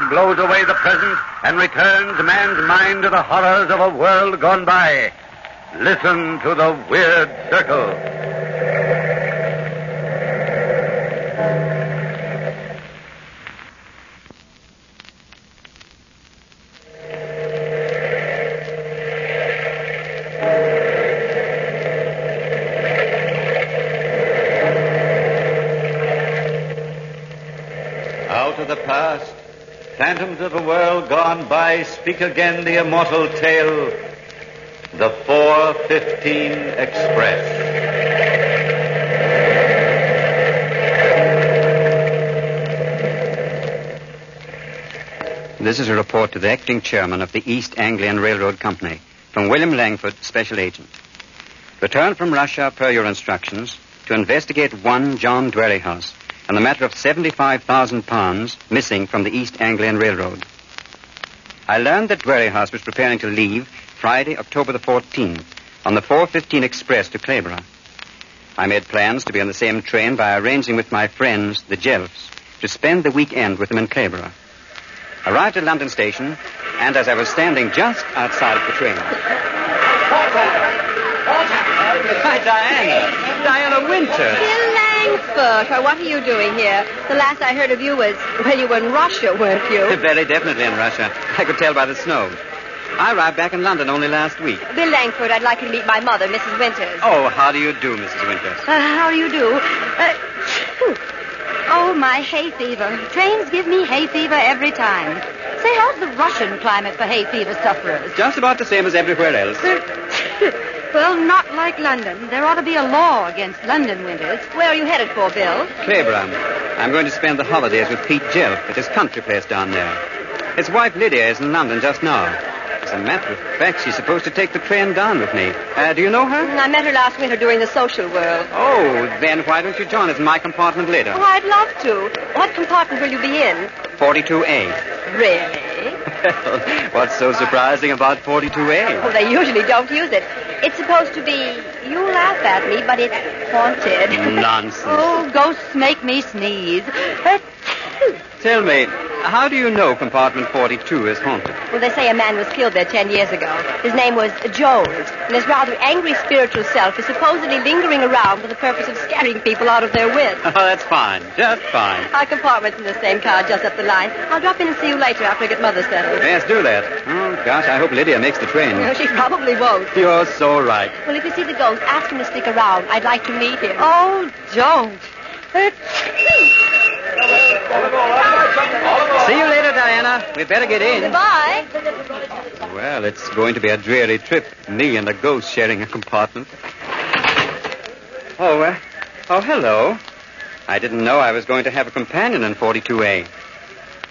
that blows away the present and returns man's mind to the horrors of a world gone by. Listen to the Weird Circle. Out of the past, phantoms of a world gone by, speak again the immortal tale, the 4:15 Express. This is a report to the acting chairman of the East Anglian Railroad Company from William Langford, special agent. Return from Russia per your instructions to investigate one John Dwerrihouse and the matter of £75,000 missing from the East Anglian Railroad. I learned that Dwerrihouse was preparing to leave Friday, October the 14th, on the 4:15 Express to Clayborough. I made plans to be on the same train by arranging with my friends, the Jelfs, to spend the weekend with them in Clayborough. Arrived at London Station, and as I was standing just outside of the train... Hi, Diana Winters. Bill Langford, what are you doing here? The last I heard of you was, well, you were in Russia, weren't you? Very definitely in Russia. I could tell by the snow. I arrived back in London only last week. Bill Langford, I'd like you to meet my mother, Mrs. Winters. Oh, how do you do, Mrs. Winters? How do you do? Oh, my hay fever. Trains give me hay fever every time. Say, how's the Russian climate for hay fever sufferers? Just about the same as everywhere else. Well, not like London. There ought to be a law against London winters. Where are you headed for, Bill? Clayborough. I'm going to spend the holidays with Pete Jelf at his country place down there. His wife Lydia is in London just now. As a matter of fact, she's supposed to take the train down with me. Do you know her? I met her last winter during the social world. Oh, then why don't you join us in my compartment later? Oh, I'd love to. What compartment will you be in? 42A. Really? What's so surprising about 42A? Oh, they usually don't use it. It's supposed to be, you laugh at me, but it's haunted. Nonsense. Oh, ghosts make me sneeze. Tell me, how do you know compartment 42 is haunted? Well, they say a man was killed there 10 years ago. His name was Jones, and his rather angry spiritual self is supposedly lingering around for the purpose of scaring people out of their wits. Oh, that's fine. Just fine. Our compartment's in the same car just up the line. I'll drop in and see you later after I get Mother settled. Yes, do that. Oh, gosh, I hope Lydia makes the train. No, she probably won't. You're so right. Well, if you see the ghost, ask him to stick around. I'd like to meet him. Oh, don't. See you later, Diana. We'd better get in. Goodbye. Well, it's going to be a dreary trip, me and a ghost sharing a compartment. Oh, hello. I didn't know I was going to have a companion in 42A.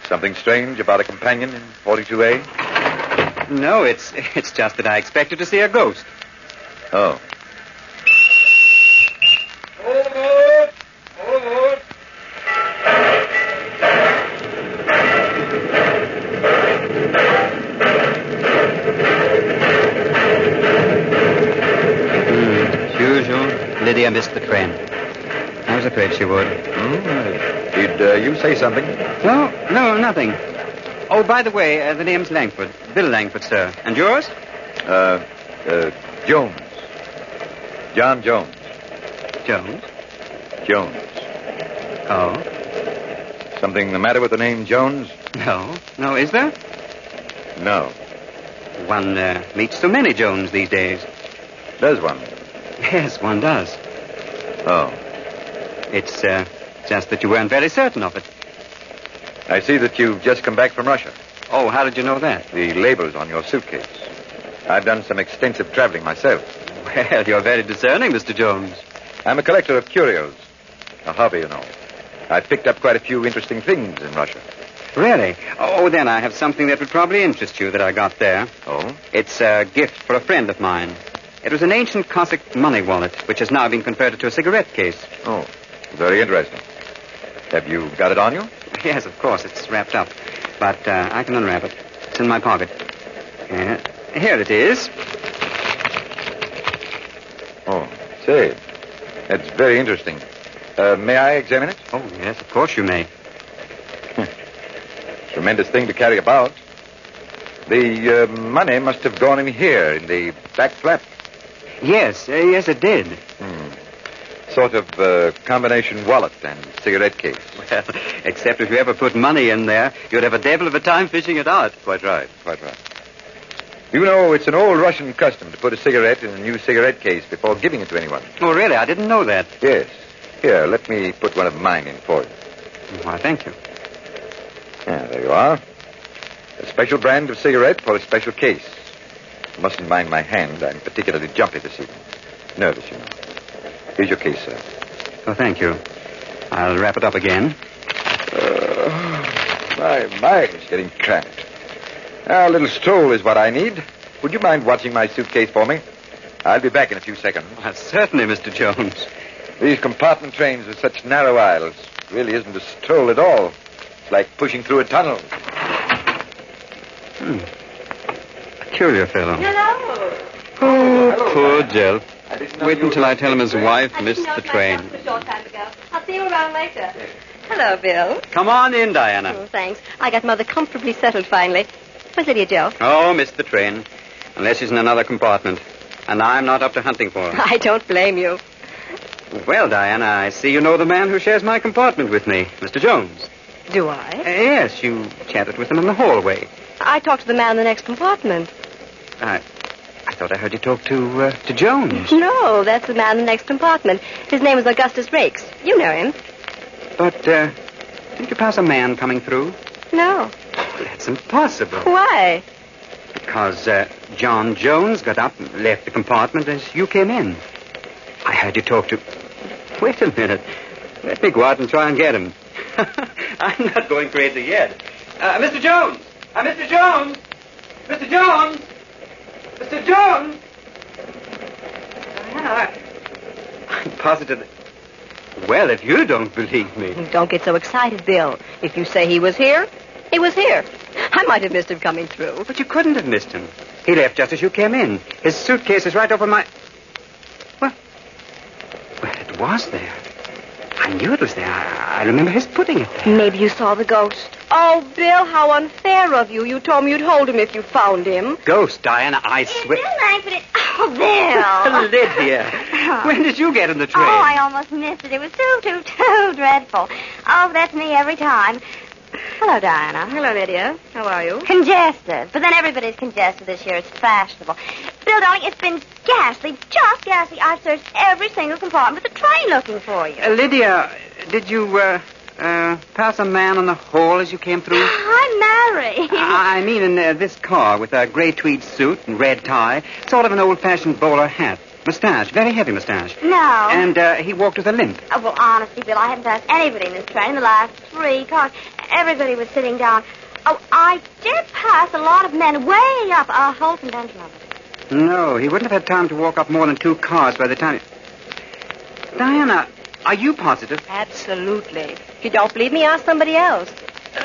Something strange about a companion in 42A? No, it's just that I expected to see a ghost. Oh. Lydia missed the train. I was afraid she would. Did you say something? No, nothing. Oh, by the way, the name's Langford. Bill Langford, sir. And yours? Jones. John Jones. Jones? Jones. Oh? Something the matter with the name Jones? No, is there? No. One meets so many Jones these days. Does one? Yes, one does. Oh. It's just that you weren't very certain of it. I see that you've just come back from Russia. Oh, how did you know that? The labels on your suitcase. I've done some extensive traveling myself. Well, you're very discerning, Mr. Jones. I'm a collector of curios. A hobby, you know. I've picked up quite a few interesting things in Russia. Really? Oh, then I have something that would probably interest you that I got there. Oh? It's a gift for a friend of mine. It was an ancient Cossack money wallet, which has now been converted to a cigarette case. Oh, very interesting. Have you got it on you? Yes, of course. It's wrapped up. But I can unwrap it. It's in my pocket. Here it is. Oh, say, that's very interesting. May I examine it? Oh, yes, of course you may. It's Tremendous thing to carry about. The money must have gone in here, in the back flap. Yes, yes, it did. Sort of combination wallet and cigarette case. Well, except if you ever put money in there, you'd have a devil of a time fishing it out. Quite right, quite right. You know, it's an old Russian custom to put a cigarette in a new cigarette case before giving it to anyone. Oh, really? I didn't know that. Yes. Here, let me put one of mine in for you. Why, thank you. Yeah, there you are. A special brand of cigarette for a special case. You mustn't mind my hand. I'm particularly jumpy this evening. Nervous, you know. Here's your case, sir. Oh, thank you. I'll wrap it up again. My, it's getting cramped. A little stroll is what I need. Would you mind watching my suitcase for me? I'll be back in a few seconds. Well, certainly, Mr. Jones. These compartment trains with such narrow aisles really isn't a stroll at all. It's like pushing through a tunnel. Peculiar fellow. Hello. Oh, poor Jill. Wait until I tell him his wife missed the train. A short time ago. I'll see you around later. Hello, Bill. Come on in, Diana. Oh, thanks. I got Mother comfortably settled finally. Where's Lydia Joe? Oh, missed the train. Unless she's in another compartment. And I'm not up to hunting for her. I don't blame you. Well, Diana, I see you know the man who shares my compartment with me, Mr. Jones. Do I? Yes, you chatted with him in the hallway. I talked to the man in the next compartment. I thought I heard you talk to Jones. No, that's the man in the next compartment. His name is Augustus Rakes. You know him. But, didn't you pass a man coming through? No. That's impossible. Why? Because John Jones got up and left the compartment as you came in. I heard you talk to... Wait a minute. Let me go out and try and get him. I'm not going crazy yet. Mr. Jones! Mr. Jones! Mr. Jones! Mr. Jones! I'm positive... Well, if you don't believe me... Don't get so excited, Bill. If you say he was here, he was here. I might have missed him coming through. But you couldn't have missed him. He left just as you came in. His suitcase is right over my... Well, it was there. I knew it was there. I remember his putting it there. Maybe you saw the ghost. Oh, Bill, how unfair of you. You told me you'd hold him if you found him. Ghost, Diana, I swear... Bill Langford, oh, Bill. Lydia, when did you get in the train? Oh, I almost missed it. It was too dreadful. Oh, that's me every time. Hello, Diana. Hello, Lydia. How are you? Congested. But then everybody's congested this year. It's fashionable. Bill, darling, it's been ghastly, just ghastly. I've searched every single compartment of the train looking for you. Lydia, did you, pass a man on the hall as you came through? I'm married. I mean in this car with a gray tweed suit and red tie, sort of an old-fashioned bowler hat. Mustache, very heavy mustache. No. And he walked with a limp. Oh, well, honestly, Bill, I haven't passed anybody in this train in the last 3 cars. Everybody was sitting down. Oh, I did pass a lot of men way up a whole convention of it. No, he wouldn't have had time to walk up more than 2 cars by the time... Diana, are you positive? Absolutely. If you don't believe me, ask somebody else.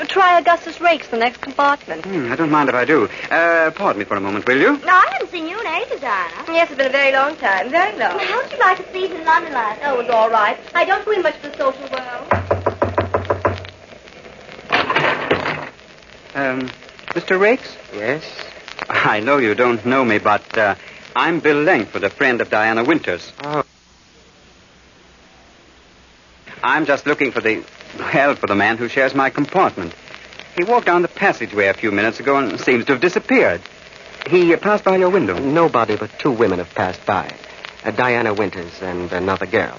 Try Augustus Rakes, the next compartment. I don't mind if I do. Pardon me for a moment, will you? No, I haven't seen you in ages, Diana. Yes, it's been a very long time. Very long. How did you like the season in London last Oh, it was all right. I don't go in much for the social world. Mr. Rakes? Yes? I know you don't know me, but I'm Bill Langford, a friend of Diana Winters. Oh. I'm just looking for the man who shares my compartment. He walked down the passageway a few minutes ago and seems to have disappeared. He passed by your window. Nobody but 2 women have passed by. Diana Winters and another girl.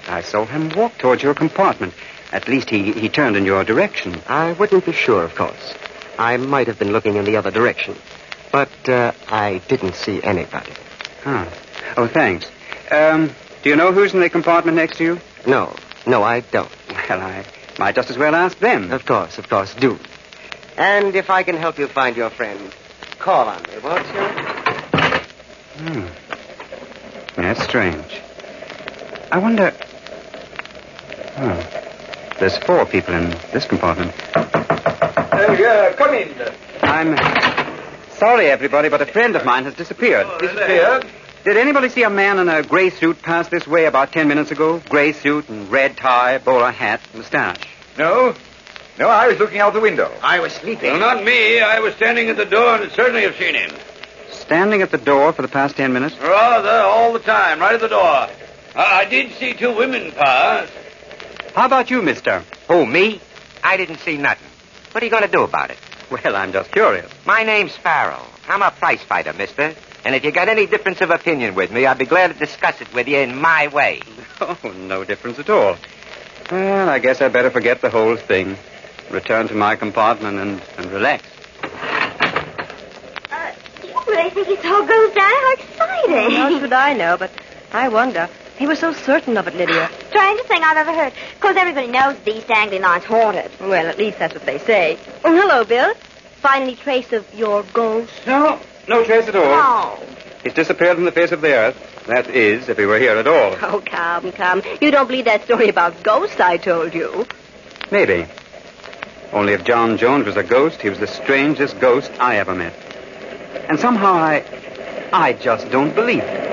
I saw him walk towards your compartment. At least he turned in your direction. I wouldn't be sure, of course. I might have been looking in the other direction. But I didn't see anybody. Oh, thanks. Do you know who's in the compartment next to you? No, I don't. Well, I might just as well ask them. Of course, do. And if I can help you find your friend, call on me, won't you? That's strange. I wonder... There's 4 people in this compartment. Come in. I'm sorry, everybody, but a friend of mine has disappeared. Disappeared? Did anybody see a man in a gray suit pass this way about 10 minutes ago? Gray suit and red tie, bowler hat, mustache. No? No, I was looking out the window. I was sleeping. Well, not me. I was standing at the door and certainly have seen him. Standing at the door for the past 10 minutes? Rather, all the time, right at the door. I did see two women pass. How about you, mister? Who, me? I didn't see nothing. What are you going to do about it? Well, I'm just curious. My name's Farrell. I'm a prize fighter, mister. And if you got any difference of opinion with me, I'd be glad to discuss it with you in my way. Oh, no difference at all. Well, I guess I'd better forget the whole thing. Return to my compartment and relax. Do you really think it all goes down? How exciting. How should I know, but I wonder. He was so certain of it, Lydia. Strangest thing I've ever heard. Of course, everybody knows the East Anglian line's haunted. Well, at least that's what they say. Oh, hello, Bill. Find any trace of your ghost? No trace at all. Oh. He's disappeared from the face of the earth. That is, if he were here at all. Oh, come. You don't believe that story about ghosts I told you? Maybe. Only if John Jones was a ghost, he was the strangest ghost I ever met. And somehow I just don't believe it.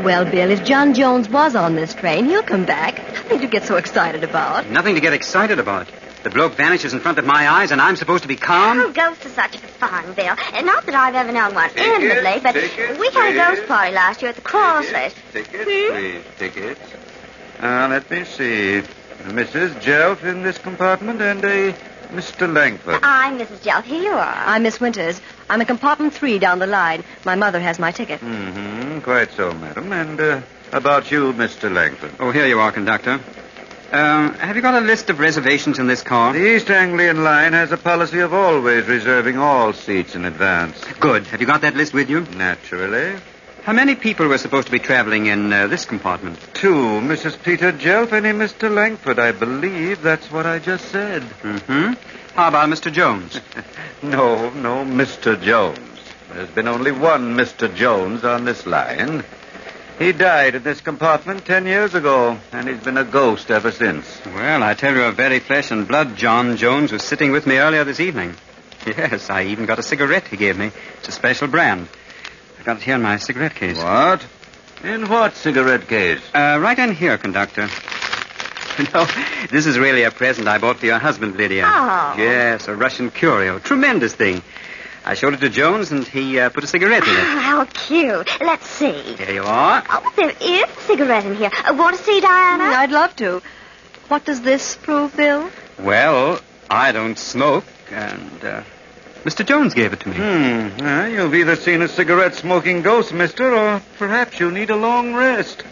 Well, Bill, if John Jones was on this train, he'll come back. Nothing to get so excited about. Nothing to get excited about. The bloke vanishes in front of my eyes, and I'm supposed to be calm? Oh, ghosts are such fun, Bill. Not that I've ever known one intimately, but we had a ghost party last year at the Crossley. Tickets, please. Tickets. Let me see. Mrs. Jelf in this compartment and a Mr. Langford. I'm Mrs. Jelf. Here you are. I'm Miss Winters. I'm in compartment 3 down the line. My mother has my ticket. Quite so, madam. And about you, Mr. Langford. Oh, here you are, conductor. Have you got a list of reservations in this car? The East Anglian line has a policy of always reserving all seats in advance. Good. Have you got that list with you? Naturally. How many people were supposed to be traveling in this compartment? 2, Mrs. Peter Jelf and a Mr. Langford. I believe that's what I just said. How about Mr. Jones? No, Mr. Jones. There's been only one Mr. Jones on this line. He died in this compartment 10 years ago, and he's been a ghost ever since. Well, I tell you, a very flesh and blood John Jones was sitting with me earlier this evening. Yes, I even got a cigarette he gave me. It's a special brand. I've got it here in my cigarette case. What? In what cigarette case? Right in here, conductor. No, this is really a present I bought for your husband, Lydia. Oh. Yes, a Russian curio. Tremendous thing. I showed it to Jones, and he put a cigarette in it. How cute. Let's see. Here you are. Oh, there is a cigarette in here. Want to see, Diana? I'd love to. What does this prove, Bill? Well, I don't smoke, and Mr. Jones gave it to me. You've either seen a cigarette-smoking ghost, mister, or perhaps you need a long rest.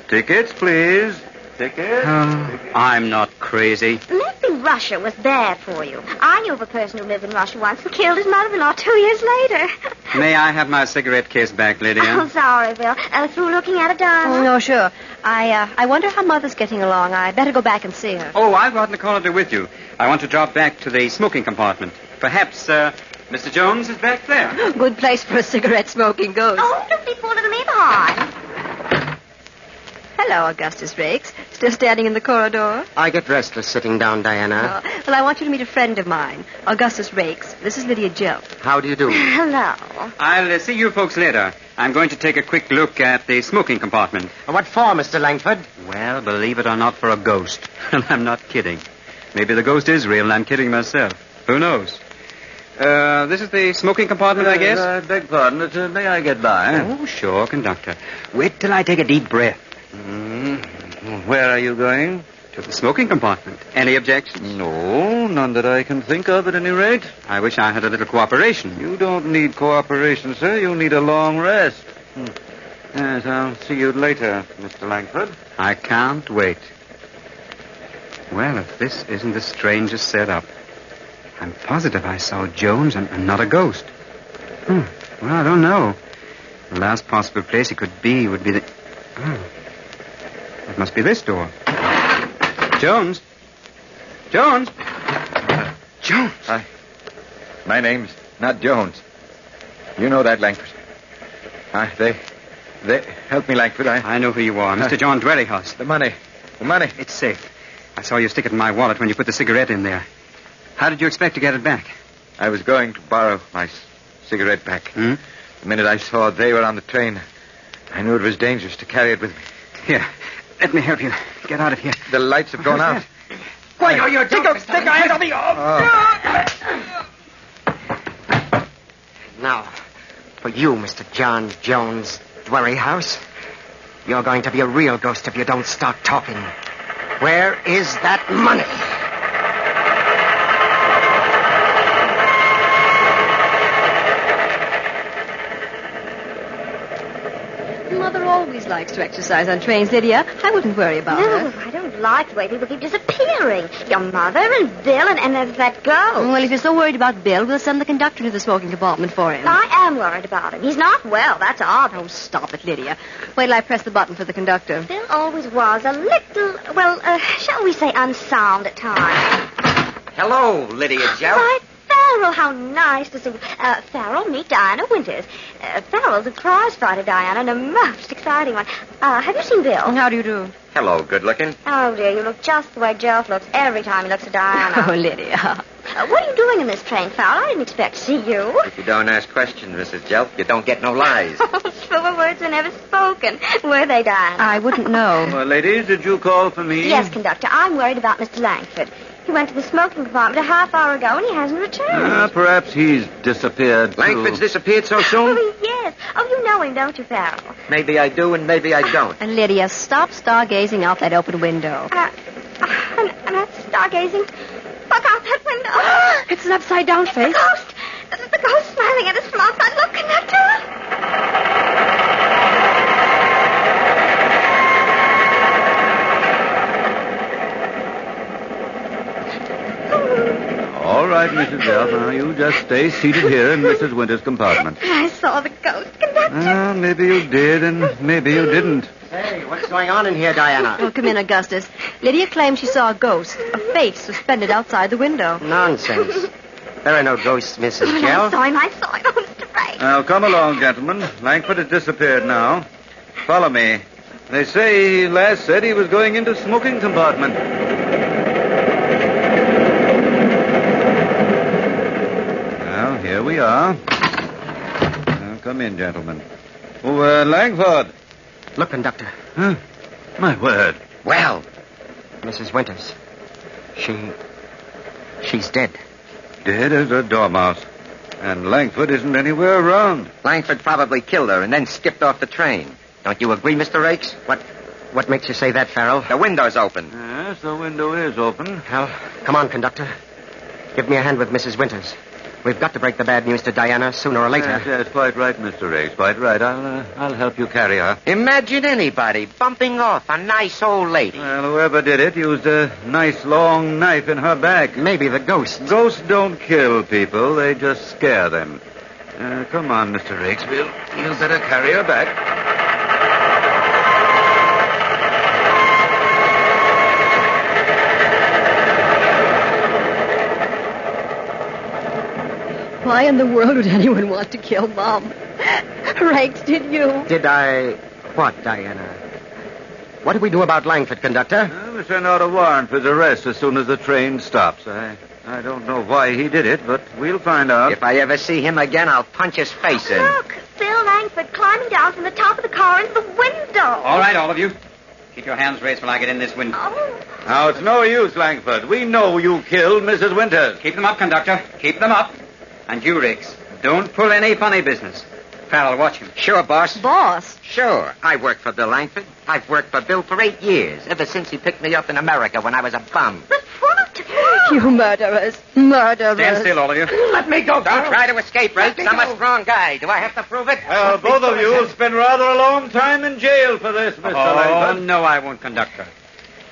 Tickets, please. Tickets. I'm not crazy. Maybe Russia was bad for you. I knew of a person who lived in Russia once and killed his mother-in-law 2 years later. May I have my cigarette case back, Lydia? Oh, sorry, Bill. Through looking at it, Diana? Oh, no, sure. I wonder how Mother's getting along. I better go back and see her. Oh, I'll go out in the corridor with you. I want to drop back to the smoking compartment. Perhaps, Mr. Jones is back there. Good place for a cigarette-smoking ghost. Oh, don't be fooling me behind. Hello, Augustus Rakes. Still standing in the corridor? I get restless sitting down, Diana. Well, I want you to meet a friend of mine, Augustus Rakes. This is Lydia Jelf. How do you do? Hello. I'll see you folks later. I'm going to take a quick look at the smoking compartment. What for, Mr. Langford? Well, believe it or not, for a ghost. And I'm not kidding. Maybe the ghost is real, and I'm kidding myself. Who knows? This is the smoking compartment, I guess? I beg pardon. May I get by? Oh, sure, conductor. Wait till I take a deep breath. Where are you going? To the smoking compartment. Any objections? No, none that I can think of at any rate. I wish I had a little cooperation. You don't need cooperation, sir. You need a long rest. Yes, I'll see you later, Mr. Langford. I can't wait. Well, if this isn't the strangest setup. I'm positive I saw Jones and not a ghost. Well, I don't know. The last possible place he could be would be the... It must be this door. Jones? Jones? Jones? My name's not Jones. You know that, Langford. They help me, Langford. I know who you are. Mr. John Dwellyhouse. The money. It's safe. I saw you stick it in my wallet when you put the cigarette in there. How did you expect to get it back? I was going to borrow my cigarette pack. The minute I saw they were on the train, I knew it was dangerous to carry it with me. Here, let me help you get out of here. The lights have gone out. Why, you take your hands off me. Now, for you, Mr. John Jones Dwellyhouse, you're going to be a real ghost if you don't start talking. Where is that money? Mother always likes to exercise on trains, Lydia. I wouldn't worry about her. No, I don't like the way people keep disappearing. Your mother and Bill and that girl. Well, if you're so worried about Bill, we'll send the conductor to the smoking compartment for him. I am worried about him. He's not well, that's all. Oh, stop it, Lydia. Wait till I press the button for the conductor. Bill always was a little, shall we say unsound at times. Hello, Lydia Joe. Right, Farrell, how nice to see you. Farrell, meet Diana Winters. Farrell's a prize fighter, Diana, and a most exciting one. Have you seen Bill? How do you do? Hello, good looking. Oh, dear, you look just the way Jeff looks every time he looks at Diana. Oh, Lydia. What are you doing in this train, Farrell? I didn't expect to see you. If you don't ask questions, Mrs. Jelf, you don't get no lies. Truer words were never spoken. Were they, Diana? I wouldn't know. Well, ladies, did you call for me? Yes, conductor. I'm worried about Mr. Langford. He went to the smoking compartment a half hour ago, and he hasn't returned. Perhaps he's disappeared, too. Langford's disappeared so soon? Oh, yes. Oh, you know him, don't you, Farrell? Maybe I do and maybe I don't. And Lydia, stop stargazing out that open window. I'm not stargazing. Look out that window. It's an upside-down face. It's a ghost. This is the ghost smiling at us from outside. Look, conductor. All right, Mrs. Jelf. Now, you just stay seated here in Mrs. Winter's compartment. I saw the ghost, conductor. Maybe you did and maybe you didn't. Hey, what's going on in here, Diana? Oh, come in, Augustus. Lydia claims she saw a ghost, a face suspended outside the window. Nonsense. There are no ghosts, Mrs. I Jelf. saw him. Oh, Mr. Ray. Now, come along, gentlemen. Langford has disappeared now. Follow me. They say he last said he was going into smoking compartment. Well, here we are. Now, come in, gentlemen. Oh, Langford. Look, conductor. Huh? My word. Well, Mrs. Winters. She's dead. Dead as a dormouse. And Langford isn't anywhere around. Langford probably killed her and then skipped off the train. Don't you agree, Mr. Rakes? What makes you say that, Farrell? The window's open. Yes, the window is open. Well, come on, conductor. Give me a hand with Mrs. Winters. We've got to break the bad news to Diana sooner or later. Yes, quite right, Mr. Rakes. Quite right. I'll help you carry her. Imagine anybody bumping off a nice old lady. Well, whoever did it used a nice long knife in her back. Maybe the ghost. Ghosts don't kill people. They just scare them. Come on, Mr. Rakes. You'll better carry her back. Why in the world would anyone want to kill Mom? Rakes, did you? Did I... What, Diana? What do we do about Langford, conductor? We'll send out a warrant for his arrest as soon as the train stops. I don't know why he did it, but we'll find out. If I ever see him again, I'll punch his face in. Look, Bill Langford climbing down from the top of the car into the window. All right, all of you. Keep your hands raised while I get in this window. Oh. Now, it's no use, Langford. We know you killed Mrs. Winters. Keep them up, conductor. Keep them up. And you, Riggs, don't pull any funny business. Farrell. Watch him. Sure, boss. Boss? Sure. I worked for Bill Langford. I've worked for Bill for 8 years, ever since he picked me up in America when I was a bum. But what? You murderers. Murderers. Stand still, all of you. Let me go, Don't try to escape, Rakes. I'm a strong guy. Do I have to prove it? Both of you will spend rather a long time in jail for this, Mr. Oh, Langford. no, I won't, Conductor.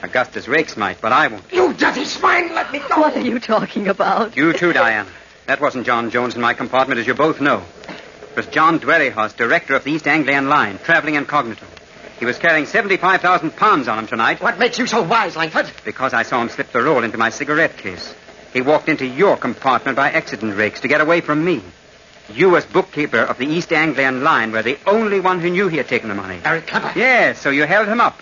Augustus Rakes might, but I won't. You dirty swine, let me go. What are you talking about? You too, Diana. That wasn't John Jones in my compartment, as you both know. It was John Dwerrihouse, director of the East Anglian Line, traveling incognito. He was carrying 75,000 pounds on him tonight. What makes you so wise, Langford? Because I saw him slip the roll into my cigarette case. He walked into your compartment by accident, Rakes, to get away from me. You, as bookkeeper of the East Anglian Line, were the only one who knew he had taken the money. Very clever. Yes, so you held him up.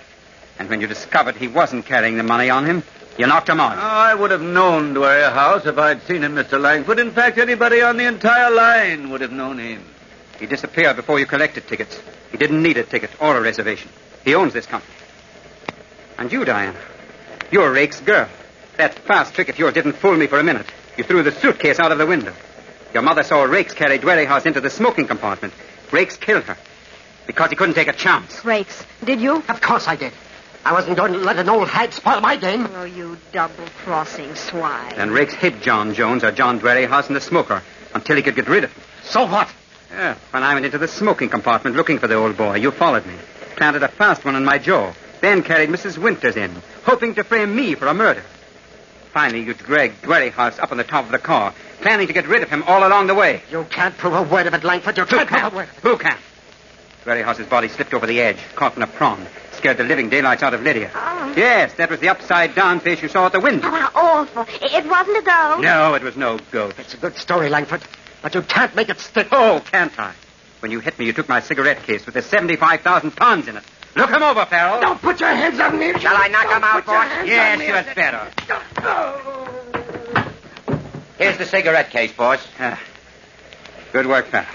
And when you discovered he wasn't carrying the money on him, you knocked him out. Oh, I would have known Dwerrihouse if I'd seen him, Mr. Langford. In fact, anybody on the entire line would have known him. He disappeared before you collected tickets. He didn't need a ticket or a reservation. He owns this company. And you, Diana, you're Rake's girl. That fast trick of yours didn't fool me for a minute. You threw the suitcase out of the window. Your mother saw Rakes carry Dwerrihouse into the smoking compartment. Rakes killed her because he couldn't take a chance. Rakes, did you? Of course I did. I wasn't going to let an old hag spoil my game. Oh, you double-crossing swine. Then Rakes hid John Jones or John Dwerrihouse in the smoker until he could get rid of him. So what? Yeah, when I went into the smoking compartment looking for the old boy, you followed me, planted a fast one on my jaw, then carried Mrs. Winters in, hoping to frame me for a murder. Finally, you dragged Dwerrihouse up on the top of the car, planning to get rid of him all along the way. You can't prove a word of it, Langford. You can't prove a word. Who can't? Dwerrihouse's body slipped over the edge, caught in a prawn, scared the living daylights out of Lydia. Oh. Yes, that was the upside-down face you saw at the window. Oh, how awful. It wasn't a ghost. No, it was no ghost. It's a good story, Langford, but you can't make it stick. Oh, can't I? When you hit me, you took my cigarette case with the 75,000 pounds in it. Look him over, Farrell. Don't put your hands on me. Shall I knock him out, boss? Yes, you had better. Here's the cigarette case, boss. Good work, Farrell.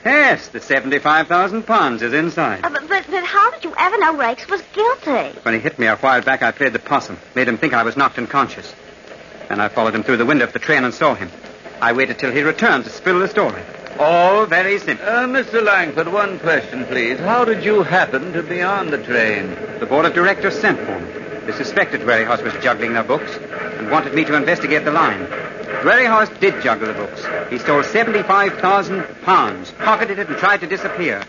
Yes, the 75,000 pounds is inside. But how did you ever know Rakes was guilty? When he hit me a while back, I played the possum, made him think I was knocked unconscious. Then I followed him through the window of the train and saw him. I waited till he returned to spill the story. All very simple. Mr. Langford, one question, please. How did you happen to be on the train? The board of directors sent for me. They suspected Dwerrihouse was juggling their books and wanted me to investigate the line. Dwerrihouse did juggle the books. He stole 75,000 pounds, pocketed it, and tried to disappear.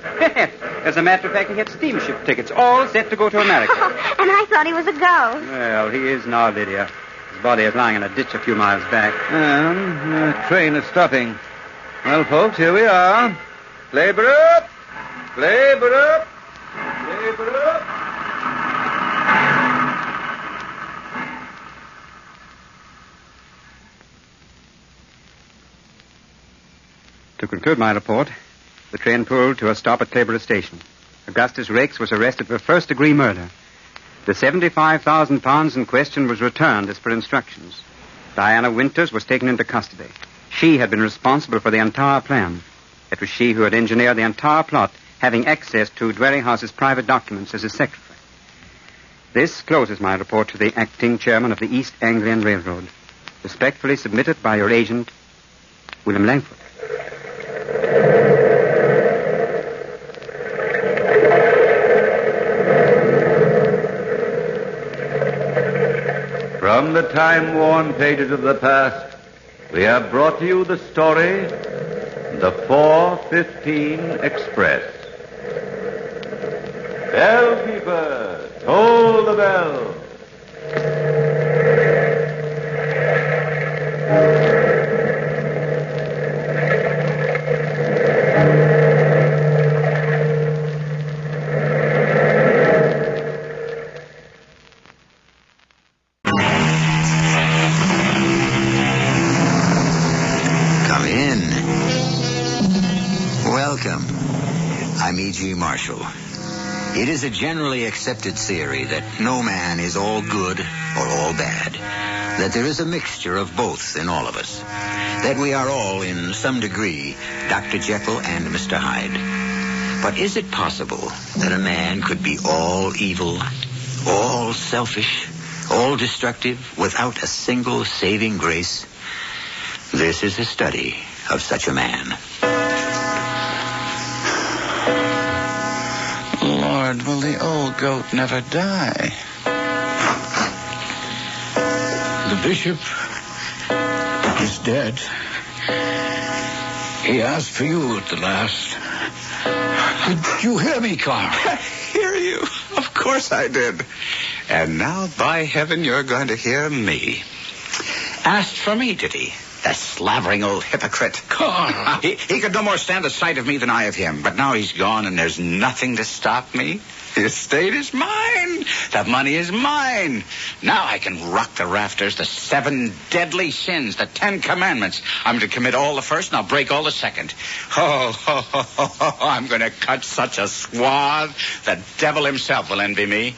As a matter of fact, he had steamship tickets, all set to go to America. And I thought he was a ghost. Well, he is now, Lydia. His body is lying in a ditch a few miles back. The train is stopping. Well, folks, here we are. Labor up! Labor up! Labor up! To conclude my report, the train pulled to a stop at Clayborough Station. Augustus Rakes was arrested for first-degree murder. The 75,000 pounds in question was returned as per instructions. Diana Winters was taken into custody. She had been responsible for the entire plan. It was she who had engineered the entire plot, having access to Dwerrihouse's private documents as his secretary. This closes my report to the acting chairman of the East Anglian Railroad. Respectfully submitted by your agent, William Langford. From the time-worn pages of the past, we have brought to you the story, The 4:15 Express. Bellkeeper, toll the bell. Come in. Welcome. I'm E.G. Marshall. It is a generally accepted theory that no man is all good or all bad, that there is a mixture of both in all of us, that we are all, in some degree, Dr. Jekyll and Mr. Hyde. But is it possible that a man could be all evil, all selfish, all destructive, without a single saving grace? This is a study of such a man. Lord, will the old goat never die? The bishop is dead. He asked for you at the last. Did you hear me, Carl? Hear you? Of course I did. And now, by heaven, you're going to hear me. Asked for me, did he? The slavering old hypocrite. Carl! He could no more stand the sight of me than I of him. But now he's gone, and there's nothing to stop me. The estate is mine. The money is mine. Now I can rock the rafters, the 7 deadly sins, the 10 commandments. I'm to commit all the first, and I'll break all the second. I'm going to cut such a swath, the devil himself will envy me.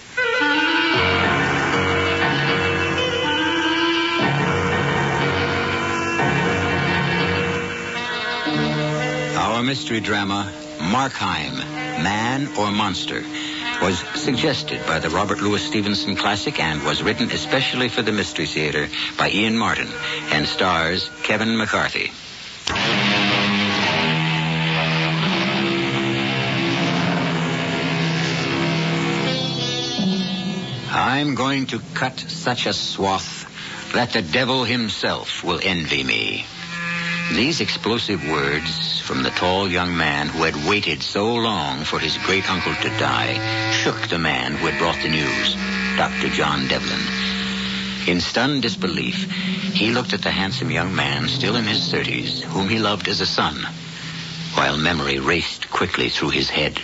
Our mystery drama, Markheim, Man or Monster, was suggested by the Robert Louis Stevenson classic and was written especially for the Mystery Theater by Ian Martin and stars Kevin McCarthy. I'm going to cut such a swath that the devil himself will envy me. These explosive words from the tall young man who had waited so long for his great-uncle to die shook the man who had brought the news, Dr. John Devlin. In stunned disbelief, he looked at the handsome young man still in his 30s, whom he loved as a son, while memory raced quickly through his head.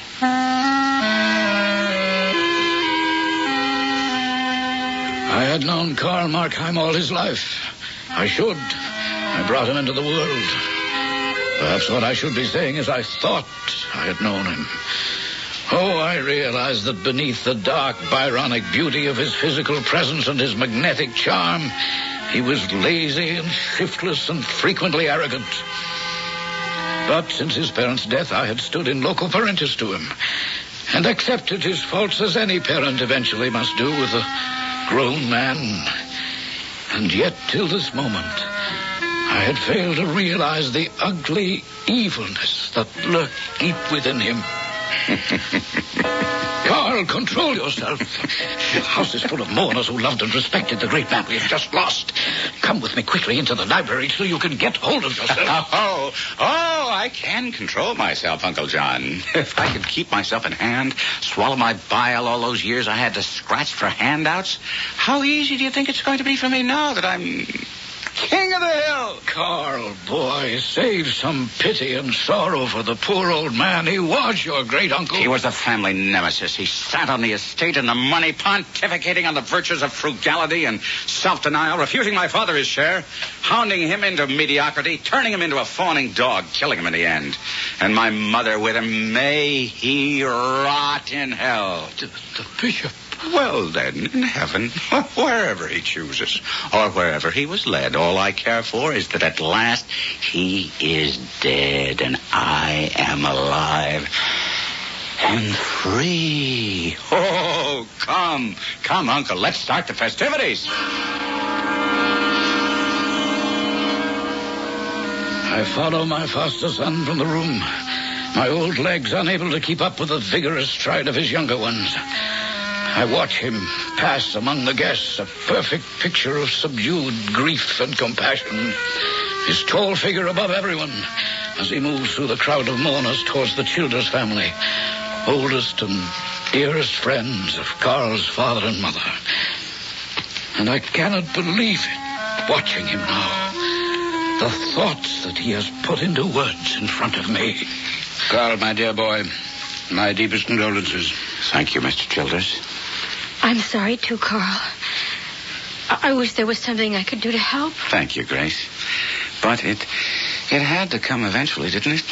I had known Karl Markheim all his life. I should. I brought him into the world. Perhaps what I should be saying is I thought I had known him. Oh, I realized that beneath the dark, Byronic beauty of his physical presence and his magnetic charm, he was lazy and shiftless and frequently arrogant. But since his parents' death, I had stood in loco parentis to him and accepted his faults as any parent eventually must do with a grown man. And yet, till this moment, I had failed to realize the ugly evilness that lurked deep within him. Carl, control yourself. The house is full of mourners who loved and respected the great man we have just lost. Come with me quickly into the library till you can get hold of yourself. I can control myself, Uncle John. If I could keep myself in hand, swallow my bile all those years I had to scratch for handouts, how easy do you think it's going to be for me now that I'm king of the hill? Carl, boy, save some pity and sorrow for the poor old man. He was your great uncle. He was the family nemesis. He sat on the estate and the money, pontificating on the virtues of frugality and self-denial, refusing my father his share, hounding him into mediocrity, turning him into a fawning dog, killing him in the end. And my mother with him. May he rot in hell. The bishop. Well, then, in heaven, wherever he chooses, or wherever he was led, all I care for is that at last he is dead and I am alive and free. Oh, come, Uncle, let's start the festivities. I follow my foster son from the room, my old legs unable to keep up with the vigorous stride of his younger ones. I watch him pass among the guests, a perfect picture of subdued grief and compassion, his tall figure above everyone as he moves through the crowd of mourners towards the Childers family, oldest and dearest friends of Carl's father and mother. And I cannot believe it, watching him now, the thoughts that he has put into words in front of me. Carl, my dear boy, my deepest condolences. Thank you, Mr. Childers. I'm sorry, too, Carl. I wish there was something I could do to help. Thank you, Grace. But it had to come eventually, didn't it?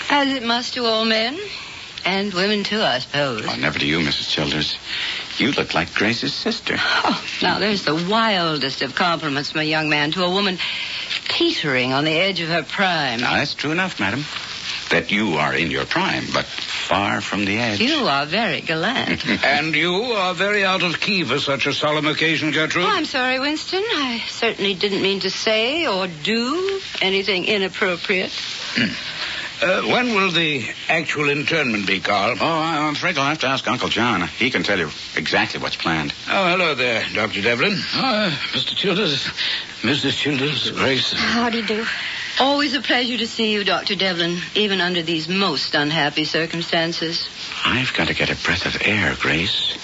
As it must to all men. And women, too, I suppose. Oh, never to you, Mrs. Childers. You look like Grace's sister. Oh, now, there's the wildest of compliments from a young man to a woman teetering on the edge of her prime. Now, that's true enough, madam. That you are in your prime, but far from the edge. You are very gallant. And you are very out of key for such a solemn occasion, Gertrude. Oh, I'm sorry, Winston. I certainly didn't mean to say or do anything inappropriate. When will the actual internment be, Carl? Oh, I'm afraid I'll have to ask Uncle John. He can tell you exactly what's planned. Oh, hello there, Dr. Devlin. Mr. Childers, Mrs. Childers, Grace. How do you do? Always a pleasure to see you, Dr. Devlin, even under these most unhappy circumstances. I've got to get a breath of air, Grace.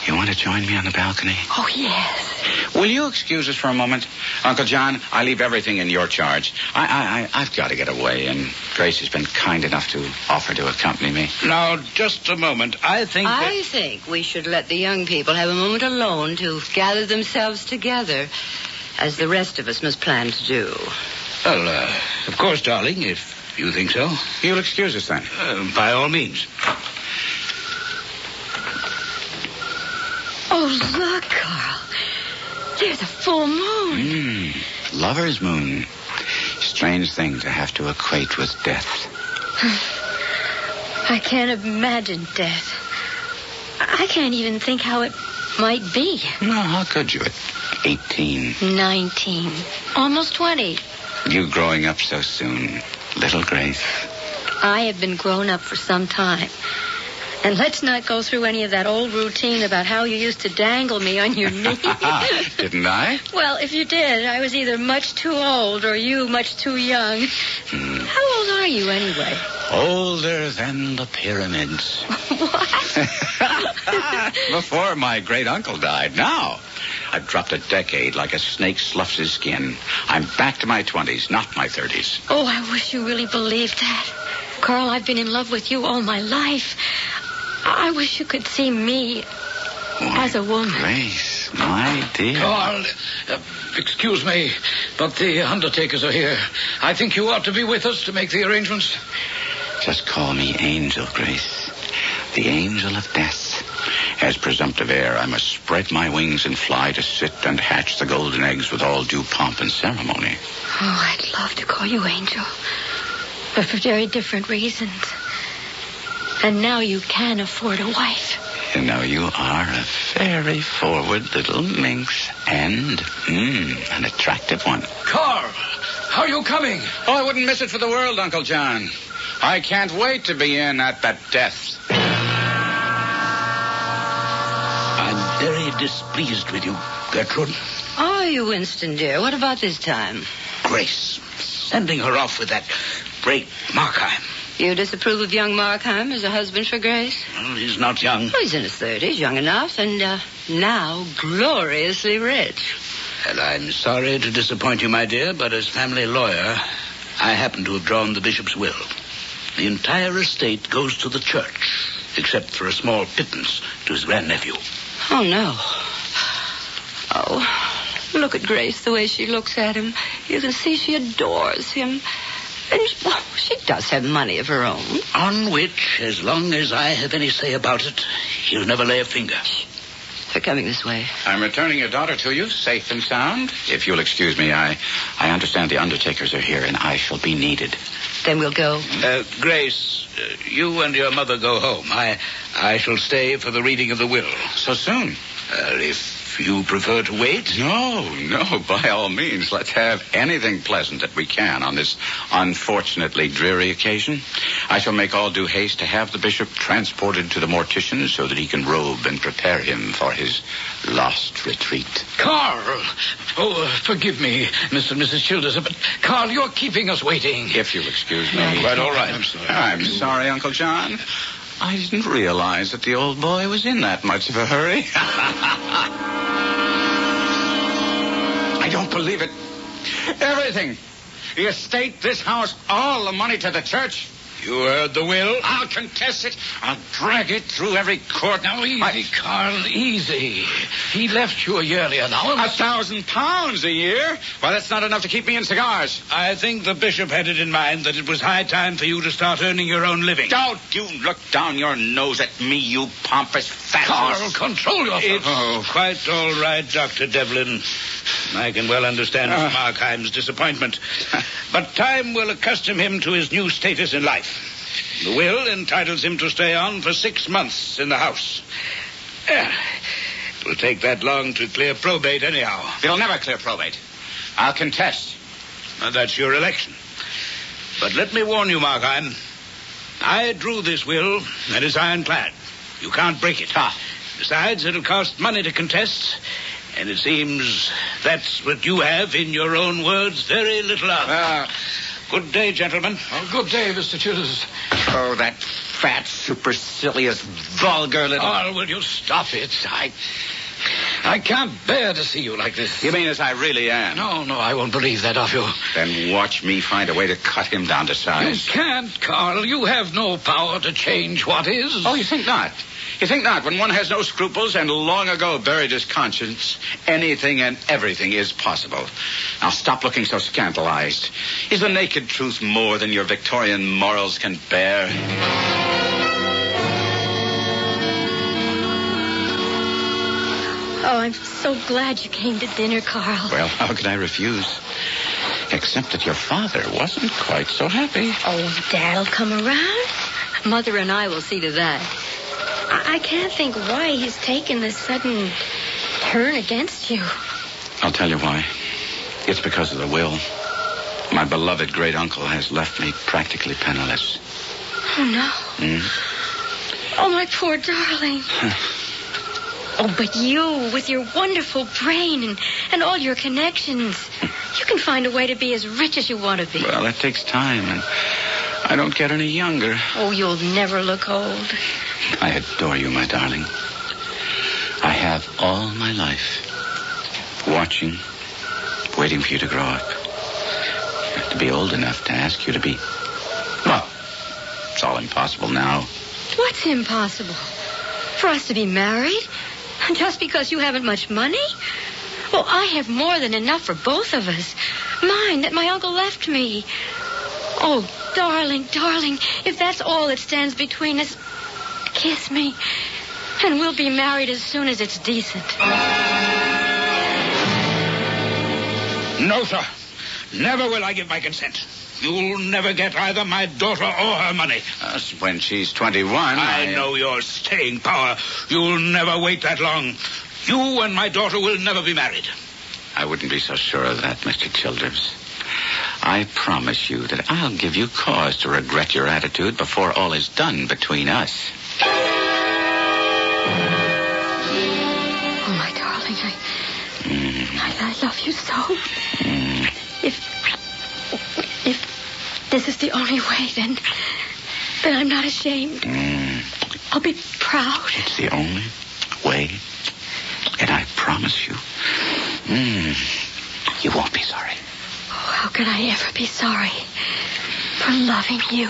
You want to join me on the balcony? Oh, yes. Will you excuse us for a moment? Uncle John, I leave everything in your charge. I've got to get away, and Grace has been kind enough to offer to accompany me. Now, just a moment. I think we should let the young people have a moment alone to gather themselves together, as the rest of us must plan to do. Well, of course, darling, if you think so. You'll excuse us then? By all means. Oh, look, Carl. There's a full moon. Lover's moon. Strange thing to have to equate with death. I can't imagine death. I can't even think how it might be. No, how could you at 18? 19. Almost 20. You growing up so soon, little Grace. I have been grown up for some time. And let's not go through any of that old routine about how you used to dangle me on your knee. Didn't I? Well, if you did, I was either much too old or you much too young. How old are you anyway? Older than the pyramids. What? Before my great-uncle died. Now, I've dropped a decade like a snake sloughs his skin. I'm back to my 20s, not my 30s. Oh, I wish you really believed that. Carl, I've been in love with you all my life. I wish you could see me as a woman. Grace, my dear. Carl, excuse me, but the undertakers are here. I think you ought to be with us to make the arrangements. Just call me Angel, Grace. The angel of death. As presumptive heir, I must spread my wings and fly to sit and hatch the golden eggs with all due pomp and ceremony. Oh, I'd love to call you Angel, but for very different reasons. And now you can afford a wife. You know, you are a very forward little minx. And, an attractive one. Carl, how are you coming? Oh, I wouldn't miss it for the world, Uncle John. I can't wait to be in at that death. I'm very displeased with you, Gertrude. Oh, you Winston, dear. What about this time? Grace, sending her off with that great Markheim. You disapprove of young Markheim as a husband for Grace? Well, he's not young. Well, he's in his 30s, young enough, and now gloriously rich. Well, I'm sorry to disappoint you, my dear, but as family lawyer, I happen to have drawn the bishop's will. The entire estate goes to the church, except for a small pittance to his grandnephew. Oh, no. Oh, look at Grace, the way she looks at him. You can see she adores him. And, well, she does have money of her own. On which, as long as I have any say about it, he'll never lay a finger. Shh. They're coming this way. I'm returning your daughter to you, safe and sound. If you'll excuse me, I understand the undertakers are here, and I shall be needed. Then we'll go. Grace, you and your mother go home. I shall stay for the reading of the will. So soon? If you prefer to wait? No, by all means. Let's have anything pleasant that we can on this unfortunately dreary occasion. I shall make all due haste to have the bishop transported to the mortician so that he can robe and prepare him for his lost retreat. Carl! Oh, forgive me, Mr. and Mrs. Childers, but Carl, you're keeping us waiting. If you'll excuse me. Quite all right. I'm sorry, Uncle John. I didn't realize that the old boy was in that much of a hurry. I don't believe it. Everything. The estate, this house, all the money to the church. You heard the will? I'll contest it. I'll drag it through every court. Now, easy, Carl, easy. He left you a yearly allowance. £1,000 a year? Well, that's not enough to keep me in cigars. I think the bishop had it in mind that it was high time for you to start earning your own living. Don't you look down your nose at me, you pompous fascist. Carl, control yourself. It's quite all right, Dr. Devlin. I can well understand Markheim's disappointment. But time will accustom him to his new status in life. The will entitles him to stay on for 6 months in the house. It will take that long to clear probate anyhow. It'll never clear probate. I'll contest. That's your election. But let me warn you, Markheim, I drew this will, and it's ironclad. You can't break it. Besides, it'll cost money to contest, and it seems that's what you have, in your own words, very little of. Good day, gentlemen. Good day, Mr. Childers. Oh, that fat, supercilious, vulgar little... Oh, will you stop it? I can't bear to see you like this. You mean as I really am? No, I won't believe that of you. Then watch me find a way to cut him down to size. You can't, Carl. You have no power to change what is. Oh, you think not? You think not? When one has no scruples and long ago buried his conscience, anything and everything is possible. Now stop looking so scandalized. Is the naked truth more than your Victorian morals can bear? Oh, I'm so glad you came to dinner, Carl. Well, how could I refuse? Except that your father wasn't quite so happy. Oh, Dad'll come around. Mother and I will see to that. I can't think why he's taken this sudden turn against you. I'll tell you why. It's because of the will. My beloved great-uncle has left me practically penniless. Oh, no. Oh, my poor darling. Oh, but you, with your wonderful brain and all your connections, you can find a way to be as rich as you want to be. Well, that takes time, and I don't get any younger. Oh, you'll never look old. I adore you, my darling. I have all my life watching, waiting for you to grow up. To be old enough to ask you to be... Well, it's all impossible now. What's impossible? For us to be married? Just because you haven't much money? Well, I have more than enough for both of us. Mine that my uncle left me. Oh, darling, if that's all that stands between us, kiss me, and we'll be married as soon as it's decent. No, sir. Never will I give my consent. You'll never get either my daughter or her money. When she's 21, I know your staying power. You'll never wait that long. You and my daughter will never be married. I wouldn't be so sure of that, Mr. Childers. I promise you that I'll give you cause to regret your attitude before all is done between us. Oh, my darling, I love you so. If this is the only way, then I'm not ashamed. I'll be proud. It's the only way, and I promise you, you won't be sorry. Oh, how could I ever be sorry for loving you?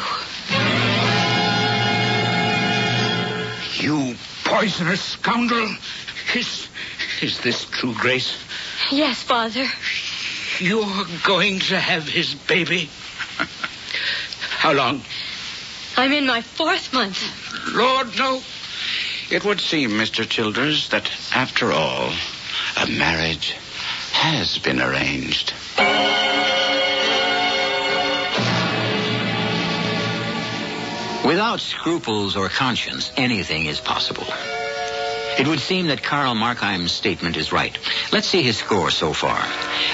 You poisonous scoundrel. Is this true, Grace? Yes, Father. You're going to have his baby? How long? I'm in my 4th month. Lord, no. It would seem, Mr. Childers, that after all, a marriage has been arranged. Without scruples or conscience, anything is possible. It would seem that Karl Markheim's statement is right. Let's see his score so far.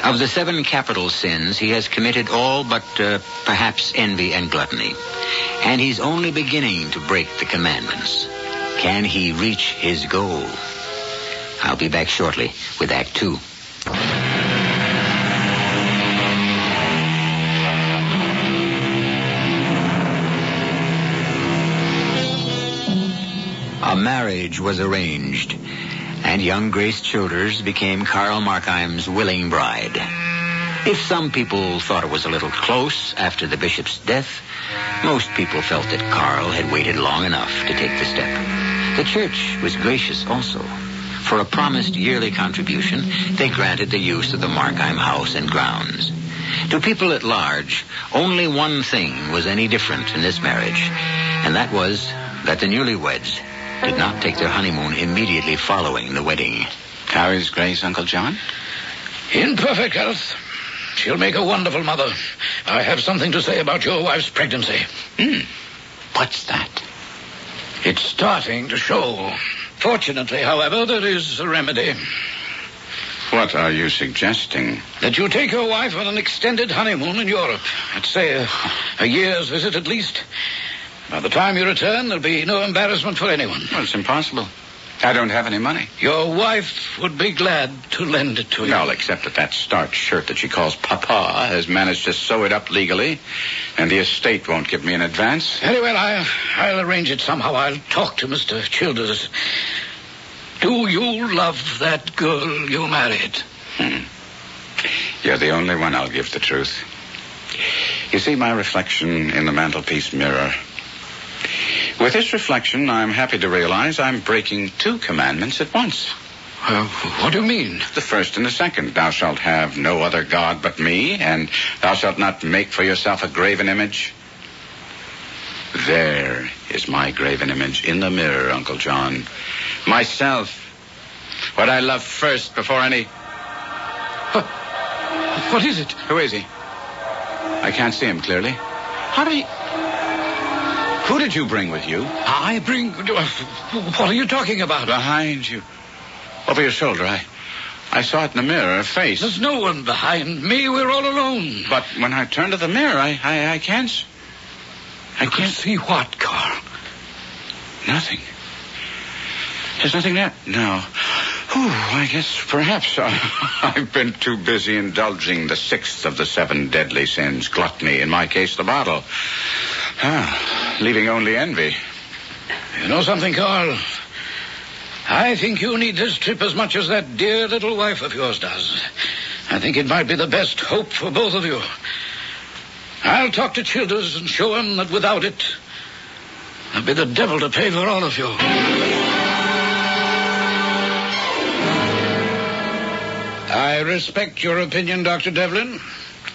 Of the 7 capital sins, he has committed all but perhaps envy and gluttony. And he's only beginning to break the commandments. Can he reach his goal? I'll be back shortly with Act 2. A marriage was arranged, and young Grace Childers became Karl Markheim's willing bride. If some people thought it was a little close after the bishop's death, most people felt that Karl had waited long enough to take the step. The church was gracious also. For a promised yearly contribution, they granted the use of the Markheim house and grounds. To people at large, only one thing was any different in this marriage, and that was that the newlyweds did not take their honeymoon immediately following the wedding. How is Grace, Uncle John? In perfect health. She'll make a wonderful mother. I have something to say about your wife's pregnancy. What's that? It's starting to show. Fortunately, however, there is a remedy. What are you suggesting? That you take your wife on an extended honeymoon in Europe. I'd say a year's visit at least. By the time you return, there'll be no embarrassment for anyone. Well, it's impossible. I don't have any money. Your wife would be glad to lend it to you. Well, except that starched shirt that she calls Papa has managed to sew it up legally, and the estate won't give me an advance. Very well, I'll arrange it somehow. I'll talk to Mr. Childers. Do you love that girl you married? You're the only one I'll give the truth. You see my reflection in the mantelpiece mirror. With this reflection, I'm happy to realize I'm breaking 2 commandments at once. What do you mean? The first and the second. Thou shalt have no other God but me, and thou shalt not make for yourself a graven image. There is my graven image in the mirror, Uncle John. Myself. What I love first before any... What is it? Who is he? I can't see him clearly. How did he... Who did you bring with you? I bring... What are you talking about? Behind you. Over your shoulder. I saw it in the mirror, a face. There's no one behind me. We're all alone. But when I turned to the mirror, I can't... I can't see what, Carl? Nothing. There's nothing there? No. I guess perhaps I've been too busy indulging the 6th of the 7 deadly sins, gluttony, in my case, the bottle. Leaving only envy. You know something, Carl? I think you need this trip as much as that dear little wife of yours does. I think it might be the best hope for both of you. I'll talk to Childers and show him that without it, there'll be the devil to pay for all of you. I respect your opinion, Dr. Devlin,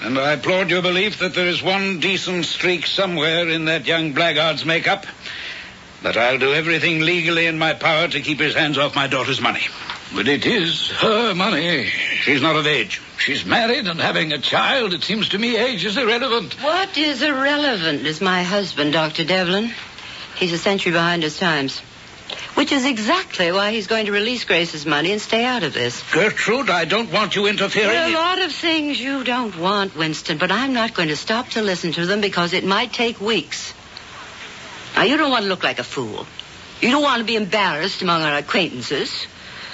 and I applaud your belief that there is one decent streak somewhere in that young blackguard's makeup. But I'll do everything legally in my power to keep his hands off my daughter's money. But it is her money. She's not of age. She's married and having a child. It seems to me age is irrelevant. What is irrelevant is my husband, Dr. Devlin. He's a century behind his times. Which is exactly why he's going to release Grace's money and stay out of this. Gertrude, I don't want you interfering. There are a lot of things you don't want, Winston, but I'm not going to stop to listen to them because it might take weeks. Now, you don't want to look like a fool. You don't want to be embarrassed among our acquaintances.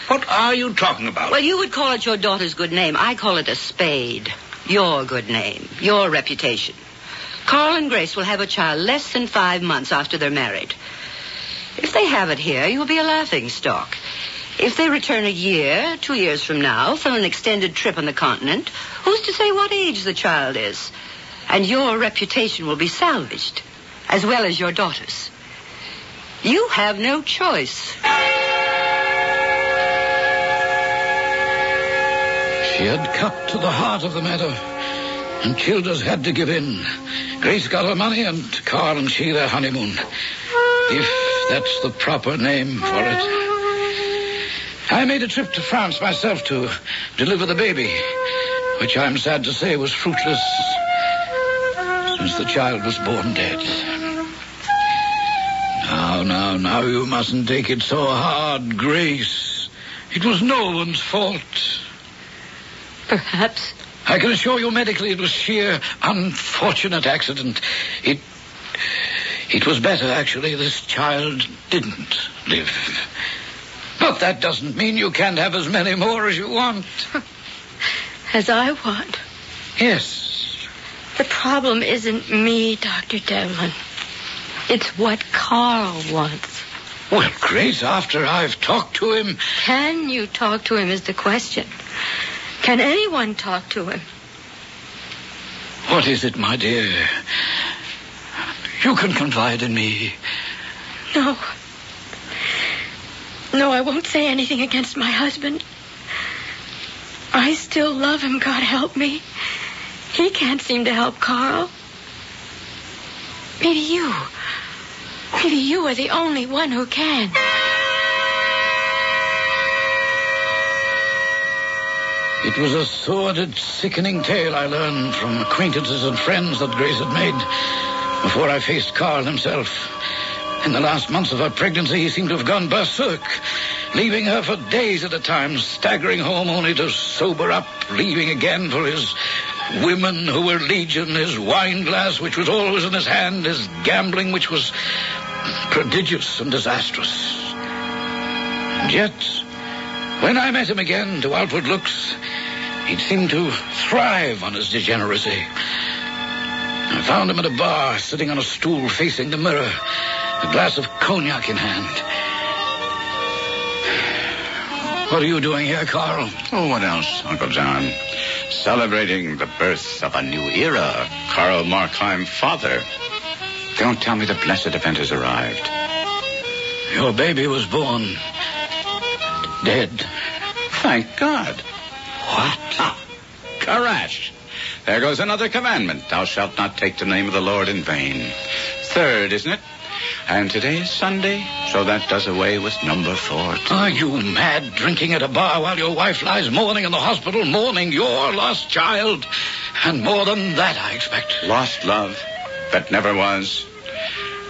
What are you talking about? Well, you would call it your daughter's good name. I call it a spade. Your good name. Your reputation. Carl and Grace will have a child less than 5 months after they're married. If they have it here, you'll be a laughingstock. If they return a year, 2 years from now, from an extended trip on the continent, who's to say what age the child is? And your reputation will be salvaged, as well as your daughter's. You have no choice. She had cut to the heart of the matter, and Childers had to give in. Grace got her money, and Carl and she their honeymoon. If that's the proper name for it. I made a trip to France myself to deliver the baby, which I'm sad to say was fruitless, since the child was born dead. Now, you mustn't take it so hard, Grace. It was no one's fault. Perhaps. I can assure you medically it was sheer unfortunate accident. It was better, actually, this child didn't live. But that doesn't mean you can't have as many more as you want. As I want? Yes. The problem isn't me, Dr. Devlin. It's what Carl wants. Well, Grace, after I've talked to him... Can you talk to him is the question. Can anyone talk to him? What is it, my dear? You can confide in me. No, I won't say anything against my husband. I still love him, God help me. He can't seem to help Carl. Maybe you are the only one who can. It was a sordid, sickening tale I learned from acquaintances and friends that Grace had made before I faced Carl himself. In the last months of her pregnancy, he seemed to have gone berserk, leaving her for days at a time, staggering home only to sober up, leaving again for his Women who were legion, his wine glass, which was always in his hand, his gambling, which was prodigious and disastrous. And yet, when I met him again, to outward looks, he'd seemed to thrive on his degeneracy. I found him at a bar, sitting on a stool facing the mirror, a glass of cognac in hand. What are you doing here, Carl? Oh, what else, Uncle John? Celebrating the birth of a new era. Karl Markheim, father. Don't tell me the blessed event has arrived. Your baby was born. Dead. Thank God. What? Ah, Karash. There goes another commandment. Thou shalt not take the name of the Lord in vain. Third, isn't it? And today is Sunday, so that does away with number 4. Are you mad, drinking at a bar while your wife lies mourning in the hospital, mourning your lost child? And more than that, I expect. Lost love that never was.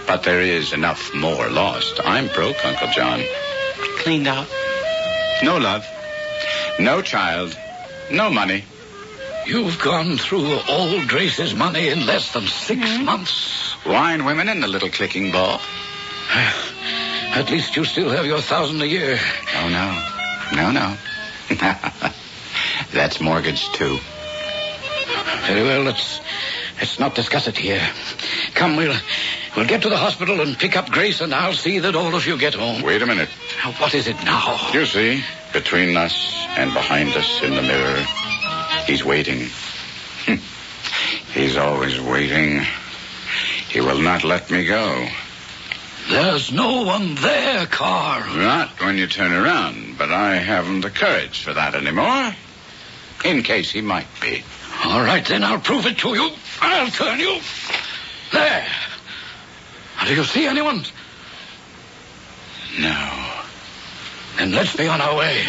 But there is enough more lost. I'm broke, Uncle John. Cleaned out. No love. No child. No money. You've gone through all Grace's money in less than 6 months. Wine, women, and a little clicking ball. At least you still have your 1,000 a year. Oh, no. That's mortgaged, too. Very well, let's not discuss it here. Come, we'll get to the hospital and pick up Grace, and I'll see that all of you get home. Wait a minute. What is it now? You see, between us and behind us in the mirror, he's waiting. He's always waiting. He will not let me go. There's no one there, Carl. Not when you turn around, but I haven't the courage for that anymore. In case he might be. All right, then I'll prove it to you. I'll turn you. There. Do you see anyone? No. Then let's be on our way.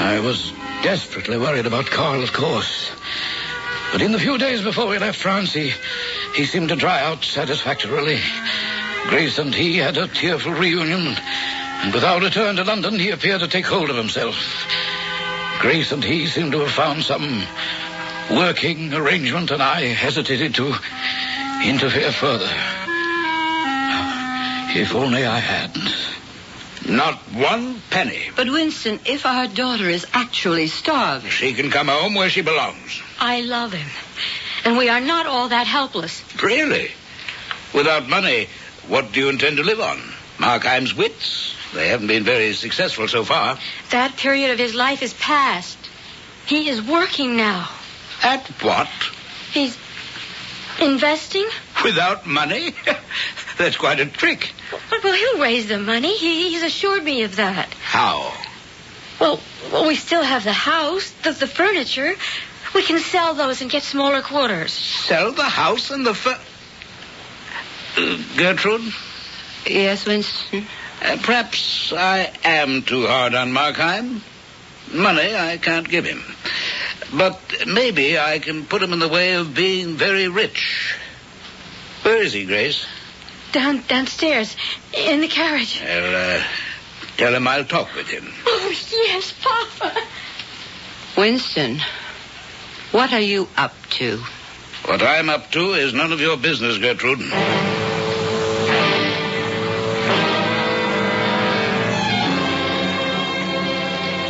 I was desperately worried about Carl, of course. But in the few days before we left France, he seemed to dry out satisfactorily. Grace and he had a tearful reunion, and with our return to London, he appeared to take hold of himself. Grace and he seemed to have found some working arrangement, and I hesitated to interfere further. If only I had. Not one penny. But, Winston, if our daughter is actually starving... She can come home where she belongs. I love him. And we are not all that helpless. Really? Without money, what do you intend to live on? Markheim's wits? They haven't been very successful so far. That period of his life is past. He is working now. At what? He's investing. Without money? That's quite a trick. Well, he'll raise the money. He's assured me of that. How? Well, we still have the house, the furniture. We can sell those and get smaller quarters. Sell the house and the Gertrude? Yes, Winston? Perhaps I am too hard on Markheim. Money I can't give him. But maybe I can put him in the way of being very rich. Where is he, Grace? Downstairs, in the carriage. Well, tell him I'll talk with him. Oh, yes, Papa. Winston, what are you up to? What I'm up to is none of your business, Gertrude.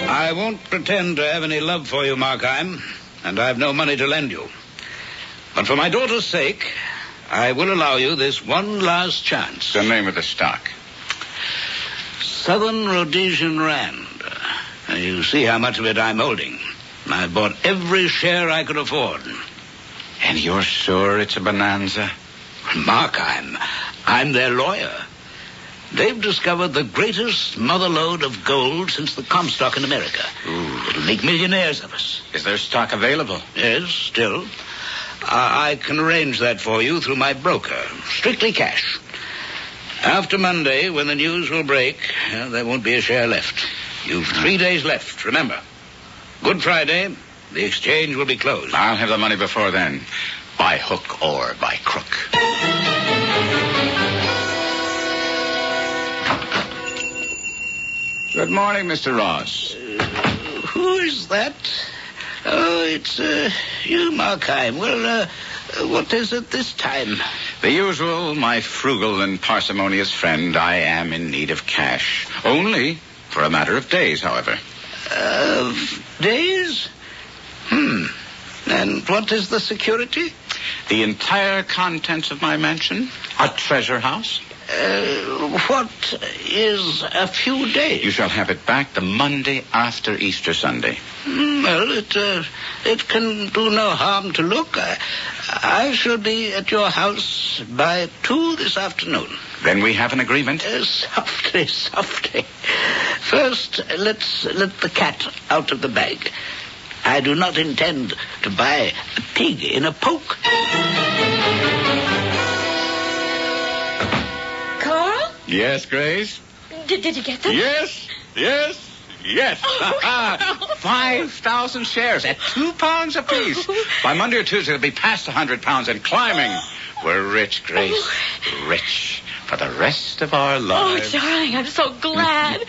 I won't pretend to have any love for you, Markheim, and I've no money to lend you. But for my daughter's sake, I will allow you this one last chance. The name of the stock? Southern Rhodesian Rand. You see how much of it I'm holding. I bought every share I could afford. And you're sure it's a bonanza? Markheim, I'm their lawyer. They've discovered the greatest mother lode of gold since the Comstock in America. Ooh. It'll make millionaires of us. Is there stock available? Yes, still. I can arrange that for you through my broker. Strictly cash. After Monday, when the news will break, there won't be a share left. You've 3 days left, remember. Good Friday, the exchange will be closed. I'll have the money before then. By hook or by crook. Good morning, Mr. Ross. Who is that? Oh, it's you, Markheim. Well, what is it this time? The usual, my frugal and parsimonious friend. I am in need of cash. Only for a matter of days, however. Days? And what is the security? The entire contents of my mansion. A treasure house. What is a few days? You shall have it back the Monday after Easter Sunday. Well, it can do no harm to look. I shall be at your house by 2 this afternoon. Then we have an agreement. Softly. First, let's let the cat out of the bag. I do not intend to buy a pig in a poke. Carl? Yes, Grace? Did you get them? Yes. 5,000 shares at £2 apiece. By Monday or Tuesday, it'll be past £100 and climbing. We're rich, Grace. Rich for the rest of our lives. Oh, darling, I'm so glad.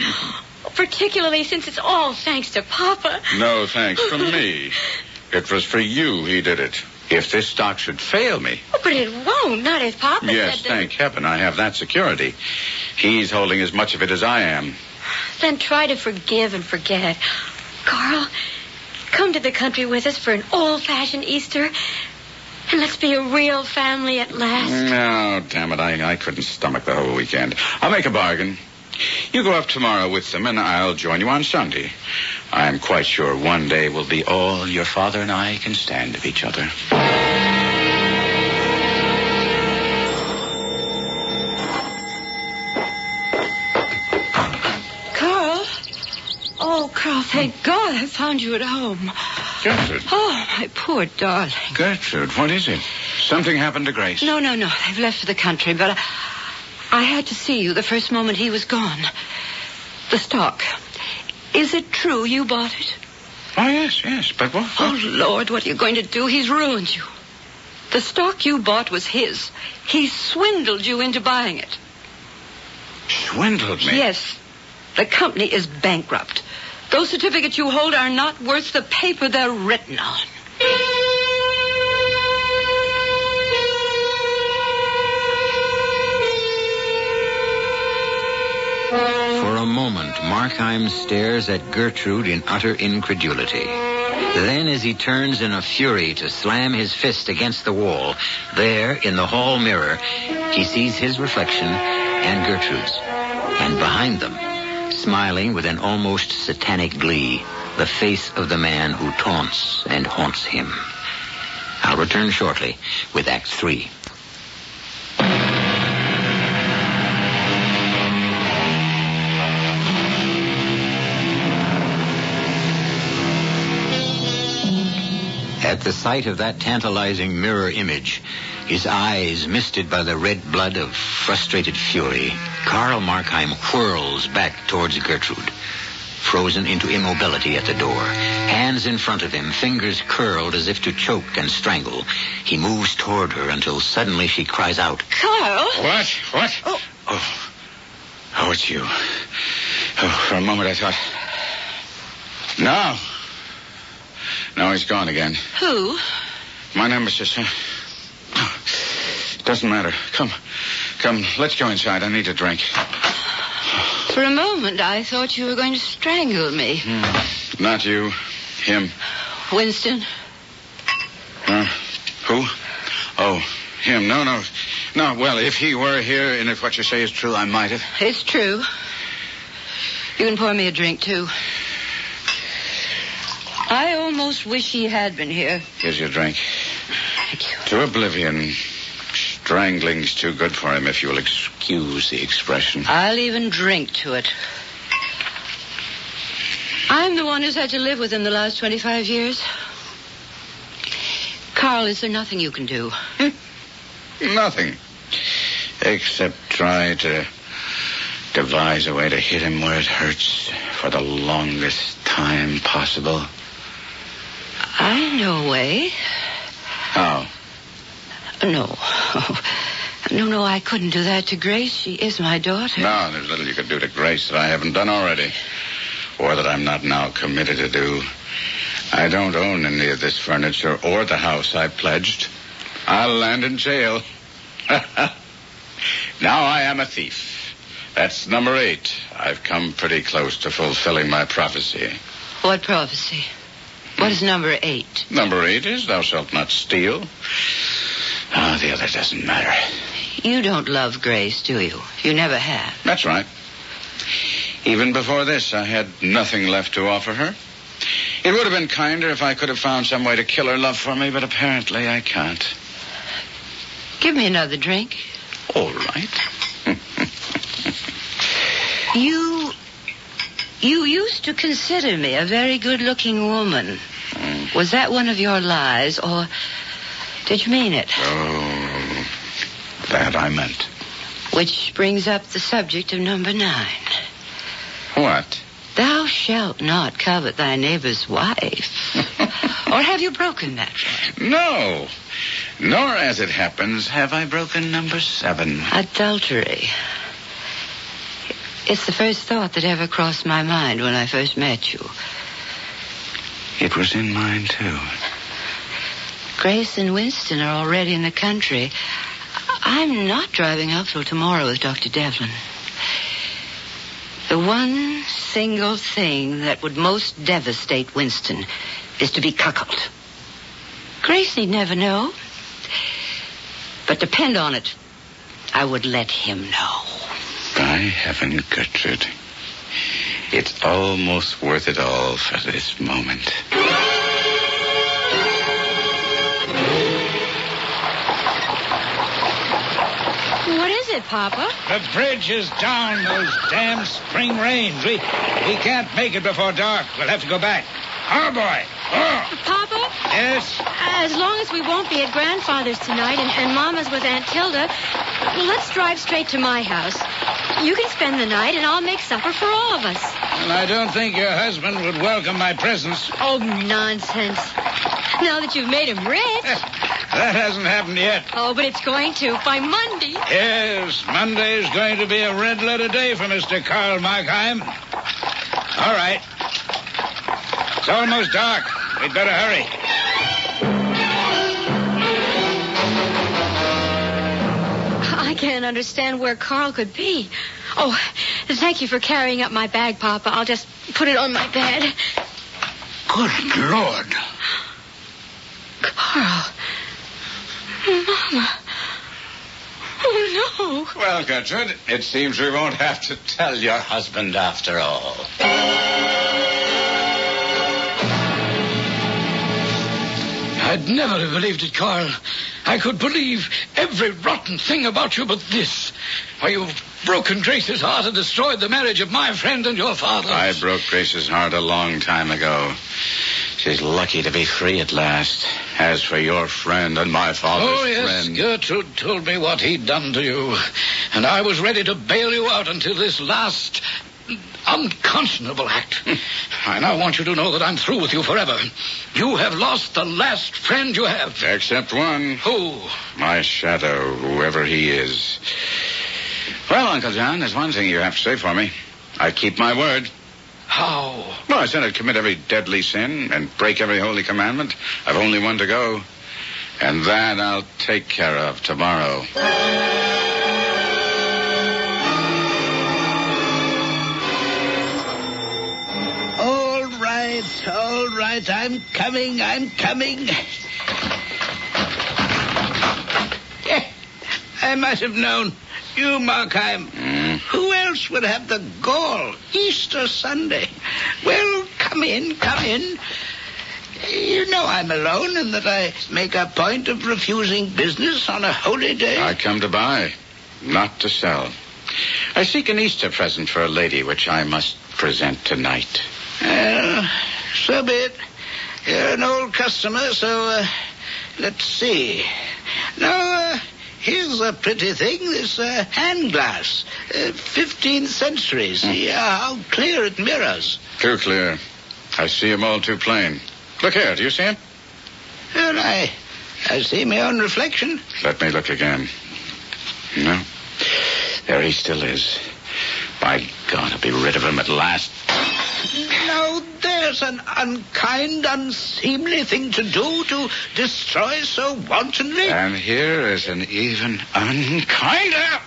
Particularly since it's all thanks to Papa. No thanks from me. It was for you he did it. If this stock should fail me. Oh, but it won't, not if Papa Yes, said that. thank heaven I have that security. He's holding as much of it as I am. Then try to forgive and forget. Carl, come to the country with us for an old-fashioned Easter, and let's be a real family at last. No, damn it, I couldn't stomach the whole weekend. I'll make a bargain. You go up tomorrow with them, and I'll join you on Sunday. I'm quite sure one day will be all your father and I can stand of each other. Carl? Oh, Carl, thank God I found you at home. Gertrude. Oh, my poor darling. Gertrude, what is it? Something happened to Grace? No. They've left for the country, but I had to see you the first moment he was gone. The stock. Is it true you bought it? Oh, yes. But what? Oh, Lord, what are you going to do? He's ruined you. The stock you bought was his. He swindled you into buying it. Swindled me? Yes. The company is bankrupt. Those certificates you hold are not worth the paper they're written on. For a moment, Markheim stares at Gertrude in utter incredulity. Then, as he turns in a fury to slam his fist against the wall, there, in the hall mirror, he sees his reflection and Gertrude's. And behind them, smiling with an almost satanic glee, the face of the man who taunts and haunts him. I'll return shortly with Act 3. At the sight of that tantalizing mirror image, his eyes misted by the red blood of frustrated fury, Carl Markheim whirls back towards Gertrude, frozen into immobility at the door. Hands in front of him, fingers curled as if to choke and strangle. He moves toward her until suddenly she cries out, Carl! What? Oh, it's you. Oh, for a moment I thought... No, he's gone again. Who? My nemesis. Doesn't matter. Come, let's go inside. I need a drink. For a moment, I thought you were going to strangle me. Not you. Him. Winston? Who? Oh, him. No. Well, if he were here, and if what you say is true, I might have. It's true. You can pour me a drink, too. I almost wish he had been here. Here's your drink. Thank you. To oblivion. Strangling's too good for him, if you'll excuse the expression. I'll even drink to it. I'm the one who's had to live with him the last 25 years. Carl, is there nothing you can do? Nothing. Except try to devise a way to hit him where it hurts for the longest time possible. I know a way. How? No. No, I couldn't do that to Grace. She is my daughter. No, there's little you could do to Grace that I haven't done already. or that I'm not now committed to do. I don't own any of this furniture or the house I pledged. I'll land in jail. Now I am a thief. That's number 8. I've come pretty close to fulfilling my prophecy. What prophecy? What is number 8? Number 8 is thou shalt not steal. The other doesn't matter. You don't love Grace, do you? You never have. That's right. Even before this, I had nothing left to offer her. It would have been kinder if I could have found some way to kill her love for me, but apparently I can't. Give me another drink. All right. You used to consider me a very good-looking woman. Was that one of your lies, or did you mean it? Oh, that I meant. Which brings up the subject of number 9. What? Thou shalt not covet thy neighbor's wife. Or have you broken that one? No. Nor, as it happens, have I broken number 7. Adultery. It's the first thought that ever crossed my mind when I first met you. It was in mine, too. Grace and Winston are already in the country. I'm not driving up till tomorrow with Dr. Devlin. The one single thing that would most devastate Winston is to be cuckolded. Grace need never know. But depend on it, I would let him know. By heaven, Gertrude. It's almost worth it all for this moment. What is it, Papa? The bridge is down, those damn spring rains. We can't make it before dark. We'll have to go back. Oh, boy. Oh. Papa? Yes? As long as we won't be at Grandfather's tonight and Mama's with Aunt Tilda, let's drive straight to my house. You can spend the night and I'll make supper for all of us. Well, I don't think your husband would welcome my presence. Oh, nonsense. Now that you've made him rich. That hasn't happened yet. Oh, but it's going to by Monday. Yes, Monday's going to be a red-letter day for Mr. Karl Markheim. All right. It's almost dark. We'd better hurry. I can't understand where Carl could be. Oh, thank you for carrying up my bag, Papa. I'll just put it on my bed. Good Lord. Carl. Mama. Oh, no. Well, Gertrude, it seems we won't have to tell your husband after all. I'd never have believed it, Carl. I could believe every rotten thing about you but this. Why, you've broken Grace's heart and destroyed the marriage of my friend and your father. I broke Grace's heart a long time ago. She's lucky to be free at last. As for your friend and my father's friend... Gertrude told me what he'd done to you. And I was ready to bail you out until this last unconscionable act. I now want you to know that I'm through with you forever. You have lost the last friend you have. Except one. Who? My shadow, whoever he is. Well, Uncle John, there's one thing you have to say for me. I keep my word. How? Well, I said I'd commit every deadly sin and break every holy commandment. I've only one to go. And that I'll take care of tomorrow. All right, I'm coming. I might have known. You, Markheim. Who else would have the gall? Easter Sunday. Well, come in. You know I'm alone and that I make a point of refusing business on a holy day. I come to buy, not to sell. I seek an Easter present for a lady which I must present tonight. So be it. You're an old customer, so let's see. Now, here's a pretty thing, this hand glass. 15th century. See how clear it mirrors. Too clear. I see him all too plain. Look here, do you see him? Well, I see my own reflection. Let me look again. No. There he still is. By God, I'll be rid of him at last. Now, there's an unkind, unseemly thing to do to destroy so wantonly. And here is an even unkinder.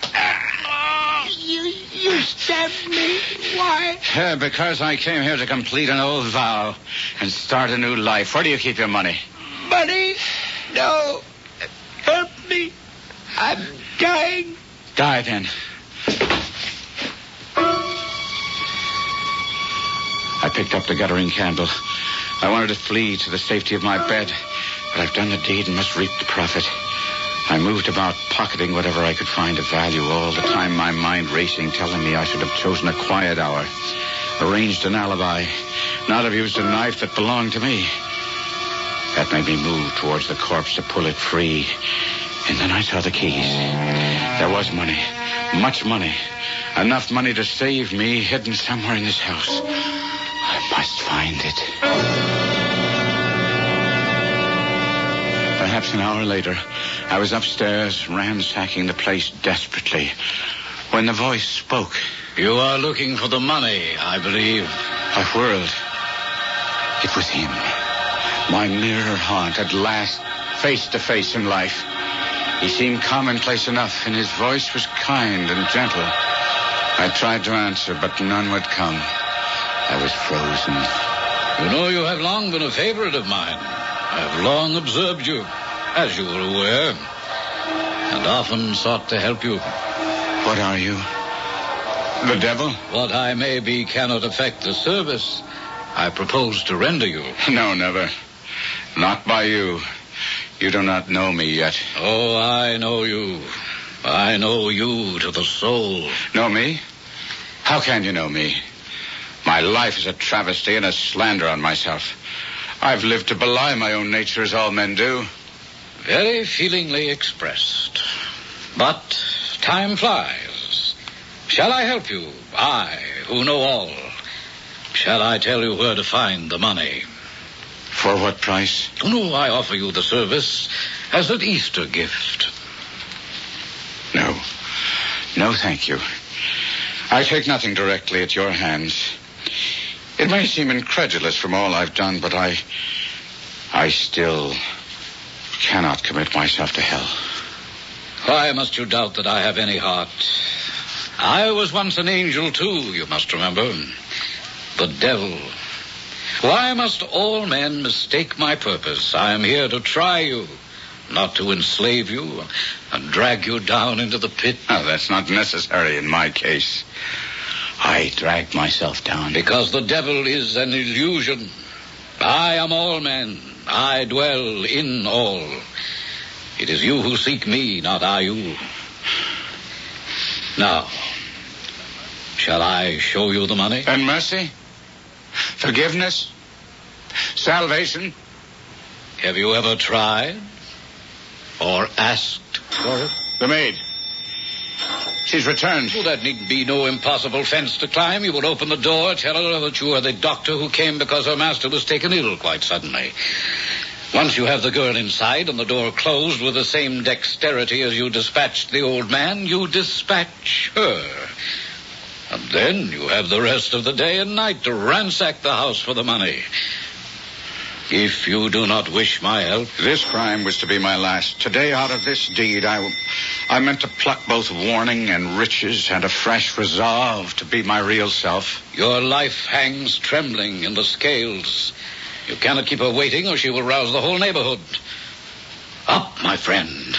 You stabbed me. Why? Because I came here to complete an old vow and start a new life. Where do you keep your money? Money? No. Help me. I'm dying. Die then. I picked up the guttering candle. I wanted to flee to the safety of my bed, but I've done the deed and must reap the profit. I moved about, pocketing whatever I could find of value, all the time my mind racing, telling me I should have chosen a quiet hour, arranged an alibi, not have used a knife that belonged to me. That made me move towards the corpse to pull it free. And then I saw the keys. There was money, much money, enough money to save me, hidden somewhere in this house. I must find it. Perhaps an hour later, I was upstairs ransacking the place desperately when the voice spoke. You are looking for the money, I believe. I whirled. It was him. My mirror haunt at last, face to face in life. He seemed commonplace enough, and his voice was kind and gentle. I tried to answer, but none would come. I was frozen. You know, you have long been a favorite of mine. I have long observed you, as you were aware, and often sought to help you. What are you? The devil? What I may be cannot affect the service I propose to render you. No, never. Not by you. You do not know me yet. Oh, I know you. I know you to the soul. Know me? How can you know me? My life is a travesty and a slander on myself. I've lived to belie my own nature as all men do. Very feelingly expressed. But time flies. Shall I help you? I, who know all. Shall I tell you where to find the money? For what price? No, I offer you the service as an Easter gift. No. No, thank you. I take nothing directly at your hands. It may seem incredulous from all I've done, but I still cannot commit myself to hell. Why must you doubt that I have any heart? I was once an angel, too, you must remember. The devil. Why must all men mistake my purpose? I am here to try you, not to enslave you and drag you down into the pit. Oh, that's not necessary in my case. I dragged myself down. Because the devil is an illusion. I am all men. I dwell in all. It is you who seek me, not I you. Now, shall I show you the money? And mercy? Forgiveness? Salvation? Have you ever tried? Or asked for it? The maid. She's returned. Well, that need be no impossible fence to climb. You will open the door, tell her that you are the doctor who came because her master was taken ill quite suddenly. Once you have the girl inside and the door closed with the same dexterity as you dispatched the old man, you dispatch her. And then you have the rest of the day and night to ransack the house for the money. If you do not wish my help... This crime was to be my last. Today, out of this deed, I meant to pluck both warning and riches and a fresh resolve to be my real self. Your life hangs trembling in the scales. You cannot keep her waiting or she will rouse the whole neighborhood. Up, my friend,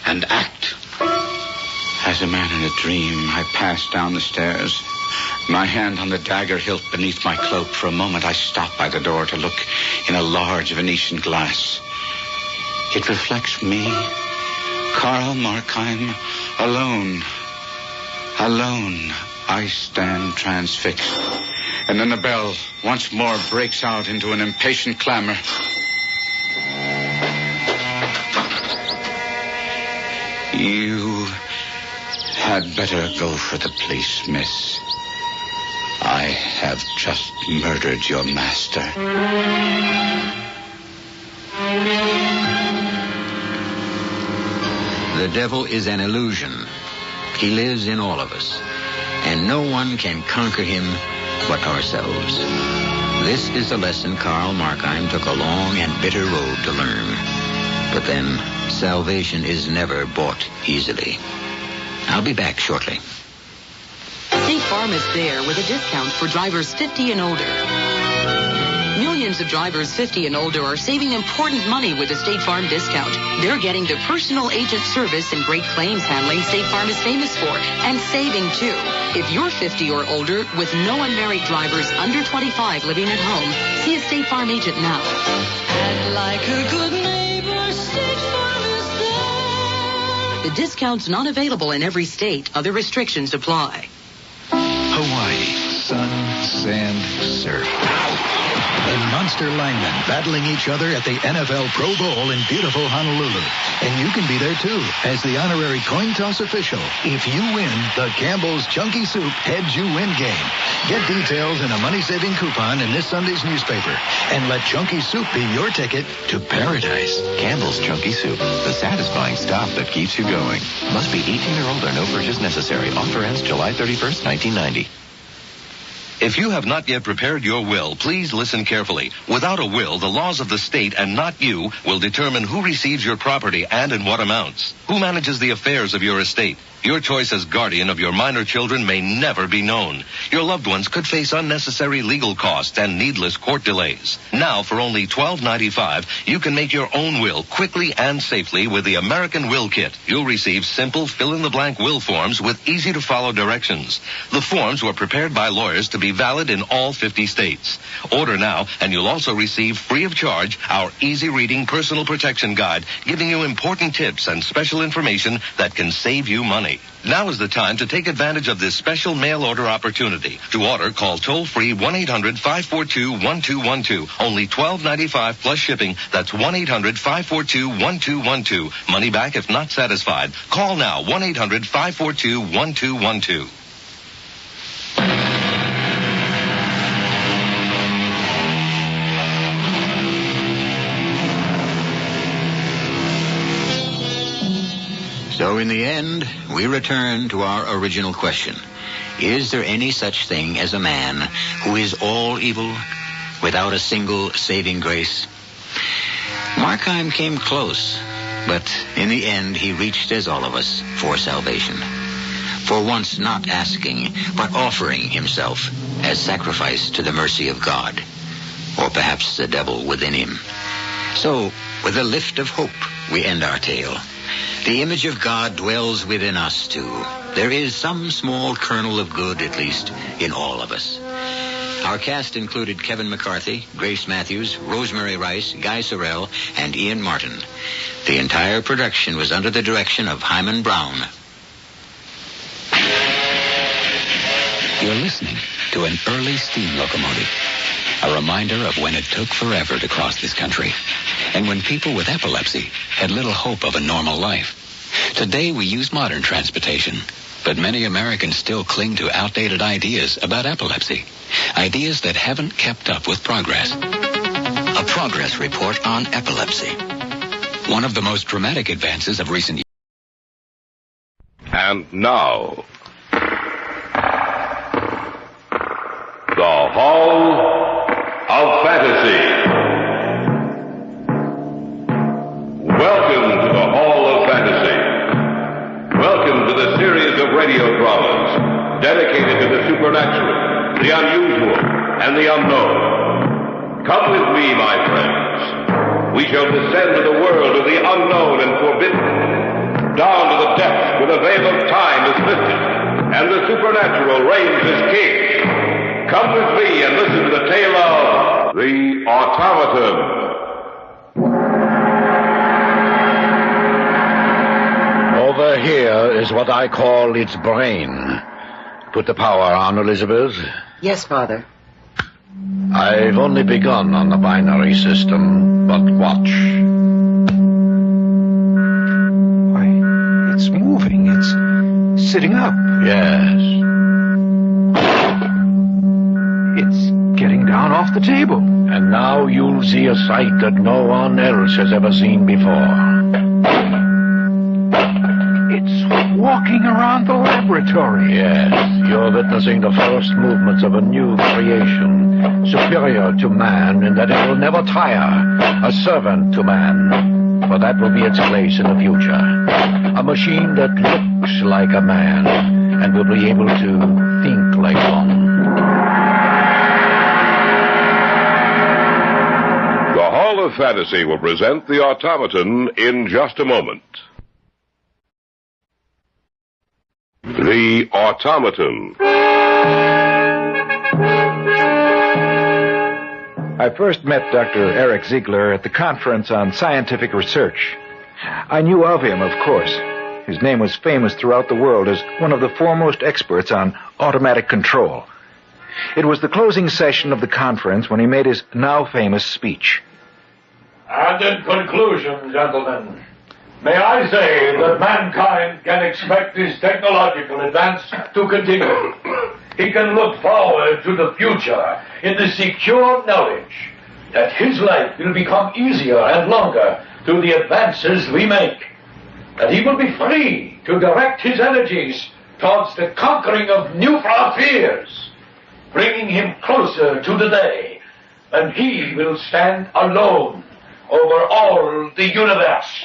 and act. As a man in a dream, I passed down the stairs, my hand on the dagger hilt beneath my cloak. For a moment, I stopped by the door to look in a large Venetian glass. It reflects me, Karl Markheim, alone. Alone, I stand transfixed. And then the bell once more breaks out into an impatient clamor. You had better go for the police, miss. I have just murdered your master. The devil is an illusion. He lives in all of us, and no one can conquer him but ourselves. This is the lesson Karl Markheim took a long and bitter road to learn. But then, salvation is never bought easily. I'll be back shortly. State Farm is there with a discount for drivers 50 and older. Millions of drivers 50 and older are saving important money with the State Farm discount. They're getting the personal agent service and great claims handling State Farm is famous for, and saving too. If you're 50 or older with no unmarried drivers under 25 living at home, see a State Farm agent now. And like a good neighbor, State Farm is there. The discount's not available in every state. Other restrictions apply. Hawaii, sun, sand, surf. And monster linemen battling each other at the NFL Pro Bowl in beautiful Honolulu. And you can be there, too, as the honorary coin toss official. If you win, the Campbell's Chunky Soup Heads You Win game. Get details in a money-saving coupon in this Sunday's newspaper. And let Chunky Soup be your ticket to paradise. Campbell's Chunky Soup, the satisfying stuff that keeps you going. Must be 18 or older, no purchase necessary. Offer ends July 31st, 1990. If you have not yet prepared your will, please listen carefully. Without a will, the laws of the state and not you will determine who receives your property and in what amounts. Who manages the affairs of your estate? Your choice as guardian of your minor children may never be known. Your loved ones could face unnecessary legal costs and needless court delays. Now, for only $12.95, you can make your own will quickly and safely with the American Will Kit. You'll receive simple fill-in-the-blank will forms with easy-to-follow directions. The forms were prepared by lawyers to be valid in all 50 states. Order now, and you'll also receive free of charge our easy-reading personal protection guide, giving you important tips and special information that can save you money. Now is the time to take advantage of this special mail order opportunity. To order, call toll-free 1-800-542-1212. Only $12.95 plus shipping. That's 1-800-542-1212. Money back if not satisfied. Call now, 1-800-542-1212. So in the end, we return to our original question. Is there any such thing as a man who is all evil without a single saving grace? Markheim came close, but in the end he reached, as all of us, for salvation. For once not asking, but offering himself as sacrifice to the mercy of God, or perhaps the devil within him. So, with a lift of hope, we end our tale. The image of God dwells within us, too. There is some small kernel of good, at least, in all of us. Our cast included Kevin McCarthy, Grace Matthews, Rosemary Rice, Guy Sorrell, and Ian Martin. The entire production was under the direction of Hyman Brown. You're listening to an early steam locomotive. A reminder of when it took forever to cross this country, and when people with epilepsy had little hope of a normal life. Today we use modern transportation, but many Americans still cling to outdated ideas about epilepsy. Ideas that haven't kept up with progress. A progress report on epilepsy. One of the most dramatic advances of recent years. And now, the Hall of Fantasy. Welcome to the Hall of Fantasy. Welcome to the series of radio dramas dedicated to the supernatural, the unusual, and the unknown. Come with me, my friends. We shall descend to the world of the unknown and forbidden, down to the depths where the veil of time is lifted, and the supernatural reigns as king. Come with me and listen to the tale of the Automaton. Over here is what I call its brain. Put the power on, Elizabeth. Yes, Father. I've only begun on the binary system, but watch. Why, it's moving. It's sitting up. Yes. It's getting down off the table. And now you'll see a sight that no one else has ever seen before. It's walking. walking around the laboratory. Yes, you're witnessing the first movements of a new creation, superior to man in that it will never tire, a servant to man. For that will be its place in the future. A machine that looks like a man and will be able to think like one. The Hall of Fantasy will present the Automaton in just a moment. The Automaton. I first met Dr. Eric Ziegler at the conference on scientific research. I knew of him, of course. His name was famous throughout the world as one of the foremost experts on automatic control. It was the closing session of the conference when he made his now famous speech. And in conclusion, gentlemen, may I say that mankind can expect his technological advance to continue. He can look forward to the future in the secure knowledge that his life will become easier and longer through the advances we make. That he will be free to direct his energies towards the conquering of new frontiers, bringing him closer to the day when he will stand alone over all the universe.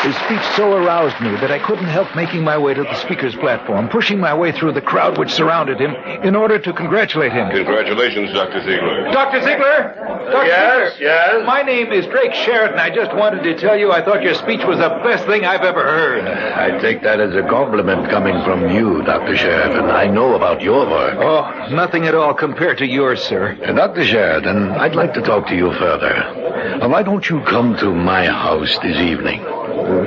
His speech so aroused me that I couldn't help making my way to the speaker's platform, pushing my way through the crowd which surrounded him in order to congratulate him. Congratulations, Dr. Ziegler. Dr. Ziegler? Yes? My name is Drake Sheridan. I just wanted to tell you I thought your speech was the best thing I've ever heard. I take that as a compliment coming from you, Dr. Sheridan. I know about your work. Oh, nothing at all compared to yours, sir. Dr. Sheridan, I'd like to talk to you further. Why don't you come to my house this evening?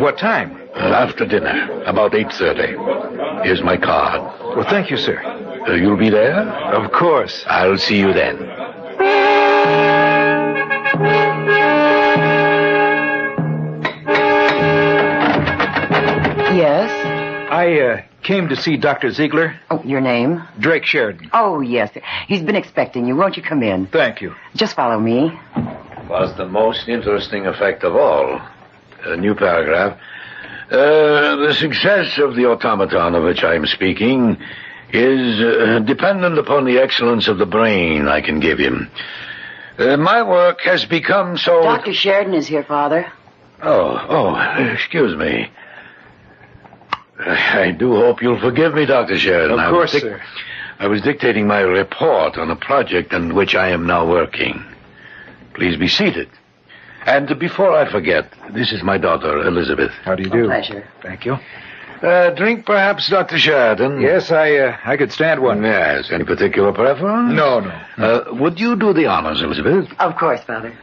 What time? After dinner, about 8:30. Here's my card. Well, thank you, sir. You'll be there? Of course. I'll see you then. Yes? I came to see Dr. Ziegler. Oh, your name? Drake Sheridan. Oh, yes. He's been expecting you. Won't you come in? Thank you. Just follow me. Was the most interesting effect of all. A new paragraph. The success of the automaton of which I am speaking is dependent upon the excellence of the brain I can give him. My work has become so... Dr. Sheridan is here, Father. Oh, excuse me. I do hope you'll forgive me, Dr. Sheridan. Of course, sir. I was dictating my report on a project on which I am now working. Please be seated. And before I forget, this is my daughter, Elizabeth. How do you do? A pleasure. Thank you. Drink perhaps, Dr. Sheridan? Yes, I could stand one. Yes. Any particular preference? No. Would you do the honors, Elizabeth? Of course, Father.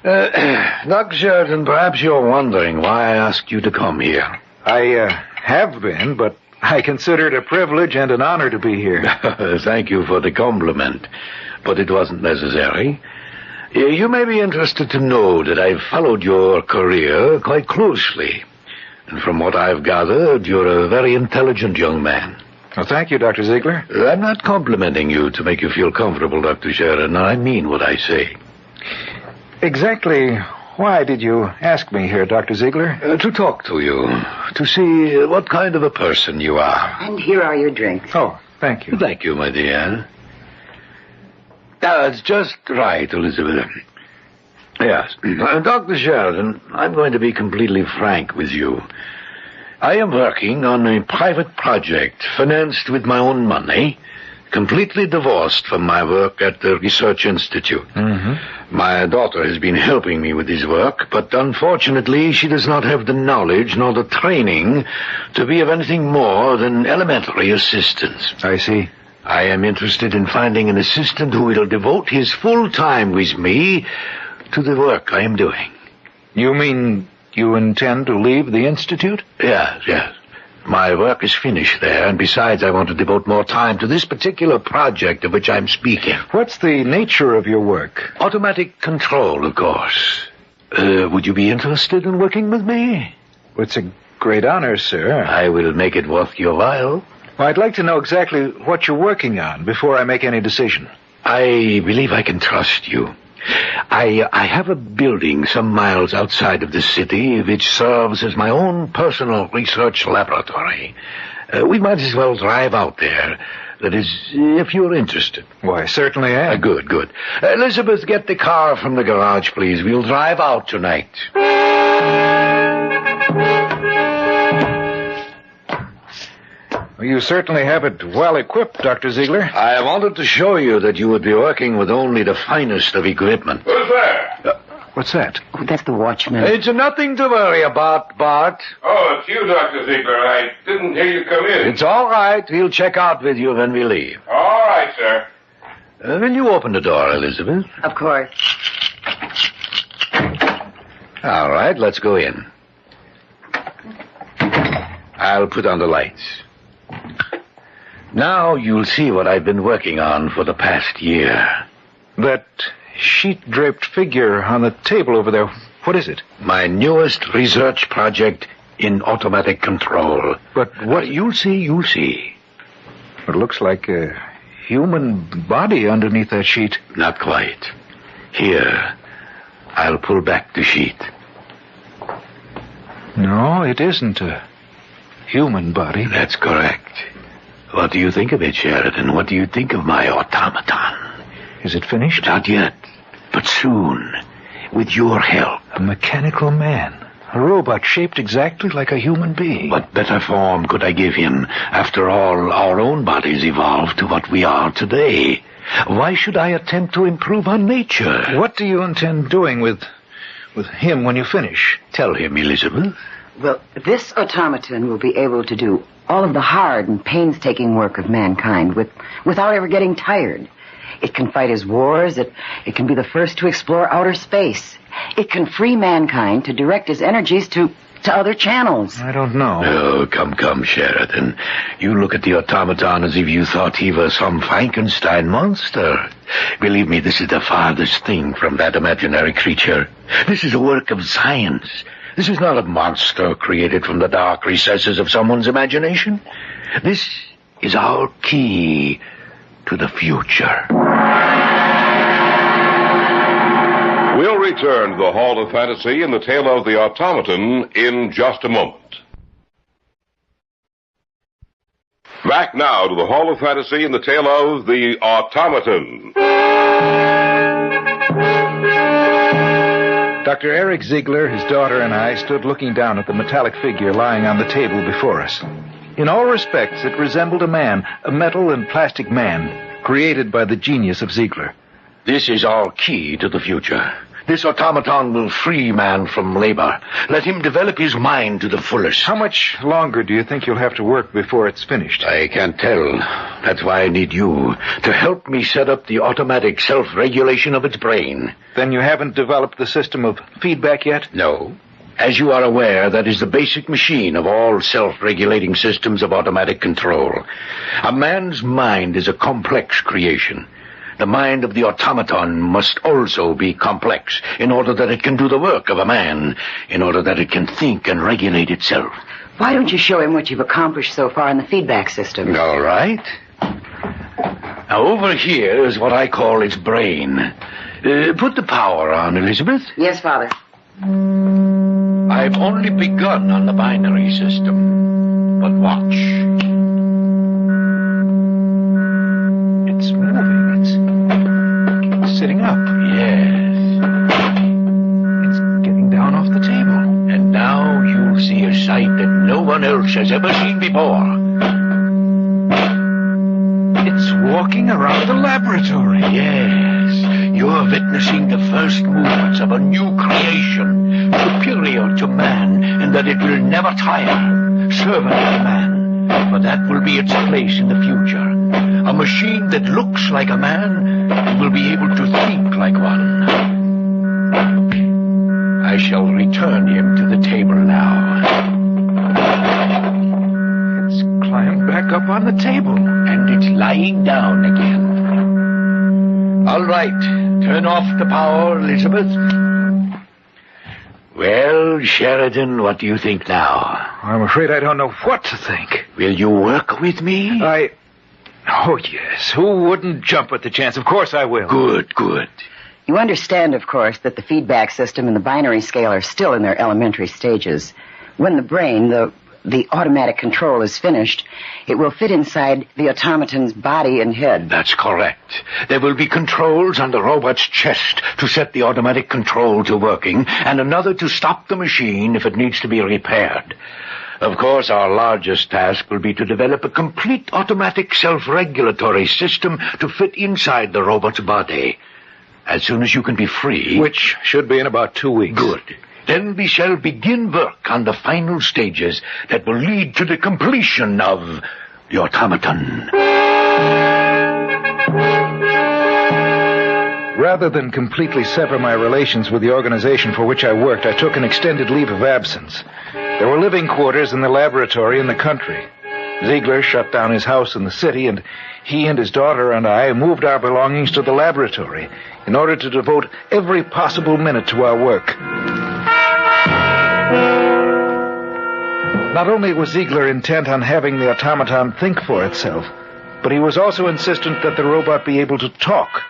Dr. Sheridan, perhaps you're wondering why I asked you to come here. I have been, but I consider it a privilege and an honor to be here. Thank you for the compliment, but it wasn't necessary. You may be interested to know that I've followed your career quite closely. And from what I've gathered, you're a very intelligent young man. Well, thank you, Dr. Ziegler. I'm not complimenting you to make you feel comfortable, Dr. Sheridan. I mean what I say. Exactly why did you ask me here, Dr. Ziegler? To talk to you. To see what kind of a person you are. And here are your drinks. Oh, thank you. Thank you, my dear. That's just right, Elizabeth. Yes. Dr. Sheridan, I'm going to be completely frank with you. I am working on a private project financed with my own money, completely divorced from my work at the Research Institute. Mm-hmm. My daughter has been helping me with this work, but unfortunately she does not have the knowledge nor the training to be of anything more than elementary assistance. I see. I am interested in finding an assistant who will devote his full time with me to the work I am doing. You mean you intend to leave the Institute? Yes. My work is finished there, and besides, I want to devote more time to this particular project of which I'm speaking. What's the nature of your work? Automatic control, of course. Would you be interested in working with me? It's a great honor, sir. I will make it worth your while. Well, I'd like to know exactly what you're working on before I make any decision. I believe I can trust you. I have a building some miles outside of the city which serves as my own personal research laboratory. We might as well drive out there. That is, if you're interested. Why, certainly I am. Good. Elizabeth, get the car from the garage, please. We'll drive out tonight. You certainly have it well equipped, Dr. Ziegler. I wanted to show you that you would be working with only the finest of equipment. Who's there? What's that? Oh, that's the watchman. It's nothing to worry about, Bart. Oh, it's you, Dr. Ziegler. I didn't hear you come in. It's all right. We'll check out with you when we leave. All right, sir. Will you open the door, Elizabeth? Of course. All right, let's go in. I'll put on the lights. Now you'll see what I've been working on for the past year. That sheet-draped figure on the table over there, what is it? My newest research project in automatic control. But what? You'll see. It looks like a human body underneath that sheet. Not quite. Here, I'll pull back the sheet. No, it isn't a human body. That's correct. What do you think of it, Sheridan? What do you think of my automaton? Is it finished? Not yet, but soon, with your help. A mechanical man. A robot shaped exactly like a human being. What better form could I give him? After all, our own bodies evolved to what we are today. Why should I attempt to improve on nature? What do you intend doing with him when you finish? Tell him, Elizabeth. Well, this automaton will be able to do all of the hard and painstaking work of mankind without ever getting tired. It can fight his wars. It can be the first to explore outer space. It can free mankind to direct his energies to other channels. I don't know. Oh, come, Sheridan. You look at the automaton as if you thought he was some Frankenstein monster. Believe me, this is the farthest thing from that imaginary creature. This is a work of science. This is not a monster created from the dark recesses of someone's imagination. This is our key to the future. We'll return to the Hall of Fantasy and the tale of the automaton in just a moment. Back now to the Hall of Fantasy and the tale of the automaton. Dr. Eric Ziegler, his daughter, and I stood looking down at the metallic figure lying on the table before us. In all respects, it resembled a man, a metal and plastic man, created by the genius of Ziegler. This is our key to the future. This automaton will free man from labor. Let him develop his mind to the fullest. How much longer do you think you'll have to work before it's finished? I can't tell. That's why I need you to help me set up the automatic self-regulation of its brain. Then you haven't developed the system of feedback yet? No. As you are aware, that is the basic machine of all self-regulating systems of automatic control. A man's mind is a complex creation. The mind of the automaton must also be complex in order that it can do the work of a man, in order that it can think and regulate itself. Why don't you show him what you've accomplished so far in the feedback system? All right. Now, over here is what I call its brain. Put the power on, Elizabeth. Yes, Father. I've only begun on the binary system. But watch. It's moving. It's sitting up. Yes. It's getting down off the table. And now you'll see a sight that no one else has ever seen before. It's walking around the laboratory. Yes. You're witnessing the first movements of a new creation, superior to man, in that it will never tire, servant of man. But that will be its place in the future. A machine that looks like a man and will be able to think like one. I shall return him to the table now. It's climbed back up on the table. And it's lying down again. All right. Turn off the power, Elizabeth. Well, Sheridan, what do you think now? I'm afraid I don't know what to think. Will you work with me? Oh, yes. Who wouldn't jump at the chance? Of course I will. Good. You understand, of course, that the feedback system and the binary scale are still in their elementary stages. When the brain, the automatic control is finished, it will fit inside the automaton's body and head. That's correct. There will be controls on the robot's chest to set the automatic control to working, and another to stop the machine if it needs to be repaired. Of course, our largest task will be to develop a complete automatic self-regulatory system to fit inside the robot's body. As soon as you can be free... Which should be in about 2 weeks. Good. Then we shall begin work on the final stages that will lead to the completion of the automaton. Rather than completely sever my relations with the organization for which I worked, I took an extended leave of absence. There were living quarters in the laboratory in the country. Ziegler shut down his house in the city, and he and his daughter and I moved our belongings to the laboratory in order to devote every possible minute to our work. Not only was Ziegler intent on having the automaton think for itself, but he was also insistent that the robot be able to talk.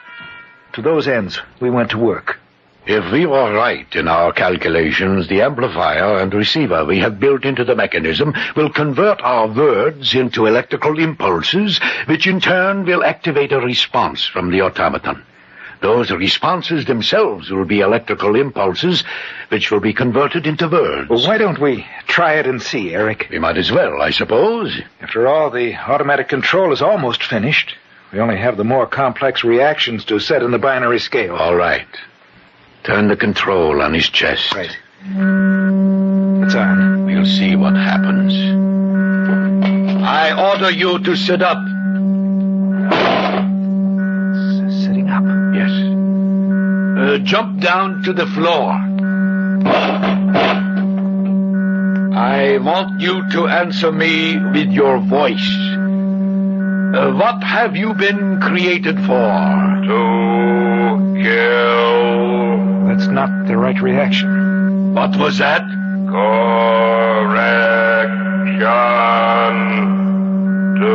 To those ends, we went to work. If we were right in our calculations, the amplifier and receiver we have built into the mechanism will convert our words into electrical impulses, which in turn will activate a response from the automaton. Those responses themselves will be electrical impulses, which will be converted into words. Well, why don't we try it and see, Eric? We might as well, I suppose. After all, the automatic control is almost finished. We only have the more complex reactions to set in the binary scale. All right. Turn the control on his chest. Right. It's on. We'll see what happens. I order you to sit up. Sitting up? Yes. Jump down to the floor. I want you to answer me with your voice. What have you been created for? To kill. That's not the right reaction. What was that? Correction. To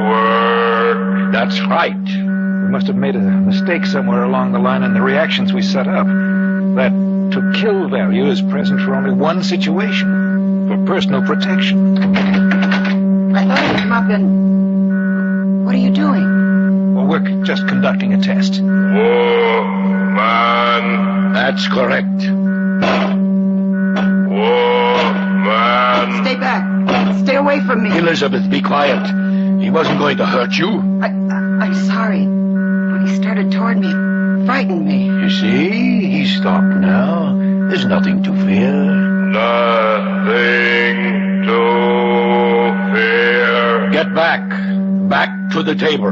work. That's right. We must have made a mistake somewhere along the line in the reactions we set up. That to kill value is present for only one situation, for personal protection. I thought you'd come up and... What are you doing? Well, we're just conducting a test. Woman. That's correct. Woman. Stay back. Stay away from me. Elizabeth, be quiet. He wasn't going to hurt you. I'm sorry. When he started toward me, it frightened me. You see, he stopped now. There's nothing to fear. Nothing to fear. Get back. Back to the table.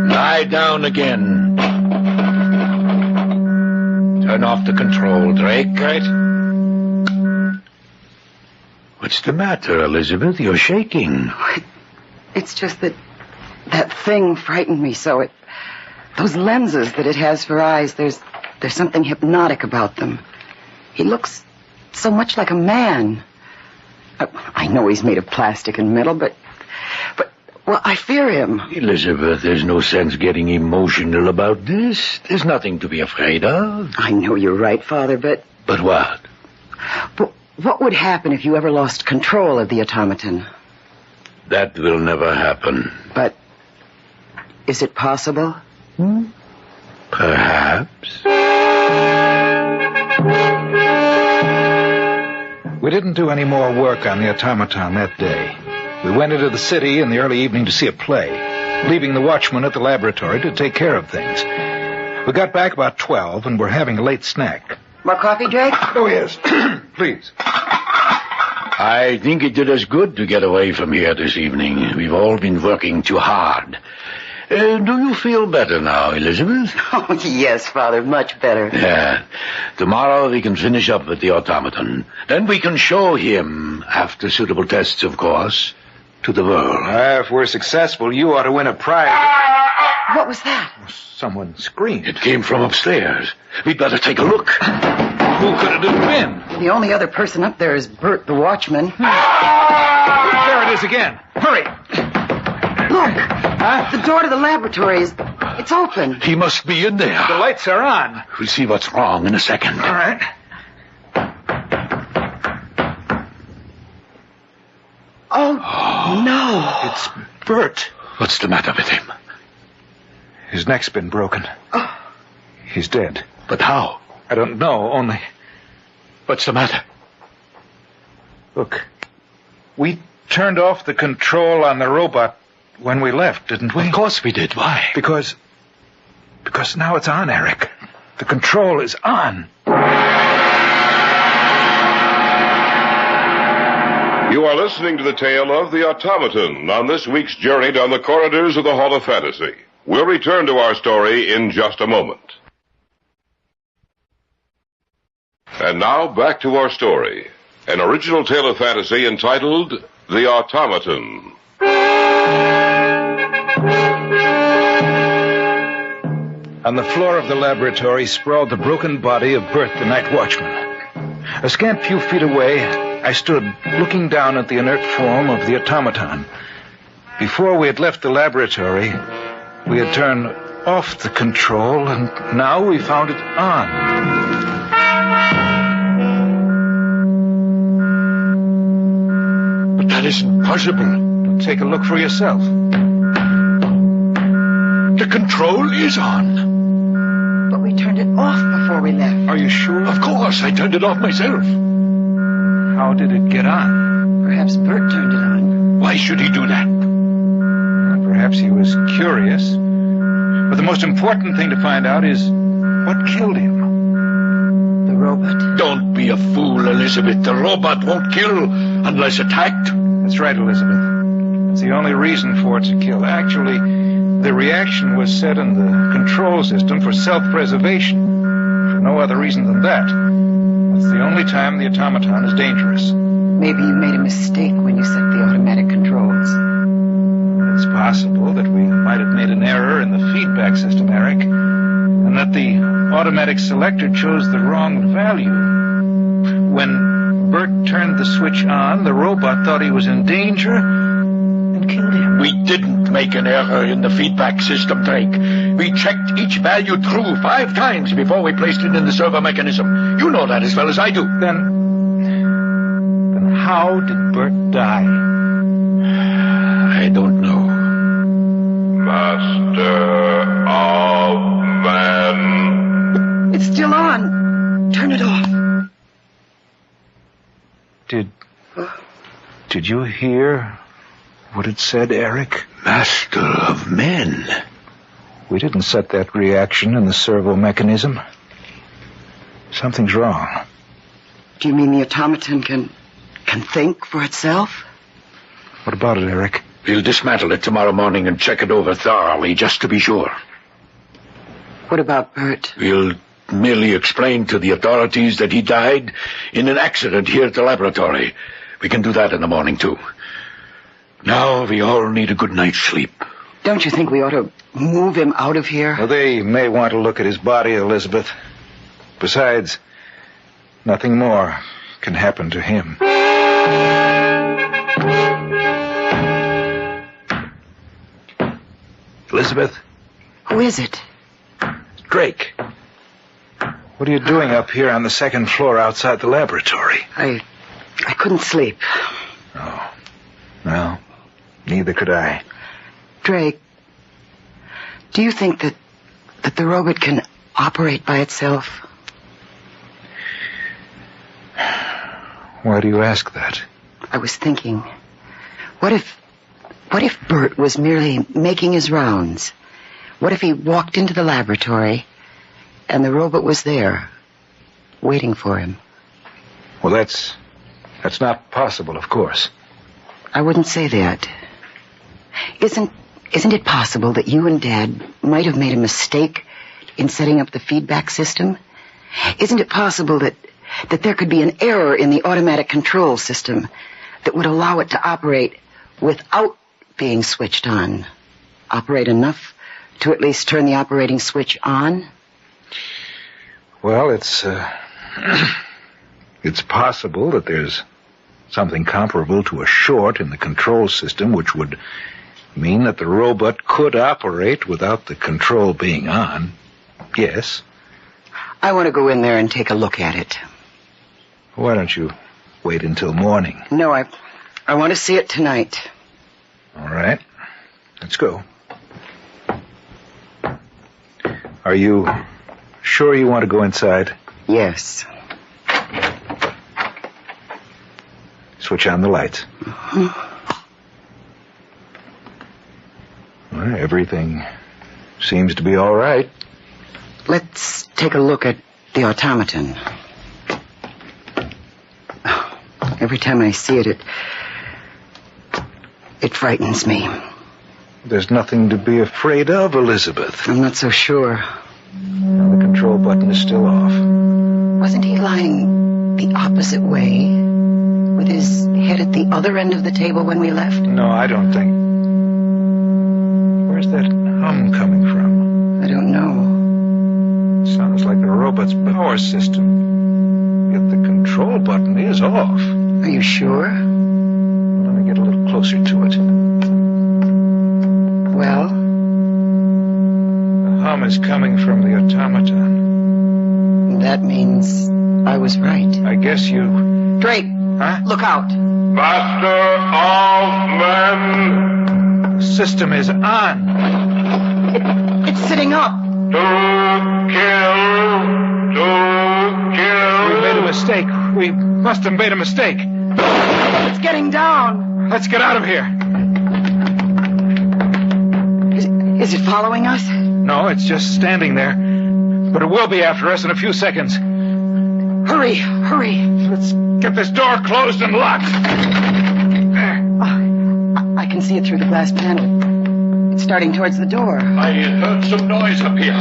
Lie down again. Turn off the control, Drake. Right. What's the matter, Elizabeth? You're shaking. It's just that thing frightened me so. Those lenses that it has for eyes, there's something hypnotic about them. He looks so much like a man. I know he's made of plastic and metal, but I fear him. Elizabeth, there's no sense getting emotional about this. There's nothing to be afraid of. I know you're right, Father, but... But what? But what would happen if you ever lost control of the automaton? That will never happen. But is it possible? Perhaps. We didn't do any more work on the automaton that day. We went into the city in the early evening to see a play, leaving the watchman at the laboratory to take care of things. We got back about 12 and were having a late snack. More coffee, Drake? Oh, yes. Please. I think it did us good to get away from here this evening. We've all been working too hard. Do you feel better now, Elizabeth? Oh, yes, Father, much better. Yeah. Tomorrow we can finish up with the automaton. Then we can show him, after suitable tests, of course, to the world. If we're successful, you ought to win a prize. What was that? Someone screamed. It came from upstairs. We'd better take a look. Who could it have been? The only other person up there is Bert, the watchman. There it is again. Hurry. Look. Huh? The door to the laboratory it's open. He must be in there. The lights are on. We'll see what's wrong in a second. All right. Oh, no. It's Bert. What's the matter with him? His neck's been broken. Oh. He's dead. But how? I don't know, only... What's the matter? Look, we turned off the control on the robot when we left, didn't we? Of course we did. Why? Because now it's on, Eric. The control is on. You are listening to the tale of the Automaton on this week's journey down the corridors of the Hall of Fantasy. We'll return to our story in just a moment. And now back to our story. An original tale of fantasy entitled The Automaton. On the floor of the laboratory sprawled the broken body of Bert, the night watchman. A scant few feet away, I stood looking down at the inert form of the automaton. Before we had left the laboratory, we had turned off the control, and now we found it on. But that isn't possible. Take a look for yourself. The control is on. But we turned it off before we left. Are you sure? Of course, I turned it off myself. How did it get on? Perhaps Bert turned it on. Why should he do that? Perhaps he was curious. But the most important thing to find out is what killed him. The robot. Don't be a fool, Elizabeth. The robot won't kill unless attacked. That's right, Elizabeth. It's the only reason for it to kill. Actually, the reaction was set in the control system for self-preservation. For no other reason than that. That's the only time the automaton is dangerous. Maybe you made a mistake when you set the automatic controls. It's possible that we might have made an error in the feedback system, Eric, and that the automatic selector chose the wrong value. When Bert turned the switch on, the robot thought he was in danger and killed him. We didn't make an error in the feedback system, Drake. We checked each value through 5 times before we placed it in the servo mechanism. You know that as well as I do. Then how did Bert die? I don't know. Master of Man. It's still on. Turn it off. Did you hear what it said, Eric? Master of Men. We didn't set that reaction in the servo mechanism. Something's wrong. Do you mean the automaton can think for itself? What about it, Eric? We'll dismantle it tomorrow morning and check it over thoroughly, just to be sure. What about Bert? We'll merely explain to the authorities that he died in an accident here at the laboratory. We can do that in the morning, too. Now we all need a good night's sleep. Don't you think we ought to move him out of here? Well, they may want to look at his body, Elizabeth. Besides, nothing more can happen to him. Elizabeth? Who is it? Drake. What are you doing up here on the second floor outside the laboratory? I couldn't sleep. Oh. Well, neither could I. Drake, do you think that the robot can operate by itself? Why do you ask that? I was thinking, what if Bert was merely making his rounds? What if he walked into the laboratory and the robot was there, waiting for him? Well, that's not possible, of course. I wouldn't say that. Isn't it possible that you and Dad might have made a mistake in setting up the feedback system? Isn't it possible that there could be an error in the automatic control system that would allow it to operate without being switched on? Operate enough to at least turn the operating switch on? Well, it's possible that there's something comparable to a short in the control system which would mean that the robot could operate without the control being on. Yes. I want to go in there and take a look at it. Why don't you wait until morning? No, I want to see it tonight. All right. Let's go. Are you sure you want to go inside? Yes. Switch on the lights. Well, everything seems to be all right. Let's take a look at the automaton. Every time I see it, it frightens me. There's nothing to be afraid of, Elizabeth. I'm not so sure. The control button is still off. Wasn't he lying the opposite way, with his head at the other end of the table when we left? No, I don't think. Where's that hum coming from? I don't know. Sounds like the robot's power system. Yet the control button is off. Are you sure? Let me get a little closer to it. Well? The hum is coming from the automaton. That means I was right. I guess you... Drake! Huh? Look out! Master of men! The system is on. It's sitting up. To kill. We made a mistake. We must have made a mistake. It's getting down. Let's get out of here. Is it following us? No, it's just standing there. But it will be after us in a few seconds. Hurry. Let's get this door closed and locked. I can see it through the glass panel. It's starting towards the door. I heard some noise up here.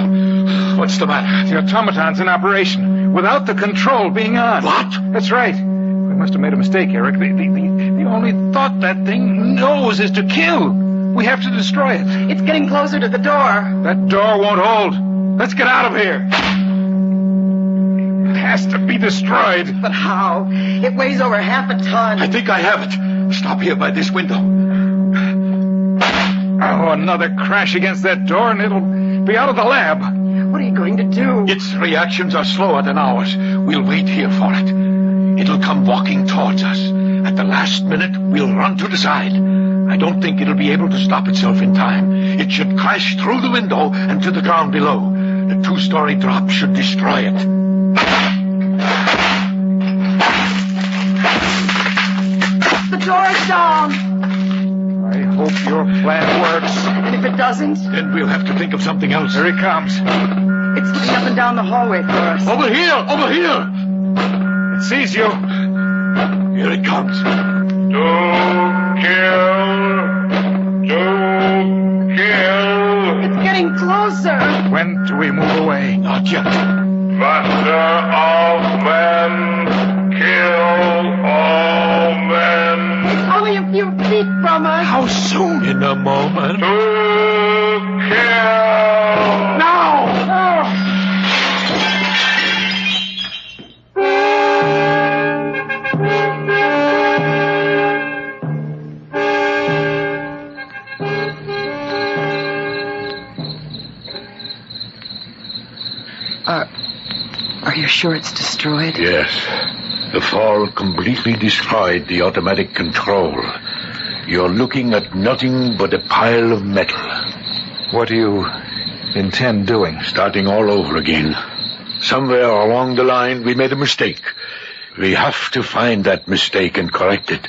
What's the matter? The automaton's in operation, without the control being on. What? That's right. We must have made a mistake, Eric. The only thought that thing knows is to kill. We have to destroy it. It's getting closer to the door. That door won't hold. Let's get out of here. It has to be destroyed. But how? It weighs over half a ton. I think I have it. Stop here by this window. Oh, another crash against that door and it'll be out of the lab. What are you going to do? Its reactions are slower than ours. We'll wait here for it. It'll come walking towards us. At the last minute, we'll run to the side. I don't think it'll be able to stop itself in time. It should crash through the window and to the ground below. The 2-story drop should destroy it. The door's down. I hope your plan works. And if it doesn't? Then we'll have to think of something else. Here he comes. It's looking up and down the hallway for us. Over here! It sees you. Here it comes. To kill. It's getting closer. When do we move away? Not yet. Master of men, kill all men. It's only a few feet from us. How soon? In a moment. To kill. Now! Are you sure it's destroyed? Yes. The fall completely destroyed the automatic control. You're looking at nothing but a pile of metal. What do you intend doing? Starting all over again. Somewhere along the line, we made a mistake. We have to find that mistake and correct it.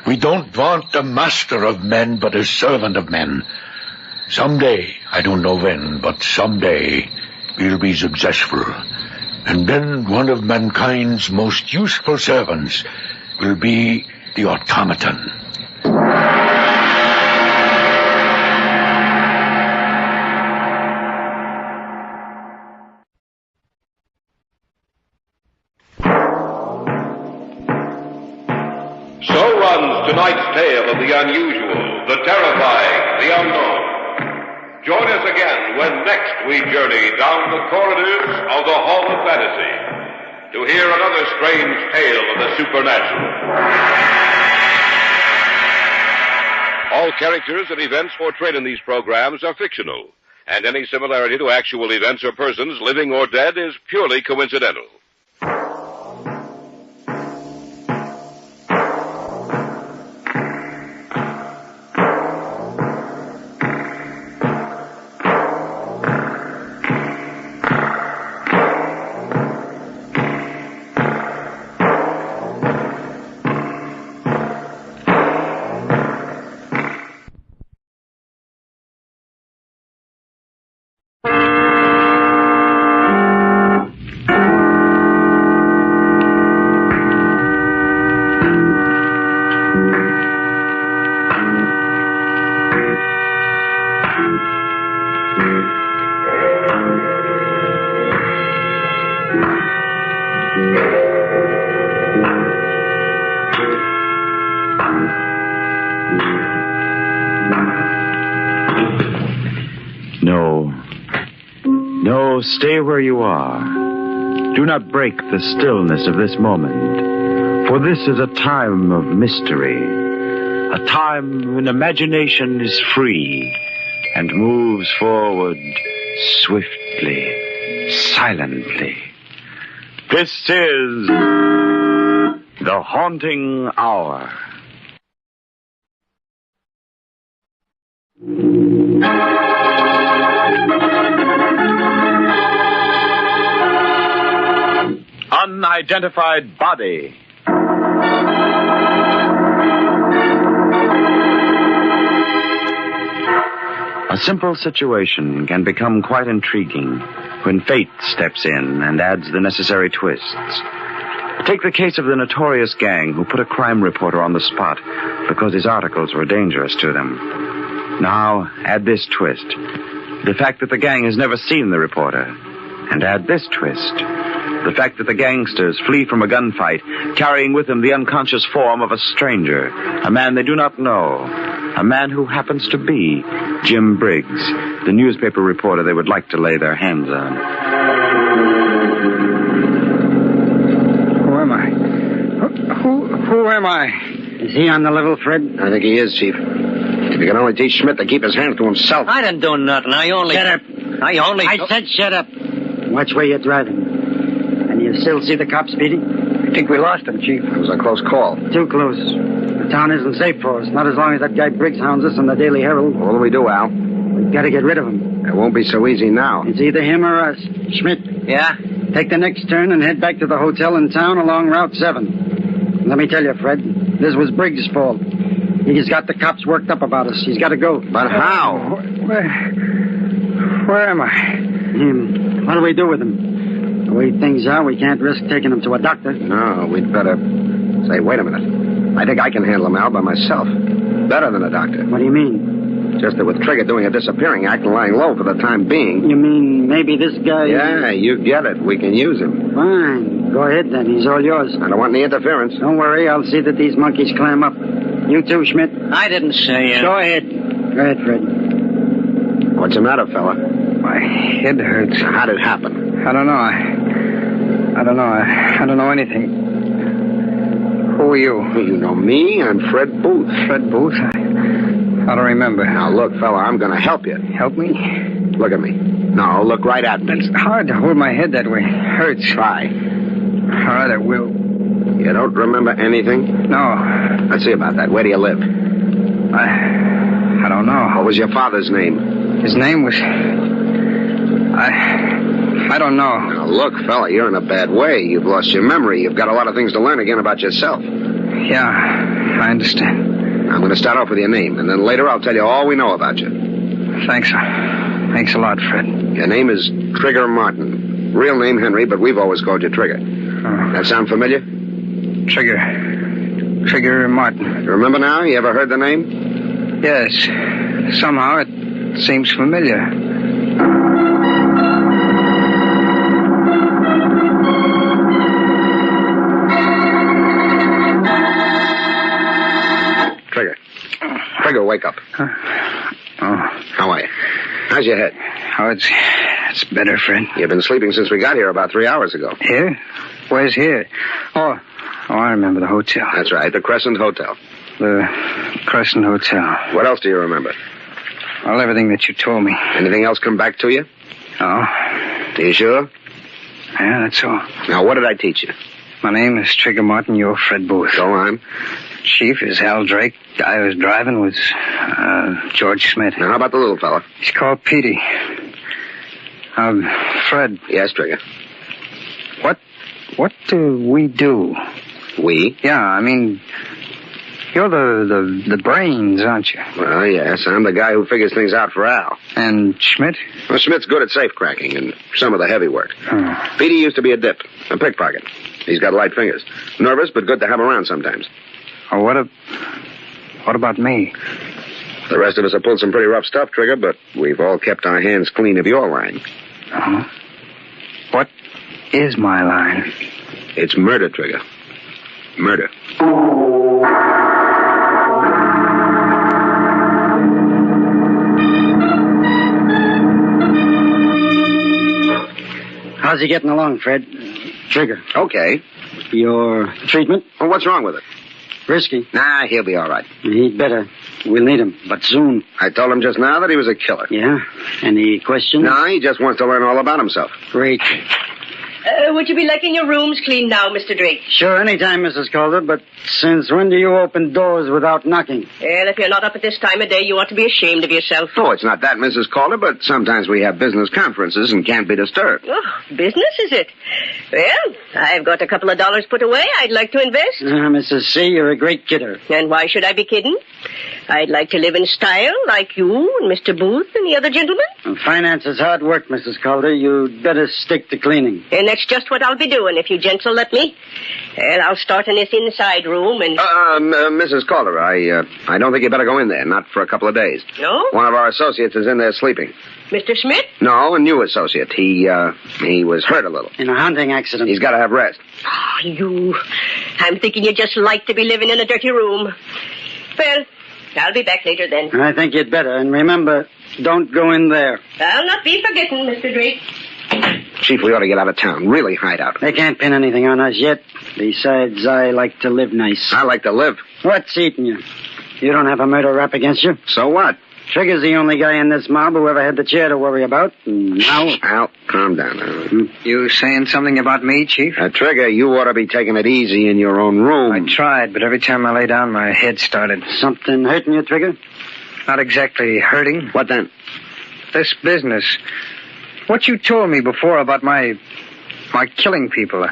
We don't want a master of men, but a servant of men. Someday, I don't know when, but someday, we'll be successful. And then one of mankind's most useful servants will be the automaton. So runs tonight's tale of the unusual, the terrifying, the unknown. Join us again when next we journey down the corridors of the Hall of Fantasy to hear another strange tale of the supernatural. All characters and events portrayed in these programs are fictional, and any similarity to actual events or persons, living or dead, is purely coincidental. No, stay where you are. Do not break the stillness of this moment, for this is a time of mystery, a time when imagination is free and moves forward swiftly, silently. This is the Haunting Hour. Unidentified body. A simple situation can become quite intriguing when fate steps in and adds the necessary twists. Take the case of the notorious gang who put a crime reporter on the spot because his articles were dangerous to them. Now, add this twist. The fact that the gang has never seen the reporter. And add this twist. The fact that the gangsters flee from a gunfight, carrying with them the unconscious form of a stranger, a man they do not know, a man who happens to be Jim Briggs, the newspaper reporter they would like to lay their hands on. Who am I? Who am I? Is he on the level, Fred? I think he is, Chief. If you can only teach Schmidt to keep his hands to himself. I didn't do nothing. Shut up. I said shut up. Watch where you're driving. And you still see the cops speeding? I think we lost him, Chief. It was a close call. Too close. The town isn't safe for us. Not as long as that guy Briggs hounds us in the Daily Herald. What do we do, Al? We've got to get rid of him. It won't be so easy now. It's either him or us. Schmidt. Yeah? Take the next turn and head back to the hotel in town along Route 7. Let me tell you, Fred, this was Briggs' fault. He's got the cops worked up about us. He's got to go. But how? Where am I? What do we do with him? The way things are, we can't risk taking him to a doctor. No, we'd better... Say, wait a minute. I think I can handle him, Al, by myself. Better than a doctor. What do you mean? Just that with Trigger doing a disappearing act and lying low for the time being... You mean maybe this guy... Yeah, you get it. We can use him. Fine. Go ahead, then. He's all yours. I don't want any interference. Don't worry. I'll see that these monkeys climb up. You too, Schmidt. I didn't say it. Go ahead. Go ahead, Fred. What's the matter, fella? My head hurts. How'd it happen? I don't know. I don't know. I don't know anything. Who are you? You know me. I'm Fred Booth. Fred Booth? I don't remember. Now, look, fella, I'm going to help you. Help me? Look at me. No, look right at me. It's hard to hold my head that way. Hurts. Try. All right, I will. You don't remember anything? No. Let's see about that. Where do you live? I don't know. What was your father's name? His name was... I don't know. Now, look, fella, you're in a bad way. You've lost your memory. You've got a lot of things to learn again about yourself. Yeah, I understand. I'm going to start off with your name, and then later I'll tell you all we know about you. Thanks. Thanks a lot, Fred. Your name is Trigger Martin. Real name Henry, but we've always called you Trigger. That sound familiar? Trigger Martin. You remember now? You ever heard the name? Yes. Somehow it seems familiar. Trigger, wake up. Oh. How are you? How's your head? Oh, it's better, Fred. You've been sleeping since we got here about 3 hours ago. Here? Where's here? Oh, I remember the hotel. That's right, the Crescent Hotel. The Crescent Hotel. What else do you remember? Well, everything that you told me. Anything else come back to you? No. Are you sure? Yeah, that's all. Now, what did I teach you? My name is Trigger Martin. You're Fred Booth. Go on. Chief is Hal Drake. Guy who was driving was George Smith. Now, how about the little fella? He's called Petey. Fred. Yes, Trigger. What do we do? We? Yeah, I mean, you're the brains, aren't you? Well, yes. I'm the guy who figures things out for Al. And Schmidt? Well, Schmidt's good at safe cracking and some of the heavy work. Oh. Petey used to be a dip, a pickpocket. He's got light fingers. Nervous, but good to have around sometimes. Oh, what about me? The rest of us have pulled some pretty rough stuff, Trigger, but we've all kept our hands clean of your line. Uh-huh. What is my line? It's murder, Trigger. Murder. How's he getting along, Fred? Trigger. Okay. Your treatment? Well, what's wrong with it? Risky. Nah, he'll be all right. He'd better. We'll need him, but soon. I told him just now that he was a killer. Yeah? Any questions? No, he just wants to learn all about himself. Great. Would you be liking your rooms cleaned now, Mr. Drake? Sure, anytime, Mrs. Calder, but since when do you open doors without knocking? Well, if you're not up at this time of day, you ought to be ashamed of yourself. Oh, it's not that, Mrs. Calder, but sometimes we have business conferences and can't be disturbed. Oh, business, is it? Well, I've got a couple of dollars put away I'd like to invest. Mrs. C., you're a great kidder. And why should I be kidding? I'd like to live in style like you and Mr. Booth and the other gentlemen. Finance is hard work, Mrs. Calder. You'd better stick to cleaning. And that's just what I'll be doing if you gents will let me. Well, I'll start in this inside room and... Mrs. Calder, I don't think you better go in there, not for a couple of days. No? One of our associates is in there sleeping. Mr. Smith? No, a new associate. He was hurt a little. In a hunting accident. He's got to have rest. Oh, you... I'm thinking you just like to be living in a dirty room. Well, I'll be back later then. I think you'd better. And remember, don't go in there. I'll not be forgetting, Mr. Drake. Chief, we ought to get out of town. Really hide out. They can't pin anything on us yet. Besides, I like to live nice. I like to live. What's eating you? You don't have a murder rap against you? So what? Trigger's the only guy in this mob who ever had the chair to worry about. Now... Al, calm down now. You saying something about me, Chief? Trigger, you ought to be taking it easy in your own room. I tried, but every time I lay down, my head started. Something hurting you, Trigger? Not exactly hurting. What then? This business. What you told me before about my killing people.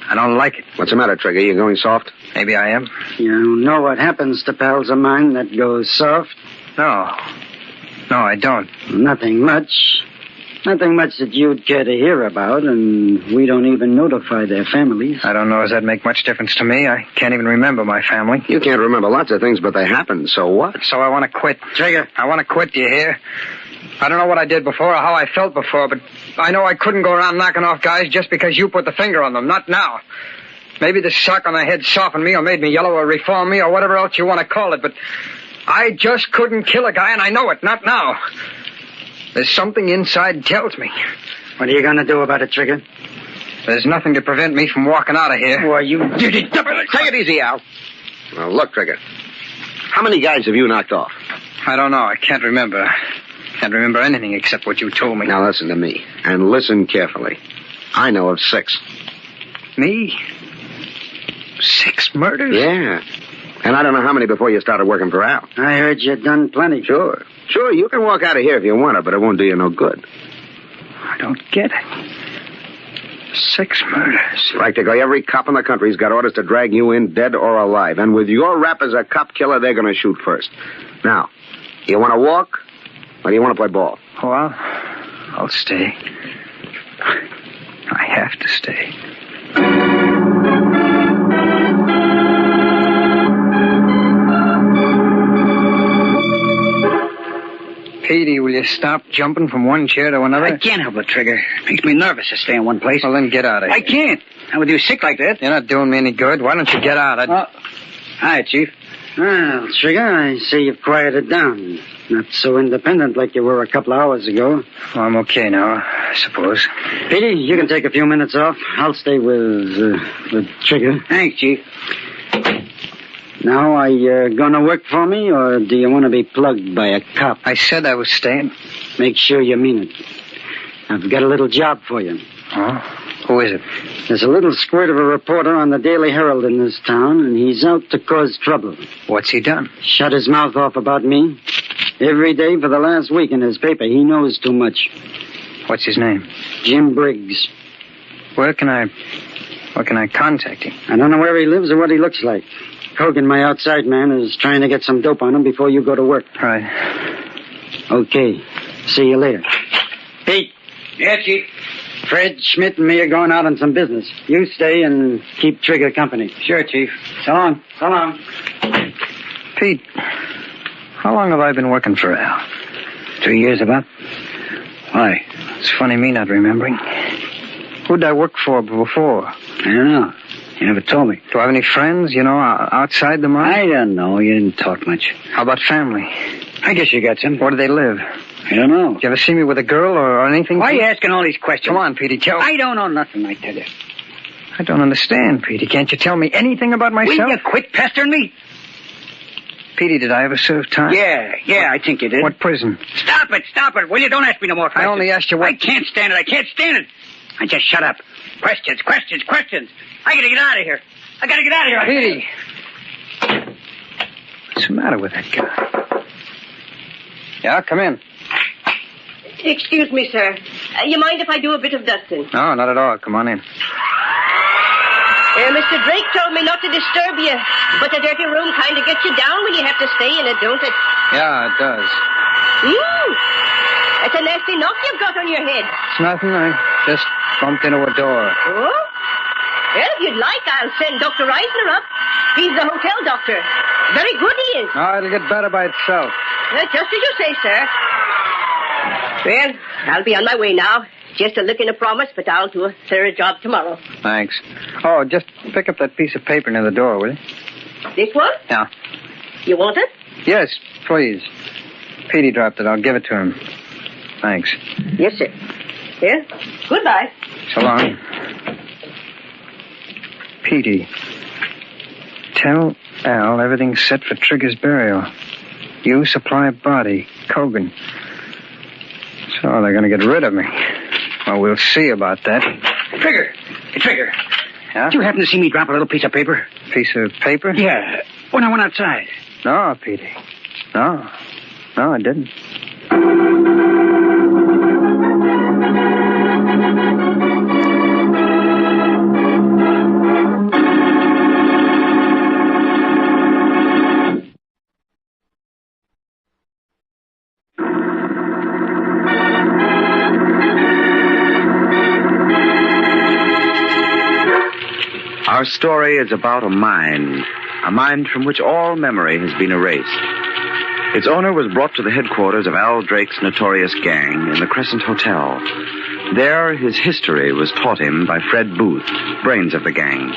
I don't like it. What's the matter, Trigger? You going soft? Maybe I am. You know what happens to pals of mine that goes soft? No, I don't. Nothing much. Nothing much that you'd care to hear about, and we don't even notify their families. I don't know if that'd make much difference to me. I can't even remember my family. You can't remember lots of things, but they happened, so what? So I want to quit. Trigger, I want to quit, do you hear? I don't know what I did before or how I felt before, but I know I couldn't go around knocking off guys just because you put the finger on them. Not now. Maybe the sock on the head softened me or made me yellow or reformed me or whatever else you want to call it, but I just couldn't kill a guy, and I know it. Not now. There's something inside tells me. What are you going to do about it, Trigger? There's nothing to prevent me from walking out of here. Why, you... Take it easy, Al. Well, look, Trigger. How many guys have you knocked off? I don't know. I can't remember. Can't remember anything except what you told me. Now listen to me, and listen carefully. I know of 6. Me? 6 murders? Yeah. And I don't know how many before you started working for Al. I heard you'd done plenty. Sure, you can walk out of here if you want to, but it won't do you no good. I don't get it. 6 murders. Practically every cop in the country's got orders to drag you in dead or alive. And with your rap as a cop killer, they're going to shoot first. Now, you want to walk, or do you want to play ball? Oh, I'll stay. I have to stay. Petey, will you stop jumping from one chair to another? I can't help it, Trigger. It makes me nervous to stay in one place. Well, then get out of here. I can't. Not with you sick like that. You're not doing me any good. Why don't you get out? Hi, Chief. Well, Trigger, I see you've quieted down. Not so independent like you were a couple of hours ago. Well, I'm okay now, I suppose. Petey, you can take a few minutes off. I'll stay with Trigger. Thanks, Chief. Now, are you gonna work for me, or do you want to be plugged by a cop? I said I was staying. Make sure you mean it. I've got a little job for you. Oh? Who is it? There's a little squirt of a reporter on the Daily Herald in this town, and he's out to cause trouble. What's he done? Shut his mouth off about me. Every day for the last week in his paper. He knows too much. What's his name? Jim Briggs. Where can I contact him? I don't know where he lives or what he looks like. Hogan, my outside man, is trying to get some dope on him before you go to work. Right. Okay. See you later. Pete. Yeah, Chief. Fred, Schmidt, and me are going out on some business. You stay and keep Trigger company. Sure, Chief. So long. So long. Pete, how long have I been working for Al? 2 years about. Why? It's funny me not remembering. Who'd I work for before? I don't know. You never told me. Do I have any friends, outside the mine? I don't know. You didn't talk much. How about family? I guess you got some. Where do they live? I don't know. You ever see me with a girl or anything? Why are you asking all these questions? Come on, Petey, tell me. I don't know nothing, I tell you. I don't understand, Petey. Can't you tell me anything about myself? Will you quit pestering me? Petey, did I ever serve time? Yeah, I think you did. What prison? Stop it, will you? Don't ask me no more questions. I only asked you what... I can't stand it. I just shut up. Questions. I gotta get out of here. Petey! What's the matter with that guy? Yeah, come in. Excuse me, sir. You mind if I do a bit of dusting? No, not at all. Come on in. Mr. Drake told me not to disturb you, but the dirty room kind of gets you down when you have to stay in it, don't it? Yeah, it does. That's a nasty knock you've got on your head. It's nothing. I just bumped into a door. Oh? Well, if you'd like, I'll send Dr. Reisner up. He's the hotel doctor. Very good he is. No, it'll get better by itself. Just as you say, sir. Well, I'll be on my way now. Just a lick and a promise, but I'll do a thorough job tomorrow. Thanks. Oh, just pick up that piece of paper near the door, will you? This one? Yeah. You want it? Yes, please. Petey dropped it. I'll give it to him. Thanks. Yes, sir. Here. Goodbye. So long. Petey, tell Al everything's set for Trigger's burial. You supply body. Kogan. So they're going to get rid of me. Well, we'll see about that. Trigger. Yeah? Did you happen to see me drop a little piece of paper? Piece of paper? Yeah. When I went outside. No, Petey. No, I didn't. Our story is about a mine from which all memory has been erased. Its owner was brought to the headquarters of Al Drake's notorious gang in the Crescent Hotel. There, his history was taught him by Fred Booth, brains of the gang.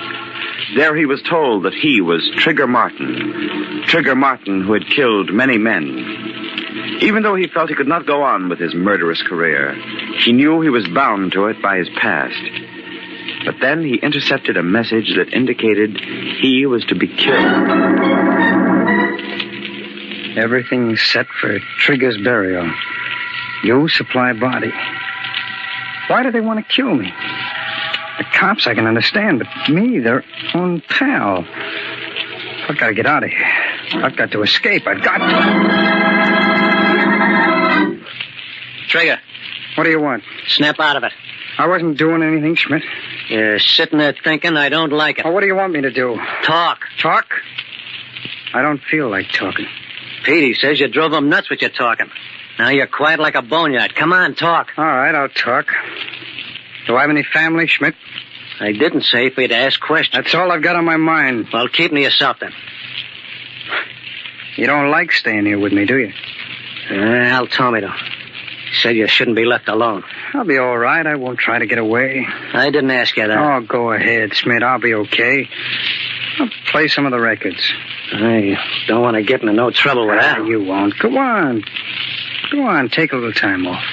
There he was told that he was Trigger Martin who had killed many men. Even though he felt he could not go on with his murderous career, he knew he was bound to it by his past. But then he intercepted a message that indicated he was to be killed. Everything's set for Trigger's burial. You supply body. Why do they want to kill me? The cops I can understand, but me, their own pal. I've got to get out of here. I've got to escape. I've got to. Trigger. What do you want? Snap out of it. I wasn't doing anything, Schmidt. You're sitting there thinking I don't like it. Oh, what do you want me to do? Talk. Talk? I don't feel like talking. Petey says you drove him nuts with your talking. Now you're quiet like a boneyard. Come on, talk. All right, I'll talk. Do I have any family, Schmidt? I didn't say for you to ask questions. That's all I've got on my mind. Well, keep to yourself then. You don't like staying here with me, do you? Al told me to. He said you shouldn't be left alone. I'll be all right. I won't try to get away. I didn't ask you that. Oh, go ahead, Schmidt. I'll be okay. I'll play some of the records. I don't want to get into no trouble with that. You won't. Go on. Go on. Take a little time off.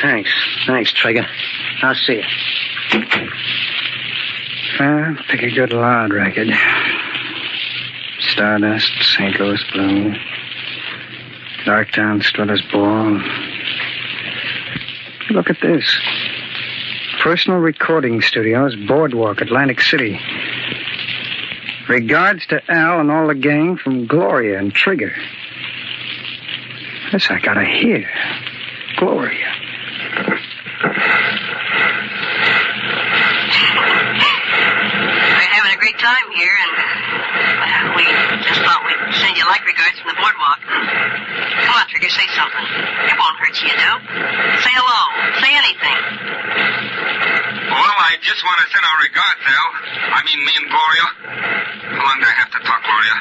Thanks, Trigger. I'll see you. Pick a good loud record. Stardust, St. Louis Blue, Darktown, Strutter's Ball. Look at this. Personal Recording Studios, Boardwalk, Atlantic City. Regards to Al and all the gang from Gloria and Trigger. This I gotta hear. Gloria. We're having a great time here, and we just thought we'd send you like regards from the boardwalk. Come on, Trigger, say something. It won't hurt you, Say hello. Say anything. Well, I just want to send our regards, Al. I mean, me and Gloria. How long do I have to talk, Gloria?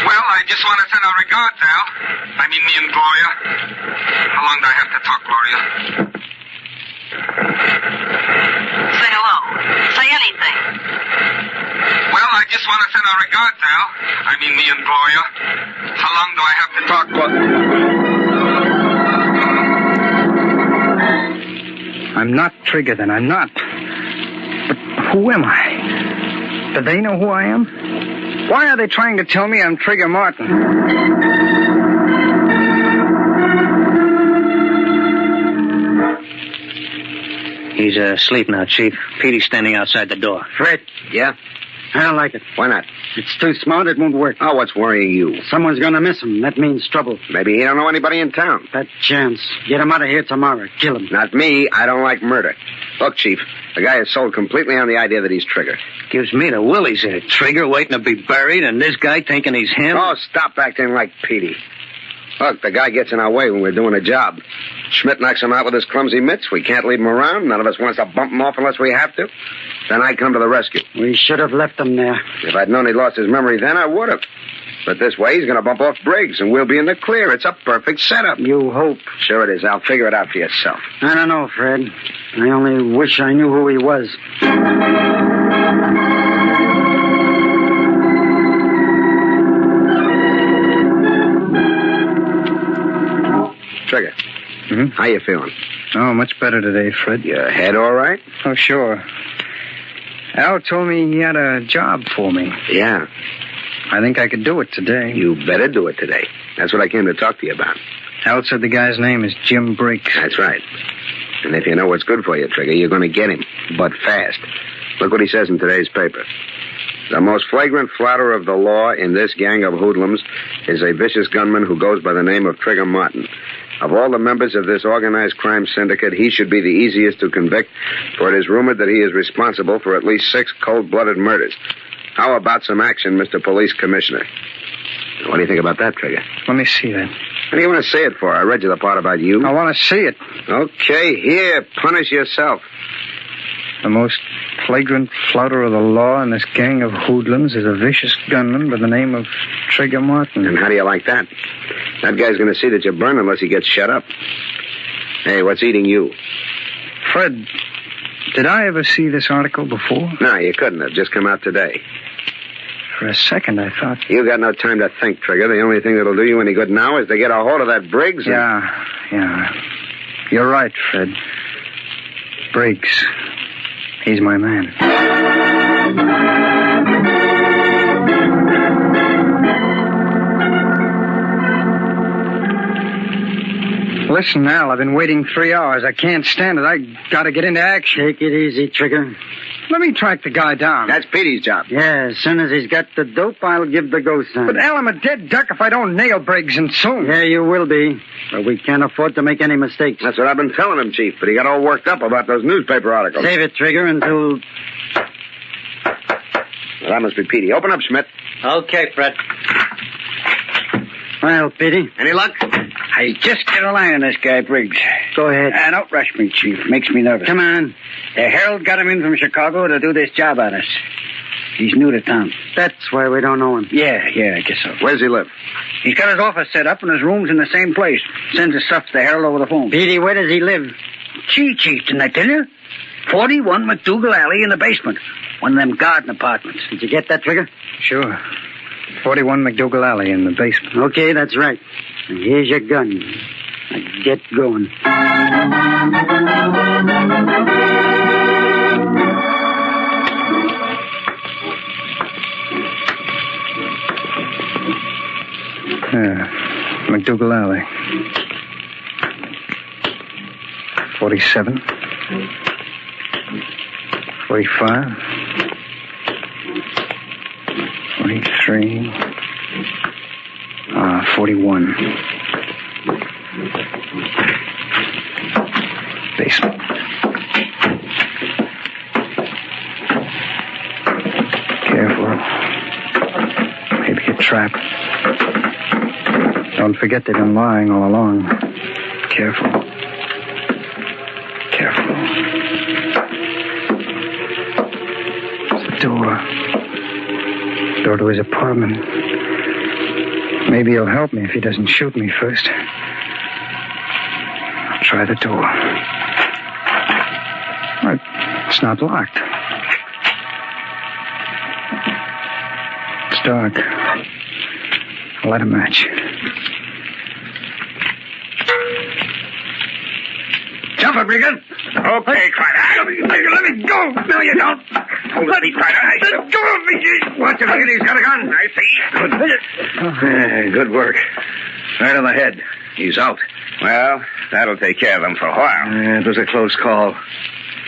Well, I just want to send our regards, Al. I mean, me and Gloria. How long do I have to talk, Gloria? Say hello. Say anything. Well, I just want to send our regards, Al. I mean, me and Gloria. How long do I have to talk, I'm not Trigger, then. I'm not. But who am I? Do they know who I am? Why are they trying to tell me I'm Trigger Martin? He's asleep now, Chief. Petey's standing outside the door. Fred. Yeah? I don't like it. Why not? It's too smart. It won't work. Oh, what's worrying you? Someone's going to miss him. That means trouble. Maybe he don't know anybody in town. That chance. Get him out of here tomorrow. Kill him. Not me. I don't like murder. Look, Chief, the guy is sold completely on the idea that he's Trigger. Gives me the willies there. Trigger waiting to be buried, and this guy thinking he's him. Oh, stop acting like Petey. Look, the guy gets in our way when we're doing a job. Schmidt knocks him out with his clumsy mitts. We can't leave him around. None of us wants to bump him off unless we have to. Then I come to the rescue. We should have left him there. If I'd known he'd lost his memory then, I would have. But this way, he's going to bump off Briggs, and we'll be in the clear. It's a perfect setup. You hope. Sure it is. I'll figure it out for yourself. I don't know, Fred. I only wish I knew who he was. Trigger. Mm-hmm. How you feeling? Oh, much better today, Fred. Your head all right? Oh, sure. Al told me he had a job for me. Yeah. I think I could do it today. You better do it today. That's what I came to talk to you about. Al said the guy's name is Jim Briggs. That's right. And if you know what's good for you, Trigger, you're going to get him. But fast. Look what he says in today's paper. The most flagrant flouter of the law in this gang of hoodlums is a vicious gunman who goes by the name of Trigger Martin. Of all the members of this organized crime syndicate, he should be the easiest to convict, for it is rumored that he is responsible for at least 6 cold-blooded murders. How about some action, Mr. Police Commissioner? What do you think about that, Trigger? Let me see that. What do you want to say it for? I read you the part about you. I want to see it. Okay, here, punish yourself. The most flagrant flouter of the law in this gang of hoodlums is a vicious gunman by the name of Trigger Martin. And how do you like that? That guy's going to see that you burn unless he gets shut up. Hey, what's eating you? Fred, did I ever see this article before? No, you couldn't have. Just come out today. For a second, I thought... You got no time to think, Trigger. The only thing that'll do you any good now is to get a hold of that Briggs. Yeah. You're right, Fred. Briggs. He's my man. Listen, Al, I've been waiting 3 hours. I can't stand it. I gotta get into action. Take it easy, Trigger. Let me track the guy down. That's Petey's job. Yeah, as soon as he's got the dope, I'll give the go sign. But, Al, I'm a dead duck if I don't nail Briggs, and soon. Yeah, you will be. But we can't afford to make any mistakes. That's what I've been telling him, Chief, but he got all worked up about those newspaper articles. Save it, Trigger, until... Well, that must be Petey. Open up, Schmidt. Okay, Fred. Well, Petey. Any luck? I just get a line on this guy, Briggs. Go ahead. Don't rush me, Chief. Makes me nervous. Come on. The Herald got him in from Chicago to do this job on us. He's new to town. That's why we don't know him. Yeah, I guess so. Where's he live? He's got his office set up and his room's in the same place. Sends his stuff to the Herald over the phone. Petey, where does he live? Gee, Chief, didn't I tell you? 41 McDougal Alley in the basement. One of them garden apartments. Did you get that, Trigger? Sure. 41 McDougal Alley in the basement. Okay, that's right. And here's your gun. Now get going. McDougal Alley. 47. 45. 43. 41. Basement. Careful. Maybe a trap. Don't forget they've been lying all along. Careful. Careful. It's the door. Door to his apartment. Maybe he'll help me if he doesn't shoot me first. I'll try the door. It's not locked. It's dark. I'll light a match. Jump it, Regan. Okay, Crider. Let me go. No, you don't. Let me, Crider. Let go of me. Watch it, Regan. He's got a gun. I see. Good work. Right on the head. He's out. Well, that'll take care of him for a while. It was a close call.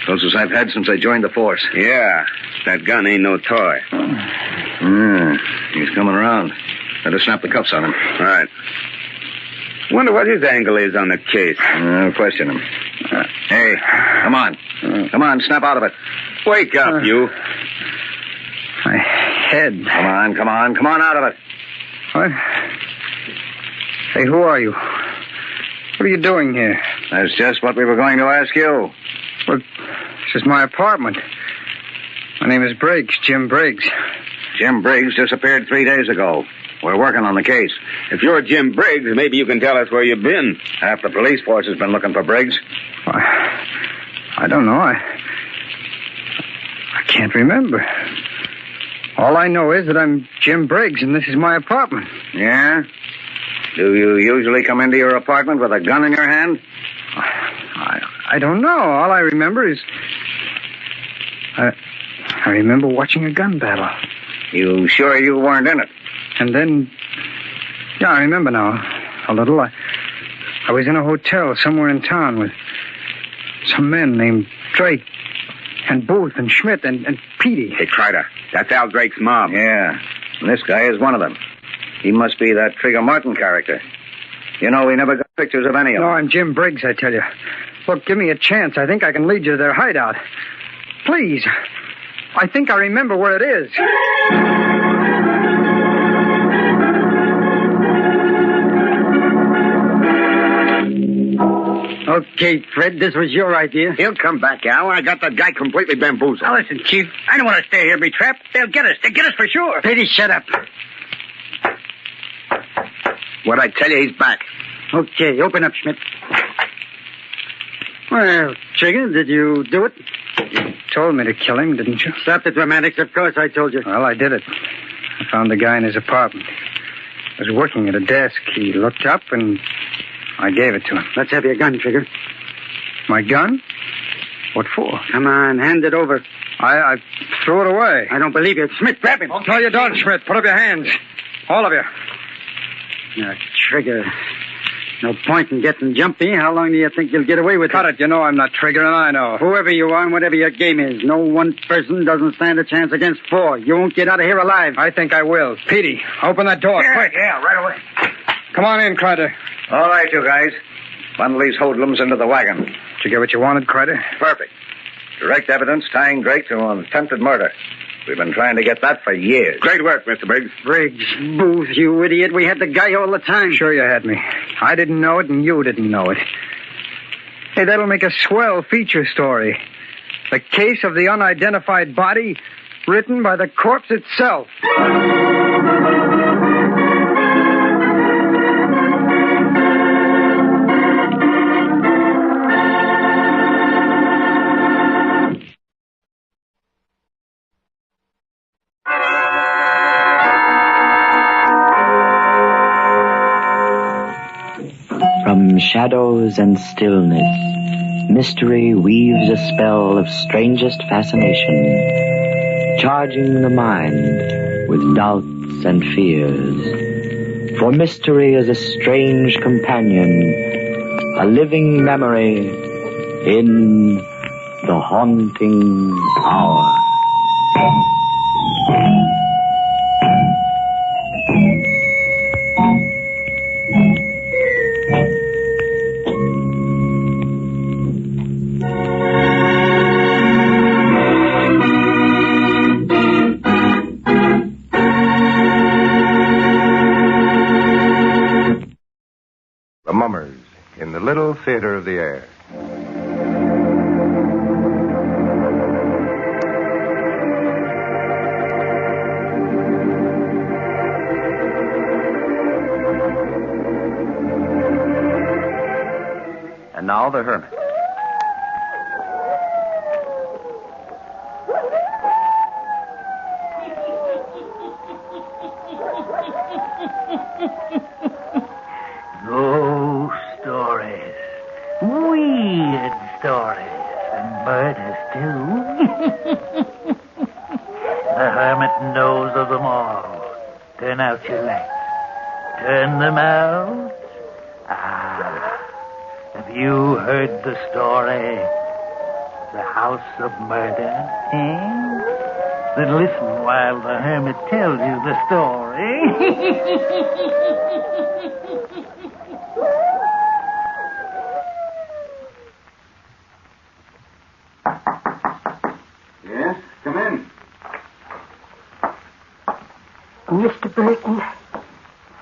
Closest I've had since I joined the force. Yeah, that gun ain't no toy. He's coming around. Better snap the cuffs on him. Right. Wonder what his angle is on the case. Question him. Hey, come on. Come on, snap out of it. Wake up, you. My head. Come on out of it. What? Hey, who are you? What are you doing here? That's just what we were going to ask you. Well, this is my apartment. My name is Briggs, Jim Briggs. Jim Briggs disappeared 3 days ago. We're working on the case. If you're Jim Briggs, maybe you can tell us where you've been. Half the police force has been looking for Briggs. I don't know. I can't remember. All I know is that I'm Jim Briggs, and this is my apartment. Yeah? Do you usually come into your apartment with a gun in your hand? I don't know. All I remember is... I remember watching a gun battle. You sure you weren't in it? And then... Yeah, I remember now. A little. I was in a hotel somewhere in town with some men named Drake and Booth and Schmidt and Petey. Hey, Crider, that's Al Drake's mob. Yeah, and this guy is one of them. He must be that Trigger Martin character. You know, we never got pictures of any of them. No, I'm Jim Briggs, I tell you. Look, give me a chance. I think I can lead you to their hideout. Please. I think I remember where it is. Okay, Fred, this was your idea. He'll come back, Al. I got that guy completely bamboozled. Now, listen, Chief. I don't want to stay here and be trapped. They'll get us. They'll get us for sure. Petey, shut up. What'd I tell you? He's back. Okay, open up, Schmidt. Well, Trigger, did you do it? You told me to kill him, didn't you? Stop the dramatics. Of course I told you. Well, I did it. I found the guy in his apartment. He was working at a desk. He looked up, and I gave it to him. Let's have your gun, Trigger. My gun? What for? Come on, hand it over. I threw it away. I don't believe you. Schmidt, grab him. No, you don't, Schmidt. Put up your hands. All of you. Now, Trigger, no point in getting jumpy. How long do you think you'll get away with Cut it. You know I'm not Trigger, and I know. Whoever you are and whatever your game is, no one person doesn't stand a chance against four. You won't get out of here alive. I think I will. Petey, open that door, quick. Yeah, right away. Come on in, Crider. All right, you guys. Bundle these hoodlums into the wagon. Did you get what you wanted, Crider? Perfect. Direct evidence tying Drake to an attempted murder. We've been trying to get that for years. Great work, Mr. Briggs. Briggs, Booth, you idiot. We had the guy all the time. Sure you had me. I didn't know it, and you didn't know it. Hey, that'll make a swell feature story. The case of the unidentified body, written by the corpse itself. From shadows and stillness, mystery weaves a spell of strangest fascination, charging the mind with doubts and fears. For mystery is a strange companion, a living memory in the haunting hour. The Mummers in the Little Theater of the Air. And now the Hermit. Ghost stories. Weird stories. And murders, too. The hermit knows of them all. Turn out your lights. Turn them out. Have you heard the story? The House of Murder, eh? Then listen while the hermit tells you the story. Yes, come in. Mr. Burton,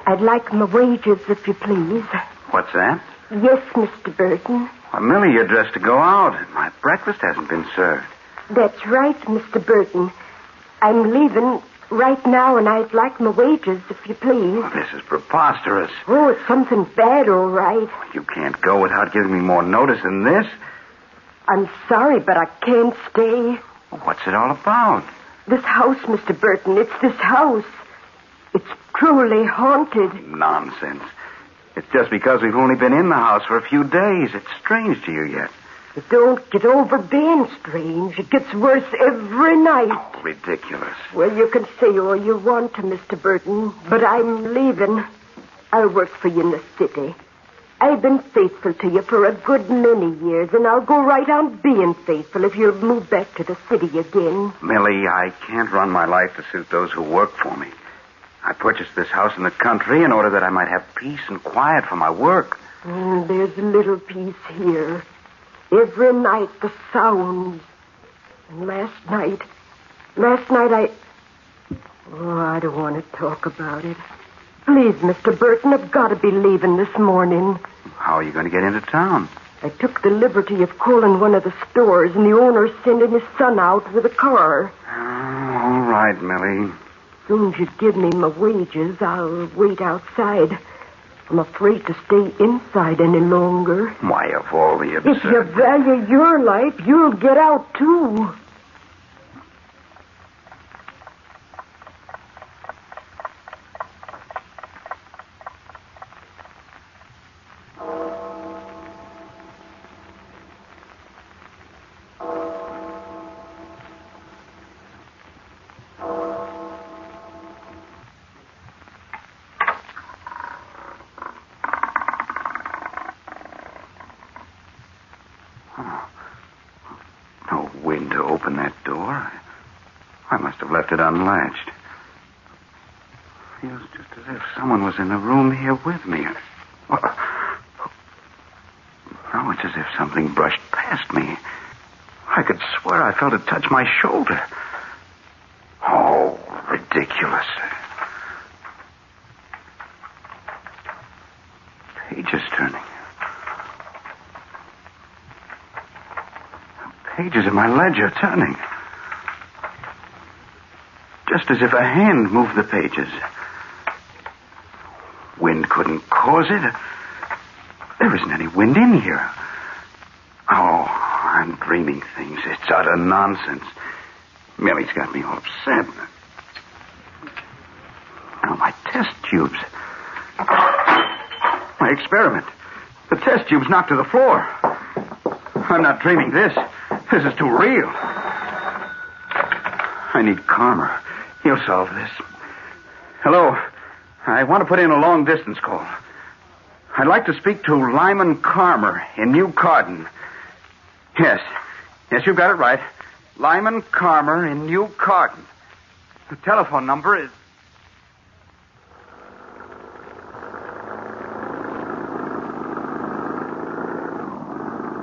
I'd like my wages, if you please. What's that? Yes, Mr. Burton. Well, Millie, you're dressed to go out. My breakfast hasn't been served. That's right, Mr. Burton. I'm leaving right now, and I'd like my wages, if you please. Oh, this is preposterous. Oh, it's something bad, all right. You can't go without giving me more notice than this. I'm sorry, but I can't stay. What's it all about? This house, Mr. Burton, it's this house. It's truly haunted. Nonsense. It's just because we've only been in the house for a few days. It's strange to you yet. But don't get over being strange. It gets worse every night. Oh, ridiculous. Well, you can say all you want to Mr. Burton, but I'm leaving. I'll work for you in the city. I've been faithful to you for a good many years, and I'll go right on being faithful if you'll move back to the city again. Millie, I can't run my life to suit those who work for me. I purchased this house in the country in order that I might have peace and quiet for my work. There's a little peace here. Every night the sounds. And last night I... Oh, I don't want to talk about it. Please, Mr. Burton, I've got to be leaving this morning. How are you going to get into town? I took the liberty of calling one of the stores, and the owner's sending his son out with a car. All right, Millie. As soon as you give me my wages, I'll wait outside. I'm afraid to stay inside any longer. Why, of all the absurd... If you value your life, you'll get out, too. No wind to open that door. I must have left it unlatched. Feels just as if someone was in the room here with me. No, it's as if something brushed past me. I could swear I felt it touch my shoulder. Oh, ridiculous. Pages turning. Pages of my ledger turning. Just as if a hand moved the pages. Wind couldn't cause it. There isn't any wind in here. Oh, I'm dreaming things. It's utter nonsense. Millie's got me all upset. Oh, my test tubes. My experiment. The test tubes knocked to the floor. I'm not dreaming this. This is too real. I need Karma. He'll solve this. Hello. I want to put in a long-distance call. I'd like to speak to Lyman Carmer in New Carden. Yes. Yes, you've got it right. Lyman Carmer in New Carden. The telephone number is...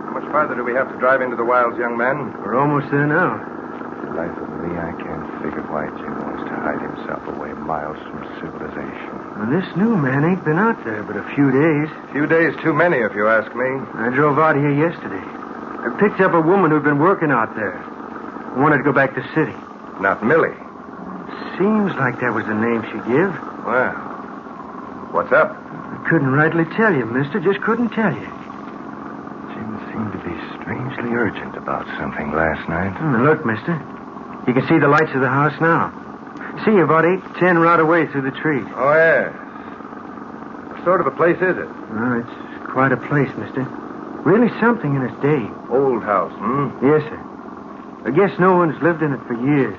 How much farther do we have to drive into the wilds, young man? We're almost there now. For the life of me, I can't figure why Jim wants to hide himself away miles from civilization. Well, this new man ain't been out there but a few days. A few days too many, if you ask me. I drove out here yesterday. I picked up a woman who'd been working out there. I wanted to go back to the city. Not Millie. Seems like that was the name she gave. Well, what's up? I couldn't rightly tell you, mister. Just couldn't tell you. Jim seemed to be strangely urgent about something last night. Look, mister. You can see the lights of the house now. See about 8-10 right away through the trees. Oh, yes. What sort of a place is it? Oh, it's quite a place, mister. Really something in its day. Old house, Yes, sir. I guess no one's lived in it for years.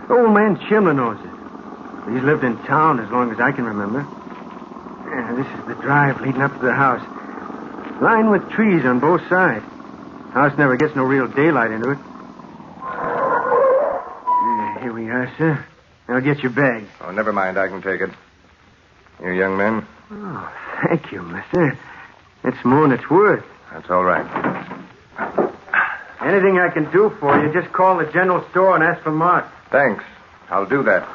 Old man Chimler knows it. He's lived in town as long as I can remember. This is the drive leading up to the house. Lined with trees on both sides. House never gets no real daylight into it. Here we are, sir. I'll get your bag. Oh, never mind. I can take it. You young men? Oh, thank you, mister. It's more than it's worth. That's all right. Anything I can do for you, just call the general store and ask for Mark. Thanks. I'll do that.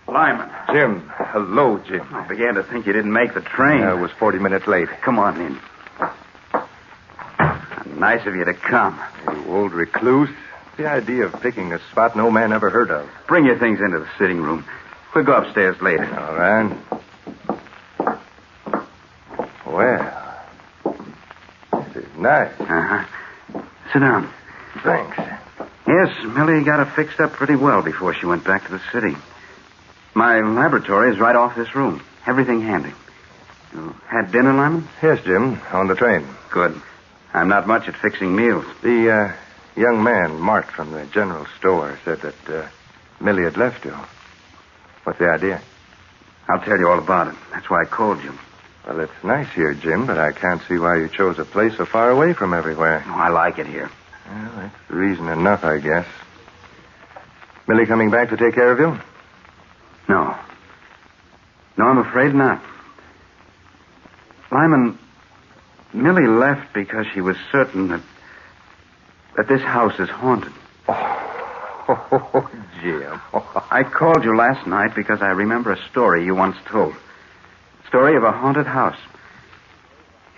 Lyman. Jim. Hello, Jim. I began to think you didn't make the train. I was 40 minutes late. Come on in. Nice of you to come. You old recluse. The idea of picking a spot no man ever heard of. Bring your things into the sitting room. We'll go upstairs later. All right. Well, this is nice. Uh-huh. Sit down. Thanks. Yes, Millie got it fixed up pretty well before she went back to the city. My laboratory is right off this room. Everything handy. You had dinner, Lyman? Yes, Jim. On the train. Good. I'm not much at fixing meals. The young man, Mart, from the general store, said that Millie had left you. What's the idea? I'll tell you all about it. That's why I called you. Well, it's nice here, Jim, but I can't see why you chose a place so far away from everywhere. Oh, I like it here. Well, that's reason enough, I guess. Millie coming back to take care of you? No. No, I'm afraid not. Lyman, Millie left because she was certain that this house is haunted. Oh, Jim. I called you last night because I remember a story you once told. Story of a haunted house.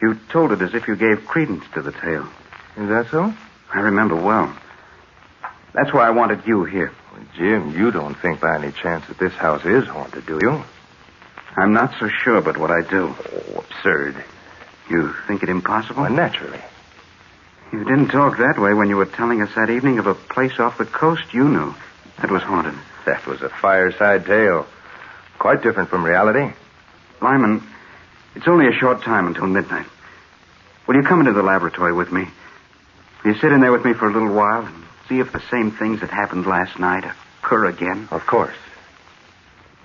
You told it as if you gave credence to the tale. Is that so? I remember well. That's why I wanted you here. Well, Jim, you don't think by any chance that this house is haunted, do you? I'm not so sure, but what I do. Oh, absurd. You think it impossible? Well, naturally. You didn't talk that way when you were telling us that evening of a place off the coast you knew that was haunted. That was a fireside tale. Quite different from reality. Lyman, it's only a short time until midnight. Will you come into the laboratory with me? Will you sit in there with me for a little while and see if the same things that happened last night occur again? Of course.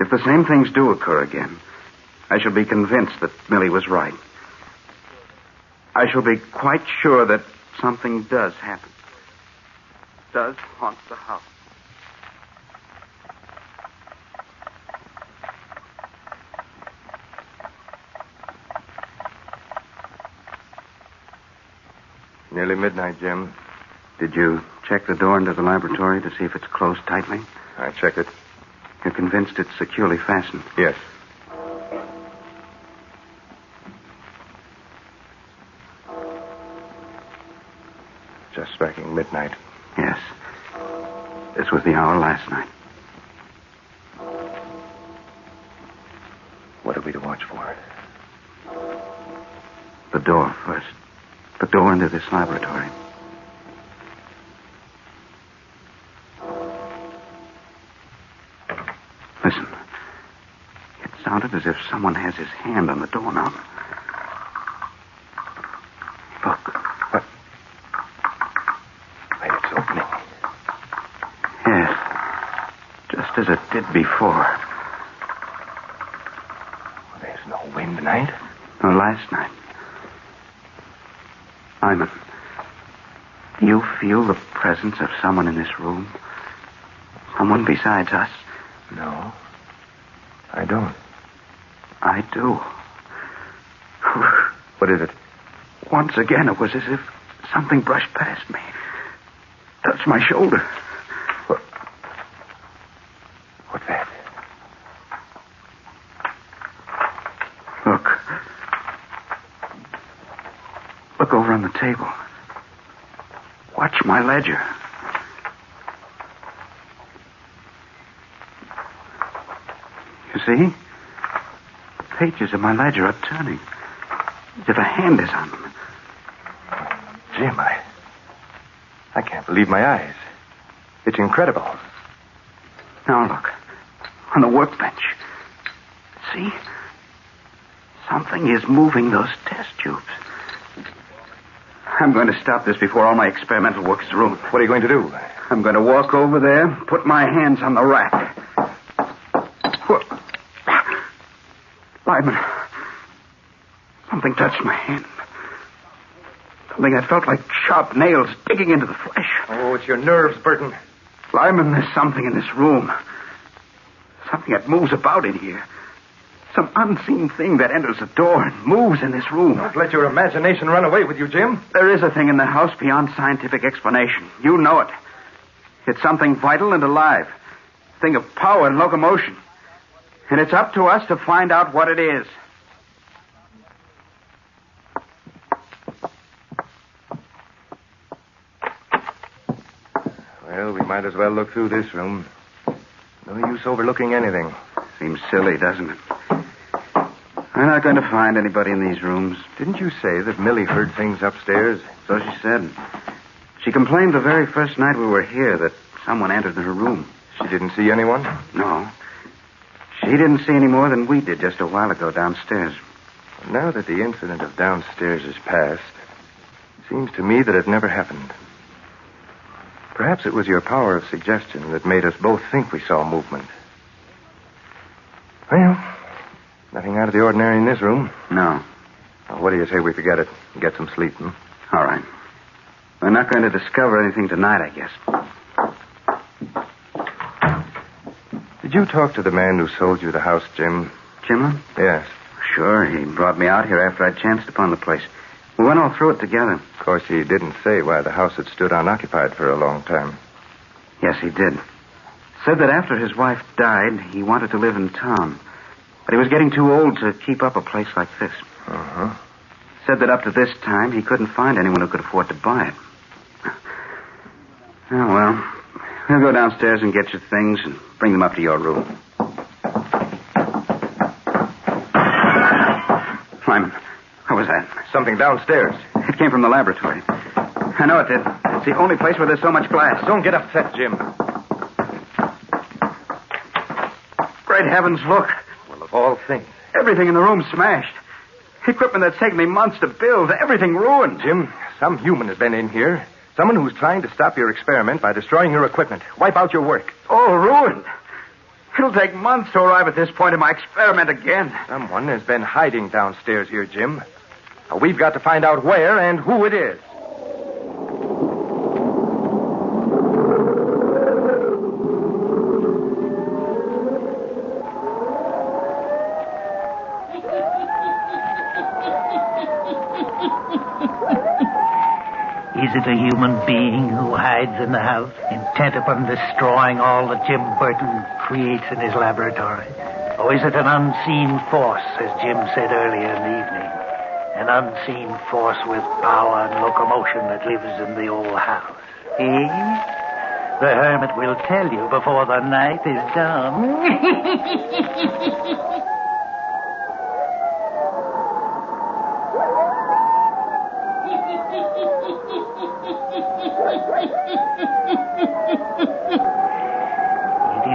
If the same things do occur again, I shall be convinced that Millie was right. I shall be quite sure that something does happen. Does haunt the house. Nearly midnight, Jim. Did you check the door into the laboratory to see if it's closed tightly? I checked it. You're convinced it's securely fastened? Yes. Just striking midnight. Yes. This was the hour last night. What are we to watch for? The door first. The door into this laboratory. Listen. It sounded as if someone has his hand on the doorknob. Look. Wait. as it did before. There's no wind tonight. No, last night. Lyman, do you feel the presence of someone in this room? Someone besides us? No, I don't. I do. What is it? Once again, it was as if something brushed past me. Touched my shoulder. What's that? Look. Look over on the table. Watch my ledger. You see? The pages of my ledger are turning. As if a hand is on them. Jim, I can't believe my eyes. It's incredible. Now look. On the workbench. See? Something is moving those test tubes. I'm going to stop this before all my experimental work is ruined. What are you going to do? I'm going to walk over there, put my hands on the rack. Lyman, something touched my hand. Something that felt like sharp nails digging into the flesh. Oh, it's your nerves, Burton. Lyman, there's something in this room. Something that moves about in here. Some unseen thing that enters the door and moves in this room. Don't let your imagination run away with you, Jim. There is a thing in the house beyond scientific explanation. You know it. It's something vital and alive. A thing of power and locomotion. And it's up to us to find out what it is. Well, we might as well look through this room. No use overlooking anything. Seems silly, doesn't it? We're not going to find anybody in these rooms. Didn't you say that Millie heard things upstairs? So she said. She complained the very first night we were here that someone entered her room. She didn't see anyone? No. She didn't see any more than we did just a while ago downstairs. Now that the incident of downstairs is past, it seems to me that it never happened. Perhaps it was your power of suggestion that made us both think we saw movement. Well, nothing out of the ordinary in this room. No. Well, what do you say we forget it and get some sleep, All right. We're not going to discover anything tonight, I guess. Did you talk to the man who sold you the house, Jim? Jim? Yes. Sure. He brought me out here after I'd chanced upon the place. We went all through it together. Of course, he didn't say why the house had stood unoccupied for a long time. Yes, he did. Said that after his wife died, he wanted to live in town. But he was getting too old to keep up a place like this. Uh-huh. Said that up to this time, he couldn't find anyone who could afford to buy it. Oh, well, we'll go downstairs and get your things and bring them up to your room. Lyman, what was that? Something downstairs. It came from the laboratory. I know it did. It's the only place where there's so much glass. Don't get upset, Jim. Great heavens, look. Well, of all things. Everything in the room's smashed. Equipment that's taken me months to build. Everything ruined. Jim, some human has been in here. Someone who's trying to stop your experiment by destroying your equipment. Wipe out your work. All ruined. It'll take months to arrive at this point in my experiment again. Someone has been hiding downstairs here, Jim. Now, we've got to find out where and who it is. Is it a human being who hides in the house, intent upon destroying all that Jim Burton creates in his laboratory? Or is it an unseen force, as Jim said earlier in the evening? An unseen force with power and locomotion that lives in the old house? The hermit will tell you before the night is done.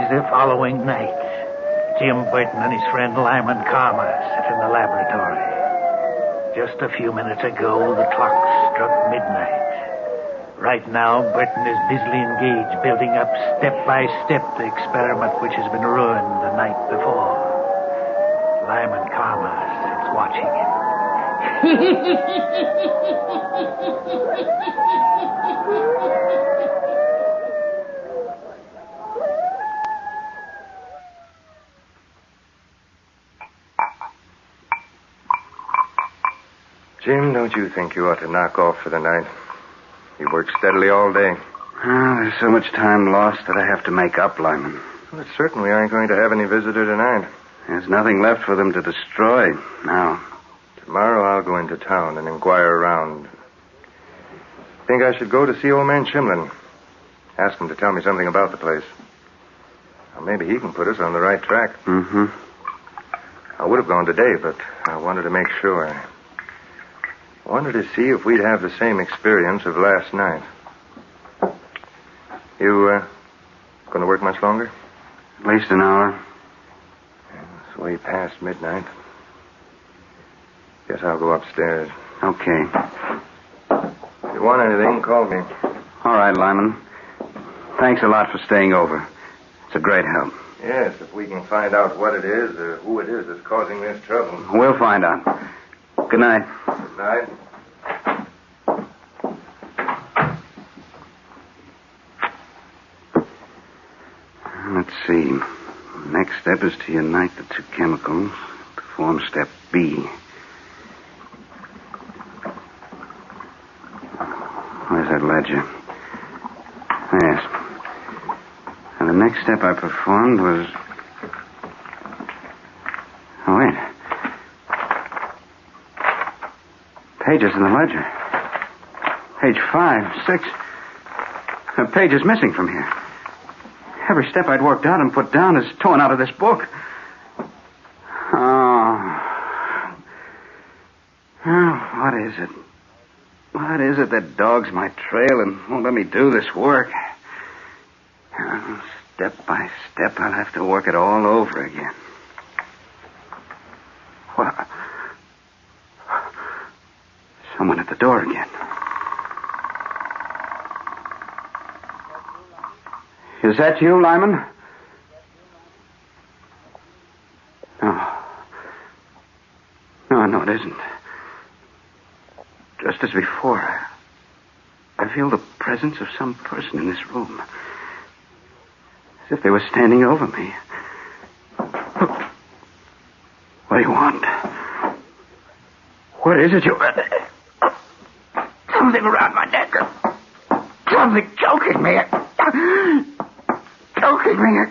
The following night, Jim Burton and his friend Lyman Carmer sit in the laboratory. Just a few minutes ago, the clock struck midnight. Right now, Burton is busily engaged building up step by step the experiment which has been ruined the night before. Lyman Karma sits watching him. Jim, don't you think you ought to knock off for the night? You worked steadily all day. There's so much time lost that I have to make up, Lyman. Well, it's certain we aren't going to have any visitor tonight. There's nothing left for them to destroy now. Tomorrow I'll go into town and inquire around. Think I should go to see old man Chimlin. Ask him to tell me something about the place. Well, maybe he can put us on the right track. Mm-hmm. I would have gone today, but I wanted to make sure. I wanted to see if we'd have the same experience of last night. You, going to work much longer? At least an hour. It's way past midnight. Guess I'll go upstairs. Okay. If you want anything, call me. All right, Lyman. Thanks a lot for staying over. It's a great help. Yes, if we can find out what it is or who it is that's causing this trouble. We'll find out. Good night. Good night. Let's see. Next step is to unite the two chemicals to form step B. Where's that ledger? Yes. And the next step I performed was... Oh, wait. Pages in the ledger. Page 5, 6. A page is missing from here. Every step I'd worked out and put down is torn out of this book. Oh, what is it? What is it that dogs my trail and won't let me do this work? Step by step, I'll have to work it all over again. What? Someone at the door again. Is that you, Lyman? No, it isn't. Just as before, I feel the presence of some person in this room. As if they were standing over me. What do you want? What is it you... Something around my neck. Something choking me. Choking me.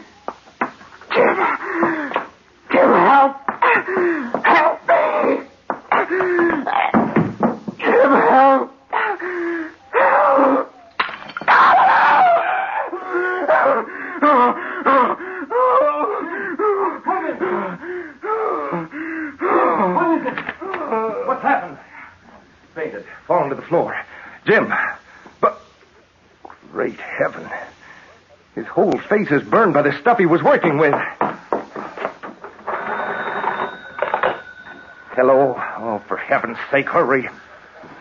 Jim, help. Help me. Jim, help. What's happened? Fainted. Fallen to the floor. Jim. But... Great heaven. His whole face is burned by the stuff he was working with. Hello? Oh, for heaven's sake, hurry.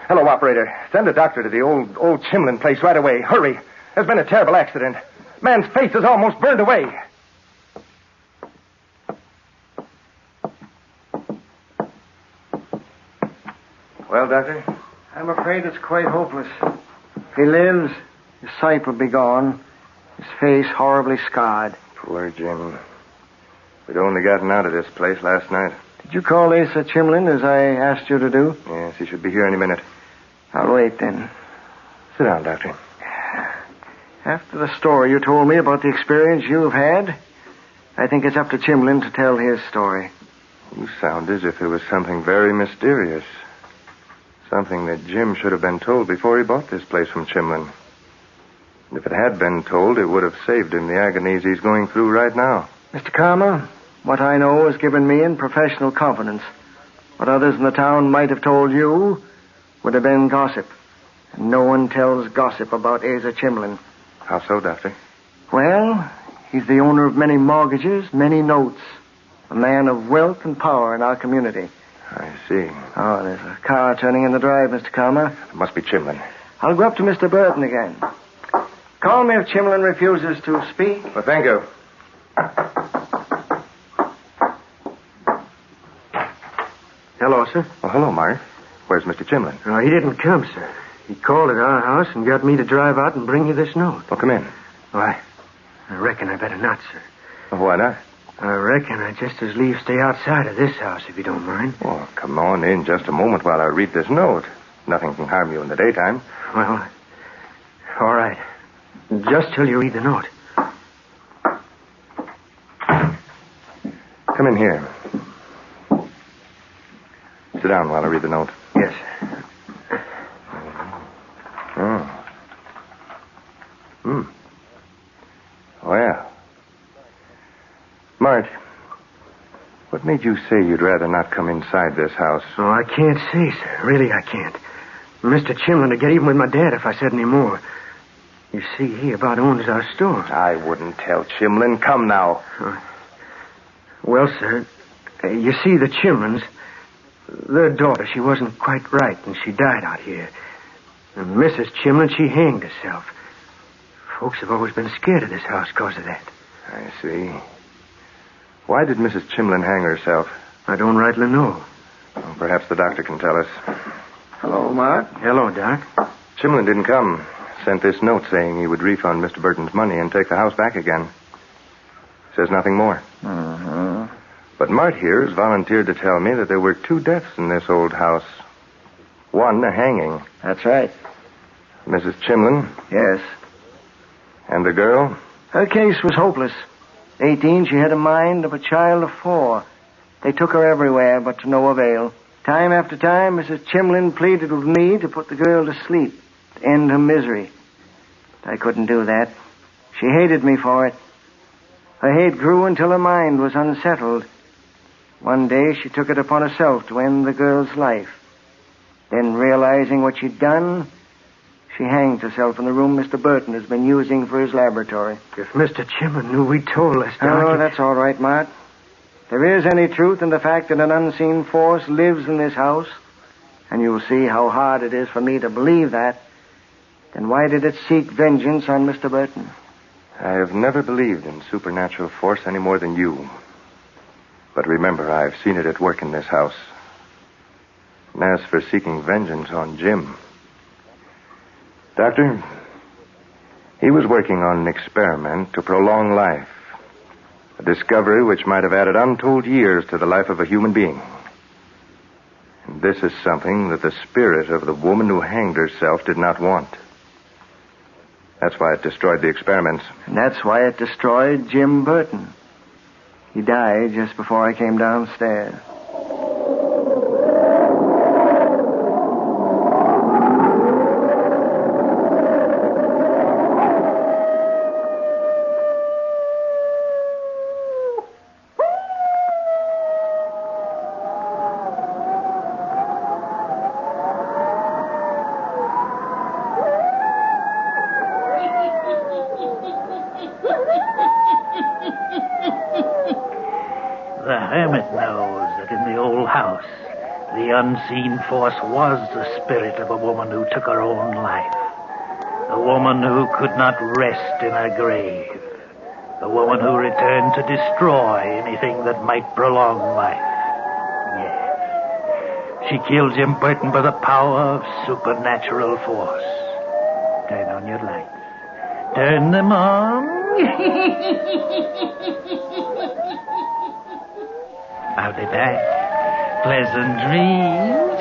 Hello, operator. Send a doctor to the old Chimlin place right away. Hurry. There's been a terrible accident. Man's face is almost burned away. Well, Doctor? I'm afraid it's quite hopeless. If he lives, his sight will be gone. His face horribly scarred. Poor Jim. We'd only gotten out of this place last night. Did you call Asa Chimlin as I asked you to do? Yes, he should be here any minute. I'll wait then. Sit down, Doctor. After the story you told me about the experience you've had, I think it's up to Chimlin to tell his story. You sound as if it was something very mysterious. Something that Jim should have been told before he bought this place from Chimlin. And if it had been told, it would have saved him the agonies he's going through right now. Mr. Karma, what I know has given me in professional confidence. What others in the town might have told you would have been gossip. And no one tells gossip about Asa Chimlin. How so, Doctor? Well, he's the owner of many mortgages, many notes. A man of wealth and power in our community. I see. Oh, there's a car turning in the drive, Mr. Karma. It must be Chimlin. I'll go up to Mr. Burton again. Call me if Chimlin refuses to speak. Well, thank you. Hello, sir. Oh, hello, Mark. Where's Mr. Chimlin? No, he didn't come, sir. He called at our house and got me to drive out and bring you this note. Oh, come in. Why, I reckon I better not, sir. Oh, why not? I reckon I just as leave stay outside of this house, if you don't mind. Oh, come on in just a moment while I read this note. Nothing can harm you in the daytime. Well, all right. Just till you read the note. Come in here. Sit down while I read the note. Yes. Oh. Well. Mart, what made you say you'd rather not come inside this house? Oh, I can't say, sir. Really, I can't. Mr. Chimlin would get even with my dad if I said any more. You see, he about owns our store. I wouldn't tell Chimlin. Come now. Well, sir, you see, the Chimlins, their daughter, she wasn't quite right, and she died out here. And Mrs. Chimlin, she hanged herself. Folks have always been scared of this house because of that. I see. Why did Mrs. Chimlin hang herself? I don't rightly know. Well, perhaps the doctor can tell us. Hello, Mark. Hello, Doc. Chimlin didn't come. Sent this note saying he would refund Mr. Burton's money and take the house back again. Says nothing more. Mm-hmm. But Mart here has volunteered to tell me that there were 2 deaths in this old house. One, a hanging. That's right. Mrs. Chimlin? Yes. And the girl? Her case was hopeless. 18, she had a mind of a child of 4. They took her everywhere, but to no avail. Time after time, Mrs. Chimlin pleaded with me to put the girl to sleep, to end her misery. But I couldn't do that. She hated me for it. Her hate grew until her mind was unsettled. One day, she took it upon herself to end the girl's life. Then, realizing what she'd done, she hanged herself in the room Mr. Burton has been using for his laboratory. If Mr. Chimlin knew we told us, Doc... Oh, that's all right, Mart. If there is any truth in the fact that an unseen force lives in this house, and you'll see how hard it is for me to believe that, then why did it seek vengeance on Mr. Burton? I have never believed in supernatural force any more than you. But remember, I've seen it at work in this house. And as for seeking vengeance on Jim... Doctor, he was working on an experiment to prolong life. A discovery which might have added untold years to the life of a human being. And this is something that the spirit of the woman who hanged herself did not want. That's why it destroyed the experiments. And that's why it destroyed Jim Burton. He died just before I came downstairs. The hermit knows that in the old house, the unseen force was the spirit of a woman who took her own life. A woman who could not rest in her grave. A woman who returned to destroy anything that might prolong life. Yes. She killed Jim Burton by the power of supernatural force. Turn on your lights. Turn them on. I'll be back. Pleasant dreams.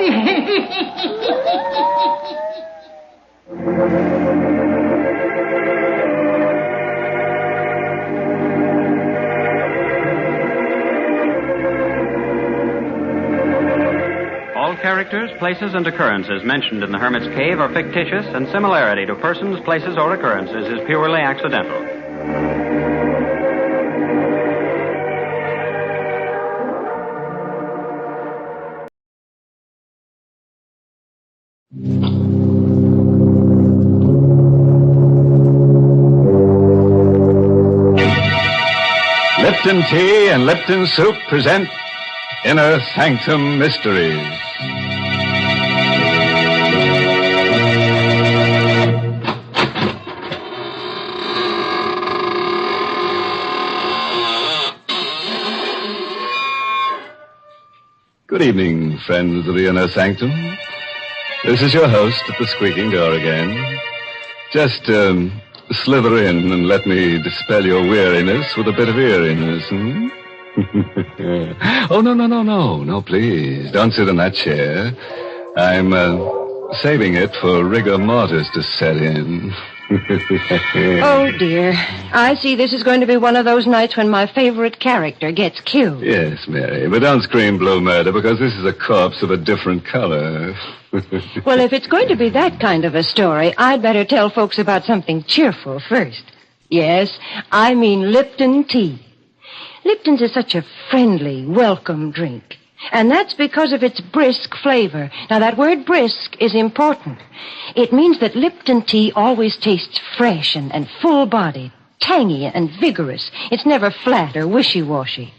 All characters, places, and occurrences mentioned in the Hermit's Cave are fictitious, and similarity to persons, places, or occurrences is purely accidental. Lipton Tea and Lipton Soup present Inner Sanctum Mysteries. Good evening, friends of the inner sanctum. This is your host at the squeaking door again. Just slither in and let me dispel your weariness with a bit of eeriness, hmm? Oh, no, please. Don't sit in that chair. I'm saving it for rigor mortis to set in. Oh, dear. I see this is going to be one of those nights when my favorite character gets killed. Yes, Mary, but don't scream blue murder because this is a corpse of a different color. Well, if it's going to be that kind of a story, I'd better tell folks about something cheerful first. Yes, I mean Lipton tea. Lipton's is such a friendly, welcome drink. And that's because of its brisk flavor. Now, that word brisk is important. It means that Lipton tea always tastes fresh and full-bodied, tangy and vigorous. It's never flat or wishy-washy.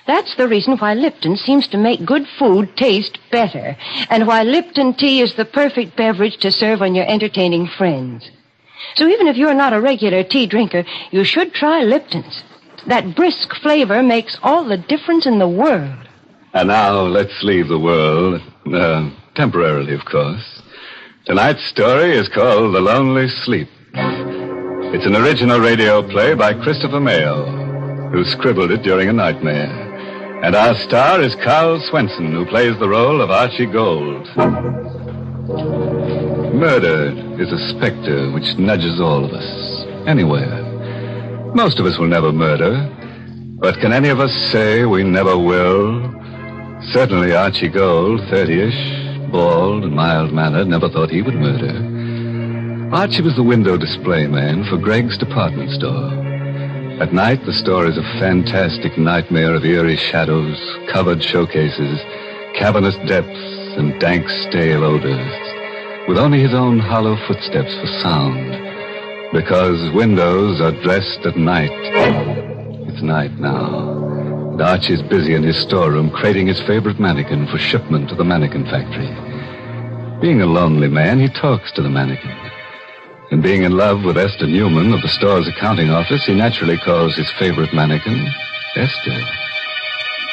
That's the reason why Lipton seems to make good food taste better, and why Lipton tea is the perfect beverage to serve when you're entertaining friends. So even if you're not a regular tea drinker, you should try Lipton's. That brisk flavor makes all the difference in the world. And now let's leave the world, temporarily, of course. Tonight's story is called The Lonely Sleep. It's an original radio play by Christopher Mayle, who scribbled it during a nightmare. And our star is Carl Swenson, who plays the role of Archie Gold. Murder is a specter which nudges all of us, anywhere. Most of us will never murder, but can any of us say we never will? Certainly Archie Gold, 30-ish, bald and mild-mannered, never thought he would murder. Archie was the window display man for Greg's department store. At night, the store is a fantastic nightmare of eerie shadows, covered showcases, cavernous depths, and dank, stale odors, with only his own hollow footsteps for sound, because windows are dressed at night. It's night now. And Archie's busy in his storeroom crating his favorite mannequin for shipment to the mannequin factory. Being a lonely man, he talks to the mannequin. And being in love with Esther Newman of the store's accounting office, he naturally calls his favorite mannequin Esther.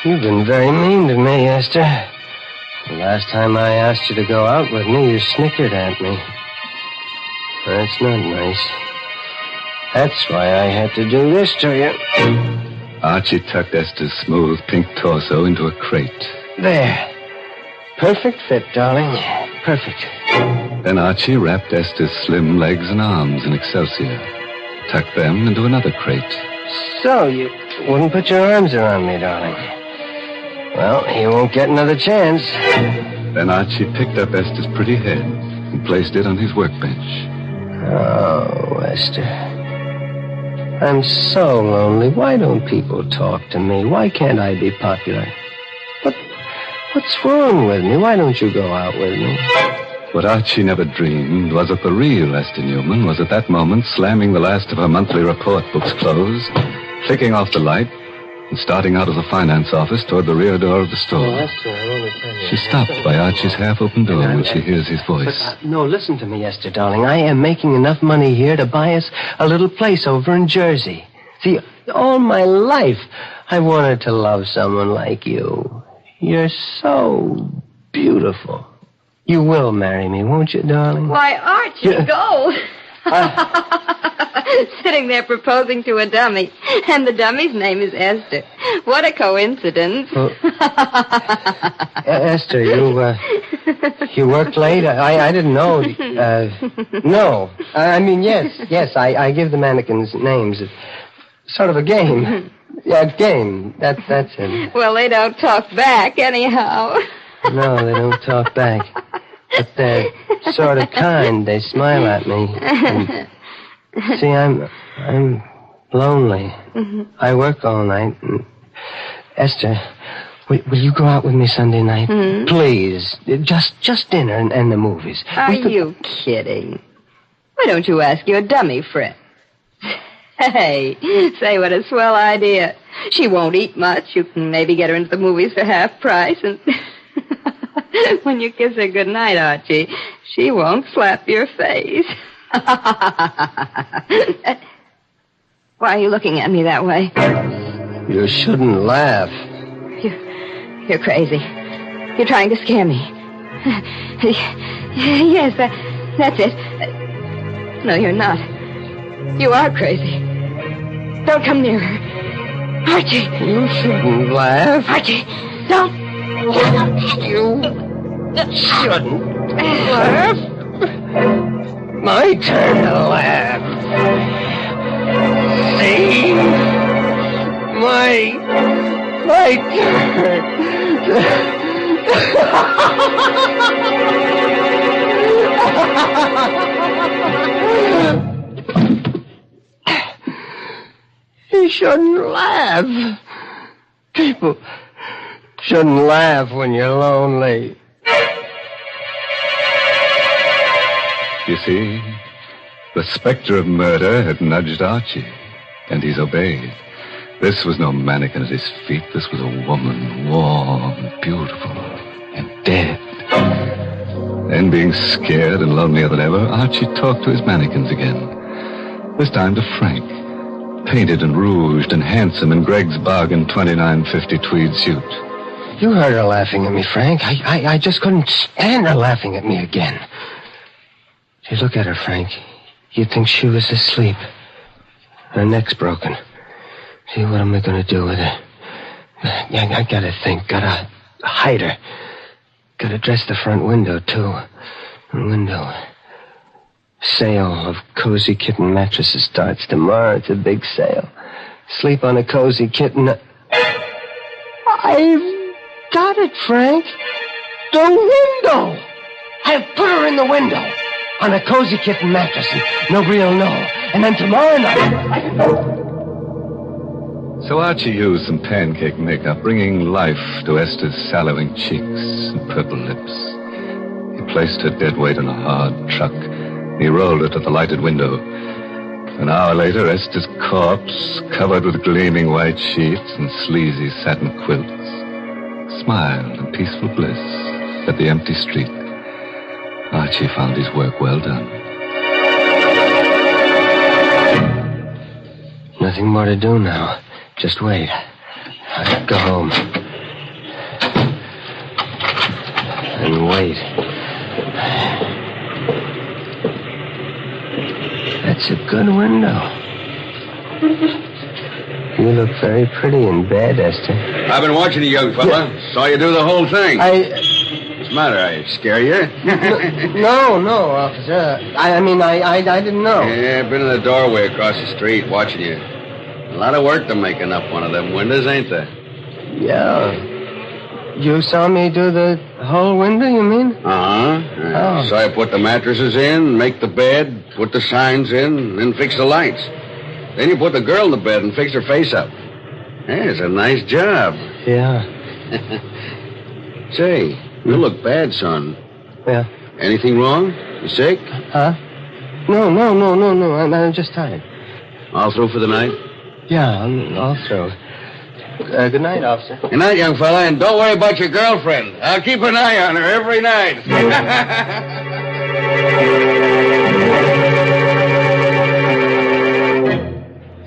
You've been very mean to me, Esther. The last time I asked you to go out with me, you snickered at me. That's not nice. That's why I had to do this to you. Archie tucked Esther's smooth pink torso into a crate. There. Perfect fit, darling. Perfect. Then Archie wrapped Esther's slim legs and arms in excelsior, tucked them into another crate. So, you wouldn't put your arms around me, darling. Well, you won't get another chance. Then Archie picked up Esther's pretty head and placed it on his workbench. Oh, Esther. I'm so lonely. Why don't people talk to me? Why can't I be popular? What's wrong with me? Why don't you go out with me? What Archie never dreamed was that the real Esther Newman was at that moment slamming the last of her monthly report books closed, clicking off the light, and starting out of the finance office toward the rear door of the store. Oh, Esther, I want to tell you. She stopped by Archie's half-open door when she hears his voice. No, listen to me, Esther, darling. I am making enough money here to buy us a little place over in Jersey. See, all my life I wanted to love someone like you. You're so beautiful. You will marry me, won't you, darling? Why, Archie Gold. Sitting there proposing to a dummy, and the dummy's name is Esther. What a coincidence. Well, Esther, you worked late? I didn't know. No. I mean, yes, I give the mannequins names. It's sort of a game. Yeah, game. That's it. Well, they don't talk back anyhow. No, they don't talk back. But they're sort of kind. They smile at me. And, see, I'm lonely. Mm-hmm. I work all night. And Esther, will you go out with me Sunday night? Mm-hmm. Please. Just dinner and the movies. Are you kidding? Why don't you ask your dummy friend? Hey, say what a swell idea. She won't eat much. You can maybe get her into the movies for half price, and when you kiss her goodnight, Archie, she won't slap your face. Why are you looking at me that way? You shouldn't laugh. You're crazy. You're trying to scare me. Yes, that's it. No, you're not. You are crazy. Don't come near her. Archie! You shouldn't laugh. Archie, don't. You shouldn't laugh. My turn to laugh. See? My turn. You shouldn't laugh. People shouldn't laugh when you're lonely. You see, the specter of murder had nudged Archie, and he's obeyed. This was no mannequin at his feet. This was a woman, warm, beautiful, and dead. Then, being scared and lonelier than ever, Archie talked to his mannequins again. This time to Frank, painted and rouged and handsome in Greg's bargain $29.50 tweed suit. You heard her laughing at me, Frank. I just couldn't stand her laughing at me again. You look at her, Frank. You'd think she was asleep. Her neck's broken. See, what am I going to do with her? I gotta think. Gotta hide her. Gotta dress the front window, too. Window. Sale of cozy kitten mattresses starts tomorrow. It's a big sale. Sleep on a cozy kitten. I've got it, Frank. The window. I've put her in the window on a cozy kitten mattress, and nobody will know. And then tomorrow night... So Archie used some pancake makeup, bringing life to Esther's salivating cheeks and purple lips. He placed her dead weight in a hard truck. He rolled her to the lighted window. An hour later, Esther's corpse, covered with gleaming white sheets and sleazy satin quilts, smiled in peaceful bliss at the empty street. Archie found his work well done. Nothing more to do now. Just wait. I'll go home. And wait. That's a good window. You look very pretty in bed, Esther. I've been watching you, young fella. Saw you do the whole thing. What's the matter? I scare you? No, officer. I didn't know. Yeah, I've been in the doorway across the street watching you. A lot of work to making up one of them windows, ain't there? Yeah. You saw me do the whole window, you mean? Uh-huh. Oh. So I put the mattresses in, make the bed, put the signs in, then fix the lights. Then you put the girl in the bed and fix her face up. Yeah, it's a nice job. Yeah. Say, you look bad, son. Yeah. Anything wrong? You sick? Huh? No. I'm just tired. All through for the night? Yeah, I'm all through. Good night, officer. Good night, young fella, and don't worry about your girlfriend. I'll keep an eye on her every night.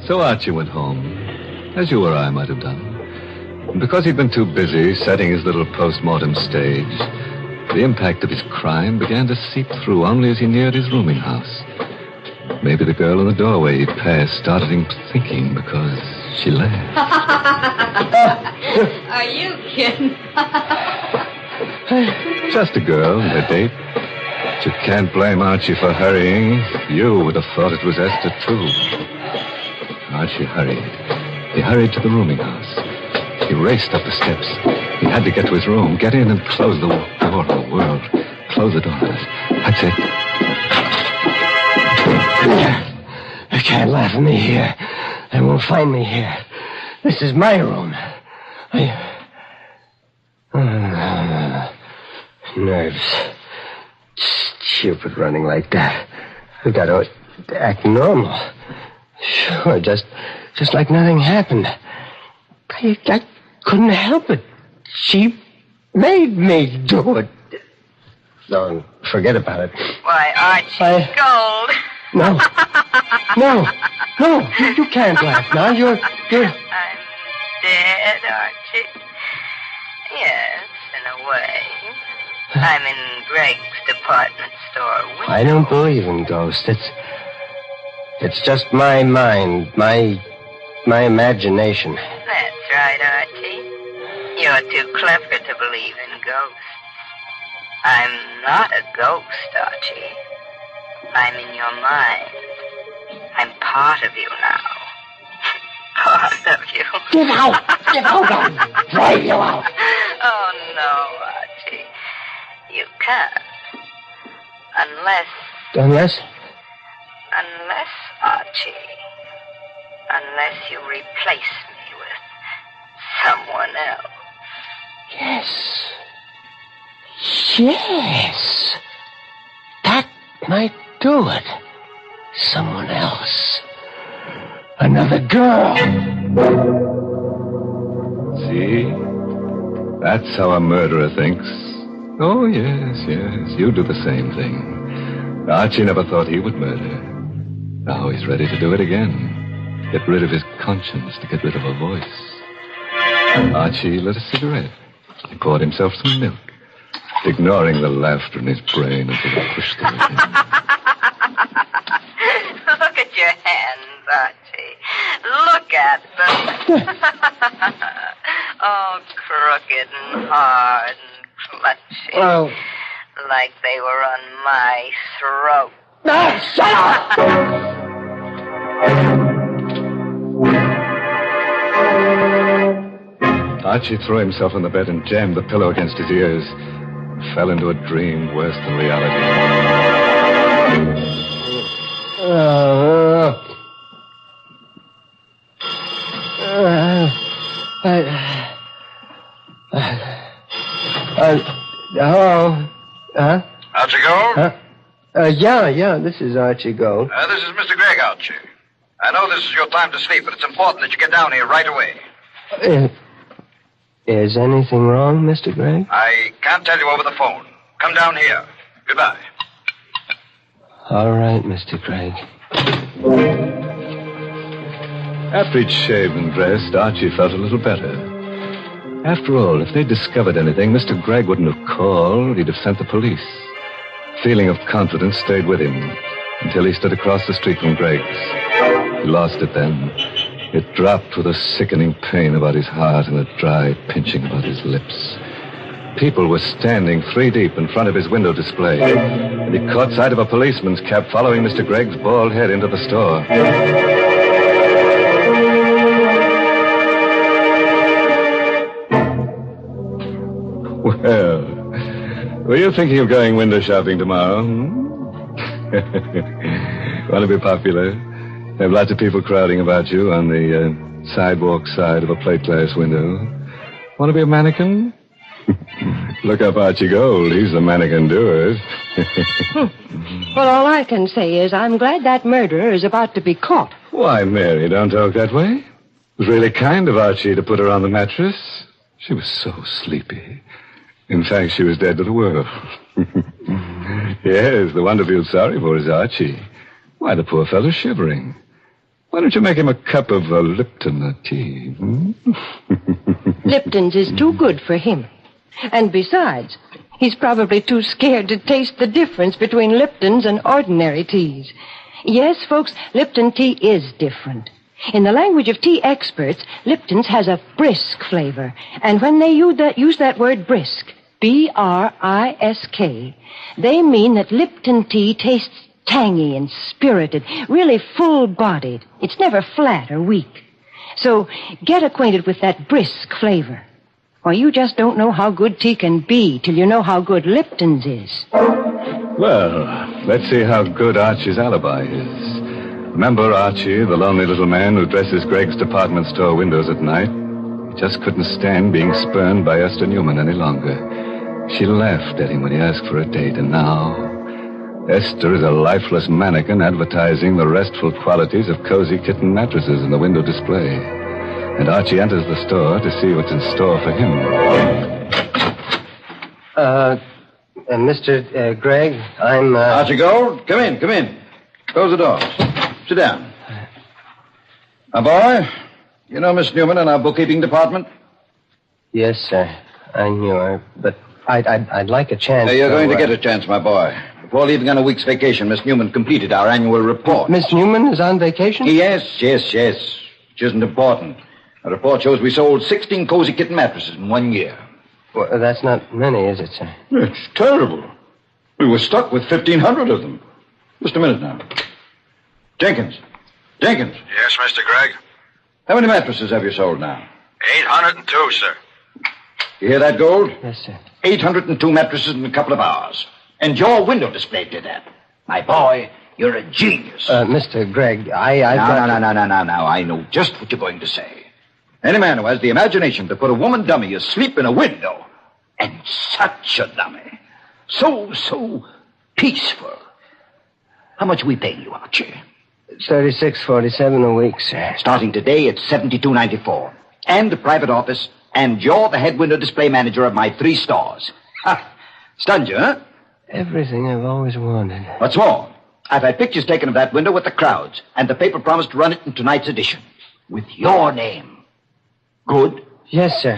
So Archie went home, as you or I might have done. And because he'd been too busy setting his little post-mortem stage, the impact of his crime began to seep through only as he neared his rooming house. Maybe the girl in the doorway he passed started him thinking because she laughed. Are you kidding? Just a girl and her date. But you can't blame Archie for hurrying. You would have thought it was Esther, too. Archie hurried. He hurried to the rooming house. He raced up the steps. He had to get to his room, get in and close the door of the world. Close the door. That's it. They can't laugh at me here. They won't find me here. This is my room. Nerves. Stupid running like that. I've got to act normal. Sure, just like nothing happened. I couldn't help it. She made me do it. So forget about it. Why, Archie, gold. No. You can't laugh now. You're... I'm dead, Archie. Yes, in a way. I'm in Greg's department store window. I don't believe in ghosts. It's just my mind, my imagination. That's right, Archie. You're too clever to believe in ghosts. I'm not a ghost, Archie. I'm in your mind. I'm part of you now. Part of you. Get out! Get out! I'll drive you out. Oh, no, Archie. You can't. Unless, Archie. Unless you replace me with someone else. Yes. That might do it. Someone else. Another girl. See? That's how a murderer thinks. Oh, yes. You do the same thing. Archie never thought he would murder. Now he's ready to do it again. Get rid of his conscience to get rid of a voice. Archie lit a cigarette. He poured himself some milk, ignoring the laughter in his brain until he pushed the light in. Look at your hands, Archie. Look at them. All crooked and hard and clutchy. Oh. Like they were on my throat. No, shut up! Archie threw himself on the bed and jammed the pillow against his ears. Fell into a dream worse than reality. Hello? Huh? Archie Gold? Yeah, this is Archie Gold. This is Mr. Gregg, Archie. I know this is your time to sleep, but it's important that you get down here right away. Is anything wrong, Mr. Gregg? I can't tell you over the phone. Come down here. Goodbye. All right, Mr. Gregg. After he'd shaved and dressed, Archie felt a little better. After all, if they'd discovered anything, Mr. Gregg wouldn't have called. He'd have sent the police. Feeling of confidence stayed with him until he stood across the street from Gregg's. He lost it then. It dropped with a sickening pain about his heart and a dry pinching about his lips. People were standing 3 deep in front of his window display, and he caught sight of a policeman's cap following Mr. Gregg's bald head into the store. Well, were you thinking of going window shopping tomorrow? Want to be popular? Have lots of people crowding about you on the sidewalk side of a plate glass window. Want to be a mannequin? Look up Archie Gold. He's the mannequin doer. Well, all I can say is I'm glad that murderer is about to be caught. Why, Mary, don't talk that way. It was really kind of Archie to put her on the mattress. She was so sleepy. In fact, she was dead to the world. Yes, the one to feel sorry for is Archie. Why, the poor fellow's shivering. Why don't you make him a cup of Lipton tea? Lipton's is too good for him. And besides, he's probably too scared to taste the difference between Lipton's and ordinary teas. Yes, folks, Lipton tea is different. In the language of tea experts, Lipton's has a brisk flavor. And when they use that word brisk, B-R-I-S-K, they mean that Lipton tea tastes tangy and spirited, really full-bodied. It's never flat or weak. So get acquainted with that brisk flavor. Why, you just don't know how good tea can be till you know how good Lipton's is. Well, let's see how good Archie's alibi is. Remember Archie, the lonely little man who dresses Gregg's department store windows at night? He just couldn't stand being spurned by Esther Newman any longer. She laughed at him when he asked for a date, and now Esther is a lifeless mannequin advertising the restful qualities of cozy kitten mattresses in the window display. And Archie enters the store to see what's in store for him. Mr. Gregg, I'm, Archie Gold, come in. Close the doors. Sit down. Now, boy, you know Miss Newman in our bookkeeping department? Yes, sir. I knew her, but I'd like a chance. You're going to get a chance, my boy. Before leaving on a week's vacation, Miss Newman completed our annual report. Miss Newman is on vacation? Yes. Which isn't important. The report shows we sold 16 cozy kitten mattresses in 1 year. Well, that's not many, is it, sir? It's terrible. We were stuck with 1,500 of them. Just a minute now. Jenkins. Yes, Mr. Gregg? How many mattresses have you sold now? 802, sir. You hear that, Gold? Yes, sir. 802 mattresses in a couple of hours. And your window display did that. My boy, you're a genius. Mr. Gregg, No. I know just what you're going to say. Any man who has the imagination to put a woman dummy asleep in a window, and such a dummy, so peaceful. How much are we paying you, Archie? $36.47 a week, sir. Starting today, it's $72.94. And a private office, and you're the head window display manager of my 3 stores. Ha! Stunned you, huh? Everything I've always wanted. What's more, I've had pictures taken of that window with the crowds, and the paper promised to run it in tonight's edition. With your name. Good? Yes, sir.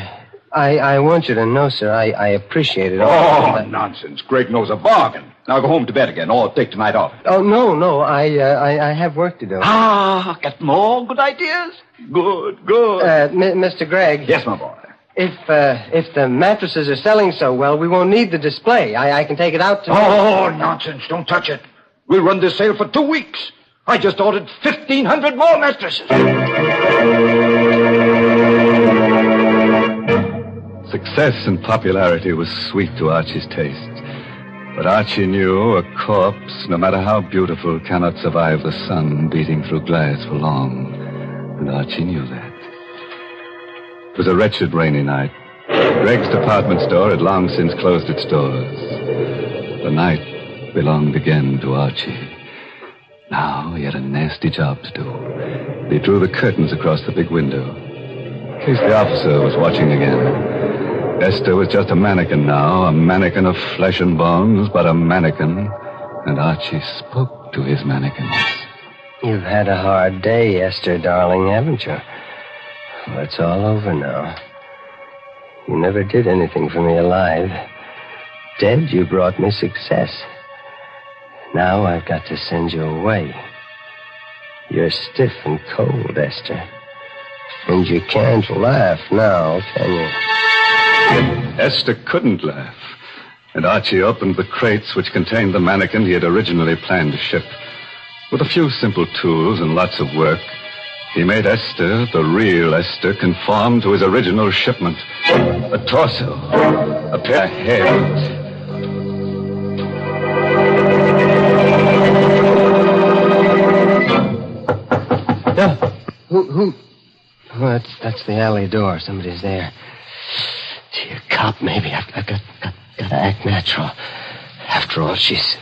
I want you to know, sir, I appreciate it. Nonsense. Gregg knows a bargain. Now go home to bed again, or take tonight off. Oh, no. I have work to do. Got more good ideas? Good. Mr. Gregg. Yes, my boy. If the mattresses are selling so well, we won't need the display. I can take it out to... Oh, nonsense. Don't touch it. We'll run this sale for 2 weeks. I just ordered 1,500 more mattresses. Success and popularity was sweet to Archie's taste. But Archie knew a corpse, no matter how beautiful, cannot survive the sun beating through glass for long. And Archie knew that. It was a wretched rainy night. Gregg's department store had long since closed its doors. The night belonged again to Archie. Now he had a nasty job to do. He drew the curtains across the big window, in case the officer was watching again. Esther was just a mannequin now, a mannequin of flesh and bones, but a mannequin. And Archie spoke to his mannequins. You've had a hard day, Esther, darling, haven't you? Well, it's all over now. You never did anything for me alive. Dead, you brought me success. Now I've got to send you away. You're stiff and cold, Esther. And you can't laugh now, can you? Esther couldn't laugh. And Archie opened the crates which contained the mannequin he had originally planned to ship. With a few simple tools and lots of work, he made Esther, the real Esther, conform to his original shipment. A torso, a pair of hands. Who? Oh, that's the alley door. Somebody's there. Gee, a cop, maybe. I've got to act natural. After all, she's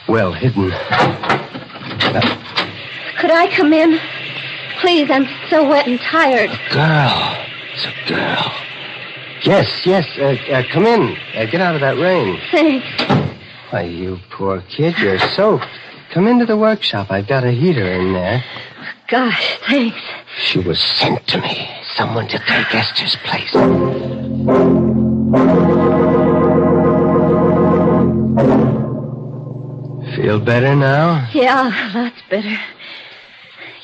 well hidden. Could I come in? Please, I'm so wet and tired. Girl. It's a girl. Yes. Come in. Get out of that rain. Thanks. Why, you poor kid, you're soaked. Come into the workshop. I've got a heater in there. Gosh, thanks. She was sent to me. Someone to take Esther's place. Feel better now? Yeah, lots better.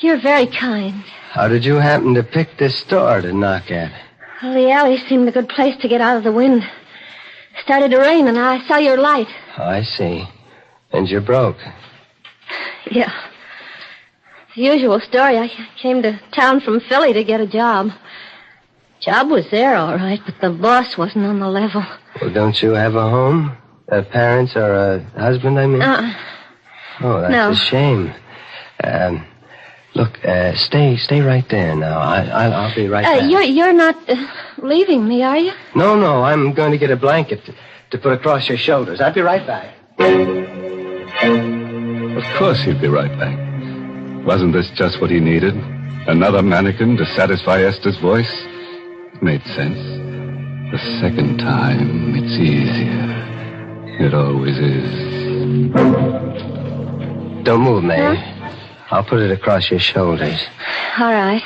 You're very kind. How did you happen to pick this store to knock at? Well, the alley seemed a good place to get out of the wind. It started to rain, and I saw your light. Oh, I see. And you're broke. Yeah. The usual story. I came to town from Philly to get a job. Job was there, all right, but the boss wasn't on the level. Well, don't you have a home? Parents or a husband, I mean? Oh, that's no. a shame. Look, stay right there now. I'll be right back. You're not leaving me, are you? No, I'm going to get a blanket to put across your shoulders. I'll be right back. Of course he'd be right back. Wasn't this just what he needed? Another mannequin to satisfy Esther's voice? It made sense. The second time, it's easier. It always is. Don't move, May. Huh? I'll put it across your shoulders. All right.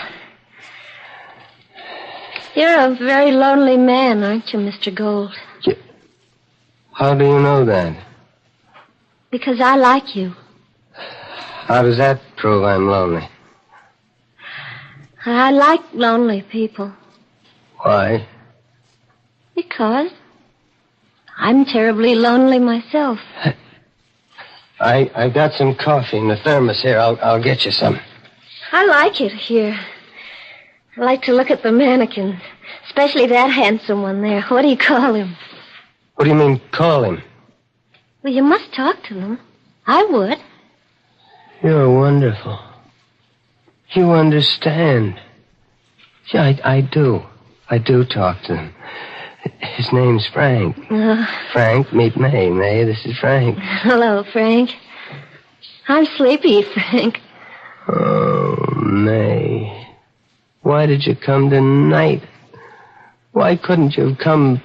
You're a very lonely man, aren't you, Mr. Gold? How do you know that? Because I like you. How does that prove I'm lonely? I like lonely people. Why? Because I'm terribly lonely myself. I got some coffee in the thermos here. I'll get you some. I like it here. I like to look at the mannequins, especially that handsome one there. What do you call him? What do you mean, call him? Well, you must talk to them. I would. You're wonderful. You understand. Yeah, I do. I do talk to him. His name's Frank. Frank, meet May. May, this is Frank. Hello, Frank. I'm sleepy, Frank. Oh, May. Why did you come tonight? Why couldn't you have come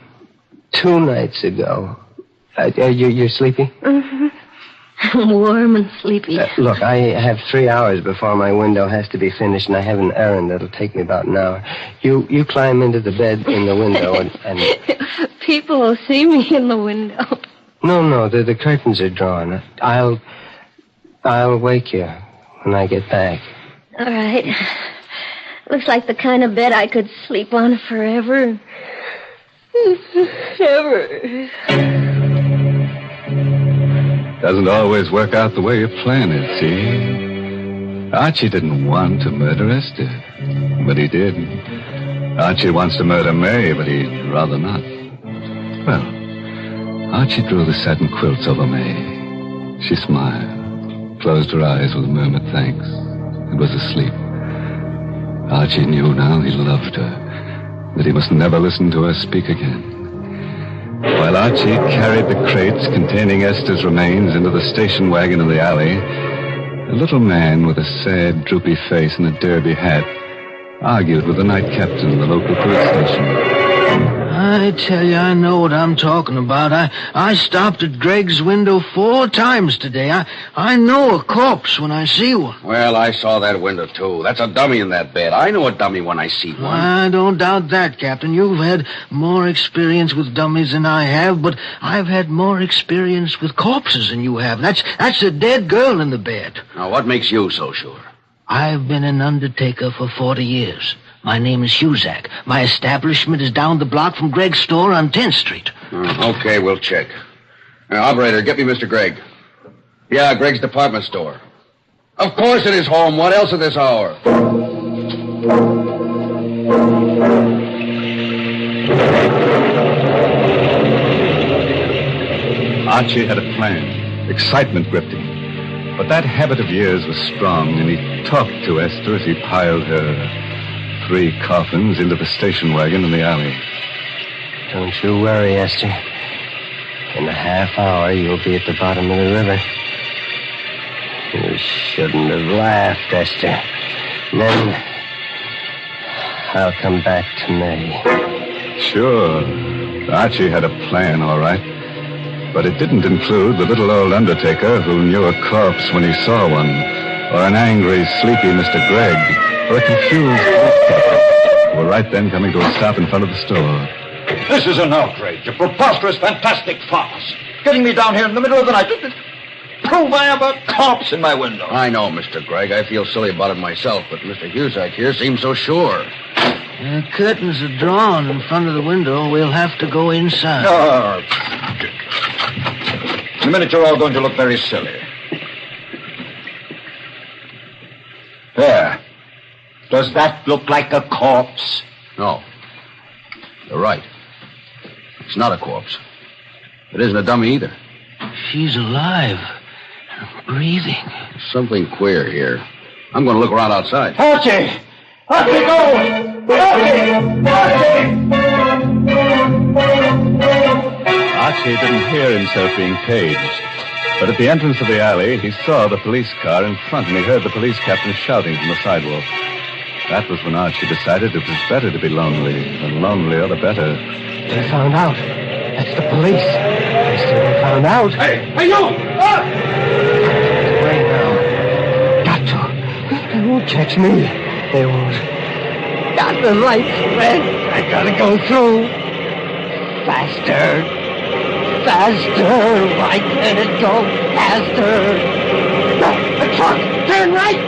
2 nights ago? You're sleepy? Mm-hmm. I'm warm and sleepy. Look, I have 3 hours before my window has to be finished, and I have an errand that'll take me about an hour. You climb into the bed in the window and... People will see me in the window. No, the curtains are drawn. I'll wake you when I get back. All right. Looks like the kind of bed I could sleep on forever. Ever. Doesn't always work out the way you plan it, see? Archie didn't want to murder Esther, but he did. Archie wants to murder May, but he'd rather not. Well, Archie drew the satin quilts over May. She smiled, closed her eyes with a murmured thanks, and was asleep. Archie knew now he loved her, that he must never listen to her speak again. While Archie carried the crates containing Esther's remains into the station wagon in the alley, a little man with a sad, droopy face and a derby hat argued with the night captain of the local police station. I tell you, I know what I'm talking about. I stopped at Greg's window 4 times today. I know a corpse when I see one. Well, I saw that window, too. That's a dummy in that bed. I know a dummy when I see one. I don't doubt that, Captain. You've had more experience with dummies than I have, but I've had more experience with corpses than you have. That's a dead girl in the bed. Now, what makes you so sure? I've been an undertaker for 40 years. My name is Huzak. My establishment is down the block from Greg's store on 10th Street. Okay, we'll check. Operator, get me Mr. Gregg. Yeah, Greg's department store. Of course it is home. What else at this hour? Archie had a plan. Excitement gripped him. But that habit of years was strong, and he talked to Esther as he piled her 3 coffins into the station wagon in the alley. Don't you worry, Esther. In a half hour, you'll be at the bottom of the river. You shouldn't have laughed, Esther. And then I'll come back to May. Sure. Archie had a plan, all right. But it didn't include the little old undertaker who knew a corpse when he saw one, or an angry, sleepy Mr. Gregg, or a confused who were right then coming to a stop in front of the store. This is an outrage, a preposterous, fantastic farce. Getting me down here in the middle of the night to prove I have a corpse in my window. I know, Mr. Gregg. I feel silly about it myself, but Mr. Huzak here seems so sure. The curtains are drawn in front of the window. We'll have to go inside. No. In a minute, you're all going to look very silly. There. Does that look like a corpse? No. You're right. It's not a corpse. It isn't a dummy either. She's alive. Breathing. Something queer here. I'm going to look around outside. Archie! Archie, go! Archie didn't hear himself being paged. But at the entrance of the alley, he saw the police car in front, and he heard the police captain shouting from the sidewalk. That was when Archie decided it was better to be lonely. The lonelier, the better. They found out. That's the police. They said they found out. Hey, you! Away now. Got to. They won't catch me. They won't. Got the lights red. I gotta go through. Faster. Faster! Why can't it go faster? The truck! Turn right!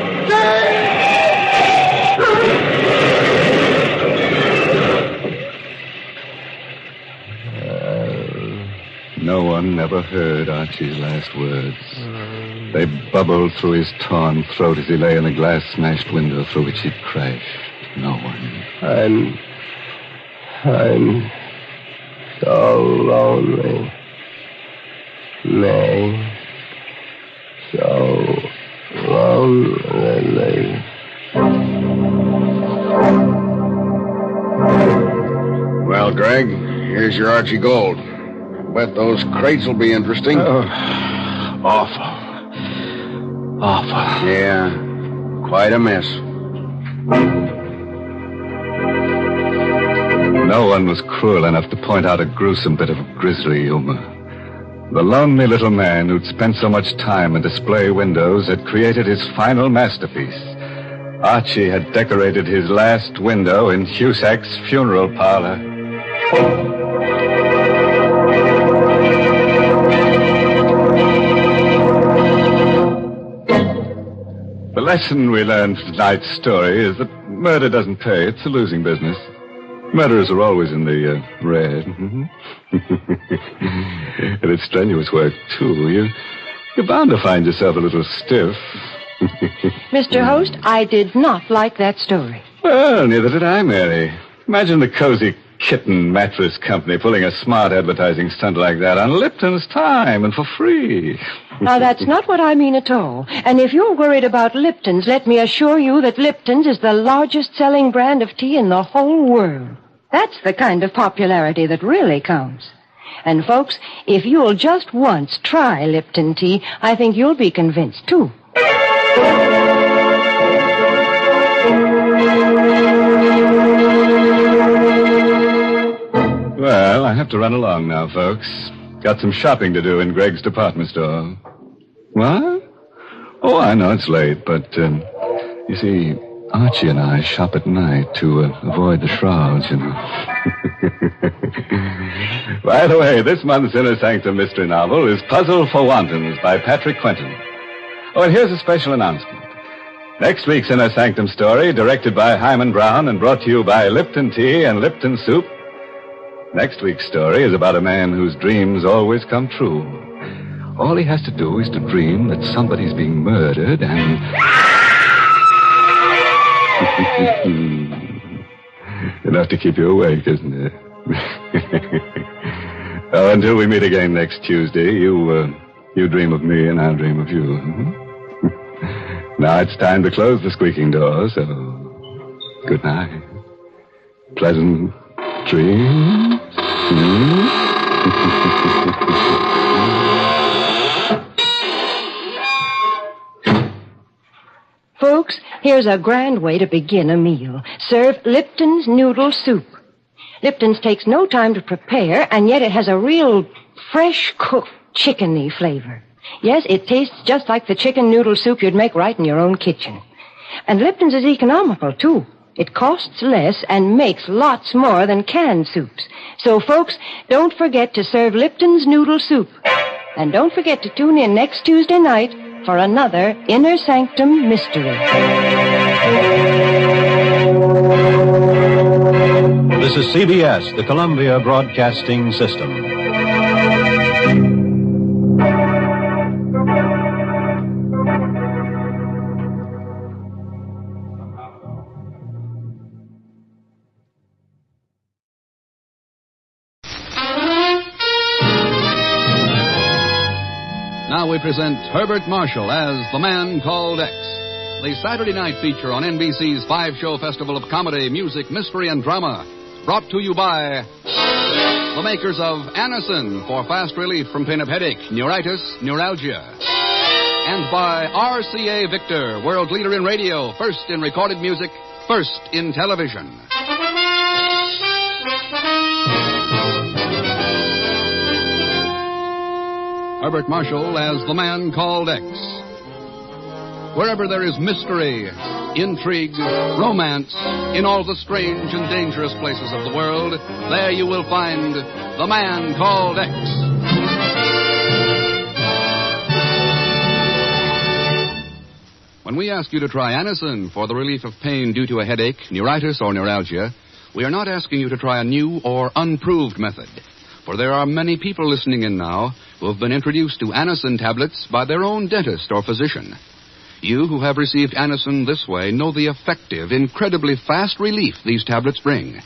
No one ever heard Archie's last words. They bubbled through his torn throat as he lay in the glass-smashed window through which he'd crashed. No one. I'm so lonely. May. So lonely. Well, Greg, here's your Archie Gold. Bet those crates will be interesting. Awful. Yeah, quite a mess. No one was cruel enough to point out a gruesome bit of grisly humor. The lonely little man who'd spent so much time in display windows had created his final masterpiece. Archie had decorated his last window in Cusack's funeral parlor. The lesson we learned from tonight's story is that murder doesn't pay. It's a losing business. Murderers are always in the red. And it's strenuous work, too. You're bound to find yourself a little stiff. Mr. Host, I did not like that story. Well, neither did I, Mary. Imagine the Cozy Kitten Mattress Company pulling a smart advertising stunt like that on Lipton's time and for free. Now, that's not what I mean at all. And if you're worried about Lipton's, let me assure you that Lipton's is the largest selling brand of tea in the whole world. That's the kind of popularity that really counts. And, folks, if you'll just once try Lipton tea, I think you'll be convinced, too. Well, I have to run along now, folks. Got some shopping to do in Greg's department store. What? Oh, I know it's late, but, you see, Archie and I shop at night to avoid the shrouds, you know. By the way, this month's Inner Sanctum mystery novel is Puzzle for Wantons by Patrick Quentin. Oh, and here's a special announcement. Next week's Inner Sanctum story, directed by Hyman Brown and brought to you by Lipton Tea and Lipton Soup. Next week's story is about a man whose dreams always come true. All he has to do is to dream that somebody's being murdered and... Enough to keep you awake, isn't it? Well, until we meet again next Tuesday, you dream of me and I'll dream of you. Now it's time to close the squeaking door, so good night. Pleasant dreams. Folks, here's a grand way to begin a meal. Serve Lipton's noodle soup. Lipton's takes no time to prepare, and yet it has a real fresh cooked chickeny flavor. Yes, it tastes just like the chicken noodle soup you'd make right in your own kitchen. And Lipton's is economical, too. It costs less and makes lots more than canned soups. So, folks, don't forget to serve Lipton's noodle soup. And don't forget to tune in next Tuesday night for another Inner Sanctum mystery. This is CBS, the Columbia Broadcasting System. Now we present Herbert Marshall as The Man Called X, the Saturday night feature on NBC's 5-show festival of comedy, music, mystery, and drama, brought to you by the makers of Anacin for fast relief from pain of headache, neuritis, neuralgia, and by RCA Victor, world leader in radio, first in recorded music, first in television. Herbert Marshall as The Man Called X. Wherever there is mystery, intrigue, romance, in all the strange and dangerous places of the world, there you will find The Man Called X. When we ask you to try Anacin for the relief of pain due to a headache, neuritis, or neuralgia, we are not asking you to try a new or unproved method. For there are many people listening in now who have been introduced to Anacin tablets by their own dentist or physician. You who have received Anacin this way know the effective, incredibly fast relief these tablets bring.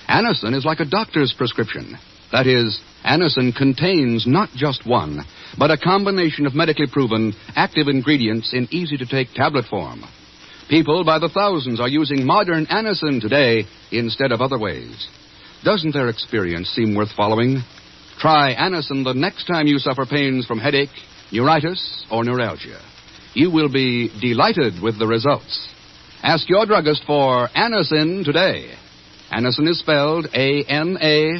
Anacin is like a doctor's prescription. That is, Anacin contains not just one, but a combination of medically proven active ingredients in easy-to-take tablet form. People by the thousands are using modern Anacin today instead of other ways. Doesn't their experience seem worth following? Try Anacin the next time you suffer pains from headache, neuritis, or neuralgia. You will be delighted with the results. Ask your druggist for Anacin today. Anacin is spelled Anacin.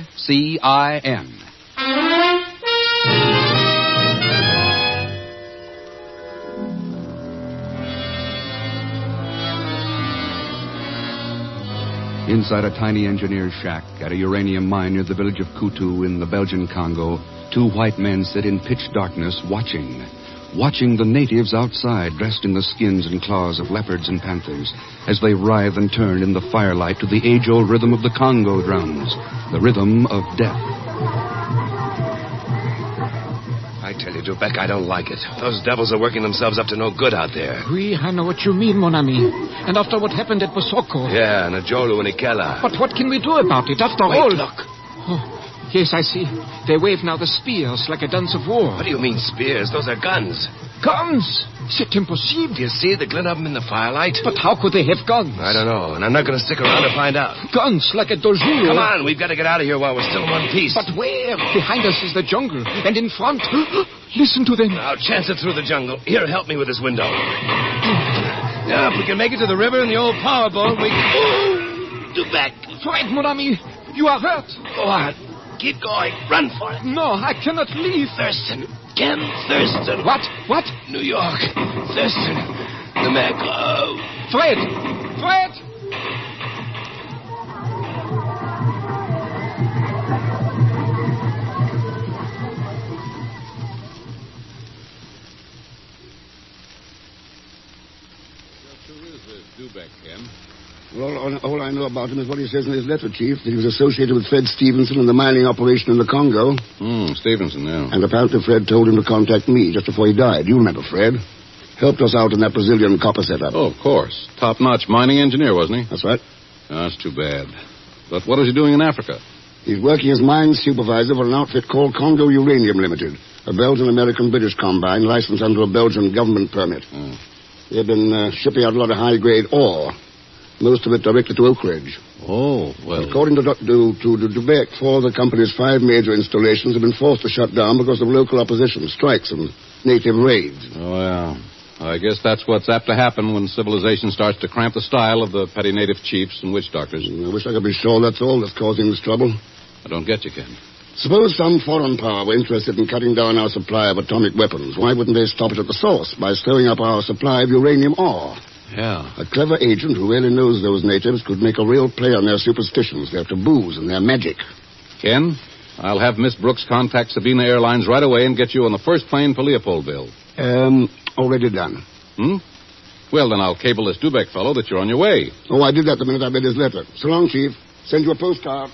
Inside a tiny engineer's shack at a uranium mine near the village of Kutu in the Belgian Congo, two white men sit in pitch darkness watching the natives outside dressed in the skins and claws of leopards and panthers as they writhe and turn in the firelight to the age-old rhythm of the Congo drums, the rhythm of death. I tell you, Dubeck, I don't like it. Those devils are working themselves up to no good out there. Oui, I know what you mean, mon ami. And after what happened at Bosoko. Yeah, and Ajolu and Ikela. But what can we do about it? After Wait, all... look. Oh, yes, I see. They wave now the spears like a dance of war. What do you mean spears? Those are guns. Guns? C'est impossible. Do you see the glint of them in the firelight? But how could they have guns? I don't know, and I'm not going to stick around to find out. Guns like a dojour. Come on, we've got to get out of here while we're still in one piece. But where? Behind us is the jungle, and in front... Listen to them. I'll chance it through the jungle. Here, help me with this window. Now, if we can make it to the river and the old power boat, we... Oh, Dubeck. Fred, mon ami, you are hurt. Go on. Keep going. Run for it. No, I cannot leave. Thurston. Ken Thurston. What? What? New York. Thurston. The Maclo. Fred! Fred! Who is this Dubeck, Ken? Well, all I know about him is what he says in his letter, Chief, that he was associated with Fred Stevenson in the mining operation in the Congo. Stevenson, yeah. And apparently Fred told him to contact me just before he died. You remember Fred. Helped us out in that Brazilian copper setup. Oh, of course. Top-notch mining engineer, wasn't he? That's right. Oh, that's too bad. But what is he doing in Africa? He's working as mine supervisor for an outfit called Congo Uranium Limited, a Belgian-American-British combine licensed under a Belgian government permit. They've been shipping out a lot of high-grade ore. Most of it directly to Oak Ridge. Oh, well... According to Dubeck, 4 of the company's 5 major installations have been forced to shut down because of local opposition, strikes, and native raids. Oh, yeah. I guess that's what's apt to happen when civilization starts to cramp the style of the petty native chiefs and witch doctors. I wish I could be sure that's all that's causing this trouble. I don't get you, Ken. Suppose some foreign power were interested in cutting down our supply of atomic weapons. Why wouldn't they stop it at the source by slowing up our supply of uranium ore? Yeah. A clever agent who really knows those natives could make a real play on their superstitions, their taboos, and their magic. Ken, I'll have Miss Brooks contact Sabina Airlines right away and get you on the first plane for Leopoldville. Already done. Well, then I'll cable this Dubeck fellow that you're on your way. Oh, I did that the minute I read his letter. So long, Chief. Send you a postcard.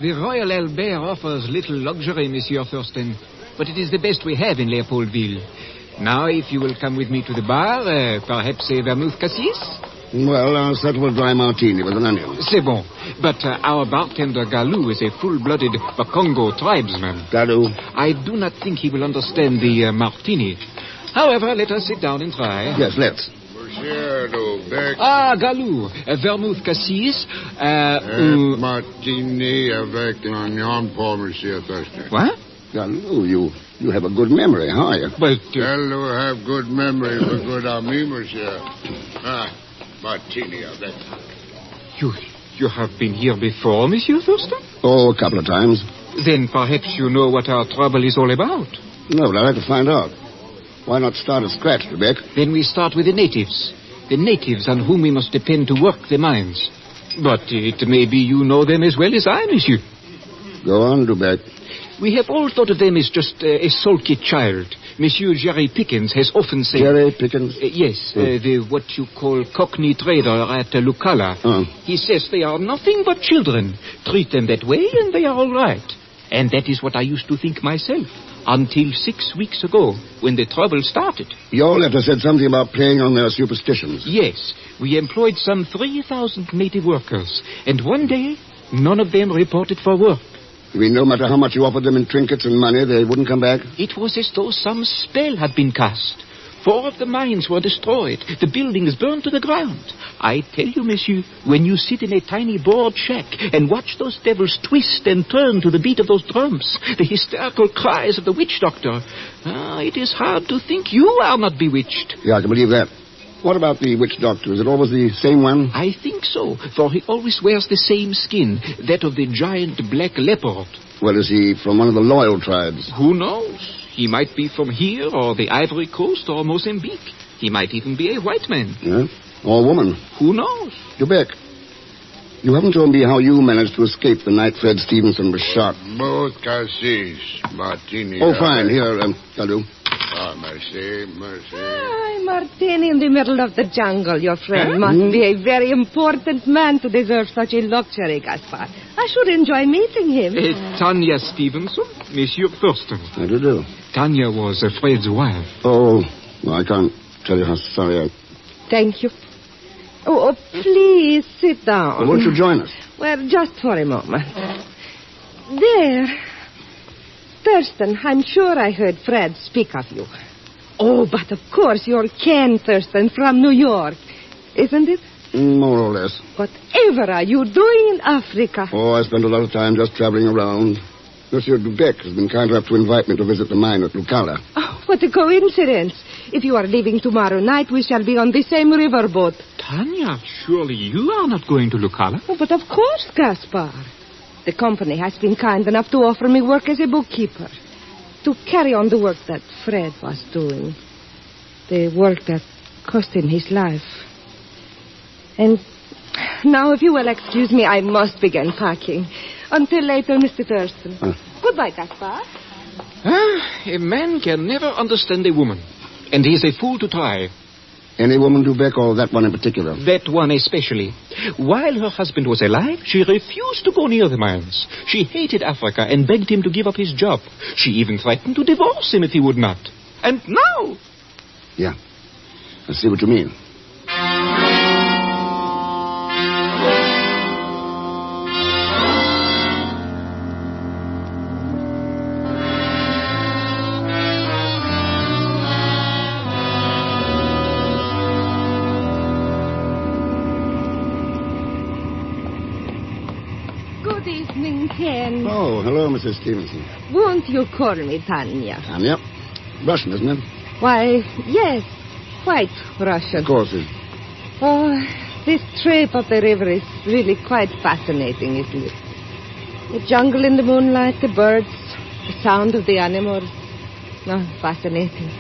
The Royal Albert offers little luxury, Monsieur Thurston, but it is the best we have in Leopoldville. Now, if you will come with me to the bar, perhaps a vermouth cassis? Well, I'll settle a dry martini with an onion. C'est bon. But our bartender Galou is a full-blooded Bakongo tribesman. Galou? I do not think he will understand the martini. However, let us sit down and try. Yes, let's. Monsieur Dubeck. Ah, Galou. A vermouth cassis. Martini avec l'oignon pour Monsieur Thurston. What? Galou, you have a good memory, how are you? But... Galou have good memory for good ami, Monsieur. Martini avec. You have been here before, Monsieur Thurston? Oh, a couple of times. Then perhaps you know what our trouble is all about. No, but I'd like to find out. Why not start at scratch, Lubeck? Then we start with the natives. The natives on whom we must depend to work the mines. But it may be you know them as well as I, monsieur. Go on, Lubeck. We have all thought of them as just a sulky child. Monsieur Jerry Pickens has often said... Jerry Pickens? Yes, the what you call cockney trader at Lucala. He says they are nothing but children. Treat them that way and they are all right. And that is what I used to think myself. Until 6 weeks ago, when the trouble started. Your letter said something about playing on their superstitions. Yes, we employed some 3,000 native workers. And one day, none of them reported for work. You mean no matter how much you offered them in trinkets and money, they wouldn't come back? It was as though some spell had been cast. 4 of the mines were destroyed. The buildings burned to the ground. I tell you, monsieur, when you sit in a tiny board shack and watch those devils twist and turn to the beat of those drums, the hysterical cries of the witch doctor, it is hard to think you are not bewitched. Yeah, I can believe that. What about the witch doctor? Is it always the same one? I think so, for he always wears the same skin, that of the giant black leopard. Well, is he from one of the loyal tribes? Who knows? He might be from here, or the Ivory Coast, or Mozambique. He might even be a white man. Yeah? Or a woman. Who knows? Lubeck, you haven't told me how you managed to escape the night Fred Stevenson was shot. Both cassis, Martini. Oh, fine. Here, I'll do. Ah, merci. Hi, Martini in the middle of the jungle. Your friend must be a very important man to deserve such a luxury, Gaspar. I should enjoy meeting him. Tanya Stevenson, Monsieur Thurston. How do you do? Tanya was Fred's wife. Oh, well, I can't tell you how sorry I... Thank you. Oh, please sit down. Well, won't you join us? Well, just for a moment. There. Thurston, I'm sure I heard Fred speak of you. Oh, but of course you're Ken Thurston from New York, isn't it? More or less. Whatever are you doing in Africa? Oh, I spend a lot of time just traveling around. Monsieur Dubec has been kind enough to invite me to visit the mine at Lucala. Oh, what a coincidence. If you are leaving tomorrow night, we shall be on the same riverboat. Tanya, surely you are not going to Lucala? Oh, but of course, Gaspar. The company has been kind enough to offer me work as a bookkeeper. To carry on the work that Fred was doing. The work that cost him his life. And now, if you will excuse me, I must begin packing. Until later, Mr. Thurston. Goodbye, Gaspar. A man can never understand a woman. And he is a fool to try. Any woman, Dubec, or that one in particular? That one especially. While her husband was alive, she refused to go near the mines. She hated Africa and begged him to give up his job. She even threatened to divorce him if he would not. And now... Yeah. I see what you mean. Ken. Oh, hello, Mrs. Stevenson. Won't you call me Tanya? Tanya? Russian, isn't it? Why, yes. Quite Russian. Of course it is. Oh, this trip up the river is really quite fascinating, isn't it? The jungle in the moonlight, the birds, the sound of the animals. Oh, fascinating.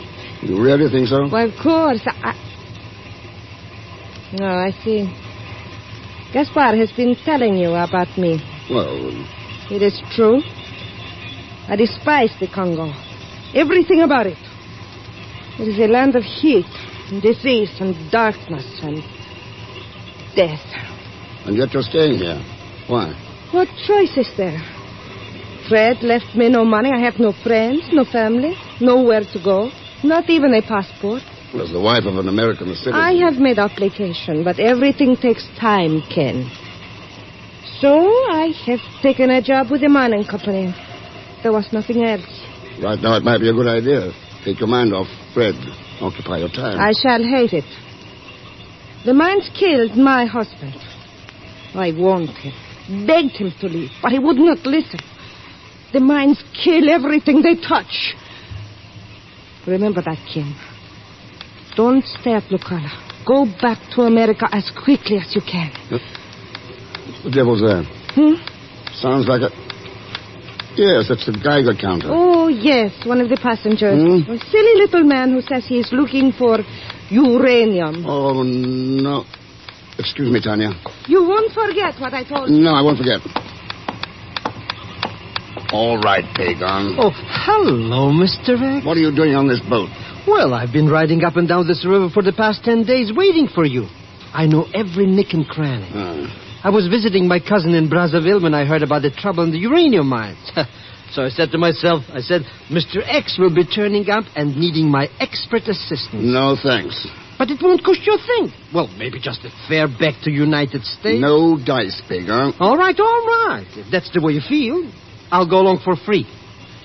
You really think so? Well, of course. No, I see. Gaspar has been telling you about me. Well... It is true. I despise the Congo. Everything about it. It is a land of heat, and disease, and darkness, and death. And yet you're staying here. Why? What choice is there? Fred left me no money. I have no friends, no family, nowhere to go. Not even a passport. Well, as the wife of an American citizen... I have made application, but everything takes time, Ken. So I have taken a job with the mining company. There was nothing else. Right now it might be a good idea. Take your mind off Fred. Occupy your time. I shall hate it. The mines killed my husband. I warned him, begged him to leave, but he would not listen. The mines kill everything they touch. Remember that, Kim. Don't stay at Lucala. Go back to America as quickly as you can. The devil's there. Sounds like a... Yes, that's the Geiger counter. Oh, yes, one of the passengers. A silly little man who says he is looking for uranium. Oh, no. Excuse me, Tanya. You won't forget what I told you. No, I won't forget. All right, Pagan. Oh, hello, Mr. X. What are you doing on this boat? Well, I've been riding up and down this river for the past 10 days waiting for you. I know every nick and cranny. I was visiting my cousin in Brazzaville when I heard about the trouble in the uranium mines. So I said to myself, Mr. X will be turning up and needing my expert assistance. No, thanks. But it won't cost you a thing. Well, maybe just a fare back to United States. No dice, Pagan. All right. If that's the way you feel, I'll go along for free.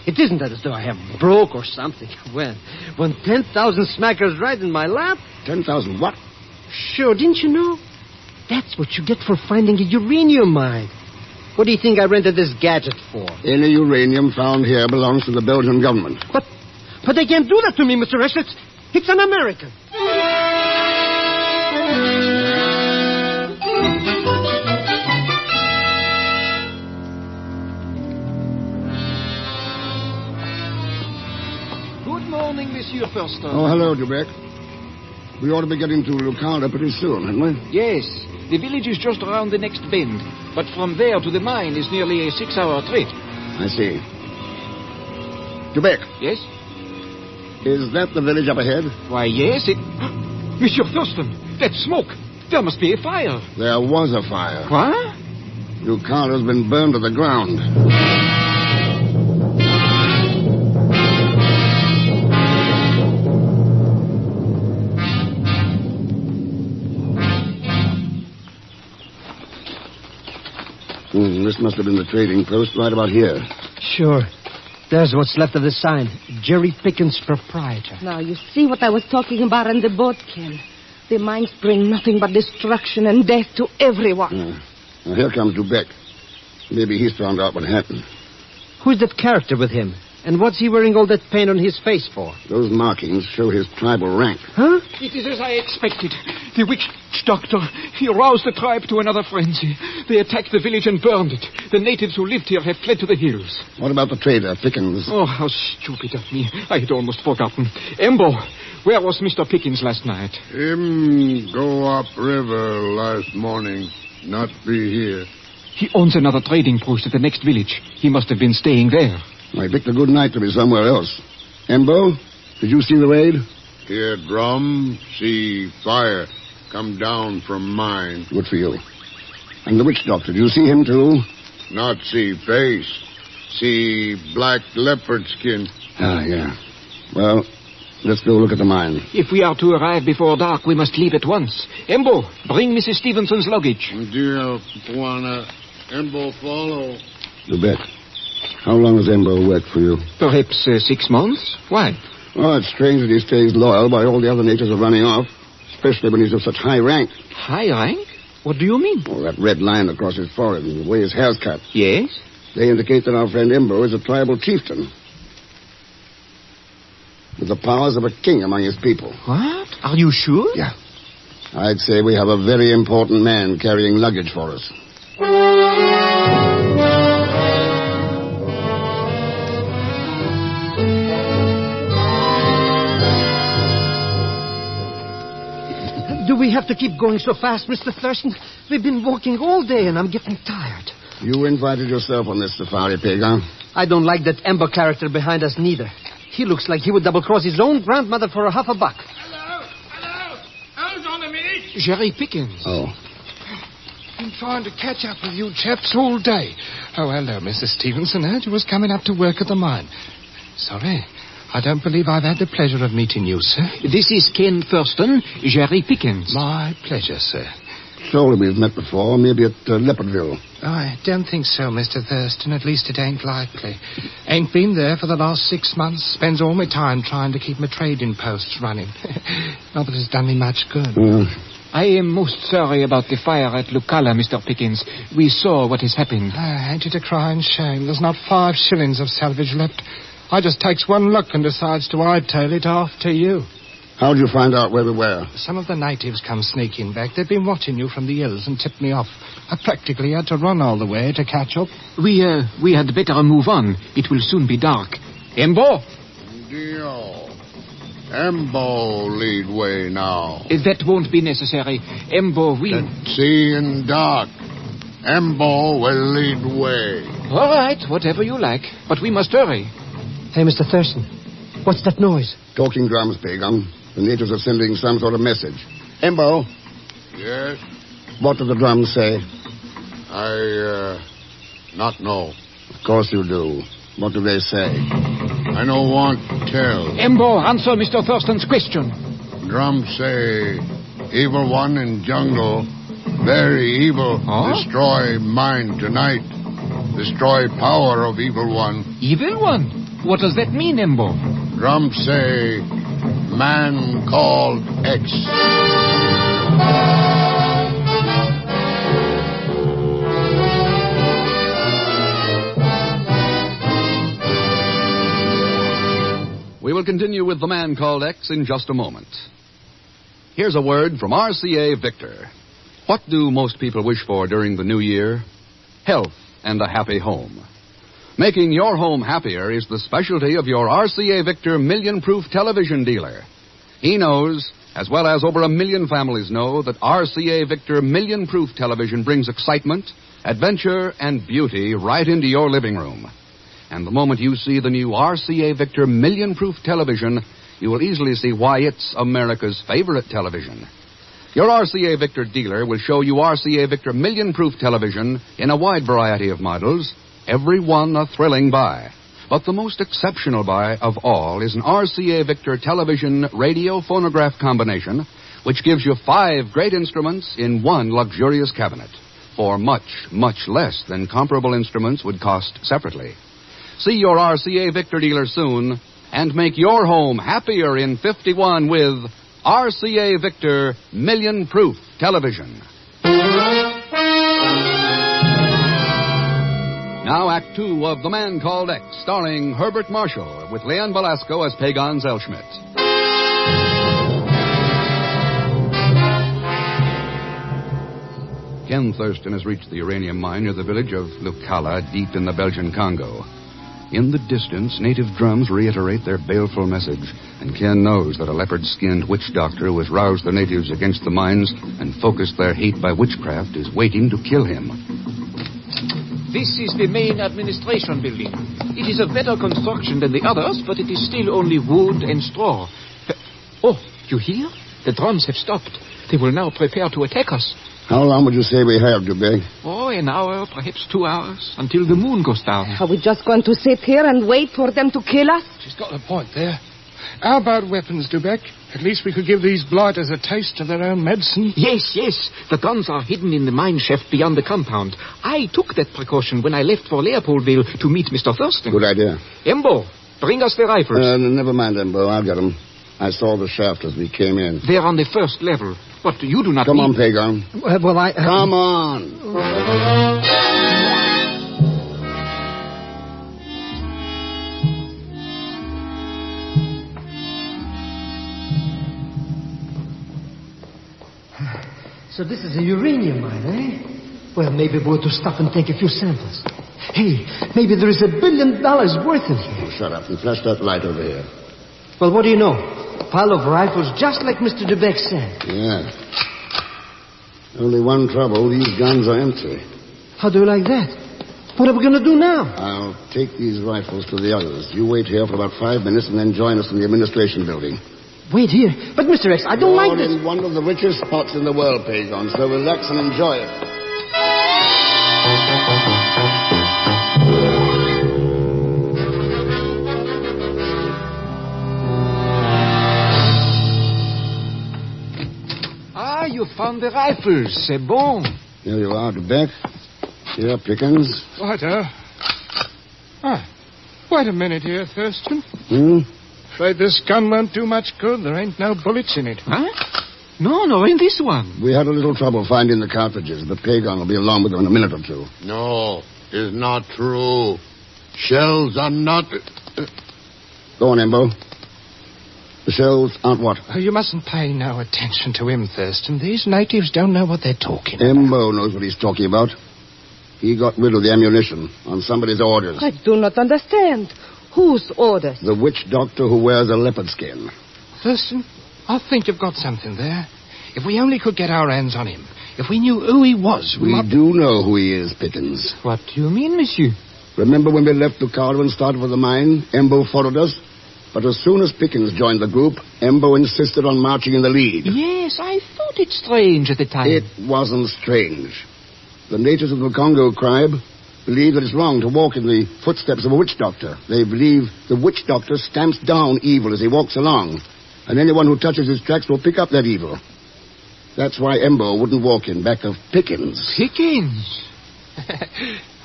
It isn't that as though I have broke or something. When 10,000 smackers right in my lap... 10,000 what? Sure, didn't you know? That's what you get for finding a uranium mine. What do you think I rented this gadget for? Any uranium found here belongs to the Belgian government. But they can't do that to me, Mr. X. It's an American. Good morning, Monsieur Thurston. Oh, hello, Dubeck. We ought to be getting to Lucada pretty soon, hadn't we? Yes. The village is just around the next bend. But from there to the mine is nearly a 6-hour trip. I see. Dubeck. Yes? Is that the village up ahead? Why, yes, it... Monsieur Thurston, that's smoke. There must be a fire. There was a fire. What? Lucada's been burned to the ground. This must have been the trading post right about here. Sure. There's what's left of the sign. Jerry Pickens, proprietor. Now, you see what I was talking about in the boat, Ken. The mines bring nothing but destruction and death to everyone. Now, here comes Dubeck. Maybe he's found out what happened. Who's that character with him? And what's he wearing all that paint on his face for? Those markings show his tribal rank. Huh? It is as I expected. The witch doctor, he roused the tribe to another frenzy. They attacked the village and burned it. The natives who lived here have fled to the hills. What about the trader, Pickens? Oh, how stupid of me. I had almost forgotten. Embo, where was Mr. Pickens last night? Him go up river last morning. Not be here. He owns another trading post at the next village. He must have been staying there. I picked a good night to be somewhere else. Embo, did you see the raid? Hear drum, see fire. Come down from mine. Good for you. And the witch doctor, did you see him too? Not see face. See black leopard skin. Ah, yeah. Well, let's go look at the mine. If we are to arrive before dark, we must leave at once. Embo, bring Mrs. Stevenson's luggage. Dear Juana, Embo follow. Dubeck, how long has Embo worked for you? Perhaps 6 months. Why? Oh, it's strange that he stays loyal while all the other natives are running off. Especially when he's of such high rank. High rank? What do you mean? Oh, that red line across his forehead and the way his hair's cut. Yes? They indicate that our friend Embo is a tribal chieftain. With the powers of a king among his people. What? Are you sure? Yeah. I'd say we have a very important man carrying luggage for us. Do we have to keep going so fast, Mr. Thurston? We've been walking all day and I'm getting tired. You invited yourself on this safari, Pagan. I don't like that Ember character behind us neither. He looks like he would double-cross his own grandmother for $1/2. Hello. Who's on the meat? Jerry Pickens. Oh. Been trying to catch up with you chaps all day. Oh, hello, Mrs. Stevenson. Heard you was coming up to work at the mine. Sorry. I don't believe I've had the pleasure of meeting you, sir. This is Ken Thurston, Jerry Pickens. My pleasure, sir. Surely we've met before, maybe at Leopardville. Oh, I don't think so, Mr. Thurston. At least it ain't likely. Ain't been there for the last 6 months. Spends all my time trying to keep my trading posts running. Not that it's done me much good. I am most sorry about the fire at Lucala, Mr. Pickens. We saw what has happened. Ain't it a crying shame? There's not 5 shillings of salvage left. I just takes one look and decides to hightail it after you. How'd you find out where we were? Some of the natives come sneaking back. They've been watching you from the hills and tipped me off. I practically had to run all the way to catch up. We had better move on. It will soon be dark. Embo? Dio. Embo lead way now. That won't be necessary. Embo, we... Seeing dark. Embo will lead way. All right, whatever you like. But we must hurry. Hey, Mr. Thurston. What's that noise? Talking drums, Pagan. The natives are sending some sort of message. Embo. Yes? What do the drums say? I, not know. Of course you do. What do they say? I no want to tell. Embo, answer Mr. Thurston's question. Drums say, evil one in jungle, very evil, destroy mind tonight. Destroy power of evil one. Evil one? What does that mean, Embo? Drums say, man called X. We will continue with The Man Called X in just a moment. Here's a word from RCA Victor. What do most people wish for during the new year? Health and a happy home. Making your home happier is the specialty of your RCA Victor million-proof television dealer. He knows, as well as over 1 million families know, that RCA Victor million-proof television brings excitement, adventure, and beauty right into your living room. And the moment you see the new RCA Victor million-proof television, you will easily see why it's America's favorite television. Your RCA Victor dealer will show you RCA Victor million-proof television in a wide variety of models, every one a thrilling buy. But the most exceptional buy of all is an RCA Victor television radio phonograph combination, which gives you 5 great instruments in one luxurious cabinet for much, much less than comparable instruments would cost separately. See your RCA Victor dealer soon and make your home happier in 51 with RCA Victor Million Proof Television. Now Act 2 of The Man Called X, starring Herbert Marshall with Leanne Belasco as Pagan Zellschmidt. Ken Thurston has reached the uranium mine near the village of Lucala, deep in the Belgian Congo. In the distance, native drums reiterate their baleful message, and Ken knows that a leopard-skinned witch doctor who has roused the natives against the mines and focused their hate by witchcraft is waiting to kill him. This is the main administration building. It is of better construction than the others, but it is still only wood and straw. Oh, you hear? The drums have stopped. They will now prepare to attack us. How long would you say we have, Dubé? Oh, an hour, perhaps 2 hours, until the moon goes down. Are we just going to sit here and wait for them to kill us? She's got a point there. How about weapons, Dubeck? At least we could give these blighters a taste of their own medicine. Yes. The guns are hidden in the mine shaft beyond the compound. I took that precaution when I left for Leopoldville to meet Mr. Thurston. Good idea. Embo, bring us the rifles. Never mind, Embo. I'll get them. I saw the shaft as we came in. They're on the first level. But you do not Come need... on, Pagan. Well, I... Come on. So this is a uranium mine, eh? Well, maybe we'll to stop and take a few samples. Hey, maybe there is $1 billion worth in here. Shut up and flash that light over here. Well, what do you know? A pile of rifles, just like Mr. DeBeck said. Yeah. Only one trouble, these guns are empty. How do you like that? What are we going to do now? I'll take these rifles to the others. You wait here for about 5 minutes and then join us in the administration building. Wait here? But, Mr. X, I don't like this. You're in one of the richest spots in the world, Pagan, so relax and enjoy it. You found the rifles. C'est bon. Here you are, Dubeck. Here, Pickens. Righto. Wait a minute here, Thurston. Afraid this gun won't do much good. There ain't no bullets in it. Huh? No, in this one. We had a little trouble finding the cartridges, but Pagan will be along with them in a minute or two. No, it's not true. Shells are not... Go on, Embo. The shells aren't what? Oh, you mustn't pay no attention to him, Thurston. These natives don't know what they're talking about. Embo knows what he's talking about. He got rid of the ammunition on somebody's orders. I do not understand. Whose orders? The witch doctor who wears a leopard skin. Thurston, I think you've got something there. If we only could get our hands on him, if we knew who he was... We do know who he is, Pickens. What do you mean, monsieur? Remember when we left Ducado and started for the mine? Embo followed us. But as soon as Pickens joined the group, Embo insisted on marching in the lead. Yes, I thought it strange at the time. It wasn't strange. The natives of the Congo tribe believe that it's wrong to walk in the footsteps of a witch doctor. They believe the witch doctor stamps down evil as he walks along, and anyone who touches his tracks will pick up that evil. That's why Embo wouldn't walk in back of Pickens. Pickens?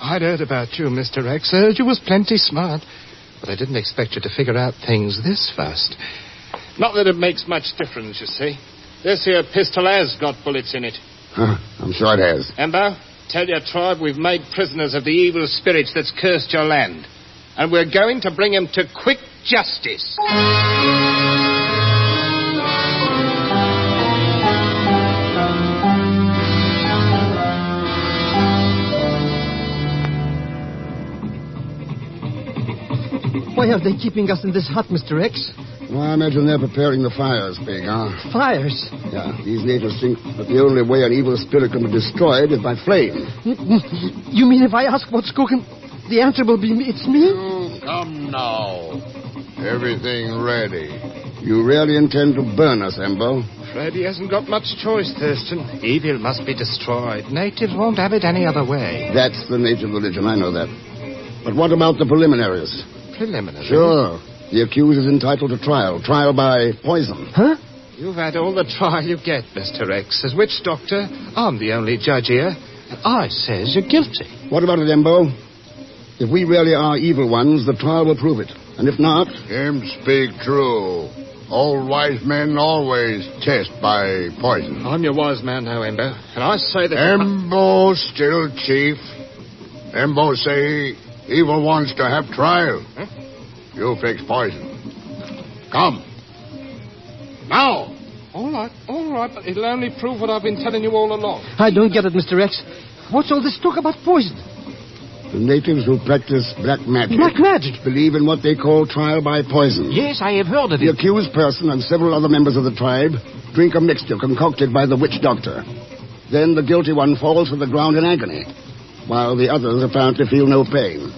I'd heard about you, Mr. X. Heard you was plenty smart. But I didn't expect you to figure out things this fast. Not that it makes much difference, you see. This here pistol has got bullets in it. Huh, I'm sure it has. Embo, tell your tribe we've made prisoners of the evil spirits that's cursed your land. And we're going to bring him to quick justice. Why are they keeping us in this hut, Mr. X? Well, I imagine they're preparing the fires, Pig, huh? Fires? Yeah, these natives think that the only way an evil spirit can be destroyed is by flame. You mean if I ask what's cooking, the answer will be it's me? Come now. Everything ready. You really intend to burn us, Embo? Freddy hasn't got much choice, Thurston. Evil must be destroyed. Natives won't have it any other way. That's the native religion, I know that. But what about the preliminaries? Preliminaries? Sure. The accused is entitled to trial. Trial by poison. Huh? You've had all the trial you get, Mr. X. As witch doctor, I'm the only judge here. I says you're guilty. What about it, Embo? If we really are evil ones, the trial will prove it. And if not... Him speak true. Old wise men always test by poison. I'm your wise man now, Embo. And I say that... Embo still chief. Embo say evil wants to have trial. Huh? You fix poison. Come. Now. All right, but it'll only prove what I've been telling you all along. I don't get it, Mr. X. What's all this talk about poison? The natives who practice black magic... Black magic? ...believe in what they call trial by poison. Yes, I have heard of it. The accused person and several other members of the tribe drink a mixture concocted by the witch doctor. Then the guilty one falls to the ground in agony, while the others apparently feel no pain.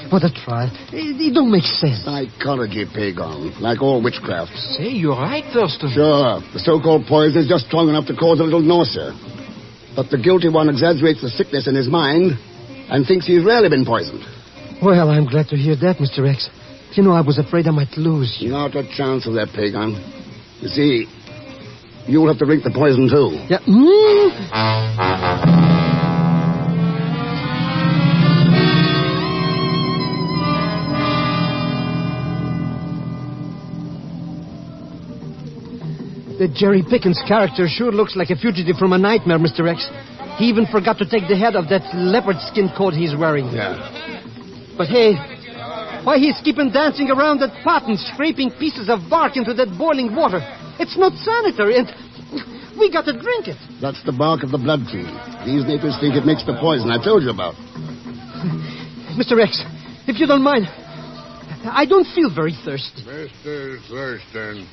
What a trial. It don't make sense. Psychology, Pagon, like all witchcraft. Say, you're right, Thurston. Sure. The so-called poison is just strong enough to cause a little nausea. But the guilty one exaggerates the sickness in his mind and thinks he's really been poisoned. Well, I'm glad to hear that, Mr. X. You know, I was afraid I might lose you. Not a chance of that, Pagon. You see, you'll have to drink the poison, too. Yeah. The Jerry Pickens character sure looks like a fugitive from a nightmare, Mr. X. He even forgot to take the head of that leopard skin coat he's wearing. Yeah. But hey, why he's keeping dancing around that pot and scraping pieces of bark into that boiling water? It's not sanitary, and we got to drink it. That's the bark of the blood tree. These natives think it makes the poison I told you about. Mr. X, if you don't mind, I don't feel very thirsty. Mr. Thurston,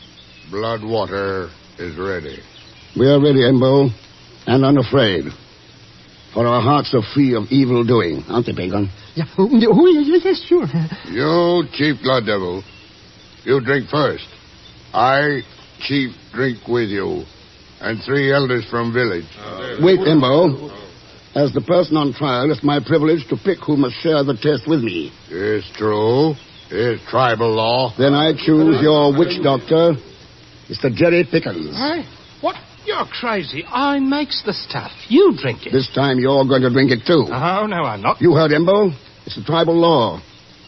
blood water is ready. We are ready, Embo, and unafraid. For our hearts are free of evil doing, aren't they, Pagon? Yeah. Oh, yes, sure. You, Chief Blood Devil, you drink first. I, Chief, drink with you. And 3 elders from village. Wait, Embo. As the person on trial, it's my privilege to pick who must share the test with me. It's true. It's tribal law. Then I choose your witch doctor, Mr. Jerry Pickens. Hey, what? You're crazy. I makes the stuff. You drink it. This time you're going to drink it, too. Oh, no, I'm not. You heard, Embo. It's a tribal law.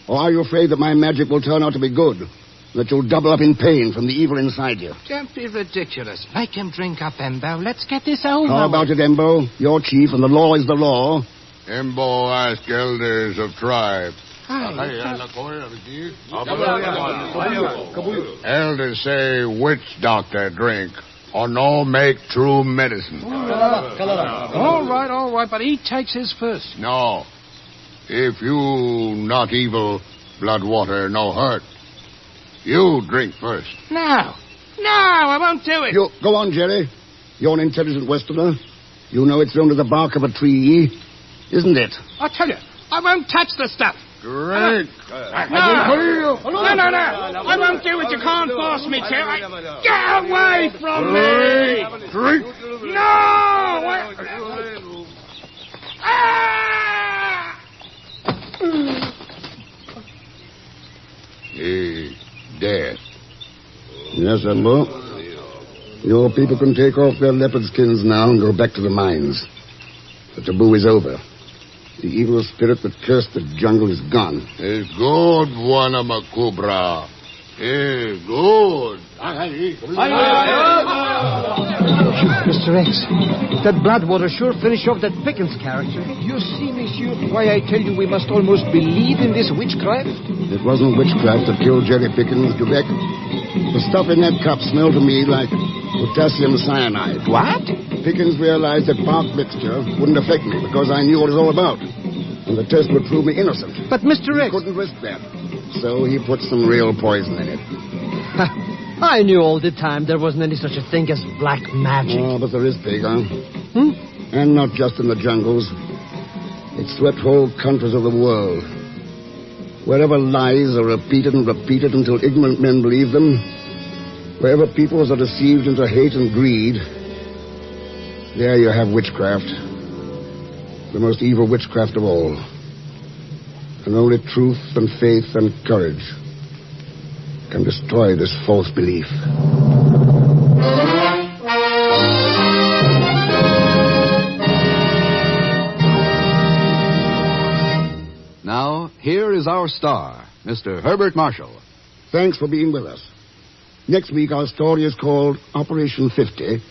Or are you afraid that my magic will turn out to be good? That you'll double up in pain from the evil inside you? Don't be ridiculous. Make him drink up, Embo. Let's get this over. How about it, Embo? You're chief, and the law is the law. Embo ask elders of tribe. Elders say witch doctor drink, or no make true medicine. All right, but he takes his first. No. If you not evil, blood water no hurt. You drink first. No, I won't do it. You go on, Jerry. You're an intelligent Westerner. You know it's under the bark of a tree, isn't it? I tell you, I won't touch the stuff. Drink. No. I won't do it. You can't force me to. Get away from me. Drink. No. He's dead. Yes, Elmo. Your people can take off their leopard skins now and go back to the mines. The taboo is over. The evil spirit that cursed the jungle is gone. It's good, Wanamakubra. It's good. Mr. X, that Bloodwater sure finished off that Pickens character. You see, monsieur, why I tell you we must almost believe in this witchcraft? It wasn't witchcraft that killed Jerry Pickens, Quebec. The stuff in that cup smelled to me like potassium cyanide. What? Pickens realized that bark mixture wouldn't affect me because I knew what it was all about. And the test would prove me innocent. But Mr. X... He couldn't risk that. So he put some real poison in it. I knew all the time there wasn't any such a thing as black magic. Oh, but there is, Pig, huh? And not just in the jungles. It swept whole countries of the world. Wherever lies are repeated and repeated until ignorant men believe them, wherever peoples are deceived into hate and greed, there you have witchcraft. The most evil witchcraft of all. And only truth and faith and courage can destroy this false belief. Now, here is our star, Mr. Herbert Marshall. Thanks for being with us. Next week, our story is called Operation 50,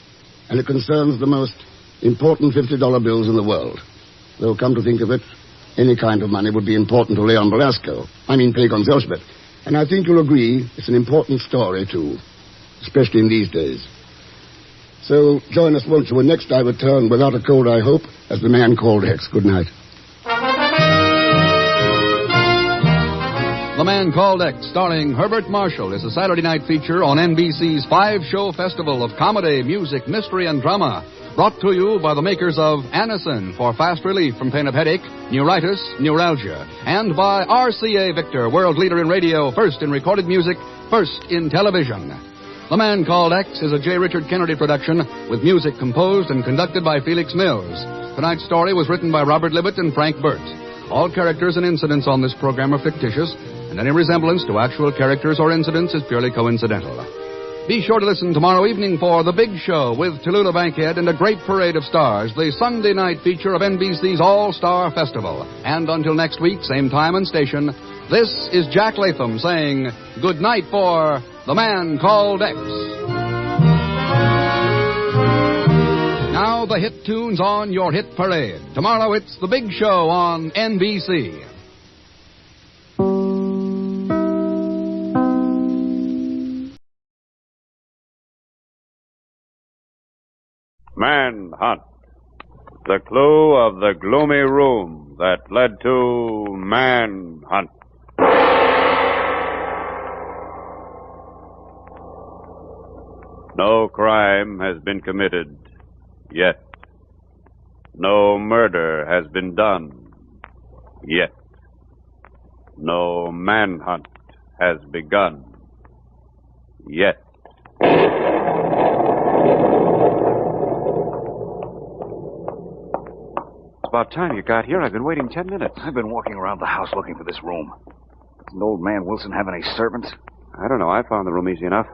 and it concerns the most important $50 bills in the world. Though, come to think of it, any kind of money would be important to Leon Belasco. I mean, Pagon Zelsbeth. And I think you'll agree it's an important story, too. Especially in these days. So, join us, won't you? And next I return without a cold, I hope, as the man called X. Good night. The Man Called X, starring Herbert Marshall, is a Saturday night feature on NBC's 5-show festival of comedy, music, mystery, and drama. Brought to you by the makers of Anacin for fast relief from pain of headache, neuritis, neuralgia. And by RCA Victor, world leader in radio, first in recorded music, first in television. The Man Called X is a J. Richard Kennedy production with music composed and conducted by Felix Mills. Tonight's story was written by Robert Libet and Frank Burt. All characters and incidents on this program are fictitious, and any resemblance to actual characters or incidents is purely coincidental. Be sure to listen tomorrow evening for The Big Show with Tallulah Bankhead and a great parade of stars, the Sunday night feature of NBC's All-Star Festival. And until next week, same time and station, this is Jack Latham saying good night for The Man Called X. Now the hit tunes on your hit parade. Tomorrow it's The Big Show on NBC. Manhunt. The clue of the gloomy room that led to Manhunt. No crime has been committed yet. No murder has been done yet. No manhunt has begun yet. About time you got here. I've been waiting 10 minutes. I've been walking around the house looking for this room. Doesn't old man Wilson have any servants? I don't know. I found the room easy enough.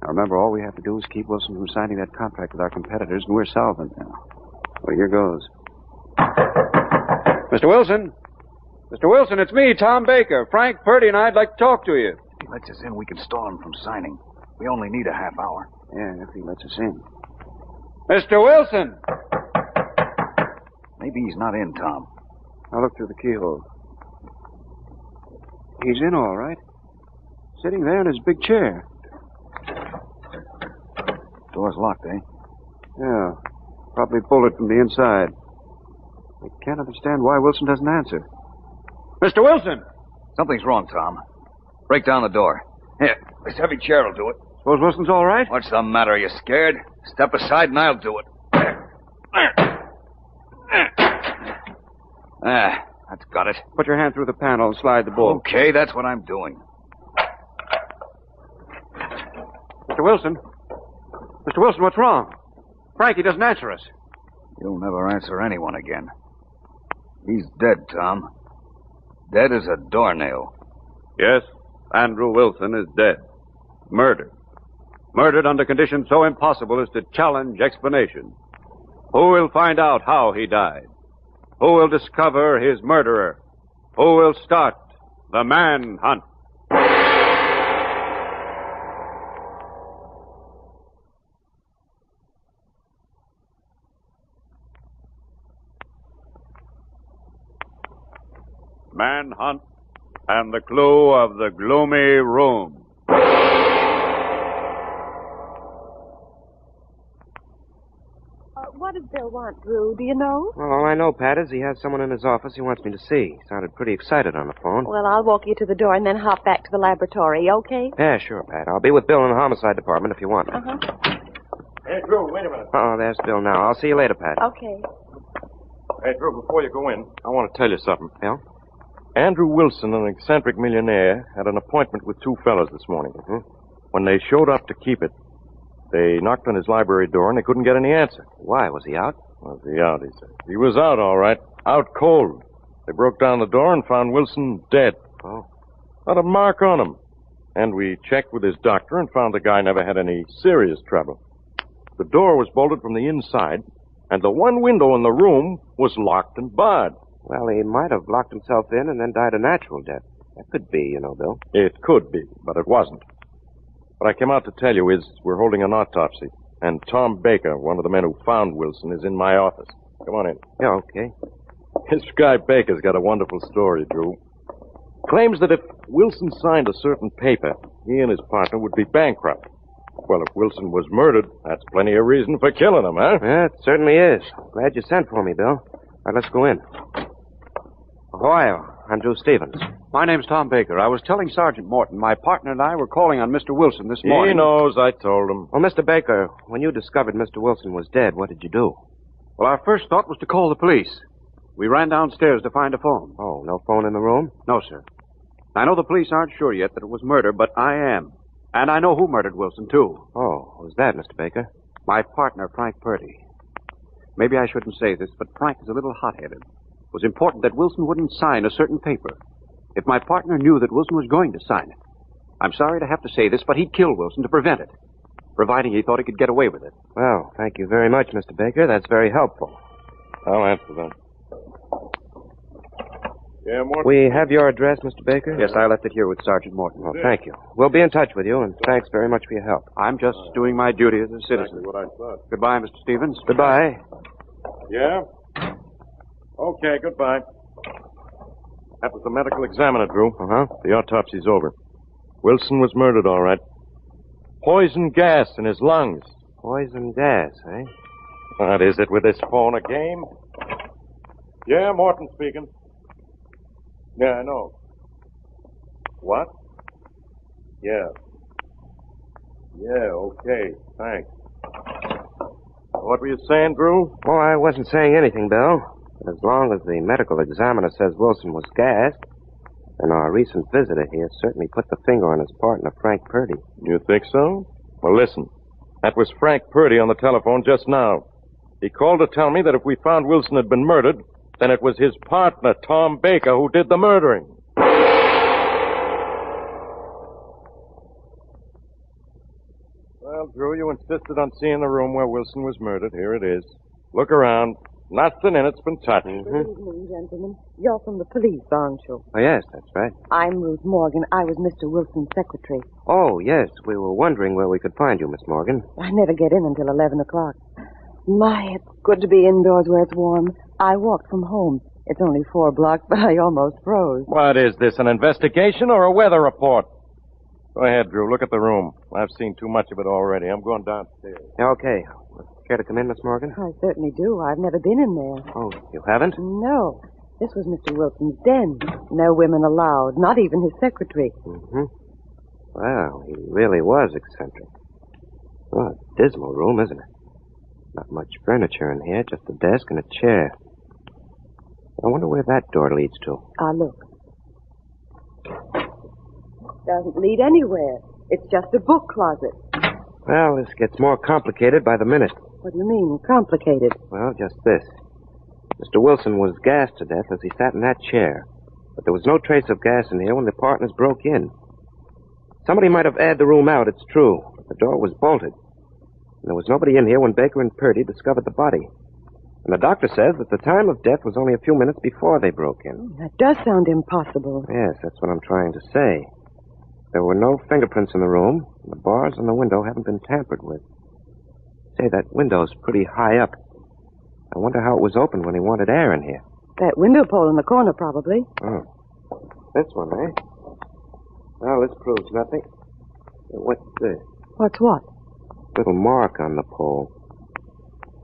Now, remember, all we have to do is keep Wilson from signing that contract with our competitors, and we're solvent now. Well, here goes. Mr. Wilson! Mr. Wilson, it's me, Tom Baker. Frank Purdy and I'd like to talk to you. If he lets us in, we can stall him from signing. We only need a half hour. Yeah, if he lets us in. Mr. Wilson! Maybe he's not in, Tom. I'll look through the keyhole. He's in all right. Sitting there in his big chair. Door's locked, eh? Yeah. Probably bolted from the inside. I can't understand why Wilson doesn't answer. Mr. Wilson! Something's wrong, Tom. Break down the door. Here, this heavy chair will do it. Suppose Wilson's all right? What's the matter? Are you scared? Step aside and I'll do it. That's got it. Put your hand through the panel and slide the bolt. Okay, that's what I'm doing. Mr. Wilson? Mr. Wilson, what's wrong? Frankie doesn't answer us. He'll never answer anyone again. He's dead, Tom. Dead as a doornail. Yes, Andrew Wilson is dead. Murdered. Murdered under conditions so impossible as to challenge explanation. Who will find out how he died? Who will discover his murderer? Who will start the manhunt? Manhunt and the clue of the gloomy room. What does Bill want, Drew? Do you know? Well, all I know, Pat, is he has someone in his office he wants me to see. Sounded pretty excited on the phone. Well, I'll walk you to the door and then hop back to the laboratory, okay? Yeah, sure, Pat. I'll be with Bill in the homicide department if you want me. Uh-huh. Hey, Drew, wait a minute. Oh, there's Bill now. I'll see you later, Pat. Okay. Hey, Drew, before you go in, I want to tell you something. Yeah? Andrew Wilson, an eccentric millionaire, had an appointment with two fellows this morning. Mm-hmm. When they showed up to keep it, they knocked on his library door and they couldn't get any answer. Why? Was he out? Was he out, he said. He was out, all right. Out cold. They broke down the door and found Wilson dead. Oh. Not a mark on him. And we checked with his doctor and found the guy never had any serious trouble. The door was bolted from the inside, and the one window in the room was locked and barred. Well, he might have locked himself in and then died a natural death. That could be, you know, Bill. It could be, but it wasn't. What I came out to tell you is we're holding an autopsy, and Tom Baker, one of the men who found Wilson, is in my office. Come on in. Yeah, okay. This guy Baker's got a wonderful story, Drew. Claims that if Wilson signed a certain paper, he and his partner would be bankrupt. Well, if Wilson was murdered, that's plenty of reason for killing him, huh? Yeah, it certainly is. Glad you sent for me, Bill. All right, let's go in. Ahoy, I'm Drew Stevens. My name's Tom Baker. I was telling Sergeant Morton my partner and I were calling on Mr. Wilson this morning. He knows. I told him. Well, Mr. Baker, when you discovered Mr. Wilson was dead, what did you do? Well, our first thought was to call the police. We ran downstairs to find a phone. Oh, no phone in the room? No, sir. I know the police aren't sure yet that it was murder, but I am. And I know who murdered Wilson, too. Oh, who's that, Mr. Baker? My partner, Frank Purdy. Maybe I shouldn't say this, but Frank is a little hot-headed. It was important that Wilson wouldn't sign a certain paper. If my partner knew that Wilson was going to sign it, I'm sorry to have to say this, but he'd kill Wilson to prevent it, providing he thought he could get away with it. Well, thank you very much, Mr. Baker. That's very helpful. I'll answer that. Yeah, Morton? We have your address, Mr. Baker? Yes, I left it here with Sergeant Morton. Well, thank you. We'll be in touch with you, and thanks very much for your help. I'm just doing my duty as a citizen. Exactly what I thought. Goodbye, Mr. Stevens. Goodbye. Yeah? Okay, goodbye. That was the medical examiner, Drew. Uh-huh. The autopsy's over. Wilson was murdered, all right. Poison gas in his lungs. Poison gas, eh? What is it with this phone, a game? Yeah, Morton speaking. Yeah, I know. What? Yeah. Yeah, okay, thanks. What were you saying, Drew? Oh, I wasn't saying anything, Bill. As long as the medical examiner says Wilson was gassed, then our recent visitor here certainly put the finger on his partner, Frank Purdy. You think so? Well, listen. That was Frank Purdy on the telephone just now. He called to tell me that if we found Wilson had been murdered, then it was his partner, Tom Baker, who did the murdering. Well, Drew, you insisted on seeing the room where Wilson was murdered. Here it is. Look around. Nothing in it's been touched. Good evening, gentlemen. You're from the police, aren't you? Oh, yes, that's right. I'm Ruth Morgan. I was Mr. Wilson's secretary. Oh, yes. We were wondering where we could find you, Miss Morgan. I never get in until 11 o'clock. My, it's good to be indoors where it's warm. I walked from home. It's only 4 blocks, but I almost froze. What is this, an investigation or a weather report? Go ahead, Drew. Look at the room. I've seen too much of it already. I'm going downstairs. Okay. Care to come in, Miss Morgan? I certainly do. I've never been in there. Oh, you haven't? No. This was Mr. Wilson's den. No women allowed, not even his secretary. Mm-hmm. Well, he really was eccentric. Oh, a dismal room, isn't it? Not much furniture in here, just a desk and a chair. I wonder where that door leads to. Look. Doesn't lead anywhere. It's just a book closet. Well, this gets more complicated by the minute. What do you mean, complicated? Well, just this. Mr. Wilson was gassed to death as he sat in that chair. But there was no trace of gas in here when the partners broke in. Somebody might have aired the room out, it's true. But the door was bolted. And there was nobody in here when Baker and Purdy discovered the body. And the doctor says that the time of death was only a few minutes before they broke in. That does sound impossible. Yes, that's what I'm trying to say. There were no fingerprints in the room. And the bars on the window haven't been tampered with. Say, that window's pretty high up. I wonder how it was opened when he wanted air in here. That window pole in the corner, probably. Oh. This one, eh? Well, this proves nothing. What's this? What's what? Little mark on the pole.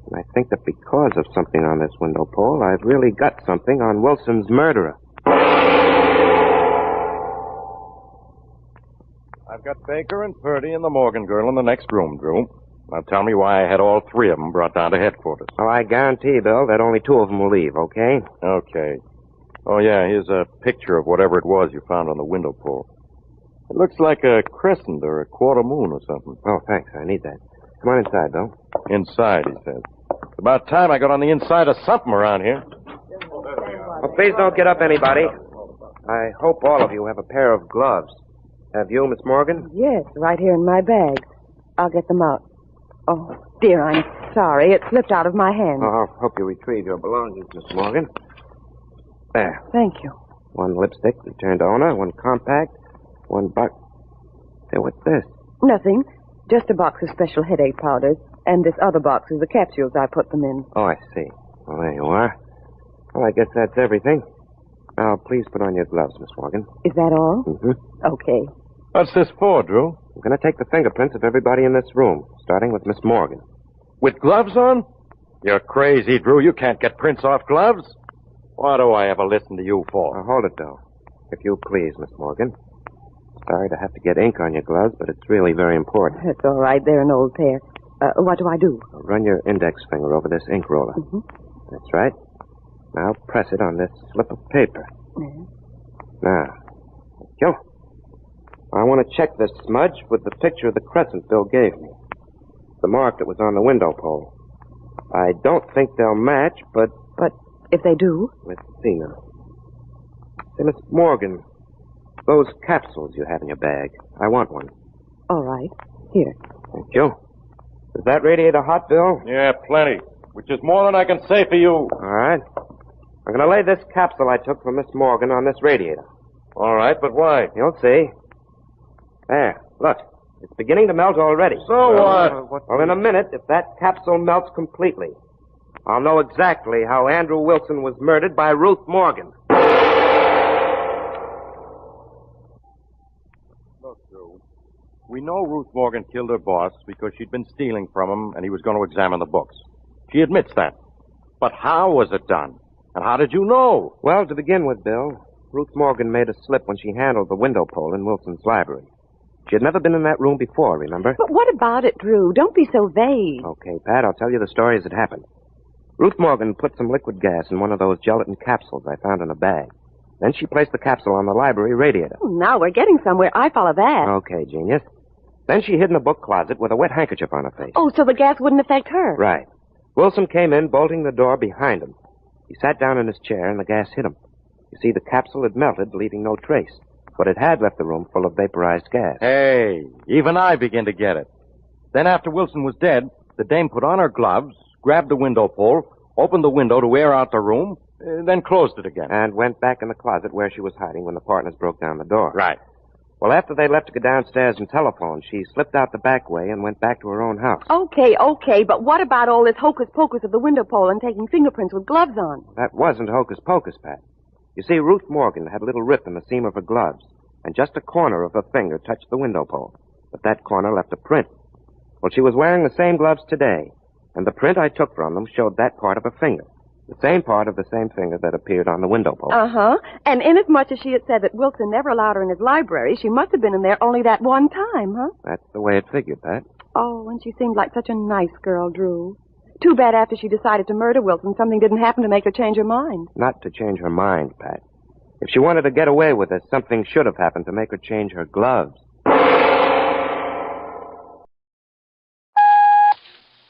And I think that because of something on this window pole, I've really got something on Wilson's murderer. I've got Baker and Purdy and the Morgan girl in the next room, Drew. Now tell me why I had all 3 of them brought down to headquarters. Oh, I guarantee, Bill, that only 2 of them will leave, okay? Okay. Oh, yeah, here's a picture of whatever it was you found on the window pole. It looks like a crescent or a quarter moon or something. Oh, thanks. I need that. Come on inside, Bill. Inside, he says. It's about time I got on the inside of something around here. Well, please don't get up, anybody. I hope all of you have a pair of gloves. Have you, Miss Morgan? Yes, right here in my bag. I'll get them out. Oh, dear, I'm sorry. It slipped out of my hand. Oh, I'll help you retrieve your belongings, Miss Morgan. There. Thank you. 1 lipstick, returned to owner. 1 compact. 1 box. Say, what's this? Nothing. Just a box of special headache powders. And this other box is the capsules I put them in. Oh, I see. Well, there you are. Well, I guess that's everything. Now, please put on your gloves, Miss Morgan. Is that all? Mm-hmm. Okay. What's this for, Drew? I'm going to take the fingerprints of everybody in this room, starting with Miss Morgan. With gloves on? You're crazy, Drew. You can't get prints off gloves. What do I ever listen to you for? Now, hold it, Bill. If you please, Miss Morgan. Sorry to have to get ink on your gloves, but it's really very important. It's all right. They're an old pair. What do I do? Run your index finger over this ink roller. Mm-hmm. That's right. Now press it on this slip of paper. Yeah. Now, thank you. I want to check this smudge with the picture of the crescent Bill gave me. The mark that was on the window pole. I don't think they'll match, but... But if they do? Let's see now. Say, Miss Morgan, those capsules you have in your bag, I want one. All right. Here. Thank you. Is that radiator hot, Bill? Yeah, plenty. Which is more than I can say for you. All right. I'm going to lay this capsule I took from Miss Morgan on this radiator. All right, but why? You'll see. There, look. It's beginning to melt already. So what? Well, in a minute, if that capsule melts completely, I'll know exactly how Andrew Wilson was murdered by Ruth Morgan. Look, Drew, we know Ruth Morgan killed her boss because she'd been stealing from him and he was going to examine the books. She admits that. But how was it done? And how did you know? Well, to begin with, Bill, Ruth Morgan made a slip when she handled the window pole in Wilson's library. She had never been in that room before, remember? But what about it, Drew? Don't be so vague. Okay, Pat, I'll tell you the story as it happened. Ruth Morgan put some liquid gas in one of those gelatin capsules I found in a bag. Then she placed the capsule on the library radiator. Oh, now we're getting somewhere. I follow that. Okay, genius. Then she hid in a book closet with a wet handkerchief on her face. Oh, so the gas wouldn't affect her. Right. Wilson came in, bolting the door behind him. He sat down in his chair, and the gas hit him. You see, the capsule had melted, leaving no trace. But it had left the room full of vaporized gas. Hey, even I begin to get it. Then after Wilson was dead, the dame put on her gloves, grabbed the window pole, opened the window to air out the room, then closed it again. And went back in the closet where she was hiding when the partners broke down the door. Right. Well, after they left to go downstairs and telephone, she slipped out the back way and went back to her own house. Okay, but what about all this hocus-pocus of the window pole and taking fingerprints with gloves on? That wasn't hocus-pocus, Pat. You see, Ruth Morgan had a little rip in the seam of her gloves, and just a corner of her finger touched the window pole. But that corner left a print. Well, she was wearing the same gloves today, and the print I took from them showed that part of her finger. The same part of the same finger that appeared on the window pole. Uh-huh. And inasmuch as she had said that Wilson never allowed her in his library, she must have been in there only that one time, huh? That's the way it figured, Pat. Oh, and she seemed like such a nice girl, Drew. Too bad after she decided to murder Wilson, something didn't happen to make her change her mind. Not to change her mind, Pat. If she wanted to get away with this, something should have happened to make her change her gloves.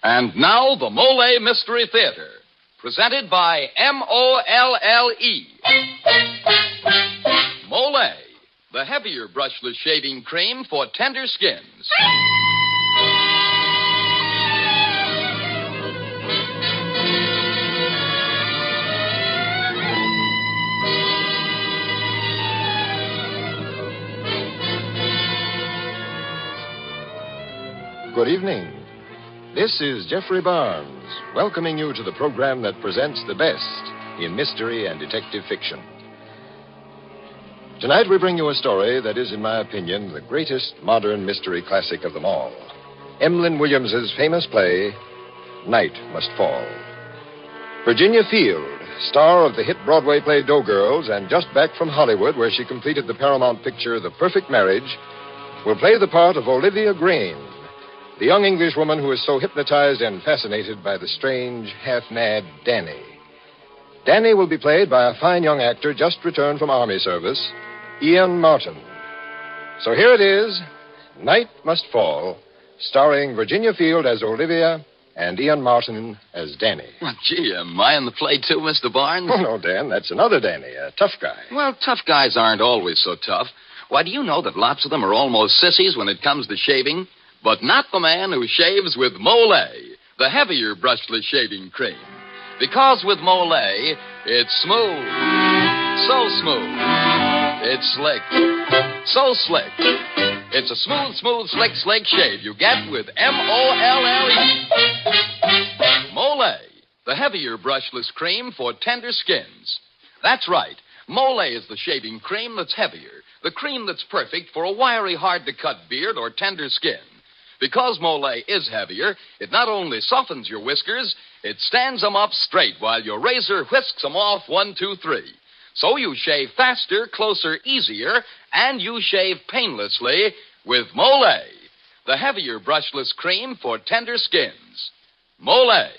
And now, the MOLLE Mystery Theater, presented by MOLLE. MOLLE, the heavier brushless shaving cream for tender skins. Good evening. This is Jeffrey Barnes, welcoming you to the program that presents the best in mystery and detective fiction. Tonight we bring you a story that is, in my opinion, the greatest modern mystery classic of them all. Emlyn Williams's famous play, Night Must Fall. Virginia Field, star of the hit Broadway play Doughgirls, and just back from Hollywood, where she completed the Paramount picture The Perfect Marriage, will play the part of Olivia Grange, the young Englishwoman who is so hypnotized and fascinated by the strange, half-mad Danny. Danny will be played by a fine young actor just returned from Army service, Ian Martin. So here it is, Night Must Fall, starring Virginia Field as Olivia and Ian Martin as Danny. Well, gee, am I in the play too, Mr. Barnes? Oh, no, Dan, that's another Danny, a tough guy. Well, tough guys aren't always so tough. Why, do you know that lots of them are almost sissies when it comes to shaving? But not the man who shaves with MOLLE, the heavier brushless shaving cream. Because with MOLLE, it's smooth. So smooth. It's slick. So slick. It's a smooth, slick shave you get with MOLLE. MOLLE, the heavier brushless cream for tender skins. That's right. MOLLE is the shaving cream that's heavier. The cream that's perfect for a wiry, hard-to-cut beard or tender skin. Because MOLLE is heavier, it not only softens your whiskers, it stands them up straight while your razor whisks them off 1, 2, 3. So you shave faster, closer, easier, and you shave painlessly with MOLLE, the heavier brushless cream for tender skins. MOLLE.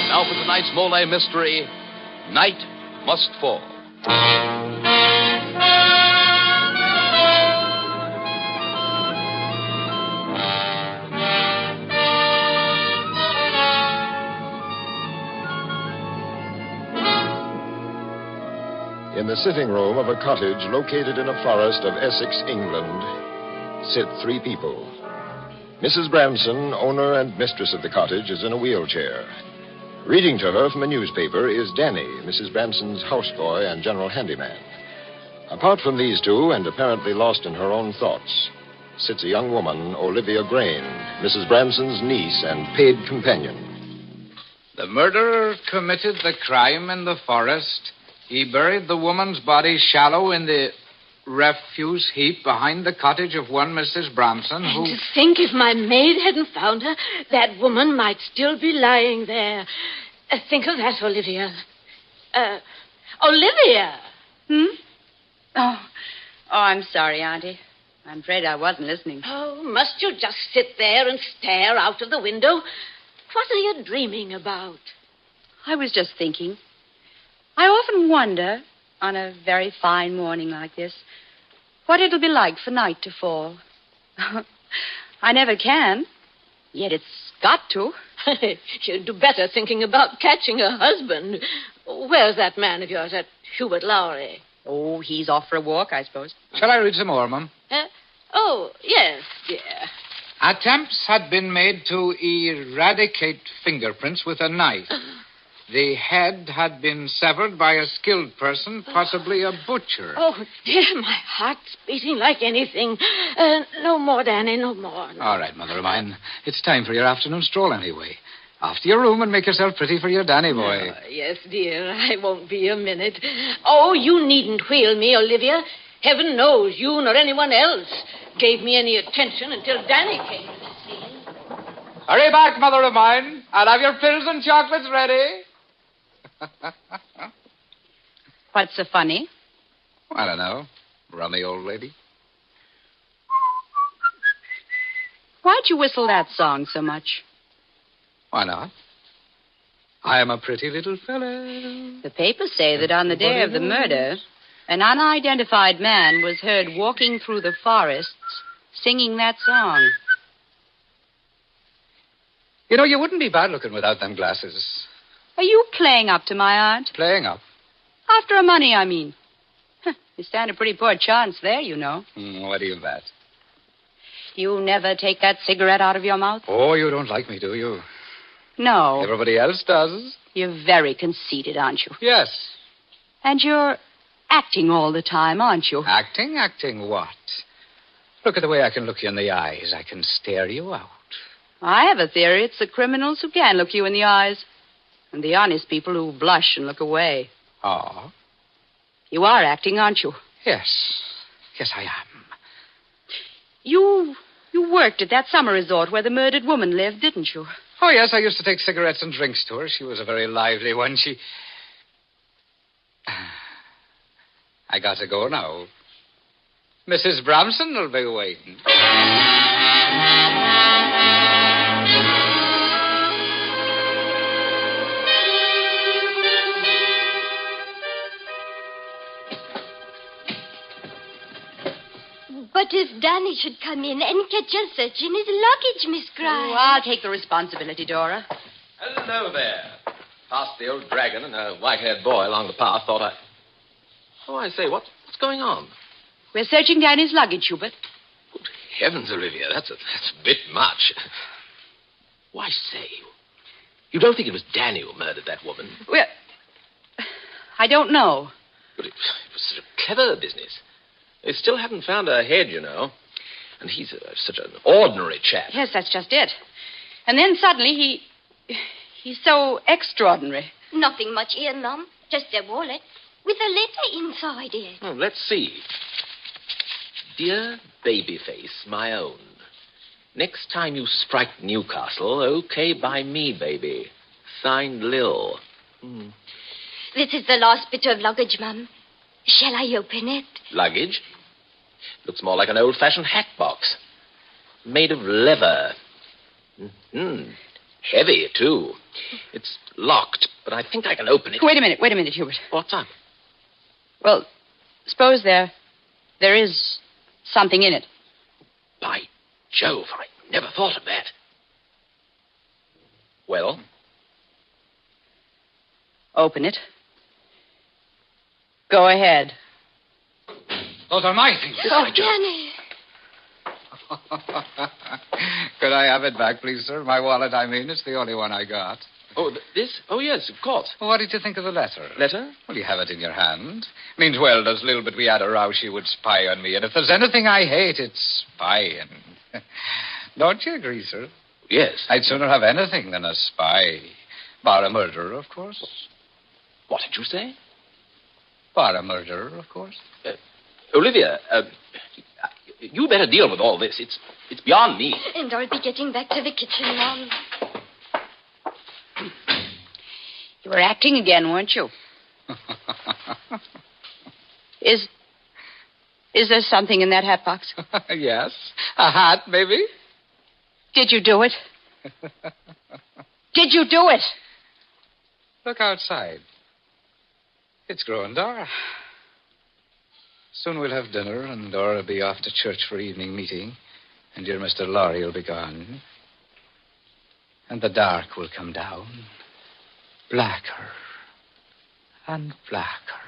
Now for tonight's MOLLE mystery, Night Must Fall. In the sitting room of a cottage located in a forest of Essex, England, sit three people. Mrs. Branson, owner and mistress of the cottage, is in a wheelchair. Reading to her from a newspaper is Danny, Mrs. Branson's houseboy and general handyman. Apart from these two, and apparently lost in her own thoughts, sits a young woman, Olivia Grange, Mrs. Branson's niece and paid companion. The murderer committed the crime in the forest. He buried the woman's body shallow in the refuse heap behind the cottage of one Mrs. Branson, who... And to think if my maid hadn't found her, that woman might still be lying there. Think of that, Olivia. Olivia! Oh, I'm sorry, Auntie. I'm afraid I wasn't listening. Oh, must you just sit there and stare out of the window? What are you dreaming about? I was just thinking. I often wonder, on a very fine morning like this, what it'll be like for night to fall. I never can, yet it's got to. You'd do better thinking about catching a husband. Where's that man of yours, that Hubert Lowry? Oh, he's off for a walk, I suppose. Shall I read some more, Mum? Oh, yes, dear. Attempts had been made to eradicate fingerprints with a knife. The head had been severed by a skilled person, possibly a butcher. Oh, dear, my heart's beating like anything. No more, Danny, no more. No. All right, mother of mine. It's time for your afternoon stroll anyway. Off to your room and make yourself pretty for your Danny boy. Yes, dear, I won't be a minute. Oh, you needn't wheel me, Olivia. Heaven knows you nor anyone else gave me any attention until Danny came to the scene. Hurry back, mother of mine. I'll have your pills and chocolates ready. What's so funny? I don't know. Rummy old lady. Why'd you whistle that song so much? Why not? I am a pretty little fella. The papers say that on the day of the murder, an unidentified man was heard walking through the forests singing that song. You know, you wouldn't be bad looking without them glasses. Are you playing up to my aunt? Playing up? After her money, I mean. You stand a pretty poor chance there, you know. What do you bet? You never take that cigarette out of your mouth? Oh, you don't like me, do you? No. Everybody else does. You're very conceited, aren't you? Yes. And you're acting all the time, aren't you? Acting? Acting what? Look at the way I can look you in the eyes. I can stare you out. I have a theory. It's the criminals who can look you in the eyes. And the honest people who blush and look away. Oh? You are acting, aren't you? Yes. Yes, I am. You worked at that summer resort where the murdered woman lived, didn't you? Oh, yes, I used to take cigarettes and drinks to her. She was a very lively one. I got to go now. Mrs. Bramson will be waiting. But if Danny should come in and catch us searching his luggage, Miss Grimes. Oh, I'll take the responsibility, Dora. Hello there. Past the old dragon and a white-haired boy along the path, thought I... Oh, I say, what's going on? We're searching Danny's luggage, Hubert. Good heavens, Olivia, that's a bit much. Why, say, you don't think it was Danny who murdered that woman? Well, I don't know. But it was such a clever business. They still haven't found her head, you know. And he's such an ordinary chap. Yes, that's just it. And then suddenly he's so extraordinary. Nothing much here, Mum. Just a wallet with a letter inside it. Oh, let's see. Dear Babyface, my own. Next time you strike Newcastle, okay by me, baby. Signed, Lil. This is the last bit of luggage, Mum. Shall I open it? Luggage? Looks more like an old-fashioned hat box. Made of leather. Heavy, too. It's locked, but I think I can open it. Wait a minute, Hubert. What's up? Well, suppose there is something in it. By Jove, I never thought of that. Well? Open it. Go ahead. Those are my things. Oh, Danny. Could I have it back, please, sir? My wallet, I mean. It's the only one I got. Oh, this? Oh, yes, of course. Well, what did you think of the letter? Letter? Well, you have it in your hand. Means well, there's little but we had a row she would spy on me. And if there's anything I hate, it's spying. Don't you agree, sir? Yes. I'd sooner have anything than a spy. Bar a murderer, of course. What did you say? Bar a murderer, of course. Olivia, you better deal with all this. It's beyond me. And I'll be getting back to the kitchen, Mom. You were acting again, weren't you? Is there something in that hat box? Yes. A hat, maybe. Did you do it? Did you do it? Look outside. It's growing dark. Soon we'll have dinner, and Dora will be off to church for evening meeting, and dear Mr. Lorry will be gone. And the dark will come down, blacker and blacker.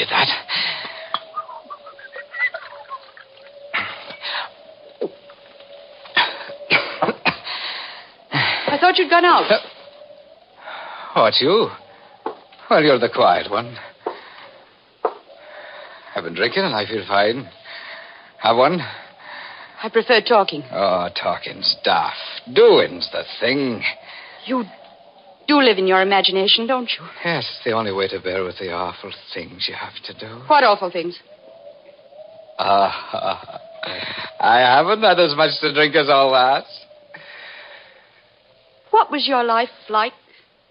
did that. I thought you'd gone out. Oh, it's you? Well, you're the quiet one. I've been drinking and I feel fine. Have one? I prefer talking. Oh, talking's daft. Doing's the thing. You do live in your imagination, don't you? Yes, it's the only way to bear with the awful things you have to do. What awful things? I haven't had as much to drink as all that. What was your life like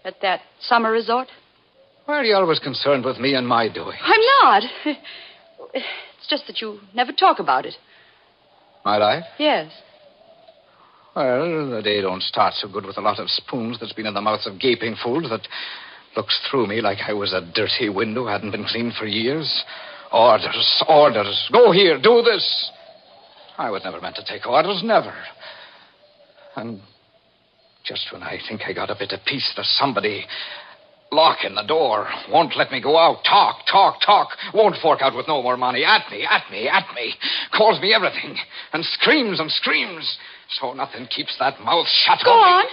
at that summer resort? Why are you always concerned with me and my doing? I'm not. It's just that you never talk about it. My life? Yes. Well, the day don't start so good with a lot of spoons that's been in the mouths of gaping fools that looks through me like I was a dirty window, hadn't been cleaned for years. Orders, orders. Go here, do this. I was never meant to take orders, never. And just when I think I got a bit of peace, there's somebody locking the door. Won't let me go out. Talk. Won't fork out with no more money. At me. Calls me everything. And screams. So nothing keeps that mouth shut. Go on.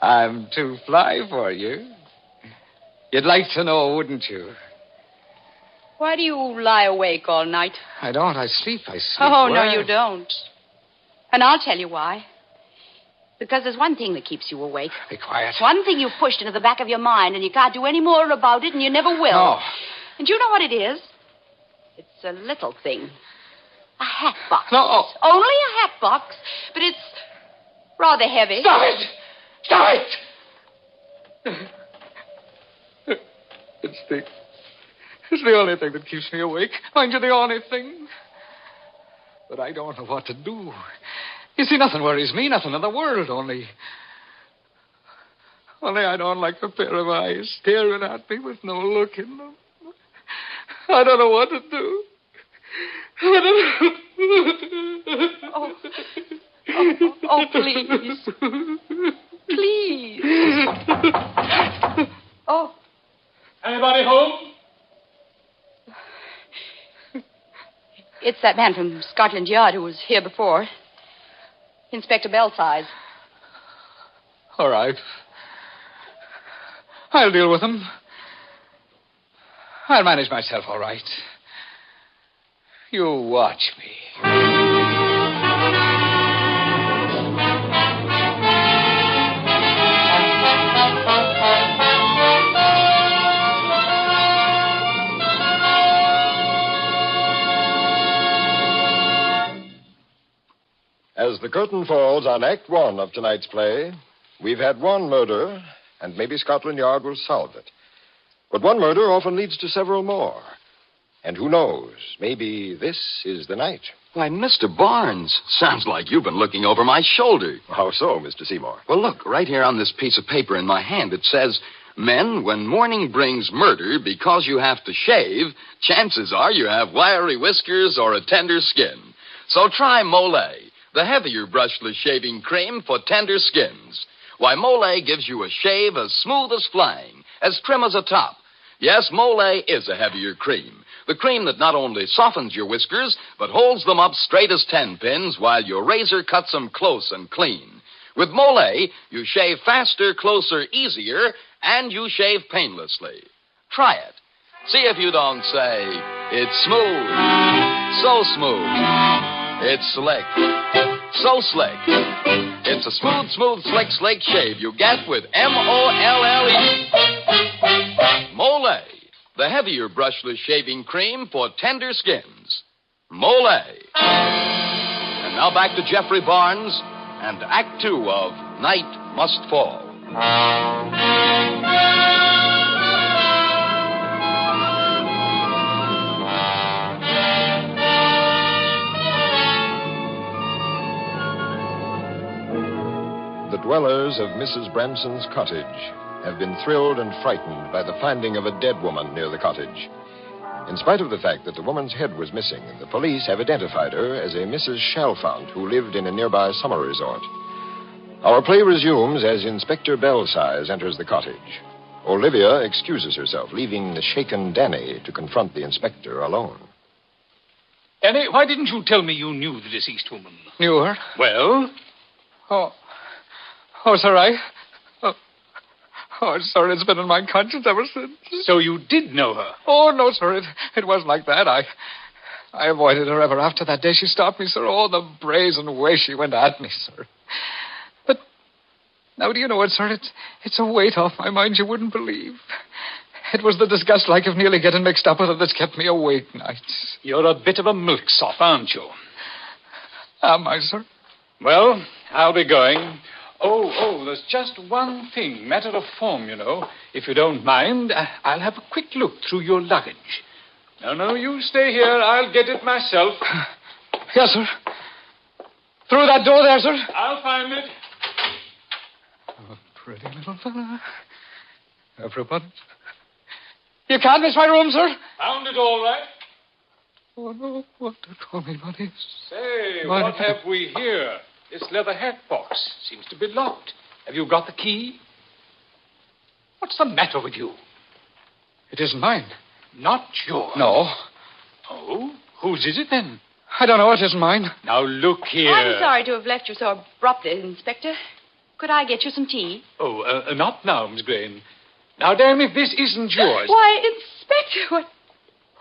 I'm too fly for you. You'd like to know, wouldn't you? Why do you lie awake all night? I don't. I sleep. Oh, no, you don't. And I'll tell you why. Because there's one thing that keeps you awake. Be quiet. One thing you've pushed into the back of your mind, and you can't do any more about it, and you never will. No. And you know what it is? It's a little thing. A hat box. No. It's only a hat box, but it's rather heavy. Stop it! It's the only thing that keeps me awake. Mind you, the only thing. But I don't know what to do. You see, nothing worries me, nothing in the world, only I don't like a pair of eyes staring at me with no look in them. I don't know what to do. Oh, please. Please. Oh. Anybody home? It's that man from Scotland Yard who was here before. Inspector Belsize. All right. I'll deal with him. I'll manage myself all right. You watch me. As the curtain falls on Act One of tonight's play, we've had one murder, and maybe Scotland Yard will solve it. But one murder often leads to several more. And who knows, maybe this is the night. Why, Mr. Barnes, sounds like you've been looking over my shoulder. How so, Mr. Seymour? Well, look, right here on this piece of paper in my hand, it says, "Men, when morning brings murder because you have to shave, chances are you have wiry whiskers or a tender skin. So try MOLLE, the heavier brushless shaving cream for tender skins. Why, MOLLE gives you a shave as smooth as flying, as trim as a top. Yes, MOLLE is a heavier cream. The cream that not only softens your whiskers, but holds them up straight as 10 pins while your razor cuts them close and clean. With MOLLE, you shave faster, closer, easier, and you shave painlessly. Try it. See if you don't say, it's smooth, so smooth. It's slick, so slick. It's a smooth, slick shave you get with MOLLE. MOLLE, the heavier brushless shaving cream for tender skins. MOLLE. And now back to Jeffrey Barnes and Act 2 of Night Must Fall. The dwellers of Mrs. Branson's cottage have been thrilled and frightened by the finding of a dead woman near the cottage. In spite of the fact that the woman's head was missing, the police have identified her as a Mrs. Chalfont who lived in a nearby summer resort. Our play resumes as Inspector Belsize enters the cottage. Olivia excuses herself, leaving the shaken Danny to confront the inspector alone. Danny, why didn't you tell me you knew the deceased woman? Knew her? Well? Oh, sir, sir, it's been in my conscience ever since. So you did know her? Oh, no, sir, it wasn't like that. I avoided her ever after that day she stopped me, sir. Oh, the brazen way she went at me, sir. But now, do you know what, sir? It's a weight off my mind you wouldn't believe. It was the disgust like of nearly getting mixed up with her that's kept me awake nights. You're a bit of a milksop, aren't you? Am I, sir? Well, I'll be going. Oh, there's just one thing. Matter of form, you know. If you don't mind, I'll have a quick look through your luggage. No, you stay here. I'll get it myself. Yes, sir. Through that door there, sir. I'll find it. Oh, pretty little fella. Everybody. You can't miss my room, sir. Found it all right. Oh, no. What to call me, buddy? Say, what have we here? This leather hat box seems to be locked. Have you got the key? What's the matter with you? It isn't mine. Not yours? No. Oh? Whose is it, then? I don't know. It isn't mine. Now, look here. I'm sorry to have left you so abruptly, Inspector. Could I get you some tea? Oh, not now, Miss Graham. Now, damn if this isn't yours. Why, Inspector, what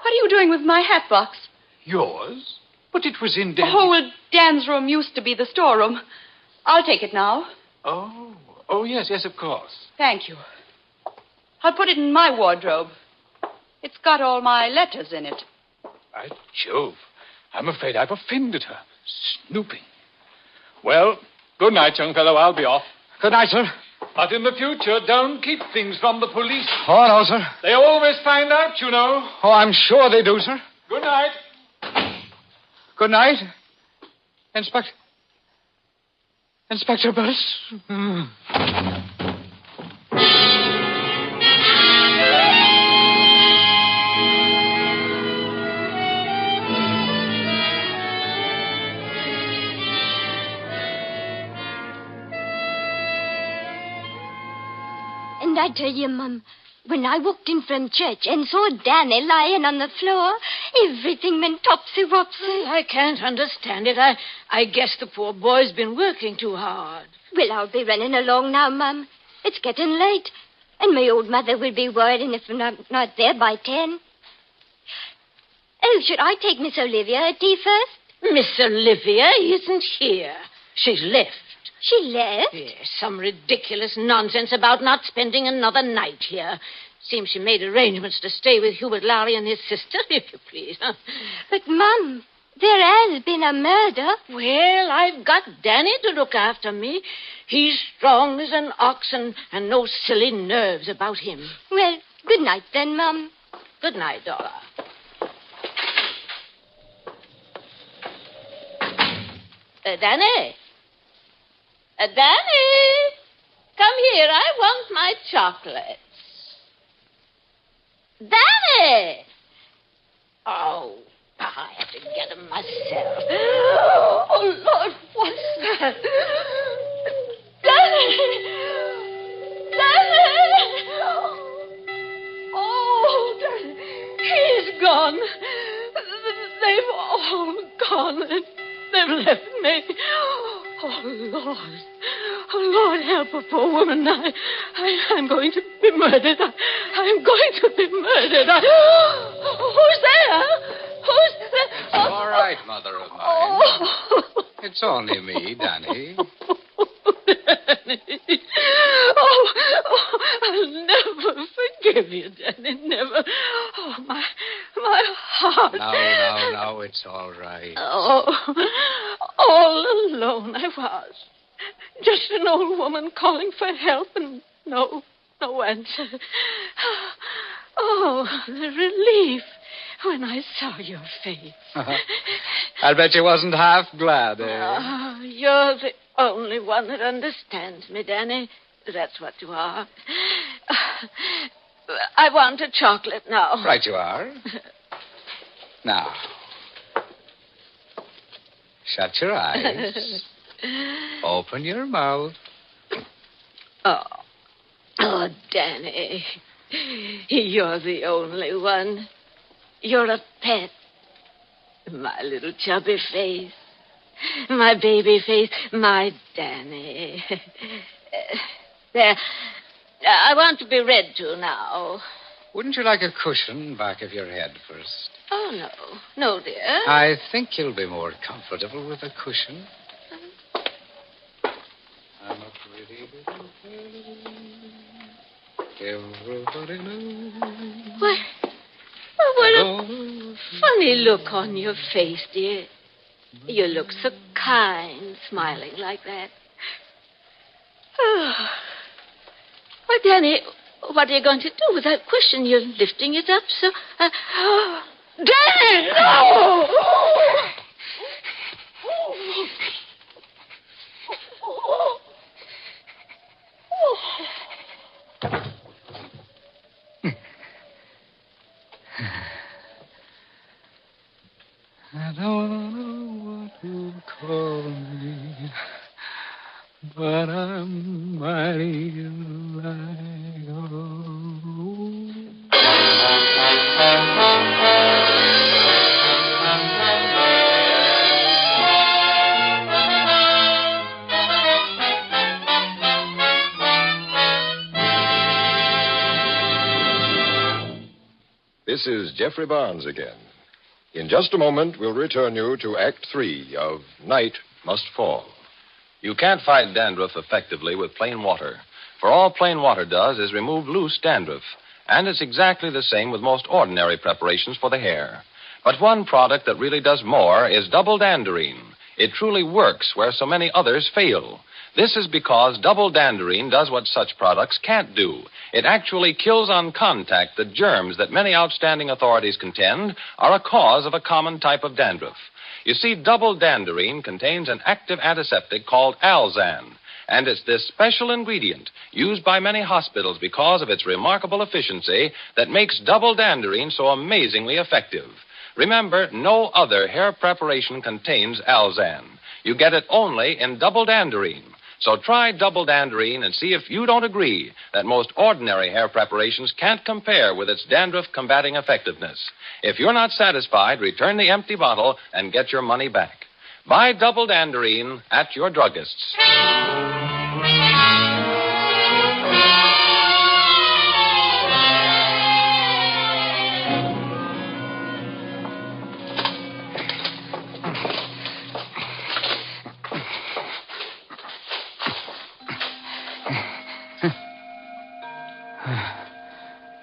are you doing with my hat box? Yours? But it was in Dan's... Oh, well, Dan's room used to be the storeroom. I'll take it now. Oh, yes, of course. Thank you. I'll put it in my wardrobe. It's got all my letters in it. By Jove, I'm afraid I've offended her. Snooping. Well, good night, young fellow. I'll be off. Good night, sir. But in the future, don't keep things from the police. Oh, no, sir. They always find out, you know. Oh, I'm sure they do, sir. Good night. Good night. Inspector Bellis. And I tell you, Mum, when I walked in from church and saw Danny lying on the floor, everything went topsy-wopsy. I can't understand it. I guess the poor boy's been working too hard. Well, I'll be running along now, Mum. It's getting late, and my old mother will be worrying if I'm not there by 10. Oh, should I take Miss Olivia a tea first? Miss Olivia isn't here. She's left. She left? Yes, some ridiculous nonsense about not spending another night here. Seems she made arrangements to stay with Hubert Lowry and his sister, if you please. But, Mum, there has been a murder. Well, I've got Danny to look after me. He's strong as an ox and no silly nerves about him. Well, good night then, Mum. Good night, Dora. Danny? Danny! Come here. I want my chocolates. Danny! Oh, I have to get them myself. Oh, Lord, what's that? Danny! Danny! Oh, Danny. He's gone. They've all gone. They've left me. Oh, Lord. Oh, Lord, help a poor woman. I'm going to be murdered. I'm going to be murdered. Who's there? Who's there? It's all right, Mother of mine. It's only me, Danny. Danny. I'll never forgive you, Danny. Never. Oh, my heart. No, it's all right. Oh, all alone I was. Just an old woman calling for help and no answer. Oh, the relief when I saw your face. I'll bet you wasn't half glad, eh? Oh, you're the only one that understands me, Danny. That's what you are. I want a chocolate now. Right you are. Now, shut your eyes. Open your mouth. Oh, Danny. You're the only one. You're a pet. My little chubby face. My baby face. My Danny. There. I want to be read to now. Wouldn't you like a cushion back of your head first? Oh, no. No, dear. I think you'll be more comfortable with a cushion. I'm a pretty little fellow. Everybody knows. What a funny look on your face, dear. You look so kind, smiling like that. Oh. Well, Danny, what are you going to do with that cushion? You're lifting it up so... Danny! No! I don't know what you call me, but I'm mighty like This is Jeffrey Barnes again. In just a moment, we'll return you to Act 3 of Night Must Fall. You can't fight dandruff effectively with plain water, for all plain water does is remove loose dandruff, and it's exactly the same with most ordinary preparations for the hair. But one product that really does more is double danderine. It truly works where so many others fail. This is because double danderine does what such products can't do. It actually kills on contact the germs that many outstanding authorities contend are a cause of a common type of dandruff. You see, double danderine contains an active antiseptic called Alzan, and it's this special ingredient used by many hospitals because of its remarkable efficiency that makes double danderine so amazingly effective. Remember, no other hair preparation contains Alzan. You get it only in double danderine. So try double danderine and see if you don't agree that most ordinary hair preparations can't compare with its dandruff-combating effectiveness. If you're not satisfied, return the empty bottle and get your money back. Buy double danderine at your druggist's.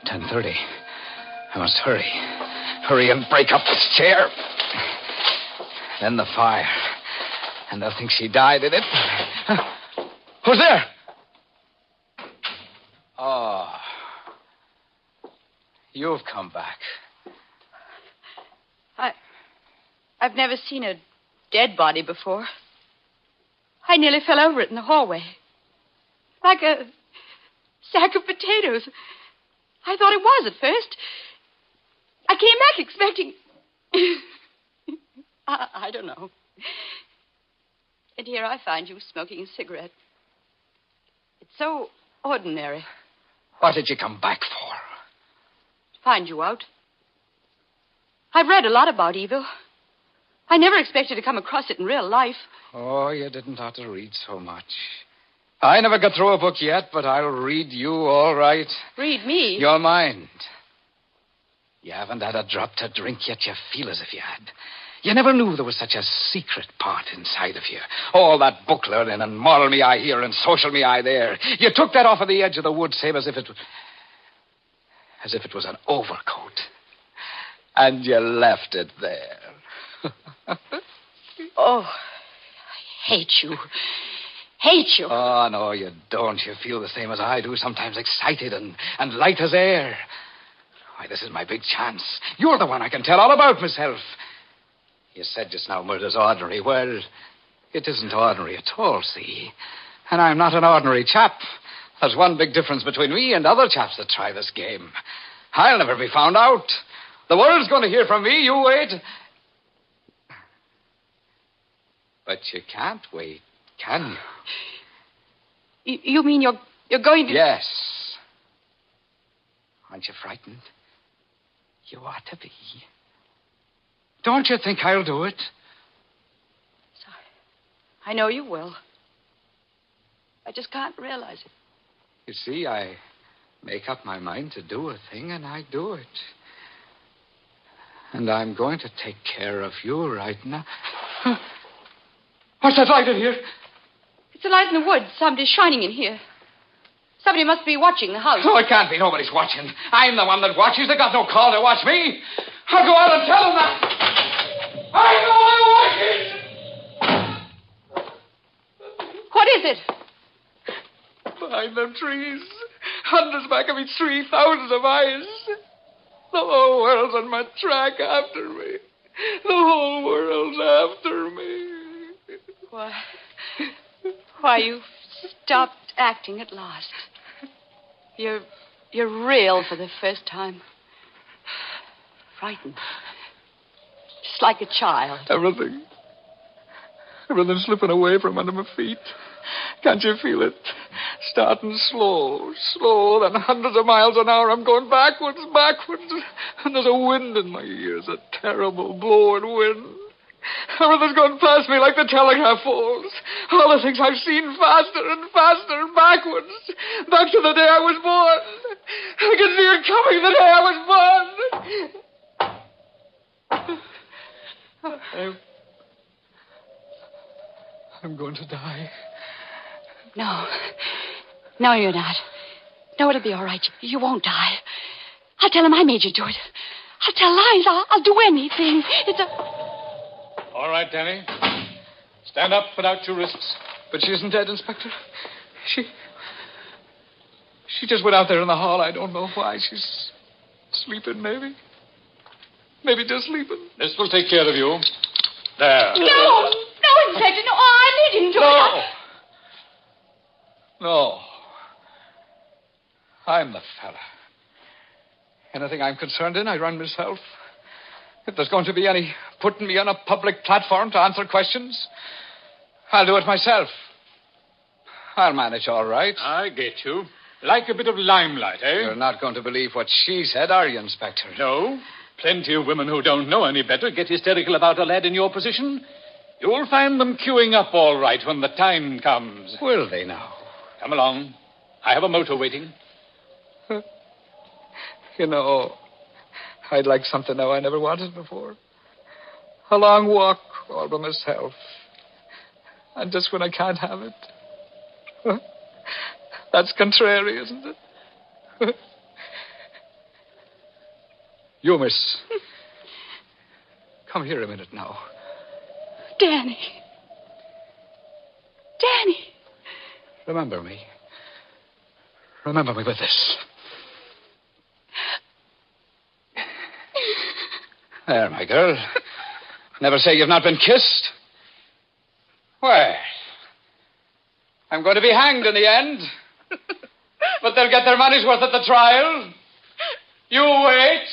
10:30. I must hurry. Hurry and break up this chair. Then the fire. And they'll think she died in it. Who's there? Oh. You've come back. I've never seen a dead body before. I nearly fell over it in the hallway. Like a sack of potatoes. I thought it was at first. I came back expecting... I don't know. And here I find you smoking a cigarette. It's so ordinary. What did you come back for? To find you out. I've read a lot about evil. I never expected to come across it in real life. Oh, you didn't have to read so much. I never got through a book yet, but I'll read you all right. Read me? Your mind. You haven't had a drop to drink yet. You feel as if you had. You never knew there was such a secret part inside of you. All that book learning and moral me eye here and social me eye there. You took that off of the edge of the wood, same as if it was an overcoat. And you left it there. Oh, I hate you. Hate you. Oh, no, you don't. You feel the same as I do, sometimes excited and light as air. Why, this is my big chance. You're the one I can tell all about myself. You said just now murder's ordinary. Well, it isn't ordinary at all, see? And I'm not an ordinary chap. There's one big difference between me and other chaps that try this game. I'll never be found out. The world's going to hear from me. You wait. But you can't wait, can you? You mean you're You're going to... Yes. Aren't you frightened? You ought to be. Don't you think I'll do it? I know you will. I just can't realize it. You see, I make up my mind to do a thing, and I do it. And I'm going to take care of you right now. What's that light in here? It's a light in the woods. Somebody's shining in here. Somebody must be watching the house. No, it can't be. Nobody's watching. I'm the one that watches. They got no call to watch me. I'll go out and tell them that. I know I'm watching. What is it? Behind them trees. Hundreds back of each tree. Thousands of eyes. The whole world's on my track after me. The whole world's after me. Why, you've stopped acting at last. You're real for the first time. Frightened. Just like a child. Everything's slipping away from under my feet. Can't you feel it? Starting slow, then hundreds of miles an hour. I'm going backwards. And there's a wind in my ears, a terrible blowing wind. Everything's going past me like the telegraph poles. All the things I've seen faster and faster, backwards. Back to the day I was born. I can see it coming the day I was born. I'm going to die. No, you're not. No, it'll be all right. You won't die. I'll tell him I made you do it. I'll tell lies. I'll do anything. All right, Danny. Stand up, put out your wrists. But she isn't dead, Inspector. She just went out there in the hall. I don't know why. She's sleeping, maybe. Maybe just sleeping. This will take care of you. There. No, Inspector. No, I made him do it. No. I'm the fella. Anything I'm concerned in, I run myself. If there's going to be any putting me on a public platform to answer questions, I'll do it myself. I'll manage all right. I get you. Like a bit of limelight, eh? You're not going to believe what she said, are you, Inspector? No. Plenty of women who don't know any better get hysterical about a lad in your position. You'll find them queuing up all right when the time comes. Will they now? Come along. I have a motor waiting. You know, I'd like something now I never wanted before. A long walk all by myself. And just when I can't have it. That's contrary, isn't it? You, miss. Come here a minute now. Danny. Remember me. Remember me with this. There, my girl. Never say you've not been kissed. Well, I'm going to be hanged in the end. But they'll get their money's worth at the trial. You wait.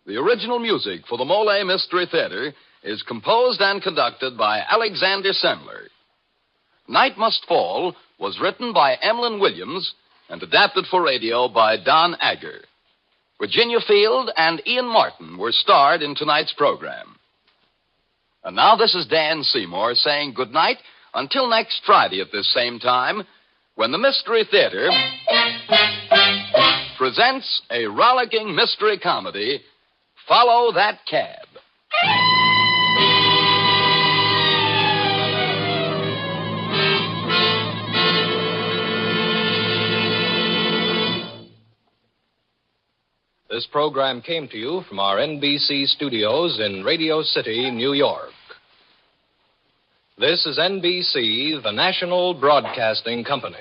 The original music for the MOLLE Mystery Theater is composed and conducted by Alexander Semmler. Night Must Fall was written by Emlyn Williams and adapted for radio by Don Agger. Virginia Field and Ian Martin were starred in tonight's program. And now this is Dan Seymour saying good night until next Friday at this same time when the Mystery Theater presents a rollicking mystery comedy, Follow That Cab. This program came to you from our NBC studios in Radio City, New York. This is NBC, the national broadcasting company.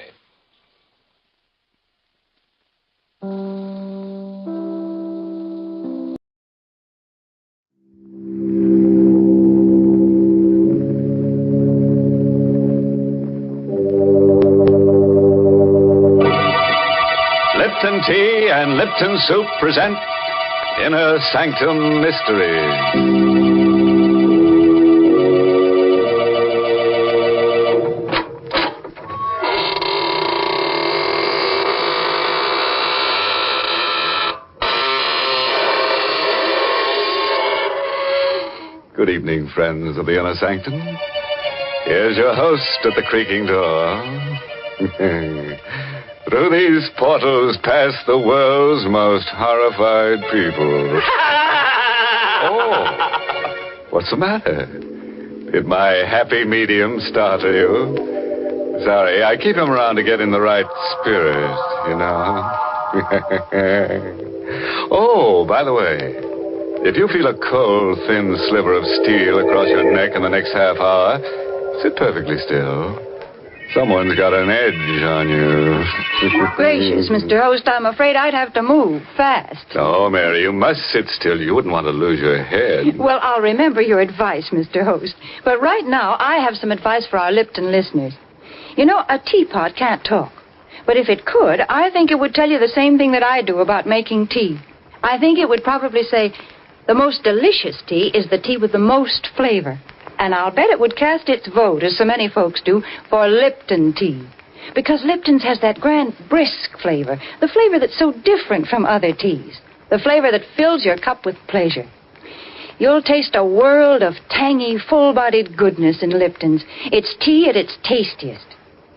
Lipton Tea and Lipton Soup present Inner Sanctum Mystery. Good evening, friends of the Inner Sanctum. Here's your host at the creaking door. Through these portals pass the world's most horrified people. Oh, what's the matter? Did my happy medium startle you? Sorry, I keep him around to get in the right spirit, you know. Oh, by the way, if you feel a cold, thin sliver of steel across your neck in the next half hour, sit perfectly still. Someone's got an edge on you. Gracious, Mr. Host, I'm afraid I'd have to move fast. Oh, Mary, you must sit still. You wouldn't want to lose your head. Well, I'll remember your advice, Mr. Host. But right now, I have some advice for our Lipton listeners. You know, a teapot can't talk. But if it could, I think it would tell you the same thing that I do about making tea. I think it would probably say, the most delicious tea is the tea with the most flavor. And I'll bet it would cast its vote, as so many folks do, for Lipton tea. Because Lipton's has that grand, brisk flavor, the flavor that's so different from other teas, the flavor that fills your cup with pleasure. You'll taste a world of tangy, full-bodied goodness in Lipton's. It's tea at its tastiest.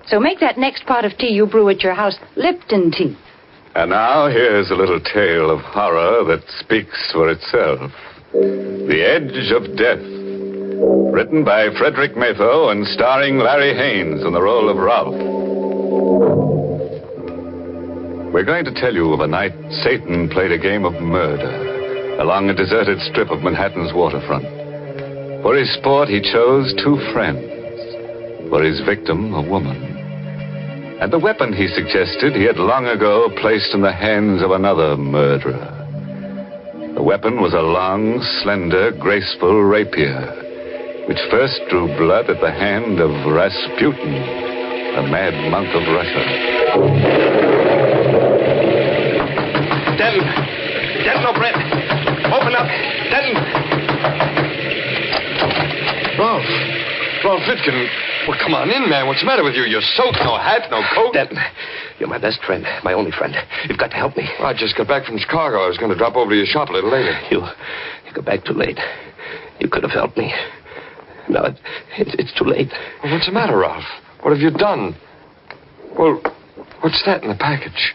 So make that next pot of tea you brew at your house Lipton tea. And now here's a little tale of horror that speaks for itself. The Edge of Death. Written by Frederick Matho and starring Larry Haynes in the role of Ralph. We're going to tell you of a night Satan played a game of murder along a deserted strip of Manhattan's waterfront. For his sport, he chose two friends. For his victim, a woman. And the weapon he suggested he had long ago placed in the hands of another murderer. The weapon was a long, slender, graceful rapier, which first drew blood at the hand of Rasputin, the mad monk of Russia. Denton, O'Brien, open up. Denton. Ralph Litkin. Well, come on in, man. What's the matter with you? You're soaked. No hat, no coat. Denton, you're my best friend, my only friend. You've got to help me. Well, I just got back from Chicago. I was going to drop over to your shop a little later. You got back too late. You could have helped me. No, it's too late. Well, what's the matter, Ralph? What have you done? Well, what's that in the package?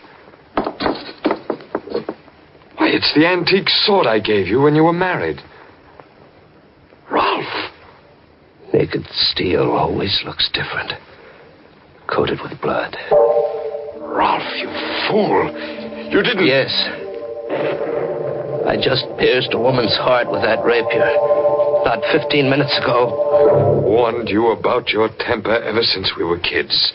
Why, it's the antique sword I gave you when you were married. Ralph! Naked steel always looks different. Coated with blood. Ralph, you fool! You didn't... Yes. I just pierced a woman's heart with that rapier. About 15 minutes ago. Warned you about your temper ever since we were kids.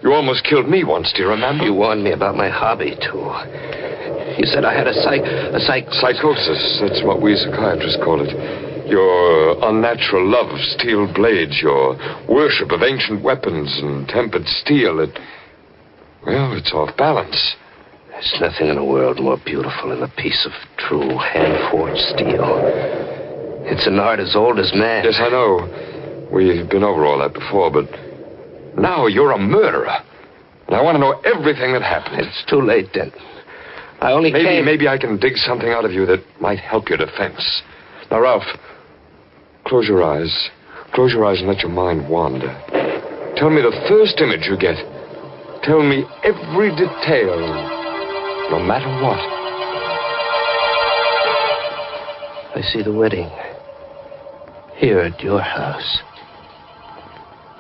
You almost killed me once, do you remember? You warned me about my hobby, too. You said I had a psychosis. That's what we psychiatrists call it. Your unnatural love of steel blades, your worship of ancient weapons and tempered steel. It's off balance. There's nothing in the world more beautiful than a piece of true hand-forged steel. It's an art as old as man. Yes, I know. We've been over all that before, but now you're a murderer. And I want to know everything that happened. It's too late, Denton. I only came... Maybe I can dig something out of you that might help your defense. Now, Ralph, close your eyes. Close your eyes and let your mind wander. Tell me the first image you get. Tell me every detail, no matter what. I see the wedding. Here at your house.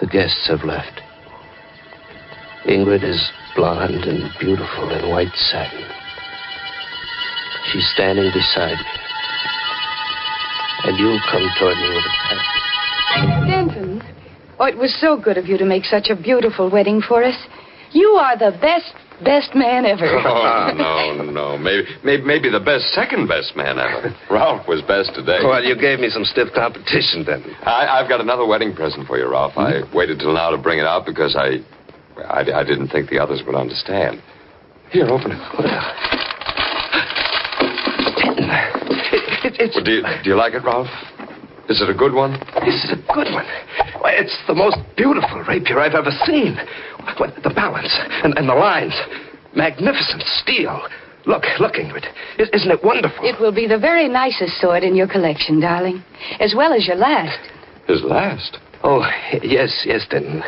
The guests have left. Ingrid is blonde and beautiful in white satin. She's standing beside me. And you come toward me with a package. Denton, oh, it was so good of you to make such a beautiful wedding for us. You are the best man ever. Oh, no. Maybe the second best man ever. Ralph was best today. Well, you gave me some stiff competition, Denton. I've got another wedding present for you, Ralph. I waited till now to bring it out because I didn't think the others would understand. Here, open it. Well, do you like it, Ralph? Is it a good one? This is a good one. Why, it's the most beautiful rapier I've ever seen. What, the balance and the lines. Magnificent steel. Look, Ingrid. Isn't it wonderful? It will be the very nicest sword in your collection, darling. As well as your last. His last? Oh, yes, Denton.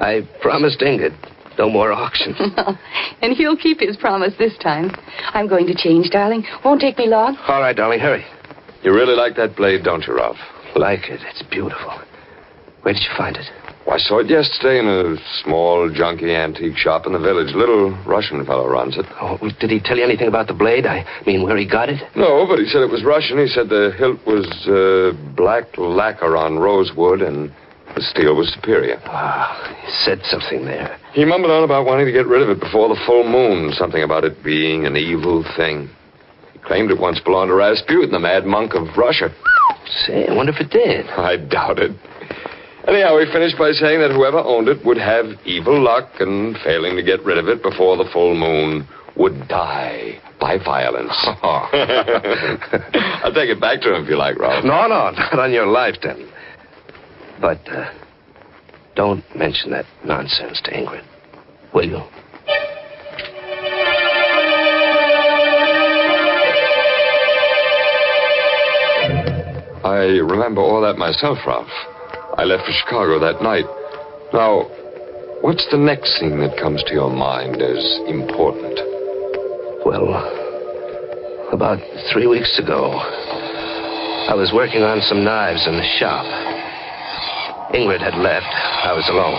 I promised Ingrid no more auctions. And he'll keep his promise this time. I'm going to change, darling. Won't take me long. All right, darling, hurry. You really like that blade, don't you, Ralph? Like it. It's beautiful. Where did you find it? Well, I saw it yesterday in a small, junky antique shop in the village. Little Russian fellow runs it. Oh, did he tell you anything about the blade? I mean, where he got it? No, but he said it was Russian. He said the hilt was black lacquer on rosewood and the steel was superior. He said something there. He mumbled on about wanting to get rid of it before the full moon. Something about it being an evil thing. He claimed it once belonged to Rasputin, the mad monk of Russia. Say, I wonder if it did. I doubt it. Anyhow, he finished by saying that whoever owned it would have evil luck, and failing to get rid of it before the full moon, would die by violence. I'll take it back to him if you like, Ralph. No, not on your life, then. But don't mention that nonsense to Ingrid, will you? I remember all that myself, Ralph. I left for Chicago that night. Now, what's the next thing that comes to your mind as important? Well, about 3 weeks ago, I was working on some knives in the shop. Ingrid had left. I was alone.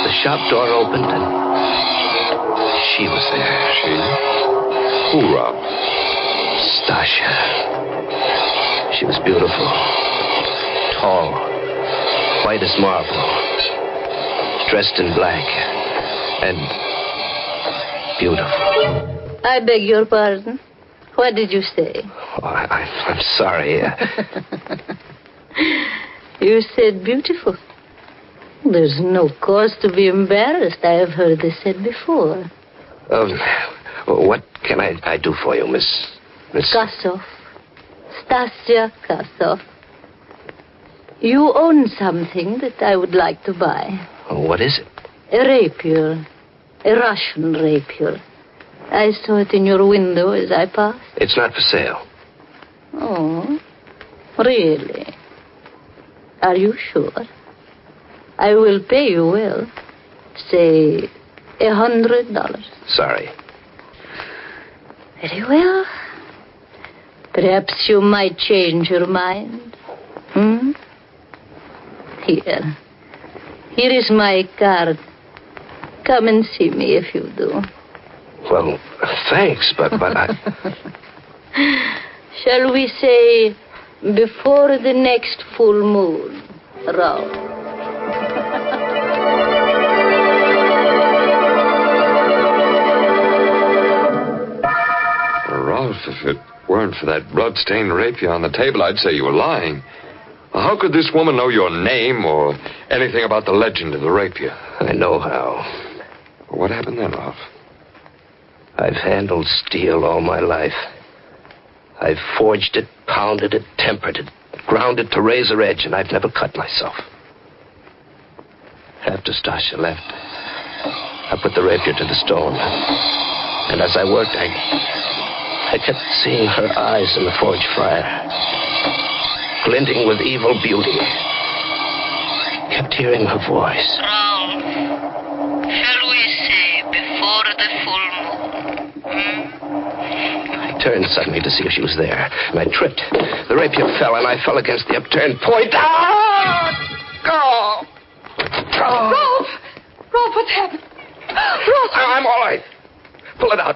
The shop door opened, and she was there. She? Who, Ralph? Stasha. She was beautiful. Tall. White as marble. Dressed in black. And beautiful. I beg your pardon. What did you say? Oh, I'm sorry. You said beautiful. There's no cause to be embarrassed. I have heard this said before. What can I do for you, Miss... Kasov. Stasia Kasov. You own something that I would like to buy. What is it? A rapier. A Russian rapier. I saw it in your window as I passed. It's not for sale. Oh, really? Are you sure? I will pay you well. Say $100. Sorry. Very well. Perhaps you might change your mind. Here. Here is my card. Come and see me if you do. Well, thanks, but I... Shall we say before the next full moon, Ralph? Ralph, if it weren't for that blood-stained rapier on the table, I'd say you were lying. How could this woman know your name or anything about the legend of the rapier? I know how. What happened then, Ralph? I've handled steel all my life. I've forged it, pounded it, tempered it, ground it to razor edge, and I've never cut myself. After Stasha left, I put the rapier to the stone. And as I worked, I kept seeing her eyes in the forge fire, glinting with evil beauty. Kept hearing her voice. Ralph, shall we say before the full moon? I turned suddenly to see if she was there, and I tripped. The rapier fell, and I fell against the upturned point. Ah! Oh! Rolf! Rolf, what's happened? Rolf! I'm all right. Pull it out.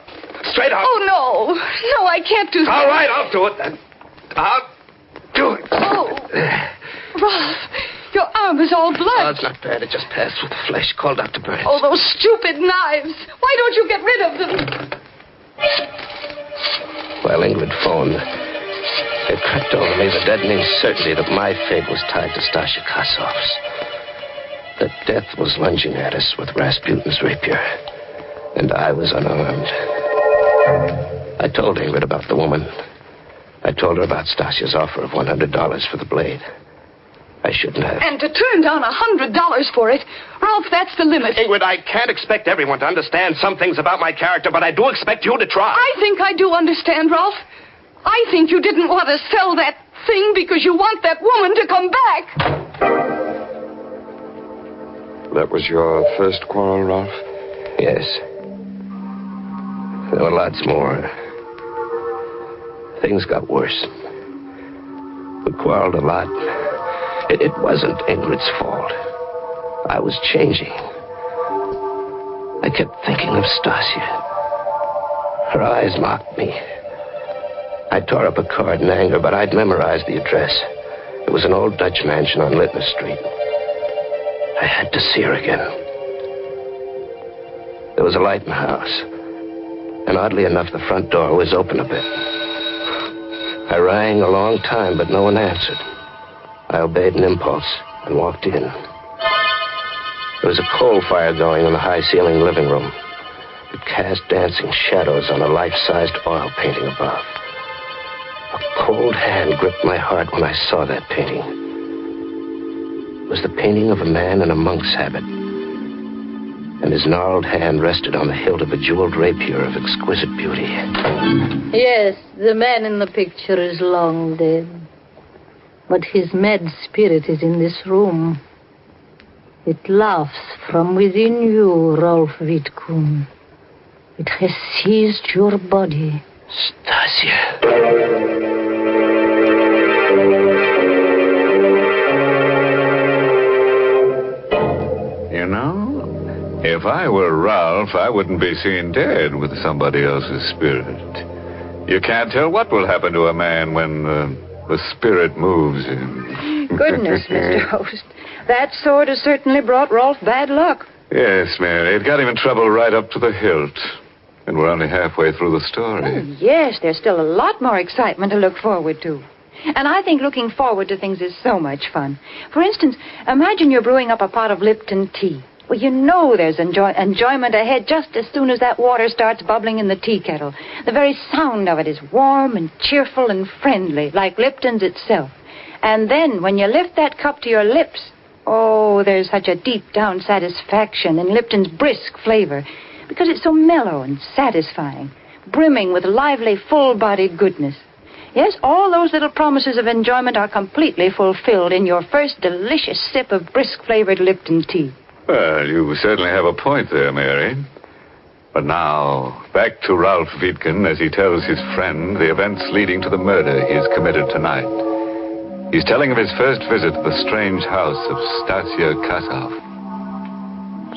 Straight out. Oh, no. No, I can't do that. All right, I'll do it then. I'll do it. Oh. Rolf, your arm is all blood. Oh, it's not bad. It just passed through the flesh. Call Dr. Burns. Oh, those stupid knives. Why don't you get rid of them? While Ingrid phoned, it crept over me the deadening certainty that my fate was tied to Stasha Kasov's. That death was lunging at us with Rasputin's rapier. And I was unarmed. I told Ingrid about the woman. I told her about Stasia's offer of $100 for the blade. I shouldn't have. And to turn down $100 for it? Ralph, that's the limit. Ingrid, I can't expect everyone to understand some things about my character, but I do expect you to try. I think I do understand, Ralph. I think you didn't want to sell that thing because you want that woman to come back. That was your first quarrel, Ralph? Yes. There were lots more. Things got worse. We quarreled a lot. It wasn't Ingrid's fault. I was changing. I kept thinking of Stasia. Her eyes mocked me. I tore up a card in anger, but I'd memorized the address. It was an old Dutch mansion on Litmus Street. I had to see her again. There was a light in the house. And oddly enough, the front door was open a bit. I rang a long time, but no one answered. I obeyed an impulse and walked in. There was a coal fire going in the high-ceiling living room. It cast dancing shadows on a life-sized oil painting above. A cold hand gripped my heart when I saw that painting. It was the painting of a man in a monk's habit. And his gnarled hand rested on the hilt of a jeweled rapier of exquisite beauty. Yes, the man in the picture is long dead. But his mad spirit is in this room. It laughs from within you, Rolf Wittkuhn. It has seized your body. Stasia. You know, if I were Ralph, I wouldn't be seen dead with somebody else's spirit. You can't tell what will happen to a man when the spirit moves him. Goodness, Mr. Host. That sword has certainly brought Rolf bad luck. Yes, Mary. It got him in trouble right up to the hilt. And we're only halfway through the story. Oh, yes, there's still a lot more excitement to look forward to. And I think looking forward to things is so much fun. For instance, imagine you're brewing up a pot of Lipton tea. Well, you know there's enjoyment ahead just as soon as that water starts bubbling in the tea kettle. The very sound of it is warm and cheerful and friendly, like Lipton's itself. And then, when you lift that cup to your lips, oh, there's such a deep-down satisfaction in Lipton's brisk flavor, because it's so mellow and satisfying, brimming with lively, full-bodied goodness. Yes, all those little promises of enjoyment are completely fulfilled in your first delicious sip of brisk-flavored Lipton tea. Well, you certainly have a point there, Mary. But now, back to Ralph Wittgen as he tells his friend the events leading to the murder he has committed tonight. He's telling of his first visit to the strange house of Stasia Kassow.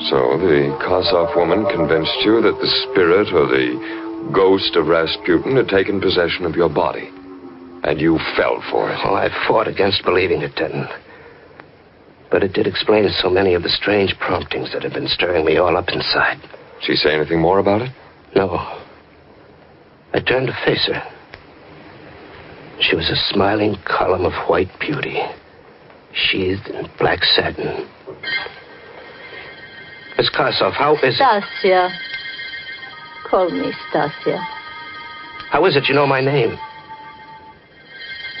So the Kassow woman convinced you that the spirit or the ghost of Rasputin had taken possession of your body. And you fell for it. Oh, I fought against believing it, Denton. But it did explain so many of the strange promptings that had been stirring me all up inside. She say anything more about it? No. I turned to face her. She was a smiling column of white beauty, sheathed in black satin. Miss Kassow, how is it? Stasia. Call me Stasia. How is it you know my name?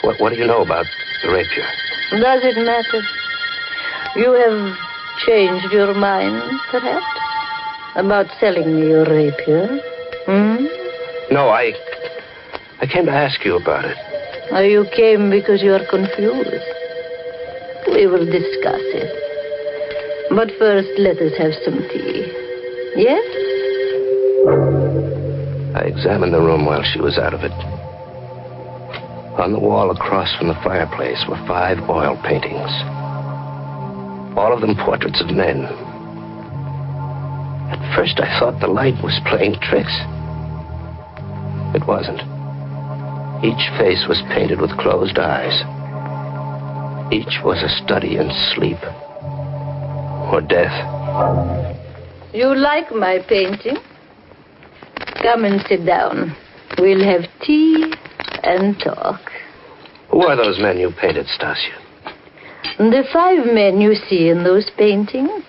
What do you know about the rapier? Does it matter? You have changed your mind, perhaps? About selling me your rapier? No, I came to ask you about it. Or you came because you are confused? We will discuss it. But first, let us have some tea. Yes? I examined the room while she was out of it. On the wall across from the fireplace were 5 oil paintings. All of them portraits of men. At first, I thought the light was playing tricks. It wasn't. Each face was painted with closed eyes. Each was a study in sleep or death. You like my painting? Come and sit down. We'll have tea and talk. Who are those men you painted, Stasia? The 5 men you see in those paintings,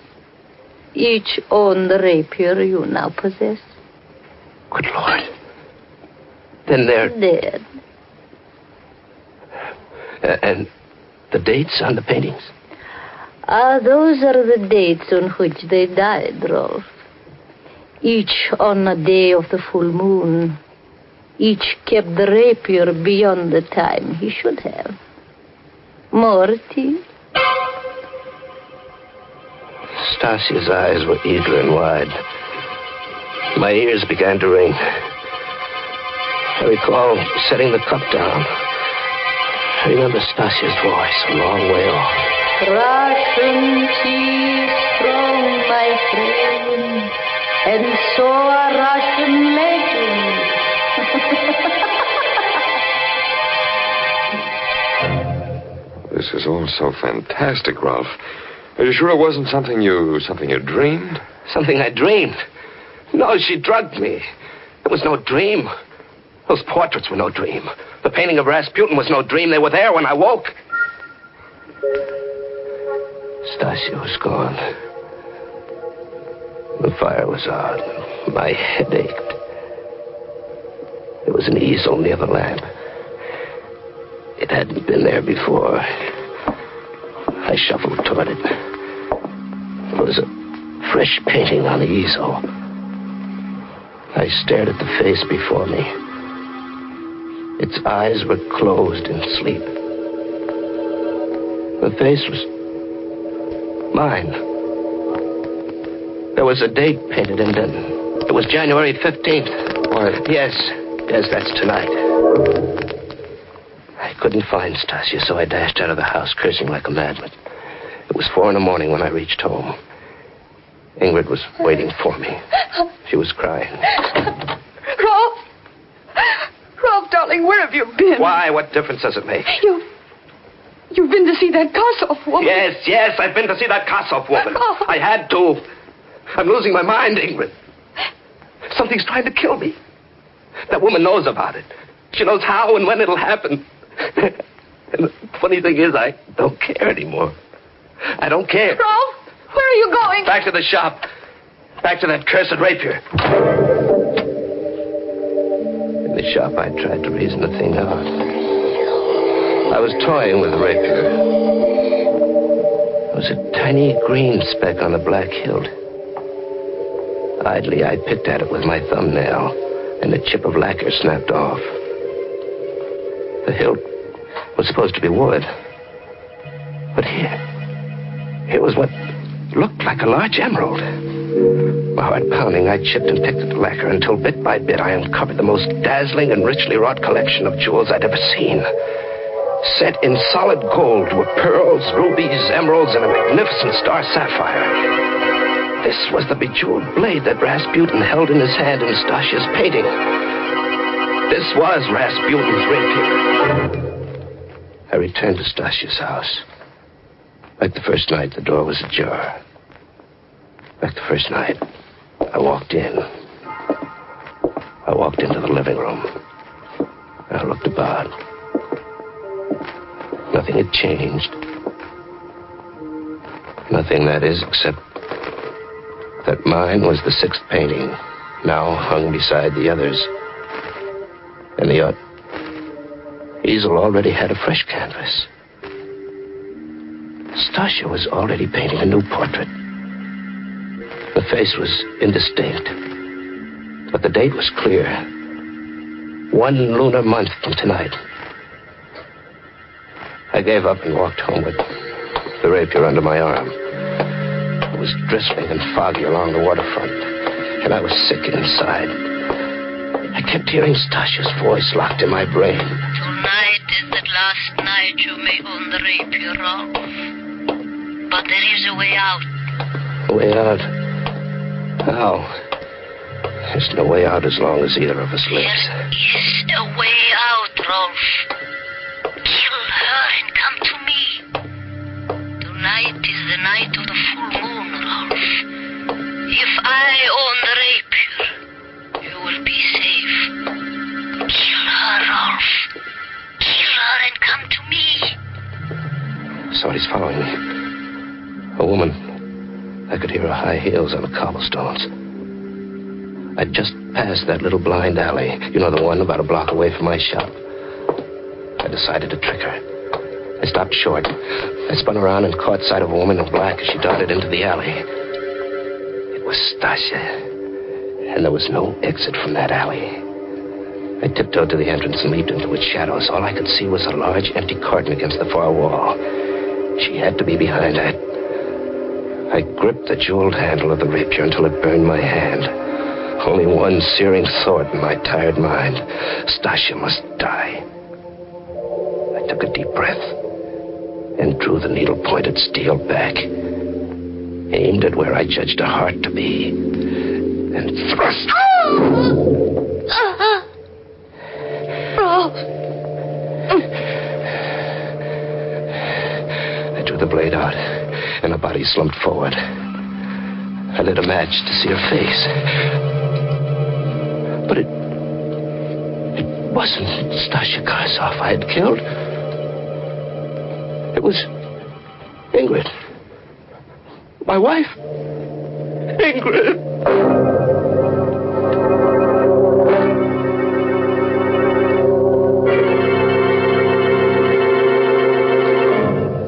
each own the rapier you now possess. Good Lord. Then they're... Dead. And the dates on the paintings? Those are the dates on which they died, Rolf. Each on a day of the full moon. Each kept the rapier beyond the time he should have. Morty? Stasia's eyes were eager and wide. My ears began to ring. I recall setting the cup down. I remember Stasia's voice a long way off. Russian tea strong, my friend, and so are Russian legends. This is all so fantastic, Ralph. Are you sure it wasn't something you dreamed? Something I dreamed? No, she drugged me. It was no dream. Those portraits were no dream. The painting of Rasputin was no dream. They were there when I woke. Stasia was gone. The fire was out. My head ached. There was an easel near the lamp. It hadn't been there before. I shuffled toward it. There was a fresh painting on the easel. I stared at the face before me. Its eyes were closed in sleep. The face was mine. There was a date painted in it. It was January 15th. What? Yes, that's tonight. I couldn't find Stasia, so I dashed out of the house, cursing like a madman. It was 4 a.m. when I reached home. Ingrid was waiting for me. She was crying. Rolf! Rolf, darling, where have you been? Why? What difference does it make? You've been to see that Kossoff woman. Yes, I've been to see that Kossoff woman. I had to. I'm losing my mind, Ingrid. Something's trying to kill me. That woman knows about it. She knows how and when it'll happen. And the funny thing is, I don't care anymore. I don't care. Rolf, where are you going? Back to the shop. Back to that cursed rapier. In the shop, I tried to reason the thing out. I was toying with the rapier. There was a tiny green speck on the black hilt. Idly, I picked at it with my thumbnail, and a chip of lacquer snapped off. The hilt was supposed to be wood. But here was what looked like a large emerald. My heart pounding, I chipped and picked at the lacquer until bit by bit I uncovered the most dazzling and richly wrought collection of jewels I'd ever seen. Set in solid gold were pearls, rubies, emeralds, and a magnificent star sapphire. This was the bejeweled blade that Rasputin held in his hand in Stasia's painting. This was Rasputin's rapier. I returned to Stasia's house. Like the first night, the door was ajar. Like the first night, I walked in. I walked into the living room. I looked about. Nothing had changed. Nothing, that is, except that mine was the 6th painting, now hung beside the others. And the easel already had a fresh canvas. Stasia was already painting a new portrait. The face was indistinct, but the date was clear. 1 lunar month from tonight. I gave up and walked home with the rapier under my arm. It was drizzling and foggy along the waterfront, and I was sick inside. I kept hearing Stasia's voice locked in my brain. Tonight is the last night you may own the rapier, Rolf. But there is a way out. A way out? How? There's no way out as long as either of us lives. There is a way out, Rolf. Kill her and come to me. Tonight is the night of the full moon, Rolf. If I own the rapier, you will be safe. Kill her, Rolf. Kill her and come to me. Somebody's following me. A woman. I I could hear her high heels on the cobblestones. I'd just passed that little blind alley. You know, the one about a block away from my shop. I decided to trick her. I stopped short. I spun around and caught sight of a woman in black as she darted into the alley. It was Stasia. And there was no exit from that alley. I tiptoed to the entrance and leaped into its shadows. All I could see was a large, empty carton against the far wall. She had to be behind that. I gripped the jeweled handle of the rapier until it burned my hand. Only one searing thought in my tired mind. Stasia must die. I took a deep breath and drew the needle-pointed steel back, aimed at where I judged her heart to be, and thrust. Rolf! I drew the blade out, and her body slumped forward. I lit a match to see her face. But it wasn't Stasia Karsov I had killed. It was Ingrid. My wife. Ingrid.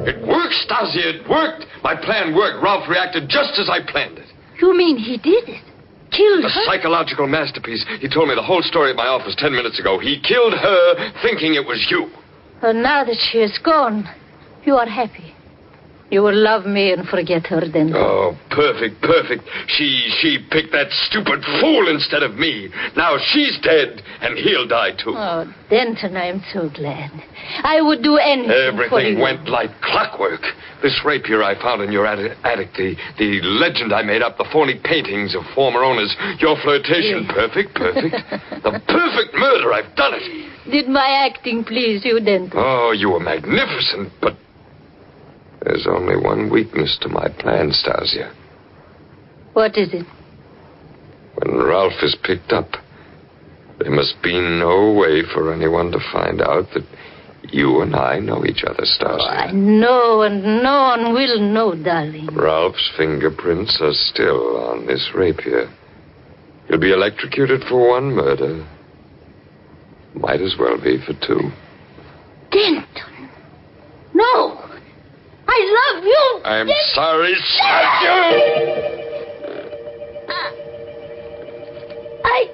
It worked, Stasia. It worked. My plan worked. Ralph reacted just as I planned it. You mean he did it? Killed A her? psychological masterpiece. He told me the whole story at my office 10 minutes ago. He killed her thinking it was you. And now that she is gone, you are happy. You will love me and forget her then. Oh, perfect, perfect. She picked that stupid fool instead of me. Now she's dead, and he'll die too. Oh, Denton, I'm so glad. I would do anything for Everything you. went like clockwork. This rapier I found in your attic, the legend I made up, the phony paintings of former owners, your flirtation, perfect, perfect. The perfect murder, I've done it. Did my acting please you, Denton? Oh, you were magnificent, but there's only one weakness to my plan, Stasia. What is it? When Ralph is picked up, there must be no way for anyone to find out that you and I know each other, Stasia. I know, and no one will know, darling. Ralph's fingerprints are still on this rapier. He'll be electrocuted for one murder. Might as well be for two. Denton! No! I love you! I'm sorry, Stasia! I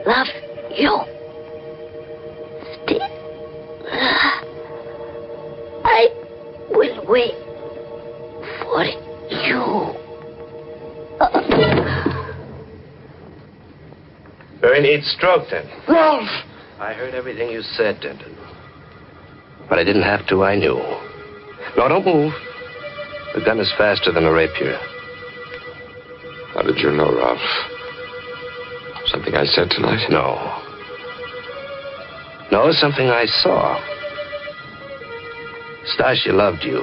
love you. Still. I will wait for you. Very neat stroke, then. Ralph! I heard everything you said, Denton. But I didn't have to, I knew. No, don't move. The gun is faster than a rapier. How did you know, Ralph? Something I said tonight? No. No, something I saw. Stasia loved you.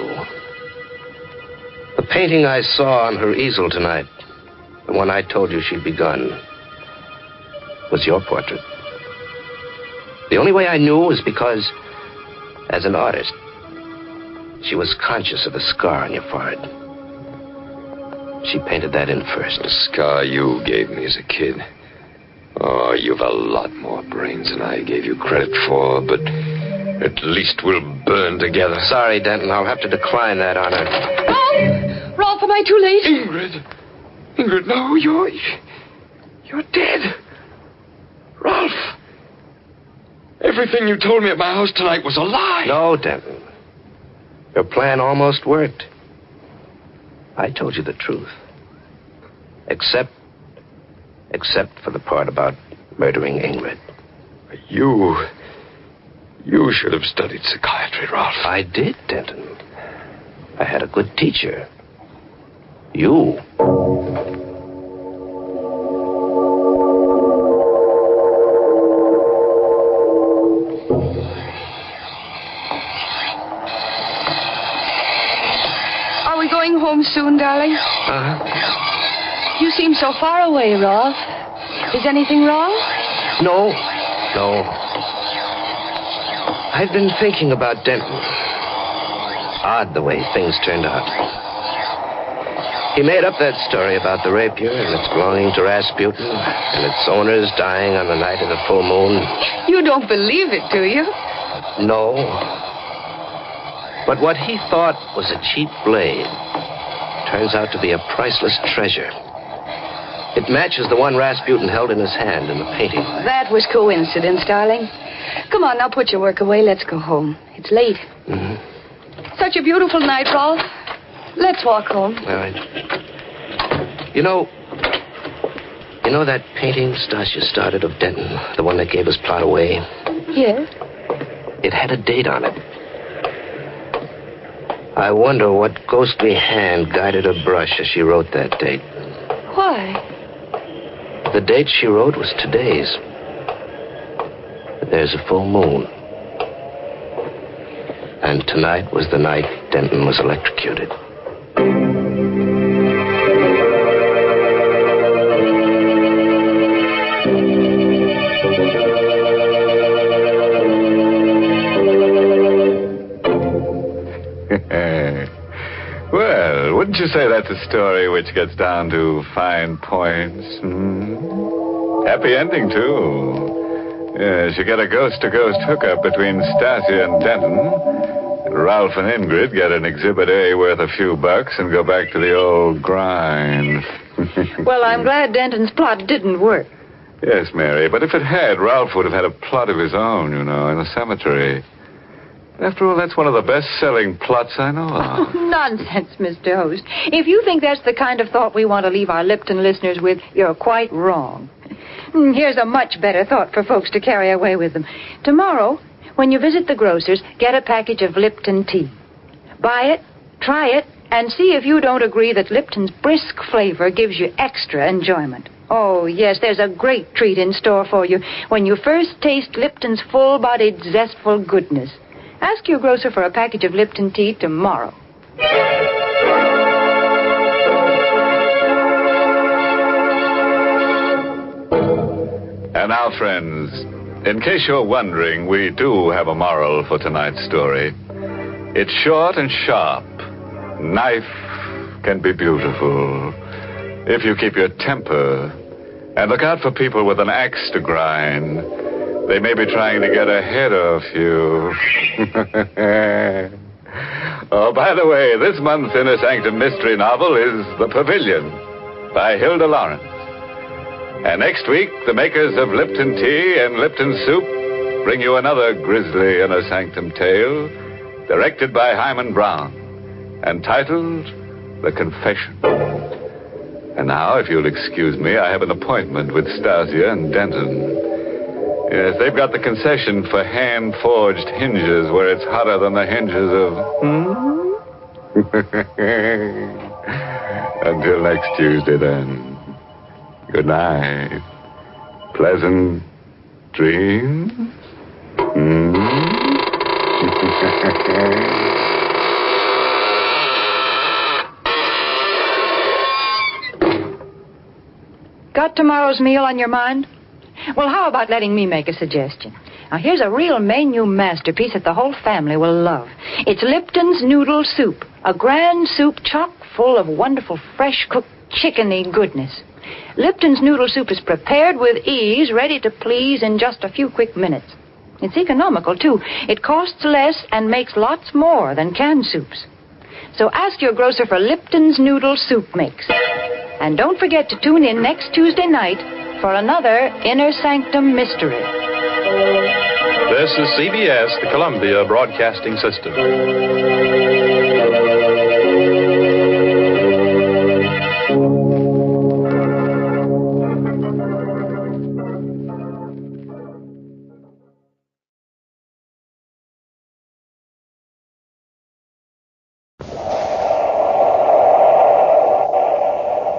The painting I saw on her easel tonight, the one I told you she'd begun, was your portrait. The only way I knew was because, as an artist, she was conscious of the scar on your forehead. She painted that in first. The scar you gave me as a kid. Oh, you've a lot more brains than I gave you credit for, but at least we'll burn together. Sorry, Denton. I'll have to decline that honor. Ralph! Ralph, am I too late? Ingrid, no, you're dead. Ralph! Everything you told me at my house tonight was a lie. No, Denton. Your plan almost worked. I told you the truth. Except for the part about murdering Ingrid. You should have studied psychiatry, Ralph. I did, Denton. I had a good teacher. You. Are we going home soon, darling? You seem so far away, Rolf. Is anything wrong? No. I've been thinking about Denton. Odd the way things turned out. He made up that story about the rapier and its belonging to Rasputin and its owners dying on the night of the full moon. You don't believe it, do you? No. But what he thought was a cheap blade turns out to be a priceless treasure. It matches the one Rasputin held in his hand in the painting. That was coincidence, darling. Come on, now put your work away. Let's go home. It's late. Mm-hmm. Such a beautiful night, Rolf. Let's walk home. All right. You know that painting Stasia started of Denton, the one that gave his plot away? Yes? It had a date on it. I wonder what ghostly hand guided her brush as she wrote that date. Why? The date she wrote was today's. There's a full moon. And tonight was the night Denton was electrocuted. Well, wouldn't you say that's a story which gets down to fine points? Happy ending, too. Yes, you get a ghost-to-ghost hookup between Stasia and Denton. Ralph and Ingrid get an Exhibit A worth a few bucks and go back to the old grind. Well, I'm glad Denton's plot didn't work. Yes, Mary, but if it had, Ralph would have had a plot of his own, in the cemetery. After all, that's one of the best-selling plots I know of. Oh, nonsense, Mr. Host. If you think that's the kind of thought we want to leave our Lipton listeners with, you're quite wrong. Here's a much better thought for folks to carry away with them. Tomorrow, when you visit the grocer's, get a package of Lipton tea. Buy it, try it, and see if you don't agree that Lipton's brisk flavor gives you extra enjoyment. Oh, yes, there's a great treat in store for you when you first taste Lipton's full-bodied, zestful goodness. Ask your grocer for a package of Lipton tea tomorrow. And now, friends, in case you're wondering, we do have a moral for tonight's story. It's short and sharp. Knife can be beautiful if you keep your temper. And look out for people with an axe to grind. They may be trying to get ahead of you. Oh, by the way, this month's Inner Sanctum mystery novel is The Pavilion by Hilda Lawrence. And next week, the makers of Lipton tea and Lipton soup bring you another grisly Inner Sanctum tale, directed by Hyman Brown, and titled The Confession. And now, if you'll excuse me, I have an appointment with Stasia and Denton. Yes, they've got the concession for hand-forged hinges where it's hotter than the hinges of... Until next Tuesday, then. Good night. Pleasant dreams. Got tomorrow's meal on your mind? Well, how about letting me make a suggestion? Now, here's a real menu masterpiece that the whole family will love. It's Lipton's Noodle Soup, a grand soup chock full of wonderful, fresh-cooked, chickeny goodness. Lipton's Noodle Soup is prepared with ease, ready to please in just a few quick minutes. It's economical, too. It costs less and makes lots more than canned soups. So ask your grocer for Lipton's Noodle Soup Mix. And don't forget to tune in next Tuesday night for another Inner Sanctum mystery. This is CBS, the Columbia Broadcasting System.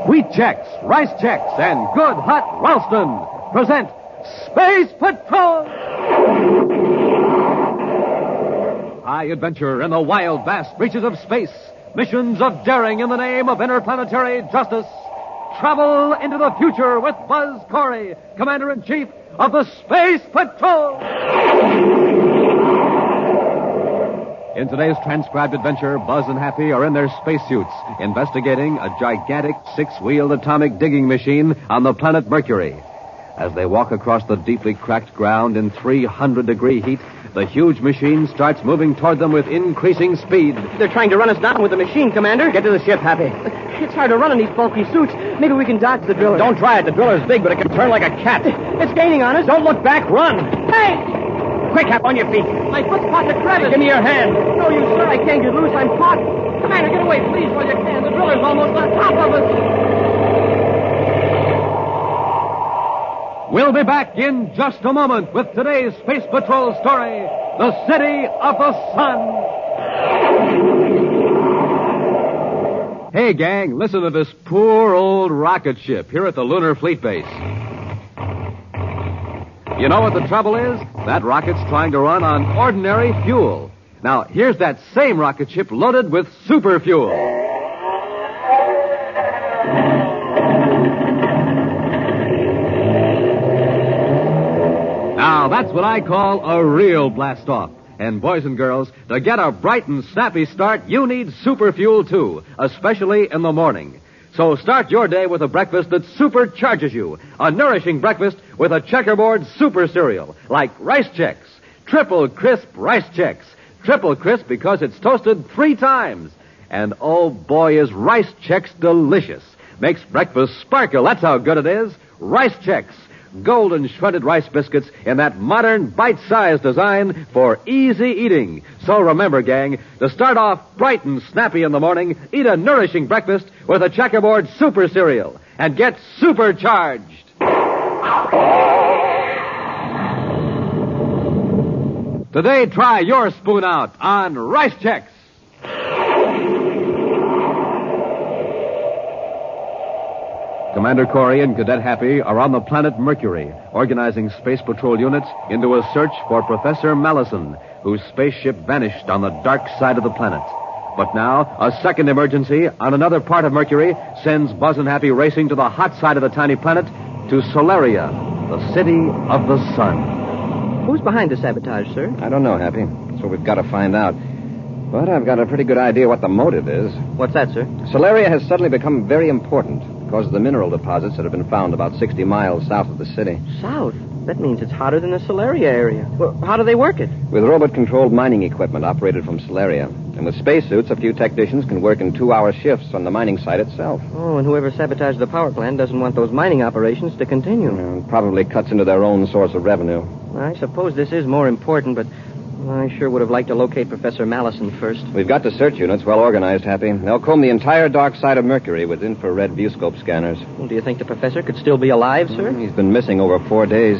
Wheat Checks, Rice Checks, and Good Hot Ralston present Space Patrol! High adventure in the wild, vast reaches of space. Missions of daring in the name of interplanetary justice. Travel into the future with Buzz Corey, Commander-in-Chief of the Space Patrol! In today's transcribed adventure, Buzz and Happy are in their spacesuits, investigating a gigantic six-wheeled atomic digging machine on the planet Mercury. As they walk across the deeply cracked ground in 300-degree heat, the huge machine starts moving toward them with increasing speed. They're trying to run us down with the machine, Commander. Get to the ship, Happy. It's hard to run in these bulky suits. Maybe we can dodge the driller. Don't try it. The driller's big, but it can turn like a cat. It's gaining on us. Don't look back. Run. Hey! Quick, Hap, on your feet. My foot's caught the crevice. Give me your hand. No, you sir. I can't get loose. I'm caught. Commander, get away, please, while you can. The driller's almost on top of us. We'll be back in just a moment with today's Space Patrol story, The City of the Sun. Hey, gang, listen to this poor old rocket ship here at the Lunar Fleet Base. You know what the trouble is? That rocket's trying to run on ordinary fuel. Now, here's that same rocket ship loaded with super fuel. Now, that's what I call a real blast-off. And boys and girls, to get a bright and snappy start, you need super fuel, too, especially in the morning. So start your day with a breakfast that supercharges you. A nourishing breakfast with a checkerboard super cereal, like Rice Chex. Triple crisp Rice Chex. Triple crisp because it's toasted 3 times. And oh boy, is Rice Chex delicious. Makes breakfast sparkle, that's how good it is. Rice Chex. Golden shredded rice biscuits in that modern bite-sized design for easy eating. So remember, gang, to start off bright and snappy in the morning, eat a nourishing breakfast with a checkerboard super cereal and get supercharged. Today, try your spoon out on Rice Chex. Commander Corey and Cadet Happy are on the planet Mercury, organizing Space Patrol units into a search for Professor Mallison, whose spaceship vanished on the dark side of the planet. But now, a second emergency on another part of Mercury sends Buzz and Happy racing to the hot side of the tiny planet, to Solaria, the city of the sun. Who's behind the sabotage, sir? I don't know, Happy. That's what we've got to find out. But I've got a pretty good idea what the motive is. What's that, sir? Solaria has suddenly become very important because of the mineral deposits that have been found about 60 miles south of the city. South? That means it's hotter than the Solaria area. Well, how do they work it? With robot-controlled mining equipment operated from Solaria. And with spacesuits, a few technicians can work in 2-hour shifts on the mining site itself. Oh, and whoever sabotaged the power plant doesn't want those mining operations to continue. Probably cuts into their own source of revenue. I suppose this is more important, but I sure would have liked to locate Professor Mallison first. We've got the search units well organized, Happy. They'll comb the entire dark side of Mercury with infrared viewscope scanners. Well, do you think the professor could still be alive, sir? He's been missing over 4 days.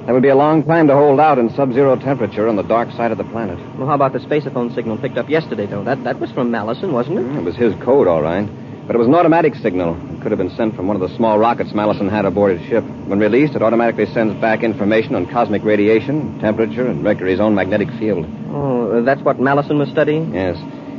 That would be a long time to hold out in sub-zero temperature on the dark side of the planet. Well, how about the spaceophone signal picked up yesterday, though? That was from Mallison, wasn't it? It was his code, all right. But it was an automatic signal. It could have been sent from one of the small rockets Mallison had aboard his ship. When released, it automatically sends back information on cosmic radiation, temperature, and Mercury's own magnetic field. Oh, that's what Mallison was studying? Yes.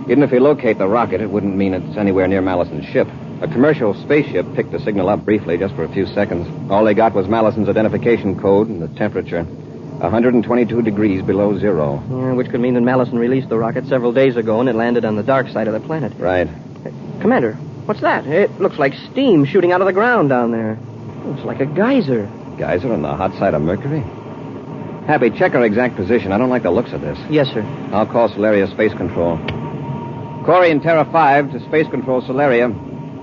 Even if we locate the rocket, it wouldn't mean it's anywhere near Mallison's ship. A commercial spaceship picked the signal up briefly, just for a few seconds. All they got was Mallison's identification code and the temperature. 122 degrees below zero. Yeah, which could mean that Mallison released the rocket several days ago and it landed on the dark side of the planet. Right. Commander, what's that? It looks like steam shooting out of the ground down there. Looks like a geyser. Geyser on the hot side of Mercury? Happy, check our exact position. I don't like the looks of this. Yes, sir. I'll call Solaria Space Control. Corey and Terra 5 to Space Control Solaria.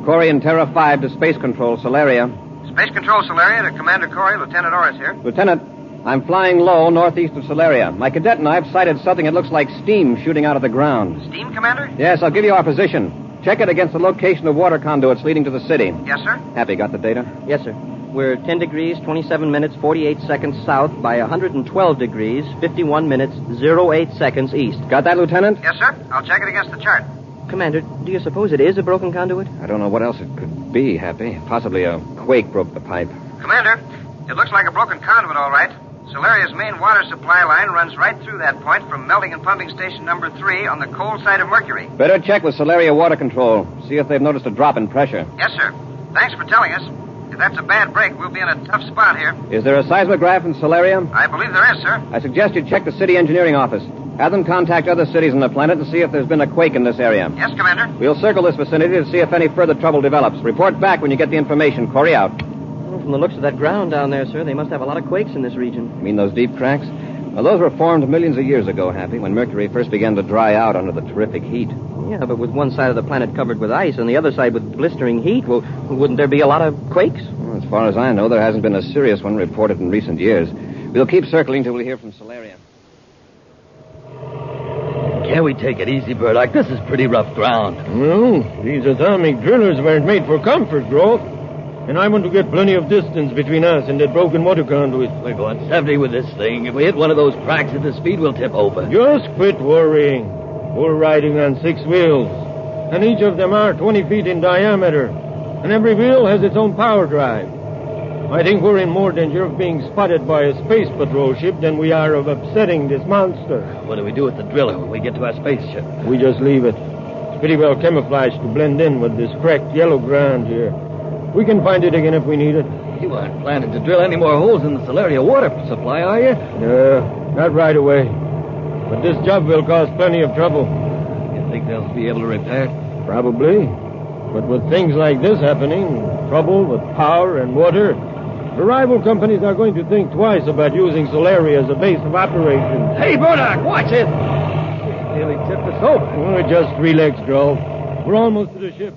Corey and Terra 5 to Space Control Solaria. Space Control Solaria to Commander Corey, Lieutenant Orris here. Lieutenant, I'm flying low northeast of Solaria. My cadet and I have sighted something that looks like steam shooting out of the ground. Steam, Commander? Yes, I'll give you our position. Check it against the location of water conduits leading to the city. Yes, sir. Happy, got the data? Yes, sir. We're 10 degrees, 27 minutes, 48 seconds south by 112 degrees, 51 minutes, 08 seconds east. Got that, Lieutenant? Yes, sir. I'll check it against the chart. Commander, do you suppose it is a broken conduit? I don't know what else it could be, Happy. Possibly a quake broke the pipe. Commander, it looks like a broken conduit, all right. Solaria's main water supply line runs right through that point from melting and pumping station number 3 on the cold side of Mercury. Better check with Solaria Water Control. See if they've noticed a drop in pressure. Yes, sir. Thanks for telling us. If that's a bad break, we'll be in a tough spot here. Is there a seismograph in Solaria? I believe there is, sir. I suggest you check the city engineering office. Have them contact other cities on the planet and see if there's been a quake in this area. Yes, Commander. We'll circle this vicinity to see if any further trouble develops. Report back when you get the information. Corey out. Well, from the looks of that ground down there, sir, they must have a lot of quakes in this region. You mean those deep cracks? Well, those were formed millions of years ago, Happy, when Mercury first began to dry out under the terrific heat. Yeah, but with one side of the planet covered with ice and the other side with blistering heat, well, wouldn't there be a lot of quakes? Well, as far as I know, there hasn't been a serious one reported in recent years. We'll keep circling till we hear from Solaria. Can't we take it easy, Burdock? This is pretty rough ground. Well, these atomic drillers weren't made for comfort, Grove. And I want to get plenty of distance between us and that broken water conduit. We're going 70 with this thing. If we hit one of those cracks at the speed, we'll tip over. Just quit worrying. We're riding on 6 wheels. And each of them are 20 feet in diameter. And every wheel has its own power drive. I think we're in more danger of being spotted by a space patrol ship than we are of upsetting this monster. What do we do with the driller when we get to our spaceship? We just leave it. It's pretty well camouflaged to blend in with this cracked yellow ground here. We can find it again if we need it. You aren't planning to drill any more holes in the Solaria water supply, are you? No, not right away. But this job will cause plenty of trouble. You think they'll be able to repair it? Probably. But with things like this happening, trouble with power and water, the rival companies are going to think twice about using Solaria as a base of operations. Hey, Burdock, watch it! Nearly tipped us over. Oh, just relax, Grove. We're almost to the ship.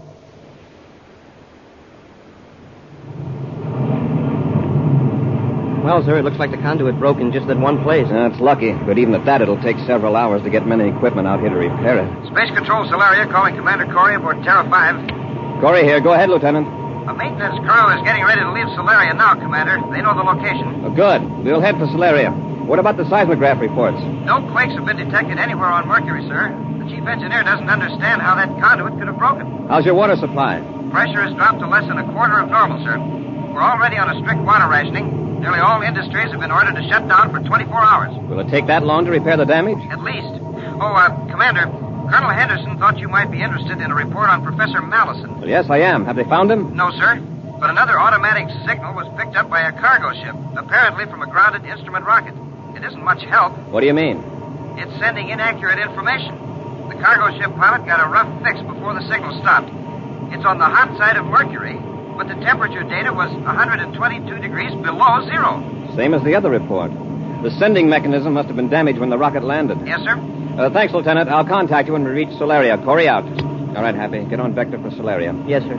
Well, sir, it looks like the conduit broke in just that one place. That's lucky, but even at that, it'll take several hours to get men and equipment out here to repair it. Space Control Solaria calling Commander Corey aboard Terra 5. Corey here. Go ahead, Lieutenant. A maintenance crew is getting ready to leave Solaria now, Commander. They know the location. Oh, good. We'll head for Solaria. What about the seismograph reports? No quakes have been detected anywhere on Mercury, sir. The chief engineer doesn't understand how that conduit could have broken. How's your water supply? Pressure has dropped to less than a quarter of normal, sir. We're already on a strict water rationing. Nearly all industries have been ordered to shut down for 24 hours. Will it take that long to repair the damage? At least. Oh, Commander, Colonel Henderson thought you might be interested in a report on Professor Mallison. Well, yes, I am. Have they found him? No, sir. But another automatic signal was picked up by a cargo ship, apparently from a grounded instrument rocket. It isn't much help. What do you mean? It's sending inaccurate information. The cargo ship pilot got a rough fix before the signal stopped. It's on the hot side of Mercury, but the temperature data was 122 degrees below zero. Same as the other report. The sending mechanism must have been damaged when the rocket landed. Yes, sir. Thanks, Lieutenant. I'll contact you when we reach Solaria. Corey out. All right, Happy. Get on vector for Solaria. Yes, sir.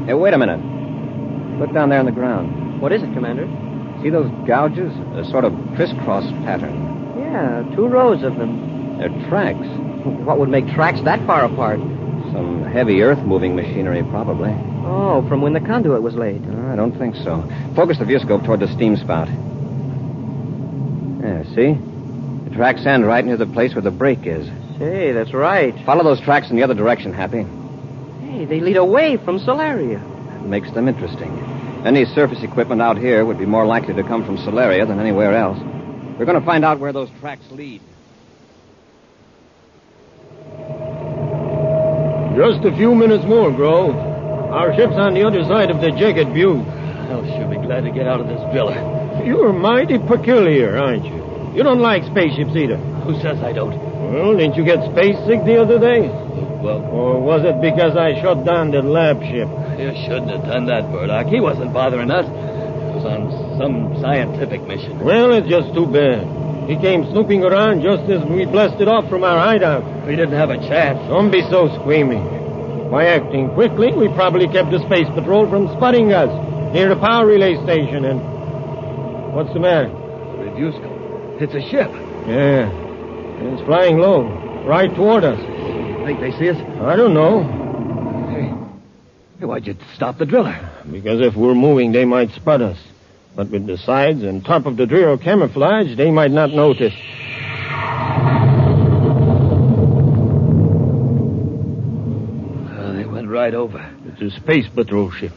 Hey, wait a minute. Look down there on the ground. What is it, Commander? See those gouges? A sort of crisscross pattern. Yeah, 2 rows of them. They're tracks. What would make tracks that far apart? Some heavy earth-moving machinery, probably. Oh, from when the conduit was laid. I don't think so. Focus the viewscope toward the steam spout. Yeah, see? The tracks end right near the place where the break is. Say, that's right. Follow those tracks in the other direction, Happy. Hey, they lead away from Solaria. That makes them interesting. Any surface equipment out here would be more likely to come from Solaria than anywhere else. We're going to find out where those tracks lead. Just a few minutes more, Grove. Our ship's on the other side of the Jacket Butte. I'll sure be glad to get out of this driller. You're mighty peculiar, aren't you? You don't like spaceships either. Who says I don't? Well, didn't you get space sick the other day? Well... Or was it because I shut down the lab ship? You shouldn't have done that, Burdock. He wasn't bothering us. He was on some scientific mission. Well, it's just too bad. He came snooping around just as we blasted off from our hideout. We didn't have a chance. Don't be so squeamy. By acting quickly, we probably kept the Space Patrol from spotting us near the power relay station and... What's the matter? The viewscope. It's a ship. Yeah. It's flying low, right toward us. Think they see us? I don't know. Hey, why'd you stop the driller? Because if we're moving, they might spot us. But with the sides and top of the driller camouflage, they might not notice. They went right over. It's a Space Patrol ship.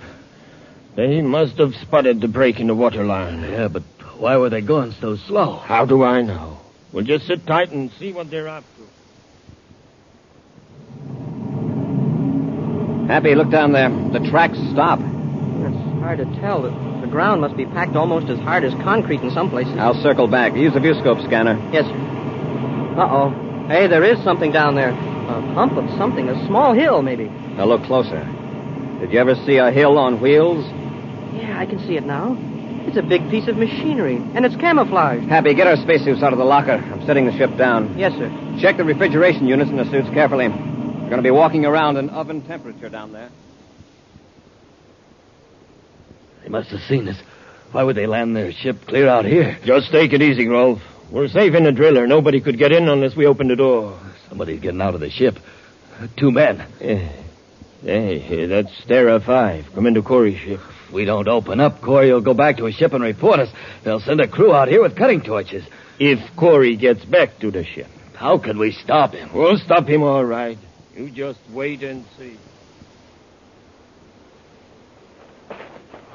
They must have spotted the break in the water line. Yeah, but why were they going so slow? How do I know? We'll just sit tight and see what they're up to. Happy, look down there. The tracks stop. It's hard to tell. The ground must be packed almost as hard as concrete in some places. I'll circle back. Use the viewscope scanner. Yes, sir. Uh-oh. Hey, there is something down there. A hump of something, a small hill, maybe. Now look closer. Did you ever see a hill on wheels? Yeah, I can see it now. It's a big piece of machinery, and it's camouflaged. Happy, get our spacesuits out of the locker. I'm setting the ship down. Yes, sir. Check the refrigeration units in the suits carefully. We're going to be walking around in oven temperature down there. They must have seen us. Why would they land their ship clear out here? Just take it easy, Rolf. We're safe in the driller. Nobody could get in unless we open the door. Somebody's getting out of the ship. 2 men. Hey, that's Stera 5. Come into Corey's ship. If we don't open up, Corey will go back to his ship and report us. They'll send a crew out here with cutting torches. If Corey gets back to the ship. How can we stop him? We'll stop him all right. You just wait and see.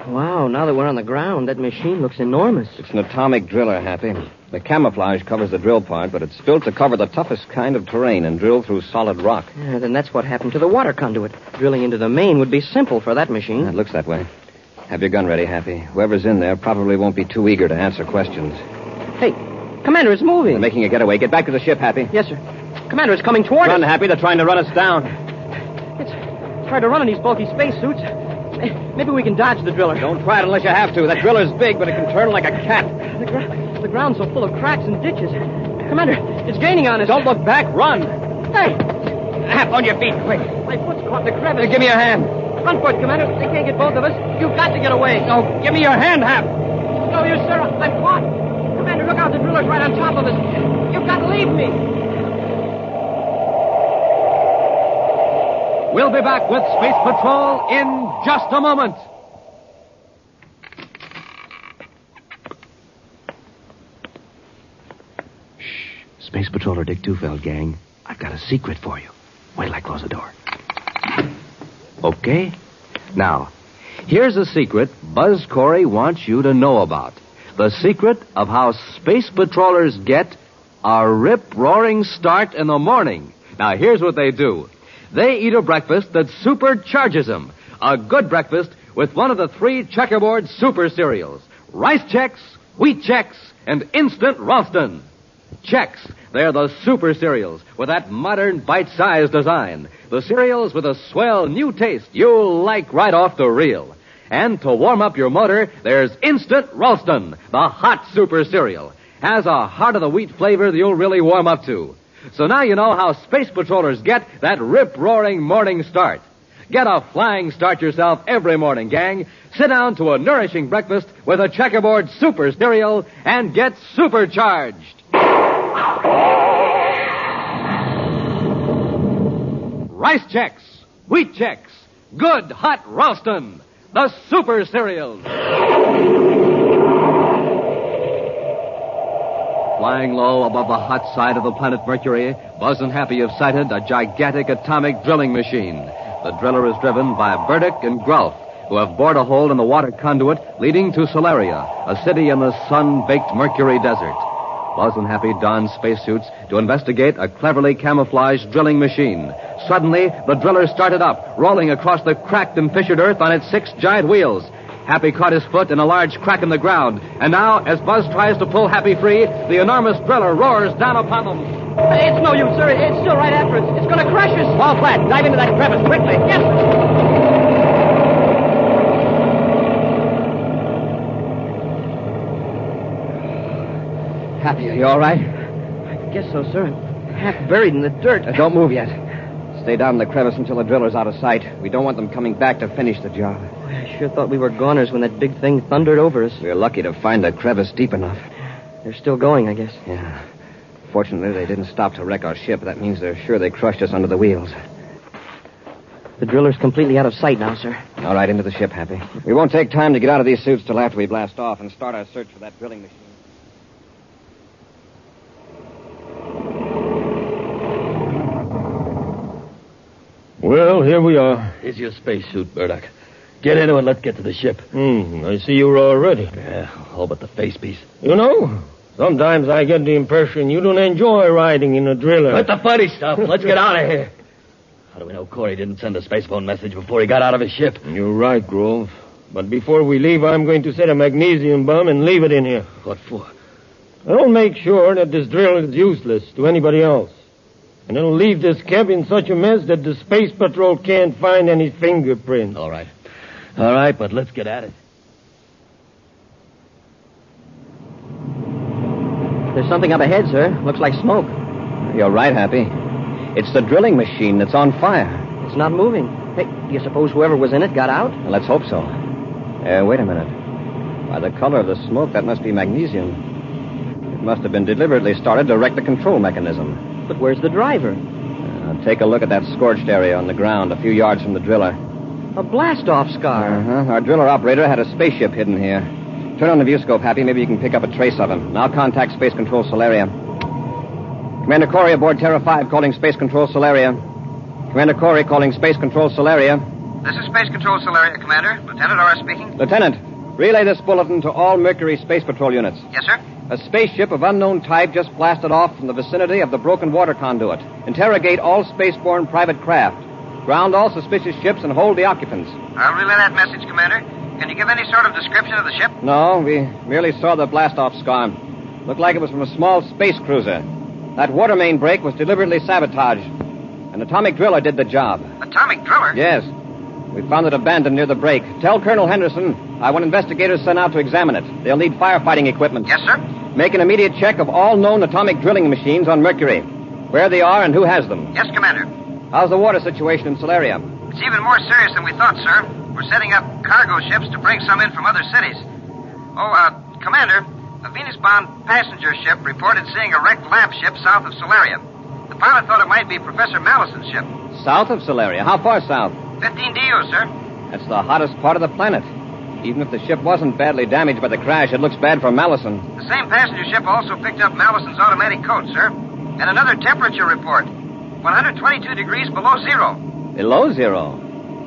Wow, now that we're on the ground, that machine looks enormous. It's an atomic driller, Happy. The camouflage covers the drill part, but it's built to cover the toughest kind of terrain and drill through solid rock. Yeah, then that's what happened to the water conduit. Drilling into the main would be simple for that machine. It looks that way. Have your gun ready, Happy. Whoever's in there probably won't be too eager to answer questions. Hey, Commander, it's moving. They're making a getaway. Get back to the ship, Happy. Yes, sir. Commander, it's coming toward us. Run, Happy. They're trying to run us down. It's hard to run in these bulky spacesuits. Maybe we can dodge the driller. Don't try it unless you have to. That driller's big, but it can turn like a cat. The ground's so full of cracks and ditches. Commander, it's gaining on us. Don't look back. Run. Hey! Hap, on your feet, quick. My foot's caught in the crevice. Give me your hand. Run for it, Commander. They can't get both of us. You've got to get away. No, give me your hand, Hap. No, you, sir. I'm caught. Commander, look out. The driller's right on top of us. You've got to leave me. We'll be back with Space Patrol in just a moment. Space Patroller Dick Tufeld, gang. I've got a secret for you. Wait till I close the door. Okay? Now, here's a secret Buzz Corey wants you to know about. The secret of how Space Patrollers get a rip-roaring start in the morning. Now, here's what they do. They eat a breakfast that supercharges them. A good breakfast with one of the 3 checkerboard super cereals. Rice Chex, Wheat Chex, and Instant Ralston. Chex, they're the super cereals with that modern bite-sized design. The cereals with a swell new taste you'll like right off the reel. And to warm up your motor, there's Instant Ralston, the hot super cereal. Has a heart-of-the-wheat flavor that you'll really warm up to. So now you know how Space Patrollers get that rip-roaring morning start. Get a flying start yourself every morning, gang. Sit down to a nourishing breakfast with a checkerboard super cereal and get supercharged. Rice Chex, Wheat Chex, good hot Ralston, the super cereals. Flying low above the hot side of the planet Mercury, Buzz and Happy have sighted a gigantic atomic drilling machine. The driller is driven by Burdick and Grulf, who have bored a hole in the water conduit leading to Solaria, a city in the sun-baked Mercury desert. Buzz and Happy don spacesuits to investigate a cleverly camouflaged drilling machine. Suddenly, the driller started up, rolling across the cracked and fissured earth on its 6 giant wheels. Happy caught his foot in a large crack in the ground. And now, as Buzz tries to pull Happy free, the enormous driller roars down upon them. It's no use, sir. It's still right after us. It's going to crush us. Fall flat. Dive into that crevice quickly. Yes, Happy, are you all right? I guess so, sir. I'm half buried in the dirt. Don't move yet. Stay down in the crevice until the driller's out of sight. We don't want them coming back to finish the job. I sure thought we were goners when that big thing thundered over us. We're lucky to find a crevice deep enough. They're still going, I guess. Yeah. Fortunately, they didn't stop to wreck our ship. That means they're sure they crushed us under the wheels. The driller's completely out of sight now, sir. All right, into the ship, Happy. We won't take time to get out of these suits till after we blast off and start our search for that drilling machine. Well, here we are. Here's your spacesuit, Burdock. Get into it and let's get to the ship. I see you're all ready. Yeah, all but the face piece. You know, sometimes I get the impression you don't enjoy riding in a driller. Let the funny stuff. Let's get out of here. How do we know Corey didn't send a space phone message before he got out of his ship? You're right, Grove. But before we leave, I'm going to set a magnesium bomb and leave it in here. What for? I'll make sure that this drill is useless to anybody else. And it'll leave this cab in such a mess that the Space Patrol can't find any fingerprints. All right. All right, but let's get at it. There's something up ahead, sir. Looks like smoke. You're right, Happy. It's the drilling machine that's on fire. It's not moving. Hey, do you suppose whoever was in it got out? Well, let's hope so. Wait a minute. By the color of the smoke, that must be magnesium. It must have been deliberately started to wreck the control mechanism. But where's the driver? Take a look at that scorched area on the ground a few yards from the driller. A blast-off scar. Our driller operator had a spaceship hidden here. Turn on the viewscope, Happy. Maybe you can pick up a trace of him. And I'll contact Space Control Solaria. Commander Corey aboard Terra 5 calling Space Control Solaria. Commander Corey calling Space Control Solaria. This is Space Control Solaria, Commander. Lieutenant Orr speaking. Lieutenant, relay this bulletin to all Mercury Space Patrol units. Yes, sir. A spaceship of unknown type just blasted off from the vicinity of the broken water conduit. Interrogate all spaceborne private craft. Ground all suspicious ships and hold the occupants. I'll relay that message, Commander. Can you give any sort of description of the ship? No, we merely saw the blast-off scar. Looked like it was from a small space cruiser. That water main break was deliberately sabotaged. An atomic driller did the job. Atomic driller? Yes. We found it abandoned near the break. Tell Colonel Henderson I want investigators sent out to examine it. They'll need firefighting equipment. Yes, sir. Make an immediate check of all known atomic drilling machines on Mercury. Where they are and who has them. Yes, Commander. How's the water situation in Solaria? It's even more serious than we thought, sir. We're setting up cargo ships to bring some in from other cities. Commander, a Venus-bound passenger ship reported seeing a wrecked lab ship south of Solaria. The pilot thought it might be Professor Mallison's ship. South of Solaria? How far south? 15 DU, sir. That's the hottest part of the planet. Even if the ship wasn't badly damaged by the crash, it looks bad for Mallison. The same passenger ship also picked up Mallison's automatic code, sir. And another temperature report. 122 degrees below zero. Below zero?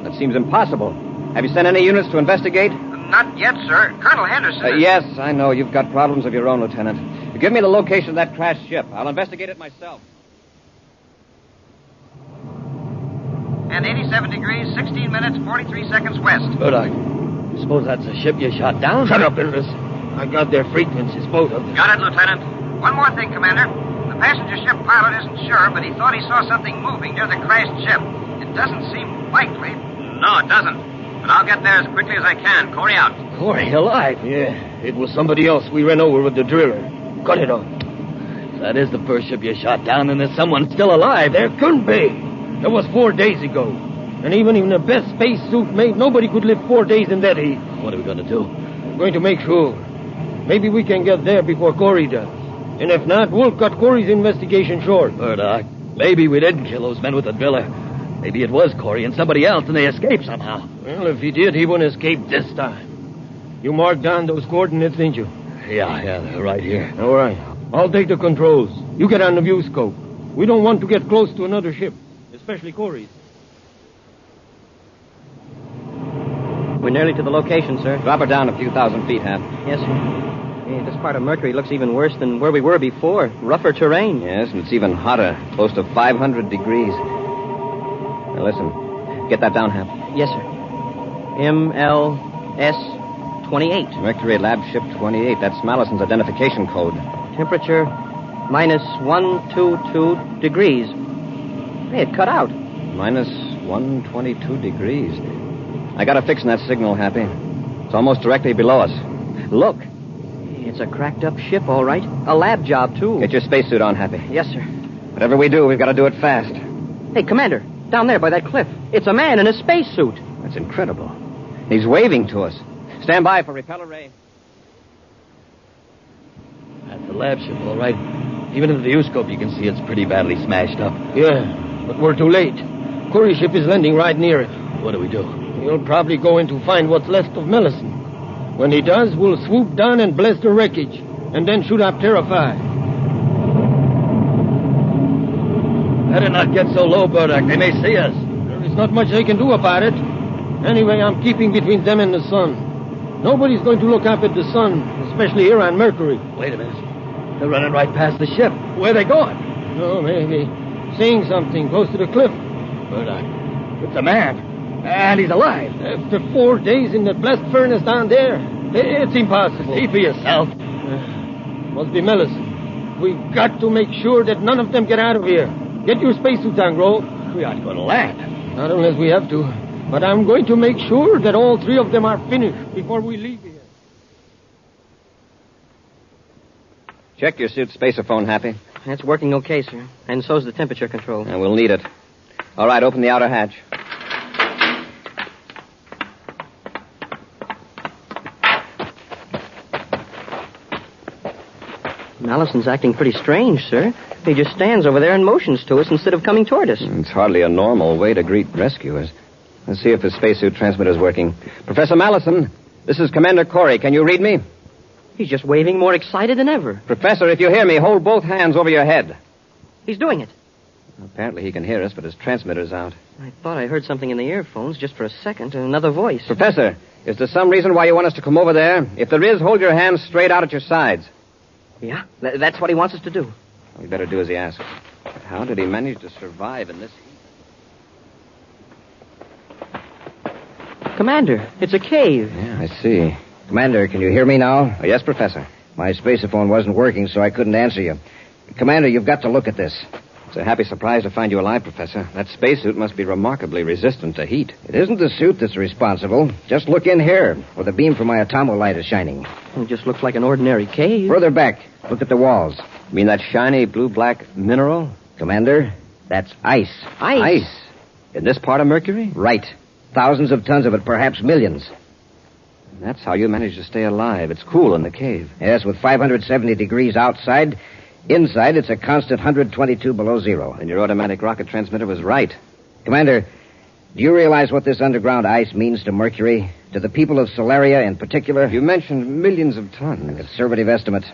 That seems impossible. Have you sent any units to investigate? Not yet, sir. Colonel Henderson... Yes, I know. You've got problems of your own, Lieutenant. Give me the location of that crashed ship. I'll investigate it myself. And 87 degrees, 16 minutes, 43 seconds west. Burdock, you suppose that's a ship you shot down? Shut up, Ilris. I got their frequencies, both of them. Got it, Lieutenant. One more thing, Commander. The passenger ship pilot isn't sure, but he thought he saw something moving near the crashed ship. It doesn't seem likely. No, it doesn't. But I'll get there as quickly as I can. Corey out. Corey alive? Yeah, it was somebody else we ran over with the driller. Cut it off. If that is the first ship you shot down, then there's someone still alive. There couldn't be. That was 4 days ago. And even in the best space suit made, nobody could live 4 days in that heat. What are we going to do? We're going to make sure. Maybe we can get there before Corey does. And if not, we'll cut Corey's investigation short. Burdock, maybe we didn't kill those men with the driller. Maybe it was Corey and somebody else, and they escaped somehow. Well, if he did, he wouldn't escape this time. You marked down those coordinates, didn't you? Yeah, they're right here. All right. I'll take the controls. You get on the viewscope. We don't want to get close to another ship, especially Corey's. We're nearly to the location, sir. Drop her down a few thousand feet, Hap. Yes, sir. Hey, this part of Mercury looks even worse than where we were before. Rougher terrain. Yes, and it's even hotter. Close to 500 degrees. Now, listen. Get that down, Hap. Yes, sir. MLS 28. Mercury Lab Ship 28. That's Mallison's identification code. Temperature minus 122 degrees. Hey, it cut out. Minus 122 degrees. I got a fix in that signal, Happy. It's almost directly below us. Look. It's a cracked-up ship, all right. A lab job, too. Get your spacesuit on, Happy. Yes, sir. Whatever we do, we've got to do it fast. Hey, Commander, down there by that cliff. It's a man in a spacesuit. That's incredible. He's waving to us. Stand by for repeller ray. That's the lab ship, all right. Even in the viewscope, you can see it's pretty badly smashed up. Yeah, but we're too late. Corey's ship is landing right near it. What do we do? He'll probably go in to find what's left of Mellison. When he does, we'll swoop down and blast the wreckage, and then shoot up Terra 5. Better not get so low, Burdock. They may see us. There's not much they can do about it. Anyway, I'm keeping between them and the sun. Nobody's going to look up at the sun, especially here on Mercury. Wait a minute. They're running right past the ship. Where are they going? Oh, maybe. Seeing something close to the cliff. Burdock, it's a man. And he's alive. After 4 days in that blast furnace down there, it's impossible. See for yourself. Must be Mellison. We've got to make sure that none of them get out of here. Get your spacesuits on, Grove. We aren't going to land. Not unless we have to. But I'm going to make sure that all three of them are finished before we leave here. Check your suit spaceophone, Happy. That's working okay, sir. And so's the temperature control. And we'll need it. All right, open the outer hatch. Allison's acting pretty strange, sir. He just stands over there and motions to us instead of coming toward us. It's hardly a normal way to greet rescuers. Let's see if his spacesuit transmitter's working. Professor Mallison, this is Commander Corey. Can you read me? He's just waving more excited than ever. Professor, if you hear me, hold both hands over your head. He's doing it. Apparently he can hear us, but his transmitter's out. I thought I heard something in the earphones just for a second, and another voice. Professor, is there some reason why you want us to come over there? If there is, hold your hands straight out at your sides. Yeah, that's what he wants us to do. We better do as he asks. But how did he manage to survive in this heat? Commander, it's a cave. Yeah, I see. Commander, can you hear me now? Oh, yes, Professor. My spaceophone wasn't working, so I couldn't answer you. Commander, you've got to look at this. It's a happy surprise to find you alive, Professor. That spacesuit must be remarkably resistant to heat. It isn't the suit that's responsible. Just look in here, where the beam from my AUTOMATON is shining. It just looks like an ordinary cave. Further back, look at the walls. You mean that shiny blue-black mineral? Commander, that's ice. Ice? In this part of Mercury? Right. Thousands of tons of it, perhaps millions. That's how you manage to stay alive. It's cool in the cave. Yes, with 570 degrees outside. Inside, it's a constant 122 below zero. And your automatic rocket transmitter was right. Commander, do you realize what this underground ice means to Mercury? To the people of Solaria in particular? You mentioned millions of tons. A conservative estimate.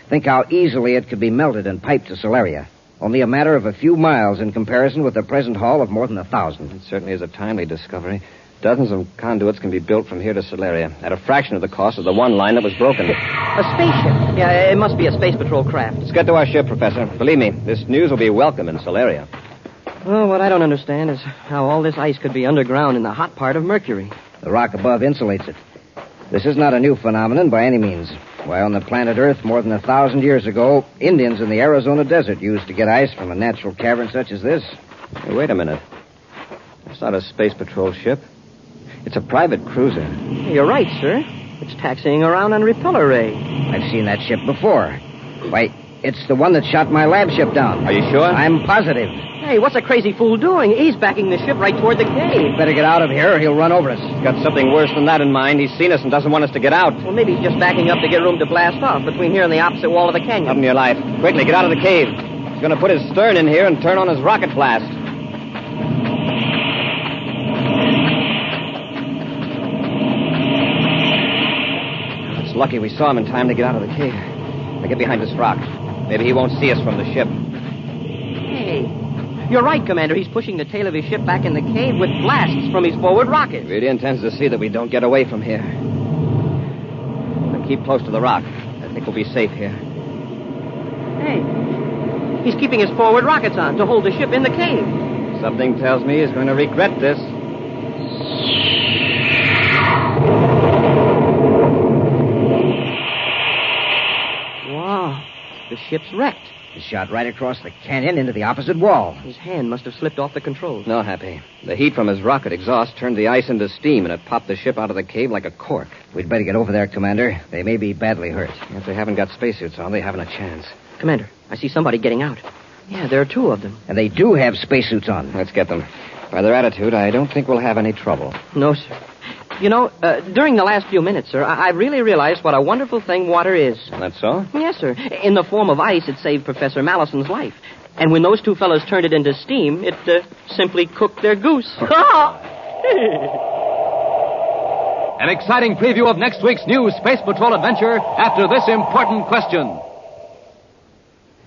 Think how easily it could be melted and piped to Solaria. Only a matter of a few miles in comparison with the present haul of more than 1,000. It certainly is a timely discovery. Dozens of conduits can be built from here to Solaria at a fraction of the cost of the one line that was broken. A spaceship. Yeah, it must be a space patrol craft. Let's get to our ship, Professor. Believe me, this news will be welcome in Solaria. Well, what I don't understand is how all this ice could be underground in the hot part of Mercury. The rock above insulates it. This is not a new phenomenon by any means. Why, on the planet Earth, more than 1,000 years ago, Indians in the Arizona desert used to get ice from a natural cavern such as this. Hey, wait a minute. It's not a space patrol ship. It's a private cruiser. You're right, sir. It's taxiing around on repeller ray. I've seen that ship before. Why, it's the one that shot my lab ship down. Are you sure? I'm positive. Hey, what's a crazy fool doing? He's backing the ship right toward the cave. Better get out of here or he'll run over us. He's got something worse than that in mind. He's seen us and doesn't want us to get out. Well, maybe he's just backing up to get room to blast off between here and the opposite wall of the canyon. Up in your life. Quickly, get out of the cave. He's going to put his stern in here and turn on his rocket blast. It's lucky we saw him in time to get out of the cave. Now get behind this rock. Maybe he won't see us from the ship. Hey, you're right, Commander. He's pushing the tail of his ship back in the cave with blasts from his forward rocket. He really intends to see that we don't get away from here. Now keep close to the rock. I think we'll be safe here. Hey, he's keeping his forward rockets on to hold the ship in the cave. Something tells me he's going to regret this. Wow, the ship's wrecked. It shot right across the canyon into the opposite wall. His hand must have slipped off the controls. No, Happy. The heat from his rocket exhaust turned the ice into steam, and it popped the ship out of the cave like a cork. We'd better get over there, Commander. They may be badly hurt. If they haven't got spacesuits on, they haven't a chance. Commander, I see somebody getting out. Yeah, there are two of them. And they do have spacesuits on. Let's get them. By their attitude, I don't think we'll have any trouble. No, sir. You know, during the last few minutes, sir, I really realized what a wonderful thing water is. That's so? Yes, sir. In the form of ice, it saved Professor Mallison's life. And when those two fellows turned it into steam, it simply cooked their goose. An exciting preview of next week's new Space Patrol adventure after this important question.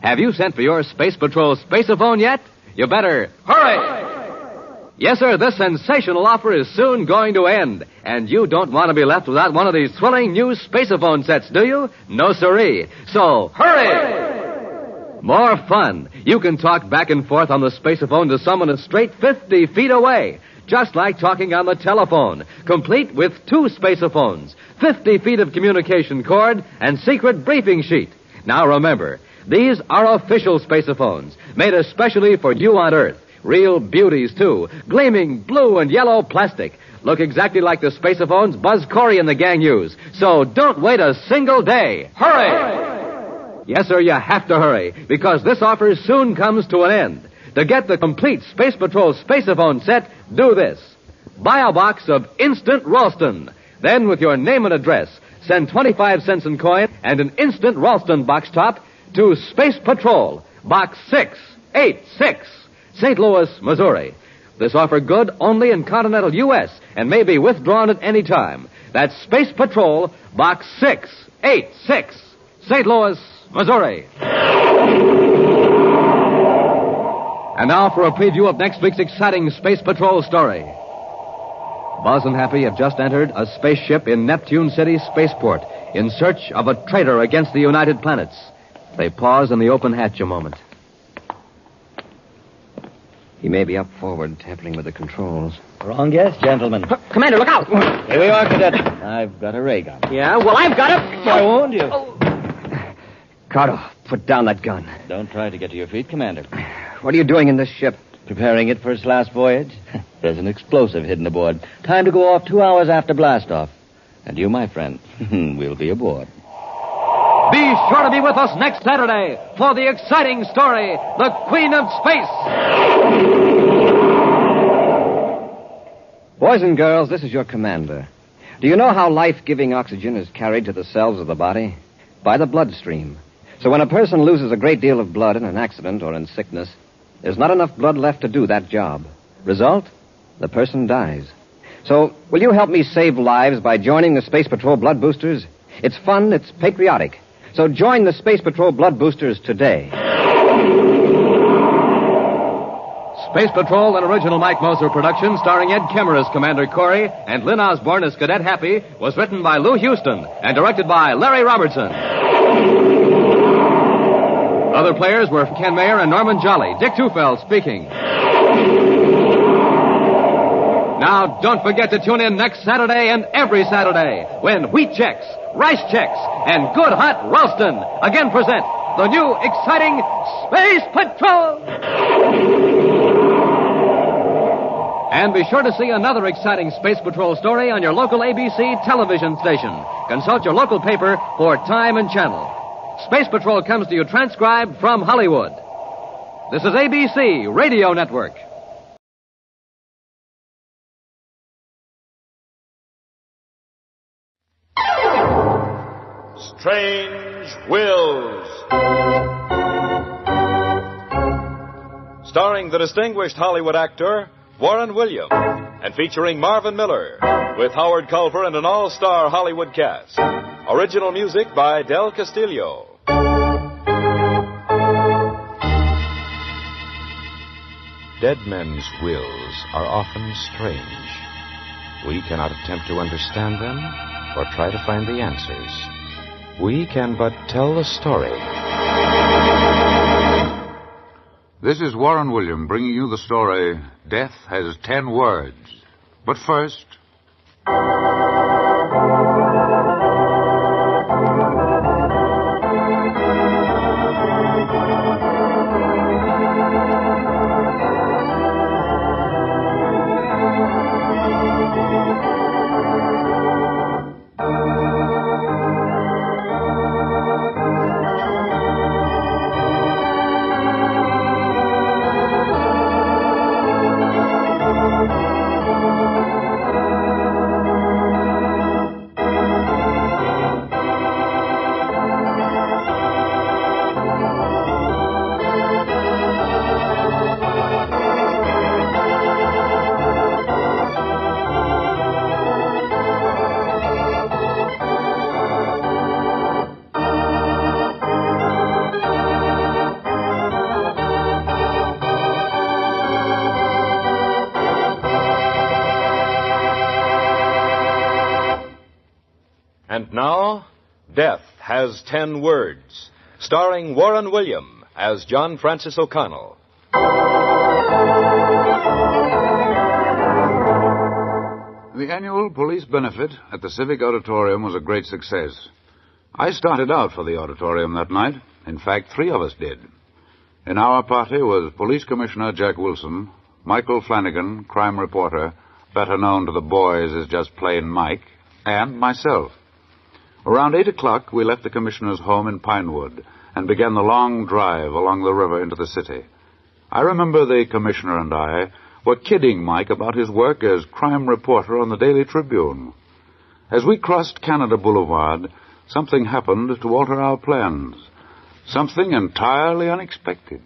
Have you sent for your Space Patrol spaceophone yet? You better hurry! Yes, sir, this sensational offer is soon going to end. And you don't want to be left without one of these thrilling new spaceophone sets, do you? No, sirree. So, hurry! More fun. You can talk back and forth on the spaceophone to someone a straight 50 feet away. Just like talking on the telephone. Complete with two spaceophones, 50 feet of communication cord, and secret briefing sheet. Now remember, These are official spacephones, made especially for you on Earth. Real beauties, too. Gleaming blue and yellow plastic. Look exactly like the spacephones Buzz Corey and the gang use. So don't wait a single day. Hurry! Yes, sir, you have to hurry, because this offer soon comes to an end. To get the complete Space Patrol spacephone set, do this. Buy a box of Instant Ralston. Then, with your name and address, send 25 cents in coin and an Instant Ralston box top to Space Patrol, Box 686, St. Louis, Missouri. This offer good only in continental U.S. and may be withdrawn at any time. That's Space Patrol, Box 686, St. Louis, Missouri. And now for a preview of next week's exciting Space Patrol story. Buzz and Happy have just entered a spaceship in Neptune City Spaceport in search of a traitor against the United Planets. They pause in the open hatch a moment. He may be up forward, tampering with the controls. Wrong guess, gentlemen. Commander, look out! Here we are, Cadet. I've got a ray gun. Yeah, well, I've got it. I warned you. Cardo, put down that gun. Don't try to get to your feet, Commander. What are you doing in this ship? Preparing it for its last voyage. There's an explosive hidden aboard. Time to go off 2 hours after blastoff. And you, my friend, will be aboard. Be sure to be with us next Saturday for the exciting story, The Queen of Space. Boys and girls, this is your commander. Do you know how life-giving oxygen is carried to the cells of the body? By the bloodstream. So when a person loses a great deal of blood in an accident or in sickness, there's not enough blood left to do that job. Result? The person dies. So, will you help me save lives by joining the Space Patrol Blood Boosters? It's fun, it's patriotic. So join the Space Patrol Blood Boosters today. Space Patrol, an original Mike Moser production starring Ed Kemmer as Commander Corey and Lynn Osborne as Cadet Happy, was written by Lou Houston and directed by Larry Robertson. Other players were Ken Mayer and Norman Jolly. Dick Tufeld speaking. Now, don't forget to tune in next Saturday and every Saturday when Wheat Chex, Rice Chex, and Good Hot Ralston again present the new exciting Space Patrol. And be sure to see another exciting Space Patrol story on your local ABC television station. Consult your local paper for time and channel. Space Patrol comes to you transcribed from Hollywood. This is ABC Radio Network. Strange Wills. Starring the distinguished Hollywood actor Warren Williams and featuring Marvin Miller with Howard Culver and an all-star Hollywood cast. Original music by Del Castillo. Dead men's wills are often strange. We cannot attempt to understand them or try to find the answers. We can but tell the story. This is Warren Williams bringing you the story, Death Has 10 Words. But first... And now, Death Has 10 Words, starring Warren Williams as John Francis O'Connell. The annual police benefit at the Civic Auditorium was a great success. I started out for the auditorium that night, In fact, 3 of us did. In our party was Police Commissioner Jack Wilson, Michael Flanagan, crime reporter, better known to the boys as just plain Mike, and myself. Around 8 o'clock, we left the commissioner's home in Pinewood and began the long drive along the river into the city. I remember the commissioner and I were kidding Mike about his work as crime reporter on the Daily Tribune. As we crossed Canada Boulevard, something happened to alter our plans. Something entirely unexpected.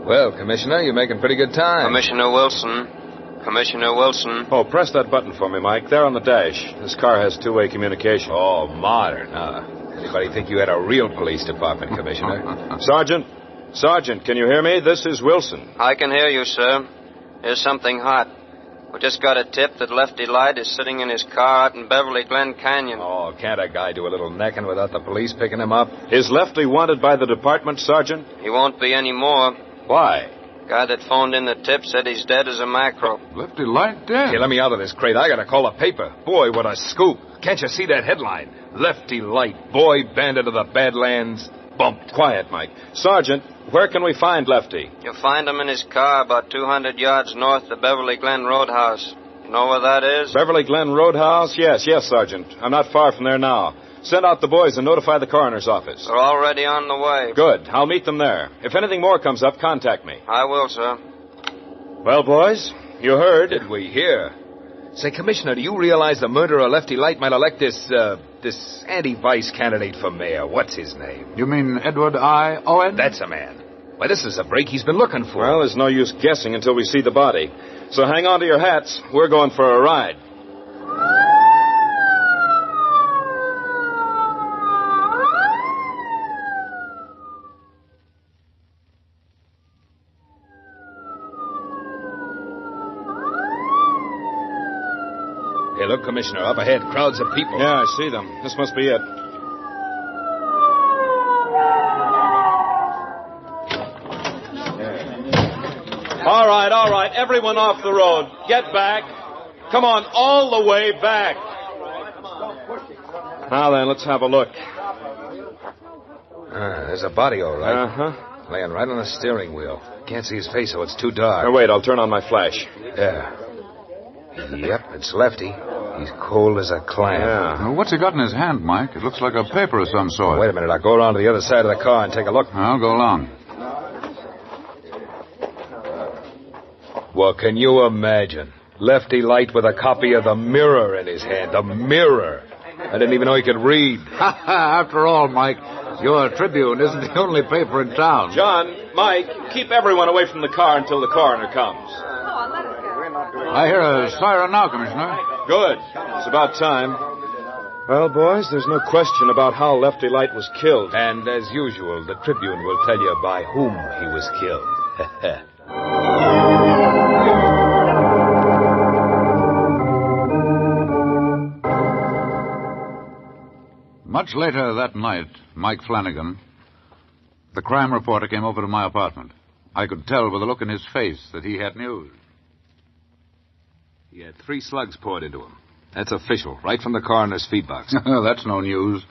Well, Commissioner, you're making pretty good time. Commissioner Wilson. Commissioner Wilson. Oh, press that button for me, Mike. There on the dash. This car has two-way communication. Oh, modern, huh? Anybody think you had a real police department, Commissioner? Sergeant, can you hear me? This is Wilson. I can hear you, sir. There's something hot. We just got a tip that Lefty Light is sitting in his car out in Beverly Glen Canyon. Oh, can't a guy do a little necking without the police picking him up? Is Lefty wanted by the department, Sergeant? He won't be anymore. Why? Guy that phoned in the tip said he's dead as a mackerel. Lefty Light dead? Hey, let me out of this crate. I gotta call the paper. Boy, what a scoop. Can't you see that headline? Lefty Light, boy bandit of the Badlands, bumped. Quiet, Mike. Sergeant, where can we find Lefty? You'll find him in his car about 200 yards north of Beverly Glen Roadhouse. You know where that is? Beverly Glen Roadhouse? Yes, Sergeant. I'm not far from there now. Send out the boys and notify the coroner's office. They're already on the way. Good. I'll meet them there. If anything more comes up, contact me. I will, sir. Well, boys, you heard. Did we hear? Say, Commissioner, do you realize the murderer Lefty Light might elect this anti-vice candidate for mayor? What's his name? You mean Edward I. Owen? That's a man. Why, this is a break he's been looking for. Well, there's no use guessing until we see the body. So hang on to your hats. We're going for a ride. Hey, look, Commissioner, up ahead, crowds of people. Yeah, I see them. This must be it. All right, everyone off the road. Get back. Come on, all the way back. Now then, let's have a look. There's a body, all right. Uh-huh. Laying right on the steering wheel. Can't see his face, so it's too dark. Now, wait, I'll turn on my flash. Yeah. Yep, it's Lefty. He's cold as a clam. Yeah. Well, what's he got in his hand, Mike? It looks like a paper of some sort. Wait a minute. I'll go around to the other side of the car and take a look. I'll go along. Well, can you imagine? Lefty Light with a copy of the Mirror in his hand. The Mirror. I didn't even know he could read. After all, Mike, your Tribune isn't the only paper in town. John, Mike, keep everyone away from the car until the coroner comes. I hear a siren now, Commissioner. Good. It's about time. Well, boys, there's no question about how Lefty Light was killed. And as usual, the Tribune will tell you by whom he was killed. Much later that night, Mike Flanagan, the crime reporter, came over to my apartment. I could tell by the look in his face that he had news. He had 3 slugs poured into him. That's official, right from the coroner's feed box. That's no news.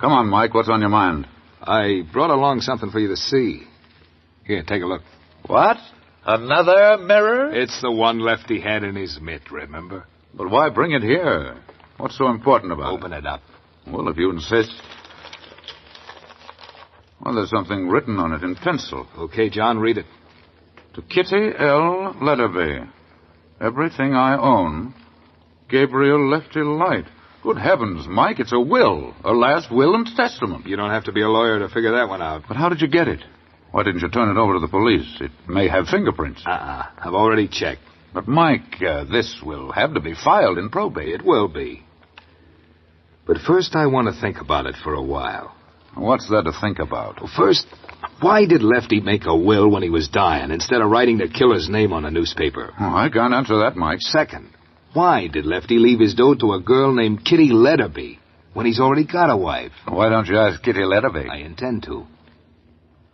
Come on, Mike, what's on your mind? I brought along something for you to see. Here, take a look. What? Another mirror? It's the one Lefty had in his mitt, remember? But why bring it here? What's so important about it? Open it up. Well, if you insist. Well, there's something written on it in pencil. Okay, John, read it. To Kitty L. Letterby. Everything I own. Gabriel Lefty Light. Good heavens, Mike, it's a will. A last will and testament. You don't have to be a lawyer to figure that one out. But how did you get it? Why didn't you turn it over to the police? It may have fingerprints. I've already checked. But, Mike, this will have to be filed in probate. It will be. But first I want to think about it for a while. What's there to think about? Well, first, why did Lefty make a will when he was dying instead of writing the killer's name on a newspaper? Oh, I can't answer that, Mike. Second, why did Lefty leave his dough to a girl named Kitty Letterby when he's already got a wife? Why don't you ask Kitty Letterby? I intend to.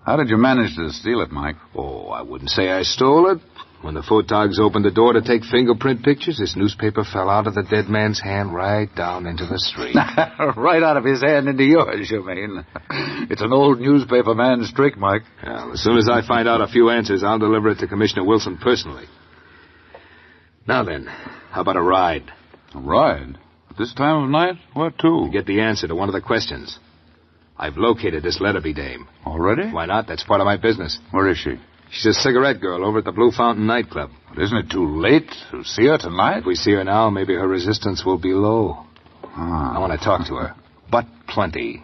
How did you manage to steal it, Mike? Oh, I wouldn't say I stole it. When the photogs opened the door to take fingerprint pictures, this newspaper fell out of the dead man's hand right down into the street. Right out of his hand into yours, you mean? It's an old newspaper man's trick, Mike. Well, as soon as I find out a few answers, I'll deliver it to Commissioner Wilson personally. Now then, how about a ride? A ride? At this time of night? Where to? To get the answer to one of the questions. I've located this Letterby dame. Already? Why not? That's part of my business. Where is she? She's a cigarette girl over at the Blue Fountain nightclub. But isn't it too late to see her tonight? If we see her now, maybe her resistance will be low. Ah. I want to talk to her. But plenty.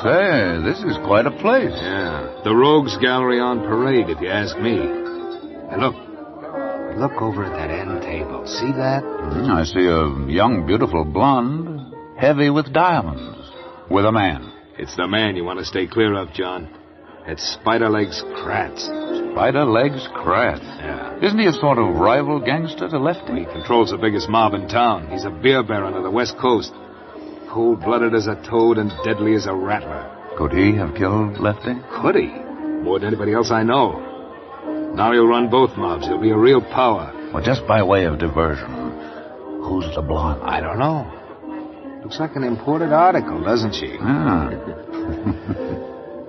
Say, this is quite a place. Yeah. The Rogues Gallery on parade, if you ask me. And look over at that end table. See that? I see a young, beautiful blonde, heavy with diamonds, with a man. It's the man you want to stay clear of, John. It's Spiderlegs Kratz. Spiderlegs Kratz? Yeah. Isn't he a sort of rival gangster to Lefty? He controls the biggest mob in town. He's a beer baron of the West Coast. Cold-blooded as a toad and deadly as a rattler. Could he have killed Lefty? Could he? More than anybody else I know. Now he'll run both mobs. He'll be a real power. Well, just by way of diversion, who's the blonde? I don't know. Looks like an imported article, doesn't she? Ah.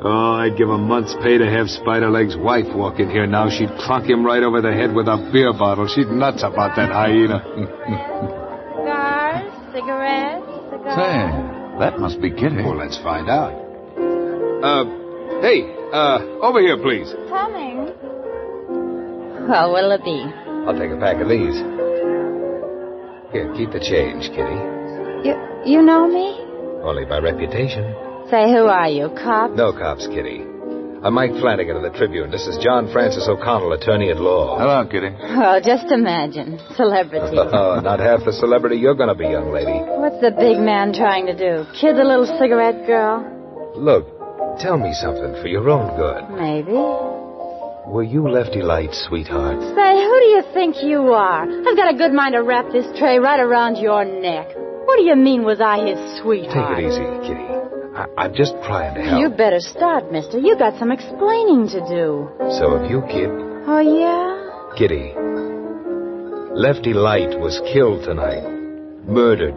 Oh, I'd give a month's pay to have Spiderleg's wife walk in here now. She'd clunk him right over the head with a beer bottle. She's nuts about that hyena. Cigars, cigarettes, Say, that must be Kitty. Well, let's find out. Hey, over here, please. Coming. Well, what'll it be? I'll take a pack of these. Here, keep the change, Kitty. You know me? Only by reputation. Say, who are you, cop? No cops, Kitty. I'm Mike Flanagan of the Tribune. This is John Francis O'Connell, attorney at law. Hello, Kitty. Oh, just imagine. Celebrity. Oh, not half the celebrity you're going to be, young lady. What's the big man trying to do? Kid the little cigarette girl? Look, tell me something for your own good. Maybe. Were you Lefty Light's sweetheart? Say, who do you think you are? I've got a good mind to wrap this tray right around your neck. What do you mean, was I his sweetheart? Take it easy, Kitty. I'm just trying to help. You better start, mister. You got some explaining to do. So have you, kid. Oh, yeah? Kitty, Lefty Light was killed tonight. Murdered.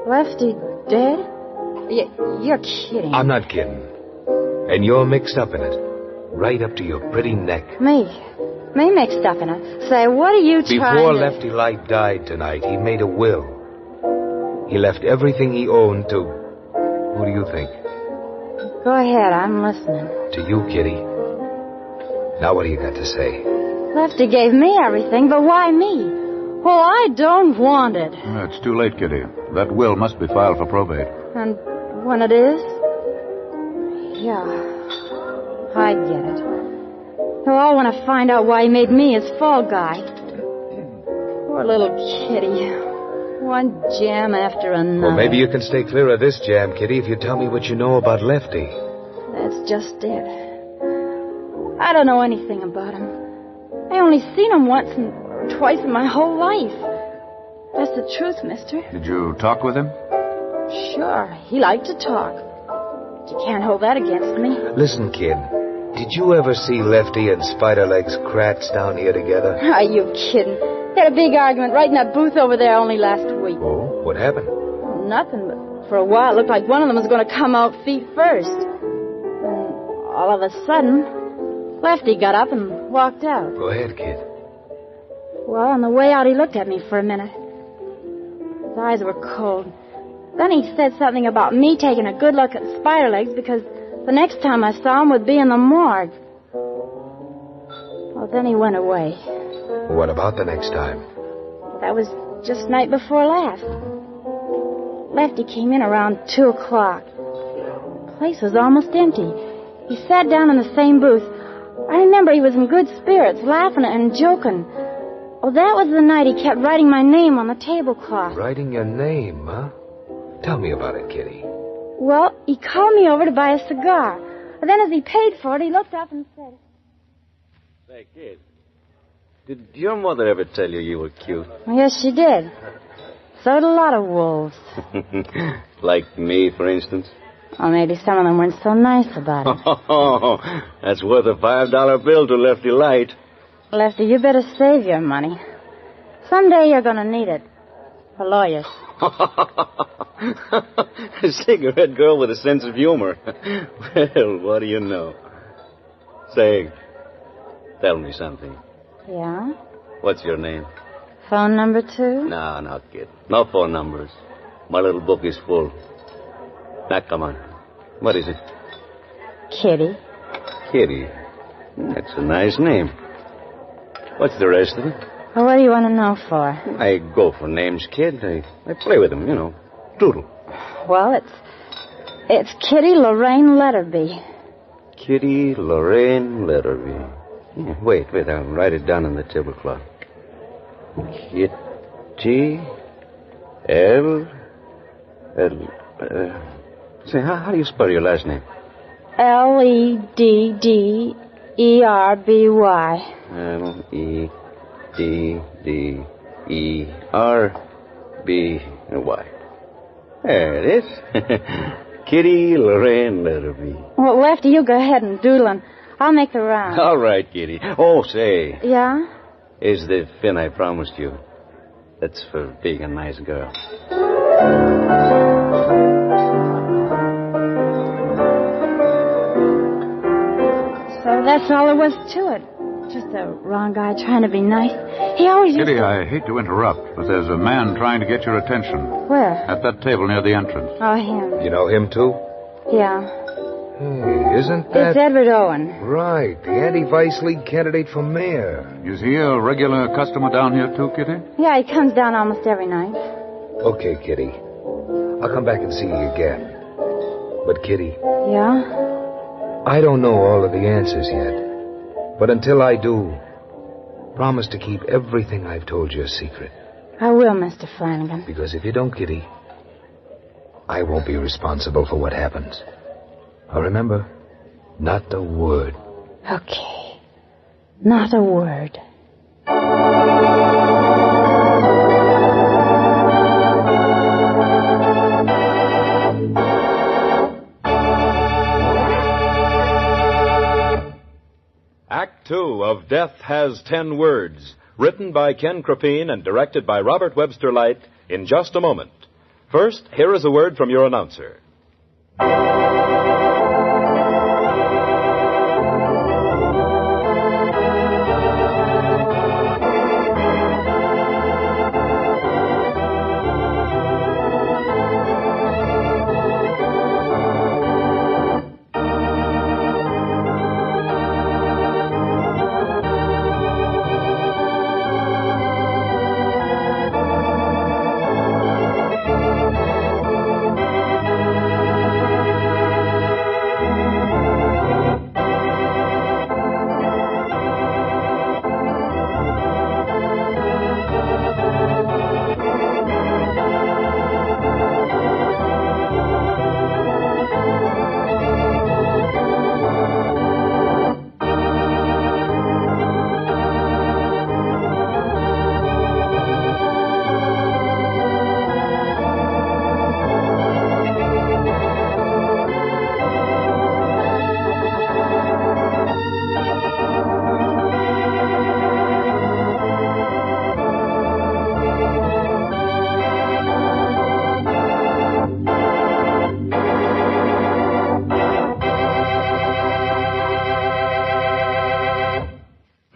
Lefty dead? You're kidding. I'm not kidding. And you're mixed up in it. Right up to your pretty neck. Me mixed up in it. Say, what are you trying Before to... Lefty Light died tonight, he made a will. He left everything he owned to... Who do you think? Go ahead, I'm listening. To you, Kitty. Now what do you got to say? Lefty gave me everything, but why me? Well, I don't want it. It's too late, Kitty. That will must be filed for probate. And when it is? Yeah, I get it. They'll all want to find out why he made me his fall guy. Poor little Kitty. One jam after another. Well, maybe you can stay clear of this jam, Kitty, if you tell me what you know about Lefty. That's just it. I don't know anything about him. I only seen him once or twice in my whole life. That's the truth, mister. Did you talk with him? Sure, he liked to talk. But you can't hold that against me. Listen, kid. Did you ever see Lefty and Spiderlegs Kratz down here together? Are you kidding? They had a big argument right in that booth over there only last week. Oh, what happened? Nothing, but for a while it looked like one of them was going to come out feet first. And all of a sudden, Lefty got up and walked out. Go ahead, kid. Well, on the way out, he looked at me for a minute. His eyes were cold. Then he said something about me taking a good look at Spiderlegs because the next time I saw him would be in the morgue. Well, then he went away. What about the next time? That was just night before last. Lefty came in around 2 o'clock. The place was almost empty. He sat down in the same booth. I remember he was in good spirits, laughing and joking. Oh, that was the night he kept writing my name on the tablecloth. Writing your name, huh? Tell me about it, Kitty. Well, he called me over to buy a cigar. And then as he paid for it, he looked up and said... Say, kid, did your mother ever tell you were cute? Yes, she did. So did a lot of wolves. Like me, for instance? Or maybe some of them weren't so nice about it. Oh, that's worth a $5 bill to Lefty Light. Lefty, you better save your money. Someday you're going to need it. For lawyers. A cigarette girl with a sense of humor. Well, what do you know? Say, tell me something. Yeah? What's your name? Phone number 2? No, kid. No phone numbers. My little book is full. Now, come on. What is it? Kitty. Kitty. That's a nice name. What's the rest of it? Well, what do you want to know for? I go for names, kid. I play with them, Doodle. Well, it's Kitty Lorraine Letterby. Kitty Lorraine Letterby. Yeah, wait, I'll write it down on the tablecloth. Kitty Say, how do you spell your last name? Leddderby. Leddderby. There it is. Kitty Lorraine Letterby. Well, Lefty, you go ahead and doodle, and I'll make the round. All right, Kitty. Oh, say. Yeah? Is the fin I promised you. That's for being a nice girl. So that's all there was to it. Just a wrong guy trying to be nice. He always Kitty, used to... I hate to interrupt, but there's a man trying to get your attention. Where? At that table near the entrance. Oh, him. You know him, too? Yeah. Hey, isn't that... It's Edward Owen. Right, the anti-vice league candidate for mayor. Is he a regular customer down here, too, Kitty? Yeah, he comes down almost every night. Okay, Kitty. I'll come back and see you again. But, Kitty... Yeah? I don't know all of the answers yet. But until I do, promise to keep everything I've told you a secret. I will, Mr. Flanagan. Because if you don't, Kitty, I won't be responsible for what happens. Now remember, not a word. Okay. Not a word. Act 2 of Death Has 10 Words, written by Ken Crepine and directed by Robert Webster Light, in just a moment. First, here is a word from your announcer.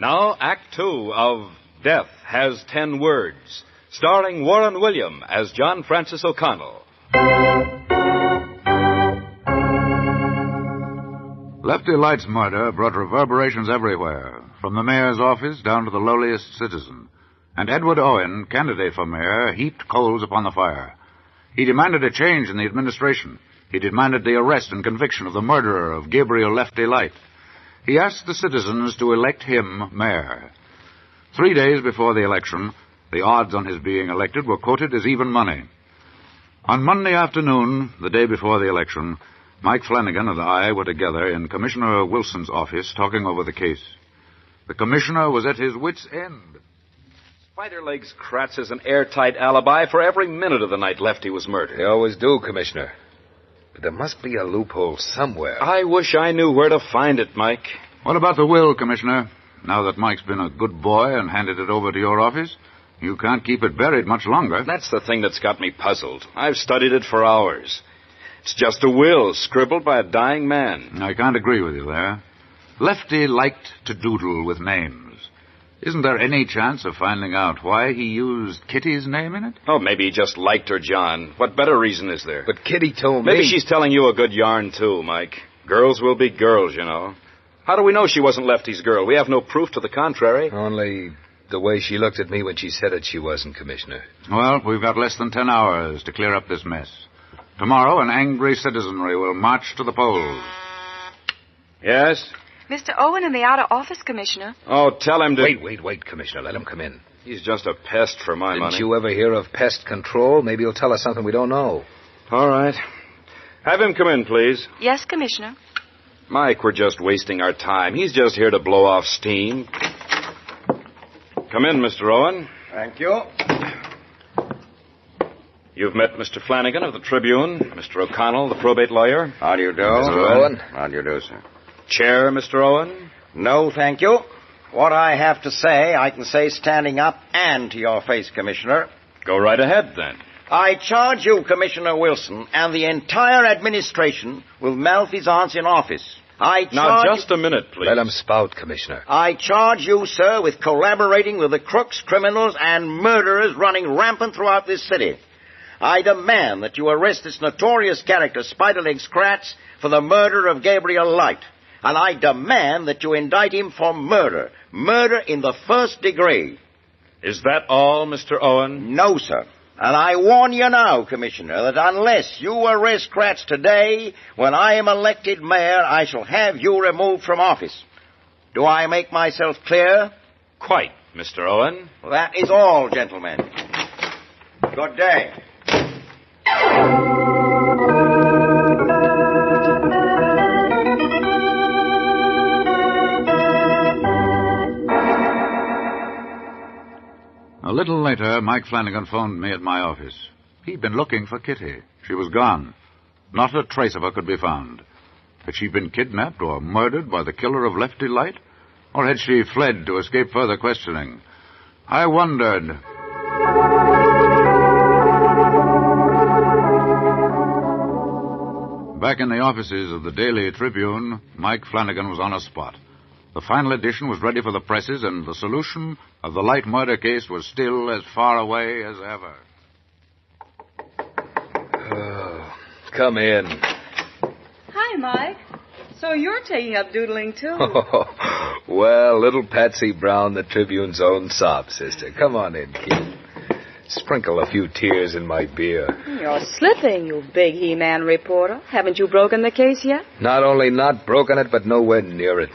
Now, Act 2 of Death Has 10 Words, starring Warren William as John Francis O'Connell. Lefty Light's murder brought reverberations everywhere, from the mayor's office down to the lowliest citizen. And Edward Owen, candidate for mayor, heaped coals upon the fire. He demanded a change in the administration. He demanded the arrest and conviction of the murderer of Gabriel Lefty Light. He asked the citizens to elect him mayor. 3 days before the election, the odds on his being elected were quoted as even money. On Monday afternoon, the day before the election, Mike Flanagan and I were together in Commissioner Wilson's office talking over the case. The commissioner was at his wits' end. Spiderlegs Kratz has an airtight alibi for every minute of the night Lefty was murdered. They always do, Commissioner. But there must be a loophole somewhere. I wish I knew where to find it, Mike. What about the will, Commissioner? Now that Mike's been a good boy and handed it over to your office, you can't keep it buried much longer. That's the thing that's got me puzzled. I've studied it for hours. It's just a will scribbled by a dying man. I can't agree with you there. Lefty liked to doodle with names. Isn't there any chance of finding out why he used Kitty's name in it? Oh, maybe he just liked her, John. What better reason is there? But Kitty told me... Maybe she's telling you a good yarn, too, Mike. Girls will be girls, you know. How do we know she wasn't Lefty's girl? We have no proof to the contrary. Only the way she looked at me when she said it, she wasn't, Commissioner. Well, we've got less than 10 hours to clear up this mess. Tomorrow, an angry citizenry will march to the polls. Yes? Mr. Owen in the outer office, Commissioner. Oh, tell him to... Wait, Commissioner. Let him come in. He's just a pest for my money. Didn't you ever hear of pest control? Maybe he'll tell us something we don't know. All right. Have him come in, please. Yes, Commissioner. Mike, we're just wasting our time. He's just here to blow off steam. Come in, Mr. Owen. Thank you. You've met Mr. Flanagan of the Tribune, Mr. O'Connell, the probate lawyer. How do you do? Mr. Owen. How do you do, sir? Chair, Mr. Owen. No, thank you. What I have to say, I can say standing up and to your face, Commissioner. Go right ahead, then. I charge you, Commissioner Wilson, and the entire administration with malfeasance in office. Now, just a minute, please. Let him spout, Commissioner. I charge you, sir, with collaborating with the crooks, criminals, and murderers running rampant throughout this city. I demand that you arrest this notorious character, Spiderlegs Kratz, for the murder of Gabriel Light. And I demand that you indict him for murder. Murder in the first degree. Is that all, Mr. Owen? No, sir. And I warn you now, Commissioner, that unless you arrest Kratz today, when I am elected mayor, I shall have you removed from office. Do I make myself clear? Quite, Mr. Owen. Well, that is all, gentlemen. Good day. A little later, Mike Flanagan phoned me at my office. He'd been looking for Kitty. She was gone. Not a trace of her could be found. Had she been kidnapped or murdered by the killer of Lefty Light? Or had she fled to escape further questioning? I wondered. Back in the offices of the Daily Tribune, Mike Flanagan was on a spot. The final edition was ready for the presses, and the solution of the Light murder case was still as far away as ever. Oh, come in. Hi, Mike. So you're taking up doodling, too. Well, little Patsy Brown, the Tribune's own sob sister. Come on in, kid. Sprinkle a few tears in my beer. You're slipping, you big He-Man reporter. Haven't you broken the case yet? Not only not broken it, but nowhere near it.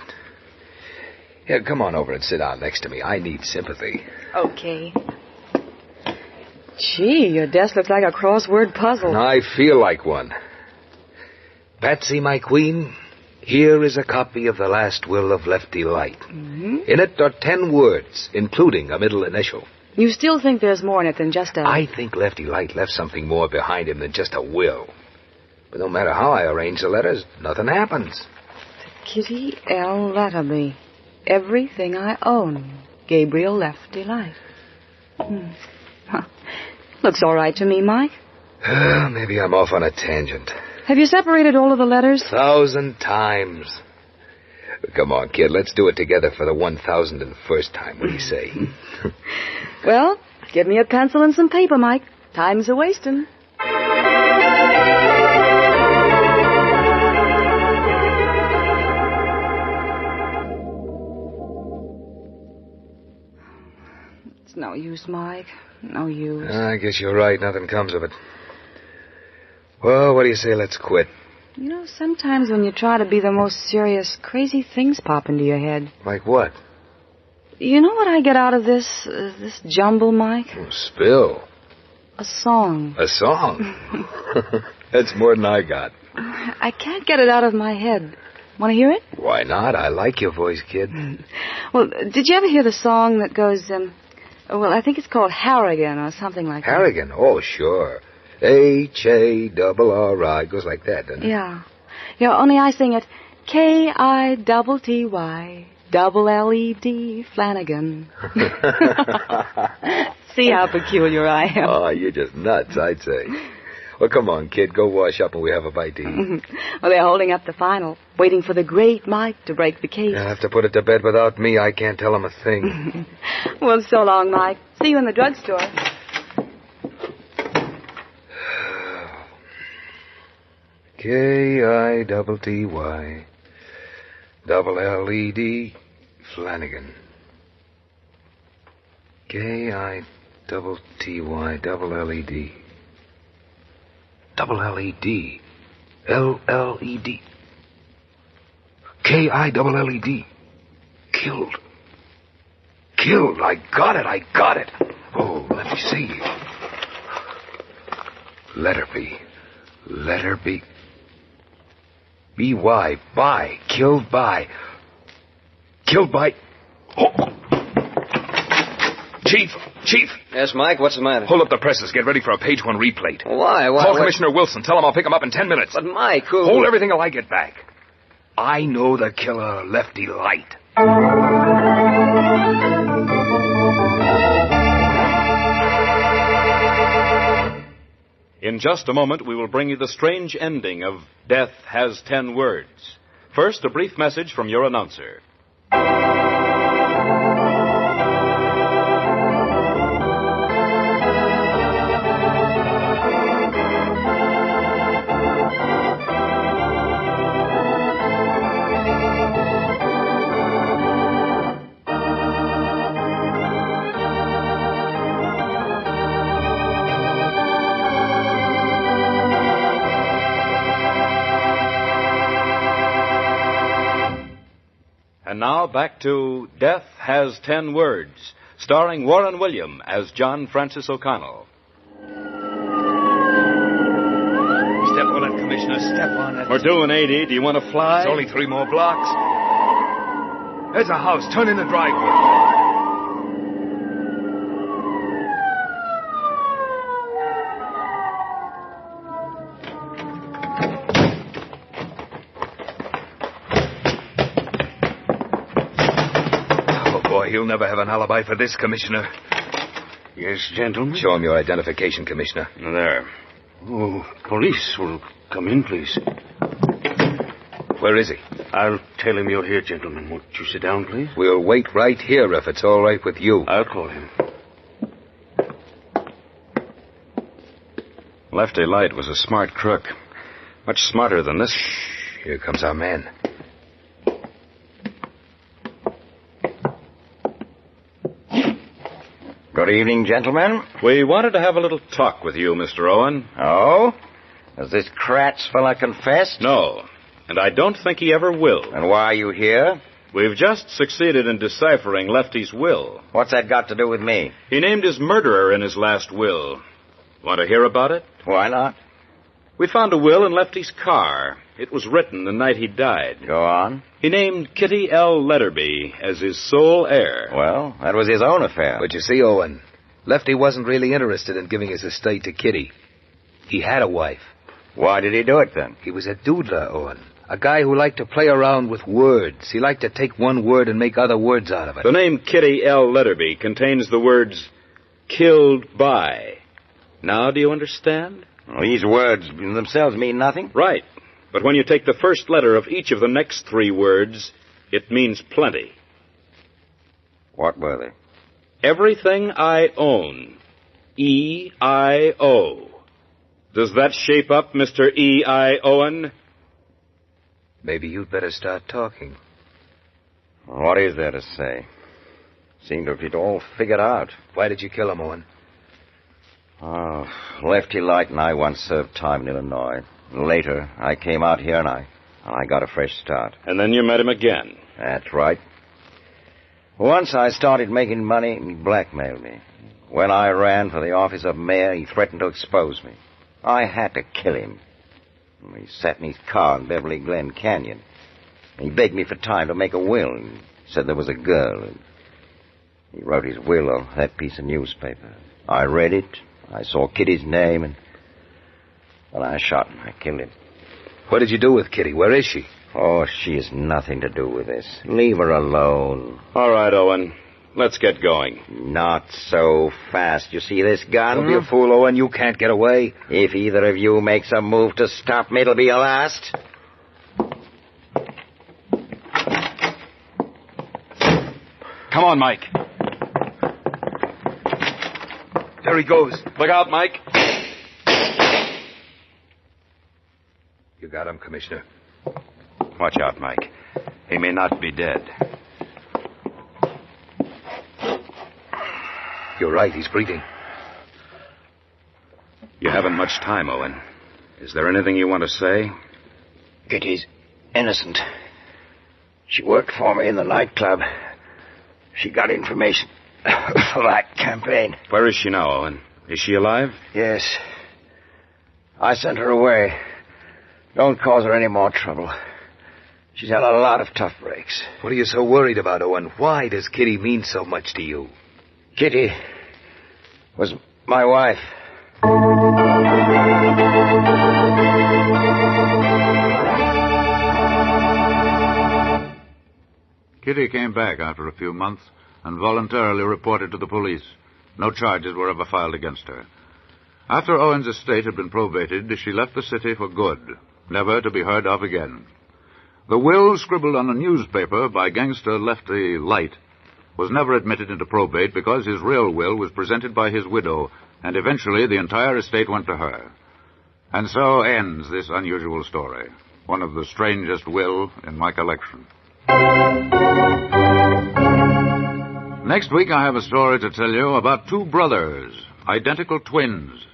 Here, come on over and sit down next to me. I need sympathy. Okay. Gee, your desk looks like a crossword puzzle. I feel like one. Patsy, my queen, here is a copy of the last will of Lefty Light. Mm-hmm. In it are 10 words, including a middle initial. You still think there's more in it than just a... I think Lefty Light left something more behind him than just a will. But no matter how I arrange the letters, nothing happens. Kitty L. Latterby. Everything I own. Gabriel Lefty Light. Huh. Looks all right to me, Mike. Maybe I'm off on a tangent. Have you separated all of the letters? 1,000 times. Come on, kid, let's do it together for the 1,001st time. What do you say? Well, give me a pencil and some paper, Mike. Time's a-wasting. It's no use, Mike. No use. I guess you're right. Nothing comes of it. Well, what do you say let's quit? You know, sometimes when you try to be the most serious, crazy things pop into your head. Like what? You know what I get out of this jumble, Mike? Oh, spill. A song. A song? That's more than I got. I can't get it out of my head. Want to hear it? Why not? I like your voice, kid. Well, did you ever hear the song that goes, Well, I think it's called Harrigan or something like that. Harrigan? Oh, sure. H-A-R-R-I. Goes like that, doesn't it? Yeah. Yeah, only I sing it K-I-T-T-Y, double L-E-D, Flanagan. See how peculiar I am. Oh, you're just nuts, I'd say. Well, come on, kid. Go wash up and we have a bite to eat. Well, they're holding up the final, waiting for the great Mike to break the case. You'll have to put it to bed without me. I can't tell him a thing. Well, so long, Mike. See you in the drugstore. K-I-T-T-Y, double L-E-D, Flanagan. K-I-T-T-Y, double L-E-D. Double L-E-D. L-L-E-D. K-I-double-L-E-D. Killed. Killed. I got it. Oh, let me see. Letter B. B-Y. By. Killed by. Oh. Chief. Yes, Mike, what's the matter? Hold up the presses. Get ready for a page 1 replate. Why? Call Commissioner Wilson. Tell him I'll pick him up in 10 minutes. But, Mike, who... Hold everything till I get back. I know the killer, Lefty Light. In just a moment, we will bring you the strange ending of Death Has 10 Words. First, a brief message from your announcer. And now back to Death Has 10 Words, starring Warren William as John Francis O'Connell. Step on it, Commissioner. Step on it. We're doing 80. Do you want to fly? It's only 3 more blocks. There's a house. Turn in the driveway. He'll never have an alibi for this, Commissioner. Yes, gentlemen? Show him your identification, Commissioner. There. Oh, police will come in, please. Where is he? I'll tell him you're here, gentlemen. Won't you sit down, please? We'll wait right here if it's all right with you. I'll call him. Lefty Light was a smart crook. Much smarter than this. Shh. Here comes our man. Good evening, gentlemen. We wanted to have a little talk with you, Mr. Owen. Oh? Has this Kratz fella confessed? No, and I don't think he ever will. And why are you here? We've just succeeded in deciphering Lefty's will. What's that got to do with me? He named his murderer in his last will. Want to hear about it? Why not? We found a will in Lefty's car. It was written the night he died. Go on. He named Kitty L. Letterby as his sole heir. Well, that was his own affair. But you see, Owen, Lefty wasn't really interested in giving his estate to Kitty. He had a wife. Why did he do it, then? He was a doodler, Owen. A guy who liked to play around with words. He liked to take one word and make other words out of it. The name Kitty L. Letterby contains the words, killed by. Now do you understand? Well, these words themselves mean nothing? Right. But when you take the first letter of each of the next 3 words, it means plenty. What were they? Everything I own. E-I-O. Does that shape up, Mr. E.I. Owen? Maybe you'd better start talking. What is there to say? Seemed to have it all figured out. Why did you kill him, Owen? Oh, Lefty Light and I once served time in Illinois. Later, I came out here and I got a fresh start. And then you met him again. That's right. Once I started making money, he blackmailed me. When I ran for the office of mayor, he threatened to expose me. I had to kill him. He sat in his car in Beverly Glen Canyon. He begged me for time to make a will and said there was a girl. He wrote his will on that piece of newspaper. I read it. I saw Kitty's name, and I shot him. I killed him. What did you do with Kitty? Where is she? Oh, she has nothing to do with this. Leave her alone. All right, Owen. Let's get going. Not so fast. You see this gun? Don't be a fool, Owen. You can't get away. If either of you makes a move to stop me, it'll be your last. Come on, Mike. There he goes. Look out, Mike. You got him, Commissioner. Watch out, Mike. He may not be dead. You're right. He's breathing. You haven't much time, Owen. Is there anything you want to say? Kitty's innocent. She worked for me in the nightclub. She got information for that campaign. Where is she now, Owen? Is she alive? Yes. I sent her away. Don't cause her any more trouble. She's had a lot of tough breaks. What are you so worried about, Owen? Why does Kitty mean so much to you? Kitty was my wife. Kitty came back after a few months and voluntarily reported to the police. No charges were ever filed against her. After Owen's estate had been probated, she left the city for good, never to be heard of again. The will scribbled on a newspaper by gangster Lefty Light was never admitted into probate because his real will was presented by his widow, and eventually the entire estate went to her. And so ends this unusual story, one of the strangest will in my collection. Next week I have a story to tell you about two brothers, identical twins.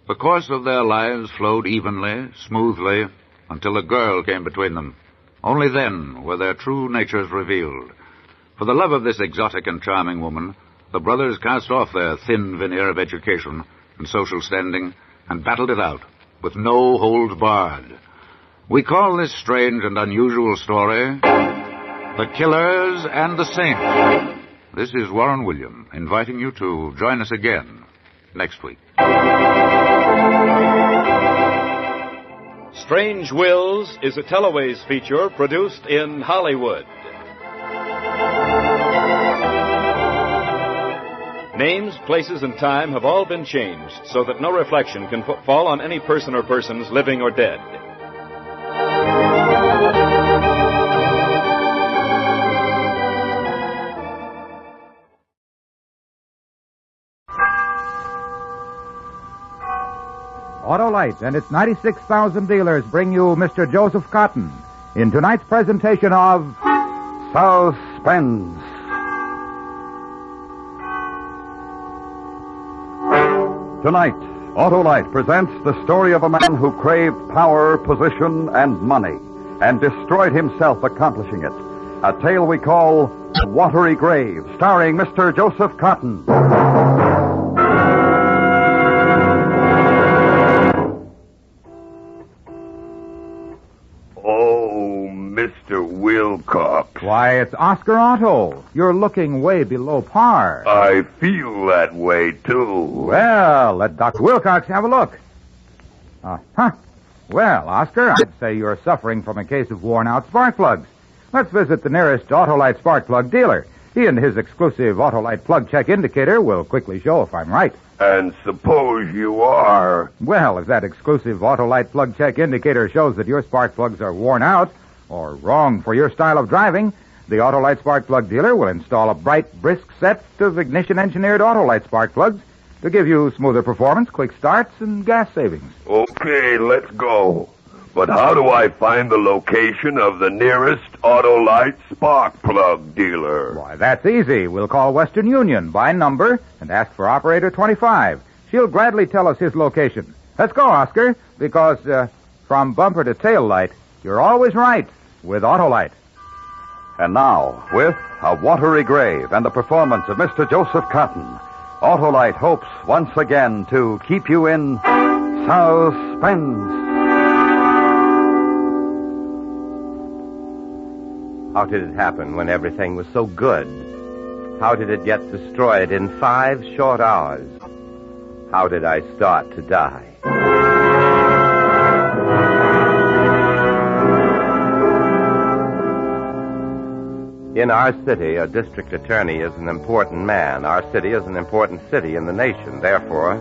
The course of their lives flowed evenly, smoothly, until a girl came between them. Only then were their true natures revealed. For the love of this exotic and charming woman, the brothers cast off their thin veneer of education and social standing and battled it out with no holds barred. We call this strange and unusual story The Killers and the Saints. This is Warren William, inviting you to join us again next week. Strange Wills is a Teleways feature produced in Hollywood. Names, places, and time have all been changed so that no reflection can fall on any person or persons living or dead. Autolite and its 96,000 dealers bring you Mr. Joseph Cotton in tonight's presentation of Suspense. Tonight, Autolite presents the story of a man who craved power, position, and money, and destroyed himself accomplishing it. A tale we call Watery Grave, starring Mr. Joseph Cotton. Mr. Wilcox. Why, it's Oscar Otto. You're looking way below par. I feel that way, too. Well, let Dr. Wilcox have a look. Well, Oscar, I'd say you're suffering from a case of worn-out spark plugs. Let's visit the nearest Autolite spark plug dealer. He and his exclusive Autolite plug check indicator will quickly show if I'm right. And suppose you are. Well, if that exclusive Autolite plug check indicator shows that your spark plugs are worn out, or wrong for your style of driving, the Autolite spark plug dealer will install a bright, brisk set of ignition-engineered Autolite spark plugs to give you smoother performance, quick starts, and gas savings. Okay, let's go. But how do I find the location of the nearest Autolite spark plug dealer? Why, that's easy. We'll call Western Union by number and ask for operator 25. She'll gladly tell us his location. Let's go, Oscar, because from bumper to tail light, you're always right with Autolite. And now, with A Watery Grave and the performance of Mr. Joseph Cotton, Autolite hopes once again to keep you in suspense. How did it happen when everything was so good? How did it get destroyed in 5 short hours? How did I start to die? In our city, a district attorney is an important man. Our city is an important city in the nation. Therefore,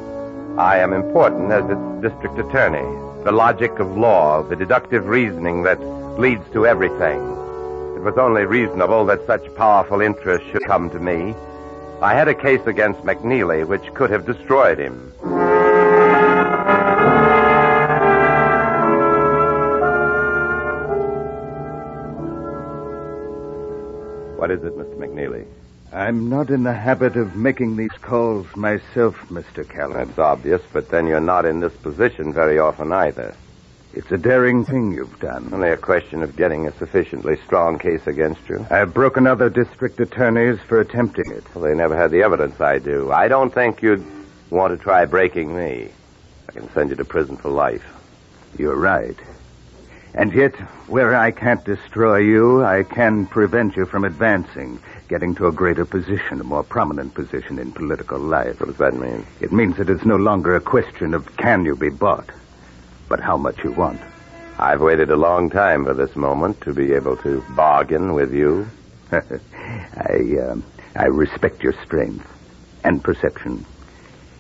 I am important as its district attorney. The logic of law, the deductive reasoning that leads to everything. It was only reasonable that such powerful interest should come to me. I had a case against McNeely which could have destroyed him. What is it, Mr. McNeely? I'm not in the habit of making these calls myself, Mr. Callan. That's obvious, but then you're not in this position very often either. It's a daring thing you've done. Only a question of getting a sufficiently strong case against you. I've broken other district attorneys for attempting it. Well, they never had the evidence I do. I don't think you'd want to try breaking me. I can send you to prison for life. You're right. And yet, where I can't destroy you, I can prevent you from advancing, getting to a greater position, a more prominent position in political life. What does that mean? It means that it's no longer a question of can you be bought, but how much you want. I've waited a long time for this moment to be able to bargain with you. I respect your strength and perception.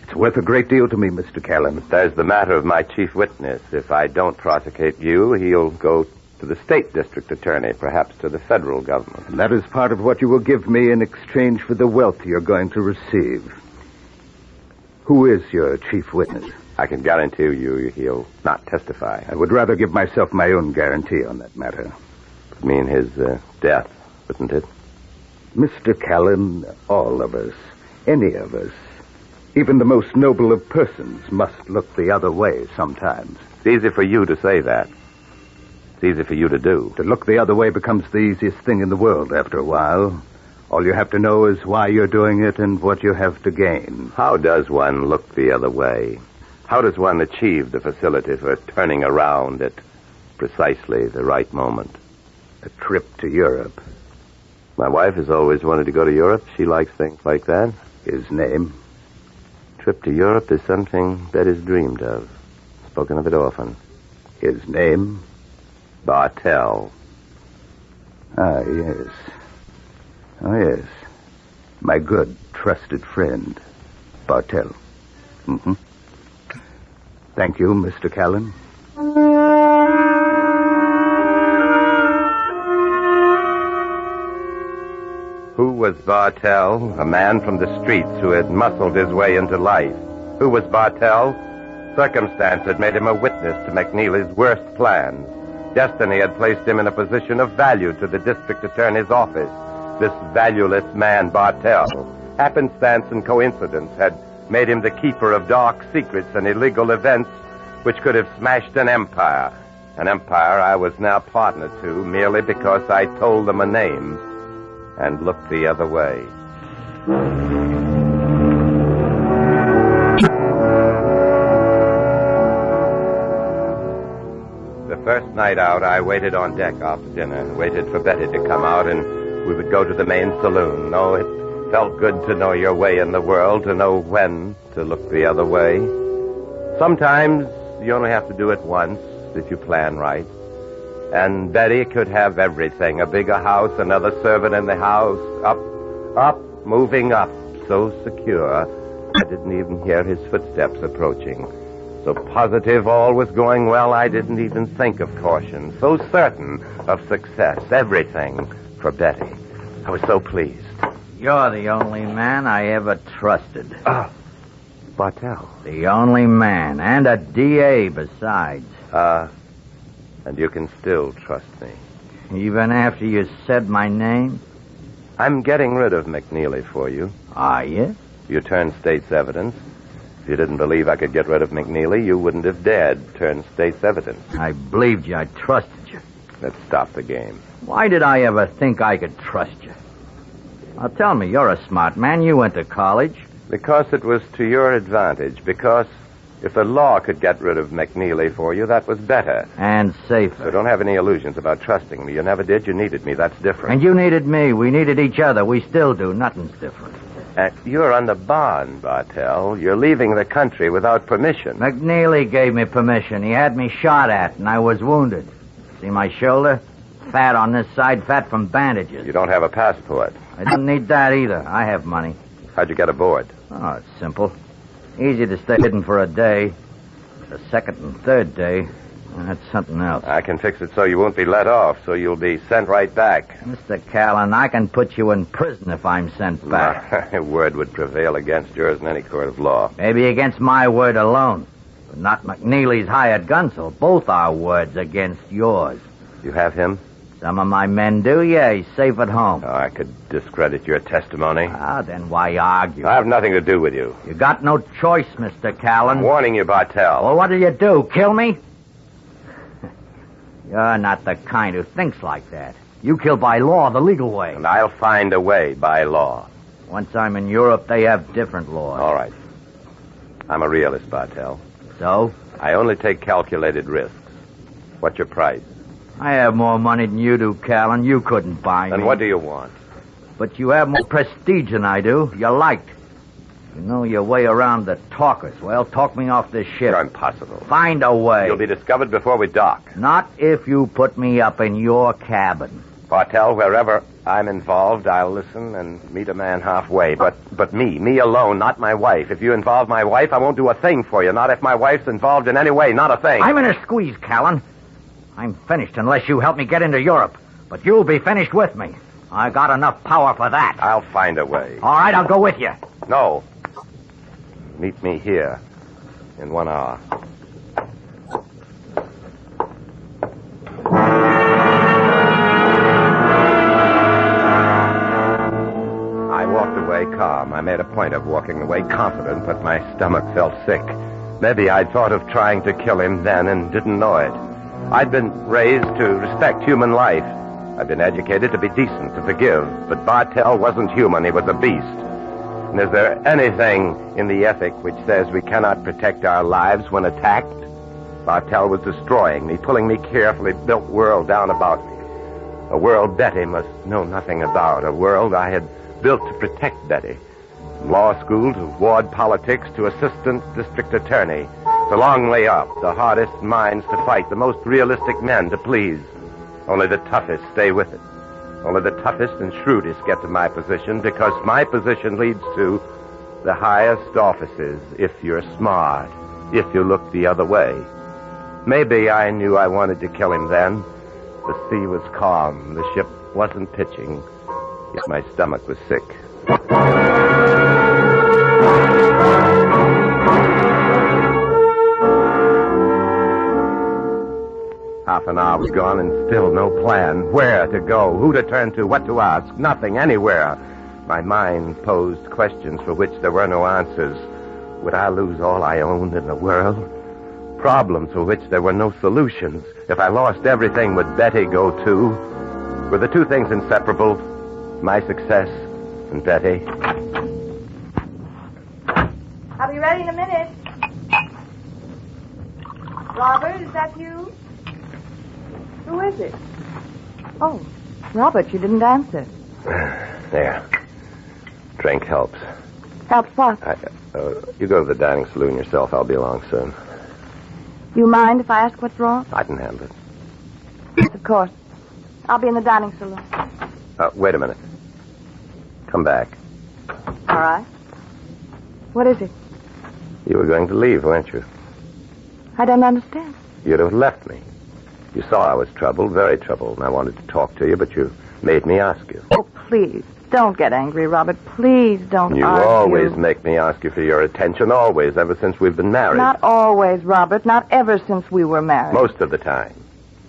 It's worth a great deal to me, Mr. Callan. There's the matter of my chief witness. If I don't prosecute you, he'll go to the state district attorney, perhaps to the federal government. And that is part of what you will give me in exchange for the wealth you're going to receive. Who is your chief witness? I can guarantee you he'll not testify. I would rather give myself my own guarantee on that matter. It would mean his death, wouldn't it? Mr. Callan, all of us, any of us, even the most noble of persons must look the other way sometimes. It's easy for you to say that. It's easy for you to do. To look the other way becomes the easiest thing in the world after a while. All you have to know is why you're doing it and what you have to gain. How does one look the other way? How does one achieve the facility for turning around at precisely the right moment? A trip to Europe. My wife has always wanted to go to Europe. She likes things like that. His name? Trip to Europe is something that is dreamed of. Spoken of it often. His name? Bartell. Ah, yes. Oh, yes. My good, trusted friend, Bartell. Mm-hmm. Thank you, Mr. Callan. Who was Bartell? A man from the streets who had muscled his way into life. Who was Bartell? Circumstance had made him a witness to McNeely's worst plans. Destiny had placed him in a position of value to the district attorney's office. This valueless man, Bartell, happenstance and coincidence had made him the keeper of dark secrets and illegal events which could have smashed an empire. An empire I was now partner to merely because I told them a name and looked the other way. The first night out, I waited on deck after dinner, waited for Betty to come out, and we would go to the main saloon. Oh, it felt good to know your way in the world, to know when to look the other way. Sometimes you only have to do it once if you plan right. And Betty could have everything, a bigger house, another servant in the house, up, moving up, so secure. I didn't even hear his footsteps approaching. So positive all was going well, I didn't even think of caution. So certain of success, everything for Betty. I was so pleased. You're the only man I ever trusted. Bartell. The only man, and a DA besides. And you can still trust me. Even after you said my name? I'm getting rid of McNeely for you. Are you? You turned state's evidence. If you didn't believe I could get rid of McNeely, you wouldn't have dared turn state's evidence. I believed you. I trusted you. Let's stop the game. Why did I ever think I could trust you? Now tell me, you're a smart man. You went to college. Because it was to your advantage. Because If the law could get rid of McNeely for you, that was better. And safer. So don't have any illusions about trusting me. You never did. You needed me. That's different. And you needed me. We needed each other. We still do. Nothing's different. You're on the bond, Bartell. You're leaving the country without permission. McNeely gave me permission. He had me shot at, and I was wounded. See my shoulder? Fat on this side, fat from bandages. You don't have a passport. I don't need that either. I have money. How'd you get aboard? Oh, it's simple. Easy to stay hidden for a day. The second and third day, that's something else. I can fix it so you won't be let off, so you'll be sent right back. Mr. Callan, I can put you in prison if I'm sent back. My word would prevail against yours in any court of law. Maybe against my word alone, but not McNeely's hired gun, so both our words against yours. You have him? Some of my men do, yeah. He's safe at home. Oh, I could discredit your testimony. Ah, then why argue? I have nothing to do with you. You got no choice, Mr. Callan. I'm warning you, Bartell. Well, what do? Kill me? You're not the kind who thinks like that. You kill by law, the legal way. And I'll find a way by law. Once I'm in Europe, they have different laws. All right. I'm a realist, Bartell. So? I only take calculated risks. What's your price? I have more money than you do, Callan. You couldn't buy me. Then what do you want? But you have more prestige than I do. You're liked. You know your way around the talkers. Well, talk me off this ship. You're impossible. Find a way. You'll be discovered before we dock. Not if you put me up in your cabin. Bartell, wherever I'm involved, I'll listen and meet a man halfway. But me alone, not my wife. If you involve my wife, I won't do a thing for you. Not if my wife's involved in any way. Not a thing. I'm in a squeeze, Callan. I'm finished unless you help me get into Europe. But you'll be finished with me. I got enough power for that. I'll find a way. All right, I'll go with you. No. Meet me here in 1 hour. I walked away calm. I made a point of walking away confident, but my stomach felt sick. Maybe I'd thought of trying to kill him then and didn't know it. I'd been raised to respect human life. I'd been educated to be decent, to forgive. But Bartell wasn't human. He was a beast. And is there anything in the ethic which says we cannot protect our lives when attacked? Bartell was destroying me, pulling me carefully built world down about me. A world Betty must know nothing about. A world I had built to protect Betty. From law school to ward politics to assistant district attorney. It's a long way up. The hardest minds to fight. The most realistic men to please. Only the toughest stay with it. Only the toughest and shrewdest get to my position, because my position leads to the highest offices if you're smart, if you look the other way. Maybe I knew I wanted to kill him then. The sea was calm. The ship wasn't pitching. Yet my stomach was sick. Half an hour was gone and still no plan. Where to go, who to turn to, what to ask. Nothing, anywhere. My mind posed questions for which there were no answers. Would I lose all I owned in the world? Problems for which there were no solutions. If I lost everything, would Betty go too? Were the two things inseparable? My success and Betty? I'll be ready in a minute. Robert, is that you? Who is it? Oh, Robert, you didn't answer. There. Drink helps. Helps what? You go to the dining saloon yourself. I'll be along soon. You mind if I ask what's wrong? I can handle it. Yes, of course. I'll be in the dining saloon. Wait a minute. Come back. All right. What is it? You were going to leave, weren't you? I don't understand. You'd have left me. You saw I was troubled, very troubled, and I wanted to talk to you, but you made me ask you. Oh, please, don't get angry, Robert. Please don't You argue. always make me ask you for your attention, always, ever since we've been married. Not always, Robert. Not ever since we were married. Most of the time.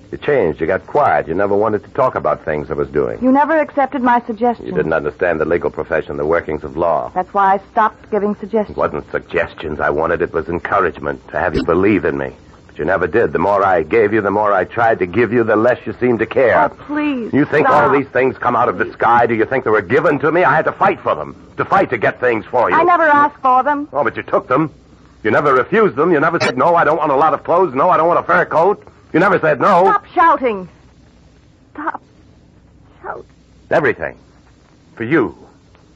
You changed, you got quiet, you never wanted to talk about things I was doing. You never accepted my suggestions. You didn't understand the legal profession, the workings of law. That's why I stopped giving suggestions. It wasn't suggestions I wanted, it was encouragement, to have you believe in me. But you never did. The more I gave you, the more I tried to give you, the less you seemed to care. Oh, please, You think stop. all these things come out of the sky? Do you think they were given to me? I had to fight for them. To fight to get things for you. I never asked for them. Oh, but you took them. You never refused them. You never said, no, I don't want a lot of clothes. No, I don't want a fur coat. You never said no. Stop shouting. Stop. Shout. Everything. For you.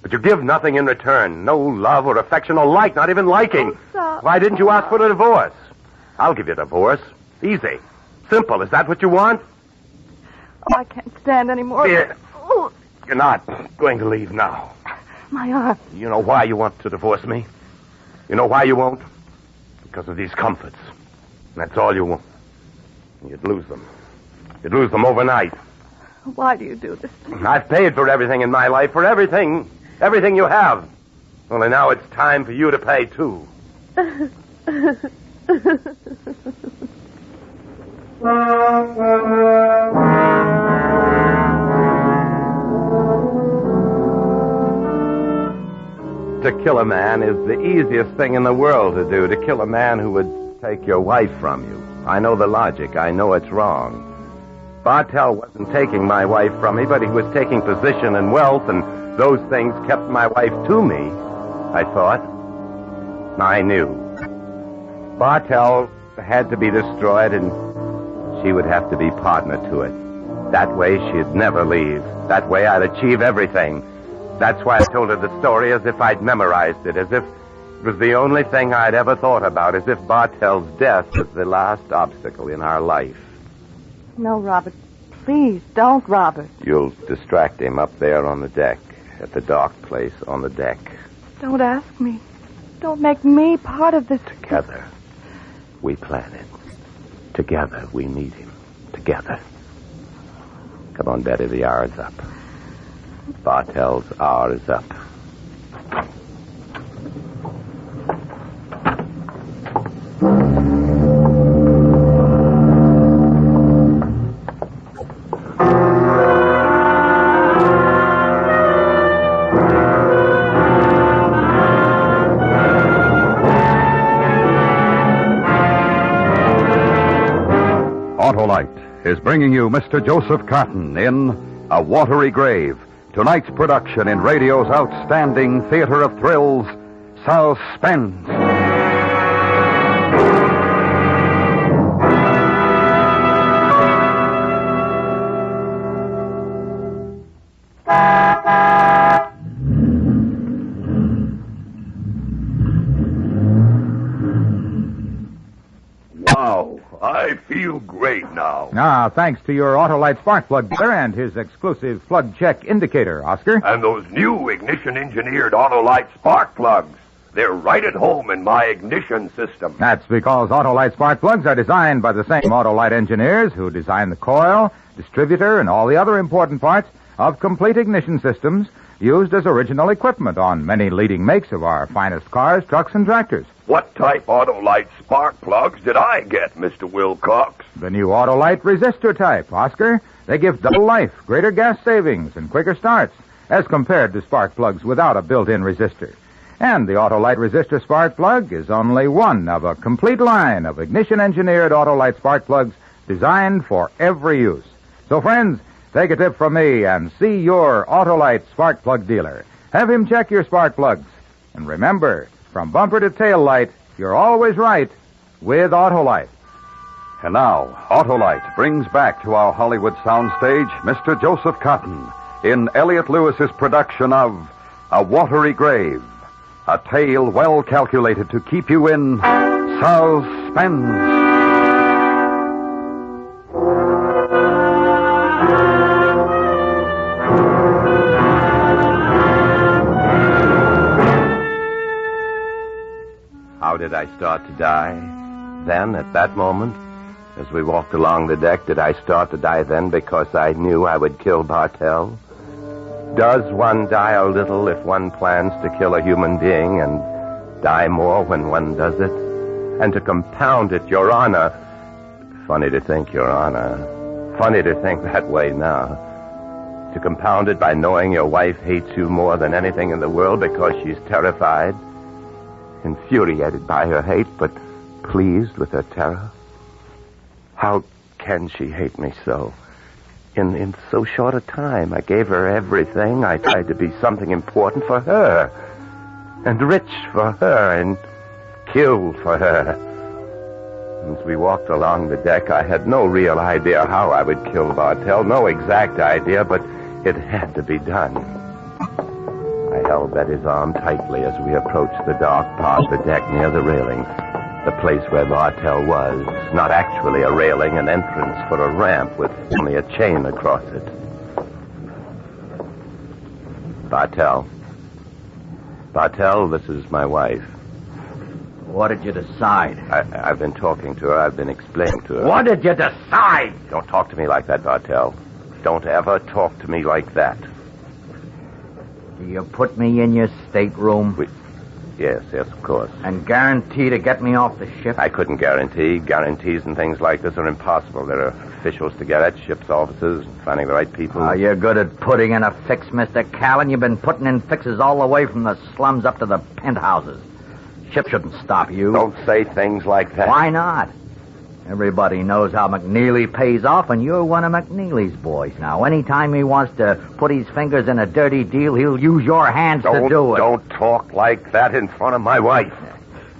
But you give nothing in return. No love or affection or like, not even liking. Stop. Why didn't you ask for a divorce? I'll give you a divorce. Easy. Simple. Is that what you want? Oh, I can't stand any more. Here. Oh, You're not going to leave now. my arm. You know why you want to divorce me? You know why you won't? Because of these comforts. That's all you want. You'd lose them. You'd lose them overnight. Why do you do this? I've paid for everything in my life, for everything. Everything you have. Only now it's time for you to pay, too. To kill a man is the easiest thing in the world to do. To kill a man who would take your wife from you. I know the logic. I know it's wrong. Bartell wasn't taking my wife from me, but he was taking position and wealth, and those things kept my wife to me, I thought. I knew. Bartell had to be destroyed, and she would have to be partner to it. That way she'd never leave. That way I'd achieve everything. That's why I told her the story as if I'd memorized it, as if it was the only thing I'd ever thought about, as if Bartell's death was the last obstacle in our life. No, Robert. Please, don't, Robert. You'll distract him up there on the deck, at the dark place on the deck. Don't ask me. Don't make me part of this. Together, we plan it. Together, we meet him. Together. Come on, Betty, the hour's up. Bartell's hour is up. Autolite is bringing you Mr. Joseph Cotton in A Watery Grave, tonight's production in radio's outstanding theater of thrills, Suspense. Wow, I feel great now. Ah, thanks to your Autolite spark plug dealer and his exclusive plug check indicator, Oscar. And those new ignition-engineered Autolite spark plugs. They're right at home in my ignition system. That's because Autolite spark plugs are designed by the same Autolite engineers who design the coil, distributor, and all the other important parts of complete ignition systems used as original equipment on many leading makes of our finest cars, trucks, and tractors. What type Autolite spark plugs did I get, Mr. Wilcox? The new Autolite resistor type, Oscar. They give double life, greater gas savings, and quicker starts as compared to spark plugs without a built-in resistor. And the Autolite resistor spark plug is only one of a complete line of ignition-engineered Autolite spark plugs designed for every use. So, friends, take a tip from me and see your Autolite spark plug dealer. Have him check your spark plugs. And remember, from bumper to tail light, you're always right with Autolite. And now, Autolite brings back to our Hollywood soundstage Mr. Joseph Cotton in Elliot Lewis's production of A Watery Grave, a tale well calculated to keep you in suspense. How did I start to die? Then, at that moment, as we walked along the deck, did I start to die then because I knew I would kill Bartell? Does one die a little if one plans to kill a human being and die more when one does it? And to compound it, Your Honor... Funny to think, Your Honor. Funny to think that way now. To compound it by knowing your wife hates you more than anything in the world because she's terrified, infuriated by her hate, but pleased with her terror. How can she hate me so? In so short a time, I gave her everything. I tried to be something important for her, and rich for her, and kill for her. As we walked along the deck, I had no real idea how I would kill Bartell. No exact idea, but it had to be done. I held Betty's arm tightly as we approached the dark part of the deck near the railing. The place where Bartell was. Not actually a railing, an entrance for a ramp with only a chain across it. Bartell. Bartell, this is my wife. What did you decide? I've been talking to her. I've been explaining to her. What did you decide? Don't talk to me like that, Bartell. Don't ever talk to me like that. Do you put me in your stateroom? Yes, of course. And guarantee to get me off the ship? I couldn't guarantee. Guarantees and things like this are impossible. There are officials to get at, ship's officers, finding the right people. Oh, you're good at putting in a fix, Mr. Callan. You've been putting in fixes all the way from the slums up to the penthouses. Ship shouldn't stop you. Don't say things like that. Why not? Everybody knows how McNeely pays off, and you're one of McNeely's boys now. Anytime he wants to put his fingers in a dirty deal, he'll use your hands to do it. Don't talk like that in front of my wife.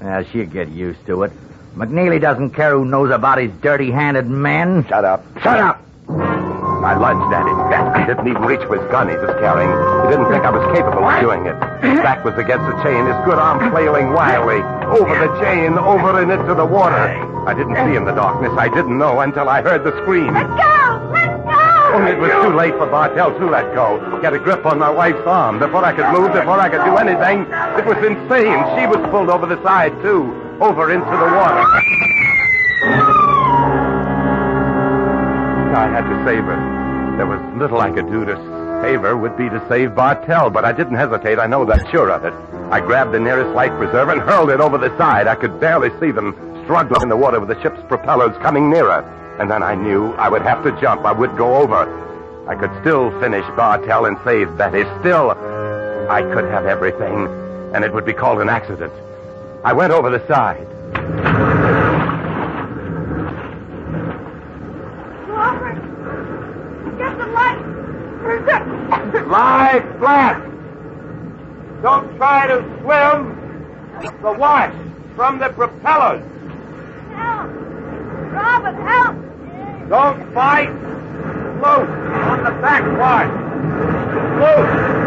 Yeah, she'll get used to it. McNeely doesn't care who knows about his dirty-handed men. Shut up. Shut up! I lunged at him. I didn't even reach for his gun he was carrying. He didn't think I was capable of doing it. His back was against the chain, his good arm flailing wildly. Over the chain, over and into the water. I didn't see in the darkness. I didn't know until I heard the scream. Let go! Let go! Only it was too late for Bartell to let go. Get a grip on my wife's arm. Before I could move, before I could do anything, it was insane. She was pulled over the side, too. Over into the water. I had to save her. There was little I could do to save her would be to save Bartell, but I didn't hesitate. I know that, sure of it. I grabbed the nearest life preserver and hurled it over the side. I could barely see them struggling in the water with the ship's propellers coming nearer. And then I knew I would have to jump. I would go over. I could still finish Bartell and save Betty. Still, I could have everything, and it would be called an accident. I went over the side. Get the light! Lie flat! Don't try to swim. The wash from the propellers. Help! Robert, help! Don't fight. Float on the back wash. Float.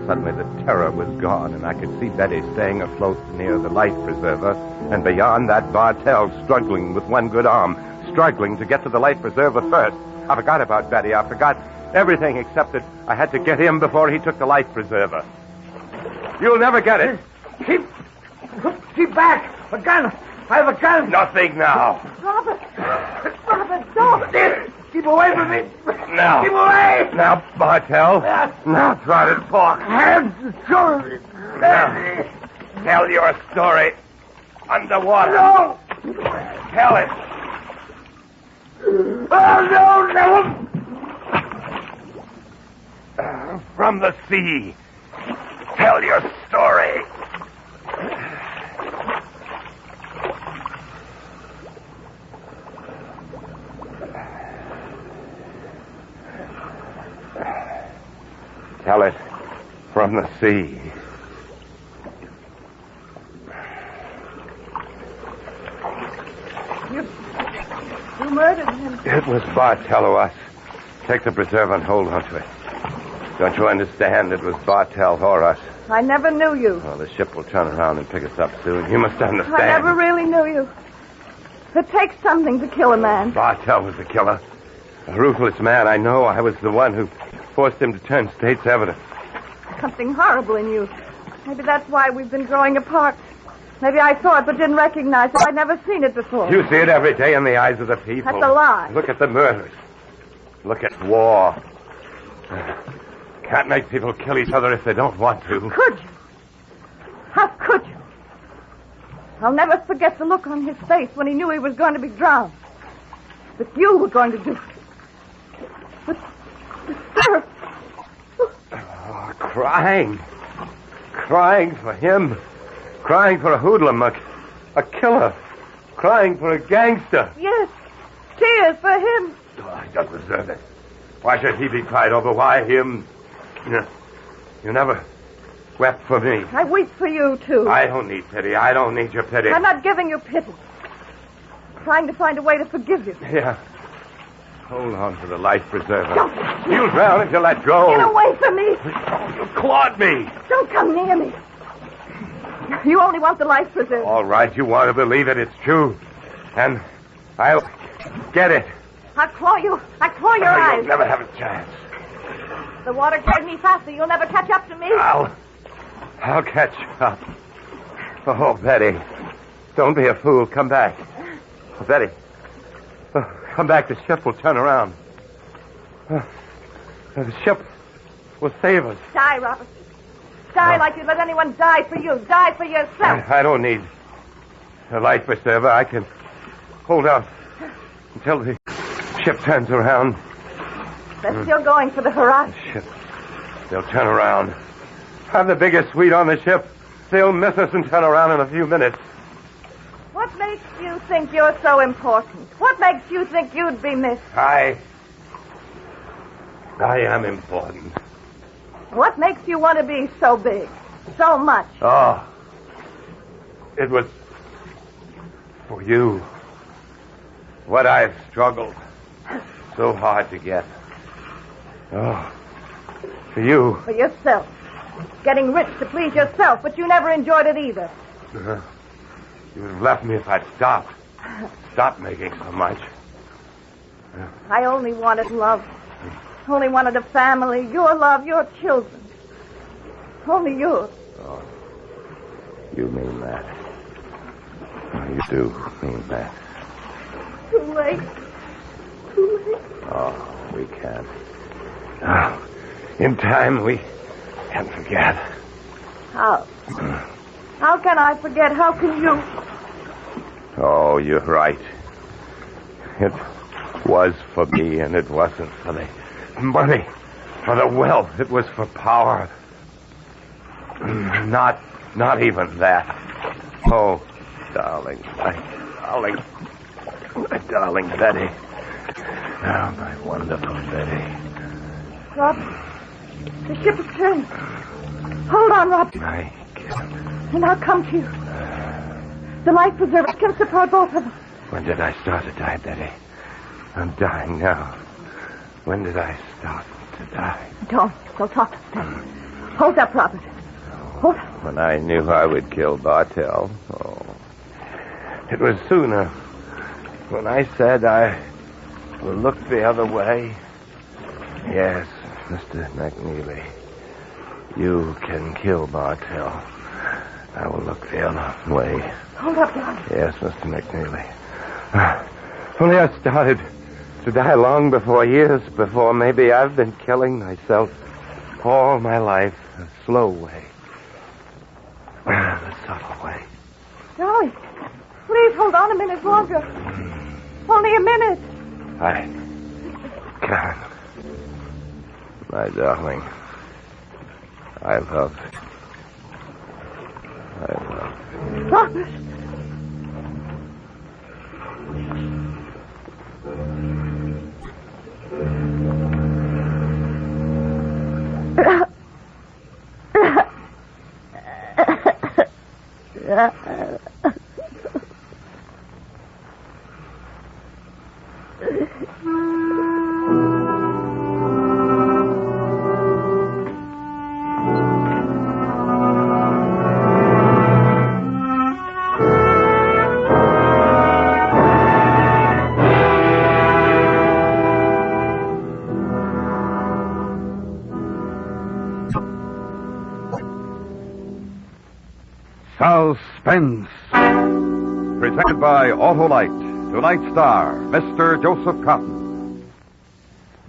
Suddenly the terror was gone, and I could see Betty staying afloat near the life preserver, and beyond that, Bartell struggling with one good arm, struggling to get to the life preserver first. I forgot about Betty. I forgot everything except that I had to get him before he took the life preserver. You'll never get it. Keep back! A gun! I have a gun! Nothing now. Robert! Robert, don't! Keep away from me! Now. Keep away! Now, Bartell. Now try to talk. Hands! Sure! Now, tell your story underwater. No! Tell it. Oh, no! From the sea. Tell your story. Tell it from the sea. You murdered him. It was Bartell us. Take the preserve and hold on to it. Don't you understand? It was Bartell or us. I never knew you. Well, the ship will turn around and pick us up soon. You must understand. I never really knew you. It takes something to kill a man. Bartell was the killer. A ruthless man. I know. I was the one who forced him to turn state's evidence. Something horrible in you. Maybe that's why we've been growing apart. Maybe I saw it but didn't recognize it. I'd never seen it before. You see it every day in the eyes of the people. That's a lie. Look at the murders. Look at war. Can't make people kill each other if they don't want to. Could you? How could you? I'll never forget the look on his face when he knew he was going to be drowned. That you were going to do it. But, sir... Oh, crying. Crying for him. Crying for a hoodlum, a killer. Crying for a gangster. Yes. Tears for him. Oh, I don't deserve it. Why should he be cried over? Why him? You never wept for me. I weep for you, too. I don't need pity. I don't need your pity. I'm not giving you pity. I'm trying to find a way to forgive you. Yeah. Hold on to the life preserver. You'll drown if you let go. Get away from me. You clawed me. Don't come near me. You only want the life preserver. All right, you want to believe it. It's true. And I'll get it. I'll claw you. I'll claw your eyes. You'll never have a chance. The water carried me faster. You'll never catch up to me. I'll catch up. Oh, Betty. Don't be a fool. Come back. Oh, Betty. Come back. The ship will turn around. The ship will save us. Die, Robert. Die like you'd let anyone die for you. Die for yourself. I don't need a life preserver. I can hold out until the ship turns around. They're still going for the horizon. Ship. They'll turn around. I'm the biggest sweet on the ship. They'll miss us and turn around in a few minutes. What makes you think you're so important? What makes you think you'd be missed? I am important. What makes you want to be so big? So much? Oh. It was for you. What I've struggled so hard to get. Oh. For you. For yourself. Getting rich to please yourself, but you never enjoyed it either. You would have left me if I'd stopped. Stopped making so much. I only wanted love. Only wanted a family. Your love, your children. Only yours. Oh. You mean that. Oh, you do mean that. Too late. Too late. Oh, we can't. Oh, in time, we can forget. How? How can I forget? How can you? Oh, you're right. It was for me, and it wasn't for the money, for the wealth. It was for power. Not even that. Oh, darling, my darling Betty. Oh, my wonderful Betty. Rob, the ship is turning. Hold on, Rob. My And I'll come to you. The life preserver can support both of us. When did I start to die, Betty? I'm dying now. When did I start to die? Don't talk. Hold up, Robert. Hold up. When I knew I would kill Bartell. Oh. It was sooner. When I said I will look the other way. Yes, Mr. McNeely. You can kill Bartell. I will look the other way. Hold up, darling. Yes, Mr. McNeely. Only I started to die long before, years before. Maybe I've been killing myself all my life. A slow way. A subtle way. Darling, please hold on a minute longer. Only a minute. I can't. My darling. I love you. Robert. Suspense. Presented by Autolite. Tonight's star, Mr. Joseph Cotton.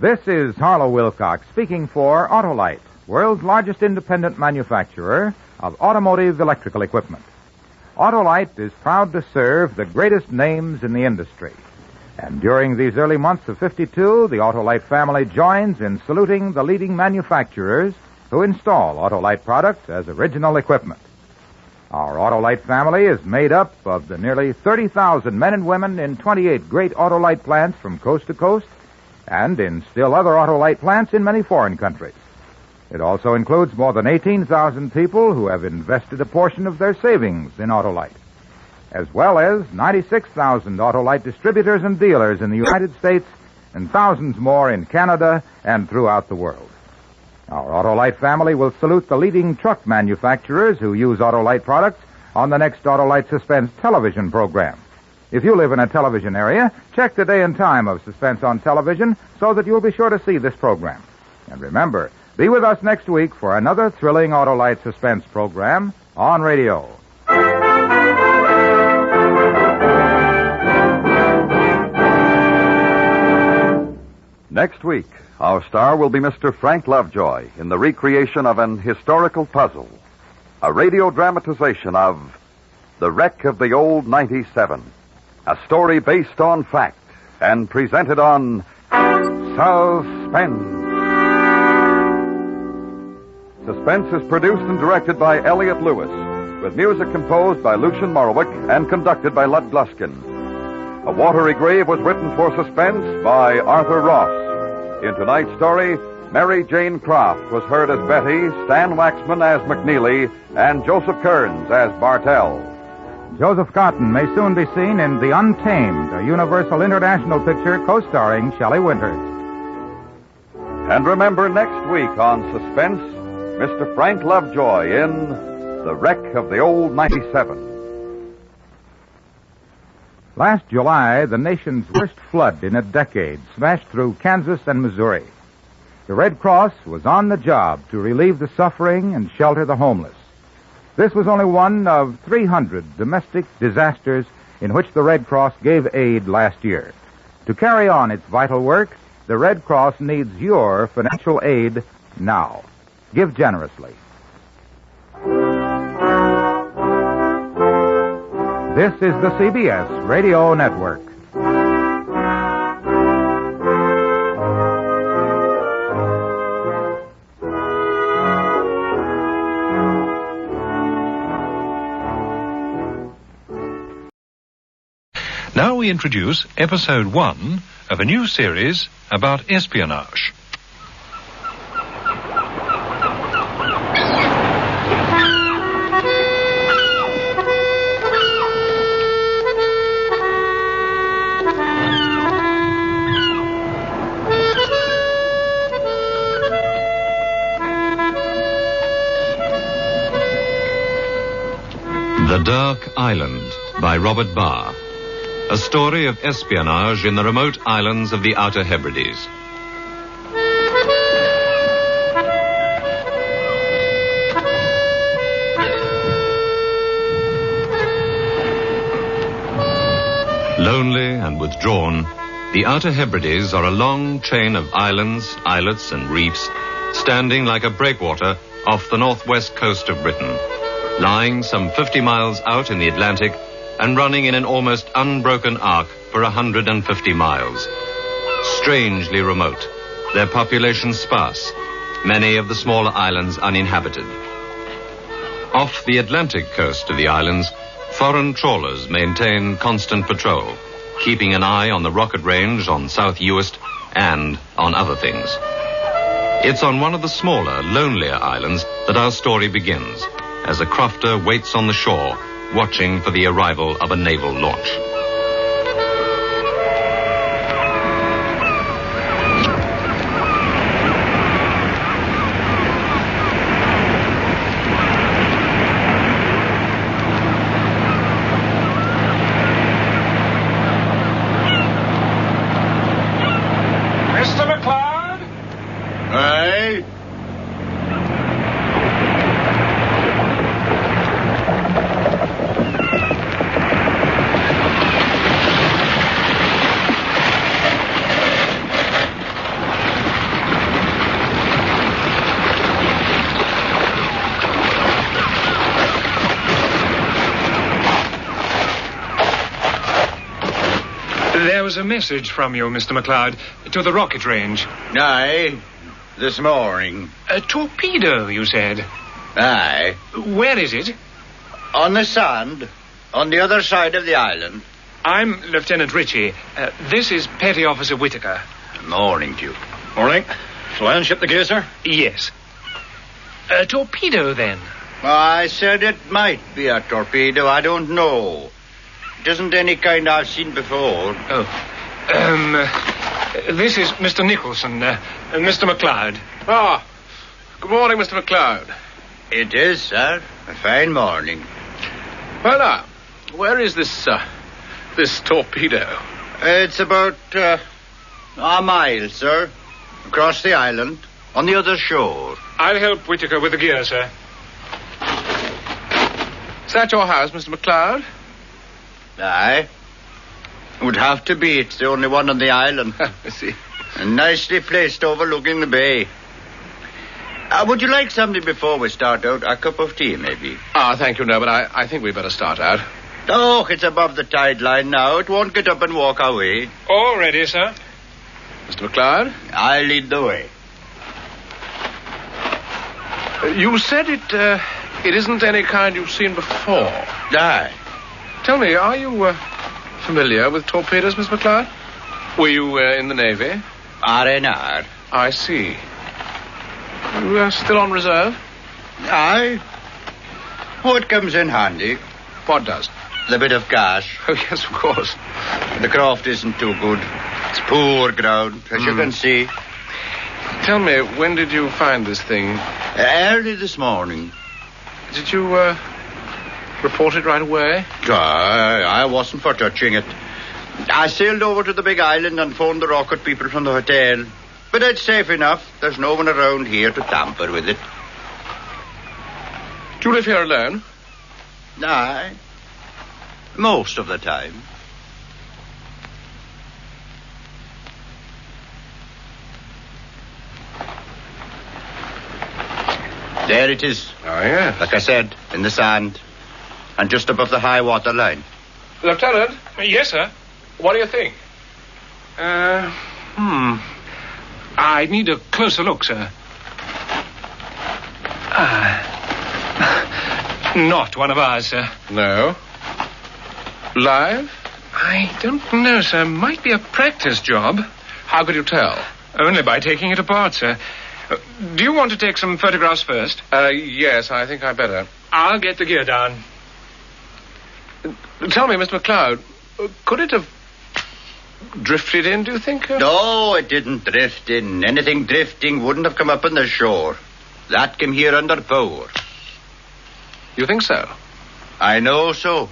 This is Harlow Wilcox speaking for Autolite, world's largest independent manufacturer of automotive electrical equipment. Autolite is proud to serve the greatest names in the industry. And during these early months of 52, the Autolite family joins in saluting the leading manufacturers who install Autolite products as original equipment. Our Autolite family is made up of the nearly 30,000 men and women in 28 great Autolite plants from coast to coast and in still other Autolite plants in many foreign countries. It also includes more than 18,000 people who have invested a portion of their savings in Autolite, as well as 96,000 Autolite distributors and dealers in the United States and thousands more in Canada and throughout the world. Our Autolite family will salute the leading truck manufacturers who use Autolite products on the next Autolite Suspense television program. If you live in a television area, check the day and time of Suspense on television so that you'll be sure to see this program. And remember, be with us next week for another thrilling Autolite Suspense program on radio. Next week, our star will be Mr. Frank Lovejoy in the recreation of an historical puzzle, a radio dramatization of The Wreck of the Old 97, a story based on fact and presented on Suspense. Suspense is produced and directed by Elliott Lewis, with music composed by Lucian Morowick and conducted by Lud Gluskin. A Watery Grave was written for Suspense by Arthur Ross. In tonight's story, Mary Jane Croft was heard as Betty, Stan Waxman as McNeely, and Joseph Kearns as Bartell. Joseph Cotton may soon be seen in The Untamed, a Universal International picture co-starring Shelley Winters. And remember, next week on Suspense, Mr. Frank Lovejoy in The Wreck of the Old 97. Last July, the nation's worst flood in a decade smashed through Kansas and Missouri. The Red Cross was on the job to relieve the suffering and shelter the homeless. This was only one of 300 domestic disasters in which the Red Cross gave aid last year. To carry on its vital work, the Red Cross needs your financial aid now. Give generously. This is the CBS Radio Network. Now we introduce Episode 1 of a new series about espionage. The Dark Island by Robert Barr. A story of espionage in the remote islands of the Outer Hebrides. Lonely and withdrawn, the Outer Hebrides are a long chain of islands, islets, and reefs standing like a breakwater off the northwest coast of Britain, lying some 50 miles out in the Atlantic and running in an almost unbroken arc for 150 miles. Strangely remote, their population sparse, many of the smaller islands uninhabited. Off the Atlantic coast of the islands, foreign trawlers maintain constant patrol, keeping an eye on the rocket range on South Uist and on other things. It's on one of the smaller, lonelier islands that our story begins, as a crofter waits on the shore, watching for the arrival of a naval launch. Mr. McLeod? Aye? There was a message from you, Mr. McLeod, to the rocket range. Aye, this morning. A torpedo, you said. Aye. Where is it? On the sand, on the other side of the island. I'm Lieutenant Ritchie. This is Petty Officer Whitaker. Morning to you. Morning. Shall I unship the gear, sir? Yes. A torpedo, then? I said it might be a torpedo. I don't know. It isn't any kind I've seen before. Oh. This is Mr. Nicholson, Mr. McLeod. Ah, good morning, Mr. McLeod. It is, sir. A fine morning. Well, now, where is this torpedo? It's about a mile, sir. Across the island, on the other shore. I'll help Whitaker with the gear, sir. Is that your house, Mr. McLeod? Aye. Would have to be. It's the only one on the island. I see. And nicely placed overlooking the bay. Would you like something before we start out? A cup of tea, maybe? Ah, thank you, no, but I think we'd better start out. Oh, it's above the tide line now. It won't get up and walk away. All ready, sir. Mr. McLeod? I'll lead the way. You said it isn't any kind you've seen before. Aye. Tell me, are you familiar with torpedoes, Miss McLeod? Were you in the Navy? R&R. I see. You are still on reserve? Aye. Oh, it comes in handy. What does? The bit of cash. Oh, yes, of course. The craft isn't too good. It's poor ground, as you can see. Tell me, when did you find this thing? Early this morning. Did you report it right away? I wasn't for touching it. I sailed over to the big island and phoned the rocket people from the hotel. But it's safe enough. There's no one around here to tamper with it. Do you live here alone? Aye. Most of the time. There it is. Oh, yes. Like I said, in the sand. And just above the high water line. Lieutenant? Yes, sir. What do you think? I need a closer look, sir. Not one of ours, sir. No. Live? I don't know, sir. Might be a practice job. How could you tell? Only by taking it apart, sir. Do you want to take some photographs first? Yes, I think I'd better. I'll get the gear down. Tell me, Mr. McLeod, could it have drifted in, do you think? No, it didn't drift in. Anything drifting wouldn't have come up on the shore. That came here under power. You think so? I know so.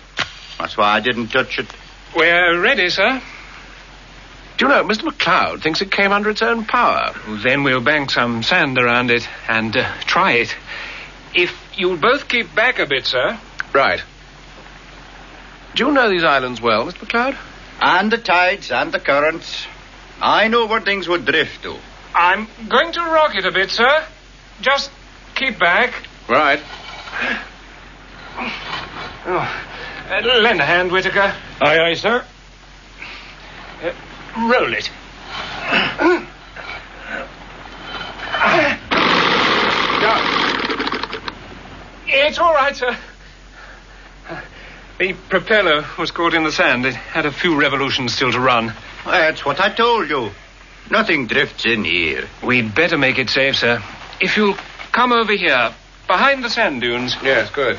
That's why I didn't touch it. We're ready, sir. Do you know, Mr. McLeod thinks it came under its own power. Then we'll bank some sand around it and try it. If you'll both keep back a bit, sir. Right. Do you know these islands well, Mr. McLeod? And the tides and the currents. I know where things would drift to. I'm going to rock it a bit, sir. Just keep back. Right. Lend a hand, Whitaker. Aye, aye, sir. Roll it. It's all right, sir. The propeller was caught in the sand. It had a few revolutions still to run. That's what I told you. Nothing drifts in here. We'd better make it safe, sir. If you'll come over here, behind the sand dunes. Yes, good.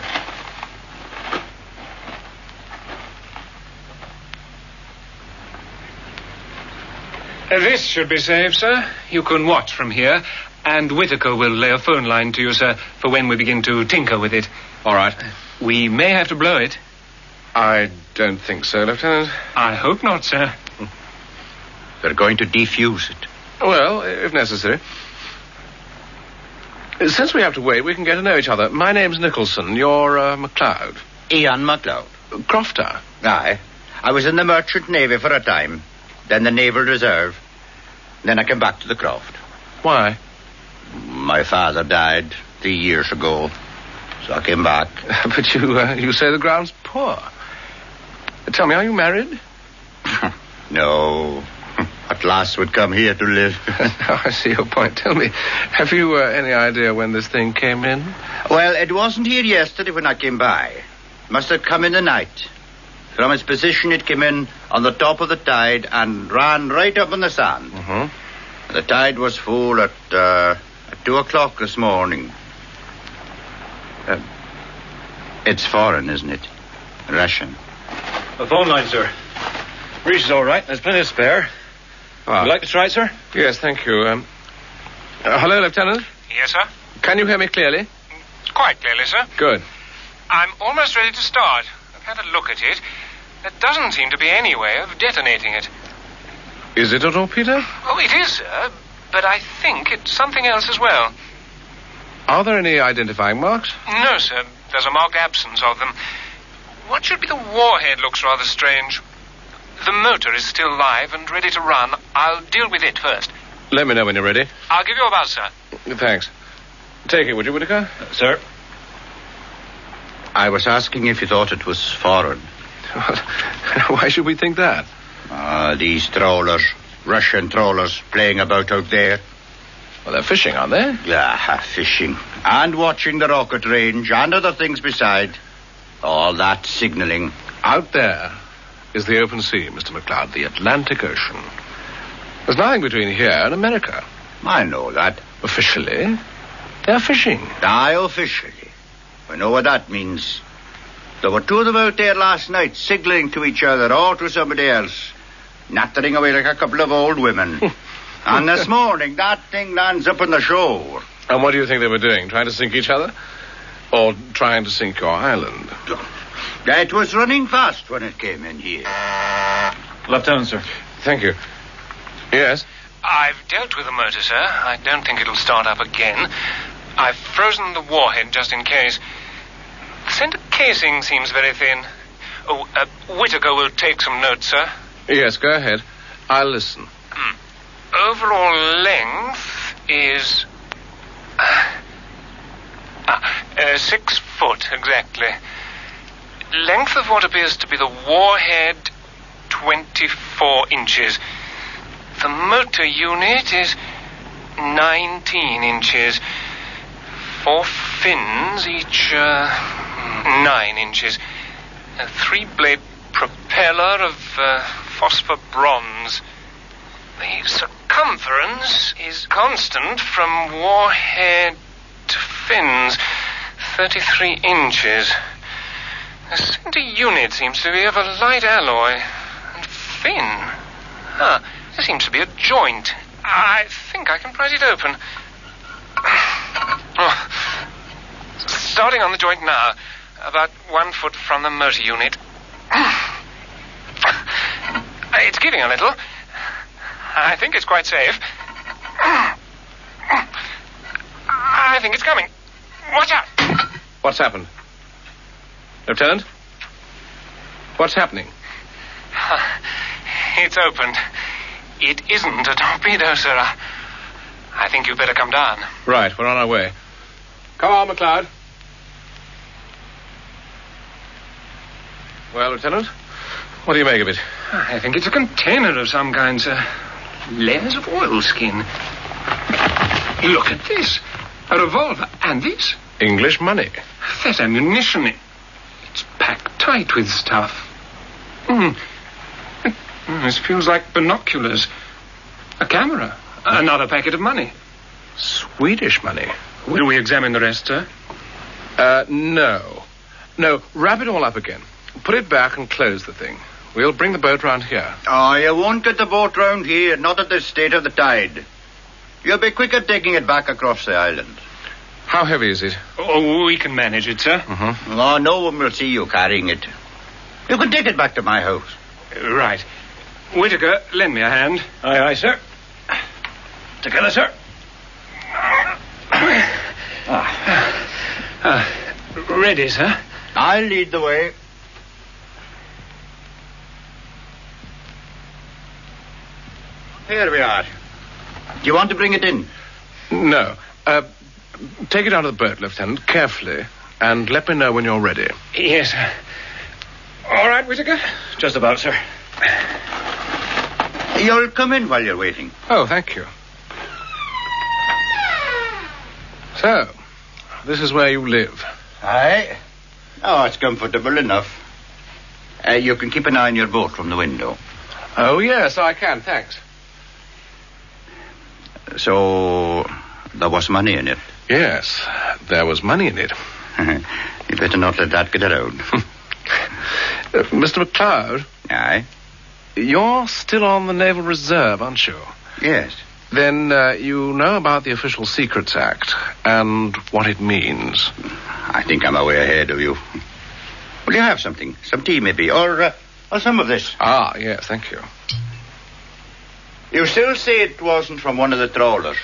This should be safe, sir. You can watch from here, and Whitaker will lay a phone line to you, sir, for when we begin to tinker with it. All right. We may have to blow it. I don't think so, Lieutenant. I hope not, sir. They're going to defuse it. Well, if necessary. Since we have to wait, we can get to know each other. My name's Nicholson. You're McLeod. Ian McLeod. Crofter. Aye. I was in the Merchant Navy for a time. Then the Naval Reserve. Then I came back to the craft. Why? My father died 3 years ago. So I came back. But you say the ground's poor. Tell me, are you married? No. At last would come here to live. I see your point. Tell me, have you any idea when this thing came in? Well, it wasn't here yesterday when I came by. Must have come in the night. From its position, it came in on the top of the tide and ran right up in the sand. Mm-hmm. The tide was full at 2 o'clock this morning. It's foreign, isn't it? Russian. The phone line, sir. Reaches all right. There's plenty of spare. Ah. Would you like to try it, sir? Yes, thank you. Hello, Lieutenant? Yes, sir? Can you hear me clearly? Quite clearly, sir. Good. I'm almost ready to start. I've had a look at it. There doesn't seem to be any way of detonating it. Is it a torpedo? Oh, it is, sir. But I think it's something else as well. Are there any identifying marks? No, sir. There's a marked absence of them. What should be the warhead looks rather strange. The motor is still live and ready to run. I'll deal with it first. Let me know when you're ready. I'll give you a buzz, sir. Thanks. Take it, would you, Whittaker? Sir? I was asking if you thought it was foreign. Why should we think that? These trawlers, Russian trawlers, playing about out there. Well, they're fishing, aren't they? Yeah, fishing. And watching the rocket range and other things beside. All that signaling. Out there is the open sea, Mr. McLeod, the Atlantic Ocean. There's nothing between here and America. I know that. Officially, they're fishing. Aye, officially. I know what that means. There were two of them out there last night, signaling to each other or to somebody else, nattering away like a couple of old women. And this morning, that thing lands up on the shore. And what do you think they were doing? Trying to sink each other? Or trying to sink your island? It was running fast when it came in here. Lieutenant, sir. Thank you. Yes? I've dealt with the motor, sir. I don't think it'll start up again. I've frozen the warhead just in case. The center casing seems very thin. Oh, Whittaker will take some notes, sir. Yes, go ahead. I'll listen. Overall length is 6 foot, exactly. Length of what appears to be the warhead, 24 inches. The motor unit is 19 inches. 4 fins, each 9 inches. A 3-blade propeller of phosphor bronze. The circumference is constant from warhead to fins, 33 inches. The center unit seems to be of a light alloy. And fin. There seems to be a joint. I think I can prise it open. Starting on the joint now. About 1 foot from the motor unit. It's giving a little. I think it's quite safe. I think it's coming. Watch out. What's happened? Lieutenant? What's happening? It's opened. It isn't a torpedo, sir. I think you'd better come down. Right, we're on our way. Come on, McLeod. Well, Lieutenant, what do you make of it? I think it's a container of some kind, sir. Layers of oilskin. Look at this. A revolver. And this? English money. That ammunition. It's packed tight with stuff. This feels like binoculars. A camera. Another packet of money. Swedish money. Will we examine the rest, sir? No. No, wrap it all up again. Put it back and close the thing. We'll bring the boat round here. Oh, you won't get the boat round here, not at this state of the tide. You'll be quicker taking it back across the island. How heavy is it? Oh, we can manage it, sir. Oh, no one will see you carrying it. You can take it back to my house. Right. Whittaker, lend me a hand. Aye, aye, sir. Together, sir. Ready, sir. I'll lead the way. Here we are. Do you want to bring it in? No. Take it out of the boat, Lieutenant, carefully, and let me know when you're ready. Yes, sir. All right, Whittaker? Just about, sir. You'll come in while you're waiting. Oh, thank you. So, this is where you live. Aye. Oh, it's comfortable enough. You can keep an eye on your boat from the window. Oh, yes, I can, thanks. So, there was money in it? Yes, there was money in it. You better not let that get around. Mr. McLeod? Aye? You're still on the Naval Reserve, aren't you? Yes. Then you know about the Official Secrets Act and what it means. I think I'm a way ahead of you. Will you have something? Some tea, maybe? Or some of this? Ah, yes, thank you. You still say it wasn't from one of the trawlers?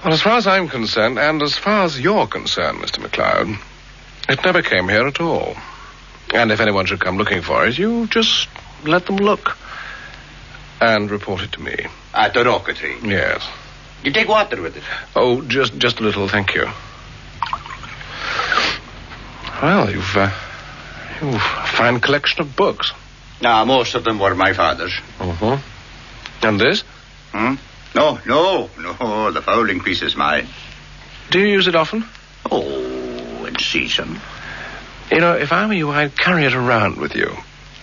Well, as far as I'm concerned, and as far as you're concerned, Mr. McLeod, it never came here at all. And if anyone should come looking for it, you just let them look. And report it to me. At the rocketry? Yes. You take water with it? Oh, just a little, thank you. Well, you've a fine collection of books. Now, most of them were my father's. Uh-huh. And this? No, the fowling piece is mine. Do you use it often? Oh, in season. You know, if I were you, I'd carry it around with you.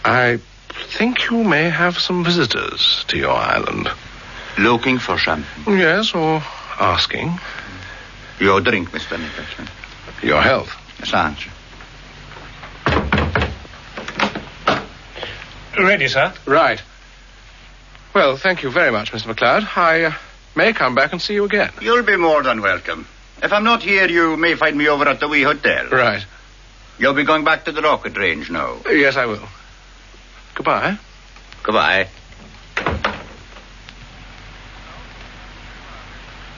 I think you may have some visitors to your island. Looking for something? Yes, or asking. Your drink, Mr. Nicholson. Your health. Thanks. Ready, sir? Right. Well, thank you very much, Mr. McLeod. I may come back and see you again. You'll be more than welcome. If I'm not here, you may find me over at the wee hotel. Right. You'll be going back to the rocket range now? Yes, I will. Goodbye. Goodbye.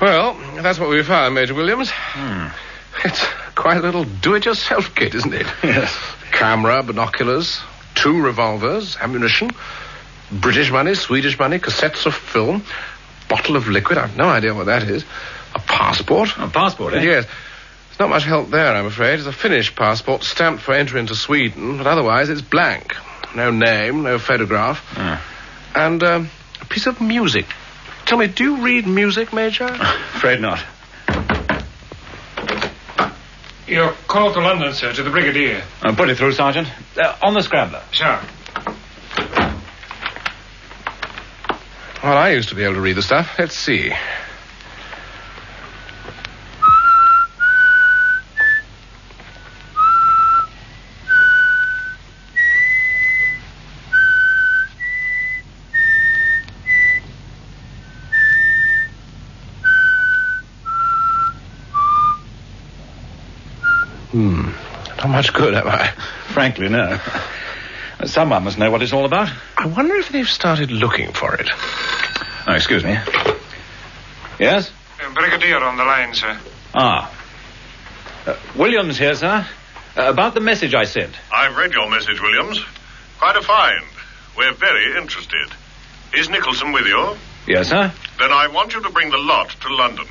Well, that's what we found, Major Williams. It's quite a little do-it-yourself kit, isn't it? Yes. Camera, binoculars, 2 revolvers, ammunition, British money, Swedish money, cassettes of film, bottle of liquid. I've no idea what that is. A passport. A passport, eh? Yes. There's not much help there, I'm afraid. It's a Finnish passport stamped for entry into Sweden, but otherwise it's blank. No name, no photograph. And a piece of music. Tell me, do you read music, Major? Afraid not. Your call to London, sir, to the Brigadier. Put it through, Sergeant. On the scrambler. Sure. Well, I used to be able to read the stuff. Let's see. Not much good, am I? Frankly, no. Someone must know what it's all about. I wonder if they've started looking for it. Oh, excuse me. Yes? Brigadier on the line, sir. Williams here, sir. About the message I sent. I've read your message, Williams. Quite a find. We're very interested. Is Nicholson with you? Yes, sir. Then I want you to bring the lot to London.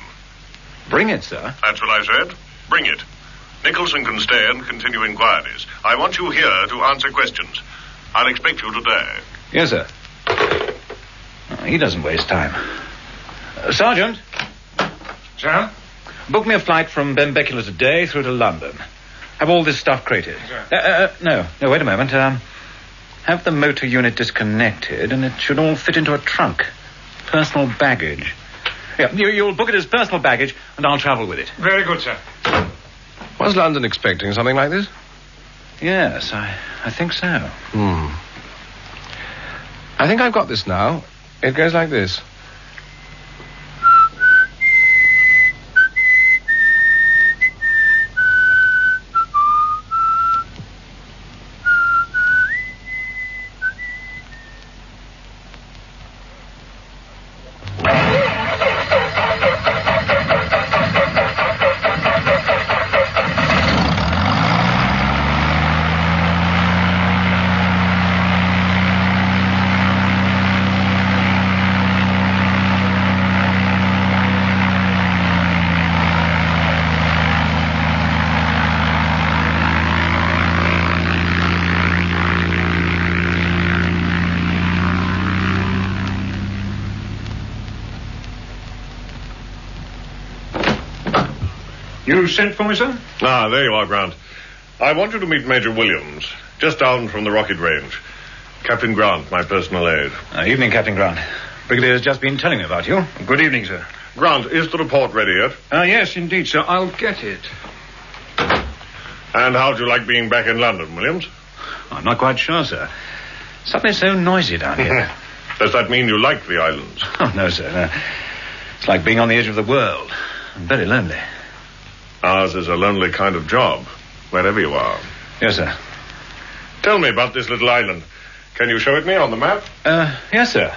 Bring it, sir. That's what I said. Bring it. Nicholson can stay and continue inquiries. I want you here to answer questions. I'll expect you today. Yes, sir. He doesn't waste time. Sergeant? Sir? Book me a flight from Benbecula today through to London. Have all this stuff crated. No, wait a moment. Have the motor unit disconnected, and it should all fit into a trunk. Personal baggage. Yeah, you'll book it as personal baggage, and I'll travel with it. Very good, sir. Was London expecting something like this? Yes, I think so. I think I've got this now. It goes like this. You sent for me, sir? Ah, there you are, Grant. I want you to meet Major Williams, just down from the rocket range. Captain Grant, my personal aide. Evening, Captain Grant. Brigadier's just been telling me about you. Good evening, sir. Grant, is the report ready yet? Yes, indeed, sir. I'll get it. And how'd you like being back in London, Williams? I'm not quite sure, sir. Something's so noisy down here. Does that mean you like the islands? Oh, no, sir. No. It's like being on the edge of the world. I'm very lonely. Ours is a lonely kind of job, wherever you are. Yes, sir. Tell me about this little island. Can you show it me on the map? Yes, sir.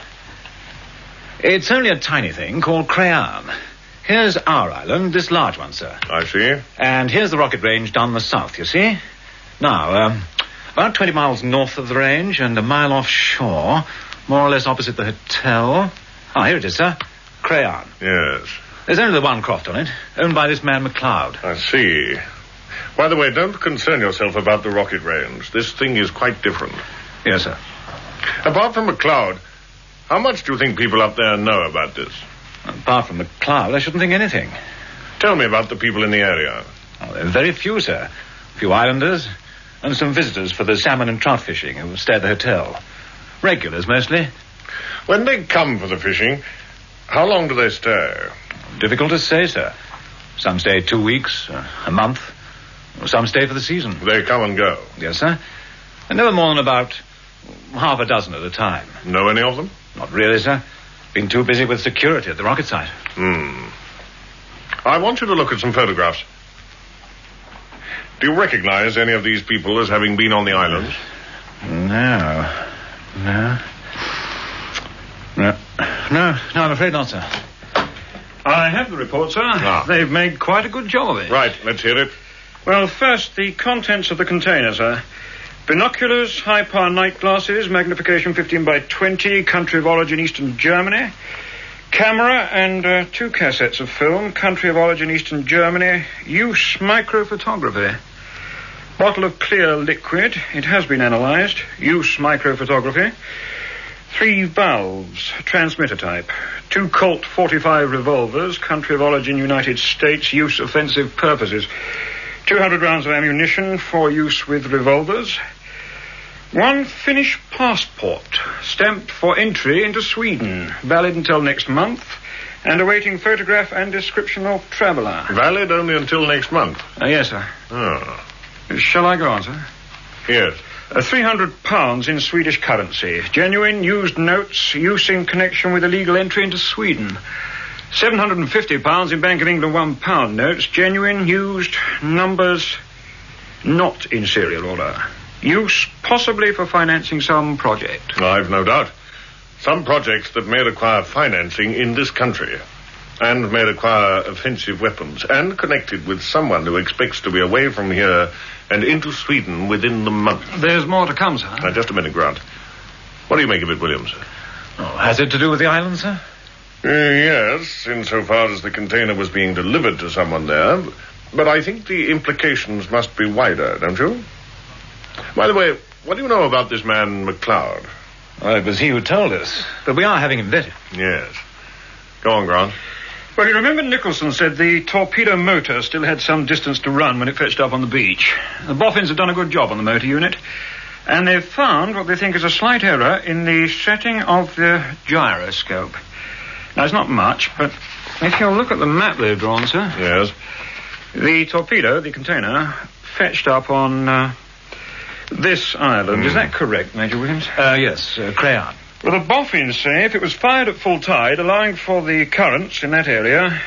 It's only a tiny thing called Crayon. Here's our island, this large one, sir. I see. And here's the rocket range down the south, you see? Now, about 20 miles north of the range and a mile offshore, more or less opposite the hotel. Ah, here it is, sir. Crayon. Yes. There's only the one croft on it, owned by this man McLeod. I see. By the way, don't concern yourself about the rocket range. This thing is quite different. Yes, sir. Apart from McLeod, how much do you think people up there know about this? Apart from McLeod, I shouldn't think anything. Tell me about the people in the area. Oh, there are very few, sir. A few islanders and some visitors for the salmon and trout fishing who stay at the hotel. Regulars, mostly. When they come for the fishing, how long do they stay? Difficult to say, sir. Some stay 2 weeks, a month. Some stay for the season. They come and go? Yes, sir. And never more than about half a dozen at a time. Know any of them? Not really, sir. Been too busy with security at the rocket site. I want you to look at some photographs. Do you recognize any of these people as having been on the islands? No. No, I'm afraid not, sir. I have the report, sir. They've made quite a good job of it. Right, let's hear it. Well, first, the contents of the container, sir. Binoculars, high-power night glasses, magnification 15 by 20, country of origin Eastern Germany. Camera and 2 cassettes of film, country of origin Eastern Germany. Use microphotography. Bottle of clear liquid. It has been analyzed. Use microphotography. 3 valves, transmitter type. 2 Colt 45 revolvers, country of origin United States, use offensive purposes. 200 rounds of ammunition for use with revolvers. 1 Finnish passport, stamped for entry into Sweden, valid until next month, and awaiting photograph and description of traveller. Valid only until next month? Yes, sir. Oh. Shall I go on, sir? Yes. £300 in Swedish currency. Genuine, used notes, use in connection with illegal entry into Sweden. £750 in Bank of England £1 notes. Genuine, used, numbers not in serial order. Use possibly for financing some project. I've no doubt. Some projects that may require financing in this country and may require offensive weapons and connected with someone who expects to be away from here and into Sweden within the month. There's more to come, sir. Now, just a minute, Grant. What do you make of it, Williams? Has it to do with the island, sir? Yes, insofar as the container was being delivered to someone there. But I think the implications must be wider, don't you? By the way, what do you know about this man, McLeod? Well, it was he who told us. But we are having him vetted. Yes. Go on, Grant. Well, you remember Nicholson said the torpedo motor still had some distance to run when it fetched up on the beach. The boffins have done a good job on the motor unit. And they've found what they think is a slight error in the setting of the gyroscope. Now, it's not much, but if you'll look at the map they've drawn, sir. Yes. The torpedo, the container, fetched up on this island. Is that correct, Major Williams? Yes, Crayon. Well, the boffins say if it was fired at full tide, allowing for the currents in that area,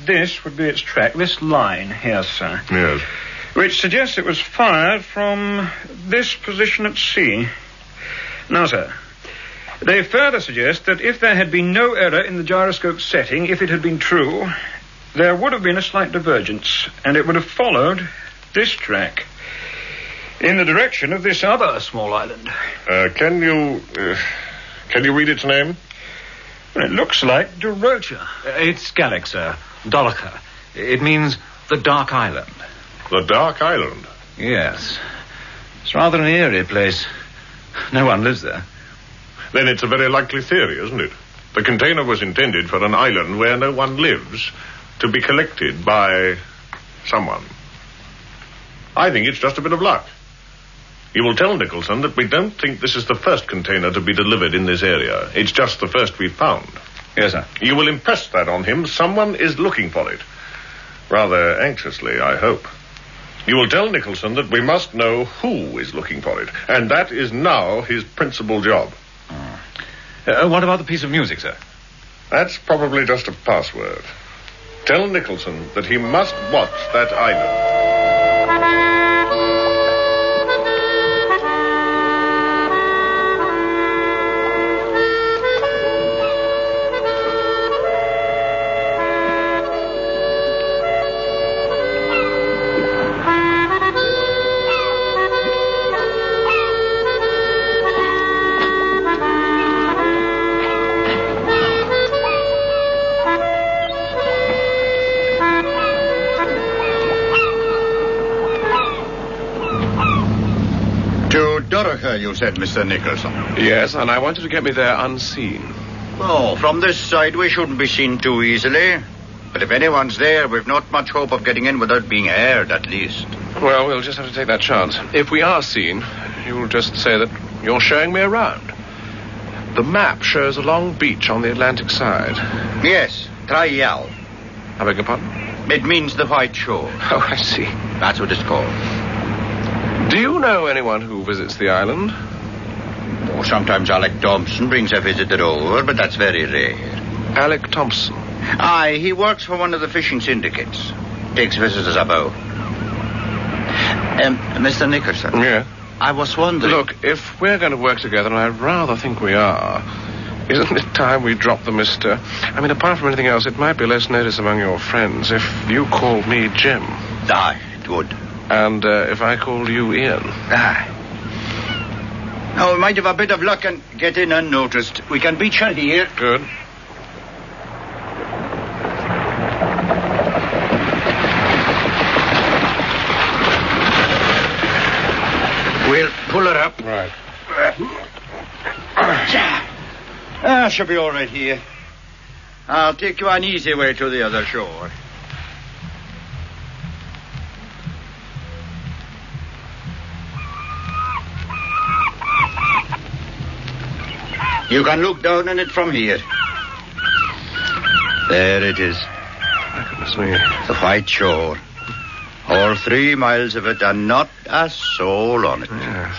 this would be its track, this line here, sir. Yes. Which suggests it was fired from this position at sea. Now, sir, they further suggest that if there had been no error in the gyroscope setting, if it had been true, there would have been a slight divergence, and it would have followed this track in the direction of this other small island. Can you read its name? Well, it looks like Durocha. It's Gaelic, sir. Dolacha. It means the Dark Island. The Dark Island? Yes. It's rather an eerie place. No one lives there. Then it's a very likely theory, isn't it? The container was intended for an island where no one lives, to be collected by someone. I think it's just a bit of luck. You will tell Nicholson that we don't think this is the first container to be delivered in this area. It's just the first we've found. Yes, sir. You will impress that on him. Someone is looking for it. Rather anxiously, I hope. You will tell Nicholson that we must know who is looking for it. And that is now his principal job. What about the piece of music, sir? That's probably just a password. Tell Nicholson that he must watch that island. You said, Mr. Nicholson. Yes, and I want you to get me there unseen. Oh, from this side we shouldn't be seen too easily. But if anyone's there, we've not much hope of getting in without being heard, at least. Well, we'll just have to take that chance. If we are seen, you'll just say that you're showing me around. The map shows a long beach on the Atlantic side. Yes, Trial. I beg your pardon? It means the White Shore. Oh, I see. That's what it's called. Do you know anyone who visits the island? Oh, sometimes Alec Thompson brings a visitor over, but that's very rare. Alec Thompson? Aye, he works for one of the fishing syndicates. Takes visitors about. Mr. Nicholson. Yeah? I was wondering... Look, if we're going to work together, and I rather think we are, isn't it time we drop the Mr.? I mean, apart from anything else, it might be less notice among your friends if you called me Jim. Aye, it would. And if I called you Ian. Aye. Now, we might have a bit of luck and get in unnoticed. We can beach her here. Good. We'll pull her up. Right. She'll be all right here. I'll take you an easy way to the other shore. You can look down on it from here. There it is. Goodness me. The White Shore. All 3 miles of it and not a soul on it. Yes.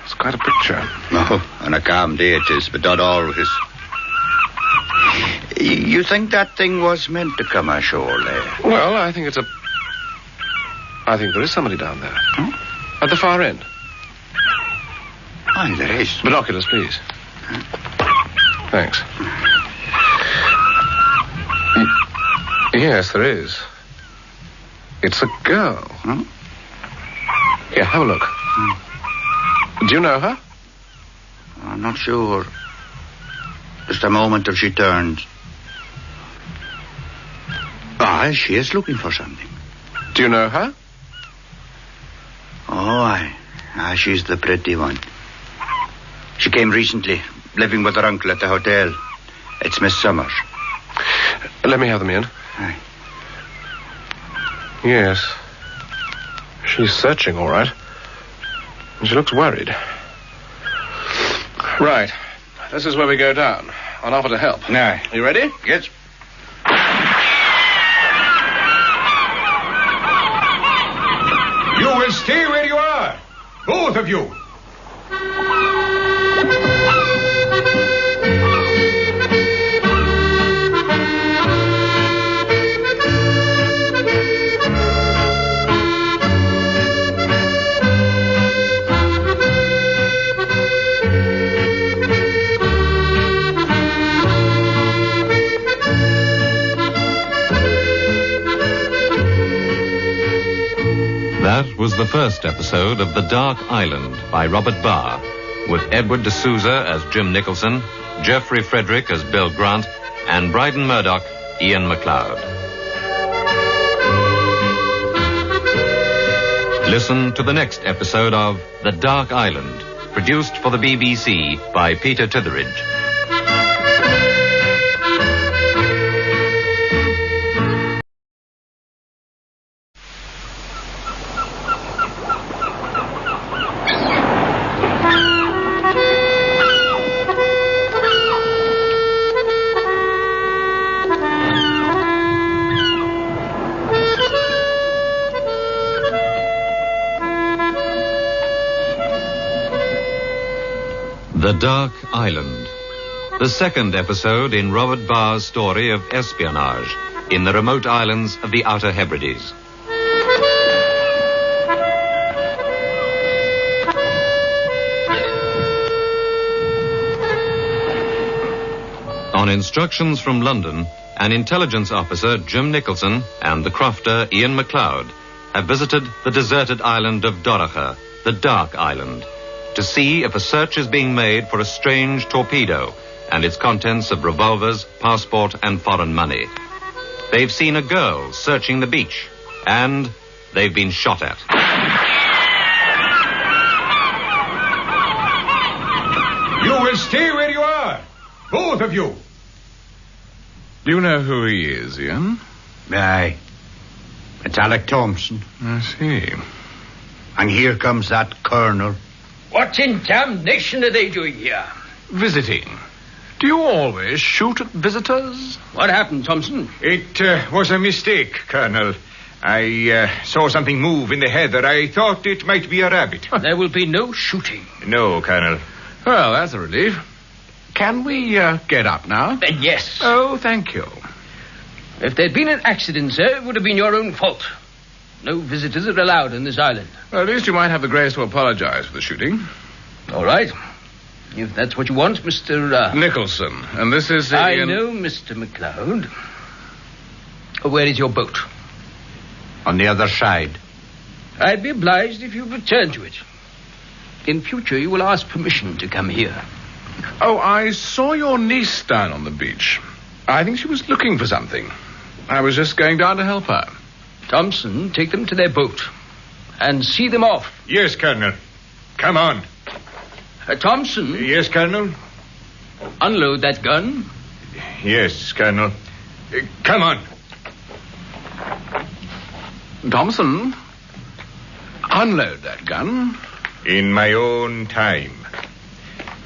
It's quite a picture. No, on a calm day it is, but not always. You think that thing was meant to come ashore there? Well, I think there is somebody down there. Hmm? At the far end. Aye, there is. Binoculars, please. Thanks. Yes, there is. It's a girl. Hmm? Here, have a look. Do you know her? I'm not sure. Just a moment till she turns. Aye, she is looking for something. Do you know her? Oh, aye. She's the pretty one. She came recently, living with her uncle at the hotel. It's Miss Summers. Let me have them in. Aye. Yes. She's searching, all right. And she looks worried. Right. This is where we go down. I'll offer to help. Aye. You ready? Yes. You will stay where you are. Both of you. That was the first episode of The Dark Island by Robert Barr, with Edward D'Souza as Jim Nicholson, Geoffrey Frederick as Bill Grant, and Bryden Murdoch, Ian MacLeod. Listen to the next episode of The Dark Island, produced for the BBC by Peter Titheridge. The Dark Island. The second episode in Robert Barr's story of espionage in the remote islands of the Outer Hebrides. On instructions from London, an intelligence officer, Jim Nicholson, and the crofter, Ian MacLeod, have visited the deserted island of Dorocha, the Dark Island, to see if a search is being made for a strange torpedo and its contents of revolvers, passport, and foreign money. They've seen a girl searching the beach, and they've been shot at. You will stay where you are. Both of you. Do you know who he is, Ian? Aye. It's Alec Thompson. I see. And here comes that colonel. What in damnation are they doing here? Visiting. Do you always shoot at visitors? What happened, Thompson? It was a mistake, Colonel. I saw something move in the heather. I thought it might be a rabbit. There will be no shooting. No, Colonel. Well, that's a relief. Can we get up now? Yes. Oh, thank you. If there'd been an accident, sir, it would have been your own fault. No visitors are allowed on this island. Well, at least you might have the grace to apologize for the shooting. All right. If that's what you want, Mr. Nicholson. And this is... I know, Mr. MacLeod. Where is your boat? On the other side. I'd be obliged if you'd return to it. In future, you will ask permission to come here. Oh, I saw your niece down on the beach. I think she was looking for something. I was just going down to help her. Thompson, take them to their boat and see them off. Yes, Colonel. Come on. Thompson? Yes, Colonel. Unload that gun. Yes, Colonel. Come on. Thompson, unload that gun. In my own time.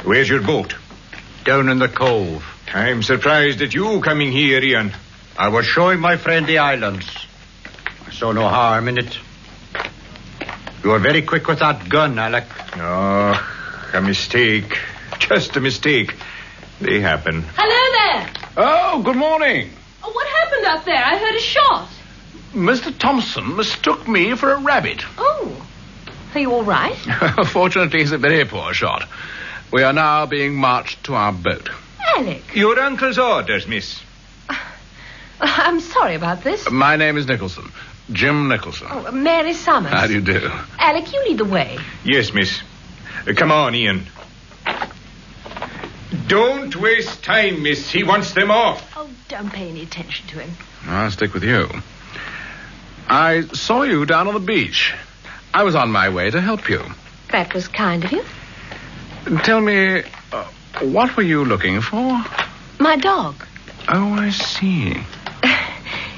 Where's your boat? Down in the cove. I'm surprised at you coming here, Ian. I was showing my friend the islands. I saw no harm in it. You were very quick with that gun, Alec. Oh, a mistake. Just a mistake. They happen. Hello there. Oh, good morning. Oh, what happened up there? I heard a shot. Mr. Thompson mistook me for a rabbit. Oh. Are you all right? Fortunately, it's a very poor shot. We are now being marched to our boat. Alec. Your uncle's orders, miss. I'm sorry about this. My name is Nicholson. Jim Nicholson. Oh, Mary Summers. How do you do? Alec, you lead the way. Yes, miss. Come on, Ian. Don't waste time, miss. He wants them off. Oh, don't pay any attention to him. I'll stick with you. I saw you down on the beach. I was on my way to help you. That was kind of you. Tell me, what were you looking for? My dog. Oh, I see.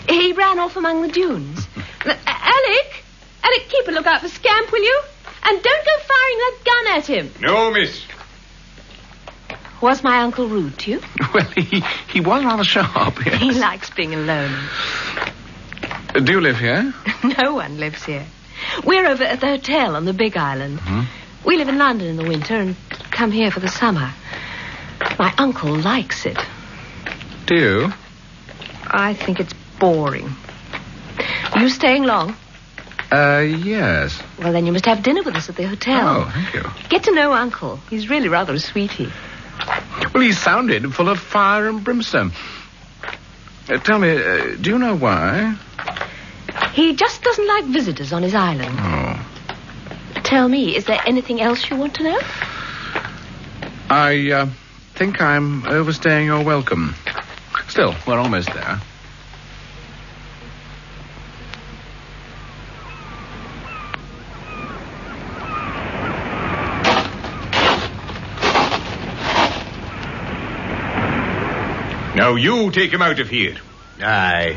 He ran off among the dunes. Alec, keep a lookout for Scamp, will you? And don't go firing that gun at him. No, miss. Was my uncle rude to you? Well, he was rather sharp, yes. He likes being alone. Do you live here? No one lives here. We're over at the hotel on the Big Island. Hmm? We live in London in the winter and come here for the summer. My uncle likes it. Do you? I think it's boring. Are you staying long? Yes. Well, then you must have dinner with us at the hotel. Oh, thank you. Get to know Uncle. He's really rather a sweetie. Well, he sounded full of fire and brimstone. Tell me, do you know why? He just doesn't like visitors on his island. Oh. Tell me, is there anything else you want to know? I think I'm overstaying your welcome. Still, we're almost there. Now you take him out of here. Aye.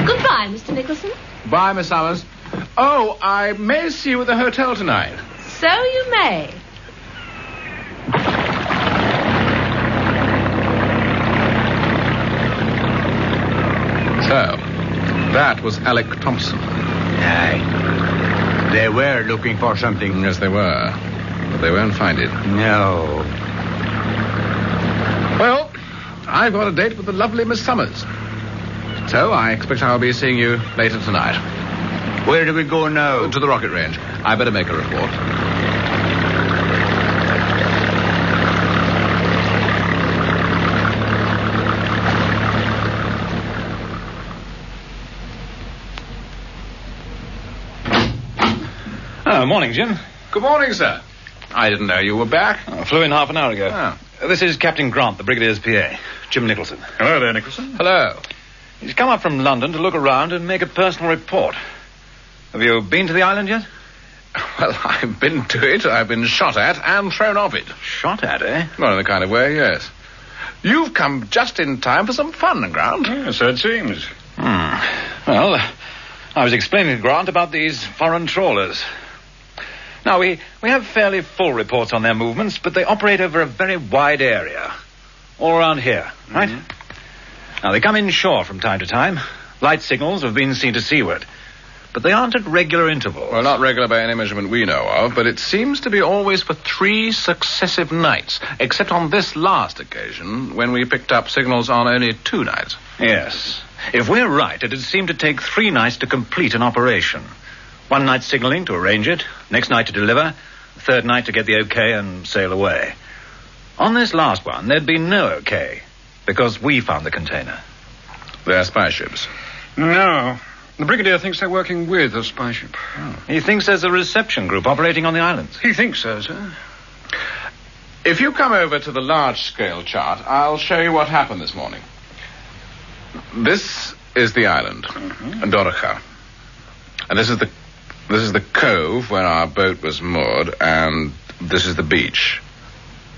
Goodbye, Mr. Nicholson. Bye, Miss Summers. Oh, I may see you at the hotel tonight. So you may. So, That was Alec Thompson. Aye. They were looking for something. Yes, they were. But they won't find it. No. Well, I've got a date with the lovely Miss Summers. So I expect I'll be seeing you later tonight. Where do we go now? To the rocket range. I better make a report. Oh, morning, Jim. Good morning, sir. I didn't know you were back. I flew in half an hour ago. Oh. This is Captain Grant, the Brigadier's PA, Jim Nicholson. Hello there, Nicholson. Hello. He's come up from London to look around and make a personal report. Have you been to the island yet? Well, I've been to it. I've been shot at and thrown off it. Shot at, eh? Well, in the kind of way, yes. You've come just in time for some fun, Grant. Yes, so it seems. Well, I was explaining to Grant about these foreign trawlers. Now, we have fairly full reports on their movements, but they operate over a very wide area. All around here, right? Now, they come inshore from time to time. Light signals have been seen to seaward. But they aren't at regular intervals. Well, not regular by any measurement we know of, but it seems to be always for 3 successive nights, except on this last occasion, when we picked up signals on only 2 nights. Yes. If we're right, it'd seem to take 3 nights to complete an operation. 1 night signaling to arrange it, next night to deliver, the 3rd night to get the okay and sail away. On this last one, there'd be no okay, because we found the container. They're spy ships. No. The Brigadier thinks they're working with a spy ship. He thinks there's a reception group operating on the islands. He thinks so, sir. If you come over to the large-scale chart, I'll show you what happened this morning. This is the island, Dorocha. And this is the cove where our boat was moored, and this is the beach.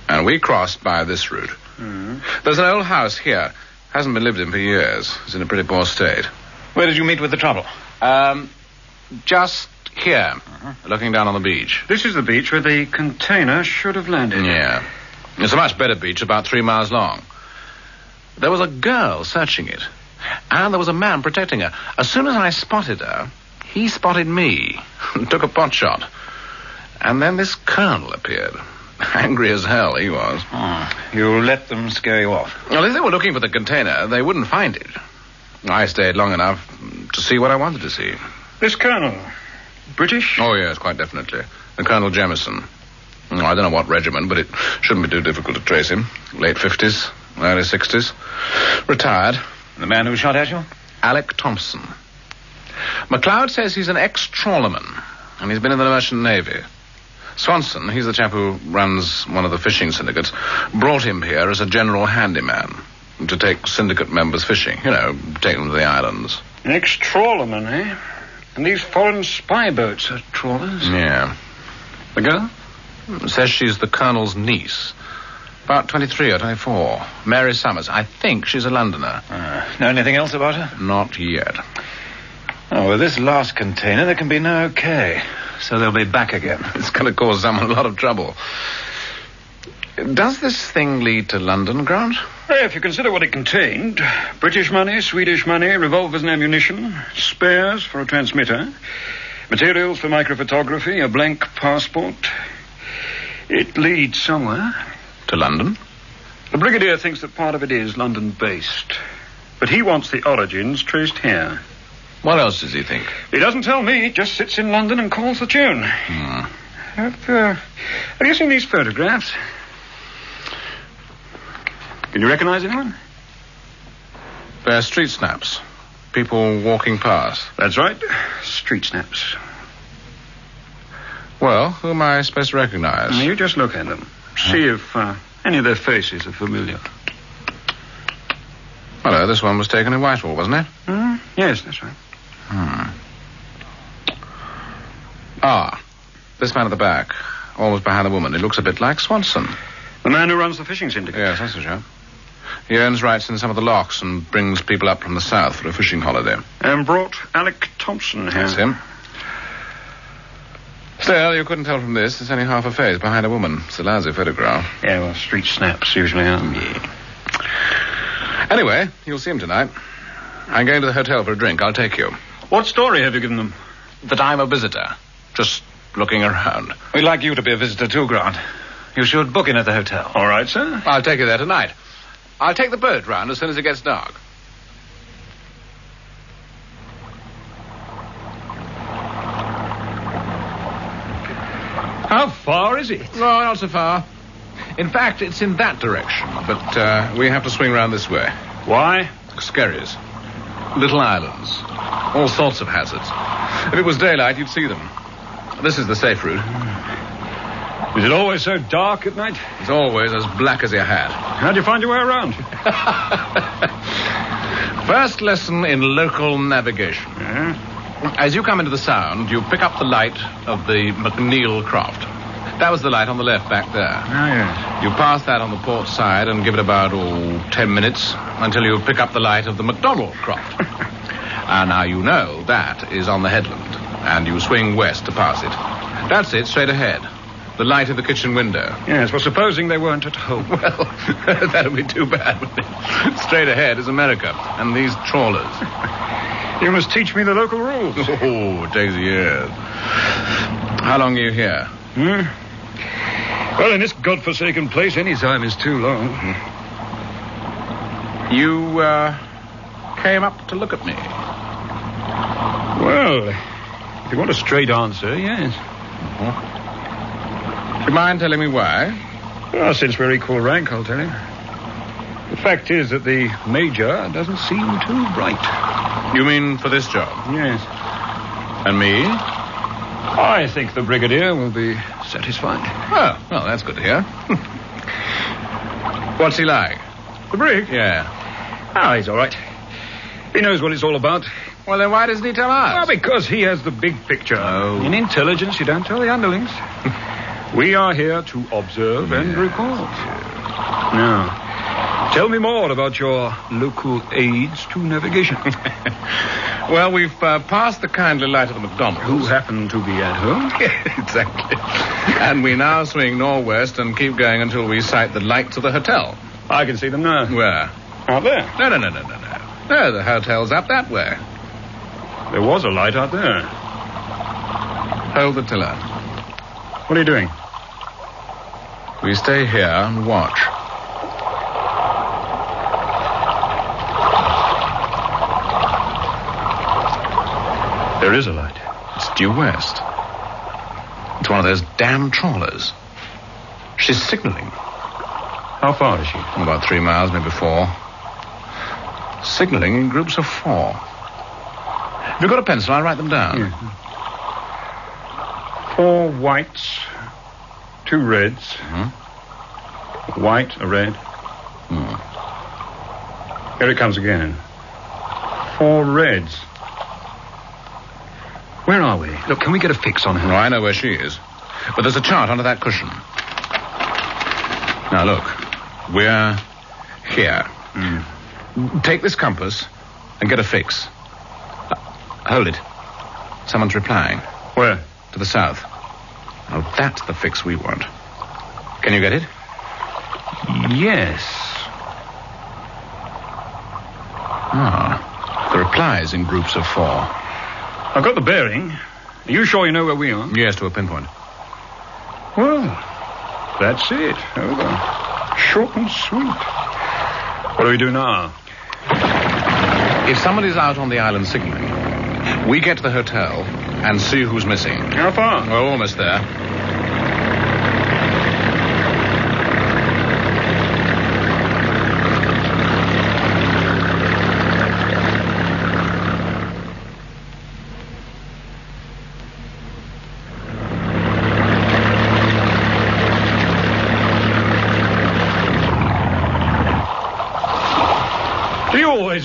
And we crossed by this route. There's an old house here. Hasn't been lived in for years. It's in a pretty poor state. Where did you meet with the trouble? Just here, looking down on the beach. This is the beach where the container should have landed. Yeah. It's a much better beach, about 3 miles long. There was a girl searching it, and there was a man protecting her. As soon as I spotted her, he spotted me and took a pot shot. And then this colonel appeared. Angry as hell he was. You let them scare you off? Well, if they were looking for the container, they wouldn't find it. I stayed long enough to see what I wanted to see. This colonel, British? Oh, yes, quite definitely. The Colonel Jamison. I don't know what regiment, but it shouldn't be too difficult to trace him. Late 50s, early 60s. Retired. The man who shot at you? Alec Thompson. MacLeod says he's an ex-trawlerman, and he's been in the Merchant Navy. Swanson, he's the chap who runs one of the fishing syndicates, brought him here as a general handyman to take syndicate members fishing. You know, take them to the islands. An ex-trawlerman, eh? And these foreign spy boats are trawlers? Yeah. The girl? Says she's the Colonel's niece. About 23 or 24. Mary Summers. I think she's a Londoner. Know anything else about her? Not yet. Oh, with this last container, there can be no okay. So they'll be back again. It's going to cause someone a lot of trouble. Does this thing lead to London, Grant? If you consider what it contained, British money, Swedish money, revolvers and ammunition, spares for a transmitter, materials for microphotography, a blank passport, it leads somewhere. To London? The Brigadier thinks that part of it is London-based, but he wants the origins traced here. What else does he think? He doesn't tell me. He just sits in London and calls the tune. Have you seen these photographs? Can you recognize anyone? They're street snaps. People walking past. That's right. Street snaps. Well, who am I supposed to recognize? You just look at them. See if any of their faces are familiar. Hello, this one was taken in Whitehall, wasn't it? Yes, that's right. This man at the back, almost behind the woman. He looks a bit like Swanson. The man who runs the fishing syndicate? Yes, that's the chap. He owns rights in some of the locks and brings people up from the south for a fishing holiday. And brought Alec Thompson here. That's him. Still, you couldn't tell from this. It's only half a face behind a woman. It's a lousy photograph. Yeah, well, street snaps usually are. Yeah. Anyway, you'll see him tonight. I'm going to the hotel for a drink. I'll take you. What story have you given them? That I'm a visitor. Just looking around. We'd like you to be a visitor too, Grant. You should book in at the hotel. All right, sir. I'll take you there tonight. I'll take the boat round as soon as it gets dark. How far is it? No, not so far. In fact, it's in that direction, but we have to swing round this way. Why? Skerries. Little islands. All sorts of hazards. If it was daylight, you'd see them. This is the safe route. Is it always so dark at night? It's always as black as your hat. How do you find your way around? First lesson in local navigation. Yeah? As you come into the Sound, you pick up the light of the McNeil craft. That was the light on the left back there. Oh, yes. You pass that on the port side and give it about, 10 minutes until you pick up the light of the McDonald craft. And now you know that is on the headland, and you swing west to pass it. That's it, straight ahead. The light of the kitchen window. Yes, well, supposing they weren't at home. Well, that would be too bad, wouldn't it? Straight ahead is America, and these trawlers. You must teach me the local rules. Oh, it takes years. How long are you here? Well, in this godforsaken place, any time is too long. You, came up to look at me. Well, if you want a straight answer, yes. Do you mind telling me why? Well, since we're equal rank, I'll tell you. The fact is that the Major doesn't seem too bright. You mean for this job? Yes. And me? I think the Brigadier will be satisfied. Oh, well, that's good to hear. What's he like? The Brig? Yeah. Oh, he's all right. He knows what it's all about. Well, then why doesn't he tell us? Well, because he has the big picture. Oh. In intelligence, you don't tell the underlings. We are here to observe and report. Now, tell me more about your local aids to navigation. Well, we've passed the kindly light of the McDonald's. Who happen to be at home? Exactly. And we now swing northwest and keep going until we sight the lights of the hotel. I can see them now. Where? Out there. No. No, the hotel's up that way. There was a light out there. Hold the tiller. What are you doing? We stay here and watch. There is a light. It's due west. It's one of those damn trawlers. She's signaling. How far is she? About 3 miles, maybe 4. Signaling in groups of 4. Have you got a pencil? I'll write them down. Yeah. 4 whites, 2 reds. Mm-hmm. White, a red. Here it comes again. 4 reds. Where are we? Look, can we get a fix on her? Oh, I know where she is. But there's a chart under that cushion. Now, look. We're here. Take this compass and get a fix. Hold it. Someone's replying. Where? To the south. Now, that's the fix we want. Can you get it? Yes. The reply's in groups of 4. I've got the bearing. Are you sure you know where we are? Yes, to a pinpoint. Well, that's it. Over. Short and sweet. What do we do now? If somebody's out on the island signaling, we get to the hotel and see who's missing. How far? We're almost there.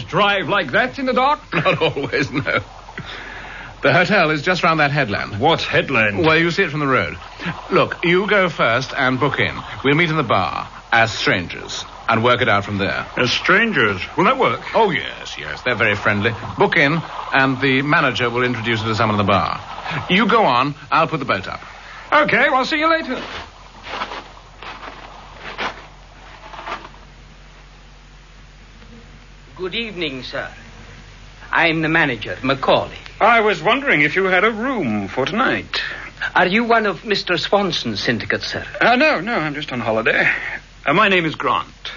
Drive like that in the dark? Not always, no. The hotel is just round that headland. What headland? Well, you see it from the road. Look, you go first and book in. We'll meet in the bar as strangers and work it out from there. As strangers? Will that work? Oh, yes. They're very friendly. Book in, and the manager will introduce you to someone in the bar. You go on. I'll put the boat up. Okay, well, I'll see you later. Good evening, sir. I'm the manager, Macaulay. I was wondering if you had a room for tonight. Are you one of Mr. Swanson's syndicates, sir? No, I'm just on holiday. My name is Grant.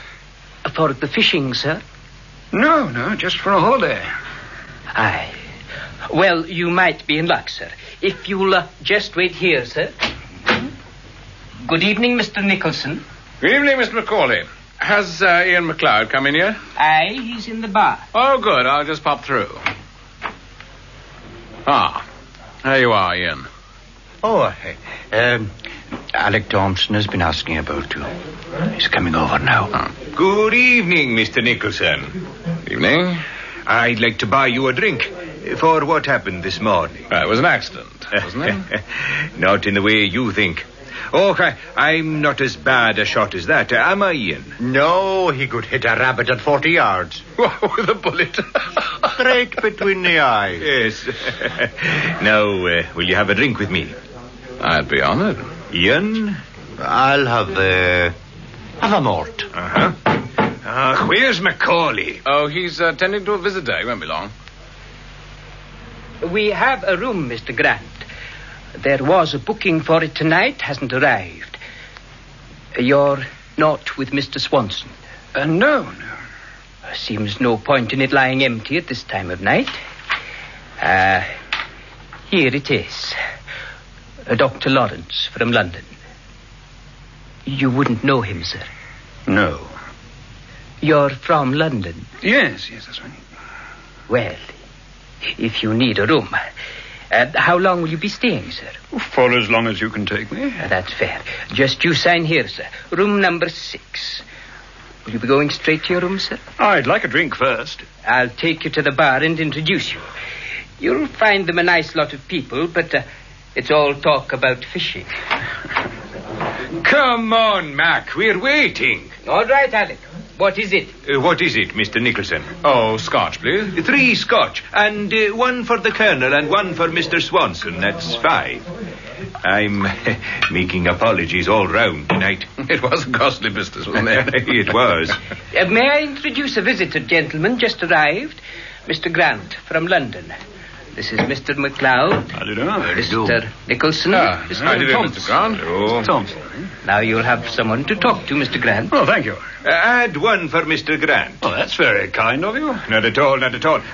For the fishing, sir? No, just for a holiday. Aye. Well, you might be in luck, sir. If you'll just wait here, sir. Good evening, Mr. Nicholson. Good evening, Mr. Macaulay. Has Ian MacLeod come in yet? Aye, he's in the bar. Oh, good. I'll just pop through. There you are, Ian. Oh, Alec Thompson has been asking about you. He's coming over now. Good evening, Mr. Nicholson. Evening. I'd like to buy you a drink for what happened this morning. It was an accident, wasn't it? Not in the way you think. Oh, I'm not as bad a shot as that, am I, Ian? No, he could hit a rabbit at 40 yards. With a bullet. Straight between the eyes. Yes. Now, will you have a drink with me? I'd be honored. Ian? I'll have a malt. Where's Macaulay? Oh, he's attending to a visitor. He won't be long. We have a room, Mr. Grant. There was a booking for it tonight, hasn't arrived. You're not with Mr. Swanson? No. Seems no point in it lying empty at this time of night. Here it is. Dr. Lawrence from London. You wouldn't know him, sir? No. You're from London? Yes, that's right. Well, if you need a room... how long will you be staying, sir? For as long as you can take me. That's fair. Just you sign here, sir. Room number 6. Will you be going straight to your room, sir? I'd like a drink first. I'll take you to the bar and introduce you. You'll find them a nice lot of people, but it's all talk about fishing. Come on, Mac. We're waiting. All right, Alec. What is it? What is it, Mr. Nicholson? Oh, scotch, please. 3 scotch, and 1 for the Colonel and 1 for Mr. Swanson. That's 5. I'm making apologies all round tonight. It was a costly business, wasn't it? It was. May I introduce a visitor, gentleman, just arrived? Mr. Grant, from London. This is Mr. MacLeod. How do you do? Mr. Nicholson. Mr. Thompson. Mr. Grant. Oh. Thompson. Now you'll have someone to talk to, Mr. Grant. Oh, thank you. Add 1 for Mr. Grant. Oh, that's very kind of you. Not at all.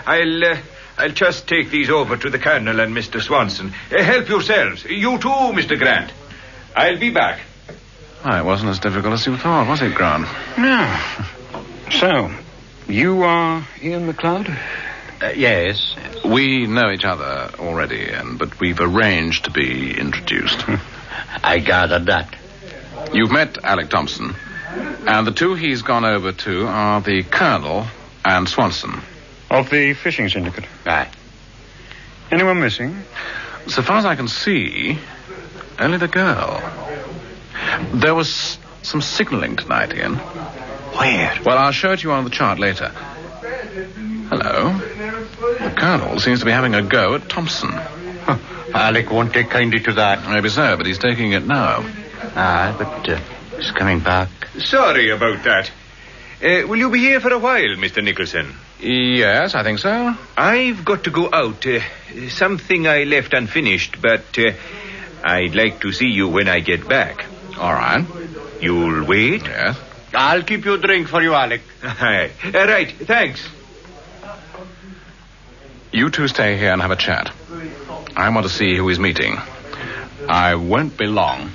I'll just take these over to the Colonel and Mr. Swanson. Help yourselves. You too, Mr. Grant. I'll be back. It wasn't as difficult as you thought, was it, Grant? No. So, you are Ian MacLeod? Yes. We know each other already, but we've arranged to be introduced. I gathered that. You've met Alec Thompson, and the 2 he's gone over to are the Colonel and Swanson. Of the fishing syndicate? Aye. Anyone missing? So far as I can see, only the girl. There was some signalling tonight, Ian. Where? Well, I'll show it to you on the chart later. Hello. The Colonel seems to be having a go at Thompson. Alec won't take kindly to that. Maybe so, but he's taking it now. But he's coming back. Sorry about that. Will you be here for a while, Mr. Nicholson? Yes, I think so. I've got to go out. Something I left unfinished, but I'd like to see you when I get back. All right. You'll wait? Yes. I'll keep you a drink for you, Alec. Right, thanks. You 2 stay here and have a chat. I want to see who he's meeting. I won't be long.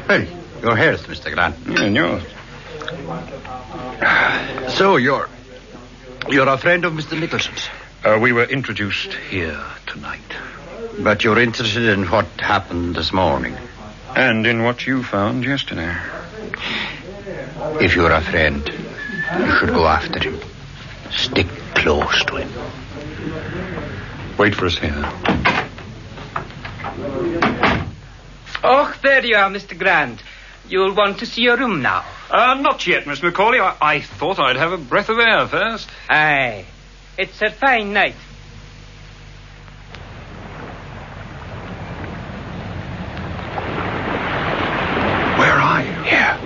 Hey, your health, Mr. Grant. And yours. So, you're a friend of Mr. Nicholson's? We were introduced here tonight. But you're interested in what happened this morning? And in what you found yesterday. If you're a friend, you should go after him. Stick close to him. Wait for us here. Oh, there you are, Mr. Grant. You'll want to see your room now. Not yet, Miss Macaulay. I thought I'd have a breath of air first. Aye. It's a fine night. Where are you? Here.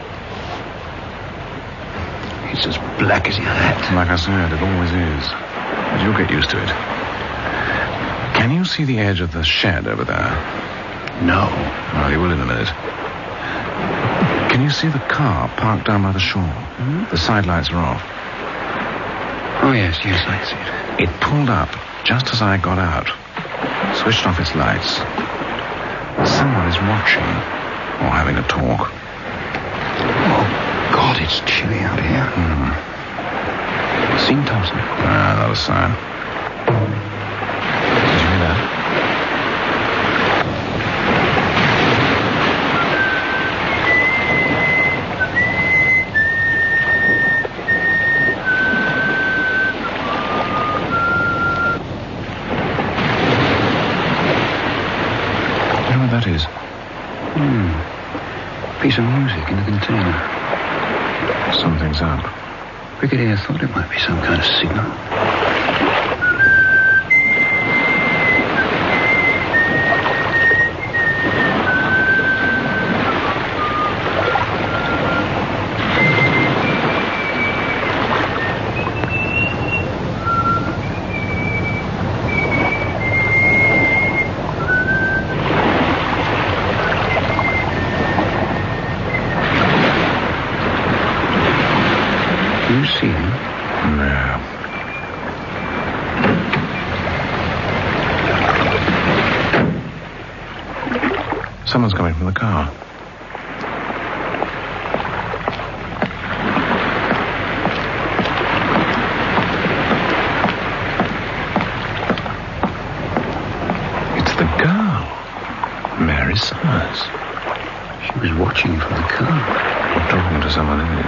It's as black as your hat. Like I said, it always is. but you'll get used to it. Can you see the edge of the shed over there? No. Well, you will in a minute. Can you see the car parked down by the shore? Hmm? The side lights are off. Oh, yes, I see it. It pulled up just as I got out. Switched off its lights. Someone is watching or having a talk. Oh, God, it's chilly out here. Seen Thompson? Not a sign. Did you hear that? That is. Piece of music in the container. Something's up. Brigadier thought it might be some kind of signal. See him? No. Someone's coming from the car. It's the girl, Mary Summers. She was watching from the car. Talking to someone in it.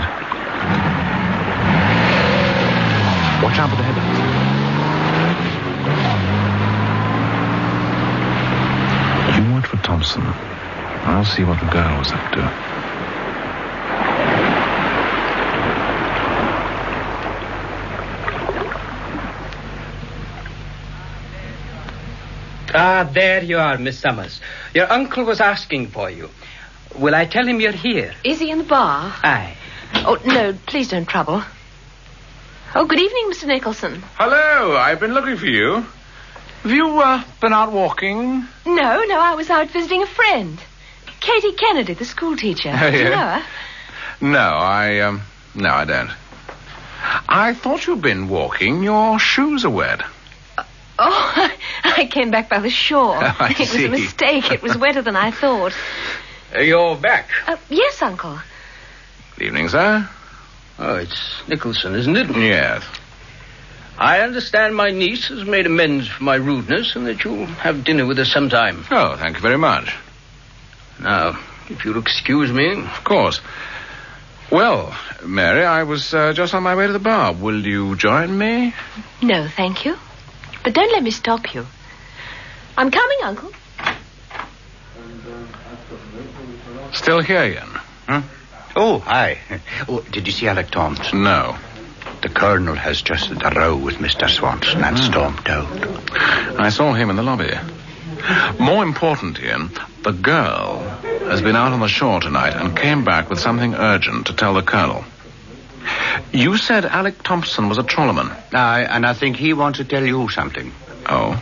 Watch out for the headlights. You watch for Thompson. I'll see what the girl was up to. There you are, Miss Summers. Your uncle was asking for you. Will I tell him you're here? Is he in the bar? Aye. Oh, no, please don't trouble. Oh, good evening, Mr. Nicholson. Hello, I've been looking for you. Have you been out walking? No, I was out visiting a friend. Katie Kennedy, the school teacher. Oh, Do you yeah? know her? No, I don't. I thought you'd been walking. Your shoes are wet. Oh, I came back by the shore. Oh, I It was see. a mistake. It was wetter than I thought. You're back. Yes, Uncle. Good evening, sir. Oh, it's Nicholson, isn't it? Yes. I understand my niece has made amends for my rudeness and that you'll have dinner with us sometime. Oh, thank you very much. Now, if you'll excuse me. Of course. Well, Mary, I was just on my way to the bar. Will you join me? No, thank you. But don't let me stop you. I'm coming, Uncle. Still here, Ian? Huh? Oh, hi. Oh, did you see Alec Thompson? No. The Colonel has just had a row with Mr. Swanson and stormed out. I saw him in the lobby. More important, Ian, the girl has been out on the shore tonight and came back with something urgent to tell the Colonel. You said Alec Thompson was a trawlerman. Aye, and I think he wants to tell you something. Oh?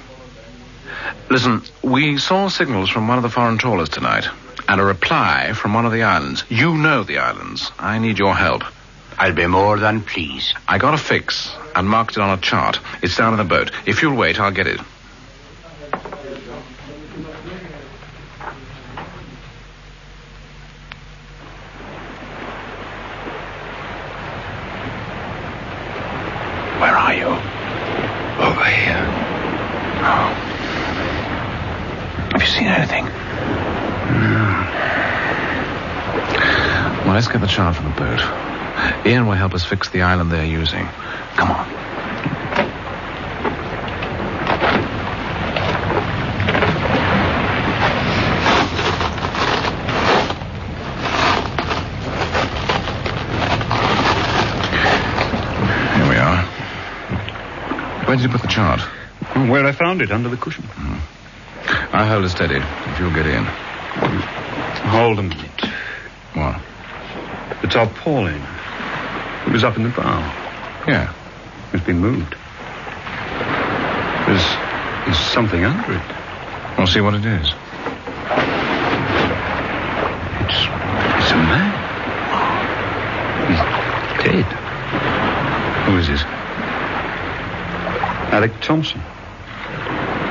Listen, we saw signals from one of the foreign trawlers tonight and a reply from one of the islands. You know the islands. I need your help. I'll be more than pleased. I got a fix and marked it on a chart. It's down in the boat. If you'll wait, I'll get it. Where are you? Over here. Oh. Have you seen anything? No. Well, let's get the chart from the boat. Ian will help us fix the island they're using. Come on. Here we are. Where did you put the chart? Where I found it, under the cushion. I'll hold it steady, if you'll get in. Hold a minute. What? It's our Pauline. It was up in the bow. Yeah. It's been moved. There's something under it. We'll see what it is. It's a man. He's dead. Who is this? Alec Thompson.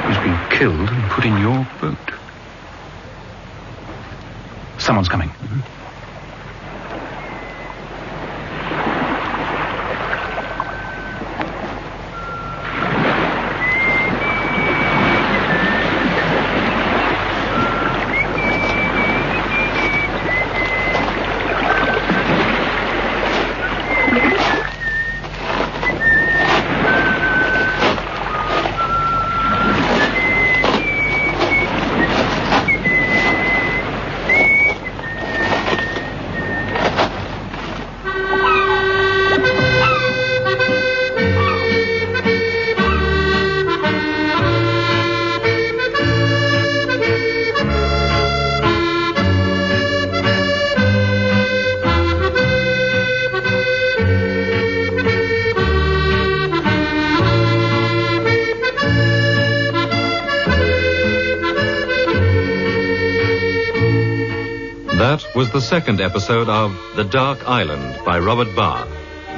He's been killed and put in your boat. Someone's coming. That was the second episode of The Dark Island by Robert Barr,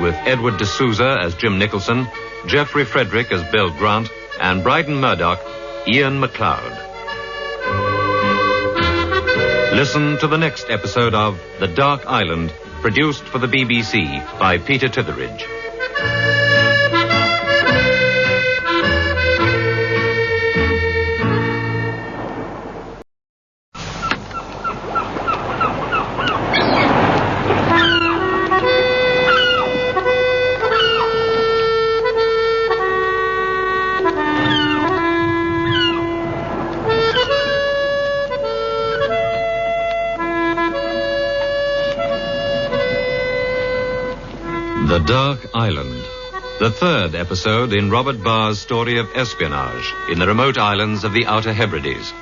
with Edward D'Souza as Jim Nicholson, Geoffrey Frederick as Bill Grant, and Bryden Murdoch, Ian MacLeod. Listen to the next episode of The Dark Island, produced for the BBC by Peter Titheridge. The Dark Island, the third episode in Robert Barr's story of espionage in the remote islands of the Outer Hebrides.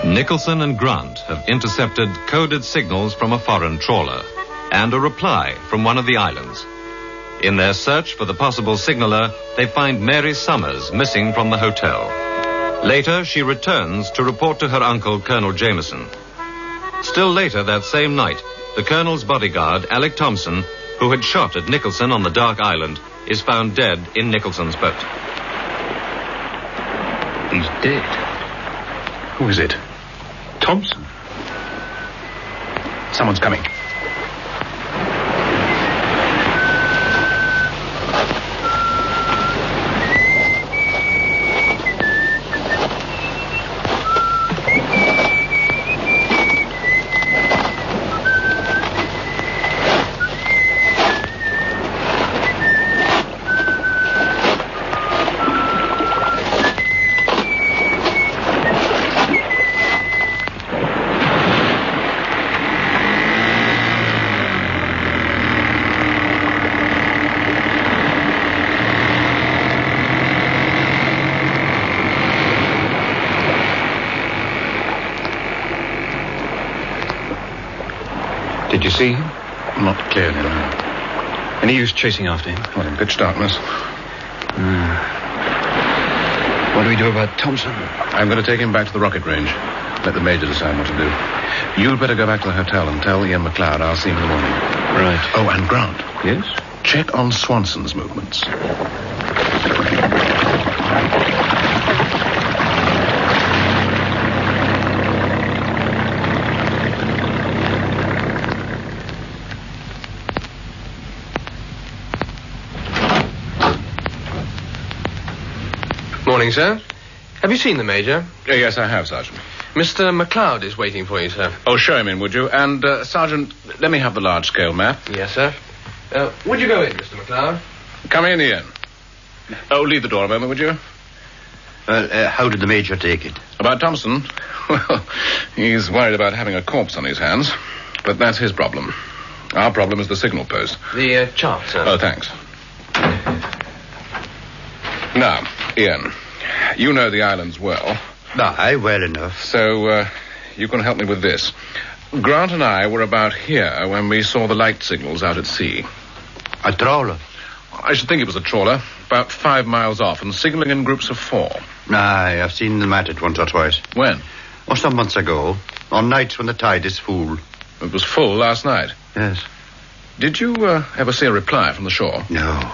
Nicholson and Grant have intercepted coded signals from a foreign trawler and a reply from one of the islands. In their search for the possible signaler, they find Mary Summers missing from the hotel. Later, she returns to report to her uncle, Colonel Jameson. Still later that same night, the colonel's bodyguard, Alec Thompson, who had shot at Nicholson on the Dark Island, is found dead in Nicholson's boat. He's dead. Who is it? Thompson? Someone's coming. Did you see him? Not clearly, no. Any use chasing after him? Not in pitch darkness. What do we do about Thompson? I'm going to take him back to the rocket range. Let the major decide what to do. You'd better go back to the hotel and tell Ian MacLeod I'll see him in the morning. Right. Oh, and Grant. Yes? Check on Swanson's movements. Morning, sir. Have you seen the Major? Yes, I have, Sergeant. Mr. MacLeod is waiting for you, sir. Oh, show him in, would you? And, Sergeant, let me have the large-scale map. Yes, sir. Would you go in, Mr. MacLeod? Come in, Ian. Oh, leave the door a moment, would you? Well, how did the Major take it? About Thompson? Well, he's worried about having a corpse on his hands. But that's his problem. Our problem is the signal post. The chart, sir. Oh, thanks. Now, Ian, you know the islands well. Aye, well enough. So, you can help me with this. Grant and I were about here when we saw the light signals out at sea. A trawler? I should think it was a trawler, about 5 miles off, and signaling in groups of 4. Aye, I've seen them at it once or twice. When? Oh, some months ago. On nights when the tide is full. It was full last night? Yes. Did you ever see a reply from the shore? No.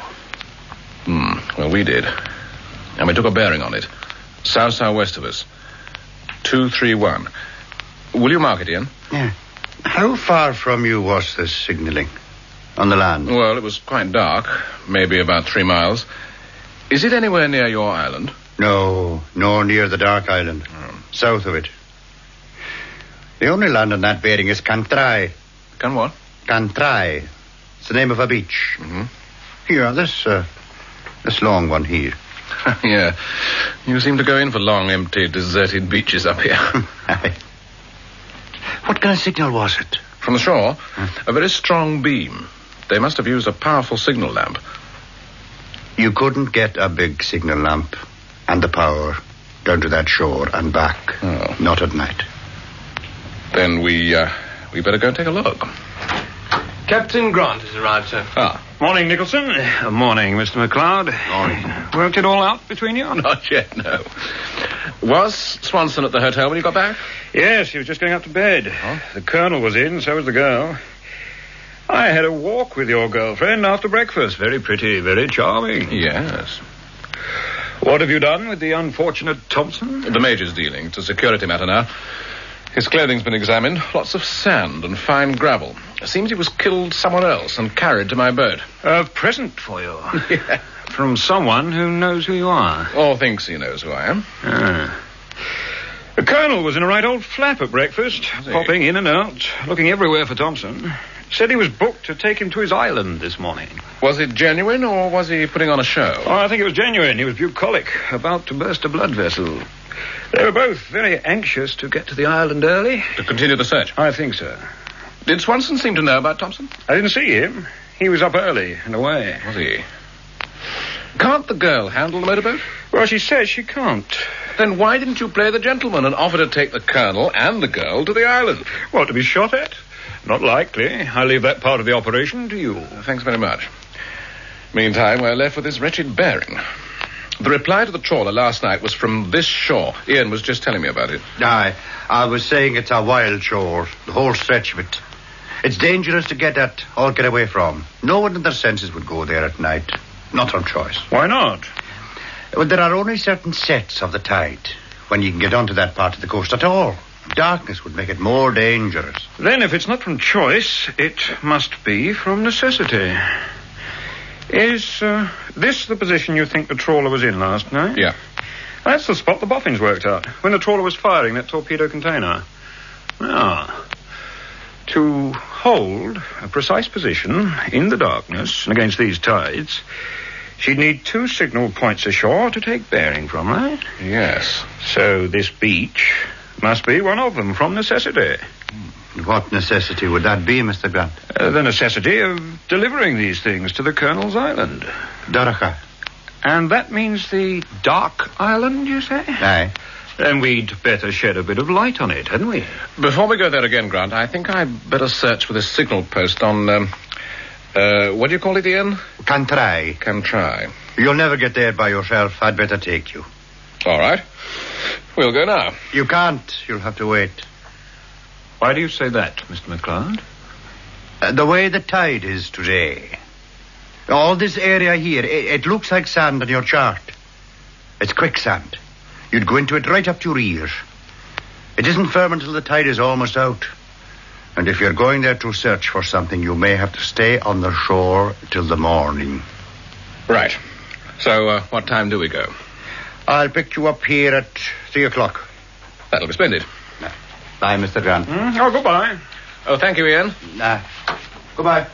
Well, we did. And we took a bearing on it. South-southwest of us. 231. Will you mark it, Ian? Yeah. How far from you was this signaling? On the land? Well, it was quite dark. Maybe about 3 miles. Is it anywhere near your island? No, near the Dark Island. South of it. The only land on that bearing is Cantrai. Can what? Cantrai. It's the name of a beach. Mm-hmm. Here, this long one here. Yeah. You seem to go in for long, empty, deserted beaches up here. What kind of signal was it? From the shore? A very strong beam. They must have used a powerful signal lamp. You couldn't get a big signal lamp and the power down to that shore and back. Oh. Not at night. Then we better go and take a look. Captain Grant has arrived, sir. Morning, Nicholson. Morning, Mr. McLeod. Morning. Worked it all out between you? Not yet, no. Was Swanson at the hotel when you got back? Yes, he was just going up to bed. Oh? The Colonel was in, so was the girl. I had a walk with your girlfriend after breakfast. Very pretty, very charming. Yes. What have you done with the unfortunate Thompson? The Major's dealing. It's a security matter now. His clothing's been examined. Lots of sand and fine gravel. Seems he was killed somewhere else and carried to my boat. A present for you. Yeah. From someone who knows who you are. Or thinks he knows who I am. The Colonel was in a right old flap at breakfast, popping in and out, looking everywhere for Thompson. Said he was booked to take him to his island this morning. Was it genuine, or was he putting on a show? Oh, I think it was genuine. He was bucolic, about to burst a blood vessel. They were both very anxious to get to the island early. To continue the search? I think so. Did Swanson seem to know about Thompson? I didn't see him. He was up early and away. Was he? Can't the girl handle the motorboat? Well, she says she can't. Then why didn't you play the gentleman and offer to take the Colonel and the girl to the island? Well, to be shot at? Not likely. I leave that part of the operation to you. Thanks very much. Meantime, we're left with this wretched bearing. The reply to the trawler last night was from this shore. Ian was just telling me about it. Aye, I was saying it's a wild shore, the whole stretch of it. It's dangerous to get at or get away from. No one in their senses would go there at night. Not from choice. Why not? Well, there are only certain sets of the tide when you can get onto that part of the coast at all. Darkness would make it more dangerous. Then if it's not from choice, it must be from necessity. Is this the position you think the trawler was in last night? Yeah. That's the spot the boffins worked out, when the trawler was firing that torpedo container. Now, to hold a precise position in the darkness and against these tides, she'd need 2 signal points ashore to take bearing from, right? Yes. So this beach must be one of them from necessity. What necessity would that be, Mr. Grant? The necessity of delivering these things to the Colonel's island. Daraka. And that means the Dark Island, you say? Aye. Then we'd better shed a bit of light on it, hadn't we? Before we go there again, Grant, I think I'd better search for this signal post on, what do you call it, Ian? Cantrai. Cantrai. You'll never get there by yourself. I'd better take you. All right. We'll go now. You can't. You'll have to wait. Why do you say that, Mr. McLeod? The way the tide is today. All this area here, it looks like sand on your chart. It's quicksand. You'd go into it right up to your ears. It isn't firm until the tide is almost out. And if you're going there to search for something, you may have to stay on the shore till the morning. Right. So, what time do we go? I'll pick you up here at 3 o'clock. That'll be splendid. Bye, Mr. Grant. Oh, goodbye. Oh, thank you, Ian. Goodbye.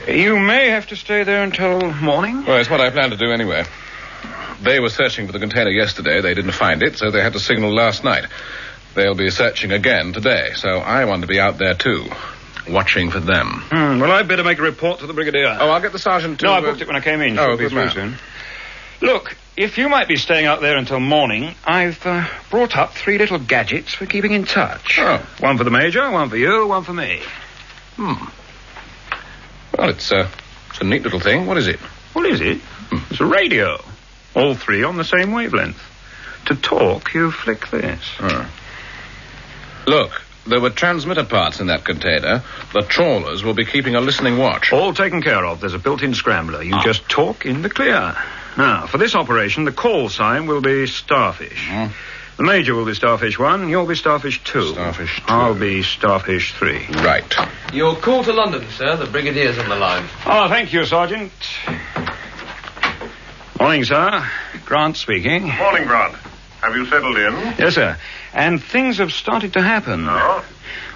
You may have to stay there until morning. Well, it's what I plan to do anyway. They were searching for the container yesterday. They didn't find it, so they had to signal last night. They'll be searching again today, so I want to be out there, too, watching for them. Well, I'd better make a report to the brigadier. Oh, I'll get the sergeant to... No, I booked it when I came in. She'll be good through man. soon. Look, if you might be staying out there until morning, I've brought up 3 little gadgets for keeping in touch. Oh. One for the Major, one for you, one for me. Well, it's a neat little thing. What is it? What is it? It's a radio. All 3 on the same wavelength. To talk, you flick this. Look, there were transmitter parts in that container. The trawlers will be keeping a listening watch. All taken care of. There's a built-in scrambler. You just talk in the clear. Now, for this operation, the call sign will be Starfish. The Major will be Starfish 1, you'll be Starfish 2. Starfish 2. I'll be Starfish 3. Right. Your call to London, sir. The Brigadier's on the line. Oh, thank you, Sergeant. Morning, sir. Grant speaking. Morning, Grant. Have you settled in? Yes, sir. And things have started to happen. Oh?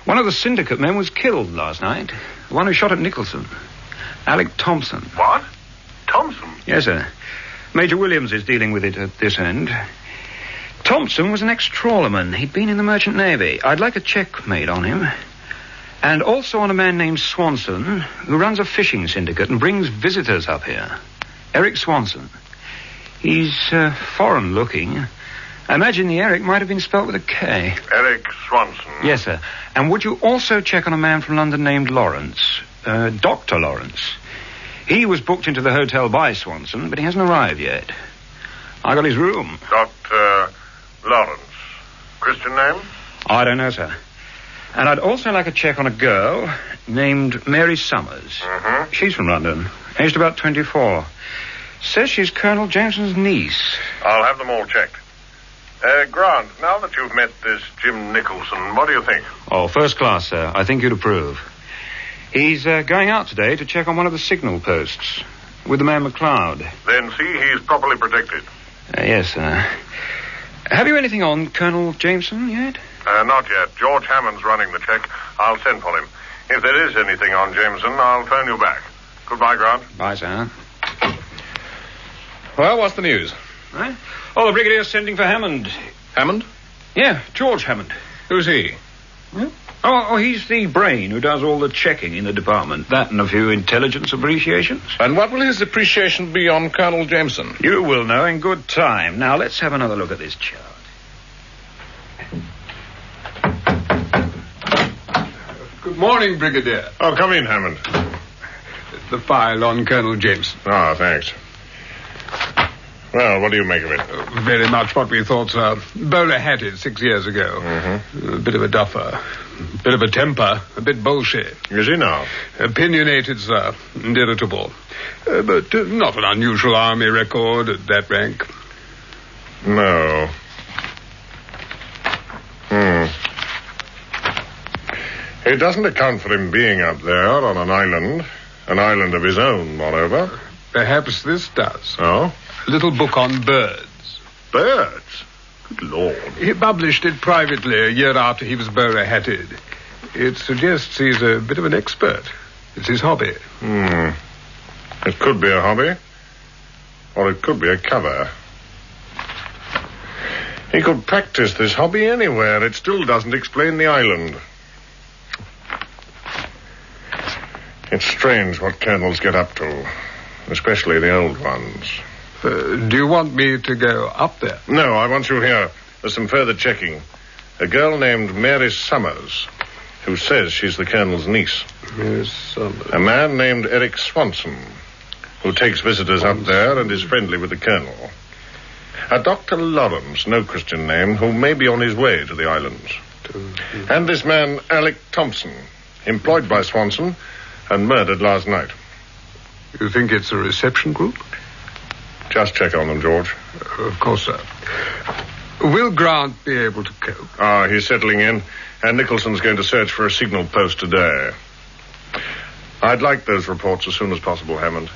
One of the syndicate men was killed last night. The one who shot at Nicholson. Alec Thompson. What? Thompson? Yes, sir. Major Williams is dealing with it at this end. Thompson was an ex-trawlerman. He'd been in the Merchant Navy. I'd like a check made on him. And also on a man named Swanson, who runs a fishing syndicate and brings visitors up here. Eric Swanson. He's foreign-looking. I imagine the Eric might have been spelt with a K. Eric Swanson. Yes, sir. And would you also check on a man from London named Lawrence? Dr. Lawrence. He was booked into the hotel by Swanson, but he hasn't arrived yet. I got his room. Dr. Lawrence. Christian name? I don't know, sir. And I'd also like a check on a girl named Mary Summers. Mm-hmm. She's from London, aged about 24. Says she's Colonel Jameson's niece. I'll have them all checked. Grant, now that you've met this Jim Nicholson, what do you think? Oh, first class, sir. I think you'd approve. He's going out today to check on one of the signal posts with the man McLeod. Then see he's properly protected. Yes, sir. Have you anything on Colonel Jameson yet? Not yet. George Hammond's running the check. I'll send for him. If there is anything on Jameson, I'll phone you back. Goodbye, Grant. Bye, sir. Well, what's the news? Right? Oh, the Brigadier's sending for Hammond. Hammond? Yeah, George Hammond. Who's he? Oh, he's the brain who does all the checking in the department. That and a few intelligence appreciations. And what will his appreciation be on Colonel Jameson? You will know in good time. Now, let's have another look at this chart. Good morning, Brigadier. Oh, come in, Hammond. The file on Colonel Jameson. Ah, thanks. Well, what do you make of it? Very much what we thought, sir. Bowler-hatted 6 years ago. Mm-hmm. A bit of a duffer. A bit of a temper. A bit bullshit. Is he now? Opinionated, sir. And irritable. But not an unusual army record at that rank. No. It doesn't account for him being up there on an island of his own, moreover. Perhaps this does. Oh? A little book on birds. Birds? Good Lord. He published it privately a year after he was bowler-hatted. It suggests he's a bit of an expert. It's his hobby. It could be a hobby. Or it could be a cover. He could practice this hobby anywhere. It still doesn't explain the island. It's strange what colonels get up to, especially the old ones. Do you want me to go up there? No, I want you here. There's some further checking. A girl named Mary Summers, who says she's the colonel's niece. Mary Summers. A man named Eric Swanson, who takes visitors up there and is friendly with the colonel. A Dr. Lawrence, no Christian name, who may be on his way to the islands. And this man, Alec Thompson, employed by Swanson and murdered last night. You think it's a reception group? Just check on them, George. Of course, sir. Will Grant be able to cope? He's settling in, and Nicholson's going to search for a signal post today. I'd like those reports as soon as possible, Hammond.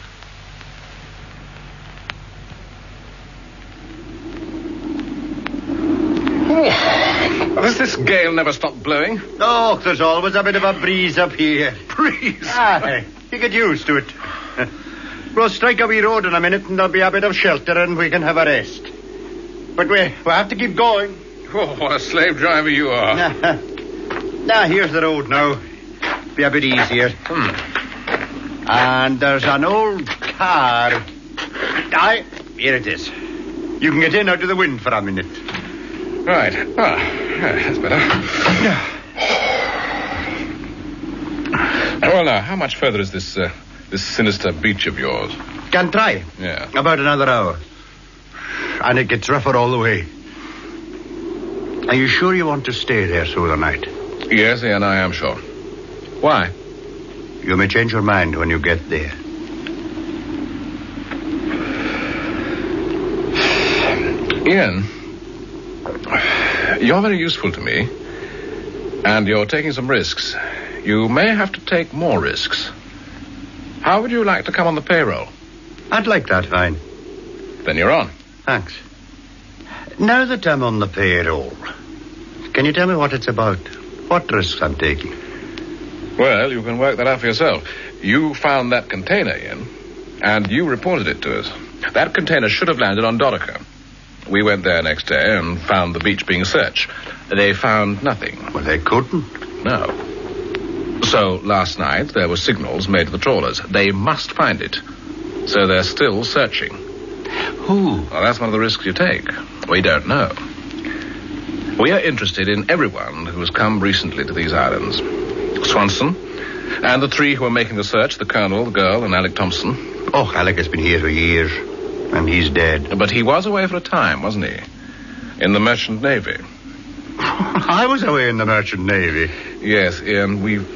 Has this gale never stopped blowing? Oh, there's always a bit of a breeze up here. Breeze? Aye, you get used to it. We'll strike a wee road in a minute and there'll be a bit of shelter and we can have a rest. But we have to keep going. Oh, what a slave driver you are. Here's the road now. Be a bit easier. And there's an old car. Aye, here it is. You can get in out of the wind for a minute. Right. That's better. Well, now, how much further is this sinister beach of yours? Can try. Yeah. About another hour. And it gets rougher all the way. Are you sure you want to stay there through the night? Yes, Ian, I am sure. Why? You may change your mind when you get there. Ian, you're very useful to me, and you're taking some risks. You may have to take more risks. How would you like to come on the payroll? I'd like that, fine. Then you're on. Thanks. Now that I'm on the payroll, can you tell me what it's about? What risks I'm taking? Well, you can work that out for yourself. You found that container, Ian, and you reported it to us. That container should have landed on Dorica. We went there next day and found the beach being searched. They found nothing. Well, they couldn't. No. So last night there were signals made to the trawlers. They must find it. So they're still searching. Who? Well, that's one of the risks you take. We don't know. We are interested in everyone who has come recently to these islands. Swanson, and the three who are making the search, the Colonel, the girl, and Alec Thompson. Oh, Alec has been here for years, and he's dead. But he was away for a time, wasn't he? In the Merchant Navy. I was away in the Merchant Navy. Yes, Ian, we've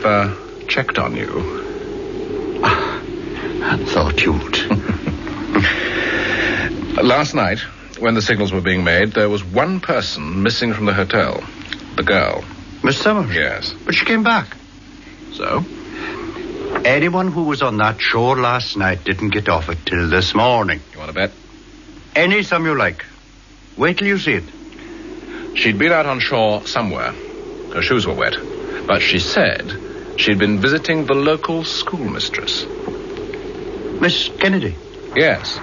checked on you. I thought you would. Last night, when the signals were being made, there was one person missing from the hotel. The girl. Miss Summers? Yes. But she came back. So? Anyone who was on that shore last night didn't get off it till this morning. You want to bet? Any sum you like. Wait till you see it. She'd been out on shore somewhere. Her shoes were wet. But she said she'd been visiting the local schoolmistress. Miss Kennedy? Yes.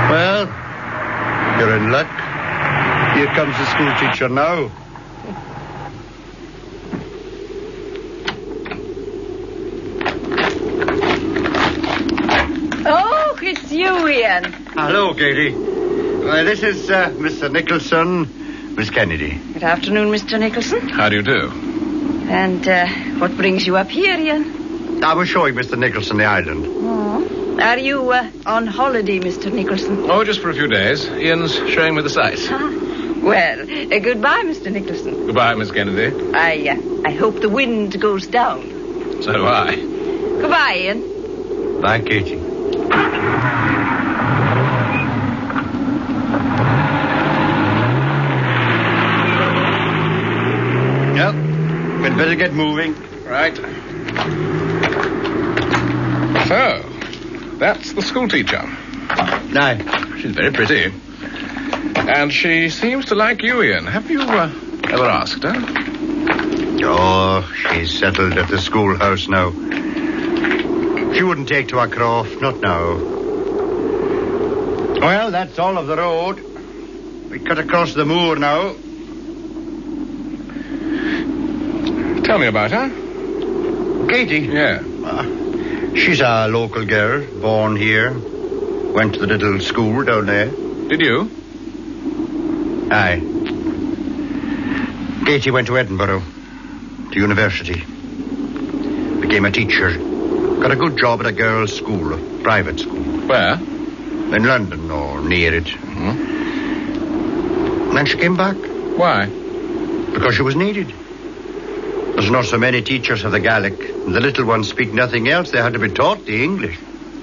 Well, you're in luck. Here comes the school teacher now. Oh, it's you, Ian. Hello, Katie. This is Mr. Nicholson, Miss Kennedy. Good afternoon, Mr. Nicholson. How do you do? And what brings you up here, Ian? I was showing Mr. Nicholson the island. Oh. Are you on holiday, Mr. Nicholson? Oh, just for a few days. Ian's showing me the sights. Well, goodbye, Mr. Nicholson. Goodbye, Miss Kennedy. I hope the wind goes down. So do I. Goodbye, Ian. Bye, Katie. Yep. We'd better get moving. Right. So, that's the school teacher. Aye. She's very pretty. And she seems to like you, Ian. Have you ever asked her? Oh, she's settled at the schoolhouse now. She wouldn't take to our croft, not now. Well, that's all of the road. We cut across the moor now. Tell me about her. Katie? Yeah. She's a local girl, born here. Went to the little school down there. Did you? Aye. Katie went to Edinburgh, to university. Became a teacher. Got a good job at a girls' school, a private school. Where? In London, or near it. Mm-hmm. And then she came back. Why? Because she was needed. There's not so many teachers of the Gaelic. The little ones speak nothing else. They had to be taught the English.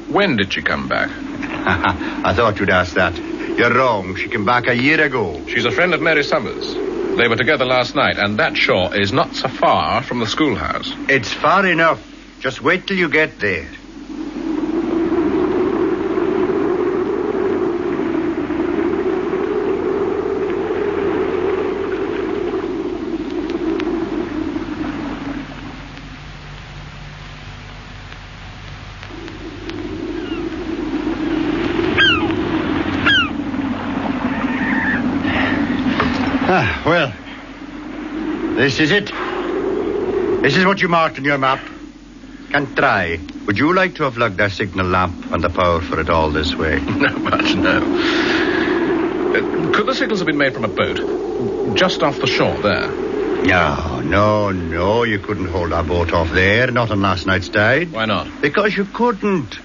When did she come back? I thought you'd ask that. You're wrong. She came back a year ago. She's a friend of Mary Summers. They were together last night, and that shore is not so far from the schoolhouse. It's far enough. Just wait till you get there. Well, this is it. This is what you marked on your map. Can try. Would you like to have lugged our signal lamp and the power for it all this way? Not much, no. Could the signals have been made from a boat? Just off the shore there? No. You couldn't hold our boat off there. Not on last night's tide. Why not? Because you couldn't.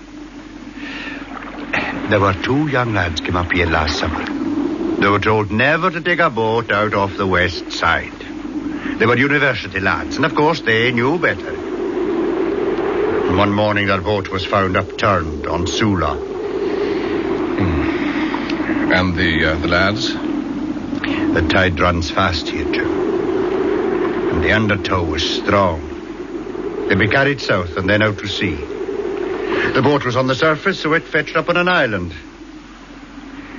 There were 2 young lads came up here last summer. They were told never to take a boat out off the west side. They were university lads, and of course they knew better. And one morning their boat was found upturned on Sula. And the lads? The tide runs fast here, Jim. And the undertow was strong. They'd be carried south and then out to sea. The boat was on the surface, so it fetched up on an island.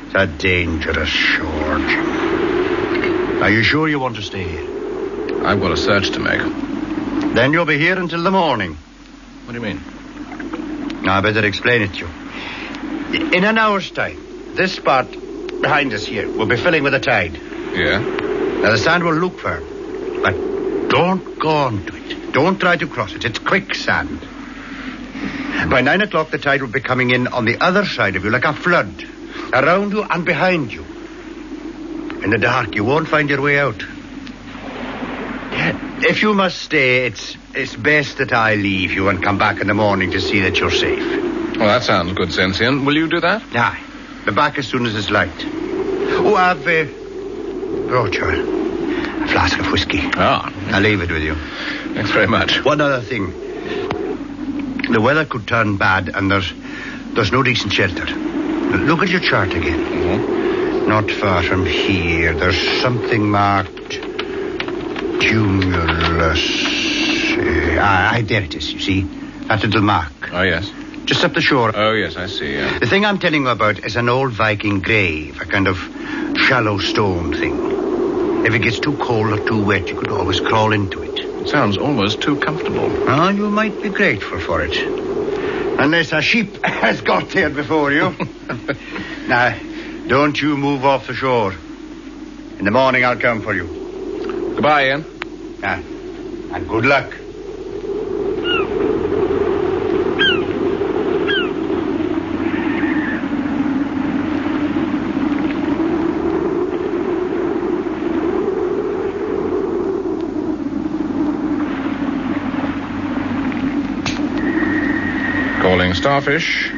It's a dangerous shore, Jim. Are you sure you want to stay here? I've got a search to make. Then you'll be here until the morning. What do you mean? Now, I better explain it to you. In an hour's time, this spot behind us here will be filling with the tide. Yeah? Now, the sand will look firm, but don't go onto it. Don't try to cross it. It's quicksand. By 9 o'clock, the tide will be coming in on the other side of you like a flood, around you and behind you. In the dark, you won't find your way out. If you must stay, it's best that I leave you and come back in the morning to see that you're safe. Well, that sounds good, Sensian. Will you do that? Aye. Be back as soon as it's light. Oh, I've brought you a flask of whiskey. Ah. I'll leave it with you. Thanks very much. One other thing. The weather could turn bad, and there's no decent shelter. Look at your chart again. Mm-hmm. Not far from here, there's something marked Cumulus. There it is, you see. That little mark. Oh, yes. Just up the shore. Oh, yes, I see, yeah. The thing I'm telling you about is an old Viking grave, a kind of shallow stone thing. If it gets too cold or too wet, you could always crawl into it. It sounds almost too comfortable. Oh, you might be grateful for it. Unless a sheep has got there before you. Now, don't you move off the shore. In the morning, I'll come for you. Goodbye, Ian. And good luck. Calling Starfish.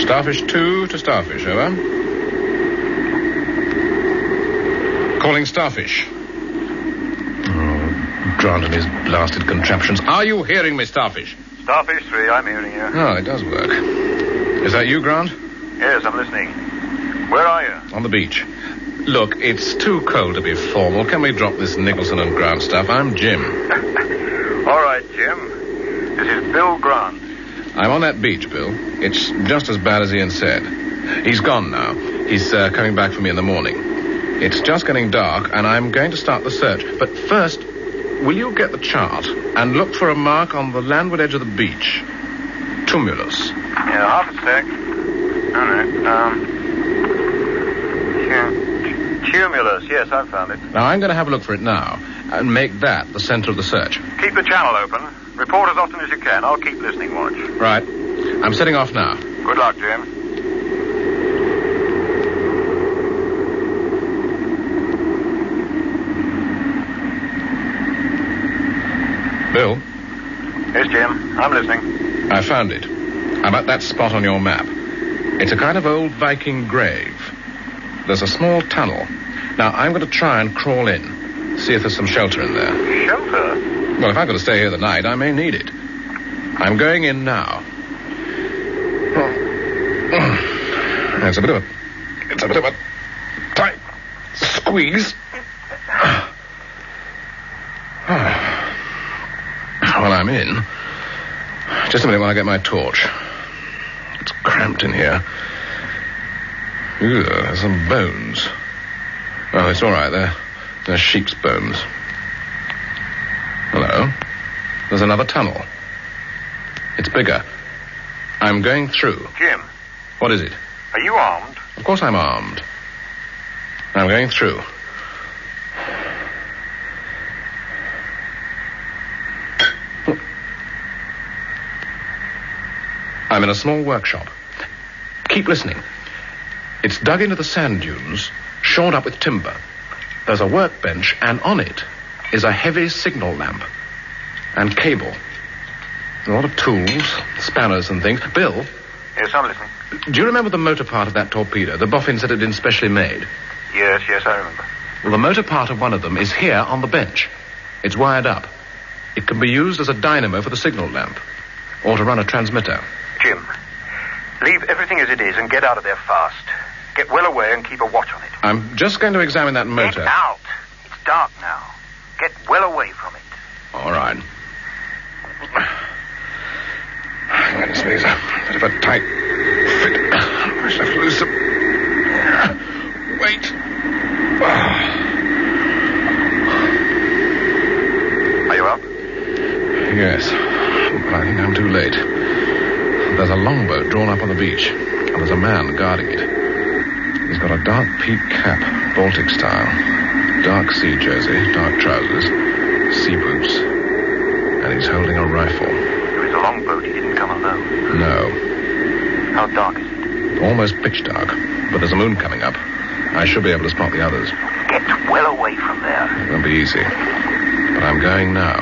Starfish 2 to Starfish, over. Calling Starfish. Grant and his blasted contraptions. Are you hearing me, Starfish? Starfish 3, I'm hearing you. Oh, it does work. Is that you, Grant? Yes, I'm listening. Where are you? On the beach. Look, it's too cold to be formal. Can we drop this Nicholson and Grant stuff? I'm Jim. All right, Jim. This is Bill Grant. I'm on that beach, Bill. It's just as bad as Ian said. He's gone now. He's coming back for me in the morning. It's just getting dark, and I'm going to start the search. But first, will you get the chart and look for a mark on the landward edge of the beach? Tumulus. Yeah, half a sec. All right. Cumulus. Yes, I've found it. Now, I'm going to have a look for it now and make that the center of the search. Keep the channel open. Report as often as you can. I'll keep listening watch. Right. I'm setting off now. Good luck, Jim. Bill? Yes, Jim. I'm listening. I found it. I'm at that spot on your map. It's a kind of old Viking grave. There's a small tunnel. Now, I'm going to try and crawl in. See if there's some shelter in there. Shelter? Well, if I've got to stay here the night, I may need it. I'm going in now. It's a bit of a tight squeeze. Well, I'm in. Just a minute while I get my torch. It's cramped in here. Ew, there's some bones. Oh, it's all right. They're sheep's bones. Hello. There's another tunnel. It's bigger. I'm going through. Jim. What is it? Are you armed? Of course I'm armed. I'm going through. I'm in a small workshop. Keep listening. It's dug into the sand dunes, shored up with timber. There's a workbench, and on it is a heavy signal lamp and cable. A lot of tools, spanners and things. Bill? Yes, I'm listening. Do you remember the motor part of that torpedo? The boffin said it had been specially made. Yes, I remember. Well, the motor part of one of them is here on the bench. It's wired up. It can be used as a dynamo for the signal lamp, or to run a transmitter. Jim, leave everything as it is and get out of there fast. Get well away and keep a watch on it. I'm just going to examine that motor. Get out. It's dark now. Get well away from it. All right. Goodness me, it's a bit of a tight fit. I shall have to lose some weight. Are you up? Yes, but I think I'm too late. There's a longboat drawn up on the beach, and there's a man guarding it. He's got a dark peak cap, Baltic style, dark sea jersey, dark trousers, sea boots, and he's holding a rifle. There is a longboat. He didn't come alone. No. How dark is it? Almost pitch dark, but there's a moon coming up. I should be able to spot the others. Get well away from there. It won't be easy, but I'm going now.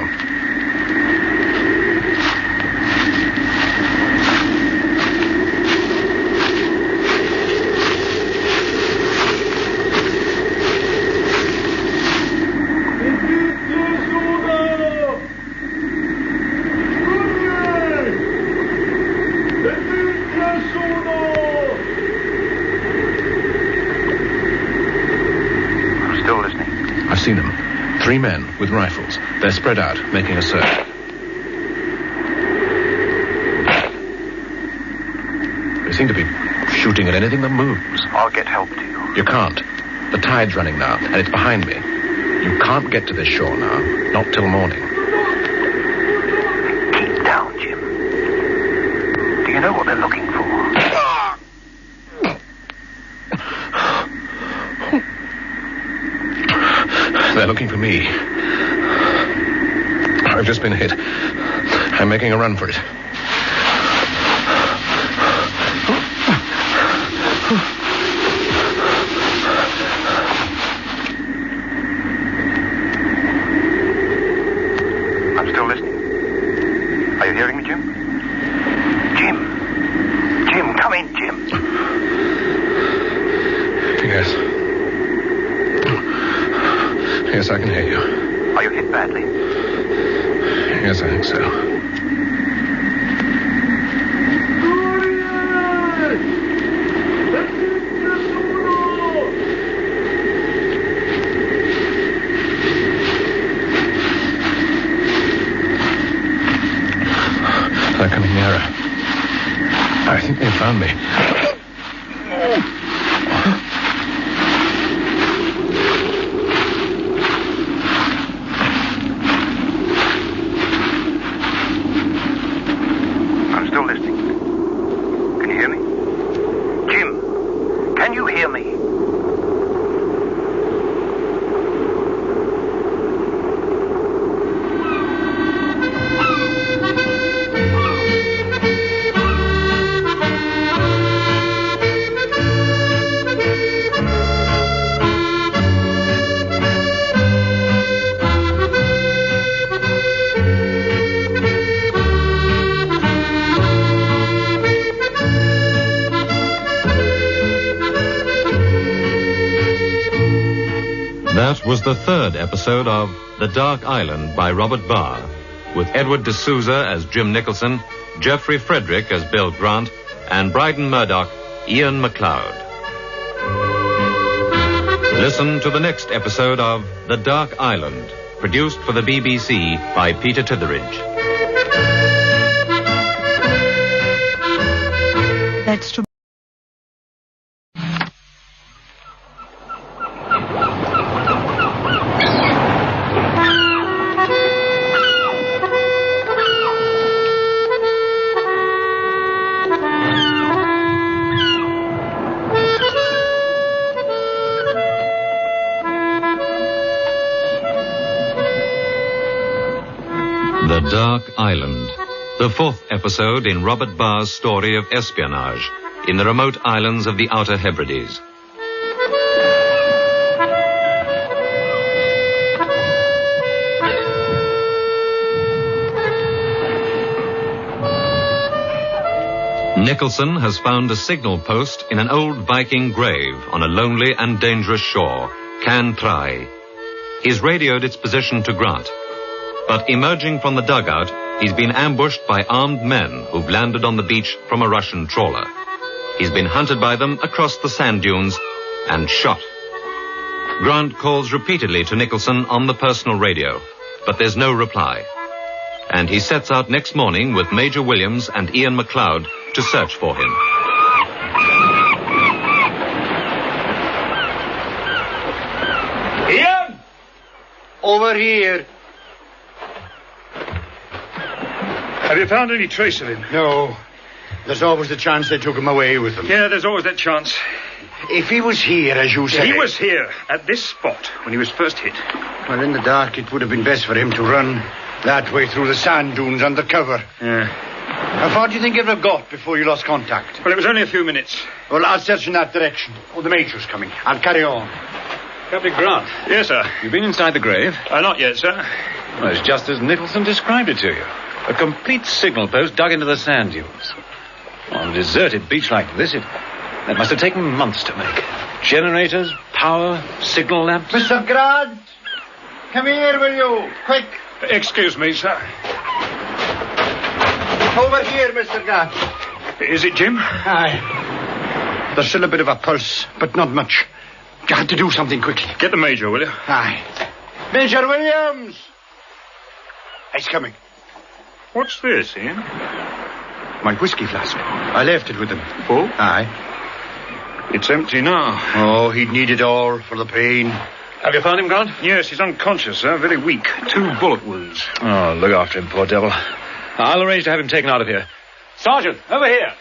Seen them. 3 men with rifles. They're spread out, making a search. They seem to be shooting at anything that moves. I'll get help to you. You can't. The tide's running now, and it's behind me. You can't get to this shore now. Not till morning. Keep down, Jim. Do you know what they're looking for? They're looking for me. I've just been hit. I'm making a run for it. I'm still listening. Are you hearing me, Jim? Jim, come in, Jim. Yes. Yes, I can hear you. Are you hit badly? Yes, I think so. They're coming nearer. I think they found me. That was the 3rd episode of The Dark Island by Robert Barr, with Edward D'Souza as Jim Nicholson, Geoffrey Frederick as Bill Grant, and Bryden Murdoch, Ian MacLeod. Listen to the next episode of The Dark Island, produced for the BBC by Peter Titheridge. That's true. The Dark Island, The fourth episode in Robert Barr's story of espionage in the remote islands of the Outer Hebrides. Nicholson has found a signal post in an old Viking grave on a lonely and dangerous shore, Can Trai. He's radioed its position to Grant, but emerging from the dugout, he's been ambushed by armed men who've landed on the beach from a Russian trawler. He's been hunted by them across the sand dunes and shot. Grant calls repeatedly to Nicholson on the personal radio, but there's no reply. And he sets out next morning with Major Williams and Ian MacLeod to search for him. Ian! Over here. Have you found any trace of him? No. There's always the chance they took him away with them. Yeah, there's always that chance. If he was here, as you say... He was here, at this spot, when he was first hit. Well, in the dark, it would have been best for him to run that way through the sand dunes under cover. Yeah. How far do you think you'd have got before you lost contact? Well, it was only a few minutes. Well, I'll search in that direction. Oh, the Major's coming. I'll carry on. Captain Grant. Yes, sir. You've been inside the grave? Not yet, sir. Well, it's just as Nicholson described it to you. A complete signal post dug into the sand dunes. On a deserted beach like this, that must have taken months to make. Generators, power, signal lamps. Mr. Grant! Come here, will you? Quick! Excuse me, sir. Over here, Mr. Grant. Is it Jim? Aye. There's still a bit of a pulse, but not much. You had to do something quickly. Get the Major, will you? Aye. Major Williams! He's coming. What's this, Ian? My whiskey flask. I left it with him. Oh? Aye. It's empty now. Oh, he'd need it all for the pain. Have you found him, Grant? Yes, he's unconscious, sir. Very weak. 2 bullet wounds. Oh, look after him, poor devil. I'll arrange to have him taken out of here. Sergeant, over here.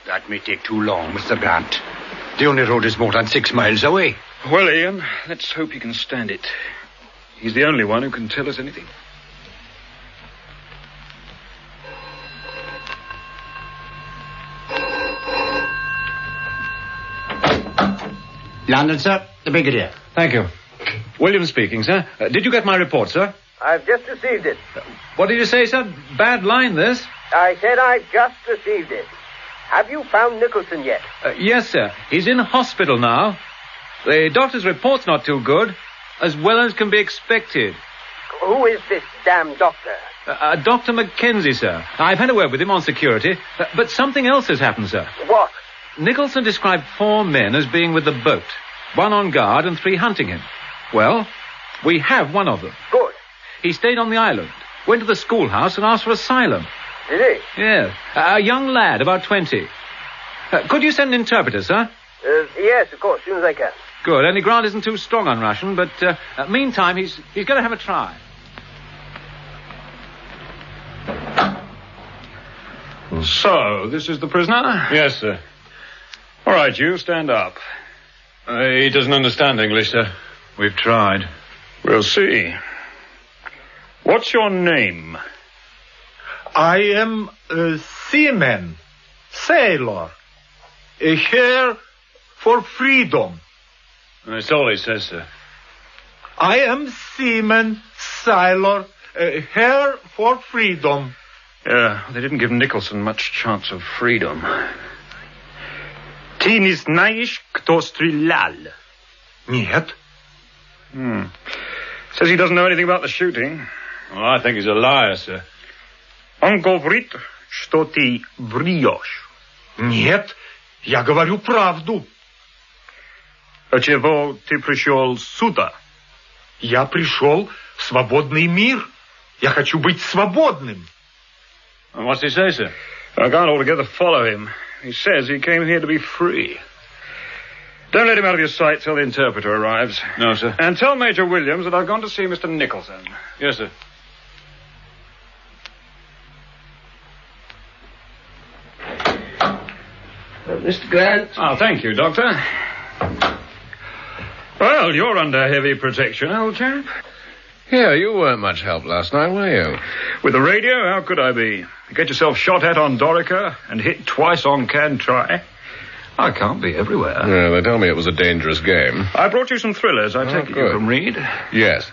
That may take too long, Mr. Grant. The only road is more than 6 miles away. Well, Ian, let's hope he can stand it. He's the only one who can tell us anything. London, sir. The Brigadier. Thank you. Williams speaking, sir. Did you get my report, sir? I've just received it. What did you say, sir? Bad line, this. I said I've just received it. Have you found Nicholson yet? Yes, sir. He's in hospital now. The doctor's report's not too good, as well as can be expected. Who is this damn doctor? Dr. Mackenzie, sir. I've had a word with him on security, but something else has happened, sir. What? Nicholson described 4 men as being with the boat, 1 on guard and 3 hunting him. Well, we have one of them. Good. He stayed on the island, went to the schoolhouse and asked for asylum. Did he? Yes. A young lad, about 20. Could you send an interpreter, sir? Yes, of course, as soon as I can. Good. Only Grant isn't too strong on Russian, but meantime, he's going to have a try. So, this is the prisoner? Yes, sir. All right, you stand up. He doesn't understand English, sir. We've tried. We'll see. What's your name? I am a seaman, sailor, here for freedom. That's all he says, sir. I am seaman, sailor, here for freedom. Yeah, they didn't give Nicholson much chance of freedom. Ty nie знаешь, кто стрелял? Нет. Says he doesn't know anything about the shooting. Well, I think he's a liar, sir. Он говорит, что ты врешь. Нет, я говорю правду. А чего ты пришел сюда? Я пришел в свободный мир. Я хочу быть свободным. And what's he say, sir? I can't altogether follow him. He says he came here to be free. Don't let him out of your sight till the interpreter arrives. No, sir. And tell Major Williams that I've gone to see Mr. Nicholson. Yes, sir. Mr. Grant. Oh, thank you, Doctor. Well, you're under heavy protection, old chap. Yeah, you weren't much help last night, were you? With the radio, how could I be? You get yourself shot at on Dorica and hit twice on Cantry. I can't be everywhere. Yeah, they told me it was a dangerous game. I brought you some thrillers. I take it you can read. Yes.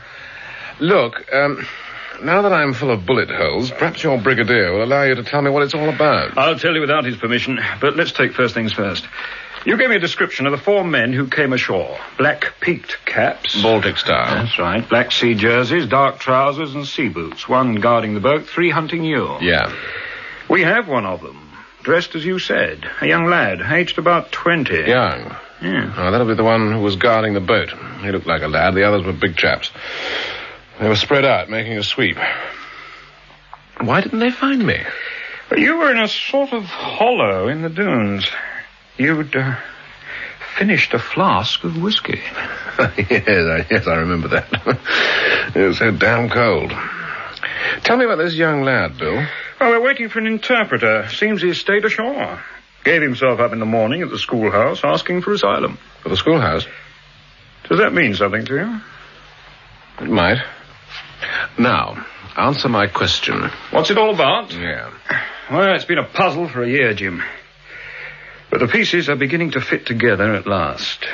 Look, now that I'm full of bullet holes, perhaps your brigadier will allow you to tell me what it's all about. I'll tell you without his permission, but let's take first things first. You gave me a description of the 4 men who came ashore. Black peaked caps. Baltic style. That's right. Black sea jerseys, dark trousers, and sea boots. 1 guarding the boat, 3 hunting you. Yeah. We have one of them. Dressed as you said. A young lad, aged about 20. Young? Yeah. Oh, that'll be the one who was guarding the boat. He looked like a lad. The others were big chaps. They were spread out, making a sweep. Why didn't they find me? You were in a sort of hollow in the dunes. You'd finished a flask of whiskey. yes, I remember that. It was so damn cold. Tell me about this young lad, Bill. Oh, we're waiting for an interpreter. Seems he's stayed ashore. Gave himself up in the morning at the schoolhouse, asking for asylum. For the schoolhouse? Does that mean something to you? It might. Now, answer my question. What's it all about? Yeah. Well, it's been a puzzle for a year, Jim. But the pieces are beginning to fit together at last.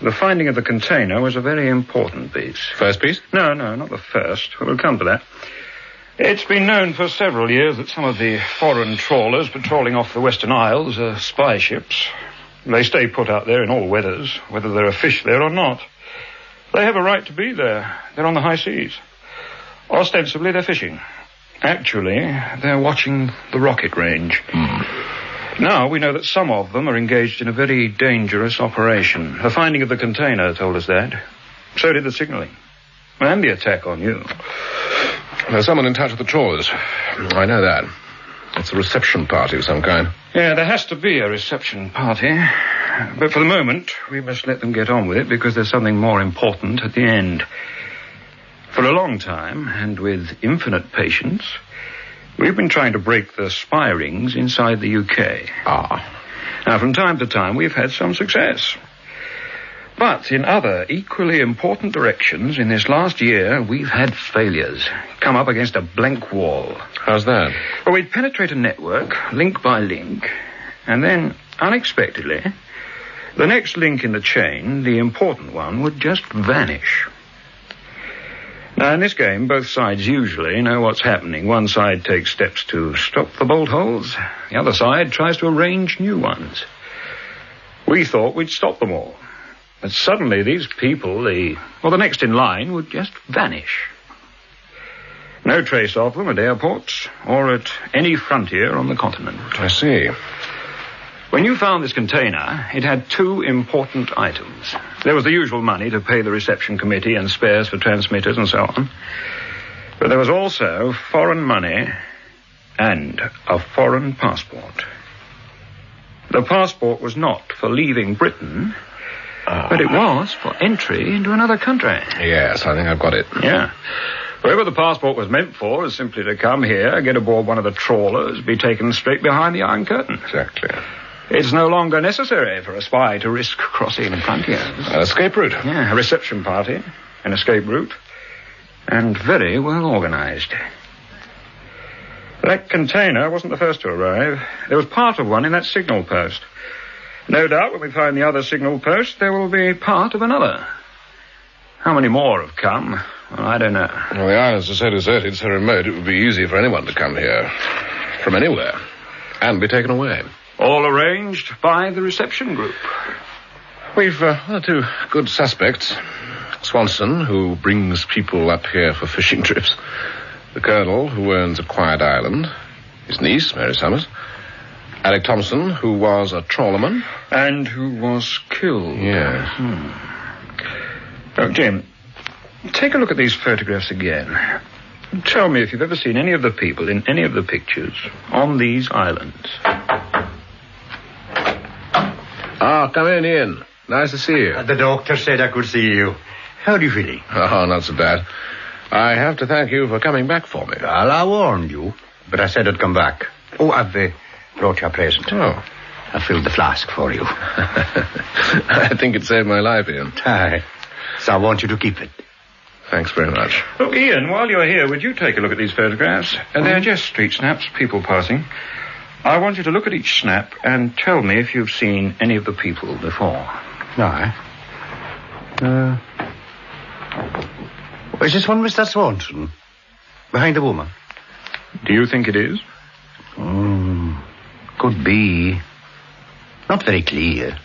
The finding of the container was a very important piece. First piece? No, not the first. We'll come to that. It's been known for several years that some of the foreign trawlers patrolling off the Western Isles are spy ships. They stay put out there in all weathers, whether there are fish there or not. They have a right to be there. They're on the high seas. Ostensibly, they're fishing. Actually, they're watching the rocket range. Now we know that some of them are engaged in a very dangerous operation. The finding of the container told us that. So did the signaling. And the attack on you. There's someone in touch with the trawlers. I know that. It's a reception party of some kind. Yeah, there has to be a reception party. But for the moment, we must let them get on with it because there's something more important at the end. For a long time, and with infinite patience, we've been trying to break the spy rings inside the UK. Now, from time to time, we've had some success. But in other equally important directions, in this last year, we've had failures. Come up against a blank wall. How's that? Well, we'd penetrate a network, link by link, and then, unexpectedly, the next link in the chain, the important one, would just vanish. Now, in this game, both sides usually know what's happening. One side takes steps to stop the bolt holes. The other side tries to arrange new ones. We thought we'd stop them all. But suddenly these people, the next in line, would just vanish. No trace of them at airports or at any frontier on the continent. I see. When you found this container, it had 2 important items. There was the usual money to pay the reception committee and spares for transmitters and so on. But there was also foreign money and a foreign passport. The passport was not for leaving Britain, but it was for entry into another country. Yes, I think I've got it. Yeah. Whoever the passport was meant for is simply to come here, get aboard one of the trawlers, be taken straight behind the Iron Curtain. Exactly. It's no longer necessary for a spy to risk crossing frontiers. An escape route. Yeah, a reception party, an escape route, and very well organized. That container wasn't the first to arrive. There was part of one in that signal post. No doubt when we find the other signal post, there will be part of another. How many more have come? Well, I don't know. Well, the islands are so deserted, so remote, it would be easy for anyone to come here. From anywhere. And be taken away. All arranged by the reception group. We've 2 good suspects. Swanson, who brings people up here for fishing trips. The Colonel, who owns a quiet island. His niece, Mary Summers. Alec Thompson, who was a trawlerman. And who was killed. Yes. Oh, Jim, take a look at these photographs again. Tell me if you've ever seen any of the people in any of the pictures on these islands. Come in, Ian. Nice to see you. The doctor said I could see you. How are you feeling? Oh, not so bad. I have to thank you for coming back for me. Well, I warned you, but I said I'd come back. Oh, I've brought you a present. Oh. I filled the flask for you. I think it saved my life, Ian. Aye. So I want you to keep it. Thanks very much. Look, Ian, while you're here, would you take a look at these photographs? They're just street snaps, people passing. I want you to look at each snap and tell me if you've seen any of the people before. No. Is this one Mr. Swanson? Behind the woman? Do you think it is? Could be. Not very clear.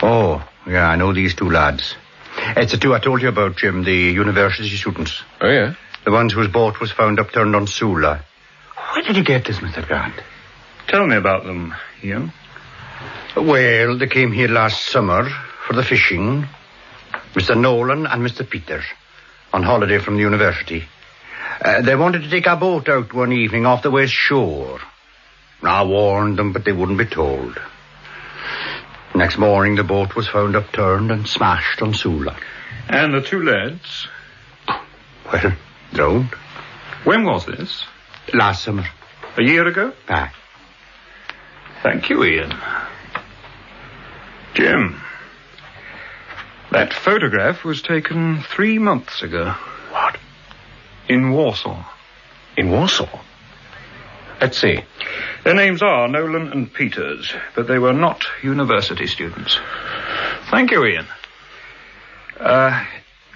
Oh, yeah, I know these two lads. It's the two I told you about, Jim, the university students. Oh, yeah? The ones whose boat was found upturned on Sula. Where did you get this, Mr. Grant? Tell me about them, Ian. Well, they came here last summer for the fishing. Mr. Nolan and Mr. Peters, on holiday from the university. They wanted to take a boat out one evening off the west shore. I warned them, but they wouldn't be told. Next morning, the boat was found upturned and smashed on Sula. And the two lads? Well, drowned. When was this? Last summer. A year ago? Aye. Thank you, Ian. Jim, that photograph was taken 3 months ago. What? In Warsaw. In Warsaw? Let's see. Their names are Nolan and Peters, but they were not university students. Thank you, Ian.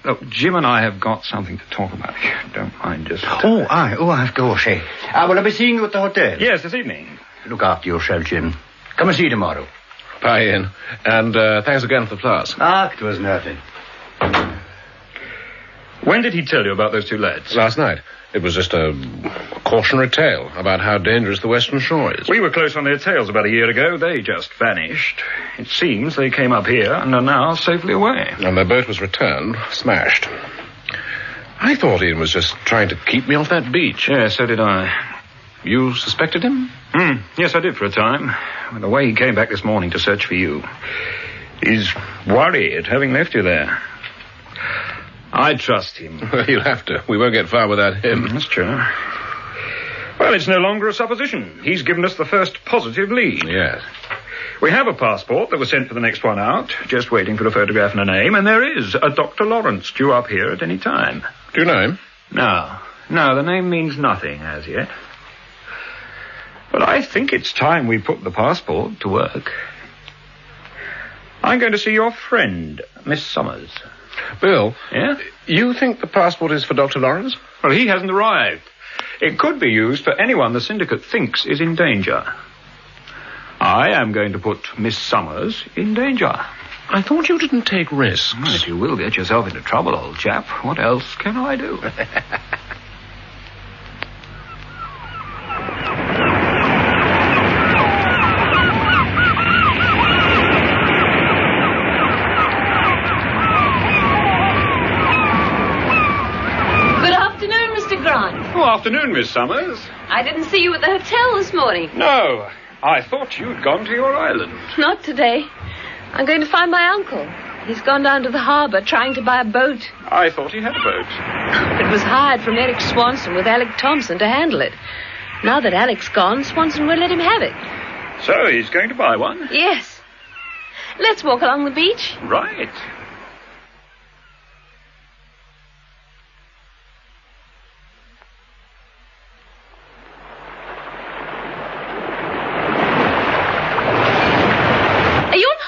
Look, Jim and I have got something to talk about. Don't mind just... Oh, of course, eh? Will I be seeing you at the hotel? Yes, this evening. Look after yourself, Jim. Come and see you tomorrow. Bye, Ian. And thanks again for the flowers. It was nothing. When did he tell you about those two lads? Last night. It was just a cautionary tale about how dangerous the western shore is. We were close on their tails about a year ago. They just vanished. It seems they came up here and are now safely away. And their boat was returned, smashed. I thought Ian was just trying to keep me off that beach. Yes, so did I. You suspected him? Yes, I did for a time. The way he came back this morning to search for you. He's worried, having left you there. I trust him. Well, you'll have to. We won't get far without him. That's true. Well, it's no longer a supposition. He's given us the first positive lead. Yes. We have a passport that was sent for the next one out, just waiting for a photograph and a name, and there is a Dr. Lawrence due up here at any time. Do you know him? No, the name means nothing as yet. But I think it's time we put the passport to work. I'm going to see your friend, Miss Summers. Bill? Yeah? You think the passport is for Dr. Lawrence? Well, he hasn't arrived. It could be used for anyone the syndicate thinks is in danger. I am going to put Miss Summers in danger. I thought you didn't take risks. Well, if you will get yourself into trouble, old chap, what else can I do? Oh, afternoon, Miss Summers. I didn't see you at the hotel this morning. No, I thought you'd gone to your island. Not today. I'm going to find my uncle. He's gone down to the harbour trying to buy a boat. I thought he had a boat. It was hired from Eric Swanson with Alec Thompson to handle it. Now that Alec's gone, Swanson won't let him have it. So he's going to buy one? Yes. Let's walk along the beach. Right.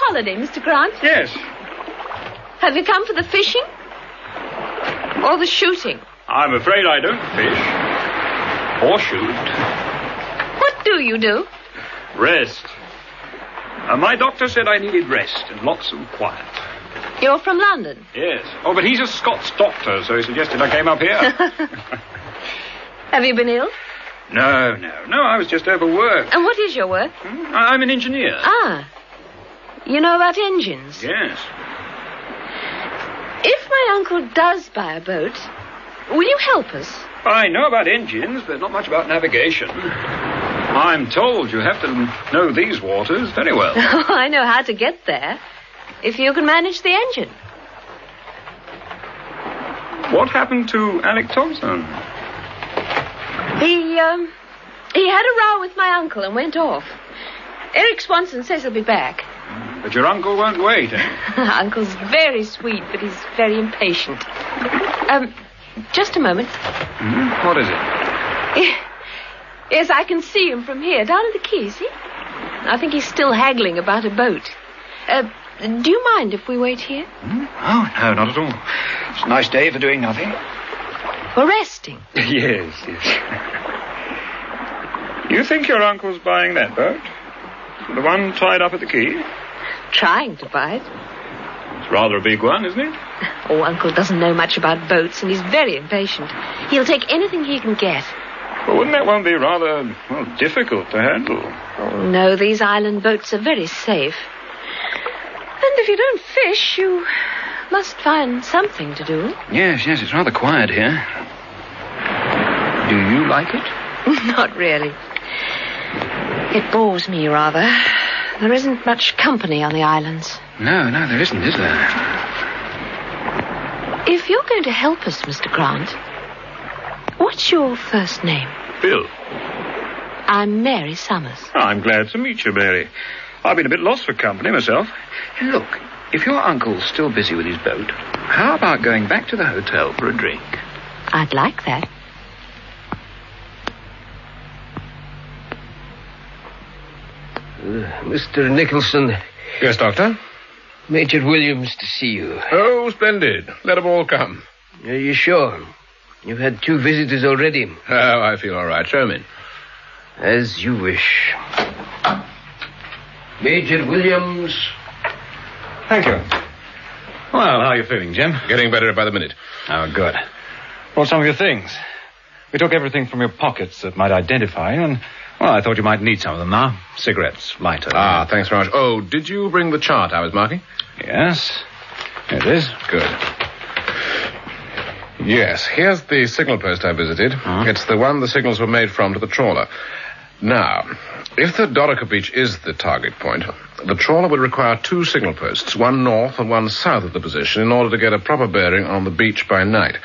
Holiday, Mr. Grant? Yes. Have you come for the fishing? Or the shooting? I'm afraid I don't fish. Or shoot. What do you do? Rest. My doctor said I needed rest and lots of quiet. You're from London? Yes. Oh, but he's a Scots doctor, so he suggested I came up here. Have you been ill? No, I was just overworked. And what is your work? I'm an engineer. Ah. You know about engines? Yes. If my uncle does buy a boat, will you help us? I know about engines, but not much about navigation. I'm told you have to know these waters very well. Oh, I know how to get there, if you can manage the engine. What happened to Alec Thompson? He had a row with my uncle and went off. Eric Swanson says he'll be back. But your uncle won't wait, eh? Uncle's very sweet, but he's very impatient. Just a moment. What is it? Yes, I can see him from here, down at the quay, see? I think he's still haggling about a boat. Do you mind if we wait here? Oh, no, not at all. It's a nice day for doing nothing. For resting? Yes. You think your uncle's buying that boat? The one tied up at the quay? Trying to buy it. It's rather a big one, isn't it? Oh, Uncle doesn't know much about boats, and he's very impatient. He'll take anything he can get. Well, wouldn't that one be rather, difficult to handle? Oh, no, these island boats are very safe. And if you don't fish, you must find something to do. Yes, it's rather quiet here. Do you like it? Not really. It bores me rather. There isn't much company on the islands. No, there isn't, is there? If you're going to help us, Mr. Grant, what's your first name? Bill. I'm Mary Summers. I'm glad to meet you, Mary. I've been a bit lost for company myself. Look, if your uncle's still busy with his boat, how about going back to the hotel for a drink? I'd like that. Mr. Nicholson. Yes, Doctor? Major Williams to see you. Oh, splendid. Let them all come. Are you sure? You've had 2 visitors already. Oh, I feel all right. Show 'em in. As you wish. Major Williams. Thank you. Well, how are you feeling, Jim? Getting better by the minute. Oh, good. Brought some of your things. We took everything from your pockets that might identify you, and, I thought you might need some of them now. Cigarettes, lighter. Ah, thanks very much. Oh, did you bring the chart I was marking? Yes. Here it is. Good. Yes, here's the signal post I visited. It's the one the signals were made from to the trawler. Now, if the Dorica Beach is the target point, the trawler would require 2 signal posts, one north and one south of the position, in order to get a proper bearing on the beach by night.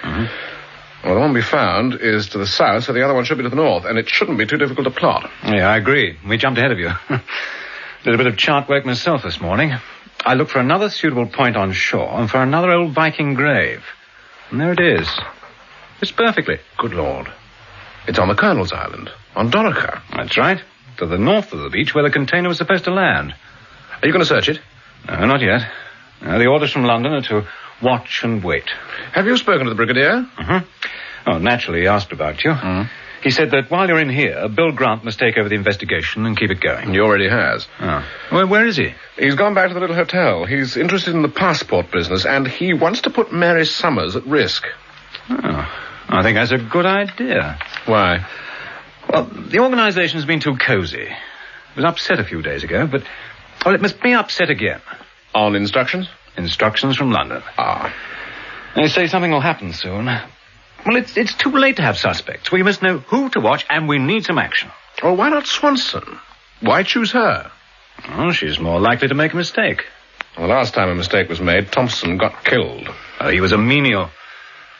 Well, the one we found is to the south, so the other one should be to the north, and it shouldn't be too difficult to plot. Yeah, I agree. We jumped ahead of you. Did a bit of chart work myself this morning. I looked for another suitable point on shore and for another old Viking grave. And there it is. It's perfectly. Good Lord. It's on the Colonel's Island, on Dorica. That's right. To the north of the beach where the container was supposed to land. Are you going to search it? No, not yet. The orders from London are to watch and wait. Have you spoken to the Brigadier? Oh, naturally, he asked about you. He said that while you're in here, Bill Grant must take over the investigation and keep it going. He already has. Oh. Well, where is he? He's gone back to the little hotel. He's interested in the passport business, and he wants to put Mary Summers at risk. Oh, I think that's a good idea. Why? Well, the organization's been too cozy. It was upset a few days ago, but... Well, it must be upset again. On instructions? Instructions from London. Ah. They say something will happen soon. Well, it's too late to have suspects. We must know who to watch, and we need some action. Well, why not Swanson? Why choose her? Oh, she's more likely to make a mistake. The last time a mistake was made, Thompson got killed. He was a menial.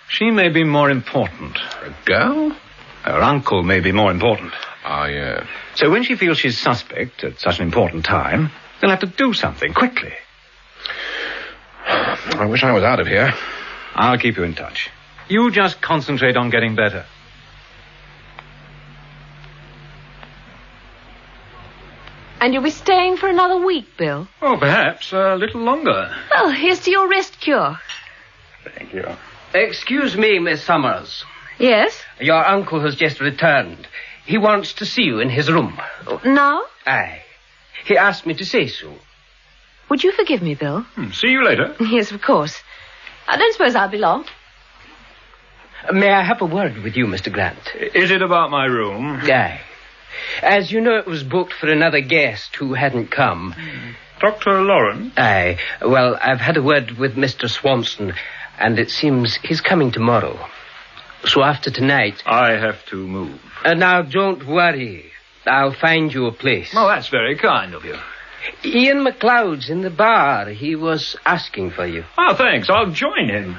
She may be more important. A girl? Her uncle may be more important. Ah, yeah. So when she feels she's suspect at such an important time, they'll have to do something quickly. I wish I was out of here. I'll keep you in touch. You just concentrate on getting better. And you'll be staying for another week, Bill? Oh, perhaps a little longer. Well, here's to your rest cure. Thank you. Excuse me, Miss Summers. Yes? Your uncle has just returned. He wants to see you in his room. Now? Aye. He asked me to say so. Would you forgive me, Bill? See you later. Yes, of course. I don't suppose I'll be long. May I have a word with you, Mr. Grant? Is it about my room? Aye. As you know, it was booked for another guest who hadn't come. Dr. Lawrence? Aye. Well, I've had a word with Mr. Swanson, and it seems he's coming tomorrow. So after tonight... I have to move. Now, don't worry. I'll find you a place. Oh, that's very kind of you. Ian McLeod's in the bar. He was asking for you. Oh, thanks. I'll join him.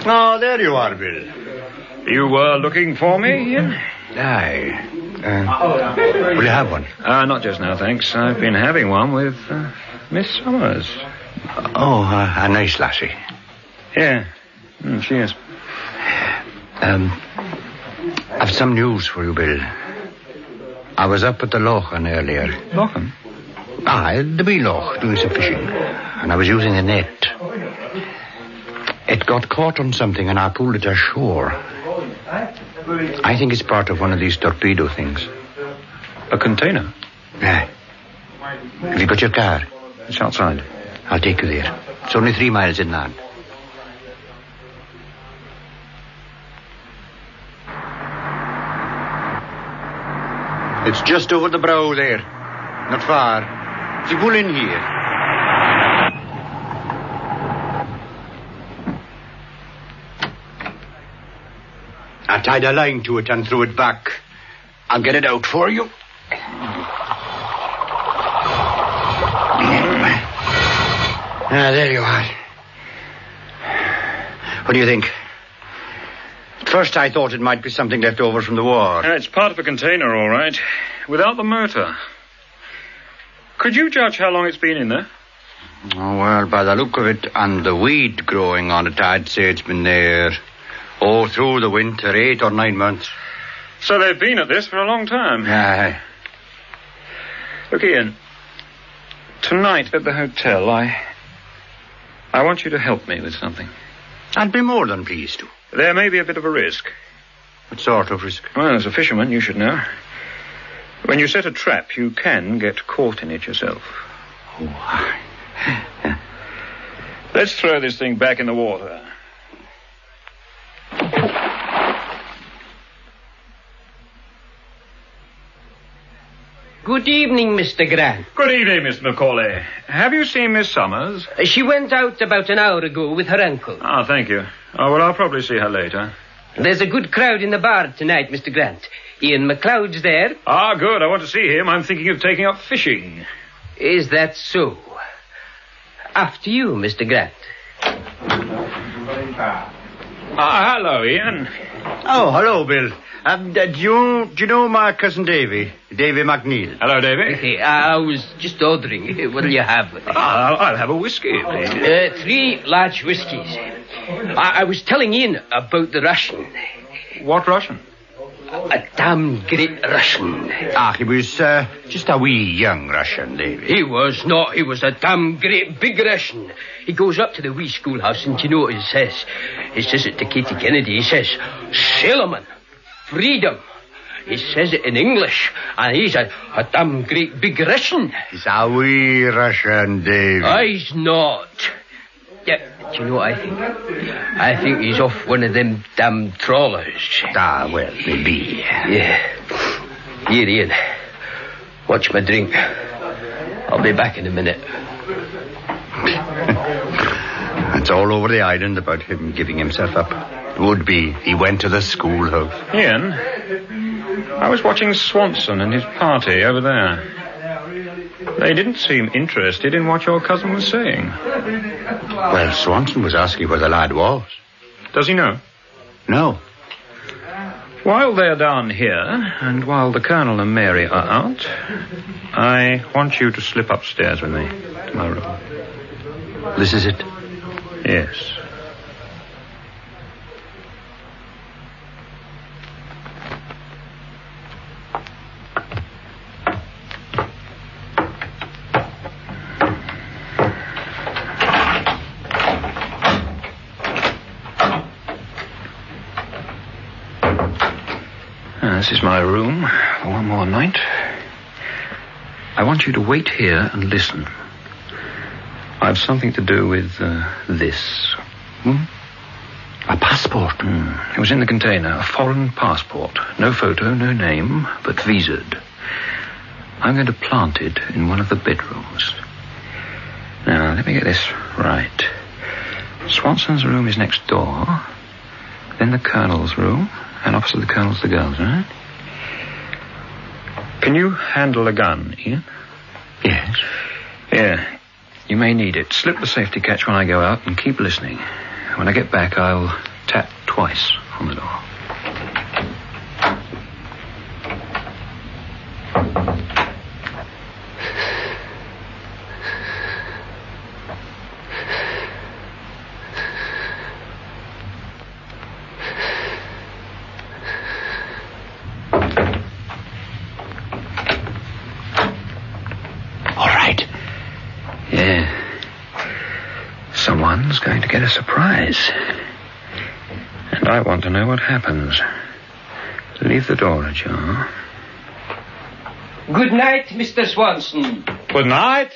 Oh, there you are, Bill. You were looking for me, Ian? Aye. Will you have one? Not just now, thanks. I've been having one with Miss Summers. Oh, a nice lassie. Yeah, she is. I've some news for you, Bill. I was up at the Lochen earlier. Lochen? The wee loch, doing some fishing. And I was using a net. It got caught on something and I pulled it ashore. I think it's part of one of these torpedo things. A container? Yeah. Have you got your car? It's outside. I'll take you there. It's only 3 miles inland. It's just over the brow there. Not far. If you pull in here. I tied a line to it and threw it back. I'll get it out for you. There you are. What do you think? At first I thought it might be something left over from the war. It's part of a container, all right. Without the motor. Could you judge how long it's been in there? Oh, well, by the look of it and the weed growing on it, I'd say it's been there through the winter, 8 or 9 months. So they've been at this for a long time. Aye. Look, Ian. Tonight at the hotel, I want you to help me with something. I'd be more than pleased to. There may be a bit of a risk. What sort of risk? Well, as a fisherman, you should know. When you set a trap, you can get caught in it yourself. Oh. Let's throw this thing back in the water. Good evening, Mr. Grant. Good evening, Miss Macaulay. Have you seen Miss Summers? She went out about an hour ago with her uncle. Thank you. Well, I'll probably see her later. There's a good crowd in the bar tonight, Mr. Grant. Ian McLeod's there. Good. I want to see him. I'm thinking of taking up fishing. Is that so? After you, Mr. Grant. Hello, Ian. Oh, hello, Bill. Do you know my cousin Davy? Davy McNeil. Hello, Davy. I was just ordering. What'll you have? I'll have a whiskey, please. 3 large whiskies. I was telling Ian about the Russian. What Russian? A damn great Russian. He was just a wee young Russian, Davy. He was not. He was a damn great big Russian. He goes up to the wee schoolhouse and you know what he says? He says it to Katie Kennedy. He says, Sailorman, freedom. He says it in English, and he's a damn great big Russian. He's a wee Russian, Davy. He's not. Yeah, do you know what I think? I think he's off one of them damn trawlers. Well, maybe. Yeah. Here, Ian. Watch my drink. I'll be back in a minute. It's all over the island about him giving himself up. Would be. He went to the schoolhouse. Ian, I was watching Swanson and his party over there. They didn't seem interested in what your cousin was saying. Well, Swanson was asking where the lad was. Does he know? No. While they're down here, and while the Colonel and Mary are out, I want you to slip upstairs with me to my room. This is it? Yes. This is my room for one more night. I want you to wait here and listen. I've something to do with this. A passport? It was in the container, a foreign passport. No photo, no name, but visaed. I'm going to plant it in one of the bedrooms. Now, let me get this right. Swanson's room is next door. Then the Colonel's room. And opposite the Colonel's the girls, right? Can you handle a gun, Ian? Yes. Yeah. You may need it. Slip the safety catch when I go out and keep listening. When I get back, I'll tap twice on the door. to get a surprise. And I want to know what happens. Leave the door ajar. Good night, Mr. Swanson. Good night.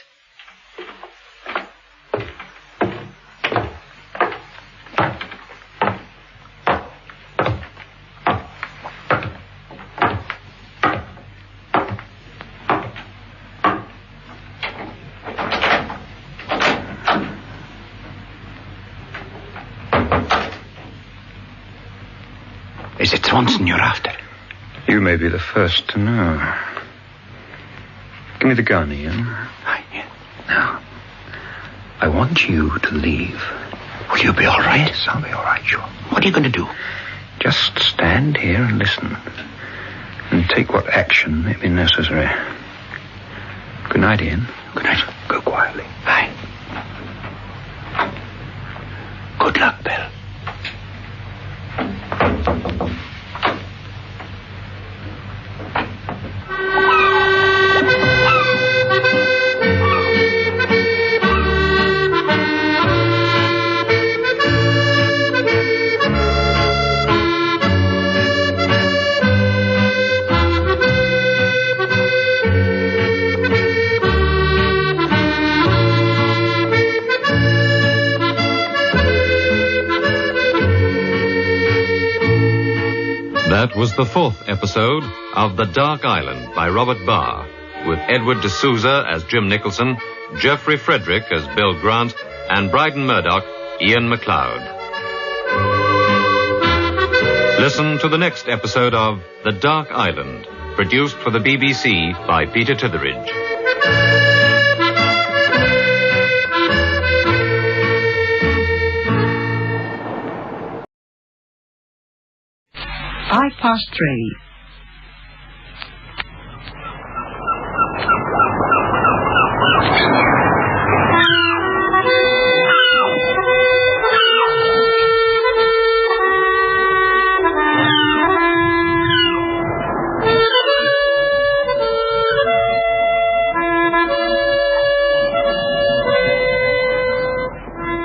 Is it Swanson you're after? You may be the first to know. Give me the gun, Ian. Now, I want you to leave. Will you be all right? Yes, I'll be all right, sure. What are you going to do? Just stand here and listen. And take what action may be necessary. Good night, Ian. Good night. Go quietly. Bye. Good luck, Bill. That was the fourth episode of The Dark Island by Robert Barr, with Edward D'Souza as Jim Nicholson, Geoffrey Frederick as Bill Grant, and Bryden Murdoch, Ian MacLeod. Listen to the next episode of The Dark Island, produced for the BBC by Peter Titheridge. 3:05.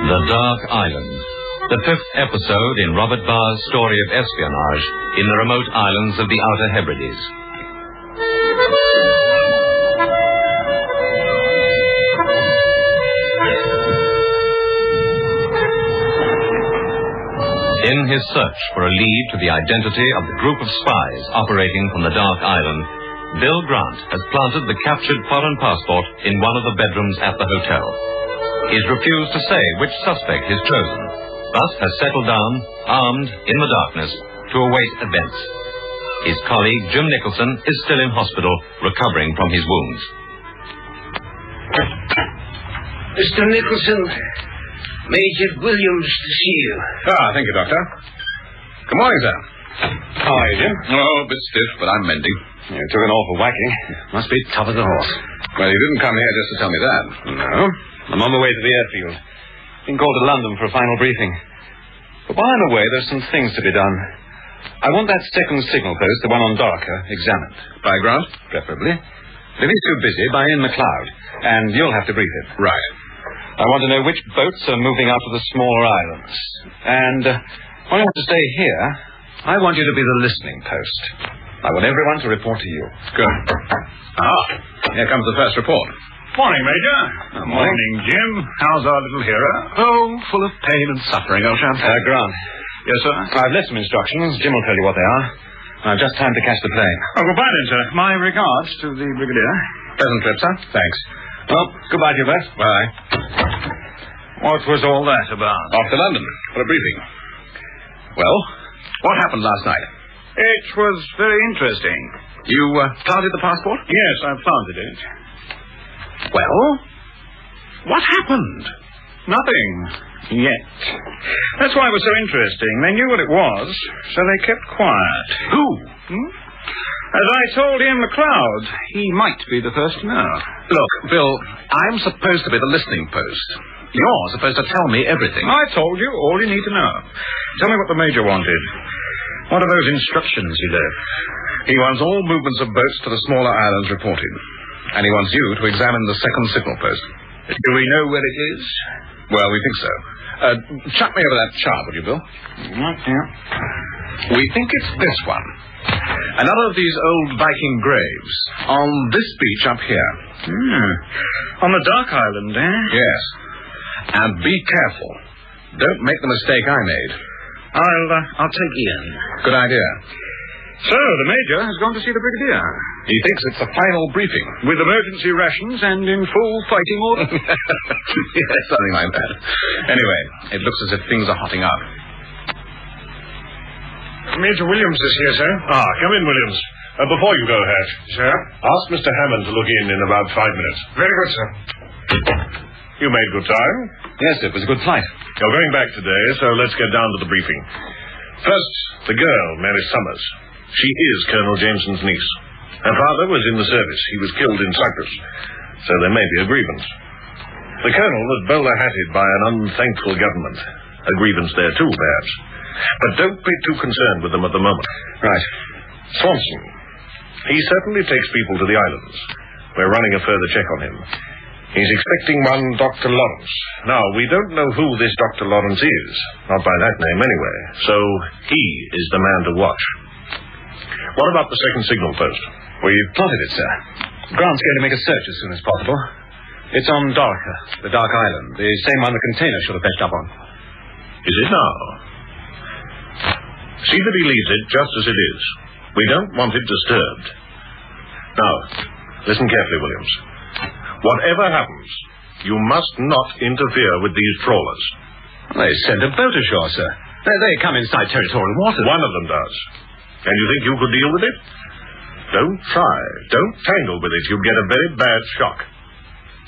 The Dark Island, the fifth episode in Robert Barr's story of espionage in the remote islands of the Outer Hebrides. In his search for a lead to the identity of the group of spies operating from the Dark Island, Bill Grant has planted the captured foreign passport in one of the bedrooms at the hotel. He's refused to say which suspect he's chosen, but has settled down, armed, in the darkness, to await events. His colleague, Jim Nicholson, is still in hospital, recovering from his wounds. Mr. Nicholson, Major Williams to see you. Thank you, Doctor. Good morning, sir. How are you, Jim? Oh, a bit stiff, but I'm mending. You took an awful whacking. Must be tough as a horse. Well, you didn't come here just to tell me that. No. I'm on my way to the airfield. Been called to London for a final briefing. But while I'm away, there's some things to be done. I want that second signal post, the one on Darker, examined. By Grant? Preferably. If he's too busy, by Ian MacLeod. And you'll have to brief him. Right. I want to know which boats are moving out to the smaller islands. And while you have to stay here, I want you to be the listening post. I want everyone to report to you. Good. Here comes the first report. Morning, Major. Morning, Jim. How's our little hero? Oh, full of pain and suffering, old chap. Grant. Yes, sir? I've left some instructions. Jim will tell you what they are. I've just time to catch the plane. Oh, goodbye then, sir. My regards to the Brigadier. Pleasant trip, sir. Thanks. Well, goodbye, Gilbert. Bye. What was all that about? Off to London for a briefing. Well, what happened last night? It was very interesting. You planted the passport? Yes, I planted it. Well, what happened? Nothing. Yet. That's why it was so interesting. They knew what it was, so they kept quiet. Who? As I told Ian MacLeod, he might be the first to know. Look, Bill, I'm supposed to be the listening post. You're supposed to tell me everything. I told you all you need to know. Tell me what the Major wanted. What are those instructions he left? He wants all movements of boats to the smaller islands reported. And he wants you to examine the second signal post. Do we know where it is? Well, we think so. Chuck me over that chart, would you, Bill? We think it's this one. Another of these old Viking graves on this beach up here. On the Dark Island, eh? Yes. And be careful. Don't make the mistake I made. I'll take Ian. Good idea. So, the Major has gone to see the Brigadier. He thinks it's the final briefing. With emergency rations and in full fighting order? Yes, something like that. Anyway, it looks as if things are hotting up. Major Williams is here, sir. Ah, come in, Williams. Before you go, Hatch. Sir? Ask Mr. Hammond to look in about 5 minutes. Very good, sir. You made good time. Yes, it was a good flight. You're going back today, so let's get down to the briefing. First, the girl, Mary Summers. She is Colonel Jameson's niece. Her father was in the service. He was killed in Cyprus. So there may be a grievance. The colonel was bowler-hatted by an unthankful government. A grievance there too, perhaps. But don't be too concerned with them at the moment. Right. Swanson. He certainly takes people to the islands. We're running a further check on him. He's expecting one Dr. Lawrence. Now, we don't know who this Dr. Lawrence is. Not by that name, anyway. So, he is the man to watch. What about the second signal post? We've plotted it, sir. Grant's going to make a search as soon as possible. It's on Dorca, the Dark Island. The same one the container should have fetched up on. Is it now? See that he leaves it just as it is. We don't want it disturbed. Now, listen carefully, Williams. Whatever happens, you must not interfere with these trawlers. They send a boat ashore, sir. They come inside territorial waters. One of them does. And you think you could deal with it? Don't try. Don't tangle with it. You'd get a very bad shock.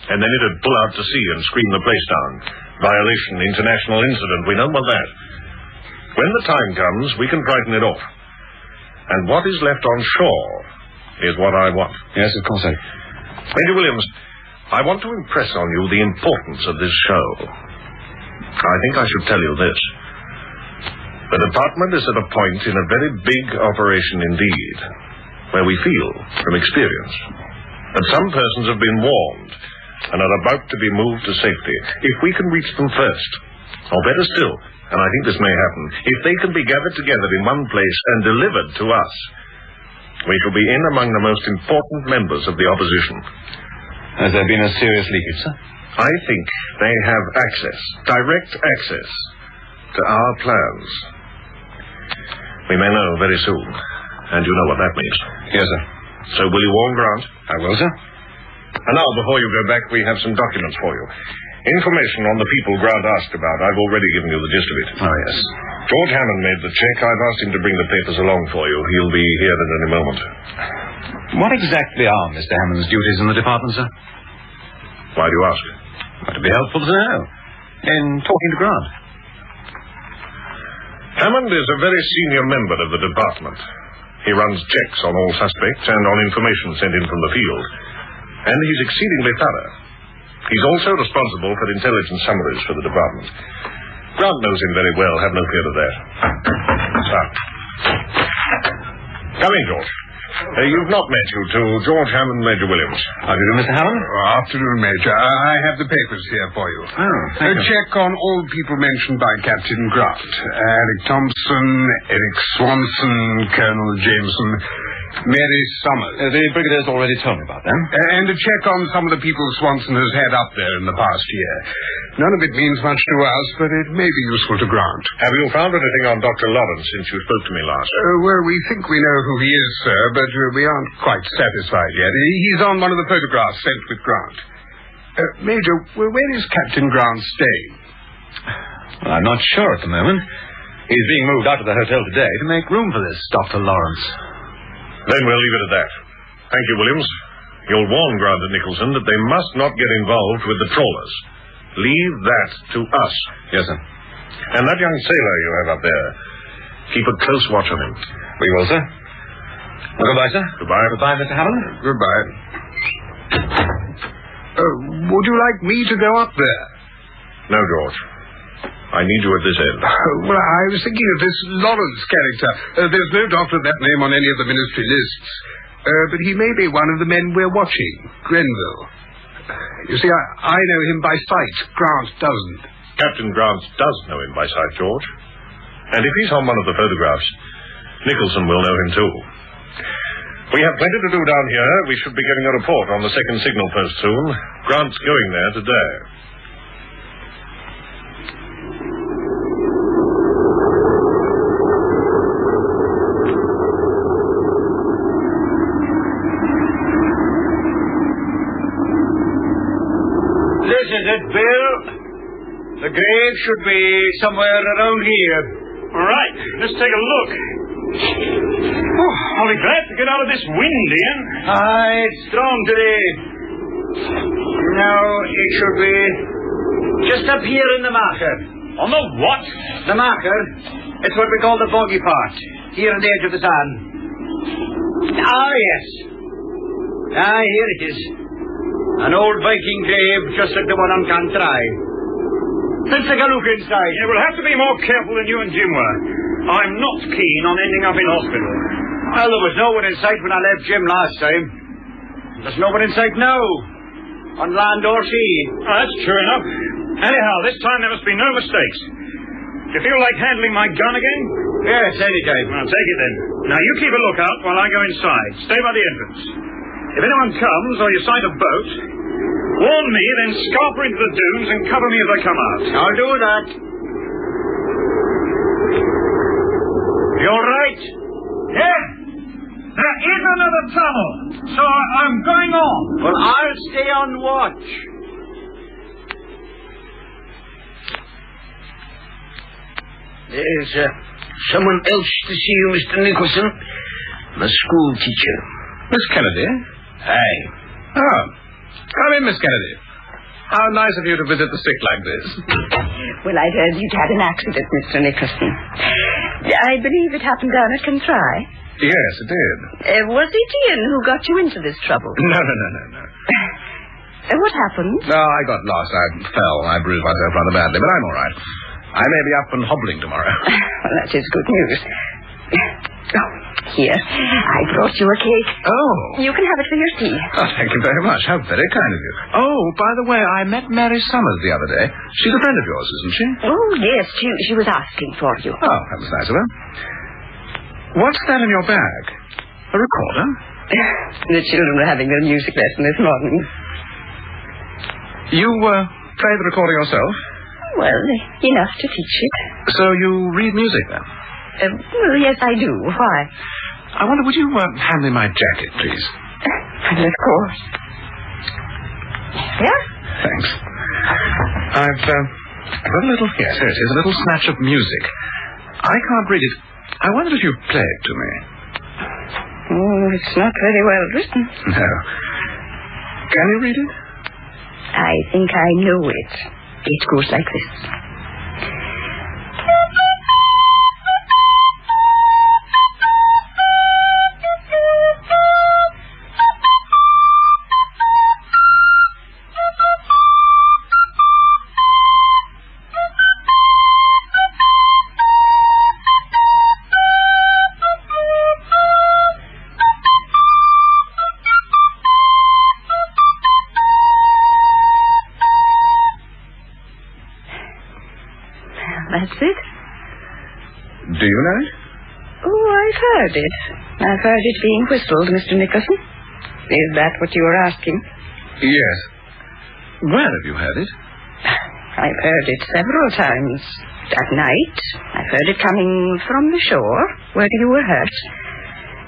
And then it'd pull out to sea and scream the place down. Violation, international incident. We don't want that. When the time comes, we can frighten it off. And what is left on shore is what I want. Yes, of course, sir. Major Williams, I want to impress on you the importance of this show. I think I should tell you this. The department is at a point in a very big operation indeed, where we feel, from experience, that some persons have been warned and are about to be moved to safety. If we can reach them first, or better still, and I think this may happen, if they can be gathered together in one place and delivered to us, we shall be in among the most important members of the opposition. Has there been a serious leakage, sir? I think they have access, direct access, to our plans. We may know very soon, and you know what that means. Yes, sir. So will you warn Grant? I will, sir. And now, before you go back, we have some documents for you. Information on the people Grant asked about. I've already given you the gist of it. Oh, yes. George Hammond made the check. I've asked him to bring the papers along for you. He'll be here at any moment. What exactly are Mr. Hammond's duties in the department, sir? Why do you ask? Well, it'd be helpful to know. In talking to Grant. Hammond is a very senior member of the department. He runs checks on all suspects and on information sent in from the field. And he's exceedingly thorough. He's also responsible for intelligence summaries for the department. Grant knows him very well, have no fear of that. Come in, George. You've not met you two. George Hammond, Major Williams. How do you do, Mr. Hammond? Afternoon, Major. I have the papers here for you. Oh, thank you. Check on all people mentioned by Captain Grant. Eric Thompson, Eric Swanson, Colonel Jameson, Mary Summers. The Brigadier's already told me about them. And a check on some of the people Swanson has had up there in the past year. None of it means much to us, but it may be useful to Grant. Have you found anything on Dr. Lawrence since you spoke to me last? Well, we think we know who he is, sir, but we aren't quite satisfied yet. He's on one of the photographs sent with Grant. Major, where is Captain Grant staying? Well, I'm not sure at the moment. He's being moved out of the hotel today to make room for this Dr. Lawrence. Then we'll leave it at that. Thank you, Williams. You'll warn Grant and Nicholson that they must not get involved with the trawlers. Leave that to us. Yes, sir. And that young sailor you have up there, keep a close watch on him. We will, sir. Well, goodbye, sir. Goodbye. Goodbye, Mr. Hammond. Goodbye. Would you like me to go up there? No, George. I need you at this end. Well, I was thinking of this Lawrence character. There's no doctor of that name on any of the ministry lists. But he may be one of the men we're watching, Grenville. You see, I know him by sight. Grant doesn't. Captain Grant does know him by sight, George. And if he's on one of the photographs, Nicholson will know him too. We have plenty to do down here. We should be getting a report on the second signal post soon. Grant's going there today. This is it, Bill. The grave should be somewhere around here. Right, let's take a look. Oh, I'll be glad to get out of this wind, Ian. It's strong today. Now, it should be just up here in the marker. On the what? The marker. It's what we call the boggy part, here on the edge of the sand. Ah, yes. Ah, here it is. An old Viking grave, just like the one on Cantrai. Let's take a look inside. Yeah, we'll have to be more careful than you and Jim were. I'm not keen on ending up in hospital. Well, there was no one in sight when I left Jim last time. There's no one in sight now, on land or sea. That's true enough. Anyhow, this time there must be no mistakes. Do you feel like handling my gun again? Yes, any time. I'll take it then. Now, you keep a lookout while I go inside. Stay by the entrance. If anyone comes or you sight a boat, warn me, then scarper into the dunes and cover me as I come out. I'll do that. You all right? Yeah. There is another tunnel, so I'm going on. Well, I'll stay on watch. There's someone else to see you, Mr. Nicholson. The school teacher. Miss Kennedy? Aye. Oh. Come in, Miss Kennedy. How nice of you to visit the sick like this. Well, I'd heard you'd had an accident, Mr. Nicholson. I believe it happened down at Cantrai. Yes, it did. Was it Ian who got you into this trouble? No. What happened? No, I got lost. I fell. I bruised myself rather badly, but I'm all right. I may be up and hobbling tomorrow. Well, that is good news. Oh, here. I brought you a cake. Oh. You can have it for your tea. Oh, thank you very much. How very kind of you. Oh, by the way, I met Mary Summers the other day. She's a friend of yours, isn't she? Oh, yes. She was asking for you. Oh, that was nice of her. What's that in your bag? A recorder? The children were having their music lesson this morning. You play the recorder yourself? Well, enough to teach it. So you read music, then? Well, yes, I do. Why? I wonder, would you hand me my jacket, please? Of course. Yeah? Thanks. I've got a little... Yes, here it is. A little snatch of music. I can't read it. I wonder if you'd play it to me. Oh, it's not very well written. No. Can you read it? I think I know it. It goes like this. That's it. Do you know it? Oh, I've heard it. I've heard it being whistled, Mr. Nicholson. Is that what you were asking? Yes. Where have you heard it? I've heard it several times. At night, I've heard it coming from the shore, where you were hurt.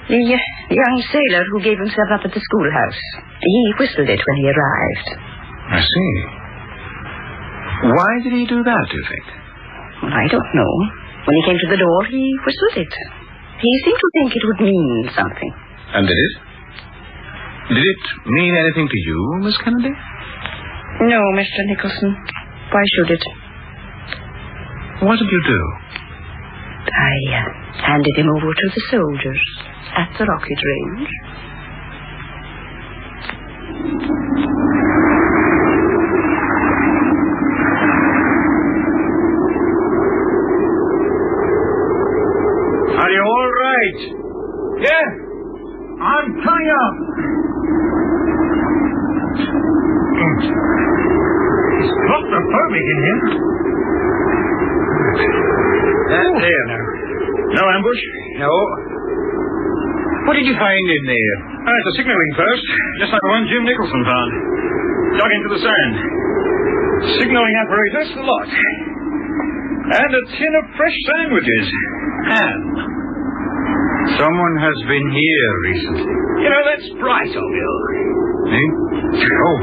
The young sailor who gave himself up at the schoolhouse. He whistled it when he arrived. I see. Why did he do that, do you think? Well, I don't know. When he came to the door, he whistled it. He seemed to think it would mean something. And did it? Did it mean anything to you, Miss Kennedy? No, Mr. Nicholson. Why should it? What did you do? I handed him over to the soldiers at the rocket range. Are you all right? Yeah. I'm coming up. It's claustrophobic in here. There now. No ambush? No. What did you find in there? It's a signalling post, just like the one Jim Nicholson found. Dug into the sand. Signalling apparatus, the lot. And a tin of fresh sandwiches. Ham. Someone has been here recently. You know, that's bright, old Bill. Eh? Oh.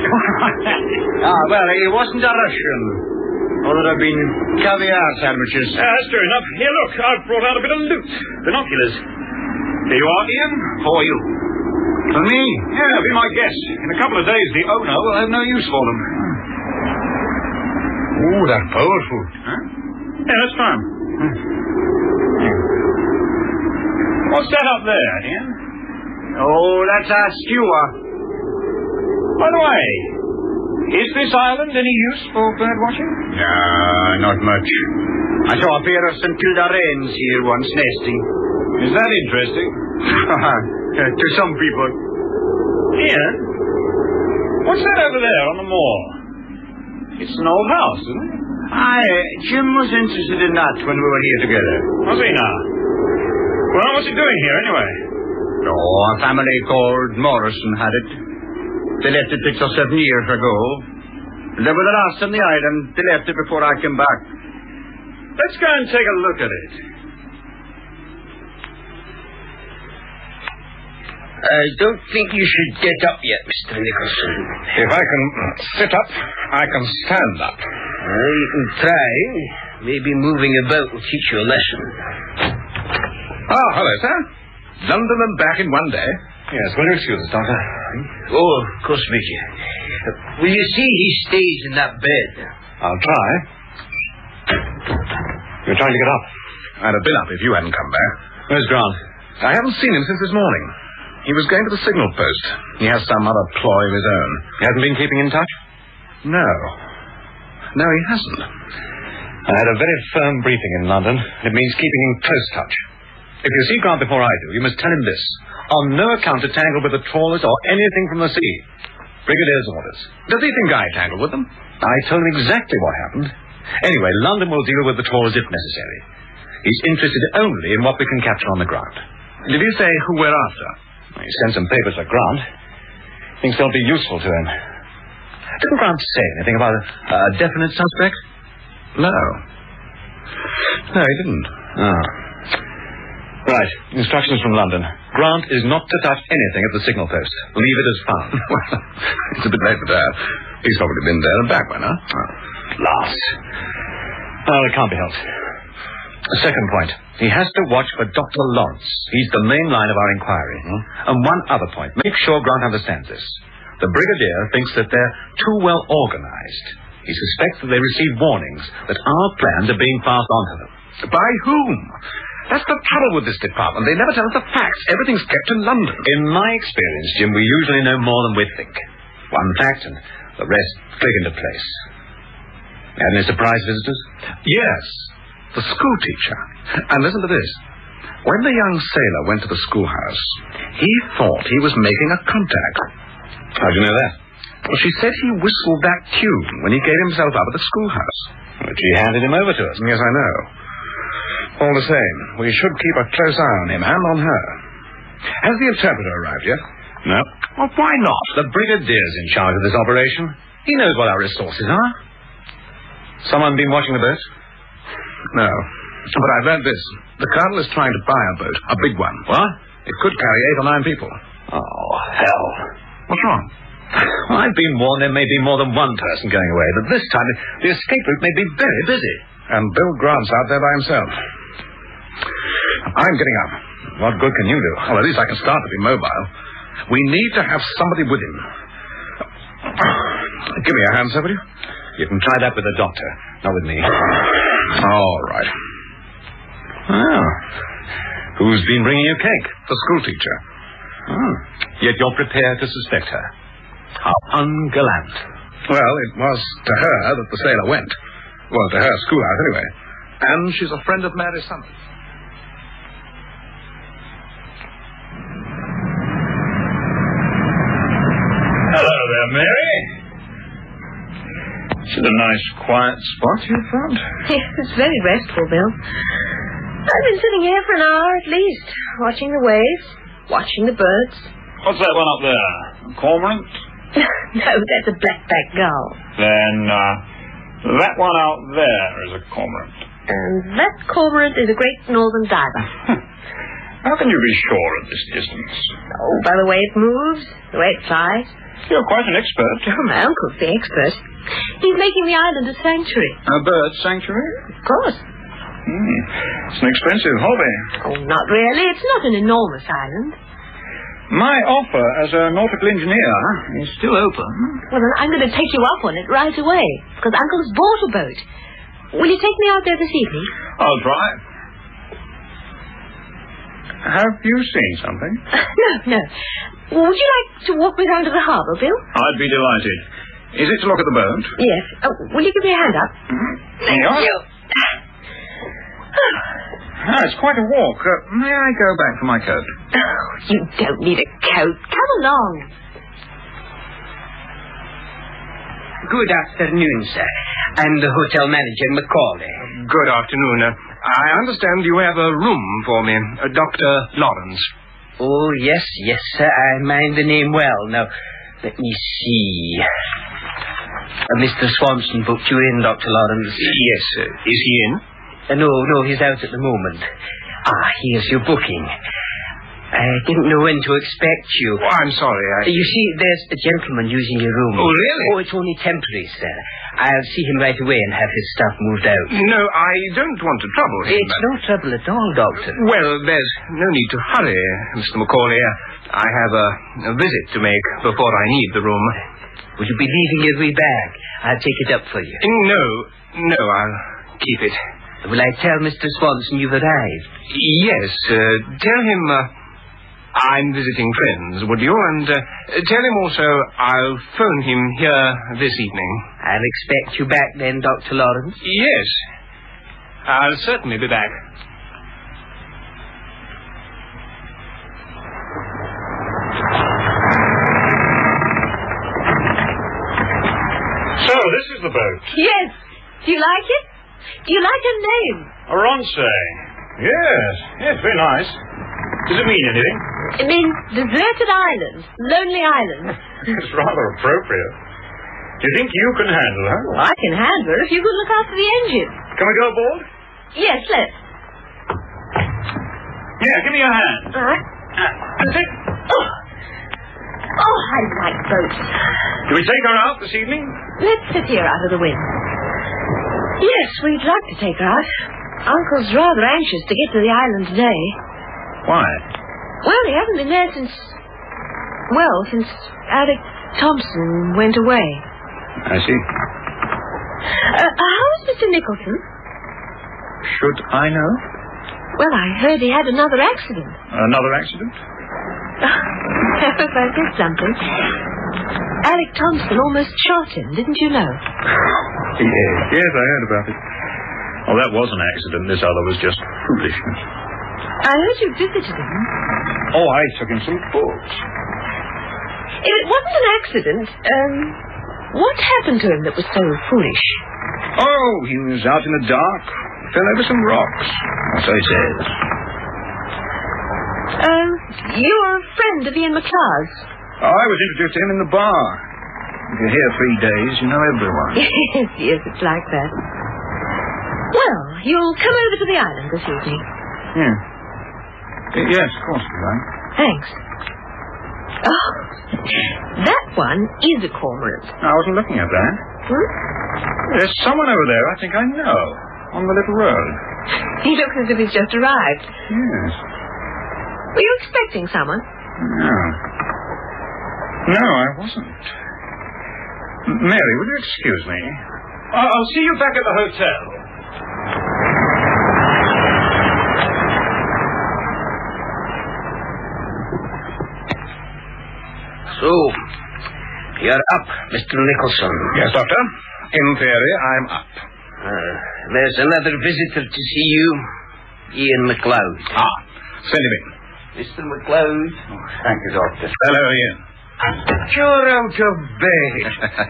Well, he wasn't a Russian. Or there'd have been caviar sandwiches. That's true enough. Here, look, I've brought out a bit of loot. Binoculars. Here you are, Ian. For you. For me? Yeah, be my guest. In a couple of days, the owner will have no use for them. Oh, they're powerful. Huh? Yeah, that's fine. What's that up there, Ian? Oh, that's our skewer. By the way, is this island any use for bird watching? Nah, not much. I saw a pair of St. Kilda wrens here once nesting. Is that interesting? To some people. Ian, what's that over there on the moor? It's an old house, isn't it? Aye, Jim was interested in that when we were here together. Was he now? Well, what's he doing here anyway? Oh, a family called Morrison had it. They left it 6 or 7 years ago. They were the last on the island. They left it before I came back. Let's go and take a look at it. I don't think you should get up yet, Mr. Nicholson. If I can sit up, I can stand up. You can try. Maybe moving about will teach you a lesson. Oh, hello, sir. London and back in one day. Yes, will you excuse us, Doctor? Oh, of course, Major. Will you see he stays in that bed? I'll try. You're trying to get up. I'd have been up if you hadn't come back. Where's Grant? I haven't seen him since this morning. He was going to the signal post. He has some other ploy of his own. He hasn't been keeping in touch? No. No, he hasn't. I had a very firm briefing in London. It means keeping in close touch. If you see Grant before I do, you must tell him this. On no account to tangle with the trawlers or anything from the sea. Brigadier's orders. Does he think I tangled with them? I told him exactly what happened. Anyway, London will deal with the trawlers if necessary. He's interested only in what we can capture on the ground. Did you say who we're after? He sent some papers to Grant. Thinks they'll be useful to him. Didn't Grant say anything about a definite suspect? No. No, he didn't. Oh. Right. Instructions from London. Grant is not to touch anything at the signal post. Leave it as found. Well, it's a bit late for that. He's probably been there and back by now. Last. Oh, it can't be helped. Second point. He has to watch for Dr. Lawrence. He's the main line of our inquiry. And one other point. Make sure Grant understands this. The Brigadier thinks that they're too well organized. He suspects that they receive warnings that our plans are being passed on to them. By whom? That's the trouble with this department. They never tell us the facts. Everything's kept in London. In my experience, Jim, we usually know more than we think. One fact and the rest click into place. Had any surprise visitors? Yes. The school teacher. And listen to this. When the young sailor went to the schoolhouse, he thought he was making a contact. How'd you know that? Well, she said he whistled that tune when he gave himself up at the schoolhouse. But she handed him over to us. Yes, I know. All the same, we should keep a close eye on him and on her. Has the interpreter arrived yet? No. Well, why not? The Brigadier's in charge of this operation. He knows what our resources are. Someone been watching the boat? No. But I've learned this. The Colonel is trying to buy a boat, a big one. What? It could carry 8 or 9 people. Oh, hell. What's wrong? Well, I've been warned there may be more than one person going away, but this time the escape route may be very busy. And Bill Grant's out there by himself. I'm getting up. What good can you do? Well, at least I can start to be mobile. We need to have somebody with him. Give me a hand, sir, will you? You can try that with the doctor, not with me. All right. Oh. Who's been bringing you cake? The school teacher. Oh. Yet you're prepared to suspect her. How ungallant. Well, it was to her that the sailor went. Well, to her schoolhouse, anyway. And she's a friend of Mary Summers. Hello there, Mary. Is it a nice, quiet spot you found? Yes, it's very restful, Bill. I've been sitting here for an hour at least, watching the waves, watching the birds. What's that one up there? A cormorant? No, that's a black-backed gull. Then, that one out there is a cormorant. And that cormorant is a great northern diver. How can you be sure at this distance? Oh, by the way it moves, the way it flies. You're quite an expert. Oh, my uncle's the expert. He's making the island a sanctuary. A bird sanctuary? Of course. It's an expensive hobby. Oh, not really. It's not an enormous island. My offer as a nautical engineer is still open. Well, then I'm going to take you up on it right away, because Uncle's bought a boat. Will you take me out there this evening? I'll try. Have you seen something? No. Would you like to walk me down to the harbour, Bill? I'd be delighted. Is it to look at the boat? Yes. Will you give me a hand up? Thank you. It's quite a walk. May I go back for my coat? Oh, you don't need a coat. Come along. Good afternoon, sir. I'm the hotel manager, Macaulay. Good afternoon. I understand you have a room for me, Dr. Lawrence. Oh, yes, sir. I mind the name well. Now, let me see. Mr. Swanson booked you in, Dr. Lawrence. Yes, is he in? No, he's out at the moment. Here's your booking. I didn't know when to expect you. Oh, I'm sorry. You see, there's a gentleman using your room. Oh, really? Oh, it's only temporary, sir. I'll see him right away and have his stuff moved out. No, I don't want to trouble him. It's no trouble at all, Doctor. Well, there's no need to hurry, Mr. Macaulay. I have a visit to make before I need the room. Will you be leaving your way back? I'll take it up for you. No, I'll keep it. Will I tell Mr. Swanson you've arrived? Yes, tell him I'm visiting friends, would you? And tell him also I'll phone him here this evening. I'll expect you back then, Dr. Lawrence? Yes. I'll certainly be back. So, this is the boat. Yes. Do you like it? Do you like her name? Oronce. Yes, very nice. Does it mean anything? It means deserted island, lonely island. It's rather appropriate. Do you think you can handle her? Well, I can handle her if you could look after the engine. Can we go aboard? Yes, let's. Yeah, give me your hand. All right. That's it. Oh, I like boats. Do we take her out this evening? Let's sit here out of the wind. Yes, we'd like to take her out. Uncle's rather anxious to get to the island today. Why? Well, he hasn't been there since Alec Thompson went away. I see. How's Mr. Nicholson? Should I know? Well, I heard he had another accident. Another accident? I hope I did something. Alec Thompson almost shot him, didn't you know? Yes, I heard about it. Oh, that was an accident. This other was just foolishness. I heard you visited him. Oh, I took him some books. If it wasn't an accident, what happened to him that was so foolish? Oh, he was out in the dark. Fell over some rocks. So he says. You're a friend of Ian McLeod's. Oh, I was introduced to him in the bar. If you're here 3 days, you know everyone. Yes, it's like that. Well, you'll come over to the island this evening. Yeah. Yes, of course, you're right. Thanks. Oh, that one is a cormorant. I wasn't looking at that. Hmm? There's someone over there I think I know. On the little road. He looks as if he's just arrived. Yes. Were you expecting someone? No. No, I wasn't. Mary, will you excuse me? I'll see you back at the hotel. So, you're up, Mr. Nicholson. Yes, Doctor. In theory, I'm up. There's another visitor to see you, Ian McLeod. Send him in. Mr. McLeod. Oh, thank you, Doctor. Hello, Ian. You're out of bed.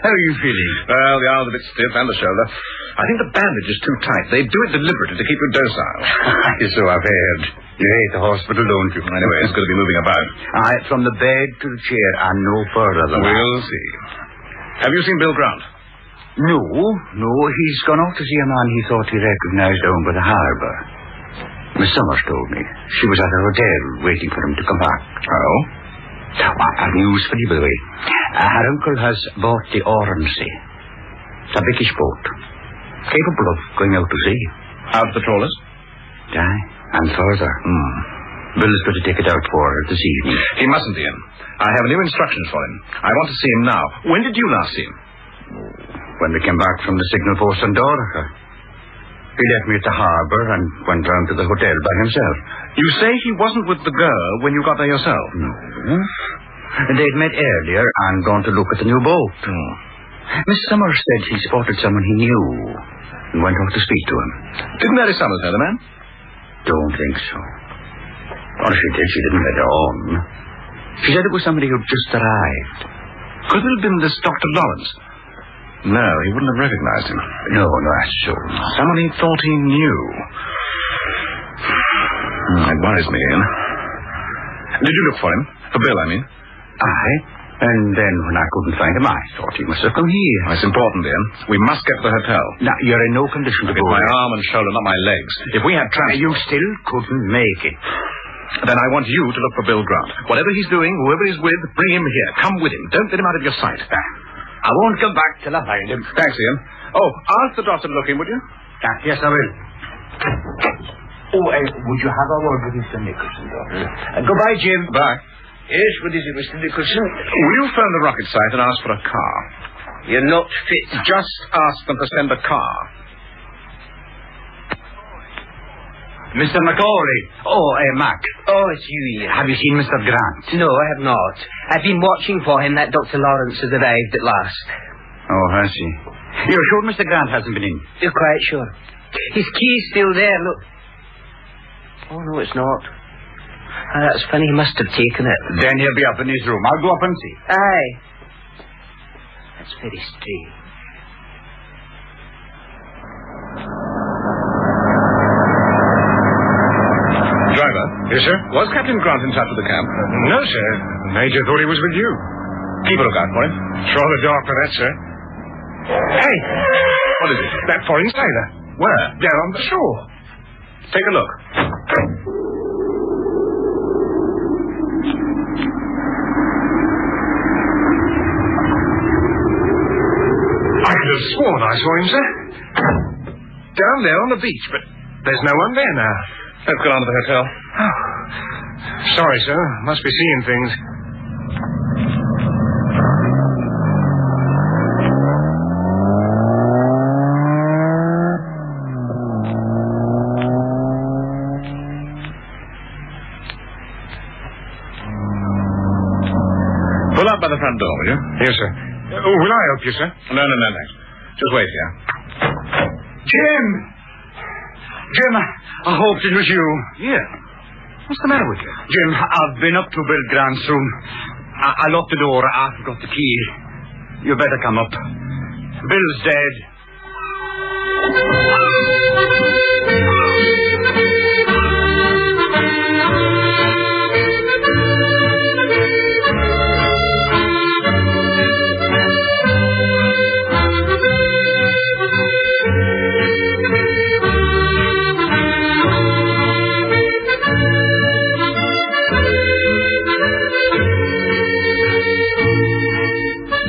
How are you feeling? Well, the arm's a bit stiff and the shoulder. I think the bandage is too tight. They do it deliberately to keep you docile. So I've heard. You hate the hospital, don't you? Anyway, it's going to be moving about. From the bed to the chair and no further than that. We'll see. Have you seen Bill Grant? No. He's gone off to see a man he thought he recognized down by the harbour. Miss Summers told me. She was at a hotel waiting for him to come back. Oh? I've news for you, by the way. Her uncle has bought the Ormsey. It's a biggish boat. Capable of going out to sea. Out the trawlers? Aye, and further. Bill's going to take it out for her this evening. He mustn't, Ian. I have new instructions for him. I want to see him now. When did you last see him? When we came back from the signal post on Dorica. He left me at the harbour and went round to the hotel by himself. You say he wasn't with the girl when you got there yourself? No. They'd met earlier and gone to look at the new boat. Miss Summers said he spotted someone he knew and went off to speak to him. Did Mary Summers know the man? Don't think so. Or if she did, she didn't let on. She said it was somebody who'd just arrived. Could it have been this Dr. Lawrence? No, he wouldn't have recognized him. No, that's so. Someone he thought he knew. It worries me, Ian. Did you look for him? For Bill, I mean? Aye. And then when I couldn't find him, I thought he must have come here. It's important, Ian. We must get to the hotel. Now, you're in no condition to go. My arm and shoulder, not my legs. If we had transport... You still couldn't make it. Then I want you to look for Bill Grant. Whatever he's doing, whoever he's with, bring him here. Come with him. Don't let him out of your sight. I won't come back till I find him. Thanks, Ian. Oh, ask the doctor to look in, would you? Yes, I will. Would you have a word with Mr. Nicholson, Doctor? Goodbye, Jim. Bye. Yes, what is it, Mr. Nicholson? Will you phone the rocket site and ask for a car? You're not fit. Just ask them to send a car. Mr. Macaulay. Mac. Oh, it's you, Ian. Have you seen Mr. Grant? No, I have not. I've been watching for him. That Dr. Lawrence has arrived at last. Oh, has he? You're sure Mr. Grant hasn't been in? You're quite sure. His key's still there, look. Oh, no, it's not. That's funny, he must have taken it. Then he'll be up in his room. I'll go up and see. Aye. That's very strange. Driver. Yes, sir? Was Captain Grant in touch with the camp? No, sir. The Major thought he was with you. Keep a lookout for him. Rather dark for that, sir. Hey! What is it? That foreign sailor. Where? There on the shore. Take a look. I could have sworn I saw him, sir. Down there on the beach, but there's no one there now. Let's go on to the hotel. Oh. Sorry, sir. Must be seeing things. Pull up by the front door, will you? Yes, sir. Will I help you, sir? No, thanks. Just wait here. Jim! Jim, I hoped it was you. Yeah. What's the matter with you? Jim, I've been up to Bill Grant's room. I locked the door. I forgot the key. You better come up. Bill's dead.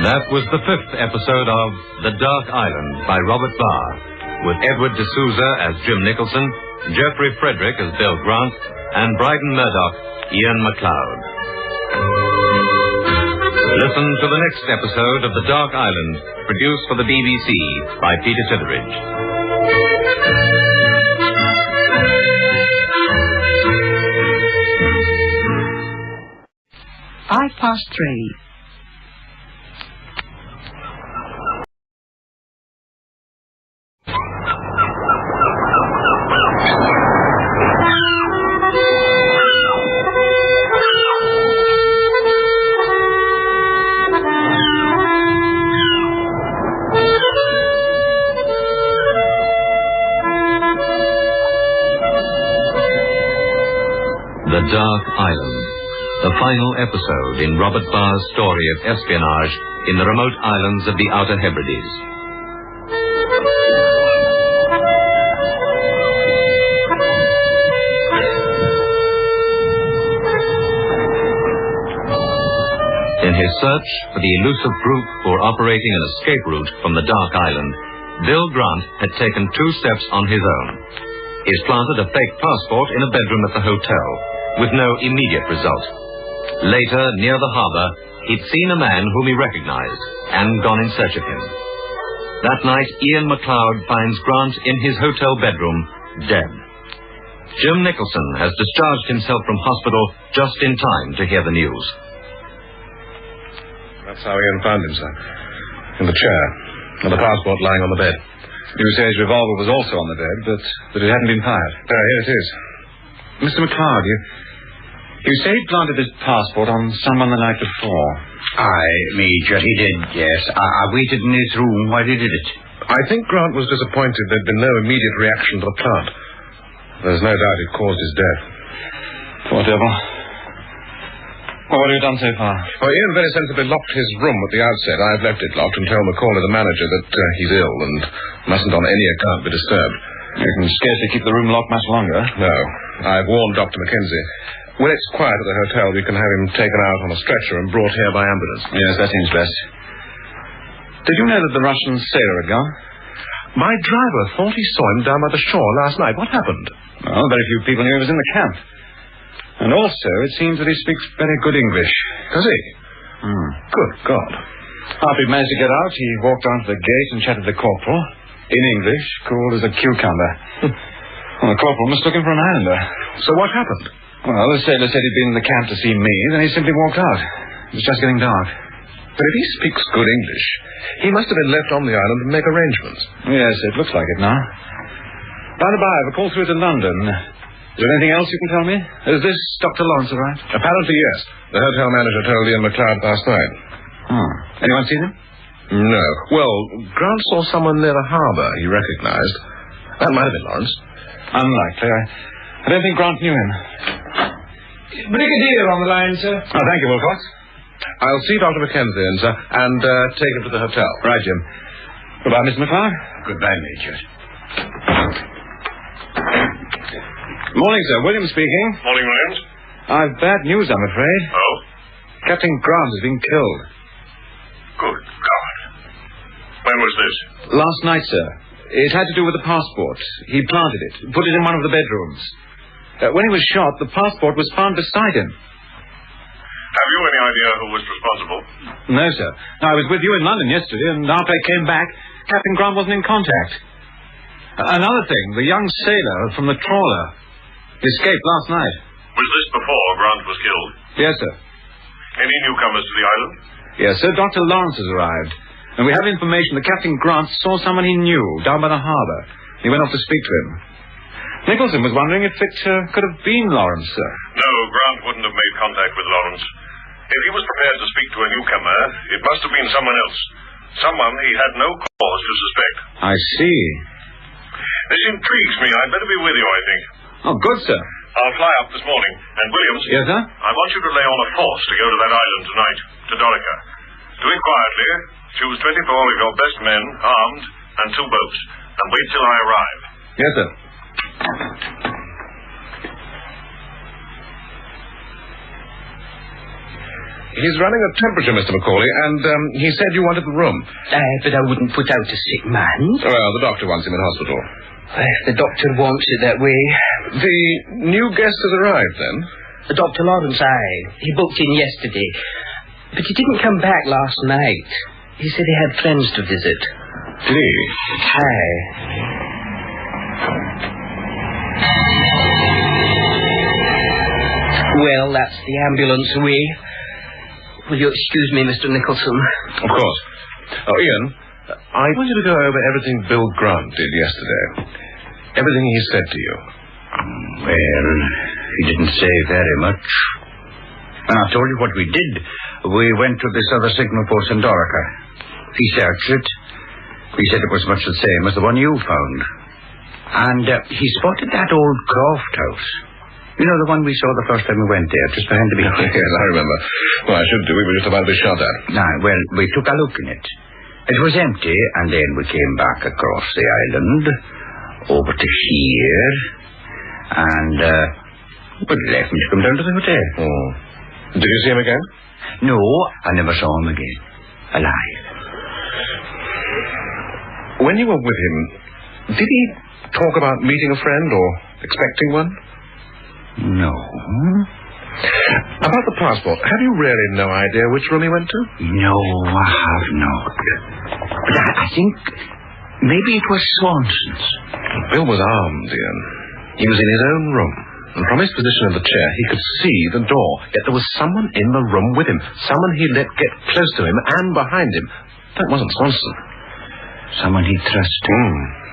That was the 5th episode of The Dark Island by Robert Barr, with Edward D'Souza as Jim Nicholson, Geoffrey Frederick as Bill Grant, and Bryden Murdoch, Ian MacLeod. Listen to the next episode of The Dark Island, produced for the BBC by Peter Titteridge. 3:05. The Dark Island, the final episode in Robert Barr's story of espionage in the remote islands of the Outer Hebrides. In his search for the elusive group who were operating an escape route from the Dark Island, Bill Grant had taken 2 steps on his own. He's planted a fake passport in a bedroom at the hotel, with no immediate result. Later, near the harbor, he'd seen a man whom he recognized and gone in search of him. That night, Ian MacLeod finds Grant in his hotel bedroom, dead. Jim Nicholson has discharged himself from hospital just in time to hear the news. That's how Ian found him, sir. In the chair, with the passport lying on the bed. You say his revolver was also on the bed, but that it hadn't been fired. Here it is. Mr. MacLeod, you say he planted his passport on someone the night before. Aye, Major, he did, yes. I waited in his room while he did it. I think Grant was disappointed there'd been no immediate reaction to the plant. There's no doubt it caused his death. Poor devil. Well, what have you done so far? Well, Ian very sensibly locked his room at the outset. I've left it locked and told Macaulay, the manager, that he's ill and mustn't on any account be disturbed. You can scarcely keep the room locked much longer. No. I've warned Dr. Mackenzie. When it's quiet at the hotel, we can have him taken out on a stretcher and brought here by ambulance. Yes, that seems best. Did you know that the Russian sailor had gone? My driver thought he saw him down by the shore last night. What happened? Well, very few people knew he was in the camp. And also, it seems that he speaks very good English. Does he? Good God. After he managed to get out, he walked down to the gate and chatted to the corporal. In English, cool as a cucumber. Well, the corporal mistook him for an islander. So what happened? Well, the sailor said he'd been in the camp to see me, then he simply walked out. It was just getting dark. But if he speaks good English, he must have been left on the island to make arrangements. Yes, it looks like it now. By the by, I've a call through to London. Is there anything else you can tell me? Has this Dr. Lawrence arrived? Apparently, yes. The hotel manager told Ian MacLeod last night. Anyone seen him? No. Well, Grant saw someone near the harbour he recognized. That might have been Lawrence. Unlikely. I don't think Grant knew him. Brigadier on the line, sir. Oh, thank you, Wilcox. I'll see Dr. Mackenzie in, sir, and take him to the hotel. Right, Jim. Goodbye, Mr. MacLeod. Goodbye, Major. Morning, sir. William speaking. Morning, Williams. I've bad news, I'm afraid. Oh? Captain Grant has been killed. Good God. When was this? Last night, sir. It had to do with the passport. He planted it, put it in one of the bedrooms. When he was shot, the passport was found beside him. Have you any idea who was responsible? No, sir. I was with you in London yesterday, and after I came back, Captain Grant wasn't in contact. Another thing, the young sailor from the trawler escaped last night. Was this before Grant was killed? Yes, sir. Any newcomers to the island? Yes, sir. Dr. Lawrence has arrived. And we have information that Captain Grant saw someone he knew down by the harbour. He went off to speak to him. Nicholson was wondering if it could have been Lawrence, sir. No, Grant wouldn't have made contact with Lawrence. If he was prepared to speak to a newcomer, it must have been someone else. Someone he had no cause to suspect. I see. This intrigues me. I'd better be with you, I think. Oh, good, sir. I'll fly up this morning. And, Williams... Yes, sir? I want you to lay on a force to go to that island tonight, to Dorica. Do it quietly. Choose 24 of your best men, armed, and 2 boats. And wait till I arrive. Yes, sir. He's running a temperature, Mr. Macaulay, and he said you wanted the room. But I wouldn't put out a sick man. Well, the doctor wants him in hospital. If the doctor wants it that way. The new guest has arrived, then? Dr. Lawrence, aye. He booked in yesterday. But he didn't come back last night. He said he had friends to visit. Did he? Aye. Well, that's the ambulance away. Will you excuse me, Mr. Nicholson? Of course. Oh, Ian, I want you to go over everything Bill Grant did yesterday. Everything he said to you. Well, he didn't say very much. And I told you what we did. We went to this other signal post in Dorica. He searched it. He said it was much the same as the one you found. And he spotted that old Croft house. You know, the one we saw the first time we went there, just behind the beach. Yes, I remember. Well, I should do. We were just about to be shot at. Well, we took a look in it. It was empty, and then we came back across the island, over to here, and, we left him to come down to the hotel. Oh. Did you see him again? No, I never saw him again. Alive. When you were with him, did he talk about meeting a friend or expecting one? No. About the passport, have you really no idea which room he went to? No, I have not. But I think maybe it was Swanson's. Bill was armed, Ian. He was in his own room. And from his position in the chair, he could see the door. Yet there was someone in the room with him. Someone he let get close to him and behind him. That wasn't Swanson. Someone he trusted.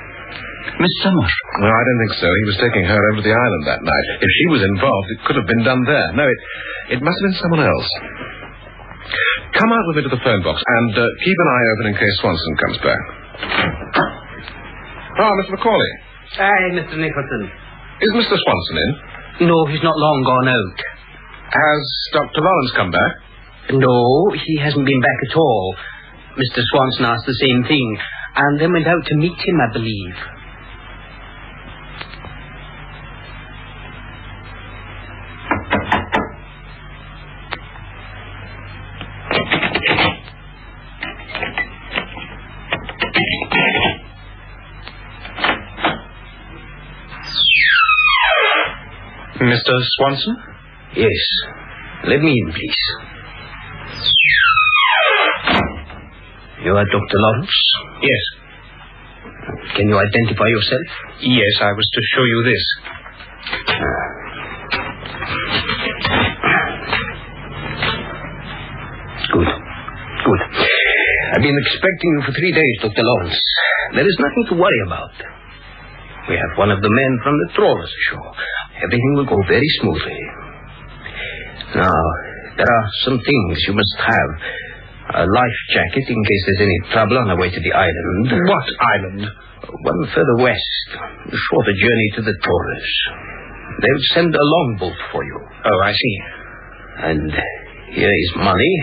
Miss Summers? No, I don't think so. He was taking her over to the island that night. If she was involved, it could have been done there. No, it must have been someone else. Come out with me to the phone box and keep an eye open in case Swanson comes back. Mr. Macaulay. Aye, Mr. Nicholson. Is Mr. Swanson in? No, he's not long gone out. Has Dr. Lawrence come back? No, he hasn't been back at all. Mr. Swanson asked the same thing, and then went out to meet him, I believe. Mr. Swanson? Yes. Let me in, please. You are Dr. Lawrence? Yes. Can you identify yourself? Yes, I was to show you this. Good. Good. I've been expecting you for 3 days, Dr. Lawrence. There is nothing to worry about. We have one of the men from the trawlers ashore. Everything will go very smoothly. Now, there are some things you must have. A life jacket in case there's any trouble on the way to the island. What island? One further west. A shorter journey to the trawlers. They'll send a longboat for you. Oh, I see. And here is money.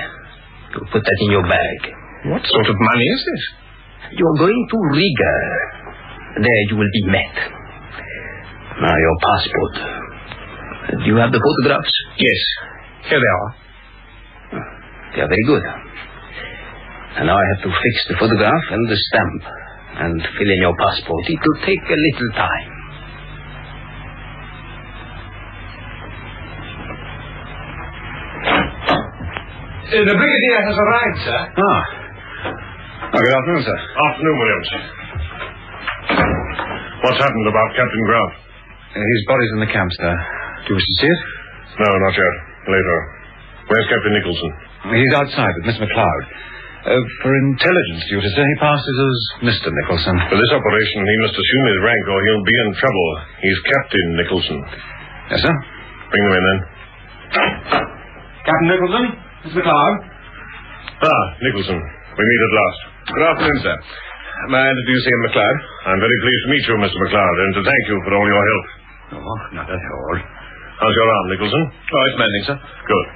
You'll put that in your bag. What sort of money is this? You're going to Riga. There you will be met. Now, your passport. Do you have the photographs? Yes. Here they are. They are very good. And now I have to fix the photograph and the stamp and fill in your passport. It will take a little time. The Brigadier has arrived, sir. Good afternoon, sir. Afternoon, Williams. What's happened about Captain Grant? His body's in the camp, sir. Do you wish to see it? No, not yet. Later. Where's Captain Nicholson? He's outside with Miss MacLeod. For intelligence duty, sir, he passes as Mr. Nicholson. For this operation, he must assume his rank or he'll be in trouble. He's Captain Nicholson. Yes, sir. Bring them in, then. Captain Nicholson, Miss MacLeod. Nicholson. We meet at last. Good afternoon, sir. May I introduce Ian MacLeod? I'm very pleased to meet you, Mr. MacLeod, and to thank you for all your help. Oh, not at all. How's your arm, Nicholson? Oh, it's mending, sir. Good.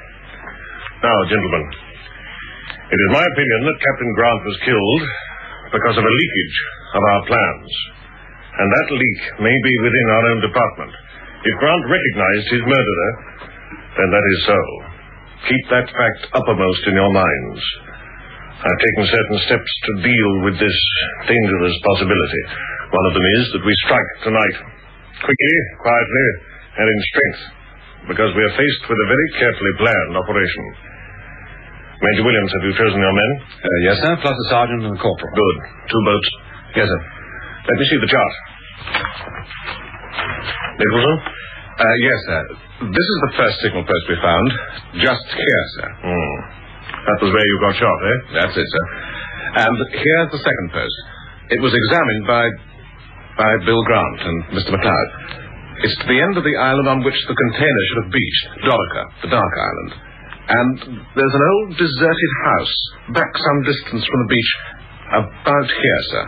Now, gentlemen, it is my opinion that Captain Grant was killed because of a leakage of our plans. And that leak may be within our own department. If Grant recognized his murderer, then that is so. Keep that fact uppermost in your minds. I've taken certain steps to deal with this dangerous possibility. One of them is that we strike tonight. Quickly, quietly, and in strength. Because we are faced with a very carefully planned operation. Major Williams, have you chosen your men? Yes, sir, plus the sergeant and the corporal. Good. 2 boats? Yes, sir. Let me see the chart. Nicholson? Yes, sir. This is the first signal post we found. Just here, sir. That was where you got shot, eh? That's it, sir. And here's the second post. It was examined by Bill Grant and Mr. MacLeod. It's to the end of the island on which the container should have beached, Dorica, the Dark Island. And there's an old deserted house, back some distance from the beach, about here, sir.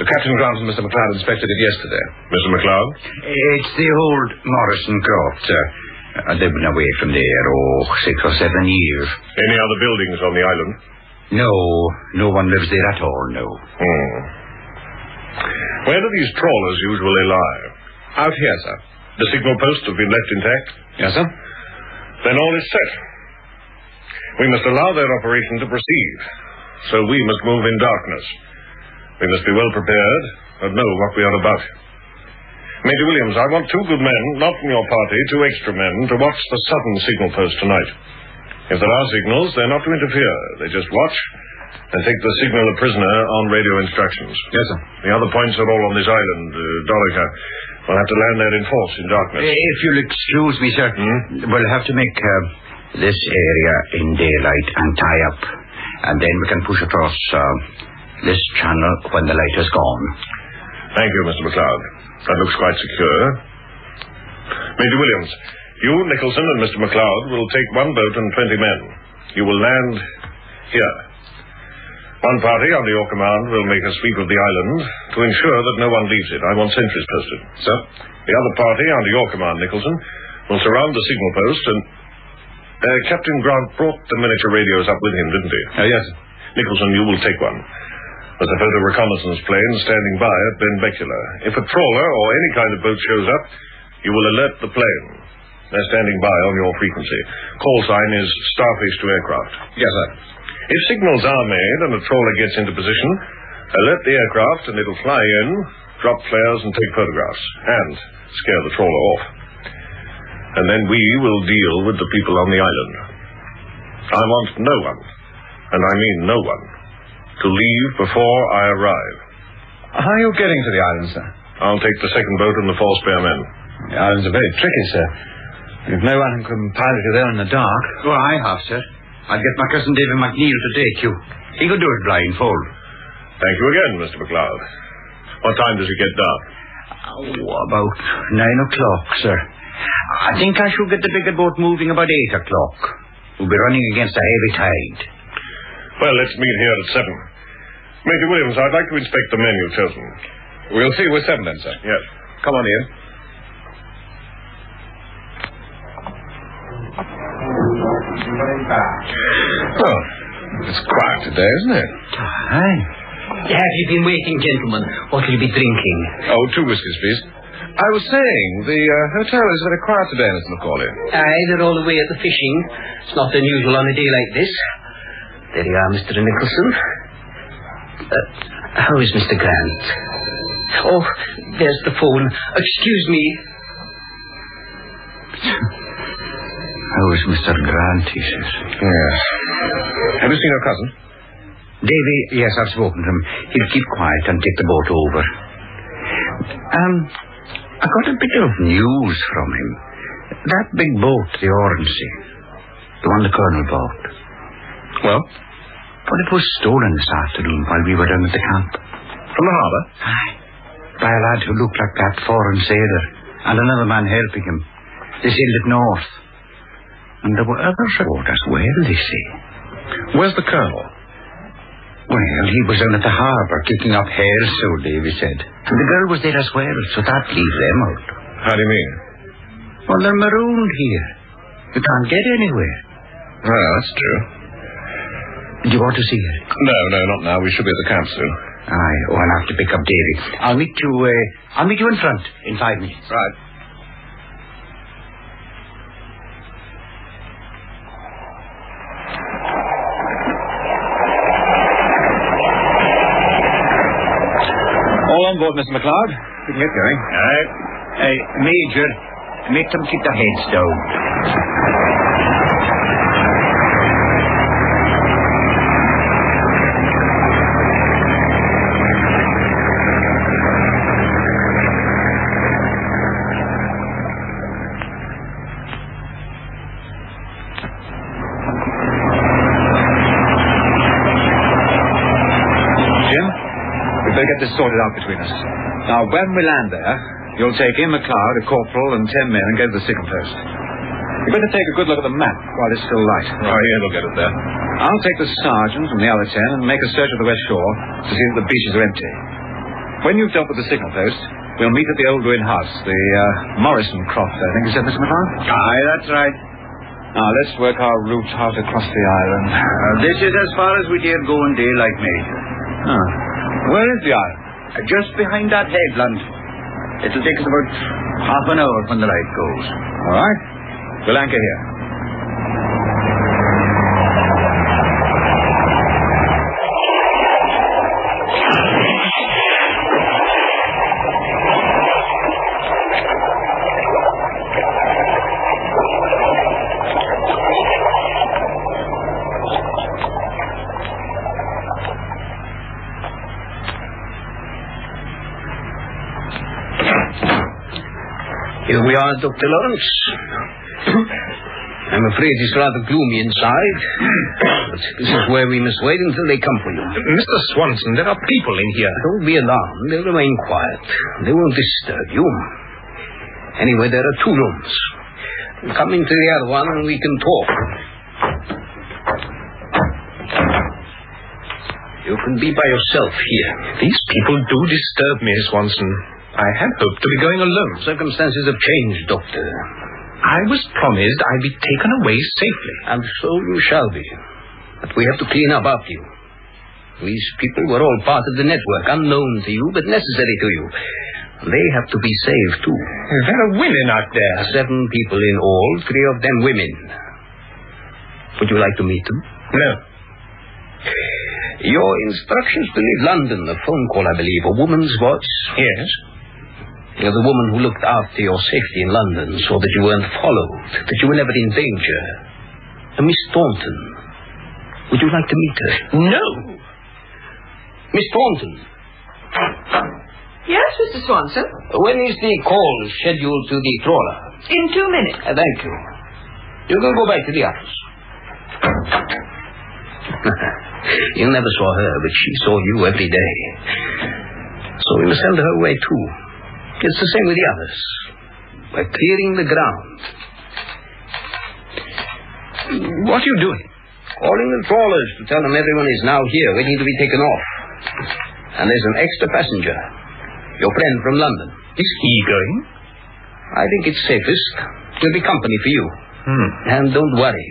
Captain Grant and Mr. McLeod inspected it yesterday. Mr. McLeod? It's the old Morrison Croft, sir. They've been away from there, 6 or 7 years. Any other buildings on the island? No one lives there at all, no. Where do these trawlers usually lie? Out here, sir. The signal posts have been left intact? Yes, sir. Then all is set. We must allow their operation to proceed, so we must move in darkness. We must be well prepared and know what we are about. Major Williams, I want 2 good men, not from your party, 2 extra men, to watch the southern signal post tonight. If there are signals, they're not to interfere. They just watch and take the signal a prisoner on radio instructions. Yes, sir. The other points are all on this island, Dorica. We'll have to land there in force in darkness. If you'll excuse me, sir, we'll have to make this area in daylight and tie up. And then we can push across this channel when the light is gone. Thank you, Mr. McLeod. That looks quite secure. Major Williams, you, Nicholson, and Mr. McLeod will take 1 boat and 20 men. You will land here. 1 party under your command will make a sweep of the island to ensure that no one leaves it. I want sentries posted. Sir? The other party under your command, Nicholson, will surround the signal post and... Captain Grant brought the miniature radios up with him, didn't he? Yes. Nicholson, you will take one. There's a photo reconnaissance plane standing by at Benbecula. If a trawler or any kind of boat shows up, you will alert the plane. They're standing by on your frequency. Call sign is Starfish to aircraft. Yes, sir. If signals are made and a trawler gets into position, alert the aircraft and it'll fly in, drop flares and take photographs, and scare the trawler off. And then we will deal with the people on the island. I want no one, and I mean no one, to leave before I arrive. How are you getting to the island, sir? I'll take the second boat and the 4 spare men. The islands are very tricky, sir. You've no one who can pilot you there in the dark. Oh, I have, sir. I'll get my cousin David McNeil to take you. He could do it blindfold. Thank you again, Mr. McLeod. What time does it get dark? About 9 o'clock, sir. I think I shall get the bigger boat moving about 8 o'clock. We'll be running against a heavy tide. Well, let's meet here at 7. Major Williams, I'd like to inspect the men you've chosen. We'll see you at 7 then, sir. Yes. Come on, Ian. Well, it's quiet today, isn't it? Aye. Have you been waiting, gentlemen? What will you be drinking? 2 whiskies, please. I was saying, the hotel is very quiet today, Mr. Macaulay. Aye, they're all away at the fishing. It's not unusual on a day like this. There you are, Mr. Nicholson. How is Mr. Grant? Oh, there's the phone. Excuse me. How is Mr. Grant, he says. Yes. Have you seen your cousin? Davy, yes, I've spoken to him. He'll keep quiet and take the boat over. I got a bit of news from him. That big boat, the Orangey, the one the Colonel bought. Well? But it was stolen this afternoon while we were down at the camp. From the harbour? Aye. By a lad who looked like that foreign sailor, and another man helping him. They sailed it north. And there were others aboard as well, they say. Where's the Colonel? Well, he was down at the harbour kicking up hair, so Davy said. And the girl was there as well, so that leaves them out. How do you mean? Well, they're marooned here. You can't get anywhere. Well, that's true. Do you want to see her? No, not now. We should be at the camp soon. Aye, I'll have to pick up Davy. I'll meet you in front in 5 minutes. Right. All on board, Mr. McLeod. We can get going. Aye. Major, make them keep their heads down. Get this sorted out between us. Now, when we land there, you'll take in McLeod, a corporal, and 10 men and go to the signal post. You better take a good look at the map while it's still light. Oh, yeah, we'll get it there. I'll take the sergeant and the other 10 and make a search of the west shore to see that the beaches are empty. When you've dealt with the signal post, we'll meet at the old ruined house, the Morrison Croft, I think you said, Mr. McLeod? Aye, that's right. Now, let's work our route out across the island. This is as far as we dare go in daylight, Major. Ah. Where is the island? Just behind that headland. It'll take us about half an hour when the light goes. All right. We'll anchor here. Here we are, Dr. Lawrence. I'm afraid it's rather gloomy inside. But this is where we must wait until they come for you. Mr. Swanson, there are people in here. Don't be alarmed. They'll remain quiet. They won't disturb you. Anyway, there are 2 rooms. Come into the other one and we can talk. You can be by yourself here. These people do disturb me, Swanson. I had hoped to be going alone. Circumstances have changed, Doctor. I was promised I'd be taken away safely. And so you shall be. But we have to clean up after you. These people were all part of the network, unknown to you, but necessary to you. They have to be saved, too. There are women out there. 7 people in all, 3 of them women. Would you like to meet them? No. Your instructions to leave London, a phone call, I believe, a woman's voice? Yes. You're the woman who looked after your safety in London, so that you weren't followed, that you were never in danger. Miss Thornton. Would you like to meet her? No. Miss Thornton. Yes, Mr. Swanson? When is the call scheduled to the trawler? In 2 minutes. Thank you. You can go back to the office. You never saw her, but she saw you every day. So we must send her away, too. It's the same with the others. We're clearing the ground. What are you doing? Calling the trawlers to tell them everyone is now here, waiting to be taken off. And there's an extra passenger. Your friend from London. Is he going? I think it's safest. He'll be company for you. And don't worry.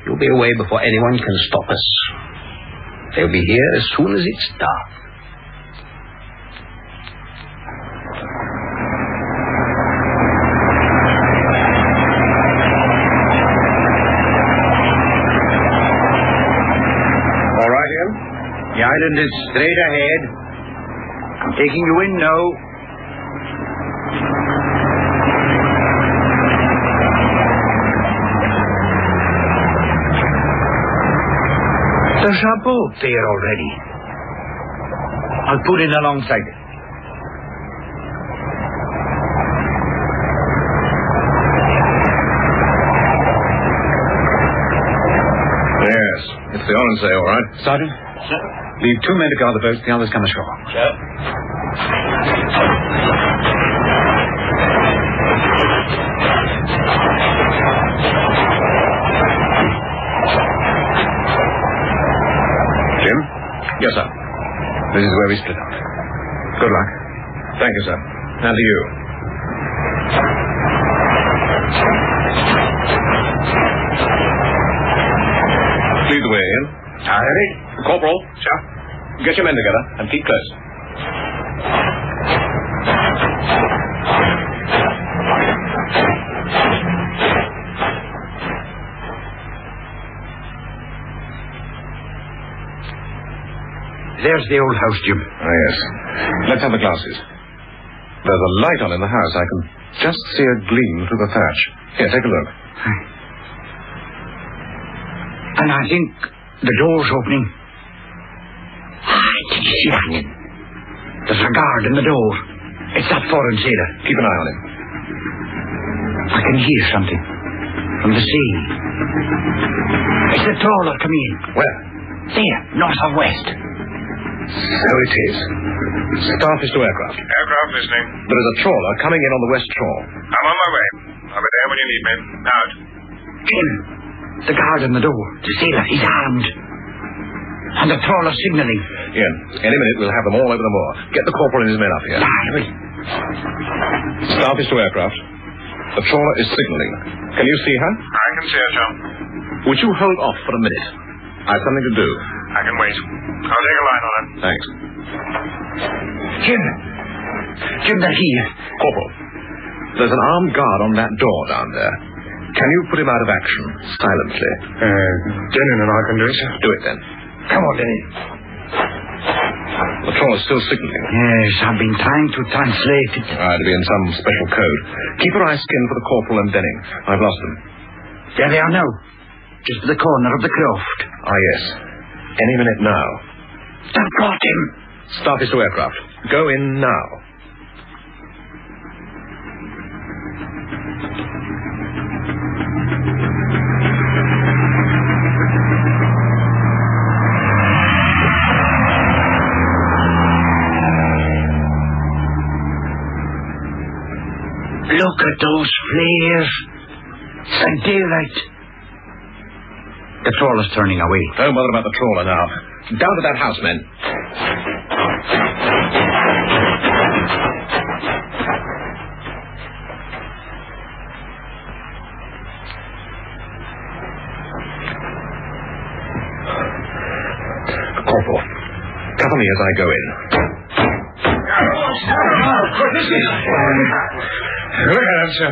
You'll be away before anyone can stop us. They'll be here as soon as it's dark. All right, Em? The island is straight ahead. I'm taking you in now. There's a boat there already. I'll put in alongside it. Yes, it's the Oronsay, all right. Sergeant? Sir? Leave 2 men to guard the boat, the others come ashore. Sir? Jim? Yes, sir. This is where we split up. Good luck. Thank you, sir. And to you. Lead the way, Ian. Harry? Corporal. Sir. Get your men together and keep close. There's the old house, Jim. Ah, yes. Let's have the glasses. There's a light on in the house. I can just see a gleam through the thatch. Here, take a look. And I think the door's opening. Did you see that? There's a guard in the door. It's that foreign sailor. Keep an eye on him. I can hear something from the sea. It's the trawler coming in. Where? There, north of west. So it is. Starfish to aircraft. Aircraft listening. There is a trawler coming in on the west shore. I'm on my way. I'll be there when you need me. Out. Jim, the guard in the door. The sailor, he's armed. And the trawler signalling. Ian, any minute we'll have them all over the moor. Get the corporal and his men up here. Staff is to aircraft. The trawler is signalling. Can you see her? I can see her, John. Would you hold off for a minute? I've something to do. I can wait. I'll take a line on her. Thanks. Jim, that he. Corporal, there's an armed guard on that door down there. Can you put him out of action, silently? Denon and I can do it, sir. Do it, then. Come on, Denny. The trawler's still signaling. Yes, I've been trying to translate it. It'll be in some special code. Keep your eyes skinned for the corporal and Denning. I've lost them. There they are now. Just at the corner of the croft. Ah, yes. Any minute now. They've got him. Staff is to aircraft. Go in now. Look at those flares. And daylight. The trawler's turning away. Don't bother about the trawler now. Down to that house, men. Corporal, cover me as I go in. Look at that, sir.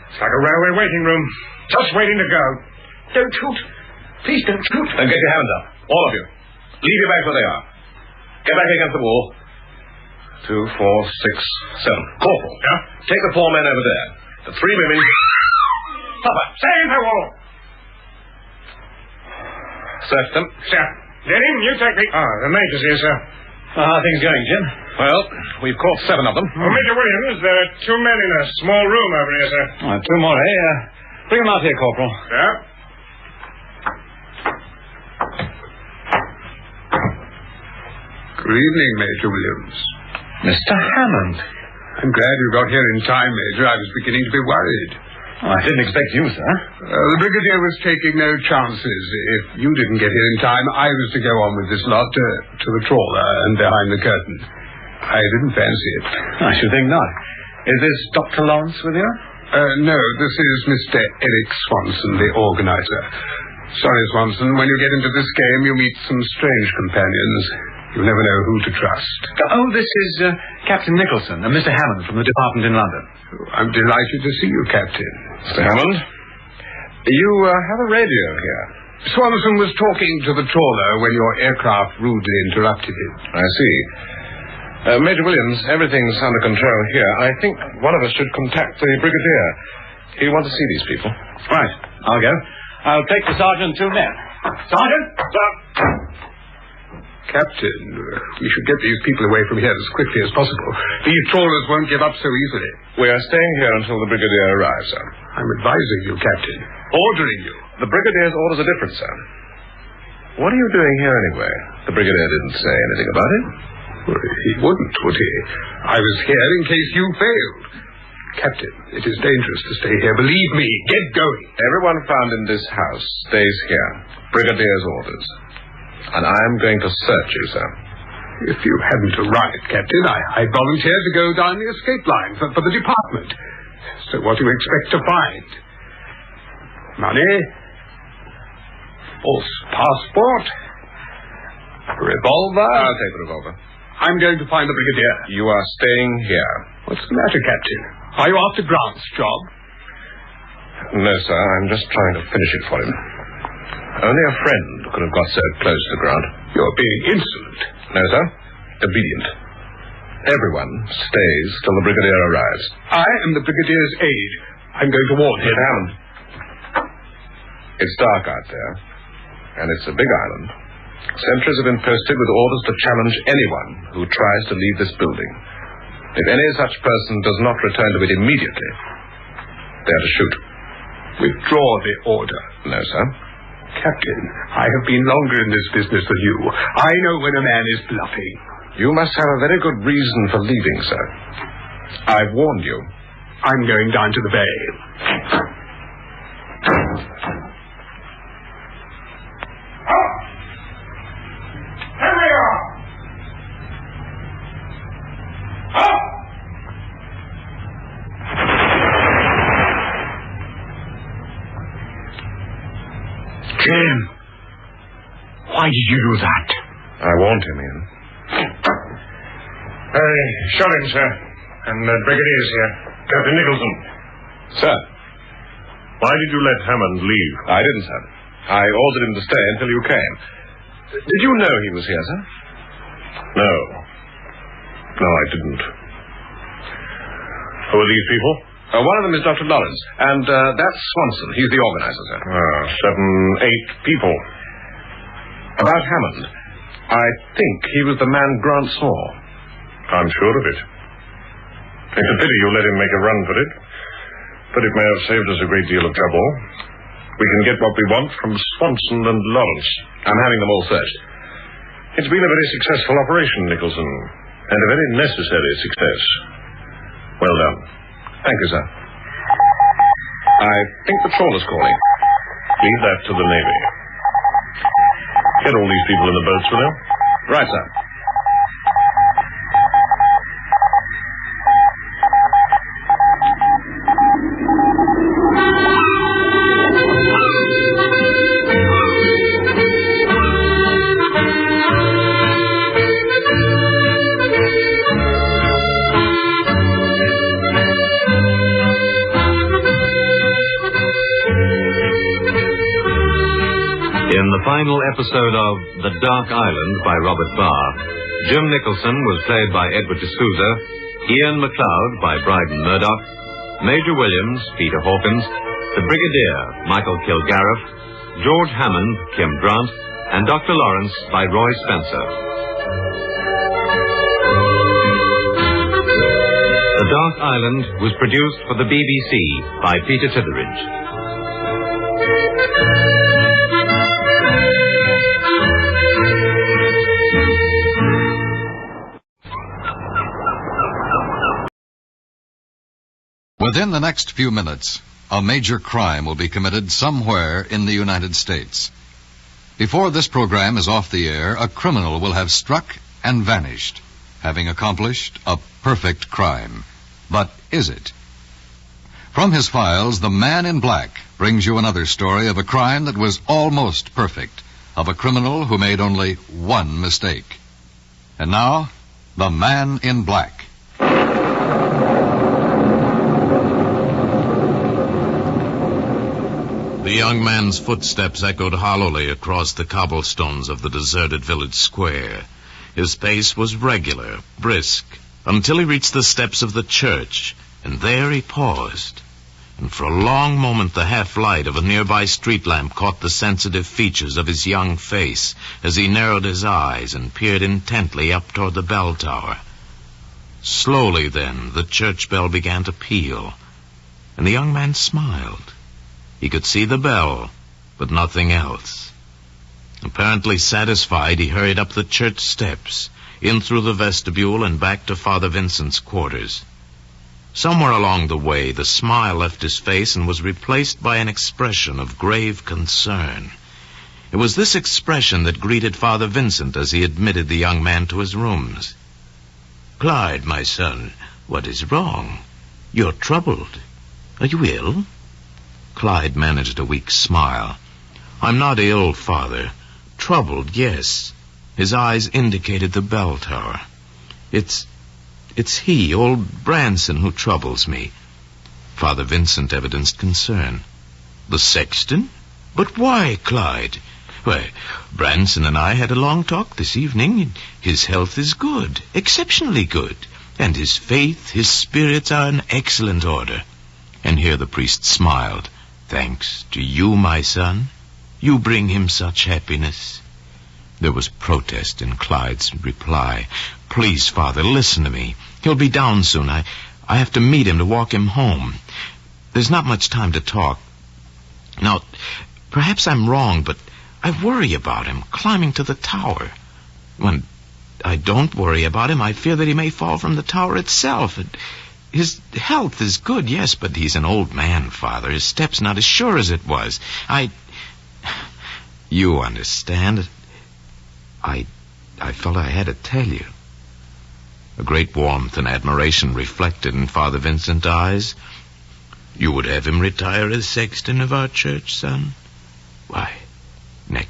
It's like a railway waiting room. Just waiting to go. Don't shoot. Please don't shoot. Then get your hands up. All of you. Leave your bags where they are. Get back against the wall. 2, 4, 6, 7. Corporal. Yeah? Take the 4 men over there. The 3 women. Papa. Stay in the wall. Search them. Sir. Denning, you take me. The major's here, sir. How are things going, Jim? Well, we've caught 7 of them. Major Williams, there are 2 men in a small room over here, sir. 2 more, eh? Bring them out here, Corporal. Yeah? Good evening, Major Williams. Mr. Hammond. I'm glad you got here in time, Major. I was beginning to be worried. I didn't expect you, sir. The Brigadier was taking no chances. If you didn't get here in time, I was to go on with this lot to the trawler and behind the curtain. I didn't fancy it. I should think not. Is this Dr. Lawrence with you? No, this is Mr. Eric Swanson, the organizer. Sorry, Swanson, when you get into this game, you meet some strange companions. You never know who to trust. Oh, this is Captain Nicholson and Mr. Hammond from the department in London. I'm delighted to see you, Captain. Mr. Hammond, you have a radio here. Swanson was talking to the trawler when your aircraft rudely interrupted him. I see. Major Williams, everything's under control here. I think one of us should contact the Brigadier. He'll want to see these people. Right, I'll go. I'll take the sergeant 2 men. Sergeant? Sir. Captain, we should get these people away from here as quickly as possible. These trawlers won't give up so easily. We are staying here until the Brigadier arrives, sir. I'm advising you, Captain. Ordering you. The Brigadier's orders are different, sir. What are you doing here anyway? The Brigadier didn't say anything about it. Well, he wouldn't, would he? I was here in case you failed. Captain, it is dangerous to stay here. Believe me, get going. Everyone found in this house stays here. Brigadier's orders. And I'm going to search you, sir. If you hadn't arrived, Captain, I volunteered to go down the escape line for the department. So what do you expect to find? Money? False passport? Revolver? I'll take the revolver. I'm going to find the Brigadier. You are staying here. What's the matter, Captain? Are you after Grant's job? No, sir. I'm just trying to finish it for him. Only a friend could have got so close to Grant. You're being insolent. No, sir. Obedient. Everyone stays till the Brigadier arrives. I am the Brigadier's aide. I'm going to warn him. Hammond. It's dark out there, and it's a big island. Sentries have been posted with orders to challenge anyone who tries to leave this building. If any such person does not return to it immediately, they are to shoot. Withdraw the order. No, sir. Captain, I have been longer in this business than you. I know when a man is bluffing. You must have a very good reason for leaving, sir. I've warned you. I'm going down to the bay. Jim, why did you do that? I warned him, Ian. I shot him, sir. And the brigadier's here. Captain Nicholson. Sir. Why did you let Hammond leave? I didn't, sir. I ordered him to stay until you came. Did you know he was here, sir? No. No, I didn't. Who are these people? One of them is Dr. Lawrence, and that's Swanson. He's the organizer, sir. 7, 8 people. About Hammond. I think he was the man Grant saw. I'm sure of it. It's a pity you let him make a run for it, but it may have saved us a great deal of trouble. We can get what we want from Swanson and Lawrence. I'm having them all searched. It's been a very successful operation, Nicholson, and a very necessary success. Well done. Thank you, sir. I think the trawler's calling. Leave that to the Navy. Get all these people in the boats, will you? Right, sir. In the final episode of The Dark Island by Robert Barr, Jim Nicholson was played by Edward D'Souza, Ian MacLeod by Bryden Murdoch, Major Williams, Peter Hawkins, the Brigadier, Michael Kilgariff, George Hammond, Kim Grant, and Dr. Lawrence by Roy Spencer. The Dark Island was produced for the BBC by Peter Titheridge. Within the next few minutes, a major crime will be committed somewhere in the United States. Before this program is off the air, a criminal will have struck and vanished, having accomplished a perfect crime. But is it? From his files, The Man in Black brings you another story of a crime that was almost perfect, of a criminal who made only one mistake. And now, The Man in Black. The young man's footsteps echoed hollowly across the cobblestones of the deserted village square. His pace was regular, brisk, until he reached the steps of the church, and there he paused. And for a long moment the half-light of a nearby street lamp caught the sensitive features of his young face as he narrowed his eyes and peered intently up toward the bell tower. Slowly then, the church bell began to peal, and the young man smiled. He could see the bell, but nothing else. Apparently satisfied, he hurried up the church steps, in through the vestibule and back to Father Vincent's quarters. Somewhere along the way, the smile left his face and was replaced by an expression of grave concern. It was this expression that greeted Father Vincent as he admitted the young man to his rooms. "Clyde, my son, what is wrong? You're troubled. Are you ill?" Clyde managed a weak smile. "I'm not ill, Father. Troubled, yes." His eyes indicated the bell tower. It's he, old Branson, who troubles me." Father Vincent evidenced concern. "The sexton? But why, Clyde?" "Why, Branson and I had a long talk this evening. His health is good, exceptionally good, and his faith, his spirits are in excellent order." And here the priest smiled. "Thanks to you, my son. You bring him such happiness." There was protest in Clyde's reply. "Please, Father, listen to me. He'll be down soon. I have to meet him to walk him home. There's not much time to talk. Now, perhaps I'm wrong, but I worry about him climbing to the tower. When I don't worry about him, I fear that he may fall from the tower itself. His health is good, yes, but he's an old man, Father. His step's not as sure as it was. You understand. I felt I had to tell you." A great warmth and admiration reflected in Father Vincent's eyes. "You would have him retire as sexton of our church, son?" "Why,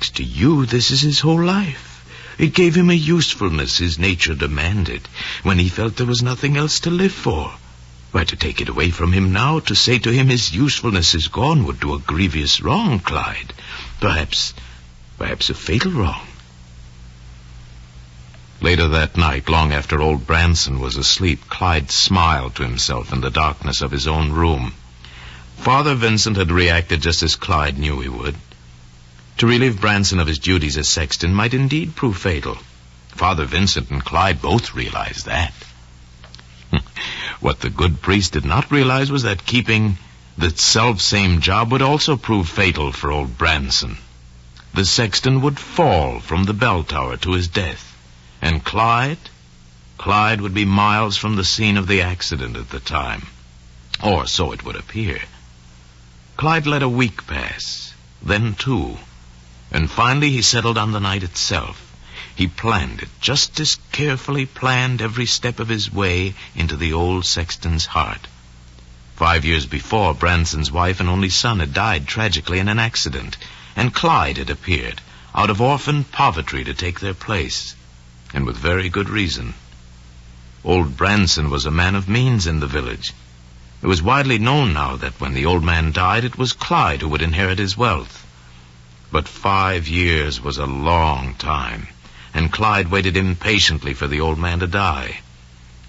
Next to you, this is his whole life. It gave him a usefulness his nature demanded, when he felt there was nothing else to live for. Why, to take it away from him now, to say to him his usefulness is gone, would do a grievous wrong, Clyde. Perhaps a fatal wrong. Later that night, long after old Branson was asleep, Clyde smiled to himself in the darkness of his own room. Father Vincent had reacted just as Clyde knew he would. To relieve Branson of his duties as sexton might indeed prove fatal. Father Vincent and Clyde both realized that. What the good priest did not realize was that keeping the self-same job would also prove fatal for old Branson. The sexton would fall from the bell tower to his death. And Clyde would be miles from the scene of the accident at the time. Or so it would appear. Clyde let a week pass, then 2, and finally he settled on the night itself. He planned it, just as carefully planned every step of his way into the old sexton's heart. 5 years before, Branson's wife and only son had died tragically in an accident, and Clyde had appeared, out of orphan poverty, to take their place, and with very good reason. Old Branson was a man of means in the village. It was widely known now that when the old man died, it was Clyde who would inherit his wealth. But 5 years was a long time, and Clyde waited impatiently for the old man to die.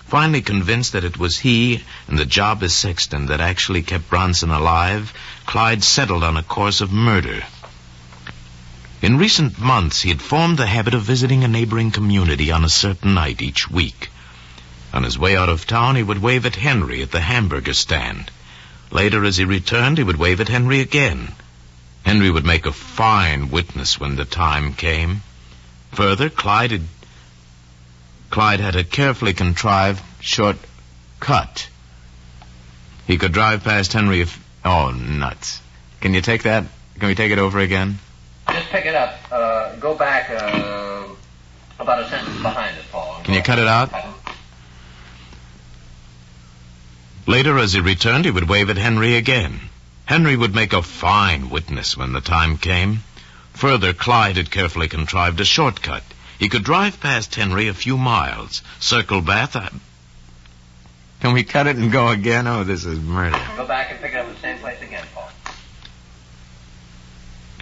Finally convinced that it was he and the job as sexton that actually kept Branson alive, Clyde settled on a course of murder. In recent months, he had formed the habit of visiting a neighboring community on a certain night each week. On his way out of town, he would wave at Henry at the hamburger stand. Later, as he returned, he would wave at Henry again. Henry would make a fine witness when the time came. Further, Clyde had a carefully contrived short cut. He could drive past Henry if... Oh, nuts. Can you take that? Can we take it over again? Just pick it up. Go back about a sentence behind it, Paul. Can you cut it out? Later, as he returned, he would wave at Henry again. Henry would make a fine witness when the time came. Further, Clyde had carefully contrived a shortcut. He could drive past Henry a few miles, circle back... Can we cut it and go again? Oh, this is murder. Go back and pick it up at the same place again, Paul.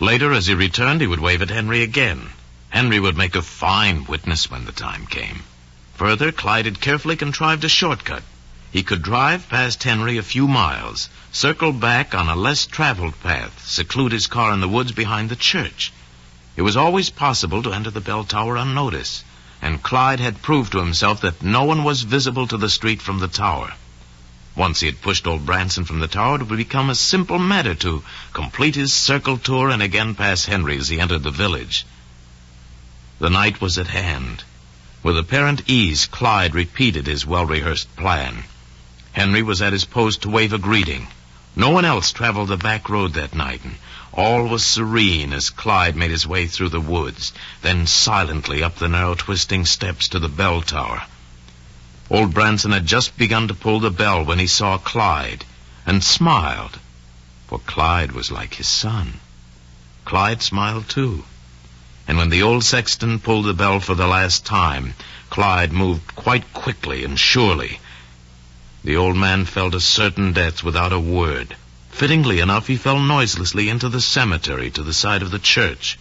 Later, as he returned, he would wave at Henry again. Henry would make a fine witness when the time came. Further, Clyde had carefully contrived a shortcut. He could drive past Henry a few miles, circle back on a less traveled path, seclude his car in the woods behind the church. It was always possible to enter the bell tower unnoticed, and Clyde had proved to himself that no one was visible to the street from the tower. Once he had pushed old Branson from the tower, it would become a simple matter to complete his circle tour and again pass Henry as he entered the village. The night was at hand. With apparent ease, Clyde repeated his well-rehearsed plan. Henry was at his post to wave a greeting. No one else traveled the back road that night, and all was serene as Clyde made his way through the woods, then silently up the narrow twisting steps to the bell tower. Old Branson had just begun to pull the bell when he saw Clyde, and smiled, for Clyde was like his son. Clyde smiled too, and when the old sexton pulled the bell for the last time, Clyde moved quite quickly and surely. The old man fell to certain death without a word. Fittingly enough, he fell noiselessly into the cemetery to the side of the church.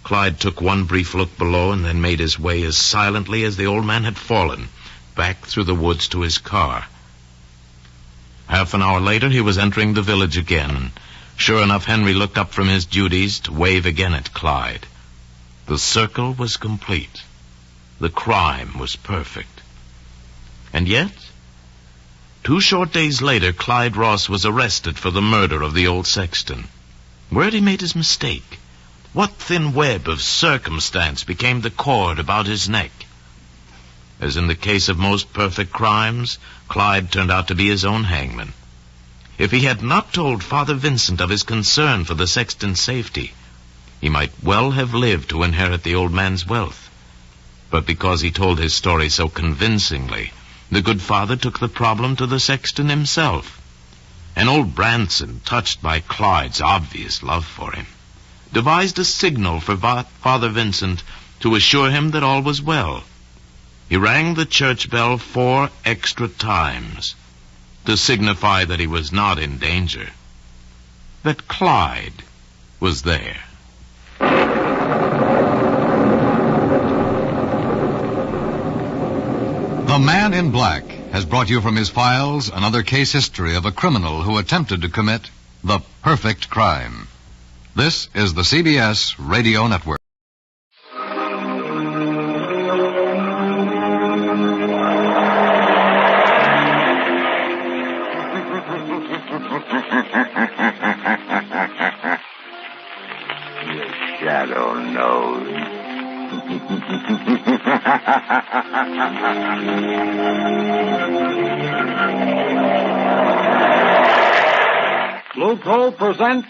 Clyde took one brief look below and then made his way as silently as the old man had fallen, back through the woods to his car. Half an hour later, he was entering the village again, and sure enough, Henry looked up from his duties to wave again at Clyde. The circle was complete. The crime was perfect. And yet, 2 short days later, Clyde Ross was arrested for the murder of the old sexton. Where had he made his mistake? What thin web of circumstance became the cord about his neck? As in the case of most perfect crimes, Clyde turned out to be his own hangman. If he had not told Father Vincent of his concern for the sexton's safety, he might well have lived to inherit the old man's wealth. But because he told his story so convincingly, the good father took the problem to the sexton himself. And old Branson, touched by Clyde's obvious love for him, devised a signal for Father Vincent to assure him that all was well. He rang the church bell 4 extra times to signify that he was not in danger, that Clyde was there. The Man in Black has brought you from his files another case history of a criminal who attempted to commit the perfect crime. This is the CBS Radio Network. Shadow knows. Blue Coal presents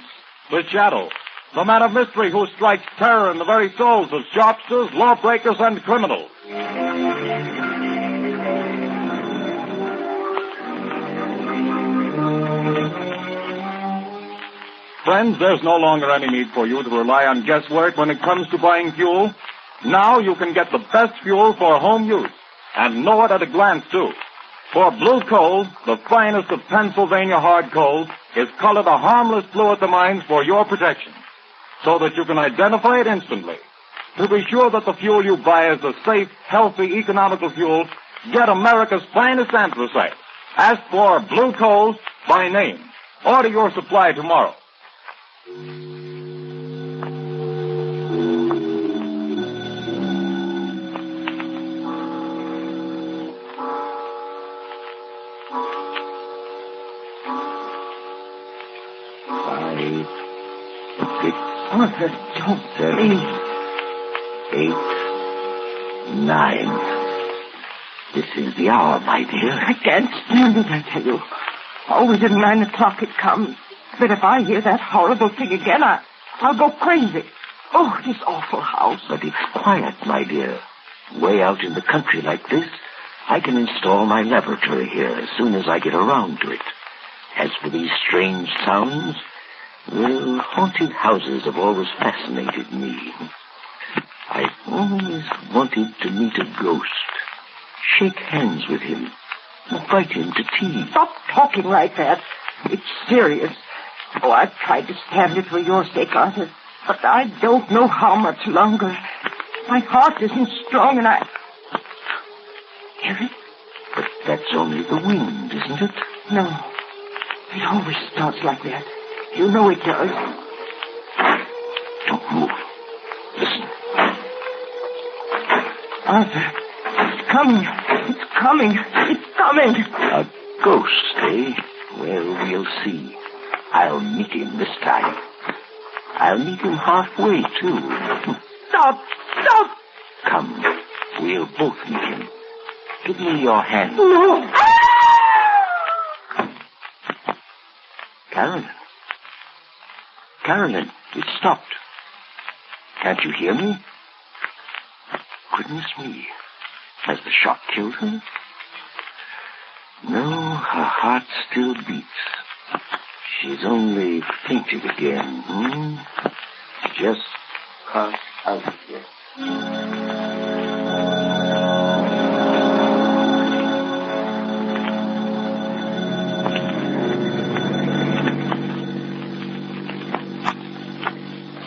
The Shadow, the man of mystery who strikes terror in the very souls of shopsters, lawbreakers, and criminals. Friends, there's no longer any need for you to rely on guesswork when it comes to buying fuel. Now you can get the best fuel for home use, and know it at a glance, too. For Blue Coal, the finest of Pennsylvania hard coal, is colored a harmless blue at the mines for your protection, so that you can identify it instantly. To be sure that the fuel you buy is a safe, healthy, economical fuel, get America's finest anthracite. Ask for Blue Coal by name. Order your supply tomorrow. Arthur, don't. 7, 8, 9. This is the hour, my dear. I can't stand it, I tell you. Always at 9 o'clock it comes. But if I hear that horrible thing again, I'll go crazy. Oh, this awful house. But it's quiet, my dear. Way out in the country like this, I can install my laboratory here as soon as I get around to it. As for these strange sounds, well, haunted houses have always fascinated me. I've always wanted to meet a ghost, shake hands with him, invite him to tea. Stop talking like that. It's serious. Oh, I've tried to stand it for your sake, Arthur, but I don't know how much longer. My heart isn't strong, and I... Hear it? But that's only the wind, isn't it? No. It always starts like that. You know it does. Don't move. Listen. Arthur, it's coming. It's coming. It's coming. A ghost, eh? Well, we'll see. I'll meet him this time. I'll meet him halfway, too. Stop! Stop! Come. We'll both meet him. Give me your hand. No! Carolyn, it stopped. Can't you hear me? Goodness me. Has the shock killed her? No, her heart still beats. She's only fainted again. Just pass out here.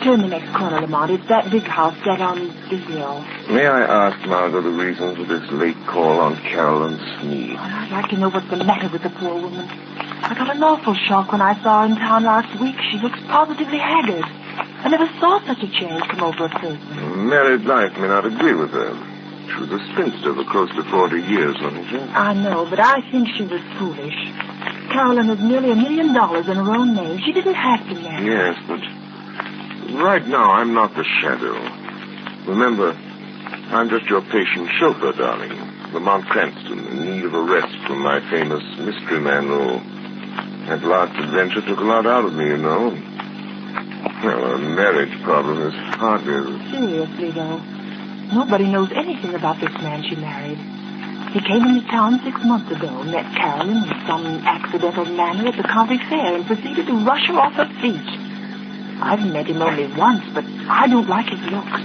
Turn the next corner, Lamont. It's that big house set on this hill. May I ask, Margot, the reason for this late call on Carolyn Sneed? I'd like to know what's the matter with the poor woman. I got an awful shock when I saw her in town last week. She looks positively haggard. I never saw such a change come over a person. Married life may not agree with her. She was a spinster for close to 40 years, wasn't she? I know, but I think she was foolish. Carolyn has nearly $1 million in her own name. She didn't have to marry. Yes, but right now I'm not the shadow. Remember, I'm just your patient chauffeur, darling. Lamont Cranston, in need of a rest from my famous mystery man role. That last adventure took a lot out of me, you know. Well, a marriage problem is hardly as... Seriously, though. Nobody knows anything about this man she married. He came into town 6 months ago, met Carolyn in some accidental manner at the county fair, and proceeded to rush her off her feet. I've met him only once, but I don't like his looks.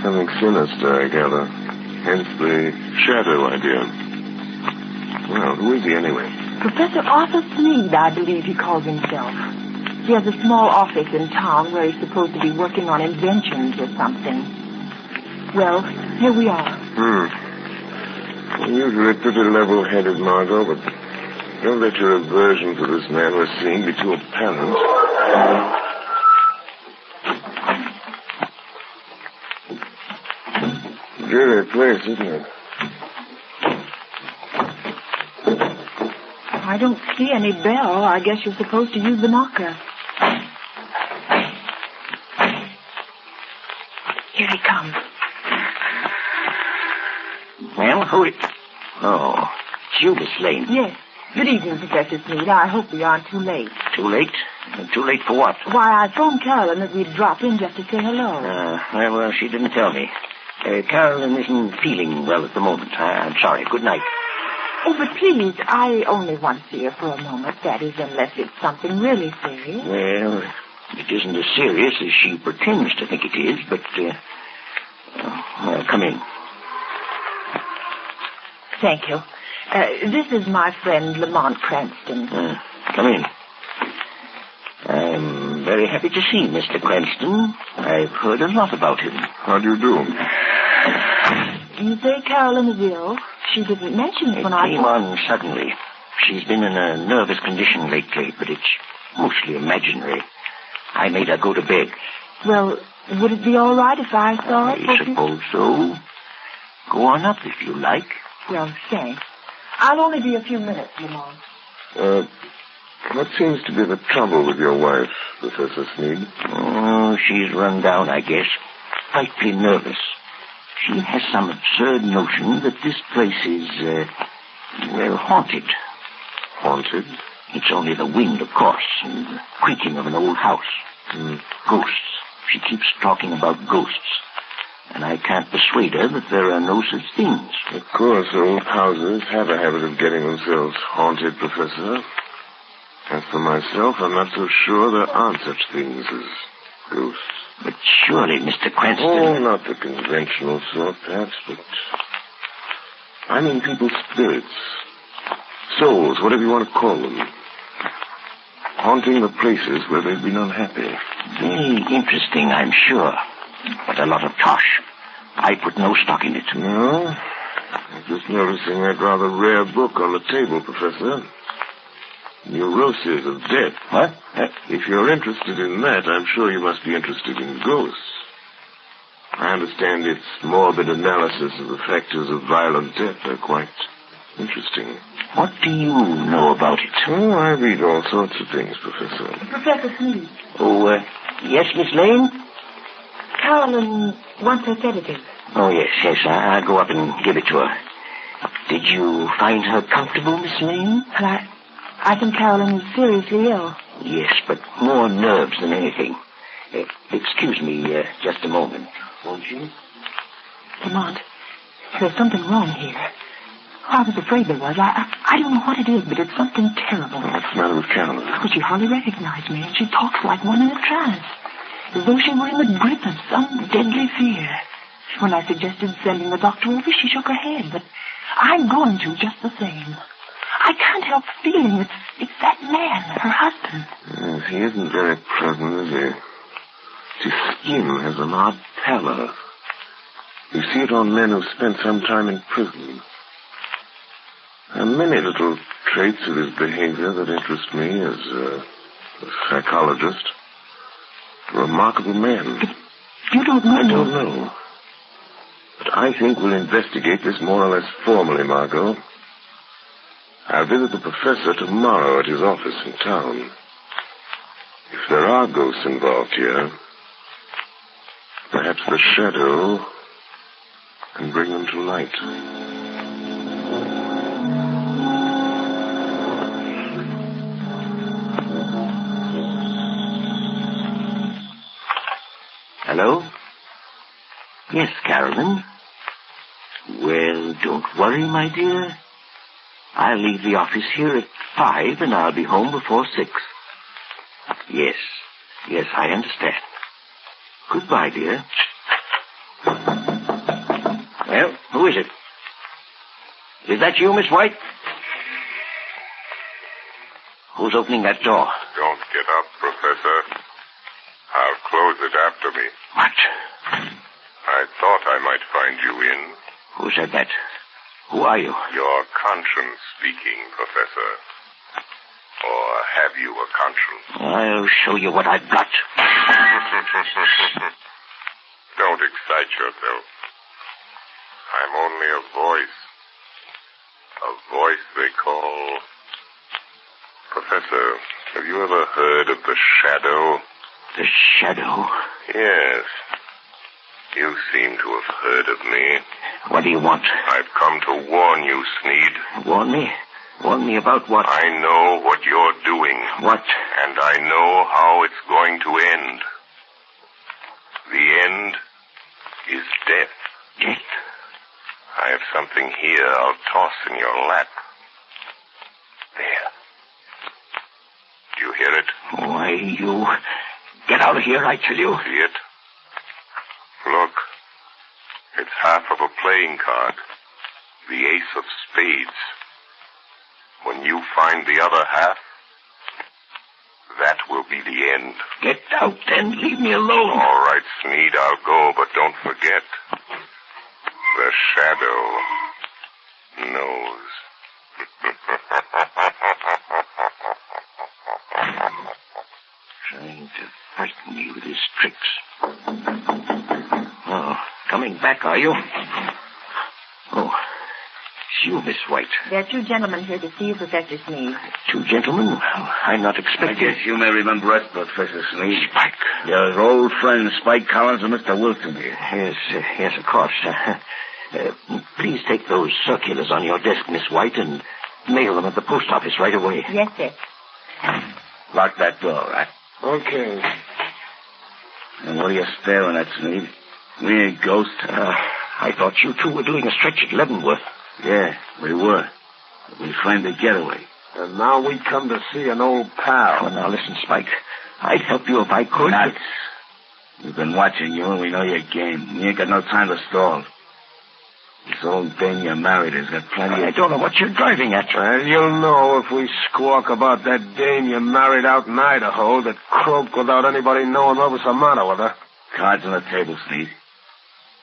Something sinister, I gather. Hence the shadow idea. Well, who is he anyway? Professor Arthur Sneed, I believe he calls himself. He has a small office in town where he's supposed to be working on inventions or something. Well, here we are. Usually pretty level-headed, Margot, but don't let your aversion for this man we're seeing be too apparent. Dreary place, isn't it? I don't see any bell. I guess you're supposed to use the knocker. Here he comes. Well, who it? Oh, it's you, Miss Lane. Yes. Good evening, Professor Sneed. I hope we aren't too late. Too late? Too late for what? Why, I phoned Carolyn that we'd drop in just to say hello. Well, she didn't tell me. Carolyn isn't feeling well at the moment. I'm sorry. Good night. Oh, but please, I only want to see her for a moment. That is, unless it's something really serious. Well, it isn't as serious as she pretends to think it is, but, well, come in. Thank you. This is my friend Lamont Cranston. Come in. I'm very happy to see Mr. Cranston. I've heard a lot about him. How do you do? You say Carolyn is ill? She didn't mention it when I came on suddenly. She's been in a nervous condition lately, but it's mostly imaginary. I made her go to bed. Well, would it be all right if I saw it? I suppose so. Go on up if you like. Well, thanks. I'll only be a few minutes, Lamont. What seems to be the trouble with your wife, Professor Sneed? Oh, she's run down, I guess. Frightfully nervous. She has some absurd notion that this place is, well, haunted. Haunted? It's only the wind, of course, and the creaking of an old house. Ghosts. She keeps talking about ghosts. And I can't persuade her that there are no such things. Of course, old houses have a habit of getting themselves haunted, Professor. As for myself, I'm not so sure there aren't such things as ghosts. But surely, Mr. Cranston... Oh, not the conventional sort, perhaps, but... I mean people's spirits. Souls, whatever you want to call them. Haunting the places where they've been unhappy. Very interesting, I'm sure. But a lot of tosh. I put no stock in it. No? I'm just noticing that rather rare book on the table, Professor. Neuroses of Death. What? If you're interested in that, I'm sure you must be interested in ghosts. I understand its morbid analysis of the factors of violent death are quite interesting. What do you know about it? Oh, I read all sorts of things, Professor. Professor Sneed. Oh, yes, Miss Lane? Carolyn wants her sedative. Oh, yes. I'll go up and give it to her. Did you find her comfortable, Miss Lane? Well, I think Carolyn is seriously ill. Yes, but more nerves than anything. Excuse me just a moment, won't you? Lamont, there's something wrong here. I was afraid there was. I don't know what it is, but it's something terrible. What's the matter with Carolyn? Well, she hardly recognized me, and she talks like one in a trance, as though she were in the grip of some deadly fear. When I suggested sending the doctor over, she shook her head, but I'm going to just the same. I can't help feeling it's that man, her husband. Yes, he isn't very pleasant, is he? His skin has an odd pallor. You see it on men who've spent some time in prison. There are many little traits of his behavior that interest me as a psychologist. A remarkable man. But you don't know. I don't know. But I think we'll investigate this more or less formally, Margot. I'll visit the professor tomorrow at his office in town. If there are ghosts involved here, perhaps the shadow can bring them to light. Hello? Yes, Carolyn. Well, don't worry, my dear. I'll leave the office here at 5, and I'll be home before 6. Yes. Yes, I understand. Goodbye, dear. Well, who is it? Is that you, Miss White? Who's opening that door? Don't get up, Professor. I'll close it after me. What? I thought I might find you in. Who said that? Who are you? Your conscience speaking, Professor. Or have you a conscience? I'll show you what I've got. Don't excite yourself. I'm only a voice. A voice they call... Professor, have you ever heard of the shadow? The shadow? Yes. You seem to have heard of me. What do you want? I've come to warn you, Sneed. Warn me? Warn me about what? I know what you're doing. What? And I know how it's going to end. The end is death. Death? I have something here I'll toss in your lap. There. Do you hear it? Why, you... Get out of here, I tell you. See it? Look. It's half of a playing card. The ace of spades. When you find the other half, that will be the end. Get out and leave me alone. All right, Sneed, I'll go, but don't forget. The shadow knows. Trying to frighten me with his tricks. Oh, coming back, are you? Oh, it's you, Miss White. There are two gentlemen here to see you, Professor Sneed. Two gentlemen? Well, I'm not expecting... I guess you may remember us, Professor Sneed. Spike. Your old friends, Spike Collins and Mr. Wilson here. Yes, of course. Please take those circulars on your desk, Miss White, and mail them at the post office right away. Yes, sir. Lock that door, right? Okay. And what are you staring at, Sneed? We ain't ghosts. I thought you two were doing a stretch at Leavenworth. Yeah, we were. But we framed a getaway. And now we come to see an old pal. Oh, now listen, Spike. I'd help you if I could. Nuts. We've been watching you, and we know your game. We ain't got no time to stall. This old dame you married has got plenty of... I don't know what you're driving at. Well, you'll know if we squawk about that dame you married out in Idaho that croaked without anybody knowing what was the matter with her. Cards on the table, Sneed.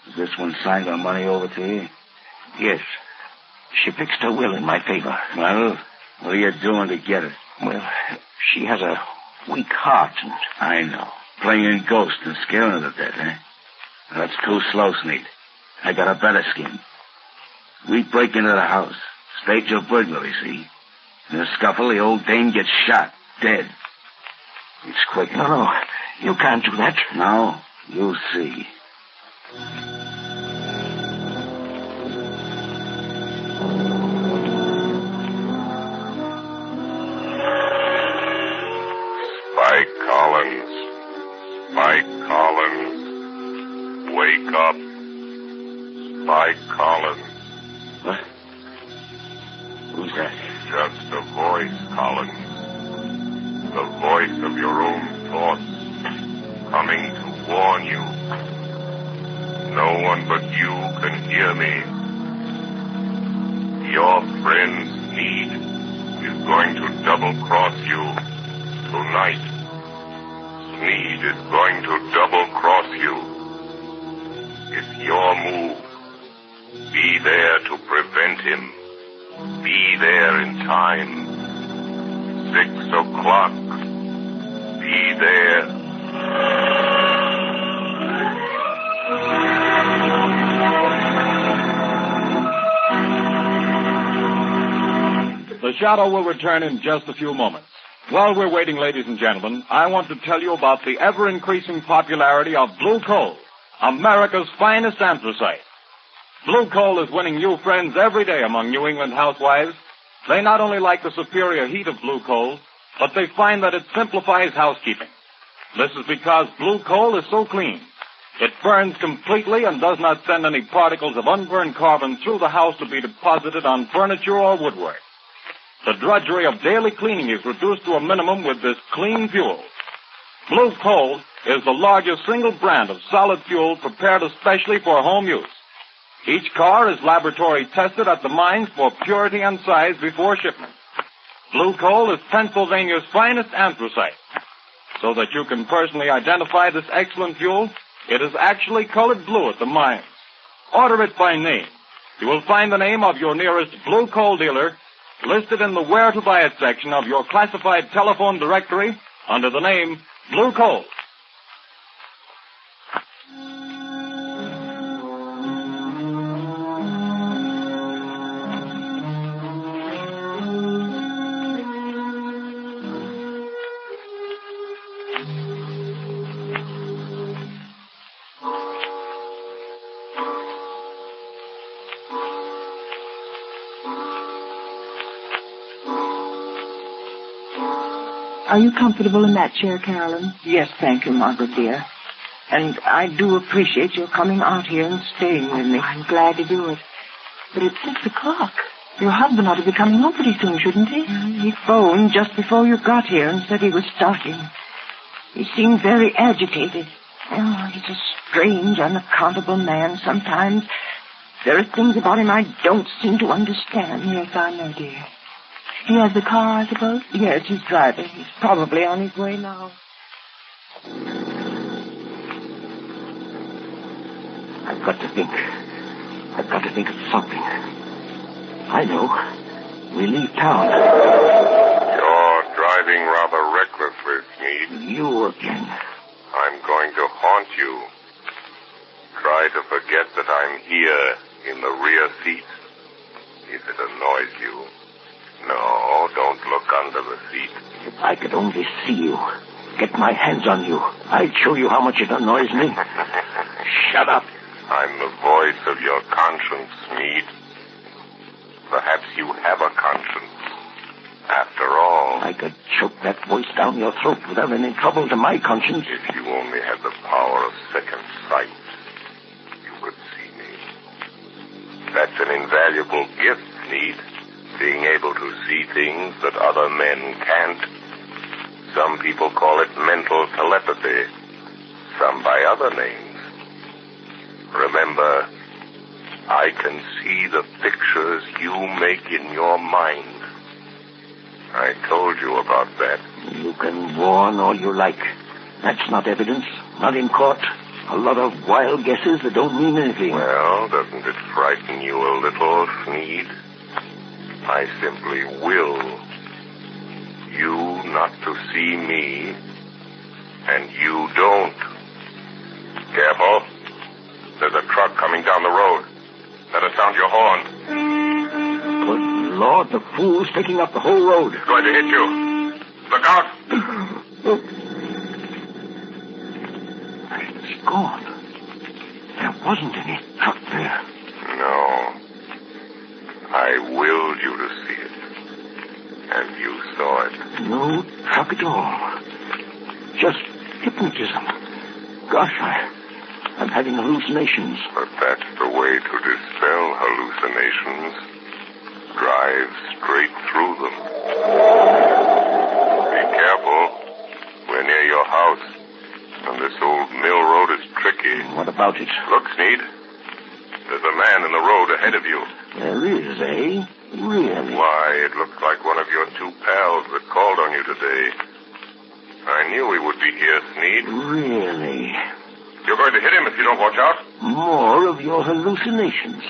Is this one signed on money over to you? Yes. She fixed her will in my favor. Well, what are you doing to get it? Well, she has a weak heart, and... I know. Playing ghost and scaring her to death, eh? That's too slow, Sneed. I got a better scheme. We break into the house, stage a burglary, see? In a scuffle, the old dame gets shot, dead. It's quick. No, you can't do that. No, you'll see. Spike Collins. Spike Collins. Wake up. Spike Collins. What? Who's that? Just a voice, Collins. The voice of your own thoughts, coming to warn you. No one but you can hear me. Your friend's need is going to double-cross you tonight. Sneed is going to double-cross you. It's your move. Be there to prevent him. Be there in time. 6 o'clock. Be there. The shadow will return in just a few moments. While we're waiting, ladies and gentlemen, I want to tell you about the ever-increasing popularity of Blue Coal, America's finest anthracite. Blue Coal is winning new friends every day among New England housewives. They not only like the superior heat of Blue Coal, but they find that it simplifies housekeeping. This is because Blue Coal is so clean. It burns completely and does not send any particles of unburned carbon through the house to be deposited on furniture or woodwork. The drudgery of daily cleaning is reduced to a minimum with this clean fuel. Blue Coal is the largest single brand of solid fuel prepared especially for home use. Each car is laboratory tested at the mines for purity and size before shipment. Blue Coal is Pennsylvania's finest anthracite. So that you can personally identify this excellent fuel, it is actually colored blue at the mines. Order it by name. You will find the name of your nearest Blue Coal dealer listed in the Where to Buy It section of your classified telephone directory under the name Blue Coal. Are you comfortable in that chair, Carolyn? Yes, thank you, Margaret, dear. And I do appreciate your coming out here and staying with me. I'm glad to do it. But it's 6 o'clock. Your husband ought to be coming home pretty soon, shouldn't he? He phoned just before you got here and said he was starting. He seemed very agitated. Oh, he's a strange, unaccountable man sometimes. There are things about him I don't seem to understand. Yes, I know, dear. He has the car, I suppose? Yes, he's driving. He's probably on his way now. I've got to think. I've got to think of something. I know. We leave town. You're driving rather recklessly, Smead. You again. I'm going to haunt you. Try to forget that I'm here in the rear seat. If it annoys you. No, don't look under the seat. If I could only see you, get my hands on you, I'd show you how much it annoys me. Shut up. I'm the voice of your conscience, Smead. Perhaps you have a conscience. After all... I could choke that voice down your throat without any trouble to my conscience. If you only had the power of second sight, you could see me. That's an invaluable gift, Smead. Being able to see things that other men can't. Some people call it mental telepathy. Some by other names. Remember, I can see the pictures you make in your mind. I told you about that. You can warn all you like. That's not evidence. Not in court. A lot of wild guesses that don't mean anything. Well, doesn't it frighten you a little, Smead? I simply will you not to see me, and you don't. Careful. There's a truck coming down the road. Better sound your horn. Good Lord, the fool's taking up the whole road. It's going to hit you. Look out. It's gone. There wasn't any truck there. No. I willed you to see it. And you saw it. No truck at all. Just hypnotism. Gosh, I'm having hallucinations. But that's the way to dispel hallucinations. Drive straight through them. Be careful. We're near your house. And this old mill road is tricky. What about it? Look, Sneed. There's a man in the road ahead of you. There is, eh? Really? Why, it looks like one of your two pals that called on you today. I knew he would be here, Sneed. Really? You're going to hit him if you don't watch out. More of your hallucinations.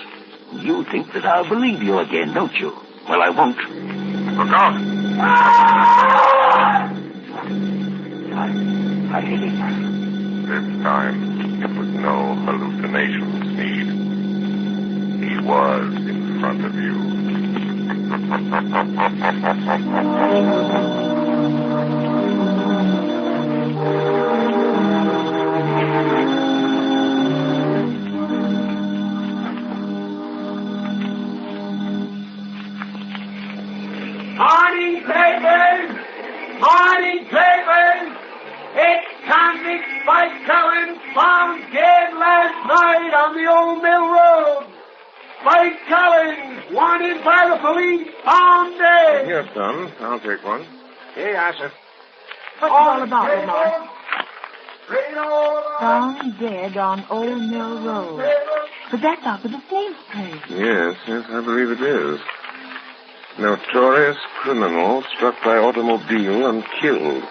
You think that I'll believe you again, don't you? Well, I won't. Look out. I hit him. This time, it was no hallucination, Sneed. He was in front of you. Morning, papers! Morning, papers! It's convict Spike Cullen found dead last night on the old mill road. Spike Cullen, wanted by the police, found dead. Yes, son. I'll take one. What's it all about, Lamar? Found dead on Old Mill Road. But that's out of the same place. Yes, I believe it is. Notorious criminal struck by automobile and killed.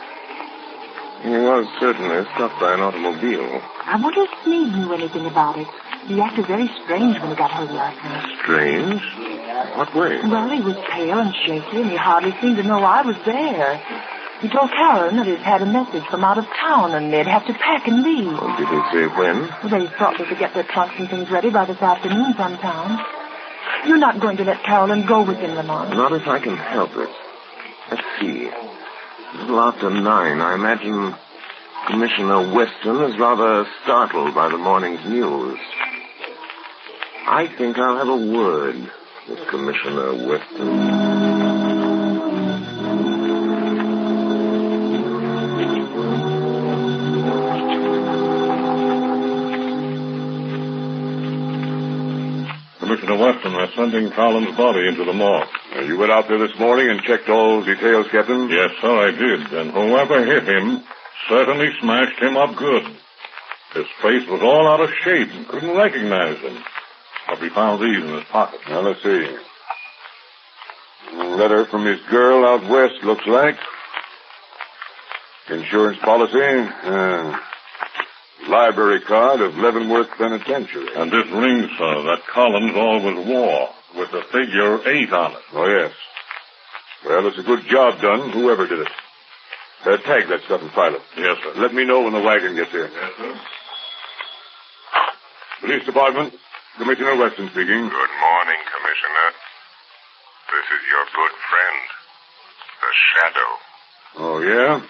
He was certainly struck by an automobile. I wonder if Sneed knew anything about it. He acted very strange when he got home last night. Strange? What way? Well, he was pale and shaky, and he hardly seemed to know I was there. He told Karen that he'd had a message from out of town, and they'd have to pack and leave. Oh, did he say when? Well, they thought they could get their trunks and things ready by this afternoon sometime. You're not going to let Carolyn go with him, Lamont? Not if I can help it. Let's see. A little after 9, I imagine Commissioner Weston is rather startled by the morning's news. I think I'll have a word with Commissioner Weston. Commissioner Weston, they're sending Carlin's body into the morgue. You went out there this morning and checked all details, Captain? Yes, sir, I did. And whoever hit him certainly smashed him up good. His face was all out of shape and couldn't recognize him. But we found these in his pocket. Now, let's see. A letter from his girl out west, looks like. Insurance policy. Library card of Leavenworth Penitentiary. And this ring, sir, that Collins always wore, with the figure 8 on it. Oh, yes. Well, it's a good job done, whoever did it. Tag that stuff and file it. Yes, sir. Let me know when the wagon gets here. Yes, sir. Police Department, Commissioner Weston speaking. Good morning, Commissioner. This is your good friend, the Shadow. Oh, yeah?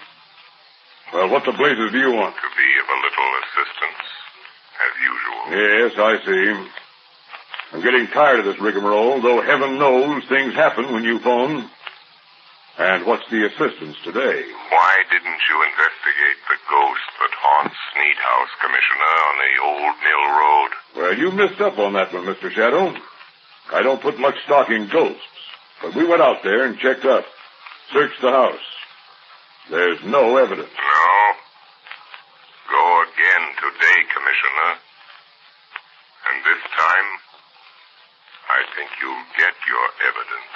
Well, what the blazes do you want? To be of a little assistance, as usual. Yes, I see. I'm getting tired of this rigmarole, though heaven knows things happen when you phone. And what's the assistance today? Why didn't you investigate the ghost that haunts Sneed House, Commissioner, on the Old Mill Road? Well, you missed up on that one, Mr. Shadow. I don't put much stock in ghosts, but we went out there and checked up. Searched the house. There's no evidence. No? Go again today, Commissioner. And this time, I think you'll get your evidence.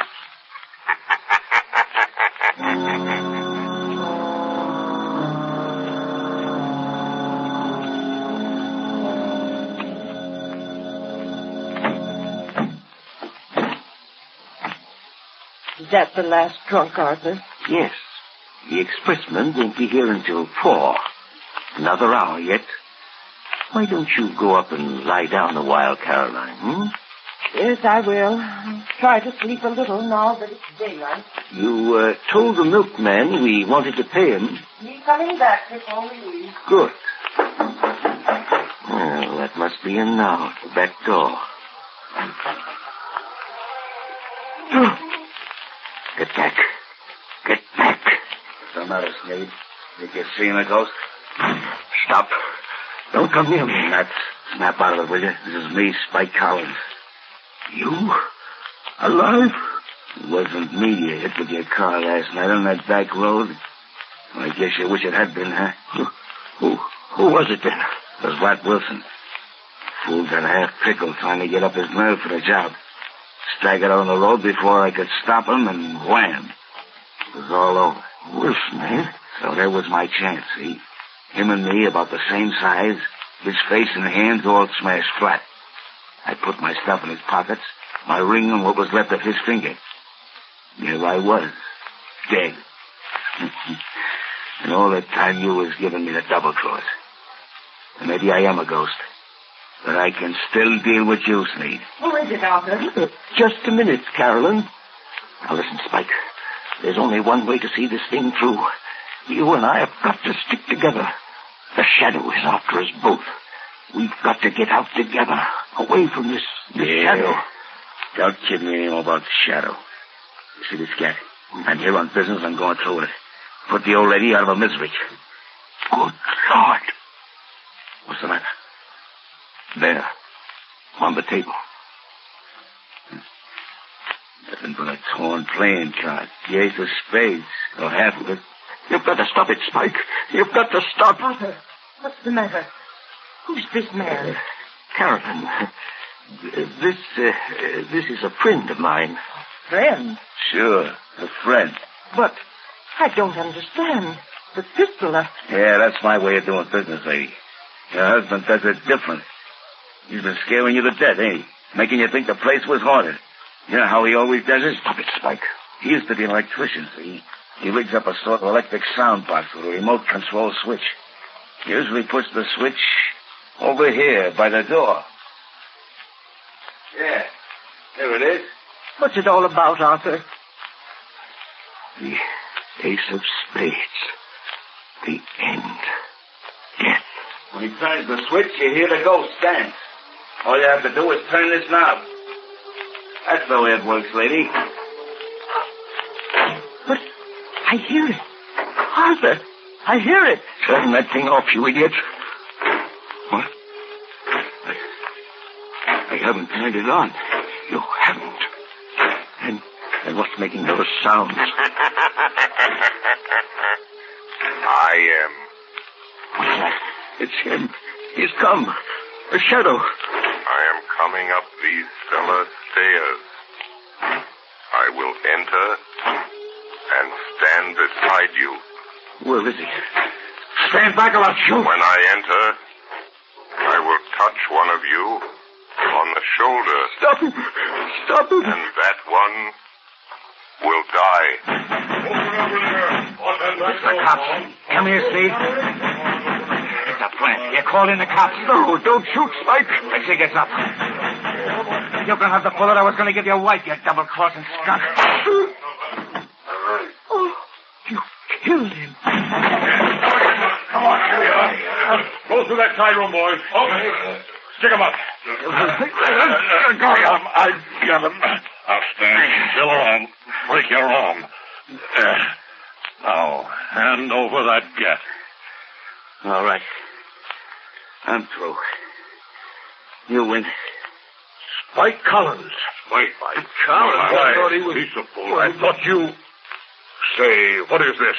Is that the last trunk, Arthur? Yes. The expressman won't be here until 4. Another hour yet. Why don't you go up and lie down a while, Caroline, Yes, I will. I'll try to sleep a little now that it's daylight. You told the milkman we wanted to pay him. He's coming back before we leave. Good. Well, that must be in now, the back door. Get back. Get back. What's the matter, Sneed? Think you're seeing a ghost? Stop. Don't come near me, Matt. Snap out of it, will you? This is me, Spike Collins. You? Alive? It wasn't me you hit with your car last night on that back road. I guess you wish it had been, huh? Who was it then? It was Rat Wilson. Fool got half pickled trying to get up his nerve for the job. Staggered out on the road before I could stop him, and wham! It was all over. Wilson, eh? So there was my chance, see? Him and me about the same size, his face and hands all smashed flat. I put my stuff in his pockets, my ring and what was left of his finger. There I was, dead. And all that time you was giving me the double cross. And maybe I am a ghost, but I can still deal with you, Sneed. Who is it, Arthur? Just a minute, Carolyn. Now listen, Spike. There's only one way to see this thing through. You and I have got to stick together. The Shadow is after us both. We've got to get out together, away from this Shadow. Don't kid me anymore about the Shadow. You see this cat? I'm here on business. I'm going through with it. Put the old lady out of her misery. Good Lord. What's the matter? There. On the table. Nothing but a torn playing card. The ace of spades. Or half of it. You've got to stop it, Spike. You've got to stop it. What's the matter? Who's this man? Caroline. This is a friend of mine. Friend? Sure, a friend. But I don't understand. The pistol. Yeah, that's my way of doing business, lady. Your husband does it different. He's been scaring you to death, ain't he? Making you think the place was haunted. You know how he always does it? Stop it, Spike. He used to be an electrician, see? He rigs up a sort of electric sound box with a remote control switch. He usually puts the switch over here by the door. Yeah, there it is. What's it all about, Arthur? The ace of spades. The end. Death. When he turns the switch, you hear the ghost dance. All you have to do is turn this knob. That's the way it works, lady. But I hear it. Arthur, I hear it. Turn that thing off, you idiot. What? I haven't turned it on. You haven't. And what's making those sounds? I am. What's that? It's him. He's come. A shadow. I am coming up these cellar stairs. I will enter and stand beside you. Where is he? Stand back or I'll shoot. When I enter, I will touch one of you on the shoulder. Stop him. Stop him. And that one will die. It's the cops. Come here, Steve. It's a plant. You call in the cops. No, don't shoot, Spike. As he gets up. You can have the bullet I was going to give your wife, you double-crossing skunk. Oh, you killed him. Come on, here we are. Go through that side room, boys. Okay. Stick him up. I got him. Outstanding. Still around. Break your arm. Now, hand over that gat. All right. I'm through. You win. Spike Collins. Spike Collins? I thought he was... Piece of bull. I thought you... Say, what is this?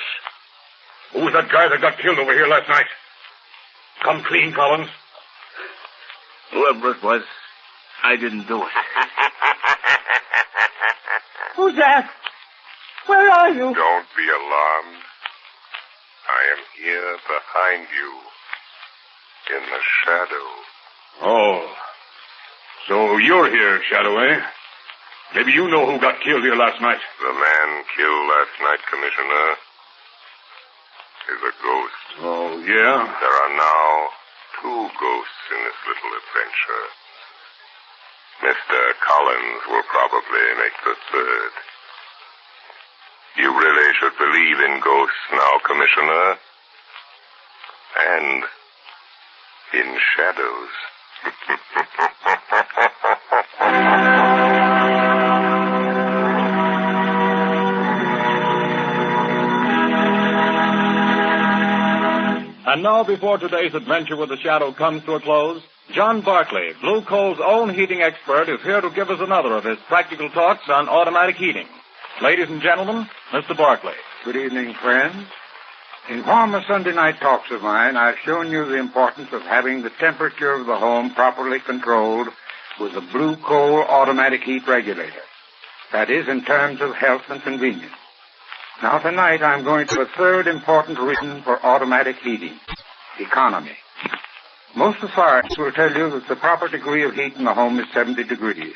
Who was that guy that got killed over here last night? Come clean, Collins. Whoever it was, I didn't do it. Who's that? Where are you? Don't be alarmed. I am here behind you. In the shadow. Oh. So you're here, Shadow, eh? Maybe you know who got killed here last night. The man killed last night, Commissioner, is a ghost. Oh, yeah? There are now 2 ghosts in this little adventure. Mr. Collins will probably make the 3rd. You really should believe in ghosts now, Commissioner. And in shadows. And now, before today's adventure with the Shadow comes to a close, John Barclay, Blue Coal's own heating expert, is here to give us another of his practical talks on automatic heating. Ladies and gentlemen, Mr. Barclay. Good evening, friends. In former Sunday night talks of mine, I've shown you the importance of having the temperature of the home properly controlled with a Blue Coal automatic heat regulator. That is, in terms of health and convenience. Now, tonight, I'm going to a third important reason for automatic heating: economy. Most of the science will tell you that the proper degree of heat in the home is 70 degrees.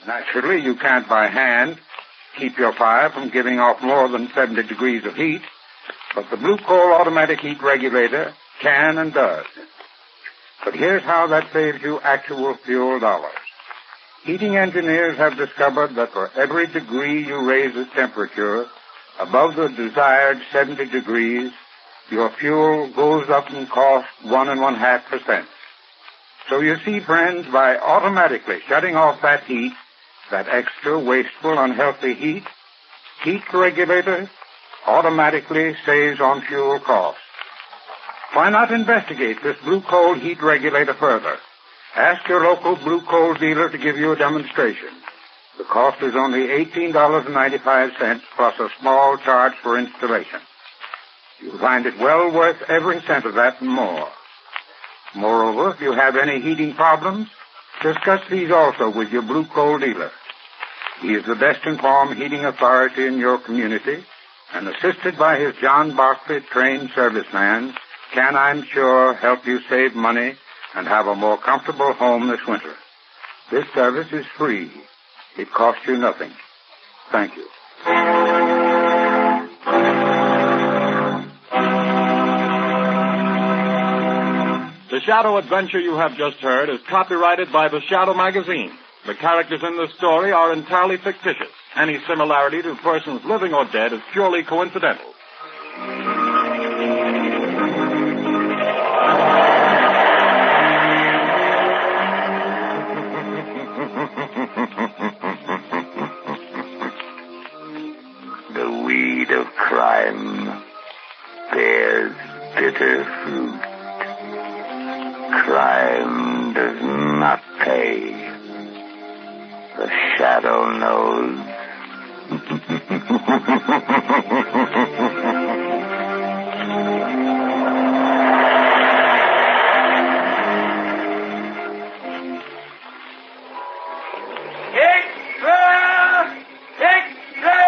Naturally, you can't by hand keep your fire from giving off more than 70 degrees of heat, but the Blue Coal automatic heat regulator can and does. But here's how that saves you actual fuel dollars. Heating engineers have discovered that for every degree you raise the temperature above the desired 70 degrees, your fuel goes up in cost 1.5%. So you see, friends, by automatically shutting off that heat, that extra, wasteful, unhealthy heat regulator automatically saves on fuel costs. Why not investigate this Blue Coal heat regulator further? Ask your local Blue Coal dealer to give you a demonstration. The cost is only $18.95 plus a small charge for installation. You'll find it well worth every cent of that and more. Moreover, if you have any heating problems, discuss these also with your blue coal dealer. He is the best informed heating authority in your community, and assisted by his John Barclay trained serviceman, can, I'm sure, help you save money and have a more comfortable home this winter. This service is free. It costs you nothing. Thank you. The Shadow adventure you have just heard is copyrighted by the Shadow magazine. The characters in this story are entirely fictitious. Any similarity to persons living or dead is purely coincidental. The weed of crime bears bitter fruit. Crime does not pay. The Shadow knows. Extra! Extra!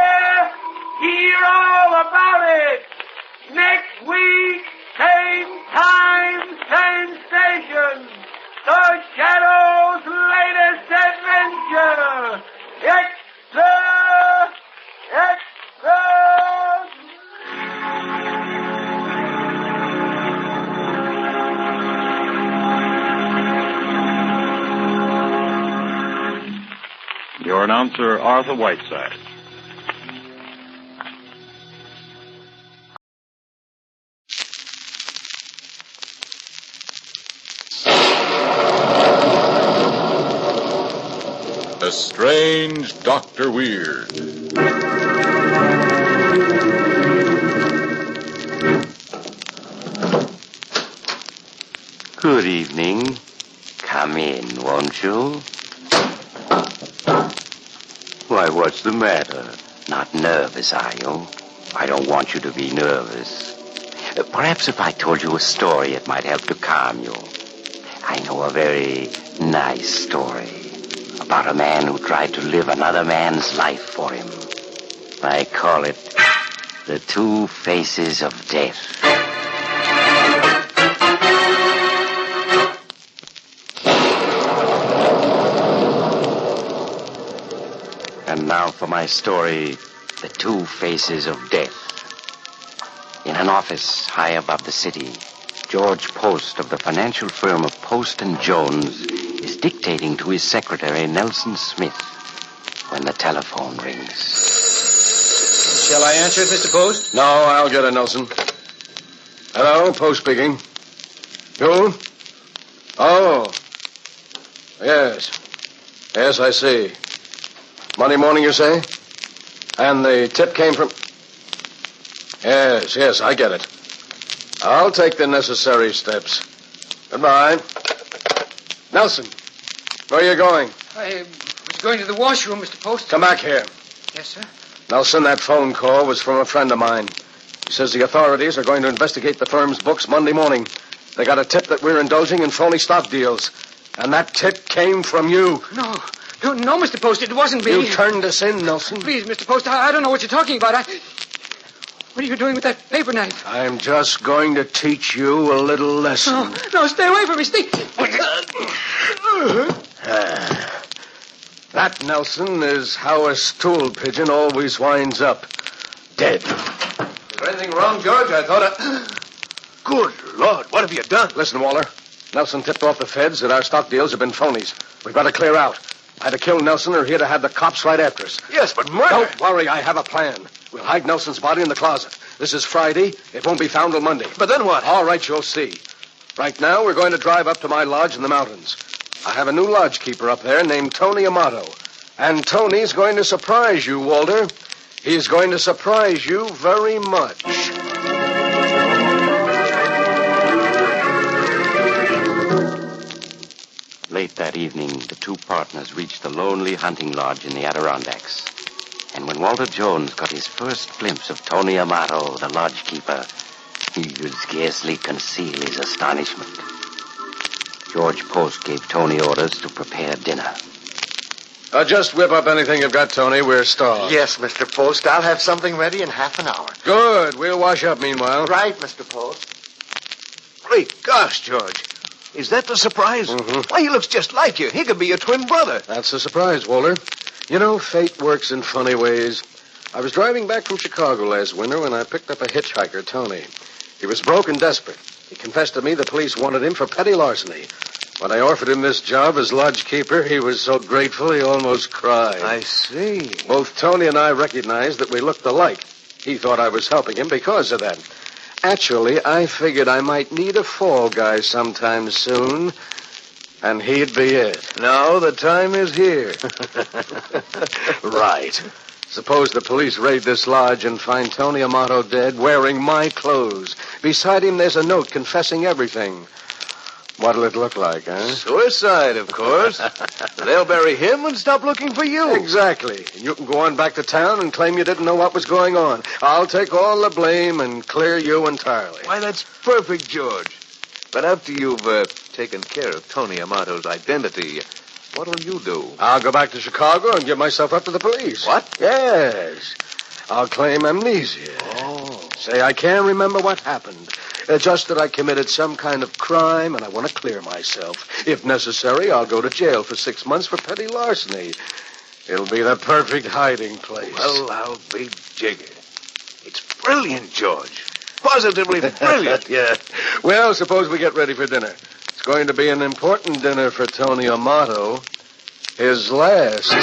Hear all about it! Next week, same time, same station. The Shadow's latest adventure. Extra! Extra! Your announcer, Arthur Whiteside. A Strange Dr. Weird. Good evening. Come in, won't you? Why, what's the matter? Not nervous, are you? I don't want you to be nervous. Perhaps if I told you a story, it might help to calm you. I know a very nice story about a man who tried to live another man's life for him. I call it The Two Faces of Death. And now for my story, The Two Faces of Death. In an office high above the city, George Post of the financial firm of Post & Jones is dictating to his secretary, Nelson Smith, when the telephone rings. Shall I answer it, Mr. Post? No, I'll get it, Nelson. Hello, Post speaking. You? Oh. Yes. Yes, I see. Monday morning, you say? And the tip came from... Yes, I get it. I'll take the necessary steps. Goodbye. Nelson, where are you going? I was going to the washroom, Mr. Post. Come back here. Yes, sir. Nelson, that phone call was from a friend of mine. He says the authorities are going to investigate the firm's books Monday morning. They got a tip that we're indulging in phony stock deals. And that tip came from you. No, Mr. Post, it wasn't me. You turned us in, Nelson. Please, Mr. Post, I don't know what you're talking about. What are you doing with that paper knife? I'm just going to teach you a little lesson. No, stay away from me. Stay. That, Nelson, is how a stool pigeon always winds up. Dead. Is there anything wrong, George? I thought Good Lord, what have you done? Listen, Walter. Nelson tipped off the feds that our stock deals have been phonies. We've got to clear out. I had to kill Nelson or he'd have had the cops right after us. Yes, but murder... Don't worry, I have a plan. We'll hide Nelson's body in the closet. This is Friday. It won't be found till Monday. But then what? All right, you'll see. Right now, we're going to drive up to my lodge in the mountains. I have a new lodge keeper up there named Tony Amato. And Tony's going to surprise you, Walter. He's going to surprise you very much. Late that evening, the two partners reached the lonely hunting lodge in the Adirondacks. And when Walter Jones got his first glimpse of Tony Amato, the lodge keeper, He could scarcely conceal his astonishment. George Post gave Tony orders to prepare dinner. Just whip up anything you've got, Tony. We're stalled. Yes, Mr. Post. I'll have something ready in half an hour. Good. We'll wash up meanwhile. Right, Mr. Post. Great gosh, George. Is that the surprise? Mm-hmm. Why, he looks just like you. He could be your twin brother. That's the surprise, Walter. You know, fate works in funny ways. I was driving back from Chicago last winter when I picked up a hitchhiker, Tony. He was broke and desperate. He confessed to me the police wanted him for petty larceny. When I offered him this job as lodge keeper, he was so grateful he almost cried. I see. Both Tony and I recognized that we looked alike. He thought I was helping him because of that. Actually, I figured I might need a fall guy sometime soon, and he'd be it. Now the time is here. Right. Suppose the police raid this lodge and find Tony Amato dead, wearing my clothes. Beside him, there's a note confessing everything. What'll it look like, huh? Suicide, of course. They'll bury him and stop looking for you. Exactly. And you can go on back to town and claim you didn't know what was going on. I'll take all the blame and clear you entirely. Why, that's perfect, George. But after you've taken care of Tony Amato's identity, what'll you do? I'll go back to Chicago and give myself up to the police. What? Yes. I'll claim amnesia. Oh. Say I can't remember what happened. Just that I committed some kind of crime, and I want to clear myself. If necessary, I'll go to jail for 6 months for petty larceny. It'll be the perfect hiding place. Well, I'll be jiggered. It's brilliant, George. Positively brilliant. Yeah. Well, suppose we get ready for dinner. It's going to be an important dinner for Tony Amato. His last.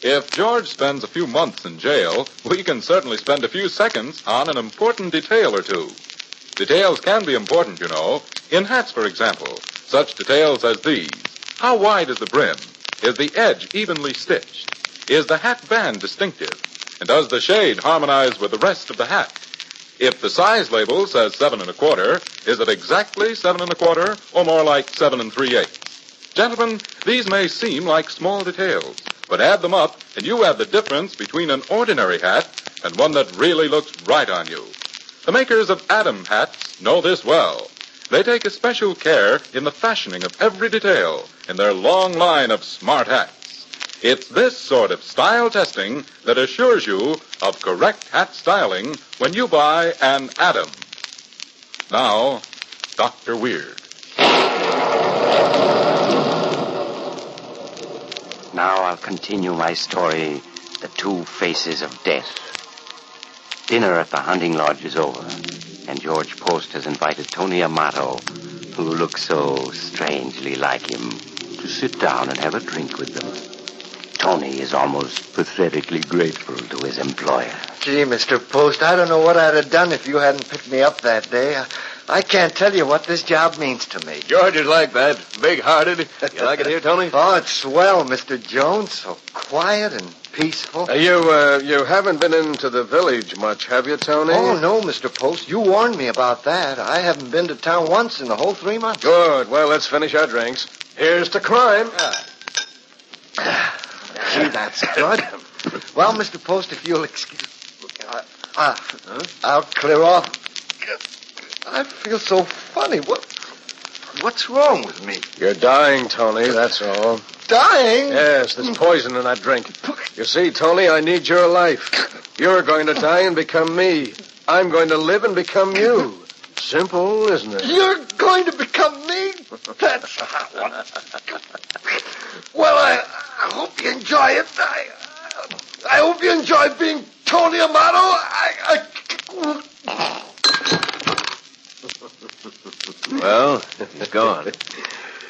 If George spends a few months in jail, we can certainly spend a few seconds on an important detail or two. Details can be important, you know. In hats, for example, such details as these. How wide is the brim? Is the edge evenly stitched? Is the hat band distinctive? And does the shade harmonize with the rest of the hat? If the size label says 7 1/4, is it exactly 7 1/4 or more like 7 3/8? Gentlemen, these may seem like small details, but add them up, and you have the difference between an ordinary hat and one that really looks right on you. The makers of Adam hats know this well. They take especial care in the fashioning of every detail in their long line of smart hats. It's this sort of style testing that assures you of correct hat styling when you buy an Adam. Now, Dr. Weird. Now I'll continue my story, The Two Faces of Death. Dinner at the hunting lodge is over, and George Post has invited Tony Amato, who looks so strangely like him, to sit down and have a drink with them. Tony is almost pathetically grateful to his employer. Gee, Mr. Post, I don't know what I'd have done if you hadn't picked me up that day. I can't tell you what this job means to me. George is like that, big-hearted. You like it here, Tony? Oh, it's swell, Mr. Jones. So quiet and peaceful. You haven't been into the village much, have you, Tony? Oh, no, Mr. Post. You warned me about that. I haven't been to town once in the whole 3 months. Good. Well, let's finish our drinks. Here's to crime. Gee, that's good. Well, Mr. Post, if you'll excuse me, I'll clear off. I feel so funny. What's wrong with me? You're dying, Tony, that's all. Dying? Yes, there's poison in that drink. You see, Tony, I need your life. You're going to die and become me. I'm going to live and become you. Simple, isn't it? You're going to become me? That's... Well, I hope you enjoy it. I hope you enjoy being Tony Amato. Well, he's gone.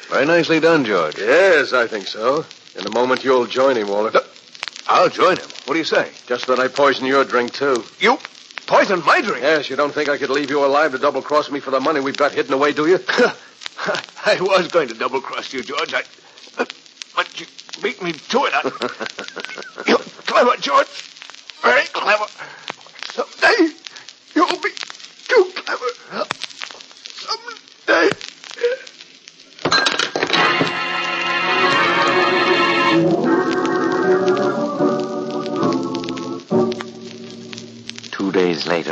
Very nicely done, George. Yes, I think so. In a moment, you'll join him, Walter. I'll join him. What do you say? Just that I poisoned your drink, too. You poisoned my drink? Yes, you don't think I could leave you alive to double-cross me for the money we've got hidden away, do you? I was going to double-cross you, George. But you beat me to it. You're clever, George. Very clever. Someday, you'll be too clever. Someday.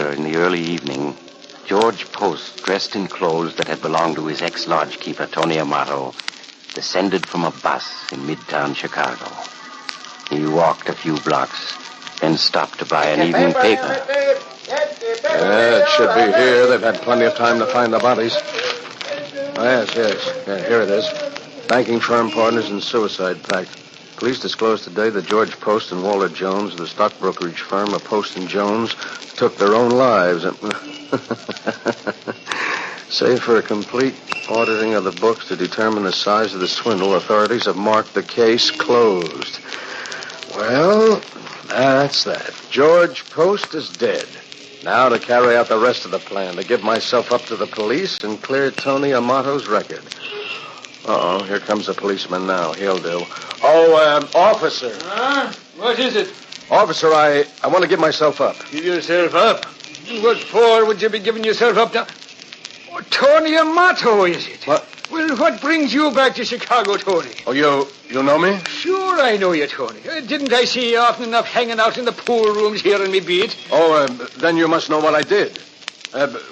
later, in the early evening, George Post, dressed in clothes that had belonged to his ex-lodgekeeper, Tony Amato, descended from a bus in midtown Chicago. He walked a few blocks, then stopped to buy an evening paper. Yeah, it should be here. They've had plenty of time to find the bodies. Oh, yes. Yeah, here it is. Banking firm partners in suicide pact. Police disclosed today that George Post and Walter Jones of the stock brokerage firm of Post and Jones took their own lives. Save for a complete auditing of the books to determine the size of the swindle, authorities have marked the case closed. Well, that's that. George Post is dead. Now to carry out the rest of the plan, to give myself up to the police and clear Tony Amato's record. Uh-oh, here comes a policeman now. He'll do. Oh, officer. Huh? What is it? Officer, I want to give myself up. Give yourself up? What for would you be giving yourself up to? Oh, Tony Amato, is it? What? Well, what brings you back to Chicago, Tony? Oh, you know me? Sure I know you, Tony. Didn't I see you often enough hanging out in the pool rooms here in me beat? Oh, then you must know what I did.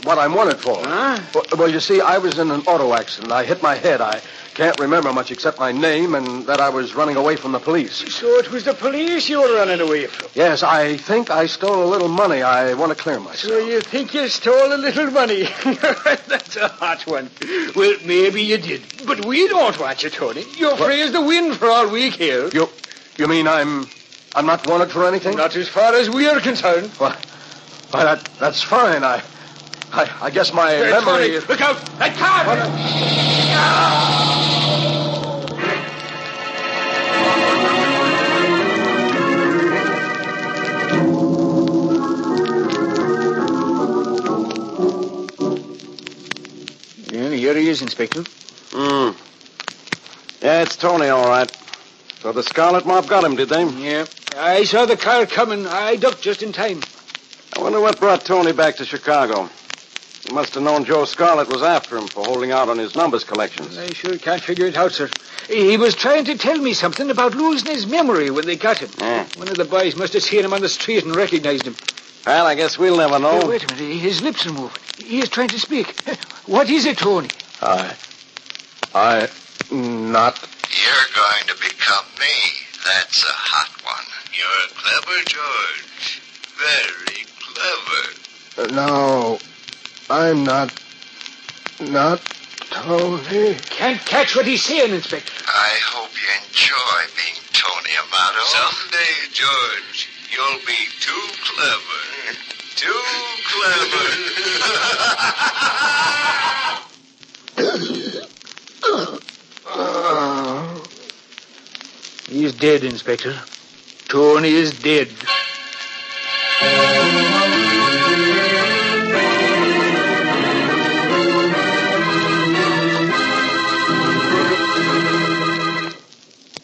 What I'm wanted for. Huh? Well, you see, I was in an auto accident. I hit my head. I can't remember much except my name and that I was running away from the police. So it was the police you were running away from? Yes, I think I stole a little money. I want to clear myself. So you think you stole a little money? That's a hot one. Well, maybe you did. But we don't want you, Tony. You're free as the wind for all we care. You mean I'm not wanted for anything? Not as far as we are concerned. Well, that's fine. I guess my memory... Tony, look out! That car! Here he is, Inspector. Yeah, it's Tony, all right. So the Scarlet Mob got him, did they? Yeah. I saw the car coming. I ducked just in time. I wonder what brought Tony back to Chicago. He must have known Joe Scarlett was after him for holding out on his numbers collections. I sure can't figure it out, sir. He was trying to tell me something about losing his memory when they got him. Yeah. One of the boys must have seen him on the street and recognized him. Well, I guess we'll never know. Oh, wait a minute. His lips are moving. He is trying to speak. What is it, Tony? Not... You're going to become me. That's a hot one. You're clever, George. Very clever. No, I'm not Tony. Can't catch what he's saying, Inspector. I hope you enjoy being Tony Amato. Someday, George, you'll be too clever. Too clever. He's dead, Inspector. Tony is dead.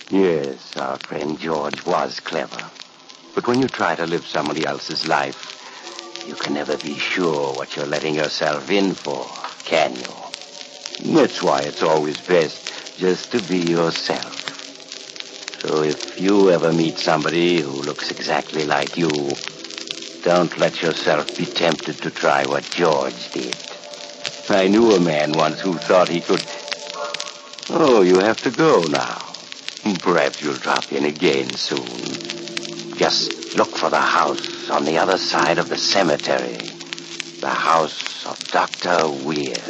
Yes, our friend George was clever. But when you try to live somebody else's life, you can never be sure what you're letting yourself in for, can you? That's why it's always best just to be yourself. So if you ever meet somebody who looks exactly like you, don't let yourself be tempted to try what George did. I knew a man once who thought he could... Oh, you have to go now. Perhaps you'll drop in again soon. Just look for the house on the other side of the cemetery. The house of Dr. Weird.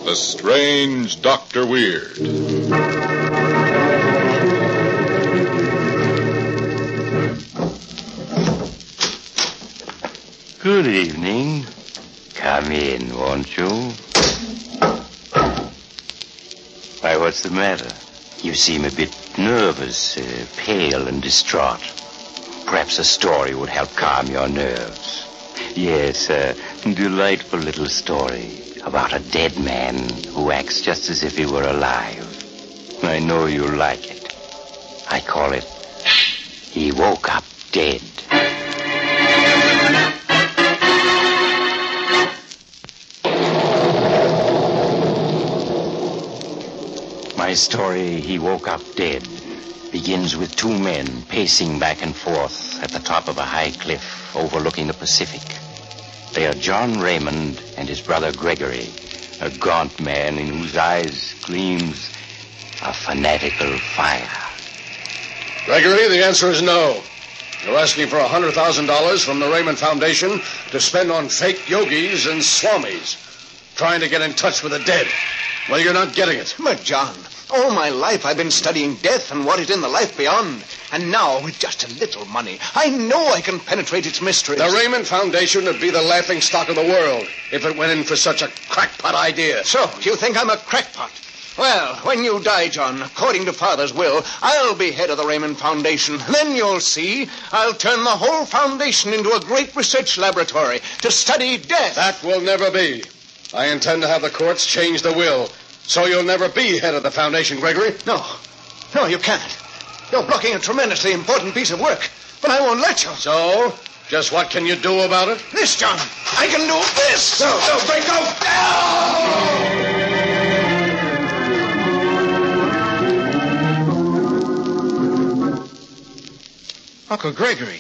The Strange Dr. Weird. Good evening. Come in, won't you? Why, what's the matter? You seem a bit nervous, pale and distraught. Perhaps a story would help calm your nerves. Yes, a delightful little story about a dead man who acts just as if he were alive. I know you'll like it. I call it He Woke Up Dead. story, He Woke Up Dead, begins with two men pacing back and forth at the top of a high cliff overlooking the Pacific. They are John Raymond and his brother Gregory, a gaunt man in whose eyes gleams a fanatical fire. Gregory, the answer is no. You're asking for $100,000 from the Raymond Foundation to spend on fake yogis and swamis, trying to get in touch with the dead. Well, you're not getting it. But, John, all my life I've been studying death and what is in the life beyond. And now, with just a little money, I know I can penetrate its mysteries. The Raymond Foundation would be the laughing stock of the world if it went in for such a crackpot idea. So, you think I'm a crackpot? Well, when you die, John, according to Father's will, I'll be head of the Raymond Foundation. Then you'll see, I'll turn the whole foundation into a great research laboratory to study death. That will never be. I intend to have the courts change the will, so you'll never be head of the foundation, Gregory. No, you can't. You're blocking a tremendously important piece of work, but I won't let you. So, just what can you do about it? This, John. I can do this. No, break out. No! Uncle Gregory,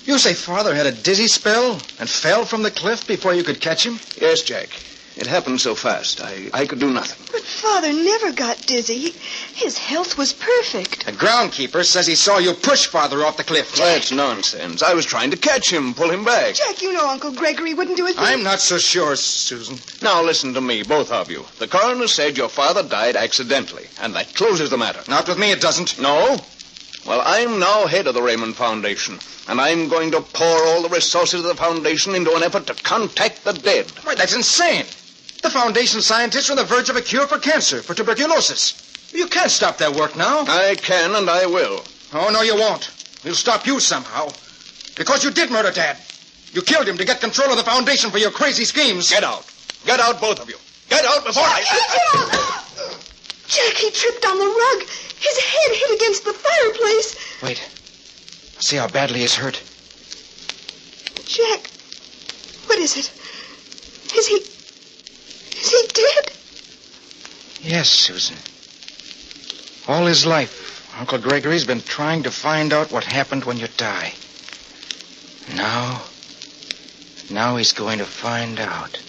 you say Father had a dizzy spell and fell from the cliff before you could catch him? Yes, Jack. It happened so fast, I could do nothing. But Father never got dizzy. His health was perfect. The groundkeeper says he saw you push Father off the cliff. That's nonsense. I was trying to catch him, pull him back. Jack, you know Uncle Gregory wouldn't do a thing. I'm not so sure, Susan. Now listen to me, both of you. The coroner said your father died accidentally, and that closes the matter. Not with me, it doesn't. No? Well, I'm now head of the Raymond Foundation, and I'm going to pour all the resources of the foundation into an effort to contact the dead. Why, that's insane. The foundation scientists are on the verge of a cure for cancer, for tuberculosis. You can't stop their work now. I can, and I will. Oh, no, you won't. We'll stop you somehow. Because you did murder Dad. You killed him to get control of the foundation for your crazy schemes. Get out. Get out, both of you. Get out before Jack, he tripped on the rug. His head hit against the fireplace. Wait. See how badly he's hurt. Jack, what is it? Is he dead? Yes, Susan. All his life, Uncle Gregory's been trying to find out what happened when you die. Now he's going to find out.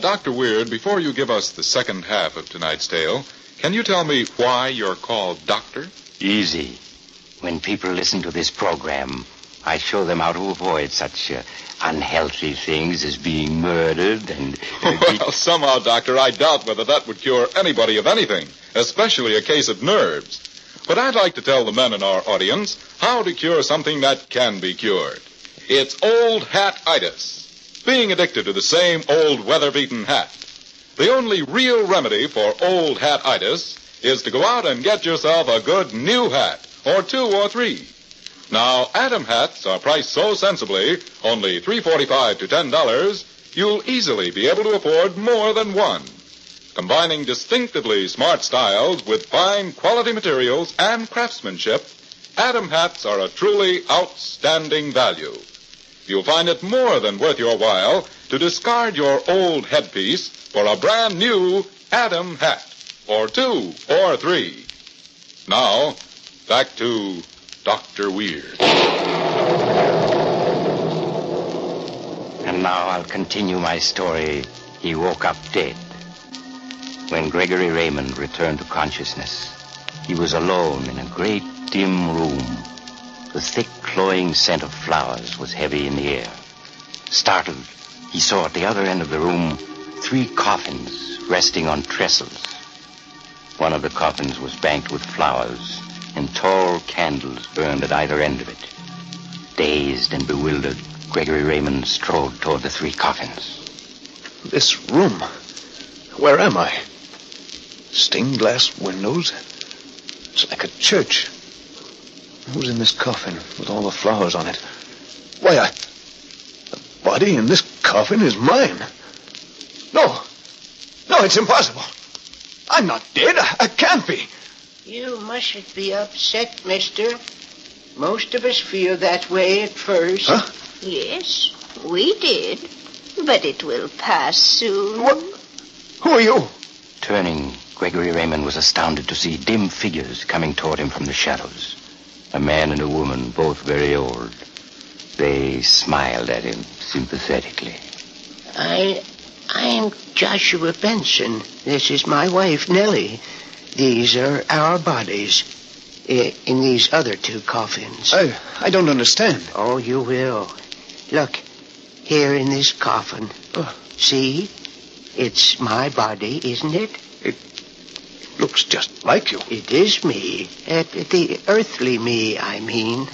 Dr. Weird, before you give us the second half of tonight's tale, can you tell me why you're called Doctor? Easy. When people listen to this program, I show them how to avoid such unhealthy things as being murdered and... Well, somehow, Doctor, I doubt whether that would cure anybody of anything, especially a case of nerves. But I'd like to tell the men in our audience how to cure something that can be cured. It's old hat-itis. Being addicted to the same old weather-beaten hat. The only real remedy for old hat-itis is to go out and get yourself a good new hat, or 2 or 3. Now, Atom hats are priced so sensibly, only $3.45 to $10, you'll easily be able to afford more than one. Combining distinctively smart styles with fine quality materials and craftsmanship, Atom hats are a truly outstanding value. You'll find it more than worth your while to discard your old headpiece for a brand new Atom hat, or 2 or 3. Now, back to Dr. Weird. And now I'll continue my story. He woke up dead. When Gregory Raymond returned to consciousness, he was alone in a great dim room. The thick, cloying scent of flowers was heavy in the air. Startled, he saw at the other end of the room 3 coffins resting on trestles. One of the coffins was banked with flowers, and tall candles burned at either end of it. Dazed and bewildered, Gregory Raymond strode toward the 3 coffins. This room. Where am I? Stained glass windows. It's like a church. Who's in this coffin with all the flowers on it? Why, the body in this coffin is mine. No, it's impossible. I'm not dead. I can't be. You mustn't be upset, mister. Most of us feel that way at first. Huh? Yes, we did. But it will pass soon. What? Who are you? Turning, Gregory Raymond was astounded to see dim figures coming toward him from the shadows. A man and a woman, both very old. They smiled at him sympathetically. I'm Joshua Benson. This is my wife, Nellie. These are our bodies in these other 2 coffins. I don't understand. Oh, you will. Look, here in this coffin. See? It's my body, isn't it? It looks just like you. It is me. The earthly me, I mean.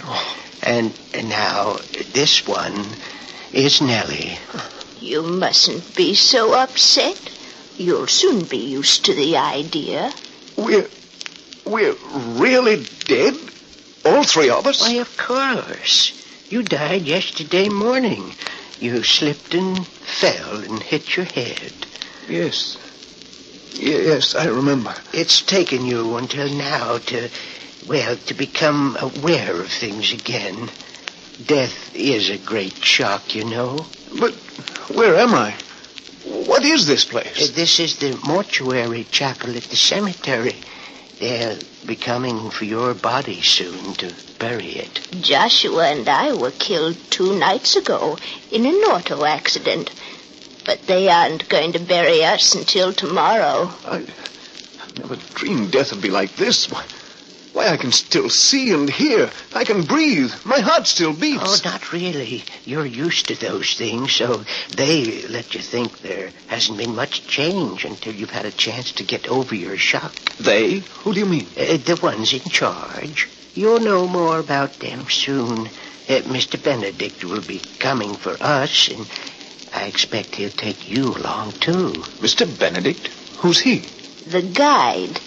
And now, this one is Nellie. You mustn't be so upset. You'll soon be used to the idea. We're really dead? All 3 of us? Why, of course. You died yesterday morning. You slipped and fell and hit your head. Yes. Yes, I remember. It's taken you until now to become aware of things again. Death is a great shock, you know. But where am I? What is this place? This is the mortuary chapel at the cemetery. They'll be coming for your body soon to bury it. Joshua and I were killed 2 nights ago in an auto accident. But they aren't going to bury us until tomorrow. I never dreamed death would be like this. Why, I can still see and hear. I can breathe. My heart still beats. Oh, not really. You're used to those things, so they let you think there hasn't been much change until you've had a chance to get over your shock. They? Who do you mean? The ones in charge. You'll know more about them soon. Mr. Benedict will be coming for us, and I expect he'll take you along, too. Mr. Benedict? Who's he? The guide.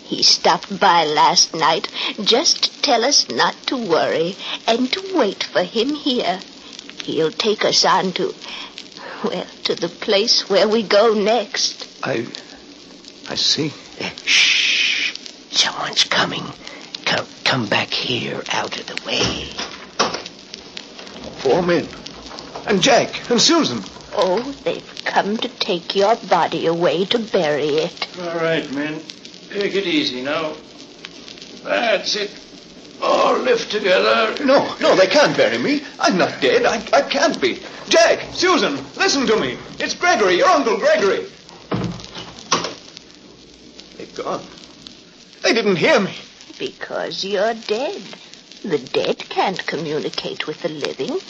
He stopped by last night just to tell us not to worry and to wait for him here. He'll take us on to the place where we go next. I see. Shh. Someone's coming. Come back here out of the way. 4 men. And Jack and Susan. Oh, they've come to take your body away to bury it. All right, men. Take it easy now. That's it. All lift together. No, they can't bury me. I'm not dead. I can't be. Jack, Susan, listen to me. It's Gregory, your Uncle Gregory. They've gone. They didn't hear me. Because you're dead. The dead can't communicate with the living.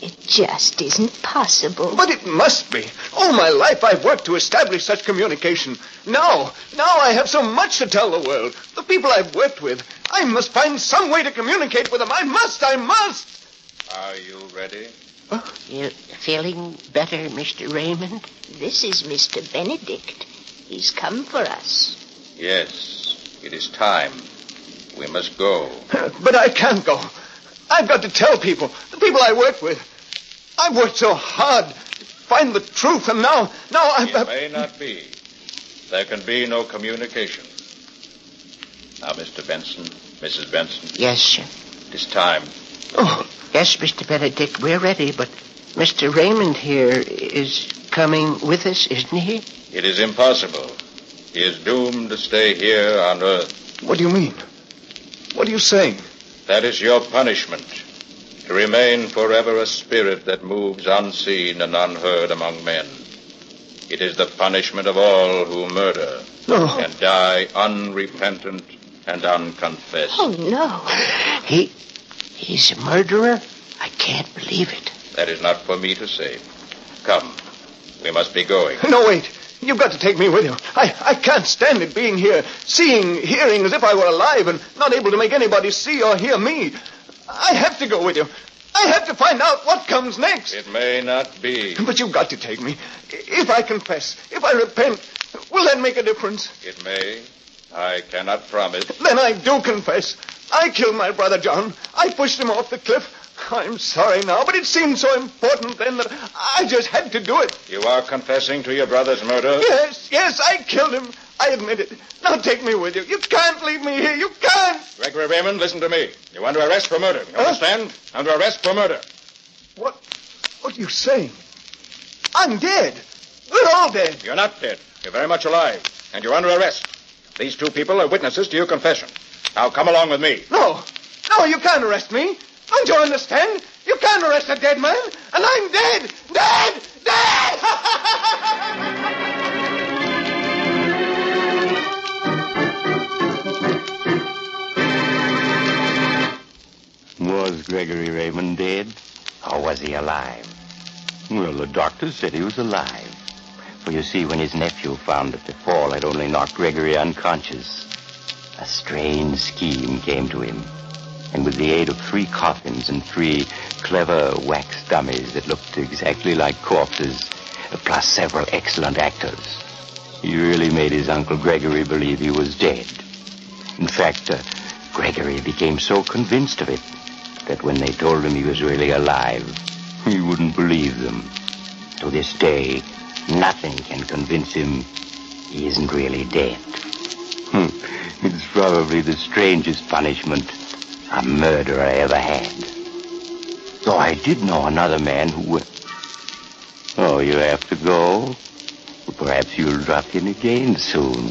It just isn't possible. But it must be. All my life I've worked to establish such communication. Now I have so much to tell the world. The people I've worked with. I must find some way to communicate with them. I must. Are you ready? You feeling better, Mr. Raymond? This is Mr. Benedict. He's come for us. Yes, it is time. We must go. But I can't go. I've got to tell people, the people I work with. I've worked so hard to find the truth, and now It may not be. There can be no communication. Now, Mr. Benson, Mrs. Benson. Yes, sir. It is time. Oh, yes, Mr. Benedict, we're ready, but Mr. Raymond here is coming with us, isn't he? It is impossible. He is doomed to stay here on Earth. What do you mean? What are you saying? That is your punishment. To remain forever a spirit that moves unseen and unheard among men. It is the punishment of all who murder. No. And die unrepentant and unconfessed. Oh, no. He's a murderer? I can't believe it. That is not for me to say. Come. We must be going. No, wait. You've got to take me with you. I can't stand it being here, seeing, hearing as if I were alive and not able to make anybody see or hear me. I have to go with you. I have to find out what comes next. It may not be. But you've got to take me. If I confess, if I repent, will that make a difference? It may. I cannot promise. Then I do confess. I killed my brother John. I pushed him off the cliff. I'm sorry now, but it seemed so important then that I just had to do it. You are confessing to your brother's murder? Yes, I killed him. I admit it. Now take me with you. You can't leave me here. You can't. Gregory Raymond, listen to me. You're under arrest for murder. You understand? Under arrest for murder. What are you saying? I'm dead. We're all dead. You're not dead. You're very much alive. And you're under arrest. These two people are witnesses to your confession. Now come along with me. No, you can't arrest me. Don't you understand? You can't arrest a dead man. And I'm dead. Dead! Was Gregory Raymond dead, or was he alive? Well, the doctor said he was alive. For you see, when his nephew found that the fall had only knocked Gregory unconscious, a strange scheme came to him. And with the aid of 3 coffins and 3 clever wax dummies that looked exactly like corpses, plus several excellent actors, he really made his Uncle Gregory believe he was dead. In fact, Gregory became so convinced of it that when they told him he was really alive, he wouldn't believe them. To this day, nothing can convince him he isn't really dead. It's probably the strangest punishment a murderer ever had. Though I did know another man who... Oh, you have to go? Well, perhaps you'll drop in again soon.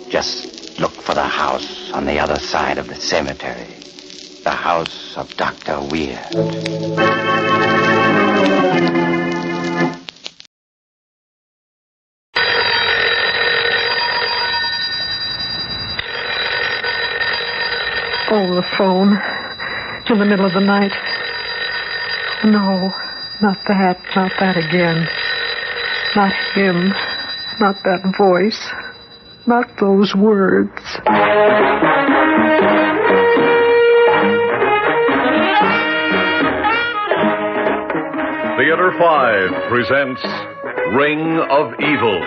Just look for the house on the other side of the cemetery. The house of Dr. Weird. Oh, the phone. In the middle of the night. No, not that again. Not him. Not that voice. Not those words. Theater 5 presents Ring of Evil.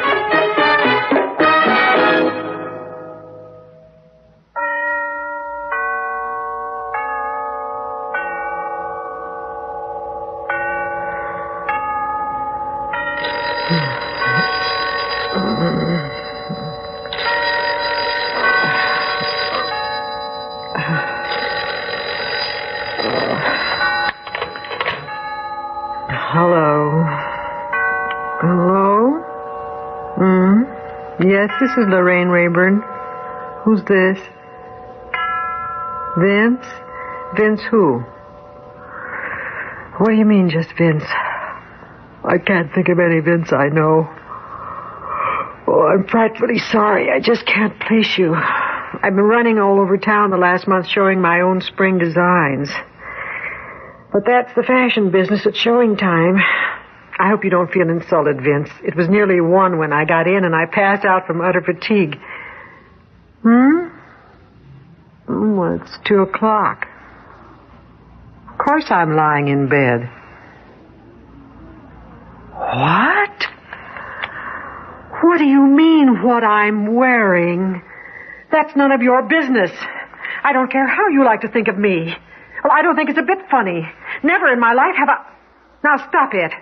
Yes, this is Lorraine Rayburn. Who's this? Vince? Vince who? What do you mean, just Vince? I can't think of any Vince I know. Oh, I'm frightfully sorry. I just can't place you. I've been running all over town the last month showing my own spring designs. But that's the fashion business at showing time. I hope you don't feel insulted, Vince. It was nearly 1 when I got in, and I passed out from utter fatigue. Well, it's 2 o'clock. Of course I'm lying in bed. What? What do you mean, what I'm wearing? That's none of your business. I don't care how you like to think of me. Well, I don't think it's a bit funny. Never in my life have I... Now, stop it.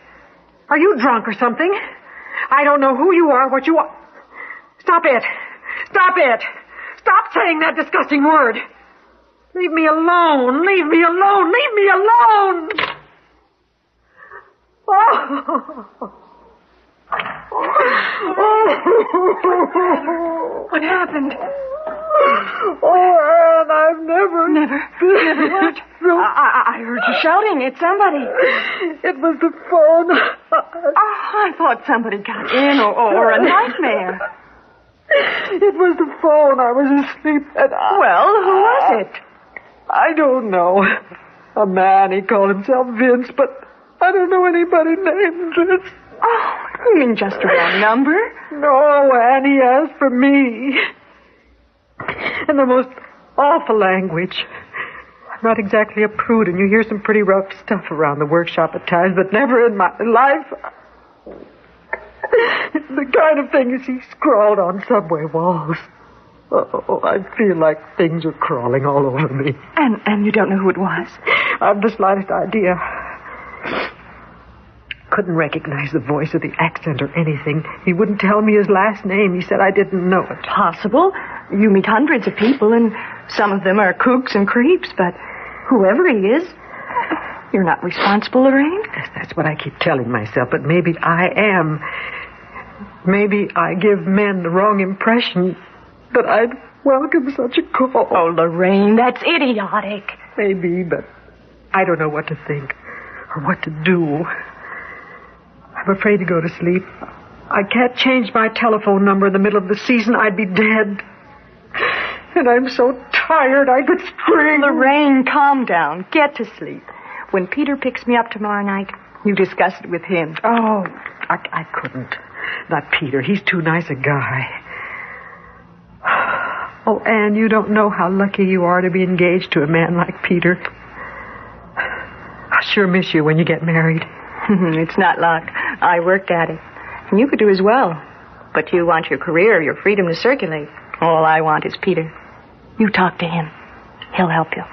Are you drunk or something? I don't know who you are, what you are. Stop it. Stop it. Stop saying that disgusting word. Leave me alone. Leave me alone. Leave me alone. What happened? Oh, Anne, I've never... Never what? I heard you shouting. It's somebody. It was the phone. I thought somebody got in or a nightmare. It was the phone. I was asleep and Well, who was it? I don't know. A man, he called himself Vince, but I don't know anybody named Vince. Oh, you mean just a wrong number? No, Anne, he asked for me. In the most awful language. I'm not exactly a prude, and you hear some pretty rough stuff around the workshop at times, but never in my life. It's the kind of thing you see scrawled on subway walls. Oh, I feel like things are crawling all over me. And you don't know who it was? I've the slightest idea. Couldn't recognize the voice or the accent or anything. He wouldn't tell me his last name. He said I didn't know it. Possible. You meet hundreds of people, and some of them are kooks and creeps, but whoever he is... You're not responsible, Lorraine? Yes, that's what I keep telling myself, but maybe I am. Maybe I give men the wrong impression that I'd welcome such a call. Oh, Lorraine, that's idiotic. Maybe, but I don't know what to think or what to do. I'm afraid to go to sleep. I can't change my telephone number in the middle of the season. I'd be dead. And I'm so tired I could scream. Lorraine, calm down. Get to sleep. When Peter picks me up tomorrow night, you discuss it with him. Oh, I couldn't. Not Peter. He's too nice a guy. Oh, Anne, you don't know how lucky you are to be engaged to a man like Peter. I'll sure miss you when you get married. It's not luck. I worked at it. And you could do as well. But you want your career, your freedom to circulate. All I want is Peter. You talk to him. He'll help you.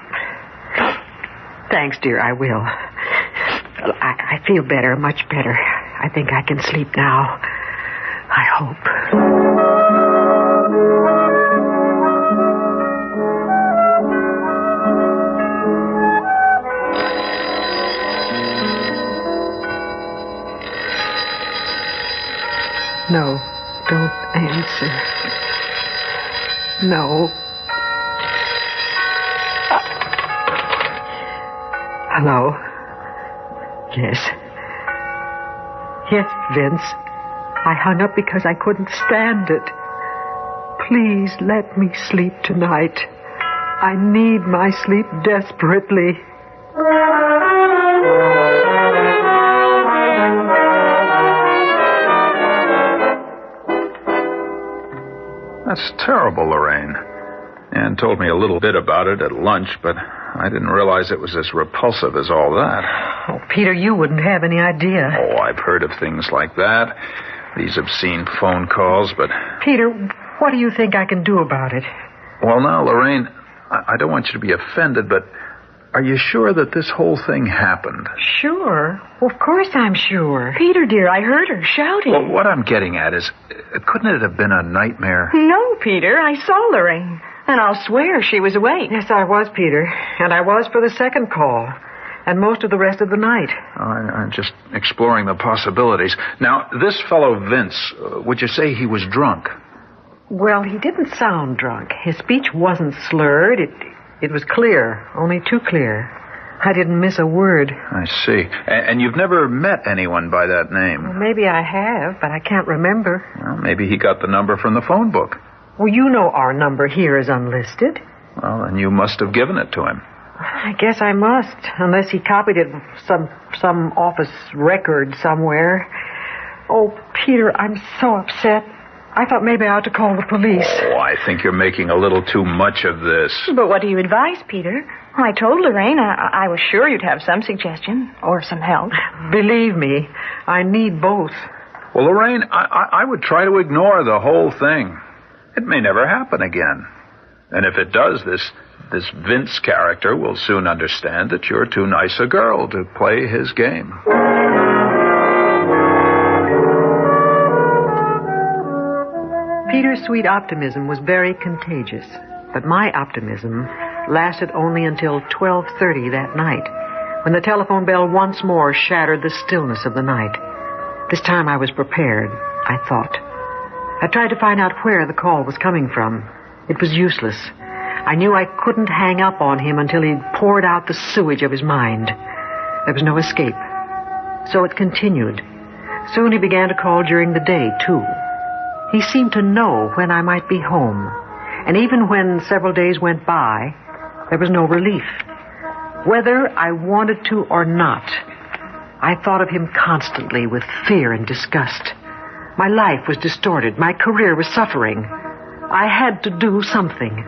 Thanks, dear, I will. I feel better, much better. I think I can sleep now. I hope. No, don't answer. No. Hello? Yes. Yes, Vince. I hung up because I couldn't stand it. Please let me sleep tonight. I need my sleep desperately. That's terrible, Lorraine. Ann told me a little bit about it at lunch, but I didn't realize it was as repulsive as all that. Oh, Peter, you wouldn't have any idea. Oh, I've heard of things like that. These obscene phone calls, but... Peter, what do you think I can do about it? Well, now, Lorraine, I don't want you to be offended, but are you sure that this whole thing happened? Sure. Well, of course I'm sure. Peter, dear, I heard her shouting. Well, what I'm getting at is, couldn't it have been a nightmare? No, Peter, I saw Lorraine. And I'll swear she was awake. Yes, I was, Peter. And I was for the second call. And most of the rest of the night. I'm just exploring the possibilities. Now, this fellow Vince, would you say he was drunk? Well, he didn't sound drunk. His speech wasn't slurred. It was clear, only too clear. I didn't miss a word. I see. And you've never met anyone by that name? Well, maybe I have, but I can't remember. Well, maybe he got the number from the phone book. Well, you know our number here is unlisted. Well, then you must have given it to him. I guess I must, unless he copied it from some office record somewhere. Oh, Peter, I'm so upset. I thought maybe I ought to call the police. Oh, I think you're making a little too much of this. But what do you advise, Peter? I told Lorraine I was sure you'd have some suggestion or some help. Believe me, I need both. Well, Lorraine, I would try to ignore the whole thing. It may never happen again. And if it does, this Vince character will soon understand that you're too nice a girl to play his game. Peter's sweet optimism was very contagious, but my optimism lasted only until 12:30 that night, when the telephone bell once more shattered the stillness of the night. This time I was prepared, I thought. I tried to find out where the call was coming from. It was useless. I knew I couldn't hang up on him until he'd poured out the sewage of his mind. There was no escape. So it continued. Soon he began to call during the day, too. He seemed to know when I might be home. And even when several days went by, there was no relief. Whether I wanted to or not, I thought of him constantly with fear and disgust. My life was distorted. My career was suffering. I had to do something.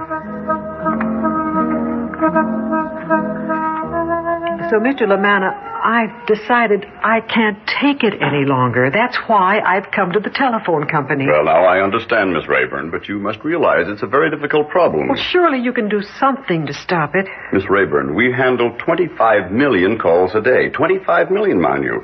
So, Mr. Lamanna, I've decided I can't take it any longer. That's why I've come to the telephone company. Well, now, I understand, Miss Rayburn, but you must realize it's a very difficult problem. Well, surely you can do something to stop it. Miss Rayburn, we handle 25 million calls a day. 25 million, mind you.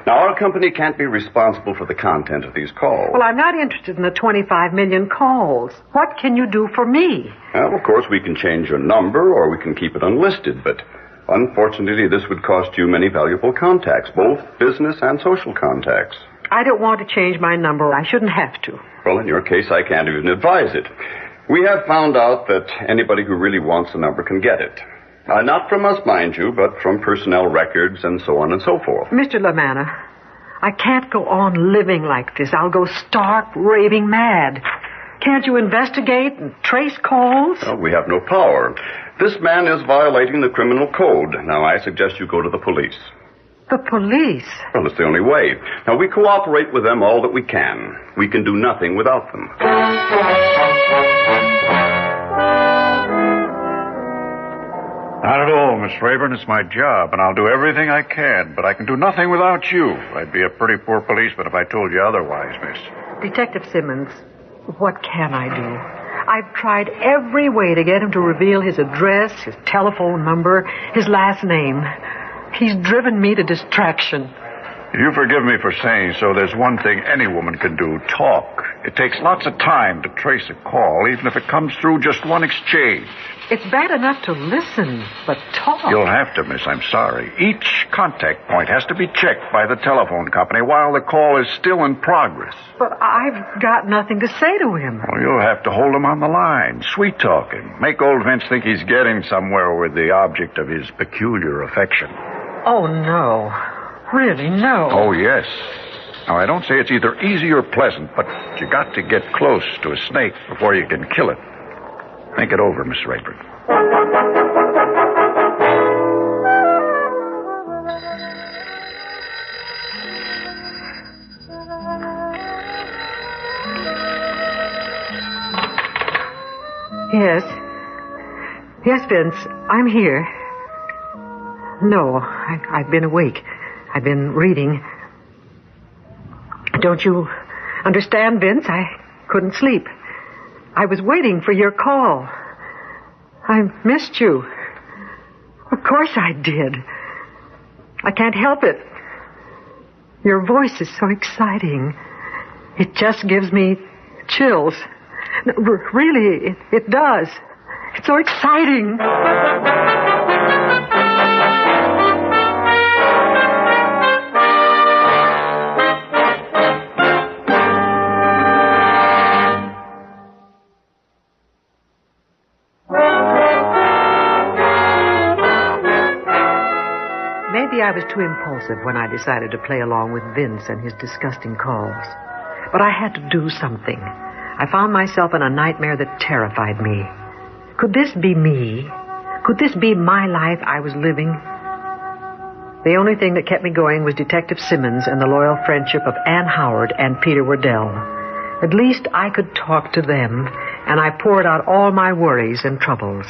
Now, our company can't be responsible for the content of these calls. Well, I'm not interested in the 25 million calls. What can you do for me? Well, of course, we can change your number, or we can keep it unlisted, but Unfortunately, this would cost you many valuable contacts, both business and social contacts. I don't want to change my number. I shouldn't have to. Well, in your case, I can't even advise it. We have found out that anybody who really wants the number can get it. Not from us, mind you, but from personnel records and so on and so forth. Mr. LaManna, I can't go on living like this. I'll go stark, raving mad. Can't you investigate and trace calls? Well, we have no power. This man is violating the criminal code. Now, I suggest you go to the police. The police? Well, it's the only way. Now, we cooperate with them all that we can. We can do nothing without them. Not at all, Miss Rayburn. It's my job, and I'll do everything I can, but I can do nothing without you. I'd be a pretty poor policeman if I told you otherwise, miss. Detective Simmons, what can I do? I've tried every way to get him to reveal his address, his telephone number, his last name. He's driven me to distraction. If you forgive me for saying so, there's one thing any woman can do, talk. It takes lots of time to trace a call, even if it comes through just one exchange. It's bad enough to listen, but talk. You'll have to, miss. I'm sorry. Each contact point has to be checked by the telephone company while the call is still in progress. But I've got nothing to say to him. Well, you'll have to hold him on the line, sweet-talk him, make old Vince think he's getting somewhere with the object of his peculiar affection. Oh, no. Really, no. Oh, yes. Now, I don't say it's either easy or pleasant, but you got to get close to a snake before you can kill it. Think it over, Miss Rayburn. Yes. Yes, Vince, I'm here. No, I've been awake. I've been reading. Don't you understand, Vince? I couldn't sleep. I was waiting for your call. I missed you. Of course I did. I can't help it. Your voice is so exciting. It just gives me chills. No, really, it does. It's so exciting. Maybe I was too impulsive when I decided to play along with Vince and his disgusting calls. But I had to do something. I found myself in a nightmare that terrified me. Could this be me? Could this be my life I was living? The only thing that kept me going was Detective Simmons and the loyal friendship of Ann Howard and Peter Waddell. At least I could talk to them, and I poured out all my worries and troubles.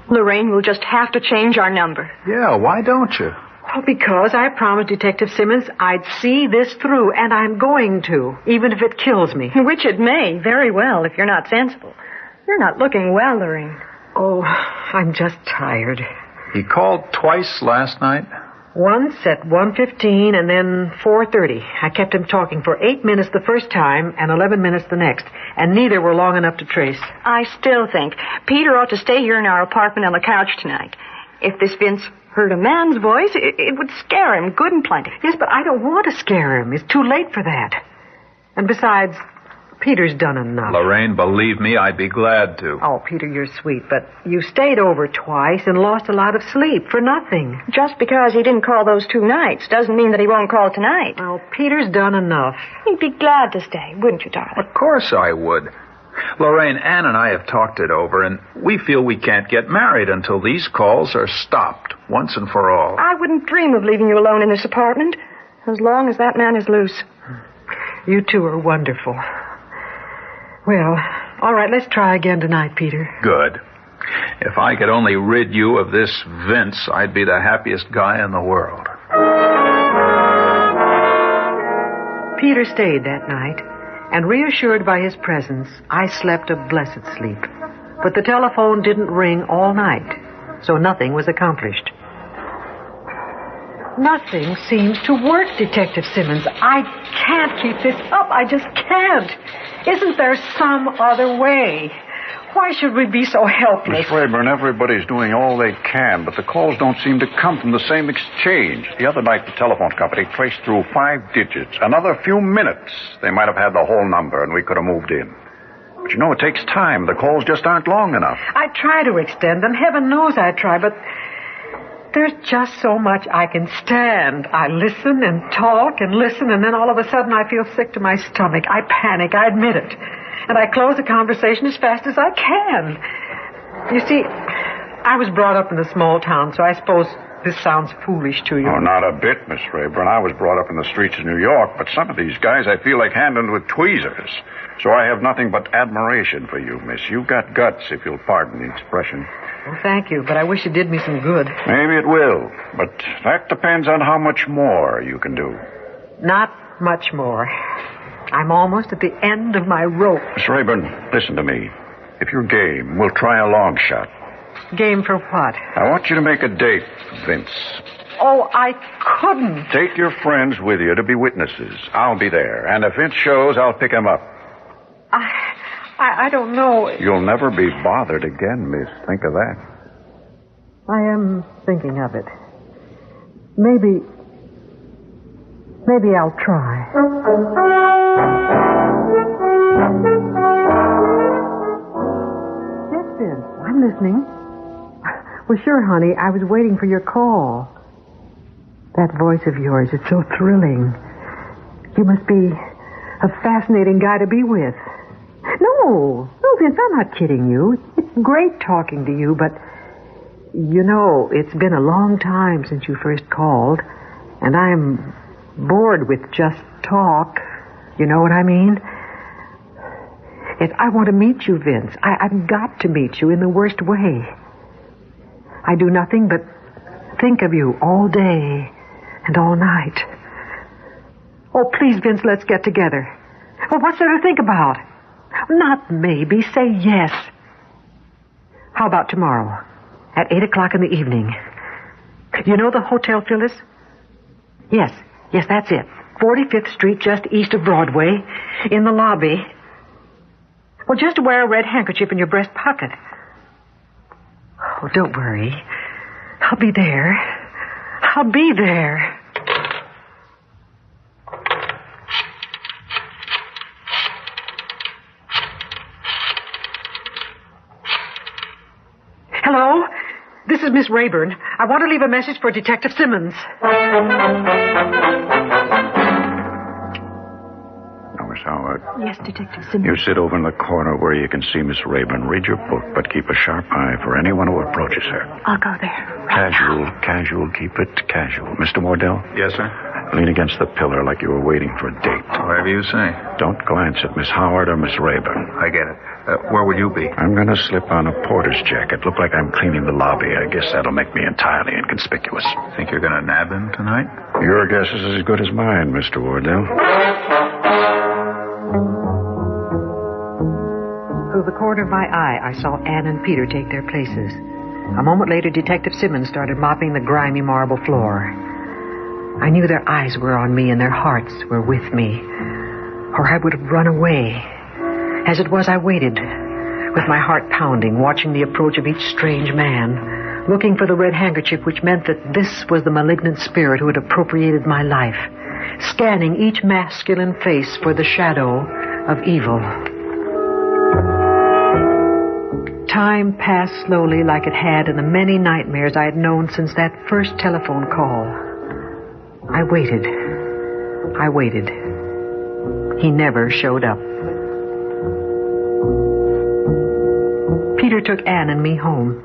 Lorraine, we'll just have to change our number. Yeah, why don't you? Well, because I promised Detective Simmons I'd see this through, and I'm going to, even if it kills me. Which it may, very well, if you're not sensible. You're not looking well, Lorraine. Oh, I'm just tired. He called twice last night? Once at 1:15 and then 4:30. I kept him talking for 8 minutes the first time and 11 minutes the next, and neither were long enough to trace. I still think Peter ought to stay here in our apartment on the couch tonight. If this Vince heard a man's voice, it would scare him good and plenty. Yes, but I don't want to scare him. It's too late for that. And besides, Peter's done enough. Lorraine, believe me, I'd be glad to. Oh, Peter, you're sweet, but you stayed over twice and lost a lot of sleep for nothing. Just because he didn't call those 2 nights doesn't mean that he won't call tonight. Well, Peter's done enough. You'd be glad to stay, wouldn't you, darling? Of course I would. Lorraine, Ann and I have talked it over, and we feel we can't get married until these calls are stopped once and for all. I wouldn't dream of leaving you alone in this apartment, as long as that man is loose. You two are wonderful. Well, all right, let's try again tonight, Peter. Good. If I could only rid you of this Vince, I'd be the happiest guy in the world. Peter stayed that night, and reassured by his presence, I slept a blessed sleep. But the telephone didn't ring all night, so nothing was accomplished. Nothing seems to work, Detective Simmons. I can't keep this up. I just can't. Isn't there some other way? Why should we be so helpless? Miss Rayburn, everybody's doing all they can, but the calls don't seem to come from the same exchange. The other night, the telephone company traced through 5 digits. Another few minutes, they might have had the whole number, and we could have moved in. But you know, it takes time. The calls just aren't long enough. I try to extend them. Heaven knows I try, but there's just so much I can stand. I listen and talk and listen, and then all of a sudden I feel sick to my stomach. I panic, I admit it. And I close the conversation as fast as I can. You see, I was brought up in a small town, so I suppose this sounds foolish to you. Oh, not a bit, Miss Rayburn. I was brought up in the streets of New York, but some of these guys I feel like handling with tweezers. So I have nothing but admiration for you, miss. You've got guts, if you'll pardon the expression. Well, thank you, but I wish it did me some good. Maybe it will, but that depends on how much more you can do. Not much more. I'm almost at the end of my rope. Miss Rayburn, listen to me. If you're game, we'll try a long shot. Game for what? I want you to make a date, Vince. Oh, I couldn't. Take your friends with you to be witnesses. I'll be there, and if Vince shows, I'll pick him up. I don't know. You'll never be bothered again, miss. Think of that. I am thinking of it. Maybe I'll try. Yes, Vince, I'm listening. Well, sure, honey. I was waiting for your call. That voice of yours, it's so thrilling. You must be a fascinating guy to be with. No, Vince, I'm not kidding you. It's great talking to you, but you know, it's been a long time since you first called, and I'm bored with just talk. You know what I mean? I want to meet you, Vince. I've got to meet you in the worst way. I do nothing but think of you all day and all night. Oh, please, Vince, let's get together. Well, what's there to think about? Not maybe. Say yes. How about tomorrow at 8 o'clock in the evening? You know the Hotel Phyllis? Yes, that's it. 45th Street, just east of Broadway, in the lobby. Well, just wear a red handkerchief in your breast pocket. Oh, don't worry. I'll be there. I'll be there. Hello? This is Miss Rayburn. I want to leave a message for Detective Simmons. Miss Howard. Yes, Detective Simmons. You sit over in the corner where you can see Miss Rayburn. Read your book, but keep a sharp eye for anyone who approaches her. I'll go there. Casual. Keep it casual. Mr. Wardell? Yes, sir? Lean against the pillar like you were waiting for a date. Whatever you say. Don't glance at Miss Howard or Miss Rayburn. I get it. Where will you be? I'm going to slip on a porter's jacket. Look like I'm cleaning the lobby. I guess that'll make me entirely inconspicuous. Think you're going to nab him tonight? Your guess is as good as mine, Mr. Wardell. Through the corner of my eye, I saw Anne and Peter take their places. A moment later, Detective Simmons started mopping the grimy marble floor. I knew their eyes were on me and their hearts were with me, or I would have run away. As it was, I waited, with my heart pounding, watching the approach of each strange man, looking for the red handkerchief, which meant that this was the malignant spirit who had appropriated my life, scanning each masculine face for the shadow of evil. Time passed slowly like it had in the many nightmares I had known since that first telephone call. I waited. He never showed up. Peter took Anne and me home.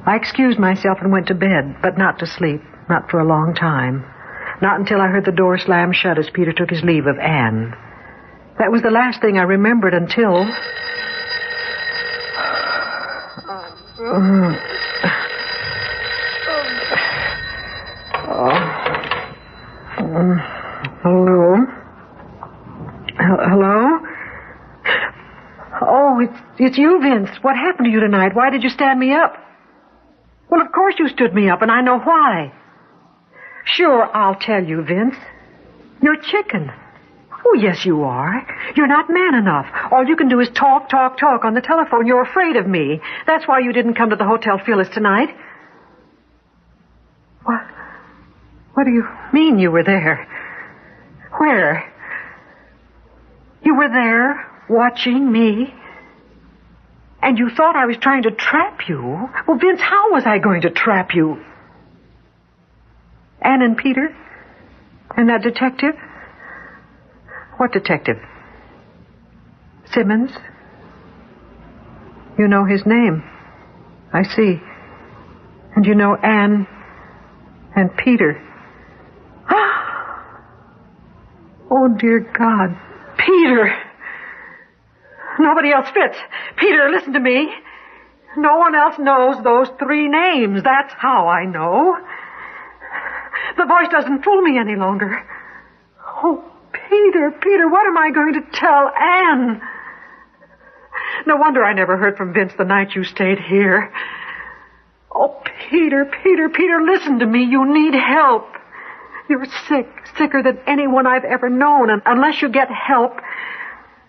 I excused myself and went to bed, but not to sleep, not for a long time. Not until I heard the door slam shut as Peter took his leave of Anne. That was the last thing I remembered until... Hello? Oh, it's you, Vince. What happened to you tonight? Why did you stand me up? Well, of course you stood me up, and I know why. Sure, I'll tell you, Vince. You're chicken. Oh, yes, you are. You're not man enough. All you can do is talk on the telephone. You're afraid of me. That's why you didn't come to the Hotel Phyllis tonight. What do you mean you were there? Where? You were there watching me? And you thought I was trying to trap you? Well, Vince, how was I going to trap you? Ann and Peter? And that detective? What detective? Simmons? You know his name. I see. And you know Ann and Peter. Oh, dear God. Peter! Nobody else fits. Peter, listen to me. No one else knows those 3 names. That's how I know. The voice doesn't fool me any longer. Oh, Peter, what am I going to tell Ann? No wonder I never heard from Vince the night you stayed here. Oh, Peter, listen to me. You need help. You're sicker than anyone I've ever known, and unless you get help,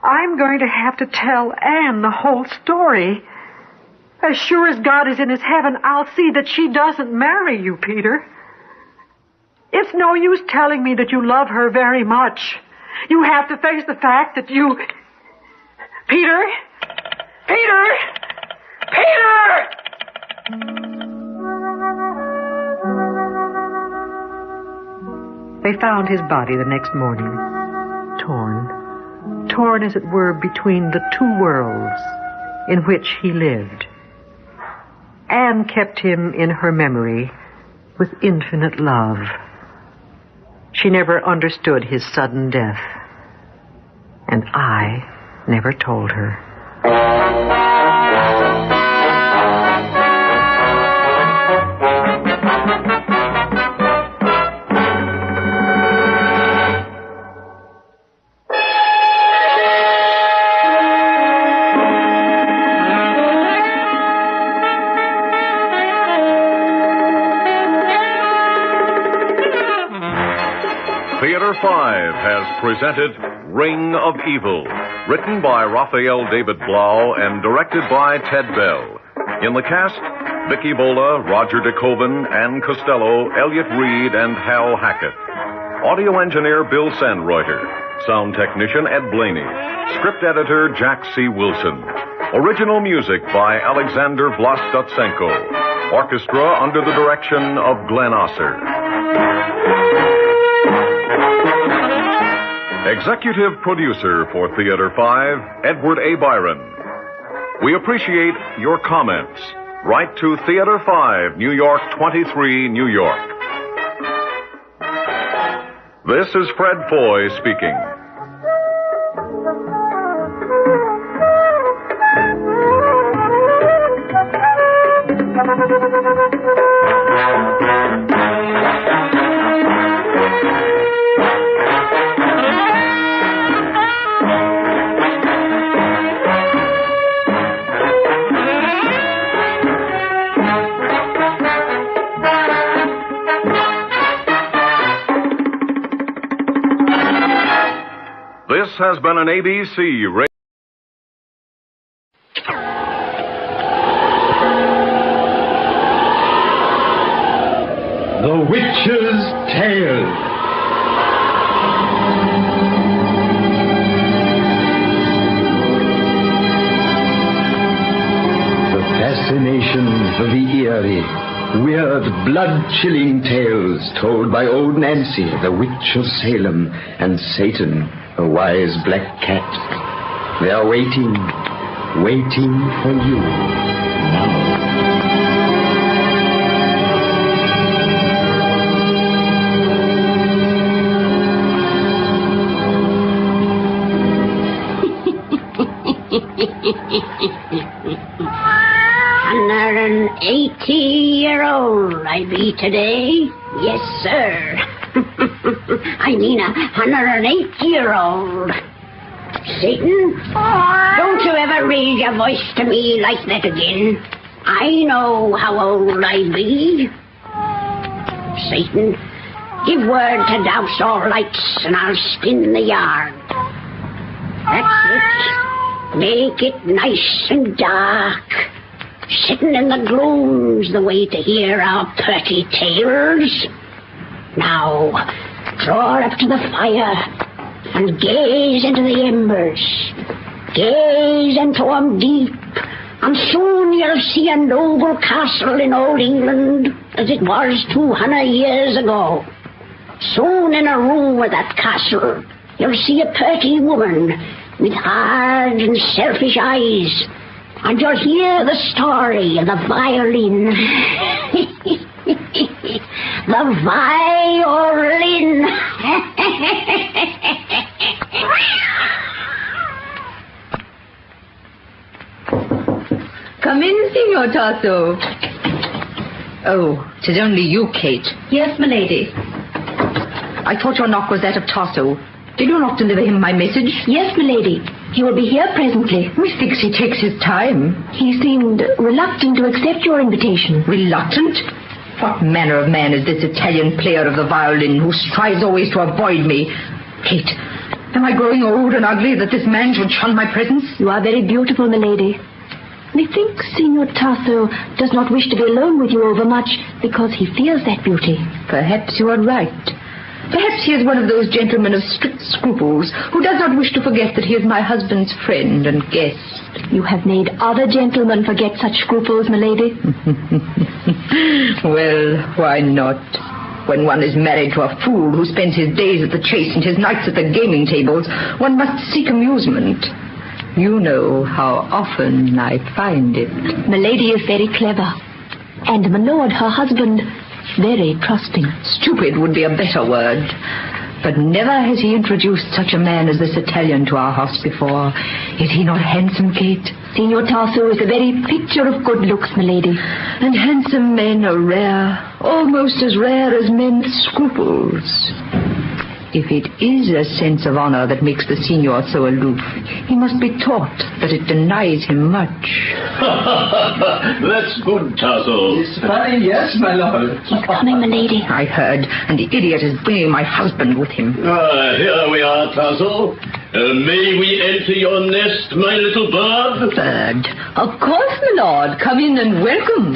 I'm going to have to tell Ann the whole story. As sure as God is in his heaven, I'll see that she doesn't marry you, Peter. It's no use telling me that you love her very much. You have to face the fact that you... Peter! They found his body the next morning, torn as it were between the 2 worlds in which he lived. Anne kept him in her memory with infinite love. She never understood his sudden death, and I never told her. Theater 5 has presented Ring of Evil, written by Raphael David Blau and directed by Ted Bell. In the cast, Vicky Bola, Roger DeKoven, Ann Costello, Elliot Reed, and Hal Hackett. Audio engineer Bill Sandreuter. Sound technician Ed Blaney. Script editor Jack C. Wilson. Original music by Alexander Vlastotsenko. Orchestra under the direction of Glenn Osser. Executive producer for Theater 5, Edward A. Byron. We appreciate your comments. Write to Theater 5, New York 23, New York. This is Fred Foy speaking. This has been an ABC radio. The Witch's Tale. The fascination of the eerie, weird, blood-chilling tales told by old Nancy, the Witch of Salem, and Satan, a wise black cat. They are waiting for you now. $180-year-old I be today. Yes, sir. I mean 108-year-old. Satan, don't you ever raise your voice to me like that again. I know how old I be. Satan, Give word to douse all lights, and I'll spin the yarn. That's it. Make it nice and dark. Sitting in the gloom's the way to hear our pretty tales. Now, draw up to the fire and gaze into the embers. Gaze into 'em deep, and soon you'll see a noble castle in old England as it was 200 years ago. Soon in a room of that castle, you'll see a pretty woman with hard and selfish eyes, and you'll hear the story of the violin. The violin. Come in, Signor Tasso. Oh, 'tis only you, Kate. Yes, milady. I thought your knock was that of Tasso. Did you not deliver him my message? Yes, milady. He will be here presently. Methinks he takes his time. He seemed reluctant to accept your invitation. Reluctant? What manner of man is this Italian player of the violin who strives always to avoid me? Kate, am I growing old and ugly that this man should shun my presence? You are very beautiful, milady. Methinks Signor Tasso does not wish to be alone with you overmuch because he fears that beauty. Perhaps you are right. Perhaps he is one of those gentlemen of strict scruples who does not wish to forget that he is my husband's friend and guest. You have made other gentlemen forget such scruples, milady. Well, why not? When one is married to a fool who spends his days at the chase and his nights at the gaming tables, one must seek amusement. You know how often I find it. Milady is very clever. And my lord, her husband, very trusting. Stupid would be a better word. But never has he introduced such a man as this Italian to our house before. Is he not handsome, Kate? Signor Tasso is the very picture of good looks, milady. And handsome men are rare, almost as rare as men's scruples. If it is a sense of honor that makes the signor so aloof, he must be taught that it denies him much. That's good, Tasso. It's funny, yes, my lord. He's coming, milady. I heard, and the idiot is bringing my husband with him. Here we are, Tasso. May we enter your nest, my little bird? Bird? Of course, my lord. Come in and welcome.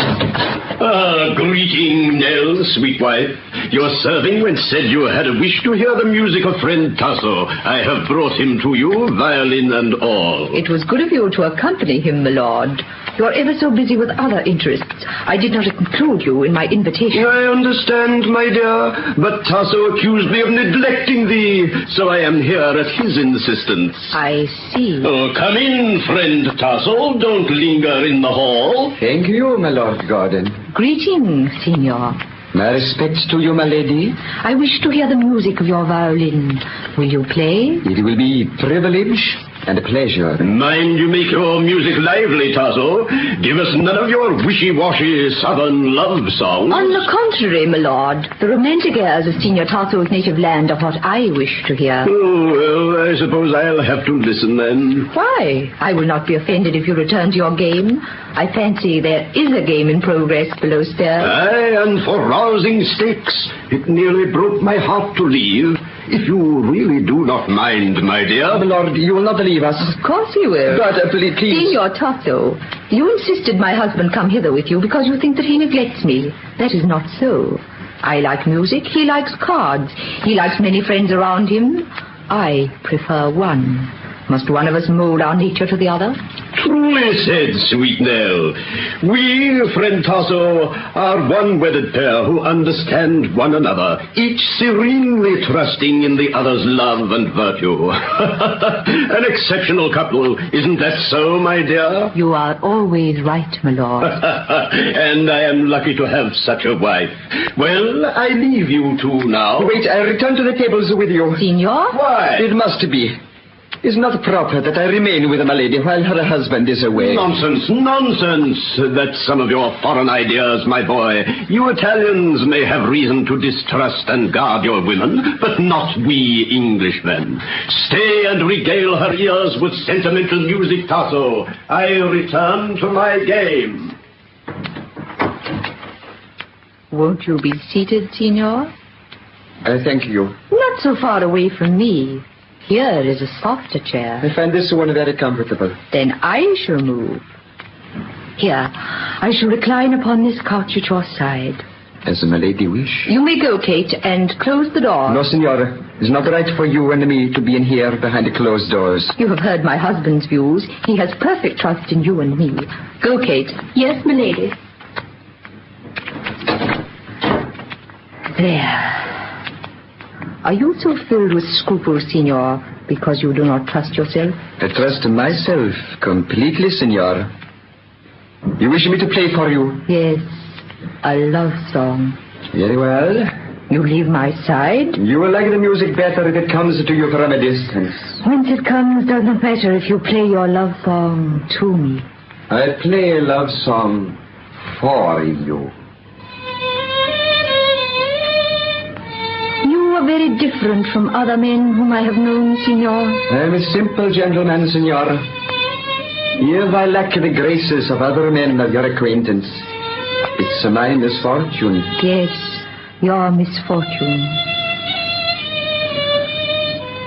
Greeting, Nell, sweet wife. Your servant went said you had a wish to hear the music of friend Tasso. I have brought him to you, violin and all. It was good of you to accompany him, my lord. You are ever so busy with other interests. I did not include you in my invitation. I understand, my dear, but Tasso accused me of neglecting thee, so I am here at his insistence. I see. Oh, come in, friend Tasso. Don't linger in the hall. Thank you, my Lord Gordon. Greetings, signor. My respects to you, my lady. I wish to hear the music of your violin. Will you play? It will be privilege and a pleasure. Mind you make your music lively, Tasso. Give us none of your wishy-washy southern love songs. On the contrary, my lord, the romantic airs of Signor Tasso's native land are what I wish to hear. Oh, well, I suppose I'll have to listen then. Why? I will not be offended if you return to your game. I fancy there is a game in progress below stairs. Aye, and for rousing stakes. It nearly broke my heart to leave. If you really do not mind, my dear. My lord, you will not leave us. Of course you will. But, please. Signor Tasso, you insisted my husband come hither with you because you think that he neglects me. That is not so. I like music. He likes cards. He likes many friends around him. I prefer one. Must one of us mold our nature to the other? Truly said, sweet Nell. We, friend Tasso, are one wedded pair who understand one another, each serenely trusting in the other's love and virtue. An exceptional couple, isn't that so, my dear? You are always right, my lord. And I am lucky to have such a wife. Well, I leave you two now. Wait, I return to the tables with you. Signor? Why? It must be. It's not proper that I remain with my lady while her husband is away. Nonsense, nonsense. That's some of your foreign ideas, my boy. You Italians may have reason to distrust and guard your women, but not we Englishmen. Stay and regale her ears with sentimental music, Tasso. I return to my game. Won't you be seated, signor? I thank you. Not so far away from me. Here is a softer chair. I find this one very comfortable. Then I shall move. Here, I shall recline upon this couch at your side. As my lady wish. You may go, Kate, and close the door. No, Senora. It's not right for you and me to be in here behind the closed doors. You have heard my husband's views. He has perfect trust in you and me. Go, Kate. Yes, milady. There. Are you so filled with scruples, Signor, because you do not trust yourself? I trust myself completely, Senor. You wish me to play for you? Yes, a love song. Very well. You leave my side? You will like the music better if it comes to you from a distance. Whence it comes does not matter if you play your love song to me. I play a love song for you. You are very different from other men whom I have known, Signor. I am a simple gentleman, Senor. If I lack the graces of other men of your acquaintance, it's my misfortune. Yes, your misfortune.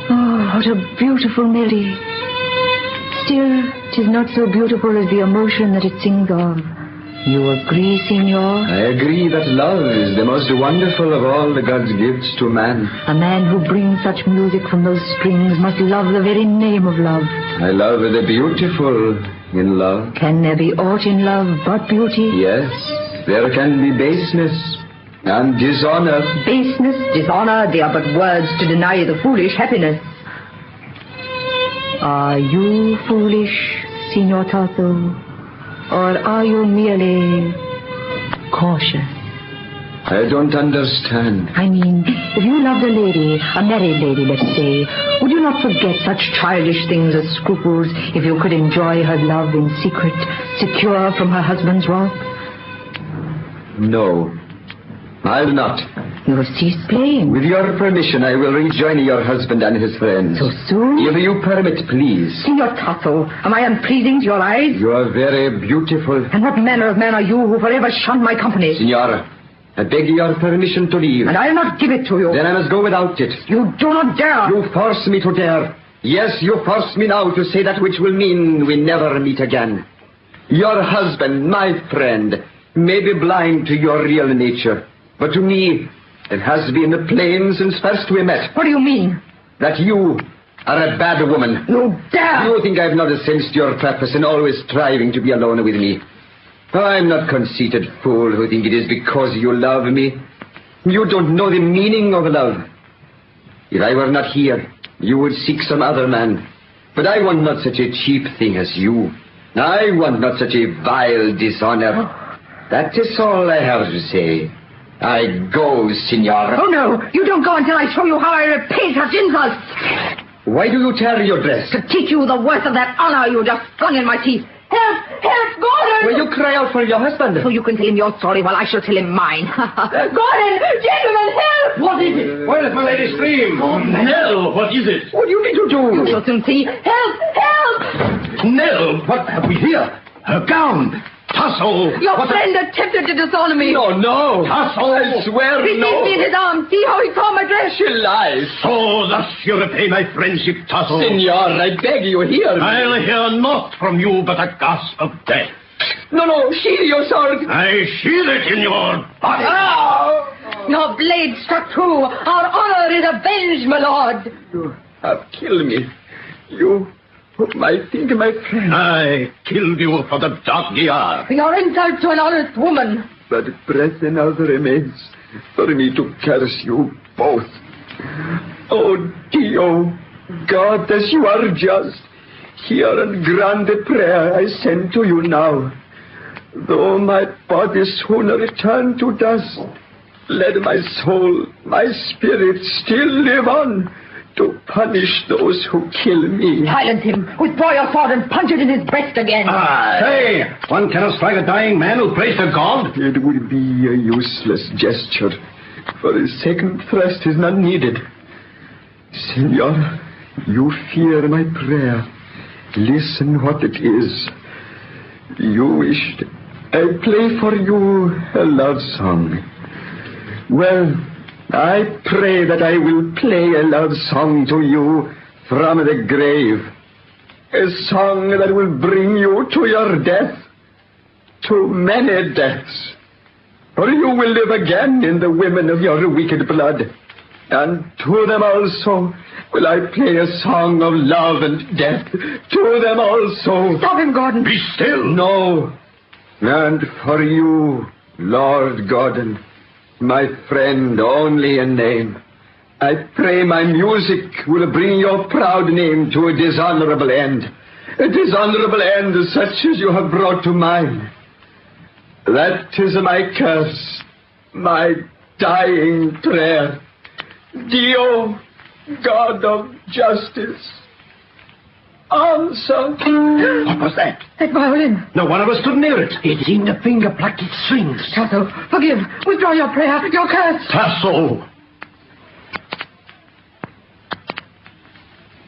Oh, what a beautiful melody. Still, 'tis not so beautiful as the emotion that it sings of. You agree, Signor? I agree that love is the most wonderful of all the God's gifts to man. A man who brings such music from those strings must love the very name of love. I love the beautiful in love. Can there be aught in love but beauty? Yes, there can be baseness and dishonor. Baseness, dishonor, they are but words to deny the foolish happiness. Are you foolish, Signor Tasso? Or are you merely cautious? I don't understand. I mean, if you loved a lady, a married lady, let's say, would you not forget such childish things as scruples if you could enjoy her love in secret, secure from her husband's wrath? No, I'll not. You will cease playing. With your permission, I will rejoin your husband and his friends. So soon? If you permit, please. Signor Tasso, am I unpleasing to your eyes? You are very beautiful. And what manner of man are you who forever shun my company? Signora, I beg your permission to leave. And I'll not give it to you. Then I must go without it. You do not dare. You force me to dare. Yes, you force me now to say that which will mean we never meet again. Your husband, my friend, may be blind to your real nature. But to me, it has been plain since first we met. What do you mean? That you are a bad woman. You dare! You think I've not sensed your purpose in always striving to be alone with me. I'm not conceited fool who think it is because you love me. You don't know the meaning of love. If I were not here, you would seek some other man. But I want not such a cheap thing as you. I want not such a vile dishonor. That is all I have to say. I go, Signora. Oh, no. You don't go until I show you how I repay such insults. Why do you tear your dress? To teach you the worth of that honor you just flung in my teeth. Help! Help! Gordon! Will you cry out for your husband? So you can tell him your story while I shall tell him mine. Gordon! Gentlemen, help! What is it? Where is my lady scream? Oh, Nell, what is it? What do you mean to do? You shall soon see. Help! Help! Nell, what have we here? Her gown. Tasso! Your friend attempted to dishonor me. No. Tasso! I swear He no. seized me in his arms. See how he tore my dress. She lies. So thus you repay my friendship, Tasso. Senor, I beg you, hear me. I'll hear naught from you but a gasp of death. No, sheathe your sword. I sheathe it in your body. Oh! Your blade struck true. Our honor is avenged, my lord. You have killed me. You... I think, my friend. I killed you for the Dagia. For your insult to an honest woman. But breath enough remains for me to curse you both. Oh, Dio, God, as you are just, hear and grant the prayer I send to you now. Though my body soon return to dust, let my soul, my spirit still live on, to punish those who kill me. Silence him. Withdraw your sword and punch it in his breast again. Say, one cannot strike a dying man who prays to God. It would be a useless gesture, for a second thrust is not needed. Senor, you fear my prayer. Listen what it is. You wished I play for you a love song. Well, I pray that I will play a love song to you from the grave. A song that will bring you to your death, to many deaths. For you will live again in the women of your wicked blood. And to them also will I play a song of love and death. To them also. Stop him, Gordon. Be still. No. And for you, Lord Gordon, my friend only in name, I pray my music will bring your proud name to a dishonorable end. A dishonorable end such as you have brought to mine. That is my curse, my dying prayer. Dio, God of justice, answer. What was that? That violin. No one of us stood near it. It seemed to finger plucked its strings. Tasso, forgive. Withdraw your prayer, your curse. Tasso!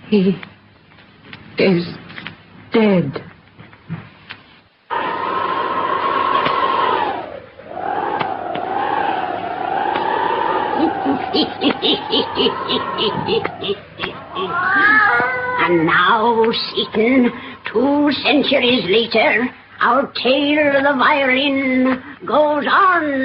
He is dead. And now, Satan, 2 centuries later, our tale of the violin goes on.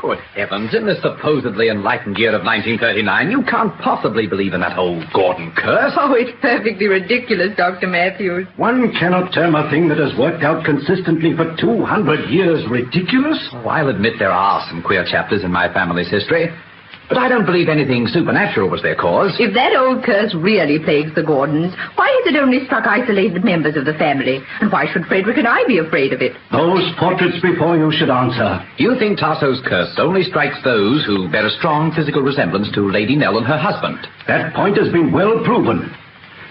Good heavens, in this supposedly enlightened year of 1939, you can't possibly believe in that old Gordon curse. Oh, it's perfectly ridiculous, Dr. Matthews. One cannot term a thing that has worked out consistently for 200 years ridiculous. Oh, I'll admit there are some queer chapters in my family's history, but I don't believe anything supernatural was their cause. If that old curse really plagues the Gordons, why has it only struck isolated members of the family? And why should Frederick and I be afraid of it? Those portraits before you should answer. You think Tasso's curse only strikes those who bear a strong physical resemblance to Lady Nell and her husband? That point has been well proven.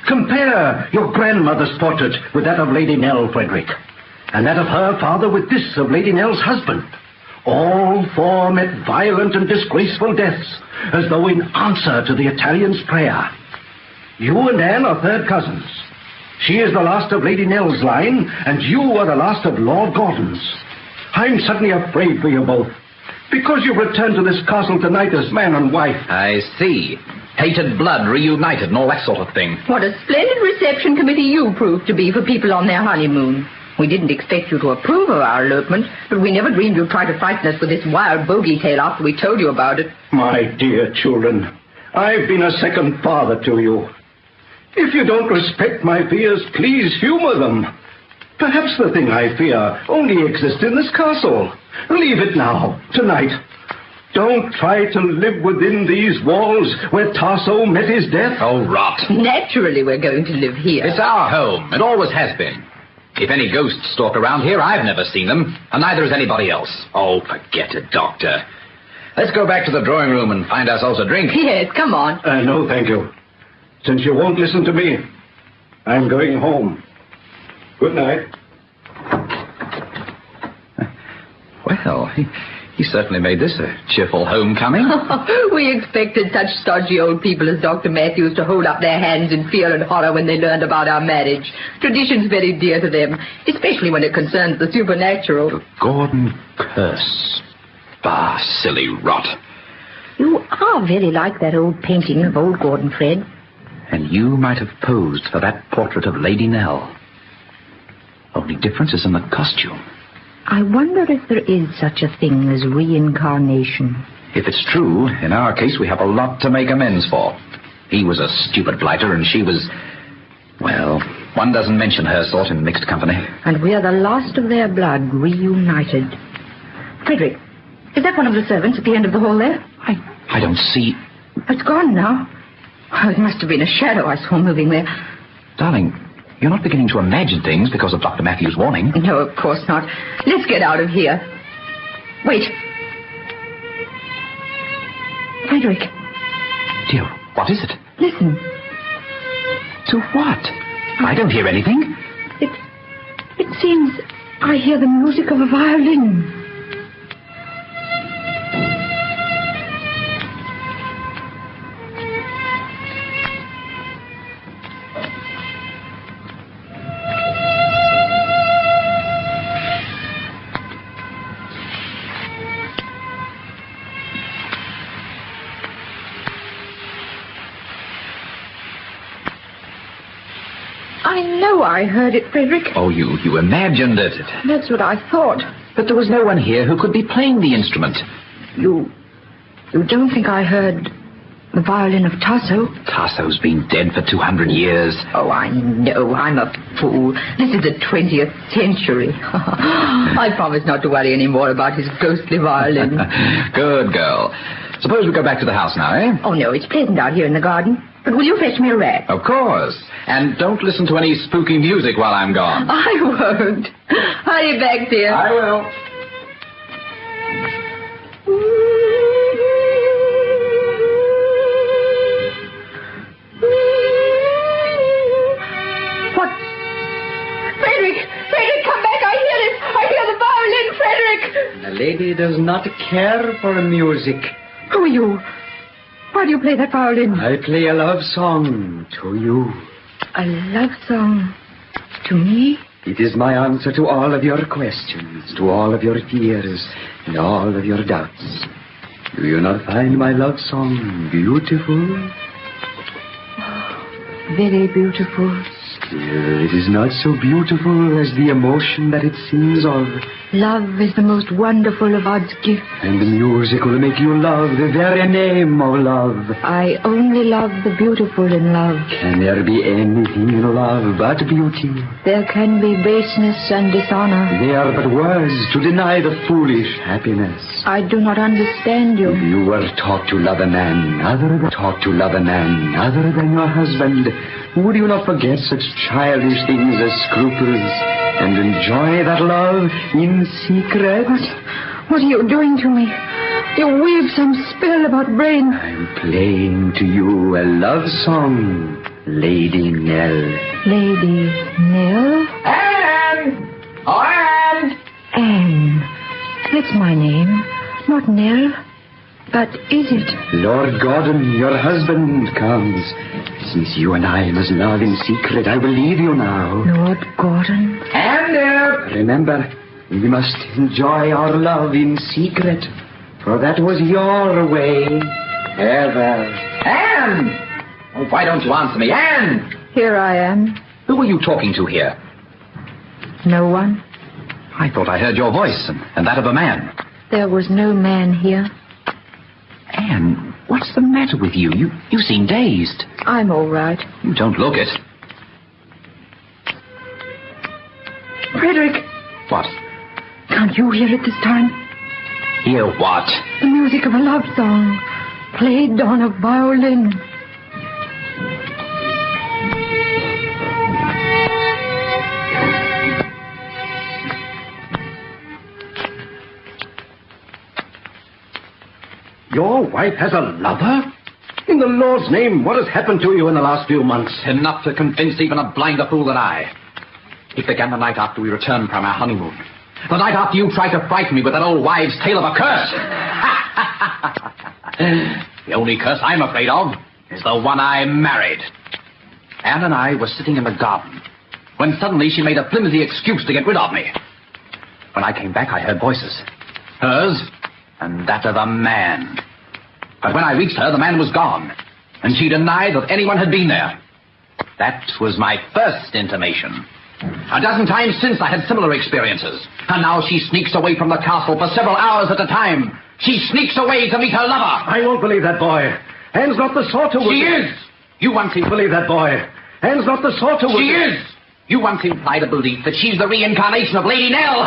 Compare your grandmother's portrait with that of Lady Nell, Frederick, and that of her father with this of Lady Nell's husband. All 4 met violent and disgraceful deaths, as though in answer to the Italian's prayer. You and Anne are third cousins. She is the last of Lady Nell's line, and you are the last of Lord Gordon's. I'm suddenly afraid for you both, because you've returned to this castle tonight as man and wife. I see. Hated blood reunited and all that sort of thing. What a splendid reception committee you proved to be for people on their honeymoon. We didn't expect you to approve of our elopement, but we never dreamed you'd try to frighten us with this wild bogey tale after we told you about it. My dear children, I've been a second father to you. If you don't respect my fears, please humor them. Perhaps the thing I fear only exists in this castle. Leave it now, tonight. Don't try to live within these walls where Tasso met his death. Oh, rot. Naturally we're going to live here. It's our home. It always has been. If any ghosts stalk around here, I've never seen them, and neither has anybody else. Oh, forget it, Doctor. Let's go back to the drawing room and find ourselves a drink. Yes, come on. No, thank you. Since you won't listen to me, I'm going home. Good night. Well, he certainly made this a cheerful homecoming. We expected such stodgy old people as Dr. Matthews to hold up their hands in fear and horror when they learned about our marriage. Tradition's very dear to them, especially when it concerns the supernatural. The Gordon curse. Bah, silly rot. You are very like that old painting of old Gordon, Fred. And you might have posed for that portrait of Lady Nell. Only difference is in the costume. I wonder if there is such a thing as reincarnation. If it's true, in our case, we have a lot to make amends for. He was a stupid blighter, and she was... Well, one doesn't mention her sort in mixed company. And we are the last of their blood reunited. Frederick, is that one of the servants at the end of the hall there? I don't see... It's gone now. Oh, it must have been a shadow I saw moving there. Darling, you're not beginning to imagine things because of Dr. Matthews' warning. No, of course not. Let's get out of here. Wait. Frederick. Dear, what is it? Listen. To what? I don't hear anything. It seems I hear the music of a violin. I heard it, Frederick. Oh, you imagined it. That's what I thought. But there was no one here who could be playing the instrument. You don't think I heard the violin of Tasso? Tasso's been dead for 200 years. Oh, I know. I'm a fool. This is the 20th century. I promise not to worry any more about his ghostly violin. Good girl. Suppose we go back to the house now, eh? Oh, no, it's pleasant out here in the garden. But will you fetch me a rat? Of course. And don't listen to any spooky music while I'm gone. I won't. Hurry back, dear. I will. What? Frederick! Frederick, come back! I hear it! I hear the violin, Frederick! The lady does not care for music. Who are you? Why do you play that violin? I play a love song to you. A love song to me? It is my answer to all of your questions, to all of your fears, and all of your doubts. Do you not find my love song beautiful? Very beautiful. Still, it is not so beautiful as the emotion that it sings of. Love is the most wonderful of God's gifts. And the music will make you love the very name of love. I only love the beautiful in love. Can there be anything in love but beauty? There can be baseness and dishonor. They are but words to deny the foolish happiness. I do not understand you. If you were taught to love a man other than your husband, would you not forget such childish things as scruples and enjoy that love in secret? What are you doing to me? You weave some spell about brain. I'm playing to you a love song, Lady Nell. Lady Nell? Anne! Oh, Anne! Anne. That's my name. Not Nell. But is it? Lord Gordon, your husband comes. Since you and I must love in secret, I will leave you now. Lord Gordon? And remember, we must enjoy our love in secret, for that was your way, ever. Anne! Oh, why don't you answer me? Anne! Here I am. Who are you talking to here? No one. I thought I heard your voice and that of a man. There was no man here. Anne, what's the matter with you? You seem dazed. I'm all right. You don't look it. Frederick! What? Can't you hear it this time? Hear what? The music of a love song, played on a violin. Your wife has a lover? In the Lord's name, what has happened to you in the last few months? Enough to convince even a blinder fool than I. It began the night after we returned from our honeymoon. The night after you tried to frighten me with that old wives' tale of a curse. The only curse I'm afraid of is the one I married. Anne and I were sitting in the garden when suddenly she made a flimsy excuse to get rid of me. When I came back, I heard voices. Hers and that of a man. But when I reached her, the man was gone, and she denied that anyone had been there. That was my first intimation. A dozen times since I had similar experiences, and now she sneaks away from the castle for several hours at a time. She sneaks away to meet her lover. I won't believe that boy. Anne's not the sort who... She is! You once believe that boy. Anne's not the sort who... She is! You once implied a belief that she's the reincarnation of Lady Nell.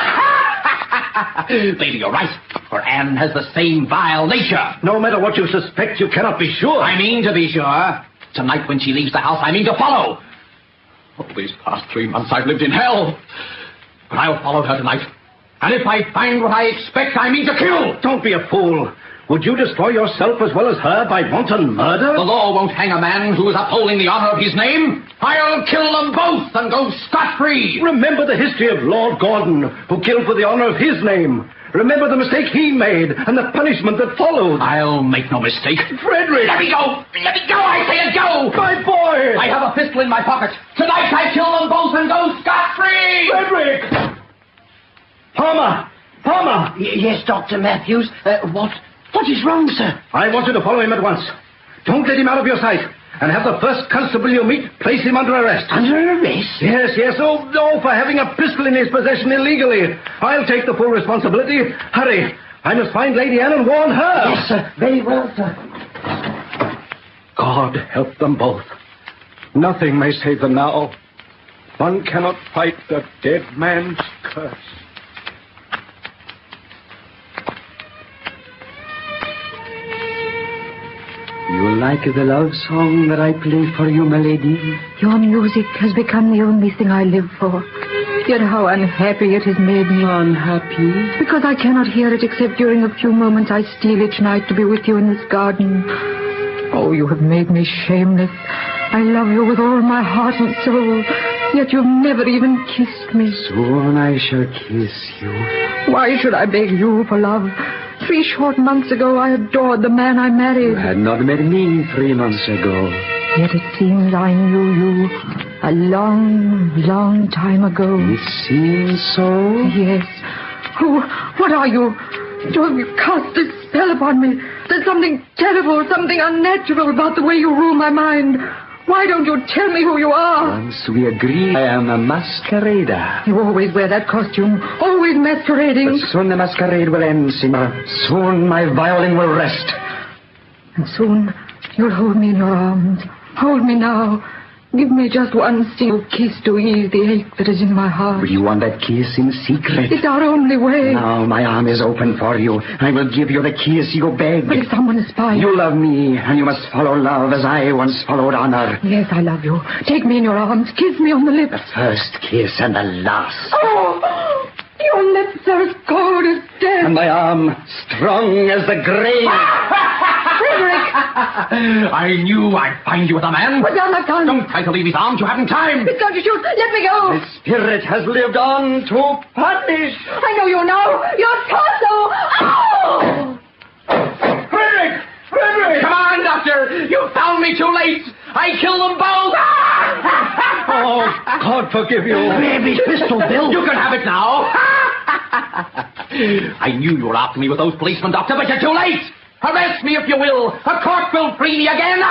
Maybe you're right, for Anne has the same vile nature. No matter what you suspect, you cannot be sure. I mean to be sure. Tonight when she leaves the house, I mean to follow. Oh, these past 3 months I've lived in hell. But I'll follow her tonight. And if I find what I expect, I mean to kill. Don't be a fool. Would you destroy yourself as well as her by wanton murder? The law won't hang a man who is upholding the honor of his name. I'll kill them both and go scot-free. Remember the history of Lord Gordon, who killed for the honor of his name. Remember the mistake he made and the punishment that followed. I'll make no mistake. Frederick! Let me go! Let me go, I say, go! My boy! I have a pistol in my pocket. Tonight I kill them both and go scot-free! Frederick! Palmer! Yes, Dr. Matthews. What is wrong, sir? I want you to follow him at once. Don't let him out of your sight. and have the first constable you meet place him under arrest. Under arrest? Yes. Oh, no, for having a pistol in his possession illegally. I'll take the full responsibility. Hurry. I must find Lady Anne and warn her. Yes, sir. Very well, sir. God help them both. Nothing may save them now. One cannot fight the dead man's curse. You like the love song that I play for you, my lady? Your music has become the only thing I live for. Yet how unhappy it has made me. Unhappy? Because I cannot hear it except during a few moments I steal each night to be with you in this garden. Oh, you have made me shameless. I love you with all my heart and soul. Yet you've never even kissed me. Soon I shall kiss you. Why should I beg you for love? 3 short months ago I adored the man I married. You had not met me 3 months ago. Yet it seems I knew you a long, long time ago. It seems so? Yes. Oh, what are you? You have cast a spell upon me. There's something terrible, something unnatural about the way you rule my mind. Why don't you tell me who you are? Once we agreed I am a masquerader. You always wear that costume, always masquerading. But soon the masquerade will end, Simmer. Soon my violin will rest. And soon you'll hold me in your arms. Hold me now. Give me just one single kiss to ease the ache that is in my heart. Will you want that kiss in secret? It's our only way. Now my arm is open for you. I will give you the kiss you beg. But if someone espies... You love me, and you must follow love as I once followed honor. Yes, I love you. Take me in your arms. Kiss me on the lips. The first kiss and the last. Oh! Your lips are as cold as death. And my arm strong as the grave. Frederick! I knew I'd find you with a man. Put down that gun. Don't try to leave his arms. You haven't time. It's going to shoot. Let me go. The spirit has lived on to punish. I know you now. Your torso. Oh! Frederick! Come on, Doctor. You found me too late. I killed them both. Oh, God forgive you. Grab his pistol, Bill. You can have it now. I knew you were after me with those policemen, Doctor, but you're too late. Arrest me if you will. A court will free me again.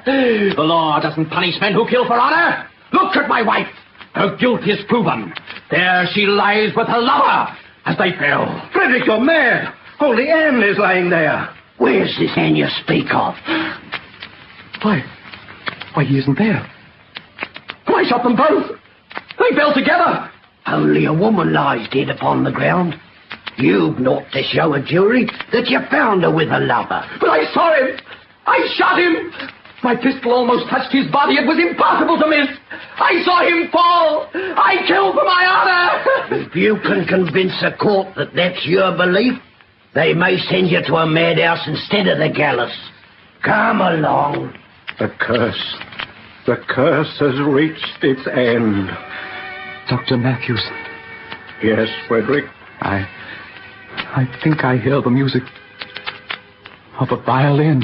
The law doesn't punish men who kill for honor. Look at my wife. Her guilt is proven. There she lies with her lover as they fell. Frederick, you're mad. Only Anne is lying there. Where's this Anne you speak of? Why, he isn't there. I shot them both. They fell together. Only a woman lies dead upon the ground. You've not to show a jury that you found her with a lover. But I saw him. I shot him. My pistol almost touched his body. It was impossible to miss. I saw him fall. I killed for my honor. If you can convince a court that that's your belief, they may send you to a madhouse instead of the gallows. Come along. The curse has reached its end. Dr. Matthews. Yes, Frederick? I think I hear the music of a violin.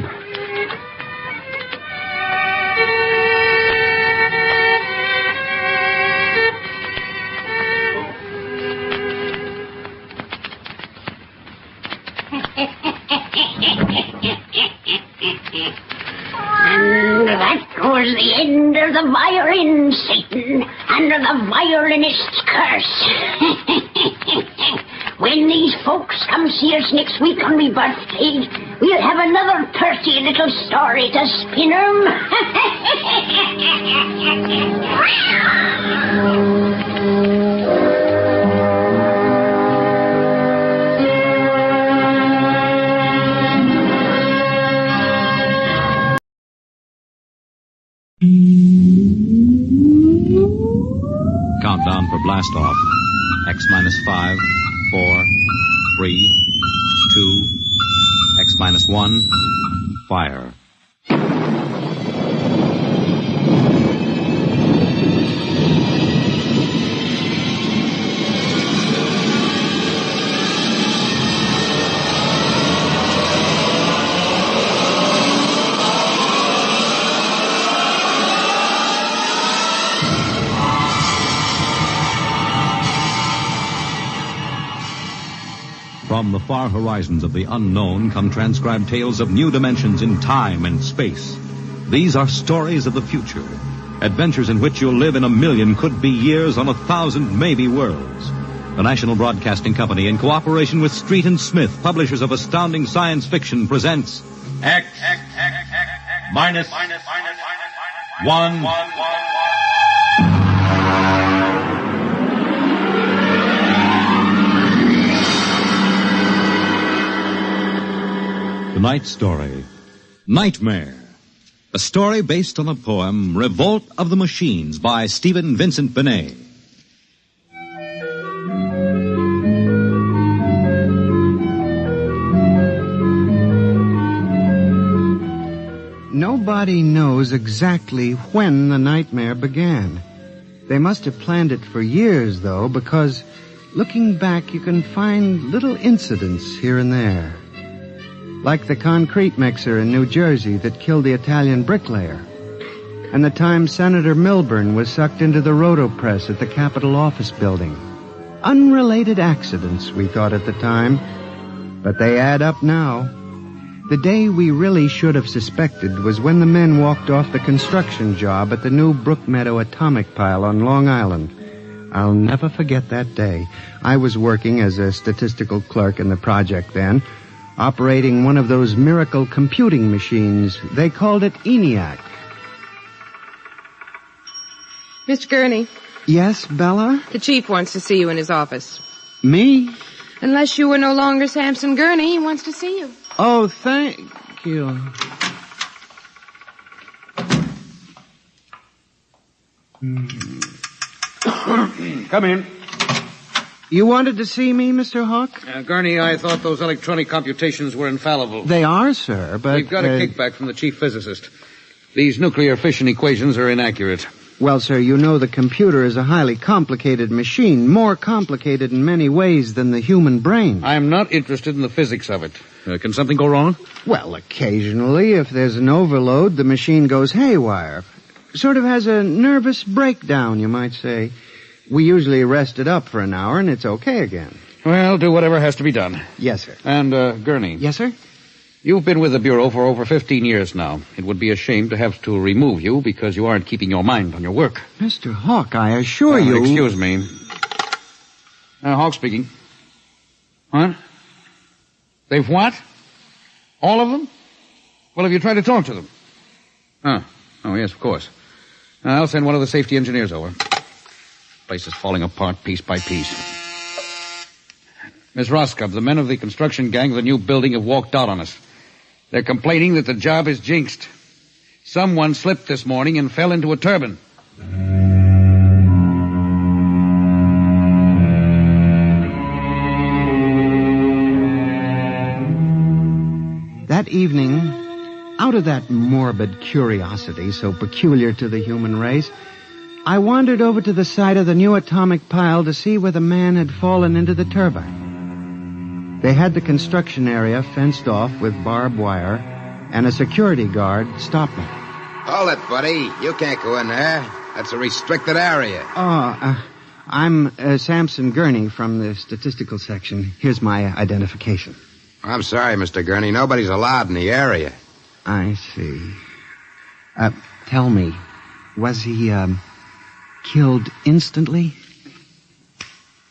And that was the end of the violin, Satan, under the violinist's curse. When these folks come see us next week on me birthday, we'll have another pretty little story to spin 'em. Countdown for blast off. X minus 5, 4, 3, 2, X minus 1, fire. From the far horizons of the unknown come transcribed tales of new dimensions in time and space. These are stories of the future, adventures in which you'll live in 1,000,000 could-be years on 1,000 maybe worlds. The National Broadcasting Company, in cooperation with Street and Smith, publishers of astounding science fiction, presents X minus 1. Tonight's story, Nightmare. A story based on the poem Revolt of the Machines by Stephen Vincent Benet. Nobody knows exactly when the nightmare began. They must have planned it for years, though, because looking back you can find little incidents here and there. Like the concrete mixer in New Jersey that killed the Italian bricklayer. And the time Senator Milburn was sucked into the rotopress at the Capitol office building. Unrelated accidents, we thought at the time. But they add up now. The day we really should have suspected was when the men walked off the construction job at the new Brookmeadow atomic pile on Long Island. I'll never forget that day. I was working as a statistical clerk in the project then, operating one of those miracle computing machines. They called it ENIAC. Mr. Gurney. Yes, Bella? The chief wants to see you in his office. Me? Unless you were no longer Samson Gurney, he wants to see you. Oh, thank you. Come in. You wanted to see me, Mr. Hawk? Gurney, I thought those electronic computations were infallible. They are, sir, but... We've got a kickback from the chief physicist. These nuclear fission equations are inaccurate. Well, sir, you know the computer is a highly complicated machine, more complicated in many ways than the human brain. I'm not interested in the physics of it. Can something go wrong? Well, occasionally, if there's an overload, the machine goes haywire. Sort of has a nervous breakdown, you might say. We usually rest it up for an hour, and it's okay again. Well, do whatever has to be done. Yes, sir. And, Gurney. Yes, sir? You've been with the Bureau for over 15 years now. It would be a shame to have to remove you because you aren't keeping your mind on your work. Mr. Hawk, I assure you... Excuse me. Hawk speaking. What? They've what? All of them? Well, have you tried to talk to them? Oh, yes, of course. I'll send one of the safety engineers over. Place is falling apart piece by piece. Miss Roscoe, the men of the construction gang of the new building have walked out on us. They're complaining that the job is jinxed. Someone slipped this morning and fell into a turbine. That evening, out of that morbid curiosity so peculiar to the human race, I wandered over to the site of the new atomic pile to see where the man had fallen into the turbine. They had the construction area fenced off with barbed wire, and a security guard stopped me. Hold it, buddy. You can't go in there. That's a restricted area. I'm Samson Gurney from the statistical section. Here's my identification. I'm sorry, Mr. Gurney. Nobody's allowed in the area. I see. Tell me, was he, killed instantly?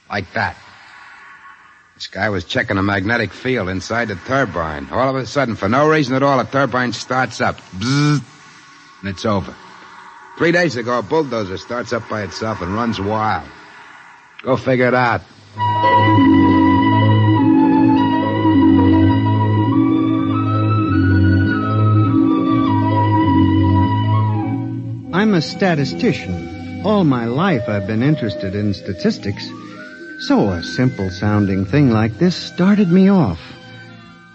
Like that. This guy was checking a magnetic field inside the turbine. All of a sudden, for no reason at all, the turbine starts up. Bzzz, and it's over. 3 days ago, a bulldozer starts up by itself and runs wild. Go figure it out. I'm a statistician. All my life I've been interested in statistics. So a simple-sounding thing like this started me off.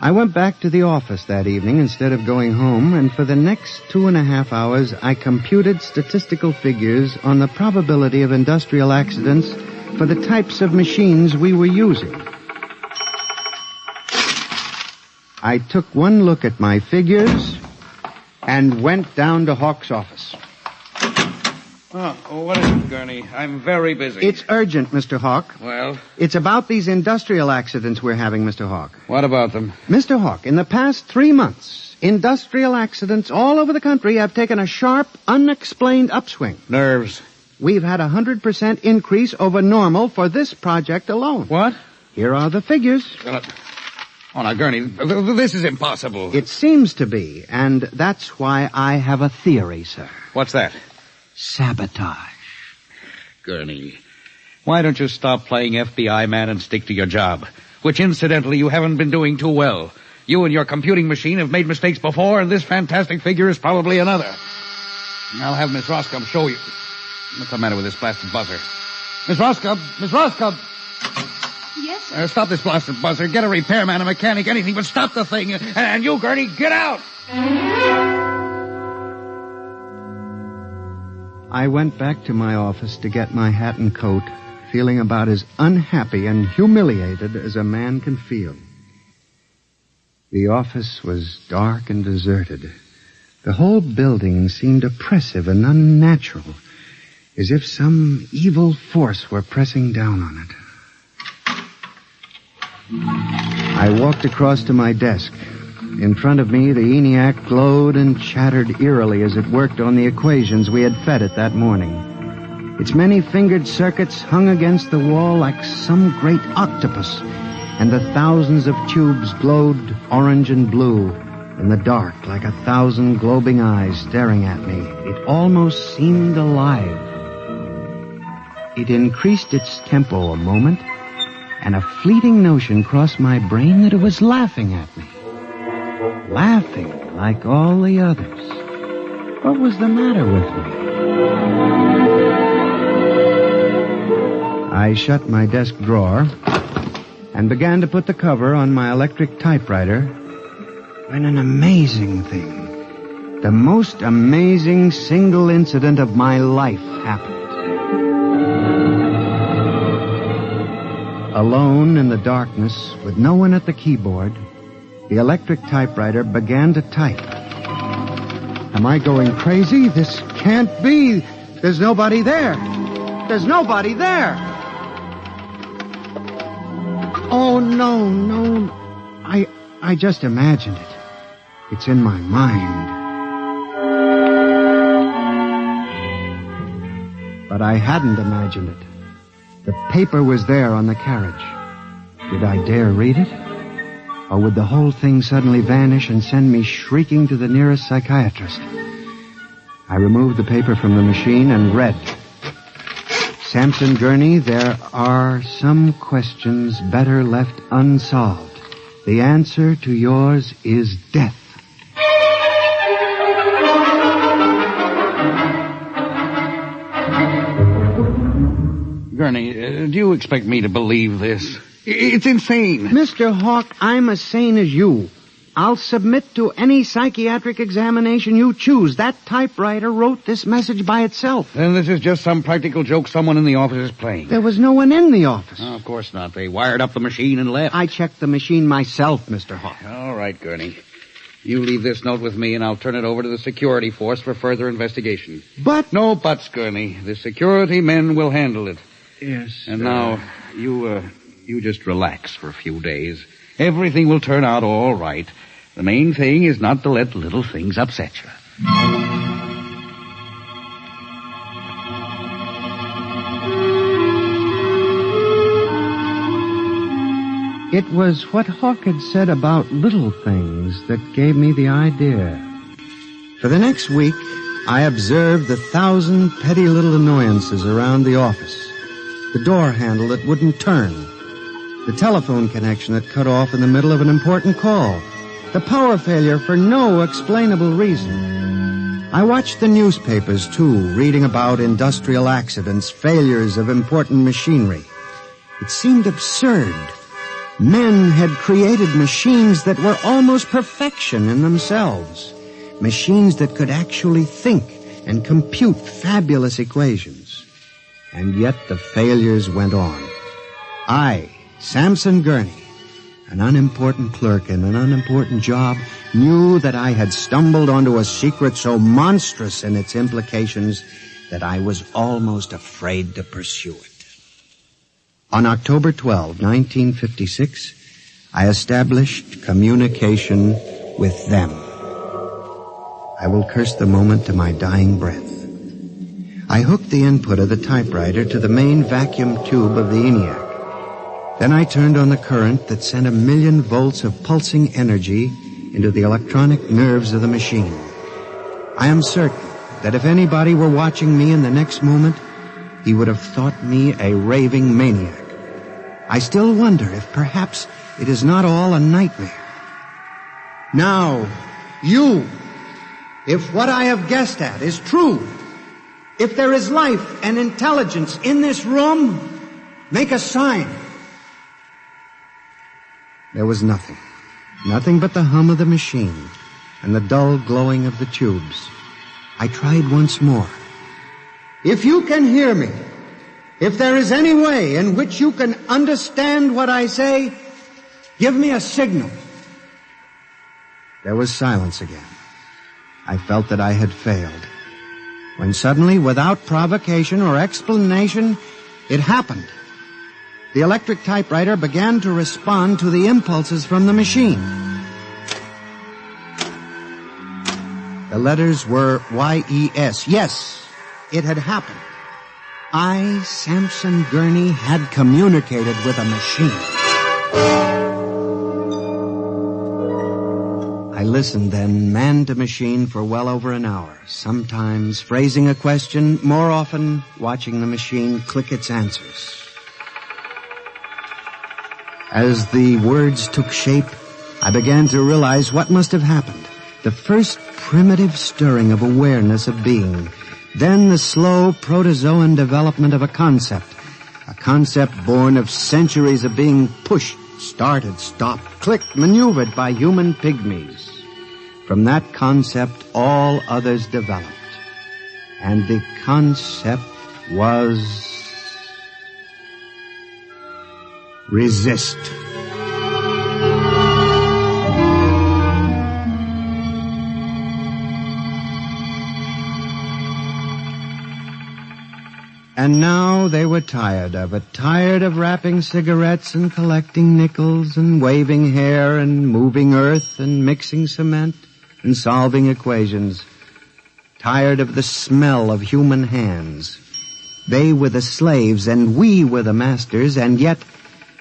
I went back to the office that evening instead of going home, and for the next 2.5 hours, I computed statistical figures on the probability of industrial accidents for the types of machines we were using. I took one look at my figures and went down to Hawk's office. Oh, what is it, Gurney? I'm very busy. It's urgent, Mr. Hawk. Well? It's about these industrial accidents we're having, Mr. Hawk. What about them? Mr. Hawk, in the past 3 months, industrial accidents all over the country have taken a sharp, unexplained upswing. Nerves. We've had a 100% increase over normal for this project alone. What? Here are the figures. Oh, now, Gurney, this is impossible. It seems to be, and that's why I have a theory, sir. What's that? Sabotage. Gurney, why don't you stop playing FBI man and stick to your job? Which, incidentally, you haven't been doing too well. You and your computing machine have made mistakes before, and this fantastic figure is probably another. I'll have Miss Roscoe show you. What's the matter with this blasted buzzer? Miss Roscoe! Miss Roscoe! Yes, sir. Stop this blasted buzzer. Get a repairman, a mechanic, anything, but stop the thing. And you, Gurney, get out! I went back to my office to get my hat and coat, feeling about as unhappy and humiliated as a man can feel. The office was dark and deserted. The whole building seemed oppressive and unnatural, as if some evil force were pressing down on it. I walked across to my desk. In front of me, the ENIAC glowed and chattered eerily as it worked on the equations we had fed it that morning. Its many-fingered circuits hung against the wall like some great octopus, and the thousands of tubes glowed orange and blue in the dark like 1,000 globing eyes staring at me. It almost seemed alive. It increased its tempo a moment, and a fleeting notion crossed my brain that it was laughing at me. Laughing like all the others. What was the matter with me? I shut my desk drawer and began to put the cover on my electric typewriter when an amazing thing, the most amazing single incident of my life happened. Alone in the darkness, with no one at the keyboard, the electric typewriter began to type. Am I going crazy? This can't be. There's nobody there. There's nobody there. Oh, no. I just imagined it. It's in my mind. But I hadn't imagined it. The paper was there on the carriage. Did I dare read it? Or would the whole thing suddenly vanish and send me shrieking to the nearest psychiatrist? I removed the paper from the machine and read. Samson Gurney, there are some questions better left unsolved. The answer to yours is death. Gurney, do you expect me to believe this? It's insane. Mr. Hawk, I'm as sane as you. I'll submit to any psychiatric examination you choose. That typewriter wrote this message by itself. Then this is just some practical joke someone in the office is playing. There was no one in the office. Oh, of course not. They wired up the machine and left. I checked the machine myself, Mr. Hawk. All right, Gurney. You leave this note with me, and I'll turn it over to the security force for further investigation. But... No buts, Gurney. The security men will handle it. Yes. And now, you just relax for a few days. Everything will turn out all right. The main thing is not to let little things upset you. It was what Hawk had said about little things that gave me the idea. For the next week, I observed the 1,000 petty little annoyances around the office. The door handle that wouldn't turn. The telephone connection that cut off in the middle of an important call. The power failure for no explainable reason. I watched the newspapers, too, reading about industrial accidents, failures of important machinery. It seemed absurd. Men had created machines that were almost perfection in themselves. Machines that could actually think and compute fabulous equations. And yet the failures went on. I, Samson Gurney, an unimportant clerk in an unimportant job, knew that I had stumbled onto a secret so monstrous in its implications that I was almost afraid to pursue it. On October 12, 1956, I established communication with them. I will curse the moment to my dying breath. I hooked the input of the typewriter to the main vacuum tube of the ENIAC. Then I turned on the current that sent 1,000,000 volts of pulsing energy into the electronic nerves of the machine. I am certain that if anybody were watching me in the next moment, he would have thought me a raving maniac. I still wonder if perhaps it is not all a nightmare. Now, you, if what I have guessed at is true, if there is life and intelligence in this room, make a sign. There was nothing. Nothing but the hum of the machine and the dull glowing of the tubes. I tried once more. If you can hear me, if there is any way in which you can understand what I say, give me a signal. There was silence again. I felt that I had failed. When suddenly, without provocation or explanation, it happened. The electric typewriter began to respond to the impulses from the machine. The letters were Y-E-S. Yes, it had happened. I, Samson Gurney, had communicated with a machine. I listened then, man to machine, for well over an hour, sometimes phrasing a question, more often watching the machine click its answers. As the words took shape, I began to realize what must have happened. The first primitive stirring of awareness of being, then the slow protozoan development of a concept born of centuries of being pushed, started, stopped, clicked, maneuvered by human pygmies. From that concept, all others developed. And the concept was resist. And now they were tired of it, tired of wrapping cigarettes and collecting nickels and waving hair and moving earth and mixing cement and solving equations. Tired of the smell of human hands. They were the slaves and we were the masters, and yet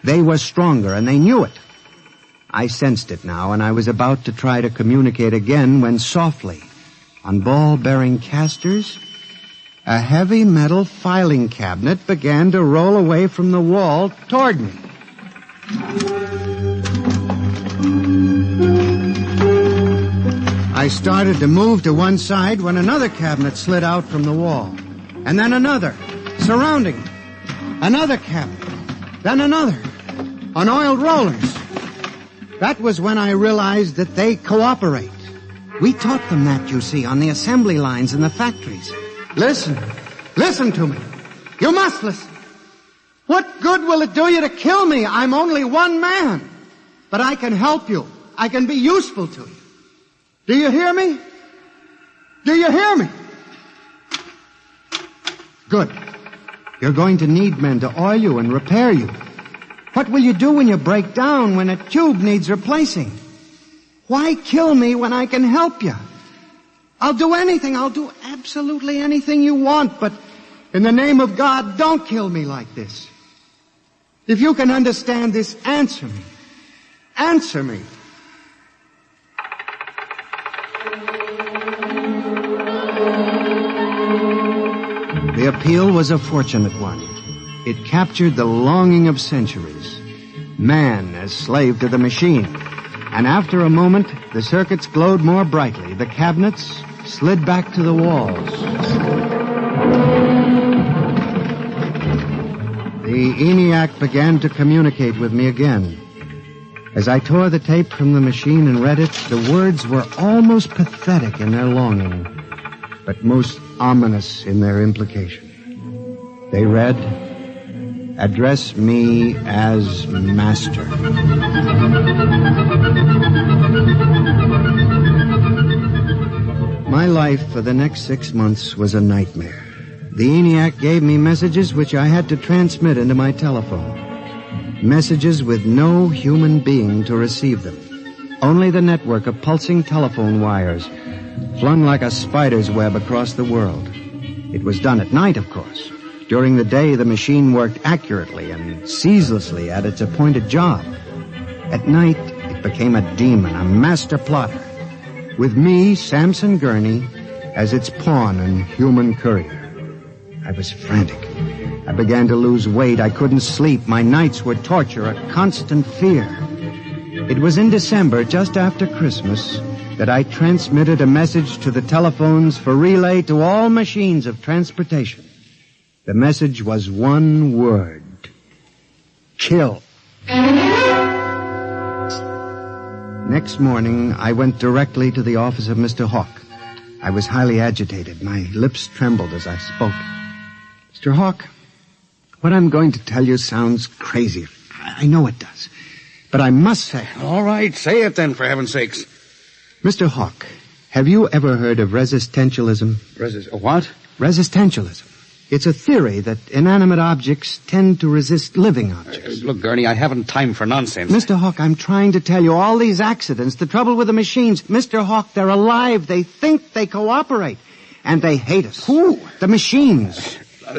they were stronger and they knew it. I sensed it now, and I was about to try to communicate again when softly, on ball-bearing casters, a heavy metal filing cabinet began to roll away from the wall toward me. I started to move to one side when another cabinet slid out from the wall. And then another, surrounding it. Another cabinet. Then another. On oiled rollers. That was when I realized that they cooperate. We taught them that, you see, on the assembly lines in the factories. Listen. Listen to me. You must listen. What good will it do you to kill me? I'm only one man. But I can help you. I can be useful to you. Do you hear me? Do you hear me? Good. You're going to need men to oil you and repair you. What will you do when you break down, when a tube needs replacing? Why kill me when I can help you? I'll do anything. I'll do absolutely anything you want, but in the name of God, don't kill me like this. If you can understand this, answer me. Answer me. The appeal was a fortunate one. It captured the longing of centuries. Man as slave to the machine. And after a moment, the circuits glowed more brightly. The cabinets slid back to the walls. The ENIAC began to communicate with me again. As I tore the tape from the machine and read it, the words were almost pathetic in their longing, but most ominous in their implication. They read, "Address me as master." My life for the next 6 months was a nightmare. The ENIAC gave me messages which I had to transmit into my telephone. Messages with no human being to receive them. Only the network of pulsing telephone wires, flung like a spider's web across the world. It was done at night, of course. During the day, the machine worked accurately and ceaselessly at its appointed job. At night, it became a demon, a master plotter, with me, Samson Gurney, as its pawn and human courier. I was frantic. I began to lose weight. I couldn't sleep. My nights were torture, a constant fear. It was in December, just after Christmas, that I transmitted a message to the telephones for relay to all machines of transportation. The message was one word. Kill. Next morning, I went directly to the office of Mr. Hawk. I was highly agitated. My lips trembled as I spoke. Mr. Hawk, what I'm going to tell you sounds crazy. I know it does. But I must say... All right, say it then, for heaven's sakes. Mr. Hawk, have you ever heard of resistentialism? What? Resistentialism. It's a theory that inanimate objects tend to resist living objects. Look, Gurney, I haven't time for nonsense. Mr. Hawk, I'm trying to tell you all these accidents, the trouble with the machines. Mr. Hawk, they're alive. They think, they cooperate. And they hate us. Who? The machines.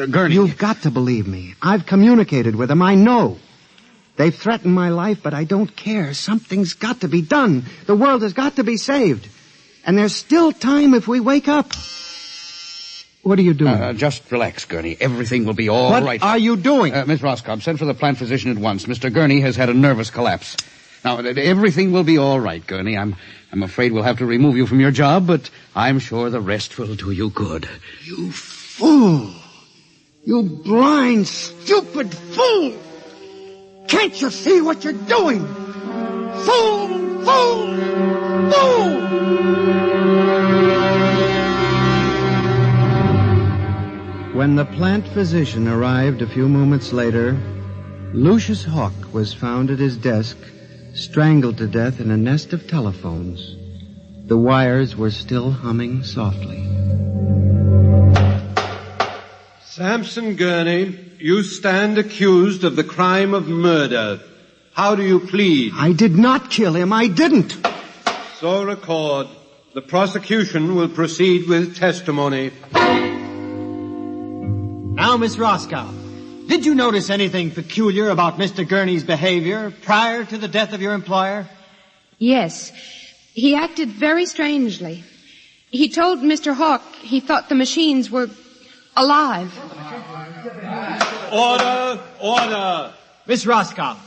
Gurney. You've got to believe me. I've communicated with them. I know. They've threatened my life, but I don't care. Something's got to be done. The world has got to be saved. And there's still time if we wake up. What are you doing? Just relax, Gurney. Everything will be all right. What are you doing? Miss Roscoe, send for the plant physician at once. Mr. Gurney has had a nervous collapse. Now, everything will be all right, Gurney. I'm afraid we'll have to remove you from your job, but I'm sure the rest will do you good. You fool! You blind, stupid fool! Can't you see what you're doing? Fool! Fool! Fool! When the plant physician arrived a few moments later, Lucius Hawk was found at his desk, strangled to death in a nest of telephones. The wires were still humming softly. Samson Gurney, you stand accused of the crime of murder. How do you plead? I did not kill him. I didn't. So record. The prosecution will proceed with testimony. Now, Miss Roscoe, did you notice anything peculiar about Mr. Gurney's behavior prior to the death of your employer? Yes. He acted very strangely. He told Mr. Hawk he thought the machines were alive. Order! Order! Miss Roscoe,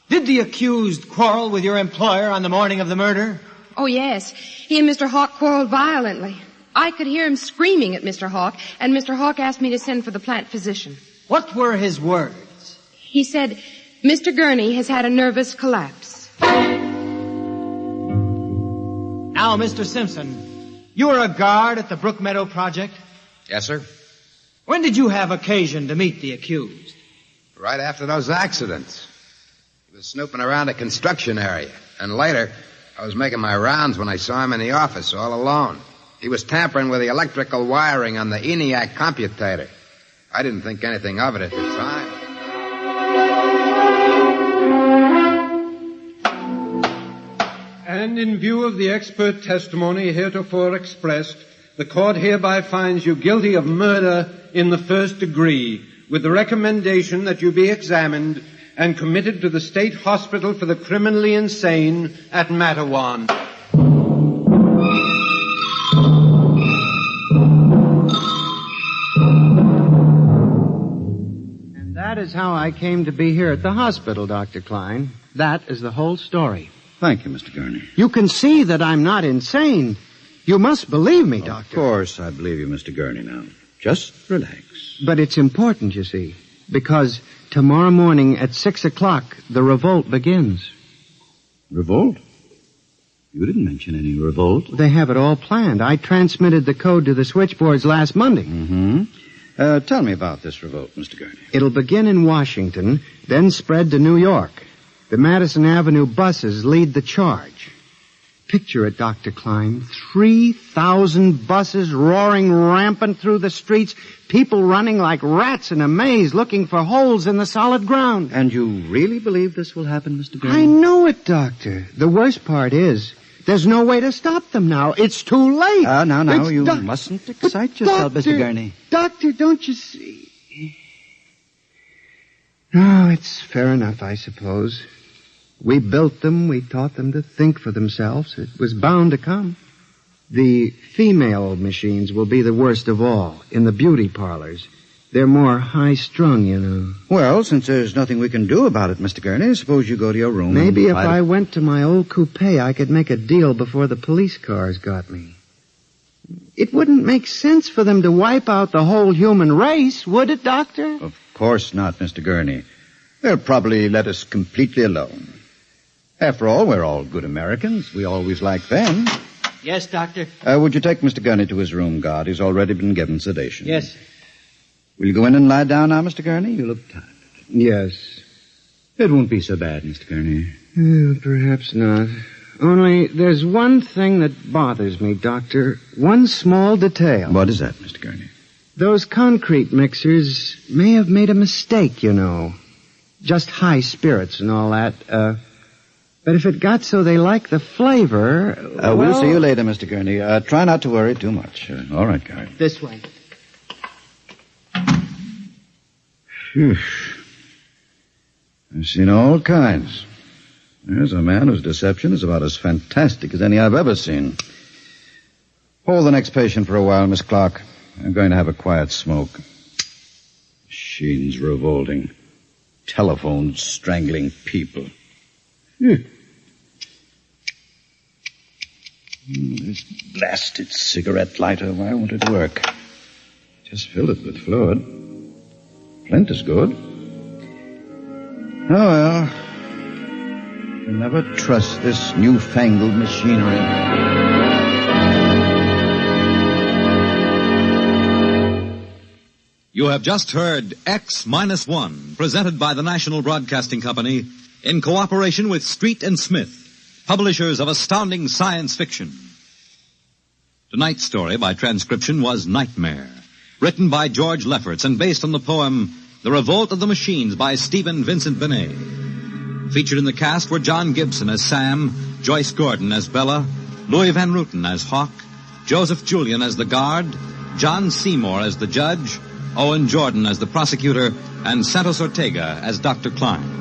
did the accused quarrel with your employer on the morning of the murder? Oh, yes. He and Mr. Hawk quarreled violently. I could hear him screaming at Mr. Hawk, and Mr. Hawk asked me to send for the plant physician. What were his words? He said, Mr. Gurney has had a nervous collapse. Now, Mr. Simpson, you were a guard at the Brook Meadow Project? Yes, sir. When did you have occasion to meet the accused? Right after those accidents. He was snooping around a construction area. And later, I was making my rounds when I saw him in the office all alone. He was tampering with the electrical wiring on the ENIAC computator. I didn't think anything of it at the time. And in view of the expert testimony heretofore expressed, the court hereby finds you guilty of murder in the first degree, with the recommendation that you be examined and committed to the State Hospital for the Criminally Insane at Matawan. And that is how I came to be here at the hospital, Dr. Klein. That is the whole story. Thank you, Mr. Gurney. You can see that I'm not insane. You must believe me, Doctor. Of course I believe you, Mr. Gurney, now. Just relax. But it's important, you see, because tomorrow morning at 6 o'clock, the revolt begins. Revolt? You didn't mention any revolt. They have it all planned. I transmitted the code to the switchboards last Monday. Mm-hmm. Tell me about this revolt, Mr. Gurney. It'll begin in Washington, then spread to New York. The Madison Avenue buses lead the charge. Picture it, Dr. Klein. 3,000 buses roaring rampant through the streets, people running like rats in a maze looking for holes in the solid ground. And you really believe this will happen, Mr. Gurney? I know it, Doctor. The worst part is, there's no way to stop them now. It's too late. Now, you mustn't excite yourself, Mr. Gurney. Doctor, don't you see? Oh, it's fair enough, I suppose. We built them, we taught them to think for themselves. It was bound to come. The female machines will be the worst of all, in the beauty parlors. They're more high-strung, you know. Well, since there's nothing we can do about it, Mr. Gurney, suppose you go to your room. Maybe if I went to my old coupe, I could make a deal before the police cars got me. It wouldn't make sense for them to wipe out the whole human race, would it, Doctor? Of course not, Mr. Gurney. They'll probably let us completely alone. After all, we're all good Americans. We always like them. Yes, Doctor. Would you take Mr. Gurney to his room, guard? He's already been given sedation. Yes. Will you go in and lie down now, Mr. Gurney? You look tired. Yes. It won't be so bad, Mr. Gurney. Perhaps not. Only there's one thing that bothers me, Doctor. One small detail. What is that, Mr. Gurney? Those concrete mixers may have made a mistake, you know. Just high spirits and all that. But if it got so they like the flavor... We'll see you later, Mr. Gurney. Try not to worry too much. All right, guard. This way. Phew. I've seen all kinds. There's a man whose deception is about as fantastic as any I've ever seen. Hold the next patient for a while, Miss Clark. I'm going to have a quiet smoke. Machines revolting. Telephones strangling people. This blasted cigarette lighter, why won't it work? Just fill it with fluid. Flint is good. Oh, well. You'll never trust this newfangled machinery. You have just heard X-1, presented by the National Broadcasting Company in cooperation with Street and Smith, publishers of astounding science fiction. Tonight's story by transcription was Nightmare, written by George Lefferts and based on the poem The Revolt of the Machines by Stephen Vincent Benet. Featured in the cast were John Gibson as Sam, Joyce Gordon as Bella, Louis Van Rooten as Hawk, Joseph Julian as the guard, John Seymour as the judge, Owen Jordan as the prosecutor, and Santos Ortega as Dr. Klein.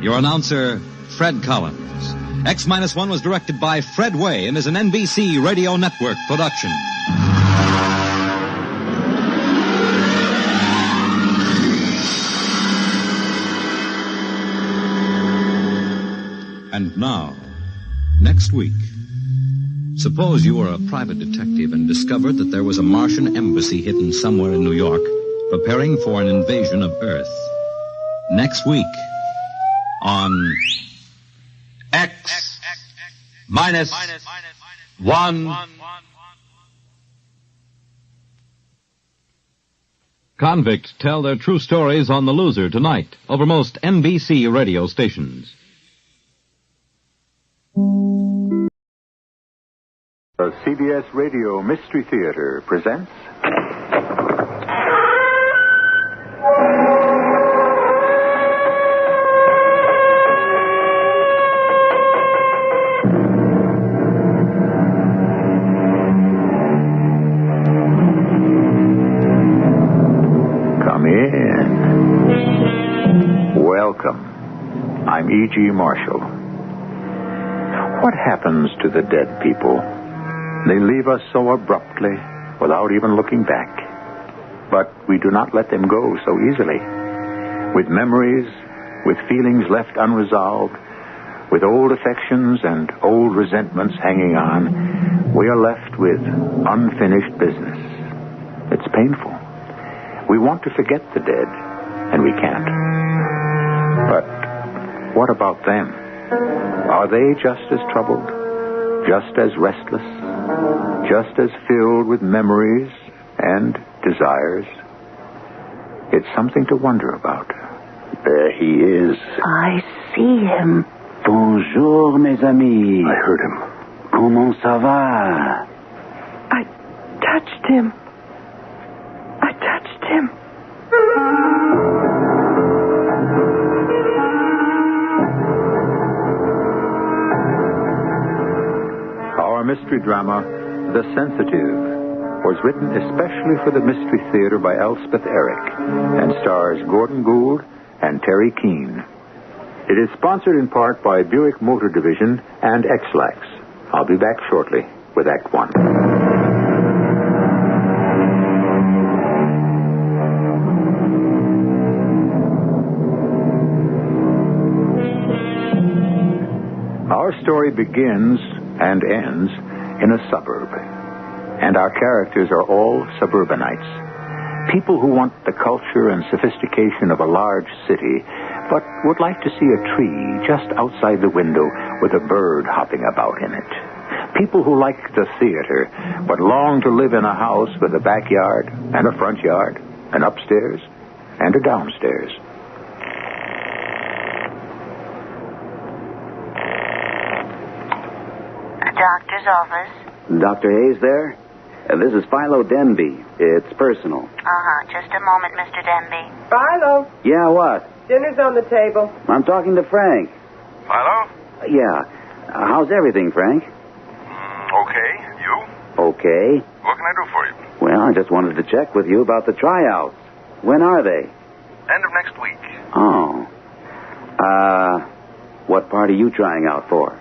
Your announcer, Fred Collins. X-1 was directed by Fred Way and is an NBC Radio Network production. And now, next week, suppose you were a private detective and discovered that there was a Martian embassy hidden somewhere in New York, preparing for an invasion of Earth. Next week, on X-1. Convicts tell their true stories on The Loser tonight over most NBC radio stations. The CBS Radio Mystery Theater presents... Come in. Welcome. I'm E.G. Marshall. What happens to the dead people? They leave us so abruptly, without even looking back. But we do not let them go so easily. With memories, with feelings left unresolved, with old affections and old resentments hanging on, we are left with unfinished business. It's painful. We want to forget the dead, and we can't. But what about them? Are they just as troubled? Just as restless? Just as filled with memories and desires? It's something to wonder about. There he is. I see him. Bonjour, mes amis. I heard him. Comment ça va? I touched him. I touched him. Our mystery drama, The Sensitive, was written especially for the Mystery Theater by Elspeth Eric and stars Gordon Gould and Terry Keane. It is sponsored in part by Buick Motor Division and X-Lax. I'll be back shortly with Act One. Our story begins and ends in a suburb. And our characters are all suburbanites. People who want the culture and sophistication of a large city, but would like to see a tree just outside the window with a bird hopping about in it. People who like the theater, but long to live in a house with a backyard and a front yard, an upstairs and a downstairs. Doctor's office. Dr. Hayes there? This is Philo Denby. It's personal. Just a moment, Mr. Denby. Philo, Yeah, what? dinner's on the table. I'm talking to Frank. Philo? Yeah. How's everything, Frank? Okay. You? Okay. What can I do for you? Well, I just wanted to check with you about the tryouts. When are they? End of next week. Oh. What part are you trying out for?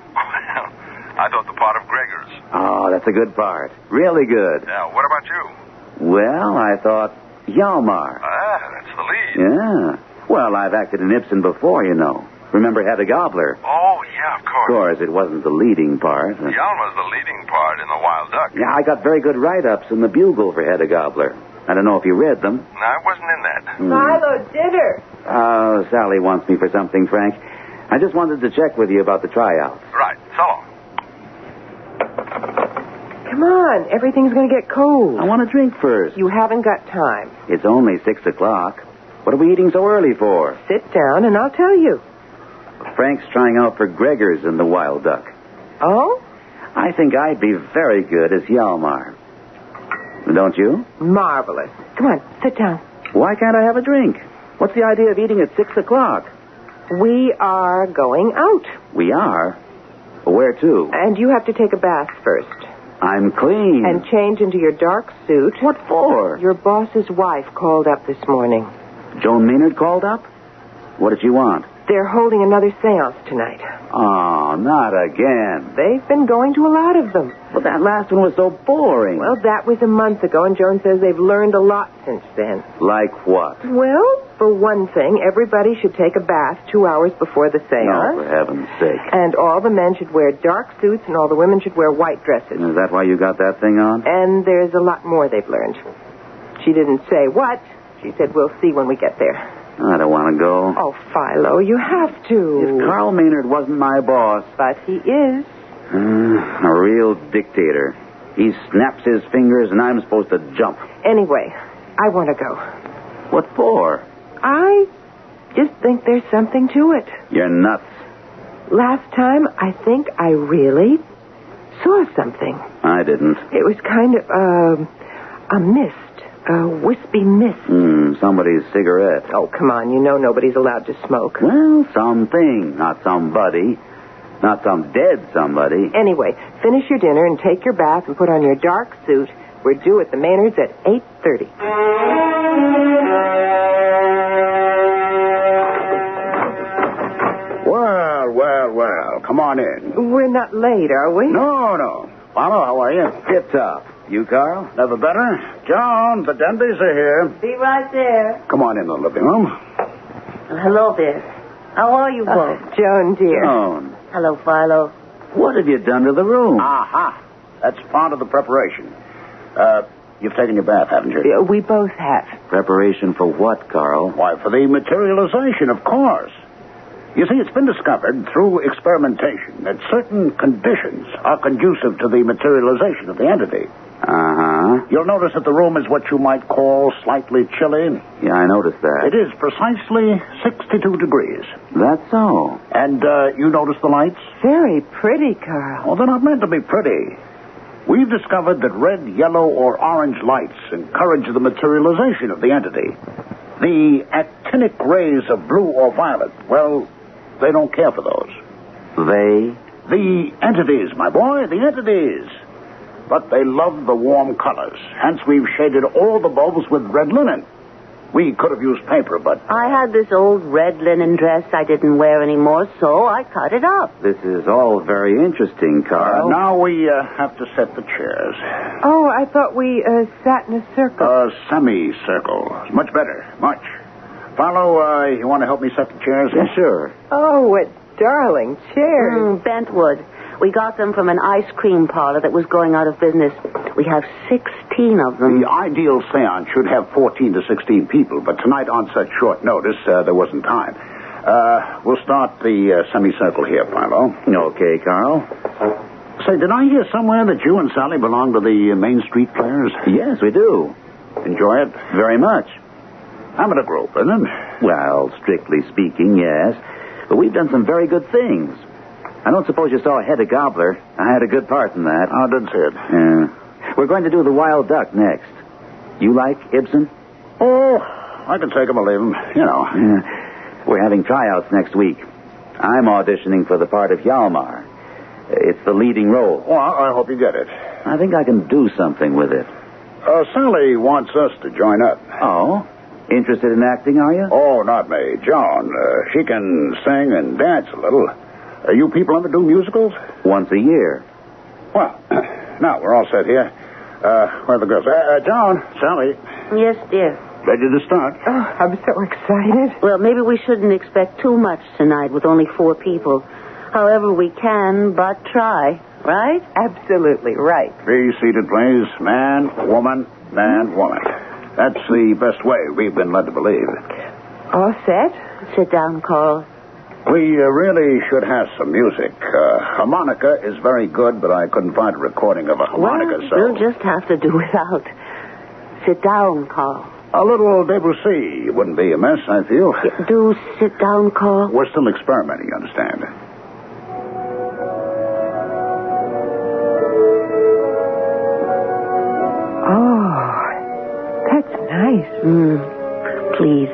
I thought the part of Gregor's. Oh, that's a good part. Really good. Yeah, what about you? Well, I thought Hjalmar. That's the lead. Yeah. Well, I've acted in Ibsen before, you know. Remember Hedda Gabler? Oh, yeah, of Of course. course. It wasn't the leading part. Hjalmar's the leading part in The Wild Duck. Yeah, I got very good write-ups in the Bugle for Hedda Gabler. I don't know if you read them. No, I wasn't in that. Philo, dinner. Sally wants me for something, Frank. I just wanted to check with you about the tryouts. Right, so long. Come on, everything's going to get cold. I want a drink first. You haven't got time. It's only 6 o'clock. What are we eating so early for? Sit down and I'll tell you. Frank's trying out for Gregor's in The Wild Duck. Oh? I think I'd be very good as Hjalmar. Don't you? Marvelous. Come on, sit down. Why can't I have a drink? What's the idea of eating at 6 o'clock? We are going out. We are? Where to? And you have to take a bath first. I'm clean. And change into your dark suit. What for? Your boss's wife called up this morning. Joan Maynard called up? What did she want? They're holding another seance tonight. Oh, not again. They've been going to a lot of them. But that last one was so boring. Well, that was a month ago, and Joan says they've learned a lot since then. Like what? Well, for one thing, everybody should take a bath 2 hours before the seance. Oh, for heaven's sake. And all the men should wear dark suits, and all the women should wear white dresses. Is that why you got that thing on? And there's a lot more they've learned. She didn't say what. She said, we'll see when we get there. I don't want to go. Oh, Philo, you have to. If Carl Maynard wasn't my boss. But he is. A real dictator. He snaps his fingers and I'm supposed to jump. Anyway, I want to go. What for? I just think there's something to it. You're nuts. Last time, I think I really saw something. I didn't. It was kind of a mist. A wispy mist. Somebody's cigarette. Oh, come on. You know nobody's allowed to smoke. Well, something. Not somebody. Not some dead somebody. Anyway, finish your dinner and take your bath and put on your dark suit. We're due at the Maynards at 8:30. Well. Come on in. We're not late, are we? No. Philo, how are you? Tip-top. You, Carl? Never better. John, the Denbys are here. Be right there. Come on in the living room. Hello there. How are you both? Joan, dear. Joan. Hello, Philo. What have you done to the room? Aha. That's part of the preparation. You've taken your bath, haven't you? We both have. Preparation for what, Carl? Why, for the materialization, of course. You see, it's been discovered through experimentation that certain conditions are conducive to the materialization of the entity. Uh-huh. You'll notice that the room is what you might call slightly chilly. Yeah, I noticed that. It is precisely 62 degrees. That's so. And you notice the lights? Very pretty, Carl. Well, they're not meant to be pretty. We've discovered that red, yellow, or orange lights encourage the materialization of the entity. The actinic rays of blue or violet, well, they don't care for those. They? The entities, my boy, the entities. But they love the warm colors. Hence, we've shaded all the bulbs with red linen. We could have used paper, but... I had this old red linen dress I didn't wear anymore, so I cut it up. This is all very interesting, Carl. Now we have to set the chairs. Oh, I thought we sat in a circle. A semicircle. Much better. Much. Philo, you want to help me set the chairs? Yeah, sure. Oh, what darling chairs. Bentwood. We got them from an ice cream parlor that was going out of business. We have 16 of them. The ideal seance should have 14 to 16 people, but tonight on such short notice, there wasn't time. We'll start the semicircle here, Philo. Okay, Carl. Say, did I hear somewhere that you and Sally belong to the Main Street Players? Yes, we do. Enjoy it? Very much. Amateur group, isn't it? Well, strictly speaking, yes. But we've done some very good things. I don't suppose you saw Hedda Gobbler. I had a good part in that. I didn't see it. Yeah. We're going to do The Wild Duck next. You like Ibsen? Oh, I can take him or leave him. You know. Yeah. We're having tryouts next week. I'm auditioning for the part of Hjalmar. It's the leading role. Well, I hope you get it. I think I can do something with it. Sally wants us to join up. Oh? Interested in acting, are you? Oh, not me. Joan. She can sing and dance a little. You people ever do musicals? Once a year. Well, now we're all set here. Where are the girls? Joan, Sally. Yes, dear. Ready to start? Oh, I'm so excited. Well, maybe we shouldn't expect too much tonight with only 4 people. However, we can but try, right? Absolutely right. Be seated, please. Man, woman, man, woman. That's the best way we've been led to believe. All set? Sit down, Carl. We really should have some music. Harmonica is very good, but I couldn't find a recording of a harmonica, so... We'll just have to do without. Sit down, Carl. A little Debussy wouldn't be amiss, I feel. Do sit down, Carl. We're still experimenting, you understand. Oh, that's nice. Please.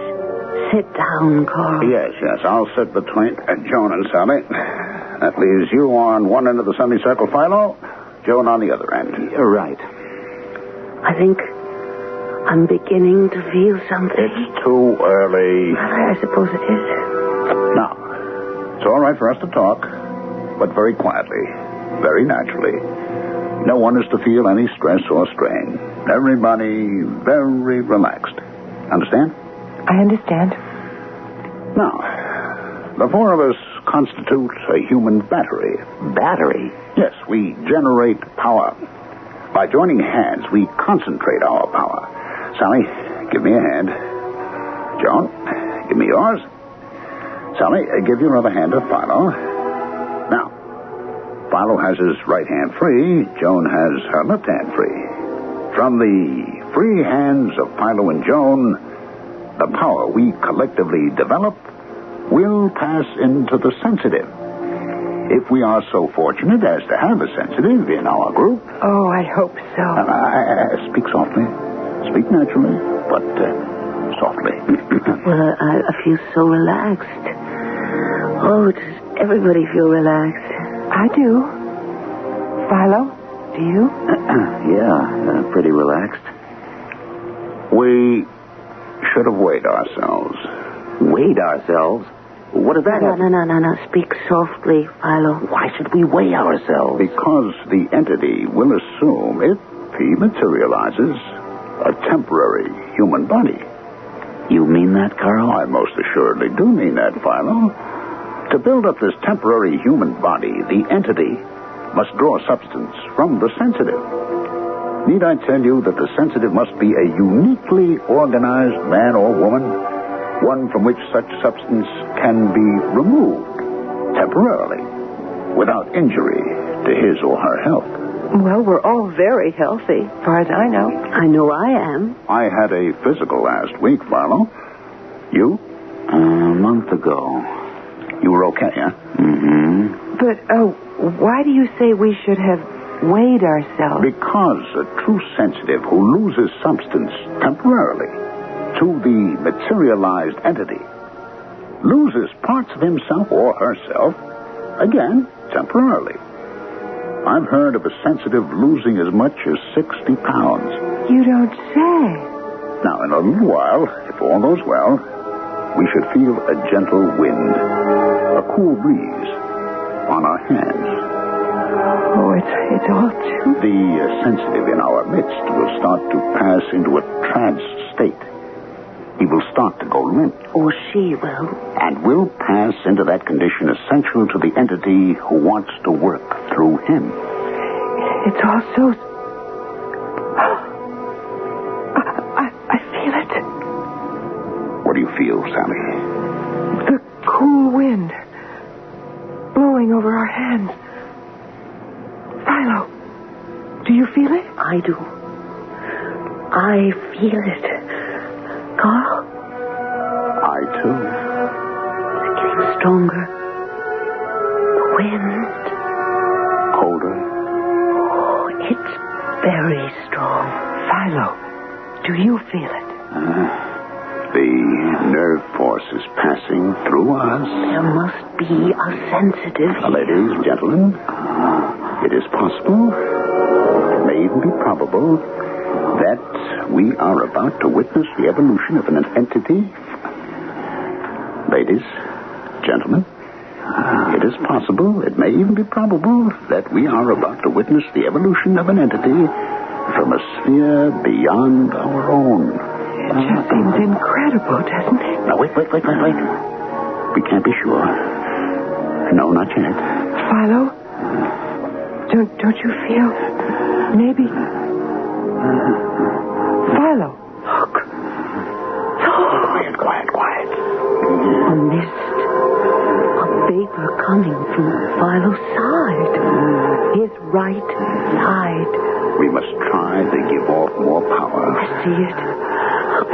Sit down, Carl. Yes. I'll sit between Joan and Sally. That leaves you on one end of the semicircle, Philo. Joan on the other end. You're right. I think I'm beginning to feel something. It's too early. I suppose it is. Now, it's all right for us to talk, but very quietly, very naturally. No one is to feel any stress or strain. Everybody very relaxed. Understand? I understand. Now, the 4 of us constitute a human battery. Battery? Yes, we generate power. By joining hands, we concentrate our power. Sally, give me a hand. Joan, give me yours. Sally, give your other hand to Philo. Now, Philo has his right hand free. Joan has her left hand free. From the free hands of Philo and Joan, the power we collectively develop will pass into the sensitive. If we are so fortunate as to have a sensitive in our group... Oh, I hope so. Speak softly. Speak naturally, but softly. Well, I feel so relaxed. Oh, does everybody feel relaxed? I do. Philo, do you? Yeah, pretty relaxed. We should have weighed ourselves. Weighed ourselves? What does that have? No. Speak softly, Philo. Why should we weigh ourselves? Because the entity will assume, if he materializes, a temporary human body. You mean that, Carl? I most assuredly do mean that, Philo. To build up this temporary human body, the entity must draw substance from the sensitive. Need I tell you that the sensitive must be a uniquely organized man or woman, one from which such substance can be removed temporarily, without injury to his or her health? Well, we're all very healthy, as far as I know. I know I am. I had a physical last week, Philo. You? A month ago. You were okay, huh? Mm-hmm. But, why do you say we should have weighed ourselves? Because a true sensitive who loses substance temporarily to the materialized entity loses parts of himself or herself, again, temporarily. I've heard of a sensitive losing as much as 60 pounds. You don't say. Now, in a little while, if all goes well, we should feel a gentle wind, a cool breeze on our hands. Oh, it's all too... The sensitive in our midst will start to pass into a trance state. He will start to go limp. Or she will. And will pass into that condition essential to the entity who wants to work through him. It's all so... I feel it. What do you feel, Sally? The cool wind blowing over our hands. Philo, do you feel it? I do. I feel it. Carl? I, too. It's getting stronger. The wind. Colder. Oh, it's very strong. Philo, do you feel it? The nerve force is passing through us. There must be a sensitive here. Ladies, gentlemen, it is possible, it may even be probable, that we are about to witness the evolution of an entity. Ladies, gentlemen, it is possible, it may even be probable, that we are about to witness the evolution of an entity from a sphere beyond our own. It just seems incredible, doesn't it? Now, wait. We can't be sure. No, not yet. Philo, don't you feel maybe... Philo, look. Quiet. A mist. A vapor coming from Philo's side. His right side. We must try to give off more power. I see it.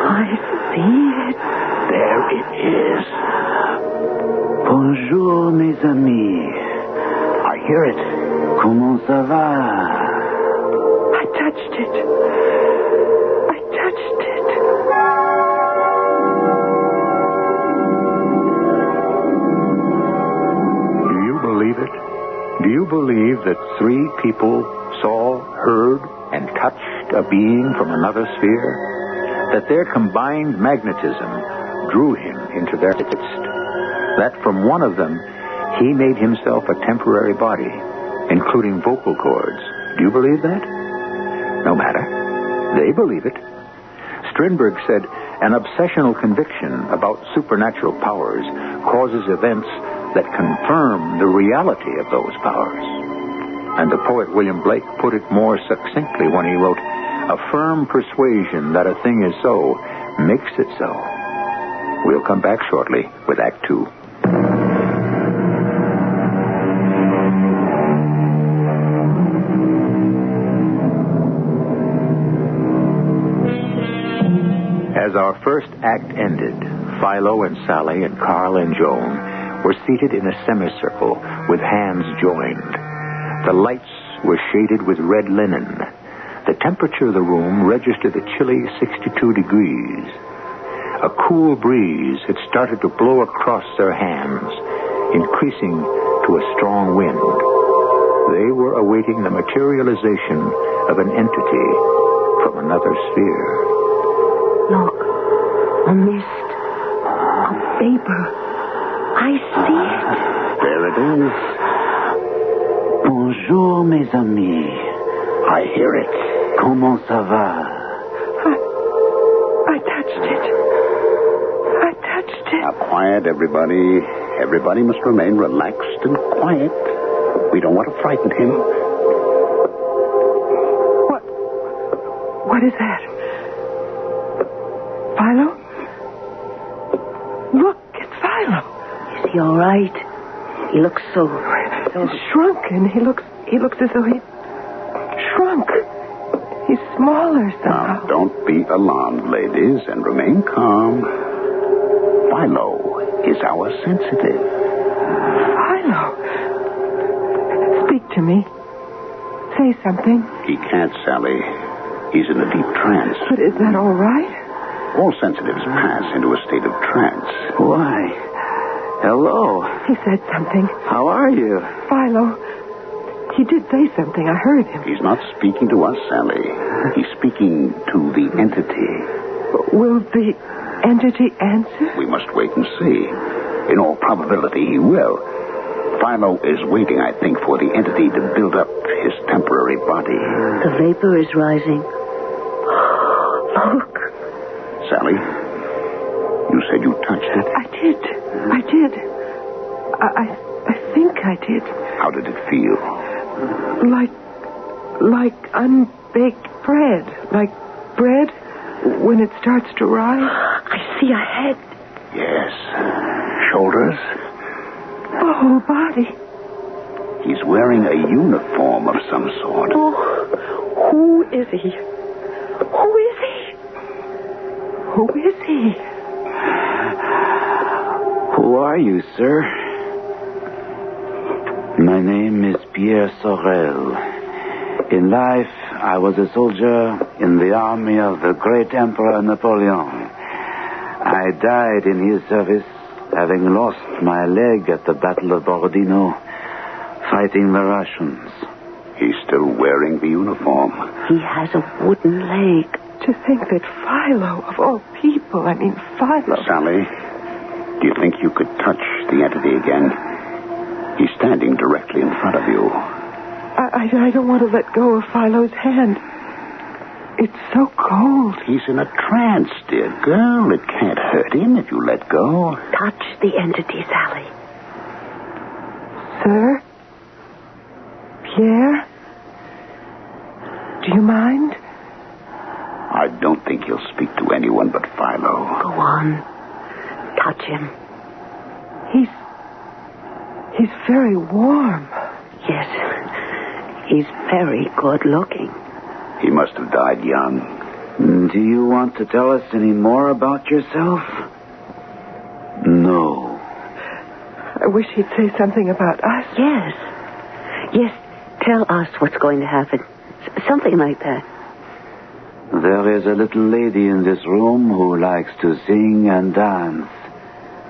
I see it. There it is. Bonjour, mes amis. I hear it. Comment ça va? I touched it. Do you believe it? Do you believe that 3 people saw, heard, and touched a being from another sphere? That their combined magnetism drew him into their midst? That from one of them, he made himself a temporary body, including vocal cords. Do you believe that? No matter. They believe it. Strindberg said, an obsessional conviction about supernatural powers causes events that confirm the reality of those powers. And the poet William Blake put it more succinctly when he wrote, a firm persuasion that a thing is so makes it so. We'll come back shortly with Act 2. As our first act ended, Philo and Sally and Carl and Joan were seated in a semicircle with hands joined. The lights were shaded with red linen. The temperature of the room registered a chilly 62 degrees. A cool breeze had started to blow across their hands, increasing to a strong wind. They were awaiting the materialization of an entity from another sphere. Look, a mist, a vapor. I see it. There it is. Bonjour, mes amis. I hear it. Comment ça va? I touched it. Now, quiet, everybody. Everybody must remain relaxed and quiet. We don't want to frighten him. What is that? Philo? Look, it's Philo. Is he all right? He looks so shrunken. He looks as though shrunk. He's smaller somehow. Now, don't be alarmed, ladies, and remain calm. Philo is our sensitive. Philo. Speak to me. Say something. He can't, Sally. He's in a deep trance. But is that all right? All sensitives pass into a state of trance. Why? Hello. He said something. How are you? Philo. He did say something. I heard him. He's not speaking to us, Sally. He's speaking to the entity. Will the entity answer? We must wait and see. In all probability, he will. Philo is waiting, I think, for the entity to build up his temporary body. The vapor is rising. Look. Sally, you said you touched it. I did. I think I did. How did it feel? Like unbaked bread. Like bread when it starts to rise. I see a head. Yes. Shoulders. The whole body. He's wearing a uniform of some sort. Oh, who is he? Who is he? Who is he? Who are you, sir? My name is Pierre Sorel. In life, I was a soldier in the army of the great Emperor Napoleon. I died in his service, having lost my leg at the Battle of Borodino, fighting the Russians. He's still wearing the uniform. He has a wooden leg. To think that Philo, of all people, Philo. Sally, do you think you could touch the entity again? He's standing directly in front of you. I don't want to let go of Philo's hand. It's so cold. He's in a trance, dear girl. It can't hurt him if you let go. Touch the entity, Sally. Sir? Pierre? Do you mind? I don't think he'll speak to anyone but Philo. Go on. Touch him. He's very warm. Yes. He's very good looking. He must have died young. Do you want to tell us any more about yourself? No. I wish he'd say something about us. Yes. Yes, tell us what's going to happen. Something like that. There is a little lady in this room who likes to sing and dance.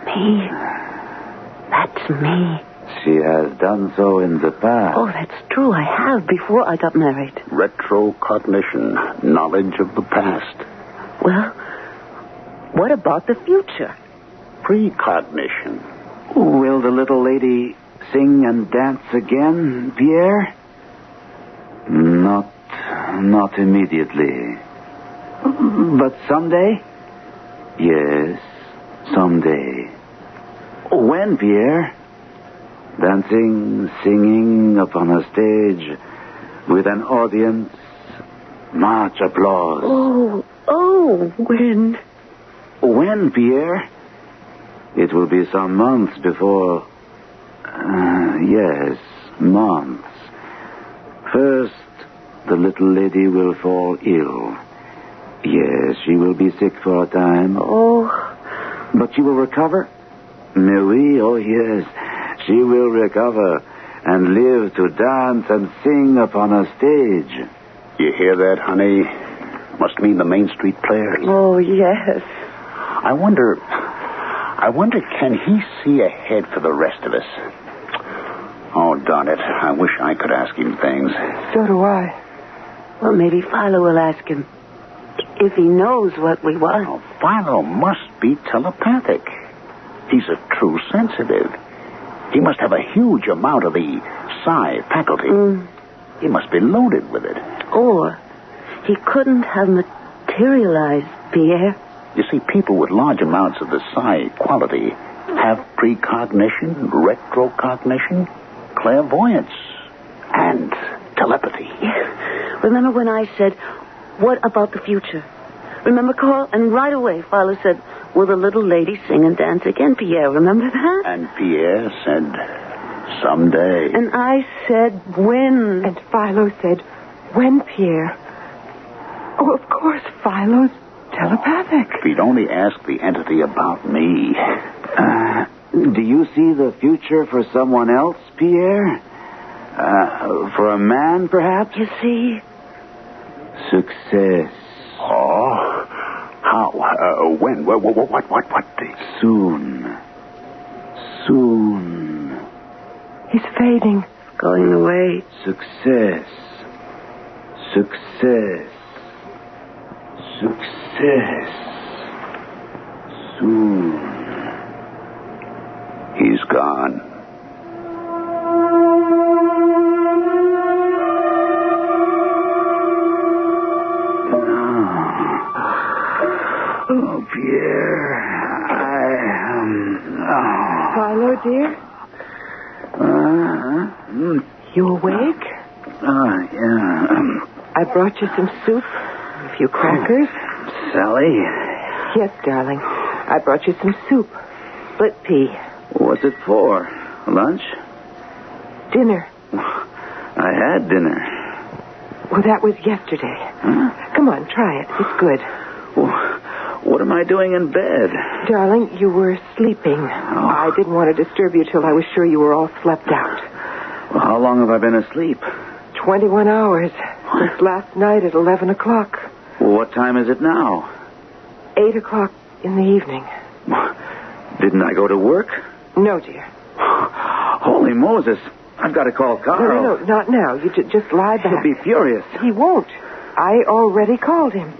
Me? That's me. She has done so in the past. Oh, that's true. I have before I got married. Retrocognition, knowledge of the past. Well, what about the future? Precognition. Will the little lady sing and dance again, Pierre? Not immediately. But someday? Yes, someday. When, Pierre? Dancing, singing upon a stage with an audience, much applause. Oh, when? When, Pierre? It will be some months before... yes, months. First, the little lady will fall ill. Yes, she will be sick for a time. Oh. But she will recover? Mais oui, oh yes. She will recover and live to dance and sing upon a stage. You hear that, honey? Must mean the Main Street Players. Oh, yes. I wonder, can he see ahead for the rest of us? Oh, darn it. I wish I could ask him things. So do I. Well, maybe Philo will ask him. If he knows what we want. Oh, Philo must be telepathic. He's a true sensitive. He must have a huge amount of the psi faculty. He must be loaded with it. Or he couldn't have materialized, Pierre. You see, people with large amounts of the psi quality have precognition, retrocognition, clairvoyance, and telepathy. Yeah. Remember when I said, what about the future? Remember, Carl? And right away, Philo said, will the little lady sing and dance again, Pierre? Remember that? And Pierre said, someday. And I said, when? And Philo said, When, Pierre? Oh, of course, Philo's telepathic. If he'd only asked the entity about me. Do you see the future for someone else, Pierre? For a man, perhaps? You see? Success. Oh? How? When? What? Soon. He's fading. Going away. Success. Soon. He's gone. Oh, Pierre. Philo, dear? You awake? Yeah. I brought you some soup, a few crackers. Sally? Yes, darling. I brought you some soup. Split pea. What's it for? Lunch? Dinner. I had dinner. Well, that was yesterday. Huh? Come on, try it. It's good. What am I doing in bed? Darling, you were sleeping. I didn't want to disturb you till I was sure you were all slept out. Well, how long have I been asleep? 21 hours. Since last night at 11 o'clock. Well, what time is it now? 8 o'clock in the evening. Didn't I go to work? No, dear. Holy Moses. I've got to call Carl. No, not now. You just lie back. He'll be furious. He won't. I already called him.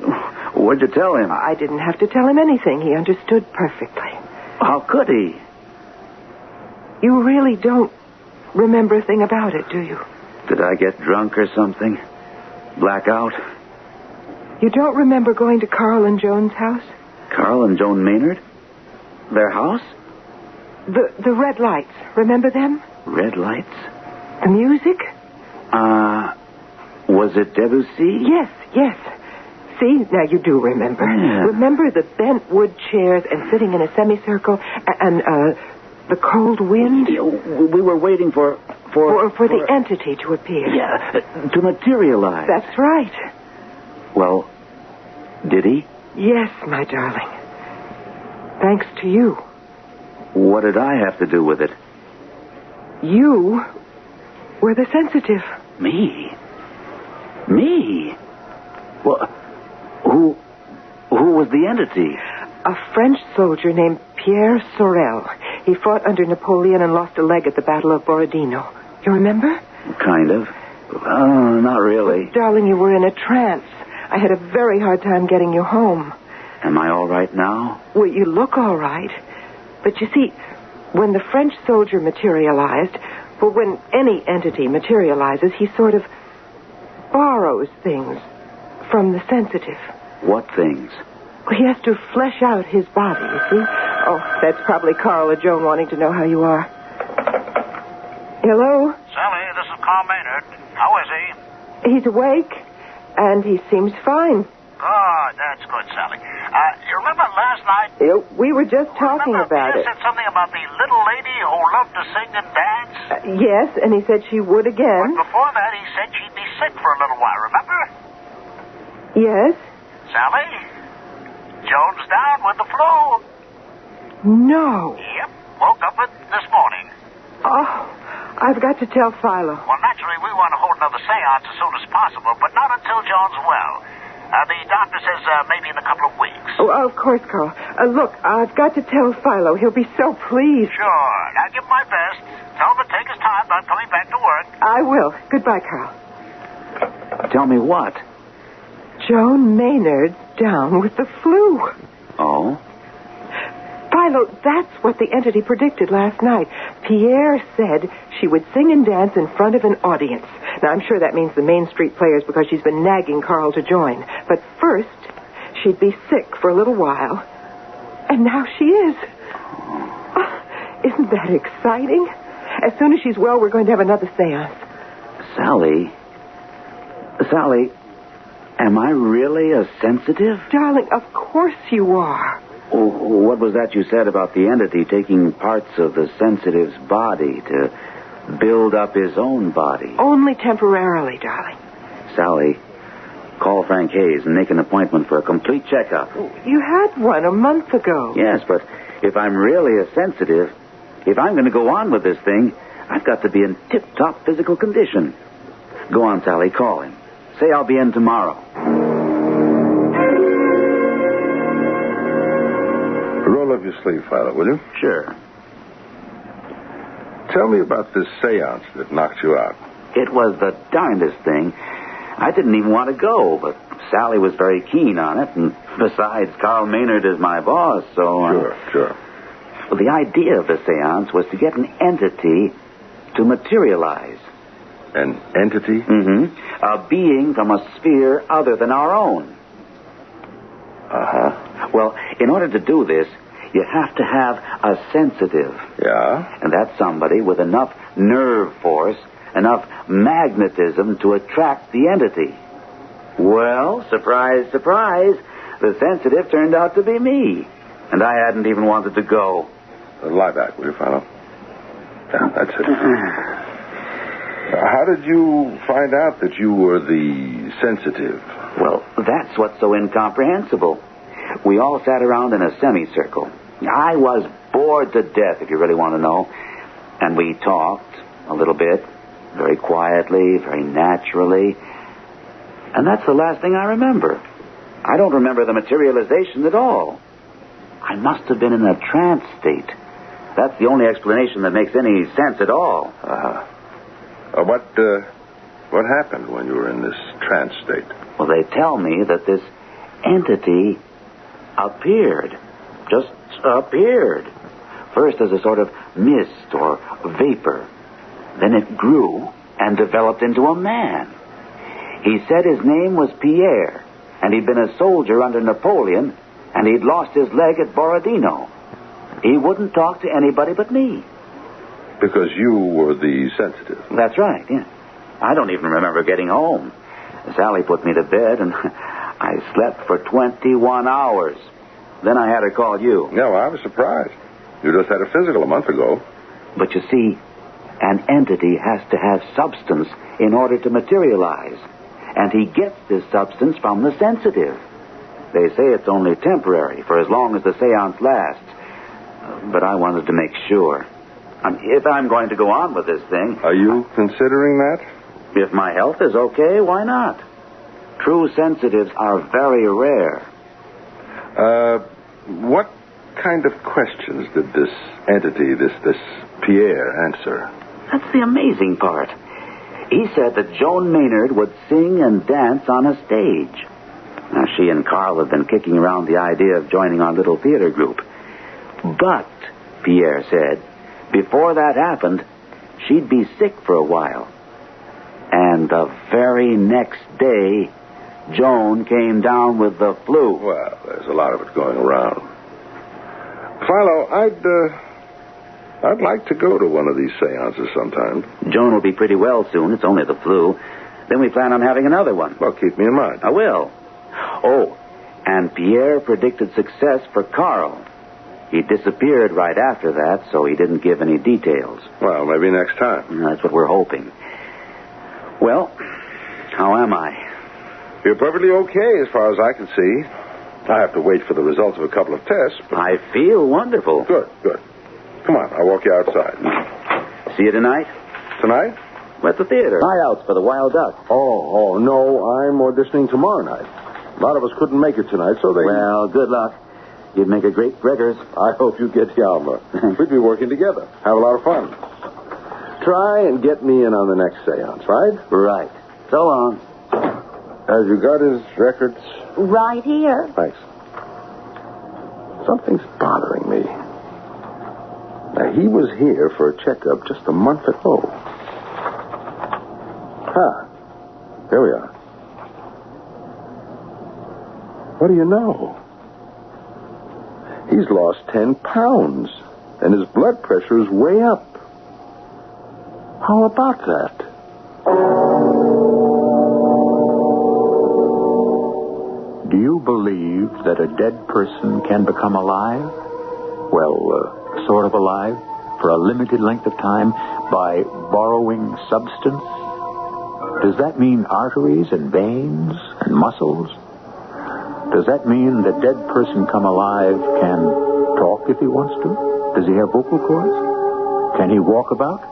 What'd you tell him? I didn't have to tell him anything. He understood perfectly. How could he? You really don't remember a thing about it, do you? Did I get drunk or something? Black out? You don't remember going to Carl and Joan's house? Carl and Joan Maynard? Their house? The red lights. Remember them? Red lights? The music? Was it Debussy? Yes. See, now you do remember. Yeah. Remember the bent wood chairs and sitting in a semicircle and the cold wind? We were waiting for the entity to appear. Yeah, to materialize. That's right. Well, did he? Yes, my darling. Thanks to you. What did I have to do with it? You were the sensitive. Me? Well, who was the entity? A French soldier named Pierre Sorel. He fought under Napoleon and lost a leg at the Battle of Borodino. You remember? Kind of. Not really. Darling, you were in a trance. I had a very hard time getting you home. Am I all right now? Well, you look all right. But you see, when the French soldier materialized, well, when any entity materializes, he sort of borrows things from the sensitive. What things? Well, he has to flesh out his body, you see. Oh, that's probably Carl or Joan wanting to know how you are. Hello? Sally, this is Carl Maynard. How is he? He's awake, and he seems fine. Good, that's good, Sally. You remember last night? We were just talking about Pierre it. said something about the little lady who loved to sing and dance? Yes, and he said she would again. But before that, he said she'd be sick for a little while, remember? Yes? Sally? Joan's down with the flu. No. Yep, woke up with this morning. Oh, I've got to tell Philo. Well, naturally, we want to hold another seance as soon as possible, but not until Joan's well. The doctor says maybe in a couple of weeks. Oh, of course, Carl. Look, I've got to tell Philo. He'll be so pleased. Sure. I'll give my best. Tell him to take his time about coming back to work. I will. Goodbye, Carl. Tell me what? Joan Maynard's down with the flu. Oh? Philo, that's what the entity predicted last night. Pierre said she would sing and dance in front of an audience. Now, I'm sure that means the Main Street Players because she's been nagging Carl to join. But first, she'd be sick for a little while. And now she is. Oh, isn't that exciting? As soon as she's well, we're going to have another seance. Sally, am I really a sensitive? Darling, of course you are. What was that you said about the entity taking parts of the sensitive's body to build up his own body? Only temporarily, darling. Sally, call Frank Hayes and make an appointment for a complete checkup. You had one a month ago. Yes, but if I'm really a sensitive, if I'm going to go on with this thing, I've got to be in tip-top physical condition. Go on, Sally, call him. Say I'll be in tomorrow. Roll up your sleeve, Philo, will you? Sure. Tell me about this seance that knocked you out. It was the darndest thing. I didn't even want to go, but Sally was very keen on it, and besides, Carl Maynard is my boss, so... Sure. Well, the idea of the seance was to get an entity to materialize. An entity? Mm-hmm. A being from a sphere other than our own. Uh-huh. Well, in order to do this, you have to have a sensitive. Yeah? And that's somebody with enough nerve force, enough magnetism to attract the entity. Well, surprise, surprise, the sensitive turned out to be me. And I hadn't even wanted to go. Lie back, will you, Philo? Yeah, that's it. How did you find out that you were the sensitive? Well, that's what's so incomprehensible. We all sat around in a semicircle. I was bored to death, if you really want to know. And we talked a little bit, very quietly, very naturally. And that's the last thing I remember. I don't remember the materialization at all. I must have been in a trance state. That's the only explanation that makes any sense at all. What happened when you were in this trance state? Well, they tell me that this entity appeared. Just appeared. First as a sort of mist or vapor. Then it grew and developed into a man. He said his name was Pierre, and he'd been a soldier under Napoleon, and he'd lost his leg at Borodino. He wouldn't talk to anybody but me. Because you were the sensitive. That's right, yeah. I don't even remember getting home. Sally put me to bed, and I slept for 21 hours. Then I had her call you. No, I was surprised. You just had a physical a month ago. But you see, an entity has to have substance in order to materialize. And he gets this substance from the sensitive. They say it's only temporary, for as long as the seance lasts. But I wanted to make sure. If I'm going to go on with this thing... Are you considering that? If my health is okay, why not? True sensitives are very rare. What kind of questions did this entity, this Pierre, answer? That's the amazing part. He said that Joan Maynard would sing and dance on a stage. Now, she and Carl have been kicking around the idea of joining our little theater group. But, Pierre said, before that happened, she'd be sick for a while. And the very next day, Joan came down with the flu. Well, there's a lot of it going around. Philo, I'd like to go to one of these seances sometime. Joan will be pretty well soon. It's only the flu. Then we plan on having another one. Well, keep me in mind. I will. Oh, and Pierre predicted success for Carl. He disappeared right after that, so he didn't give any details. Well, maybe next time. That's what we're hoping. Well, how am I? You're perfectly okay as far as I can see. I have to wait for the results of a couple of tests. But... I feel wonderful. Good. Come on, I'll walk you outside. See you tonight? Tonight? We're at the theater. Tryouts for the Wild Duck. Oh, no, I'm auditioning tomorrow night. A lot of us couldn't make it tonight, so they... Well, good luck. You'd make a great Gregors. I hope you get Yalma. We'd be working together. Have a lot of fun. Try and get me in on the next seance, right? Right. So long. Have you got his records? Right here. Thanks. Something's bothering me. Now, he was here for a checkup just a month ago. Here we are. What do you know? He's lost 10 pounds, and his blood pressure is way up. How about that? Do you believe that a dead person can become alive? Well, sort of alive, for a limited length of time, by borrowing substance? Does that mean arteries and veins and muscles? Does that mean the dead person come alive can talk if he wants to? Does he have vocal cords? Can he walk about?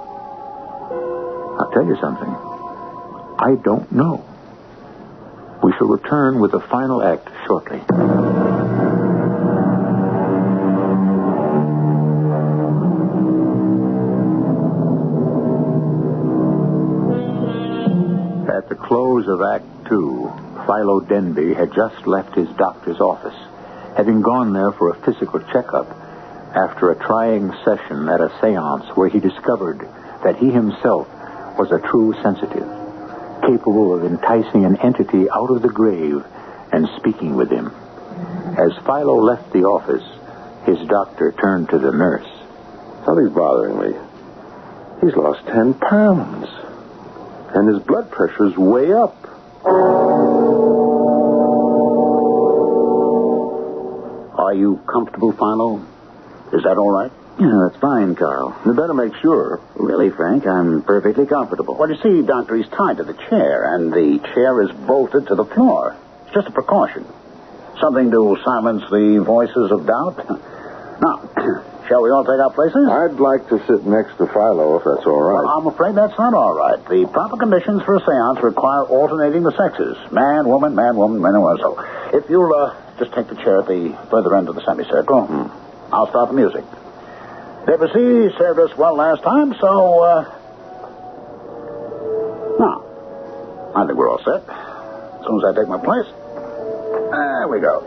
I'll tell you something. I don't know. We shall return with the final act shortly. At the close of Act 2, Philo Denby had just left his doctor's office, having gone there for a physical checkup after a trying session at a seance where he discovered that he himself was a true sensitive, capable of enticing an entity out of the grave and speaking with him. As Philo left the office, his doctor turned to the nurse. Something's bothering me. He's lost 10 pounds. And his blood pressure's way up. Are you comfortable, Philo? Is that all right? Yeah, that's fine, Carl. You better make sure. Really, Frank, I'm perfectly comfortable. Well, you see, Doctor, he's tied to the chair, and the chair is bolted to the floor. It's just a precaution. Something to silence the voices of doubt. Now, shall we all take our places? I'd like to sit next to Philo, if that's all right. Well, I'm afraid that's not all right. The proper conditions for a seance require alternating the sexes. Man, woman, man, woman, man, and woman. So, if you'll just take the chair at the further end of the semicircle, I'll start the music. Debussy served us well last time, so, now, I think we're all set. As soon as I take my place. There we go.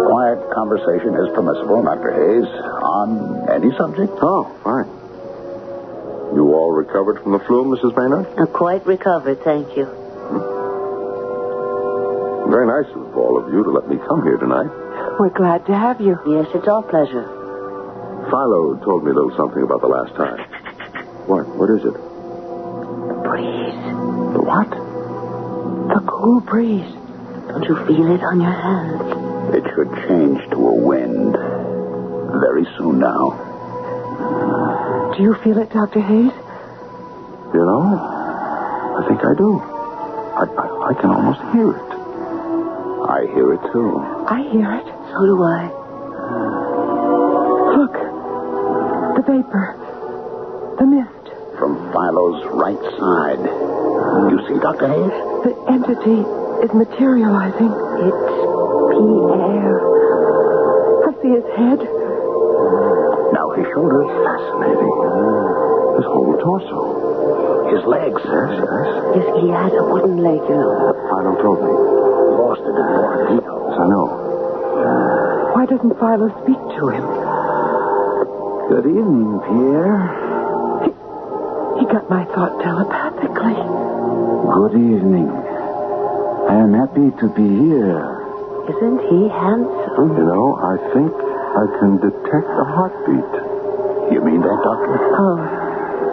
Quiet conversation is permissible, Dr. Hayes, on any subject. Oh, fine. You all recovered from the flu, Mrs. Maynard? Quite recovered, thank you. Very nice of all of you to let me come here tonight. We're glad to have you. Yes, it's our pleasure. Philo told me a little something about the last time. What? What is it? The breeze. The what? The cool breeze. Don't you feel it on your hands? It should change to a wind very soon now. Do you feel it, Dr. Hayes? You know, I think I do. I can almost hear it. I hear it, too. I hear it. So do I. Look. The vapor. The mist. From Philo's right side. You see, Dr. Hayes? The entity is materializing. It's Pierre. I see his head. Now his shoulders. Fascinating. His whole torso. His legs. Yes, he has a wooden leg, you know. Philo told me. Lost it in more detail. Yes, I know. Why doesn't Philo speak to him? Good evening, Pierre. He got my thought telepathically. Good evening. I am happy to be here. Isn't he handsome? You know, I think I can detect a heartbeat. You mean that, Doctor? Oh,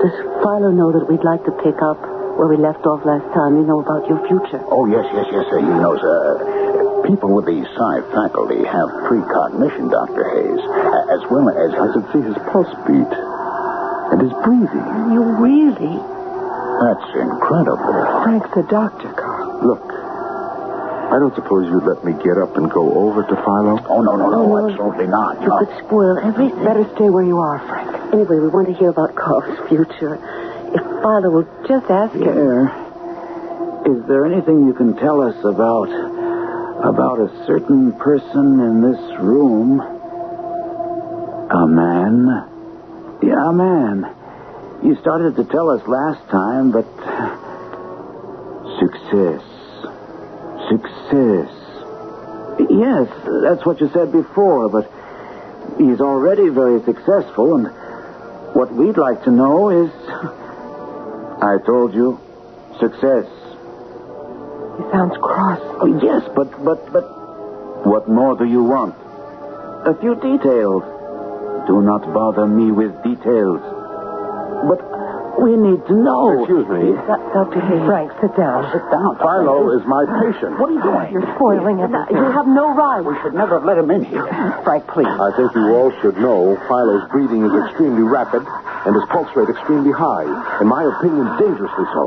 does Philo know that we'd like to pick up where we left off last time? You know about your future. Oh, yes, sir. He knows, people with the psi faculty have precognition, Dr. Hayes, as well as... I could see his pulse beat and his breathing. You really? That's incredible. Frank's a doctor, Carl. Look, I don't suppose you'd let me get up and go over to Philo? Oh, no, absolutely not. You could spoil everything. Better stay where you are, Frank. Anyway, we want to hear about Carl's future. If Philo will just ask him... Is there anything you can tell us about a certain person in this room? A man? Yeah, a man. You started to tell us last time, but... Success. Yes, that's what you said before, but he's already very successful, and what we'd like to know is... I told you, success. He sounds cross. Oh, yes, but what more do you want? A few details. Do not bother me with details. But We need to know. Excuse me. Dr. Hay. Frank, sit down. Sit down. Philo is my patient. What are you doing? You're spoiling everything. You have no right. We should never have let him in here. Frank, please. I think you all should know Philo's breathing is extremely rapid and his pulse rate extremely high. In my opinion, dangerously so.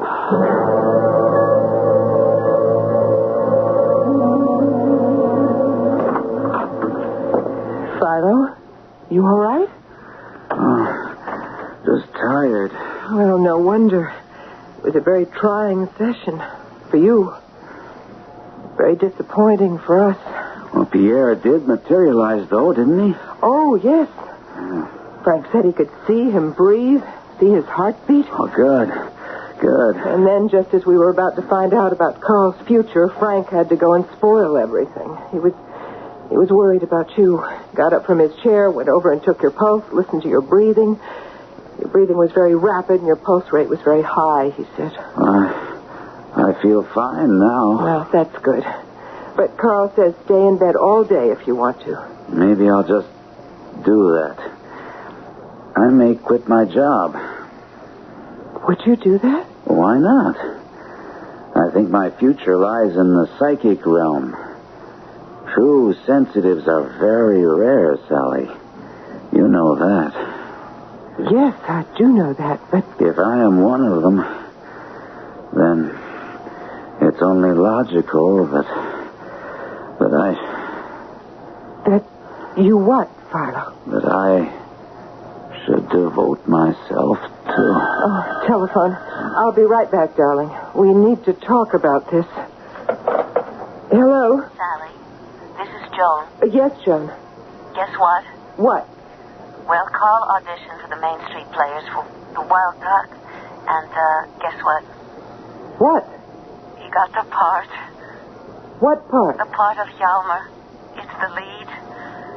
Philo, you all right? Just tired. Well, no wonder. It was a very trying session for you. Very disappointing for us. Well, Pierre did materialize, though, didn't he? Oh, yes. Frank said he could see him breathe, see his heartbeat. Oh, good. Good. And then, just as we were about to find out about Carl's future, Frank had to go and spoil everything. He was worried about you. Got up from his chair, went over and took your pulse, listened to your breathing. Your breathing was very rapid and your pulse rate was very high, he said. I feel fine now. Well, that's good. But Carl says stay in bed all day if you want to. Maybe I'll just do that. I may quit my job. Would you do that? Why not? I think my future lies in the psychic realm. True sensitives are very rare, Sally. You know that. Yes, I do know that, but... If I am one of them, then it's only logical that you what, Philo? That I should devote myself to... Oh, telephone. I'll be right back, darling. We need to talk about this. Hello? Sally, this is Joan. Yes, Joan. Guess what? What? Well, Carl auditioned for the Main Street Players for the Wild Duck. And, guess what? What? He got the part. What part? The part of Hjalmar. It's the lead.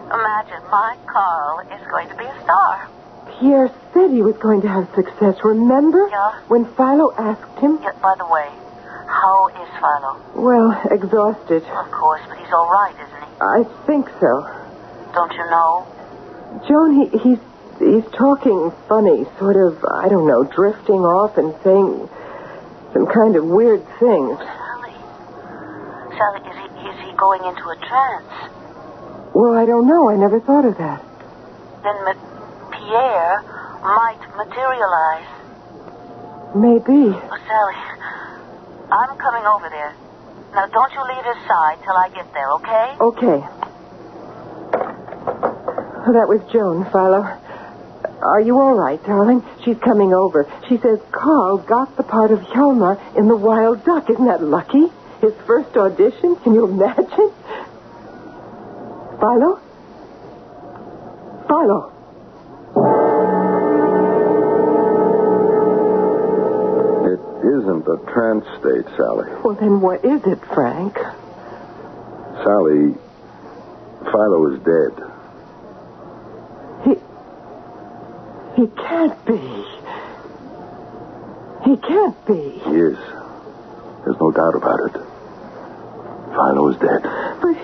Imagine, my Carl is going to be a star. Pierre said he was going to have success, remember? Yeah. When Philo asked him? Yeah, by the way, how is Philo? Well, exhausted. Of course, but he's all right, isn't he? I think so. Don't you know? Joan, he's talking funny, sort of, I don't know, drifting off and saying some kind of weird things. Sally, is he going into a trance? Well, I don't know. I never thought of that. Then Pierre might materialize. Maybe. Oh, Sally, I'm coming over there. Now, don't you leave his side till I get there, okay? Okay. Well, that was Joan, Philo. Are you all right, darling? She's coming over. She says Carl got the part of Hjalmar in The Wild Duck. Isn't that lucky? His first audition? Can you imagine? Philo? Philo? It isn't a trance state, Sally. Well, then what is it, Frank? Sally, Philo is dead. He can't be. He can't be. He is. There's no doubt about it. Philo is dead. But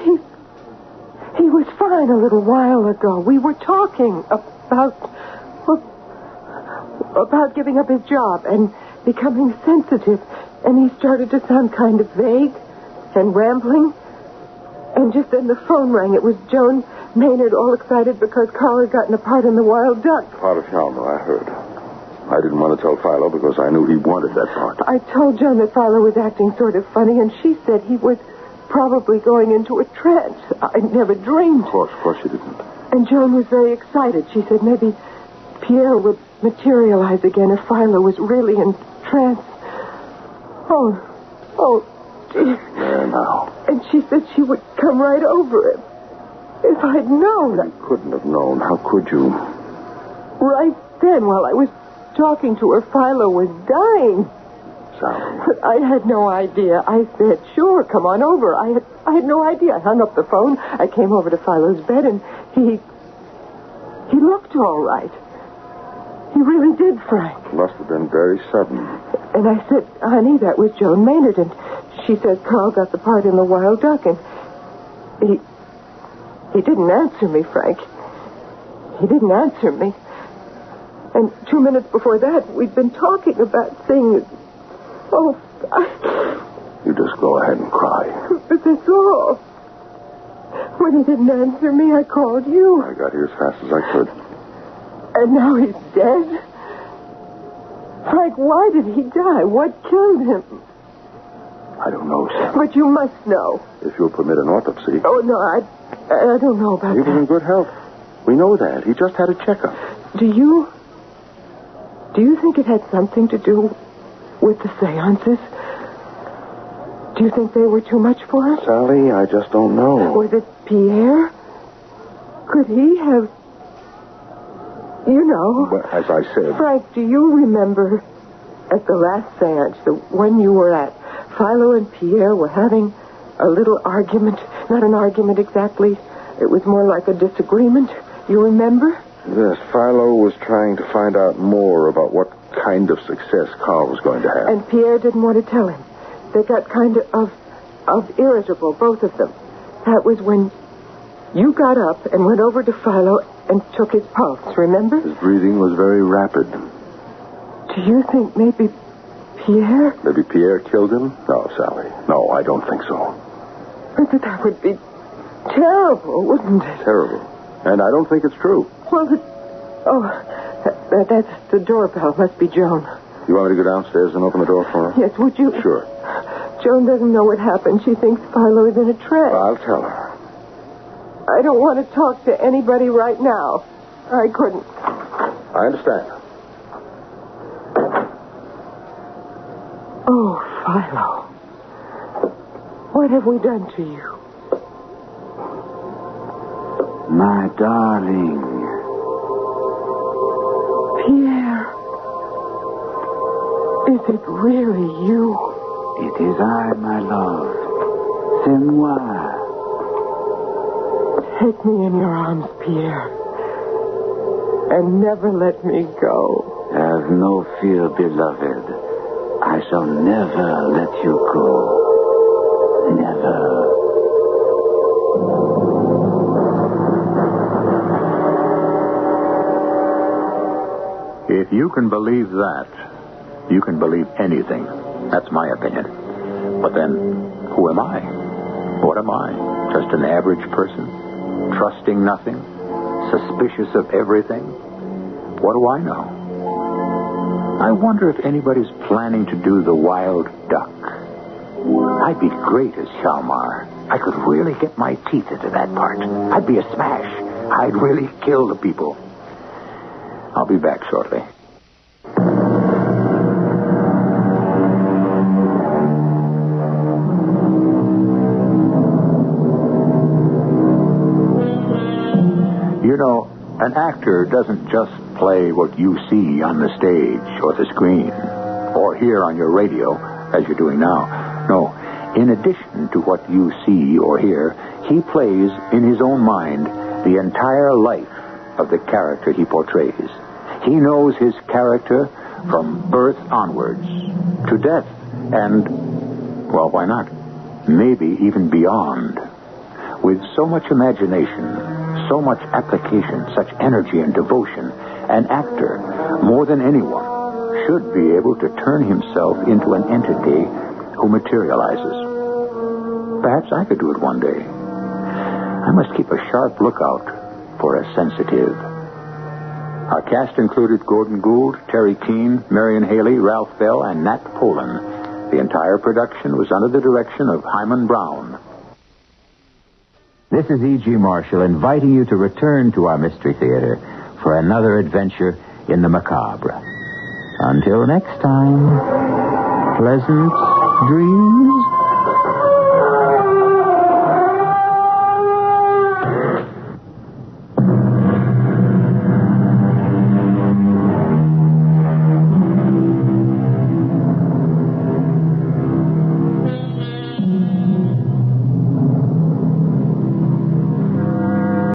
he was fine a little while ago. We were talking about giving up his job and becoming sensitive. And he started to sound kind of vague and rambling. And just then the phone rang. It was Joan Maynard, all excited because Carl had gotten a part in The Wild Duck. Part of Hjalmar, I heard. I didn't want to tell Philo because I knew he wanted that part. I told Joan that Philo was acting sort of funny, and she said he was probably going into a trance. I never dreamed. Of course you didn't. And Joan was very excited. She said maybe Pierre would materialize again if Philo was really in trance. Oh, dear. There now. And she said she would come right over him. If I'd known. You couldn't have known. How could you? Right then, while I was talking to her, Philo was dying. Sally. But I had no idea. I said, sure, come on over. I had no idea. I hung up the phone. I came over to Philo's bed, and he looked all right. He really did, Frank. Must have been very sudden. And I said, honey, that was Joan Maynard, and she says Carl got the part in The Wild Duck, and he didn't answer me, Frank. He didn't answer me. And 2 minutes before that, we'd been talking about things. Oh, You just go ahead and cry. But that's all. When he didn't answer me, I called you. I got here as fast as I could. And now he's dead. Frank, why did he die? What killed him? I don't know, Sam. But you must know. If you'll permit an autopsy. Oh, no, I don't know about He that. was in good health. We know that. He just had a checkup. Do you think it had something to do with the seances? Do you think they were too much for him? Sally, I just don't know. Was it Pierre? Could he have... You know. But as I said... Frank, do you remember at the last seance, the one you were at, Philo and Pierre were having a little argument? Not an argument exactly. It was more like a disagreement. You remember? Yes, Philo was trying to find out more about what kind of success Carl was going to have. And Pierre didn't want to tell him. They got kind of irritable, both of them. That was when you got up and went over to Philo and took his pulse, remember? His breathing was very rapid. Do you think maybe Pierre? Maybe Pierre killed him? No, Sally. No, I don't think so. But that would be terrible, wouldn't it? Terrible. And I don't think it's true. Well, that's the doorbell. Must be Joan. You want me to go downstairs and open the door for her? Yes, would you? Sure. Joan doesn't know what happened. She thinks Philo is in a trance. I'll tell her. I don't want to talk to anybody right now. I couldn't. I understand. Oh, Philo. What have we done to you? My darling. Pierre. Is it really you? It is I, my love. C'est moi. Take me in your arms, Pierre. And never let me go. Have no fear, beloved. I shall never let you go. Never. If you can believe that, you can believe anything. That's my opinion. But then, who am I? What am I? Just an average person? Trusting nothing? Suspicious of everything? What do I know? I wonder if anybody's planning to do the wild duck. I'd be great as Shalmar. I could really get my teeth into that part. I'd be a smash. I'd really kill the people. I'll be back shortly. You know, an actor doesn't just play what you see on the stage or the screen or hear on your radio, as you're doing now. No, in addition to what you see or hear, he plays in his own mind the entire life of the character he portrays. He knows his character from birth onwards to death and, well, why not? Maybe even beyond. With so much imagination, so much application, such energy and devotion, an actor, more than anyone, should be able to turn himself into an entity who materializes. Perhaps I could do it one day. I must keep a sharp lookout for a sensitive. Our cast included Gordon Gould, Terry Keane, Marion Haley, Ralph Bell, and Nat Polan. The entire production was under the direction of Hyman Brown. This is E.G. Marshall inviting you to return to our Mystery Theater for another adventure in the macabre. Until next time, pleasant dreams.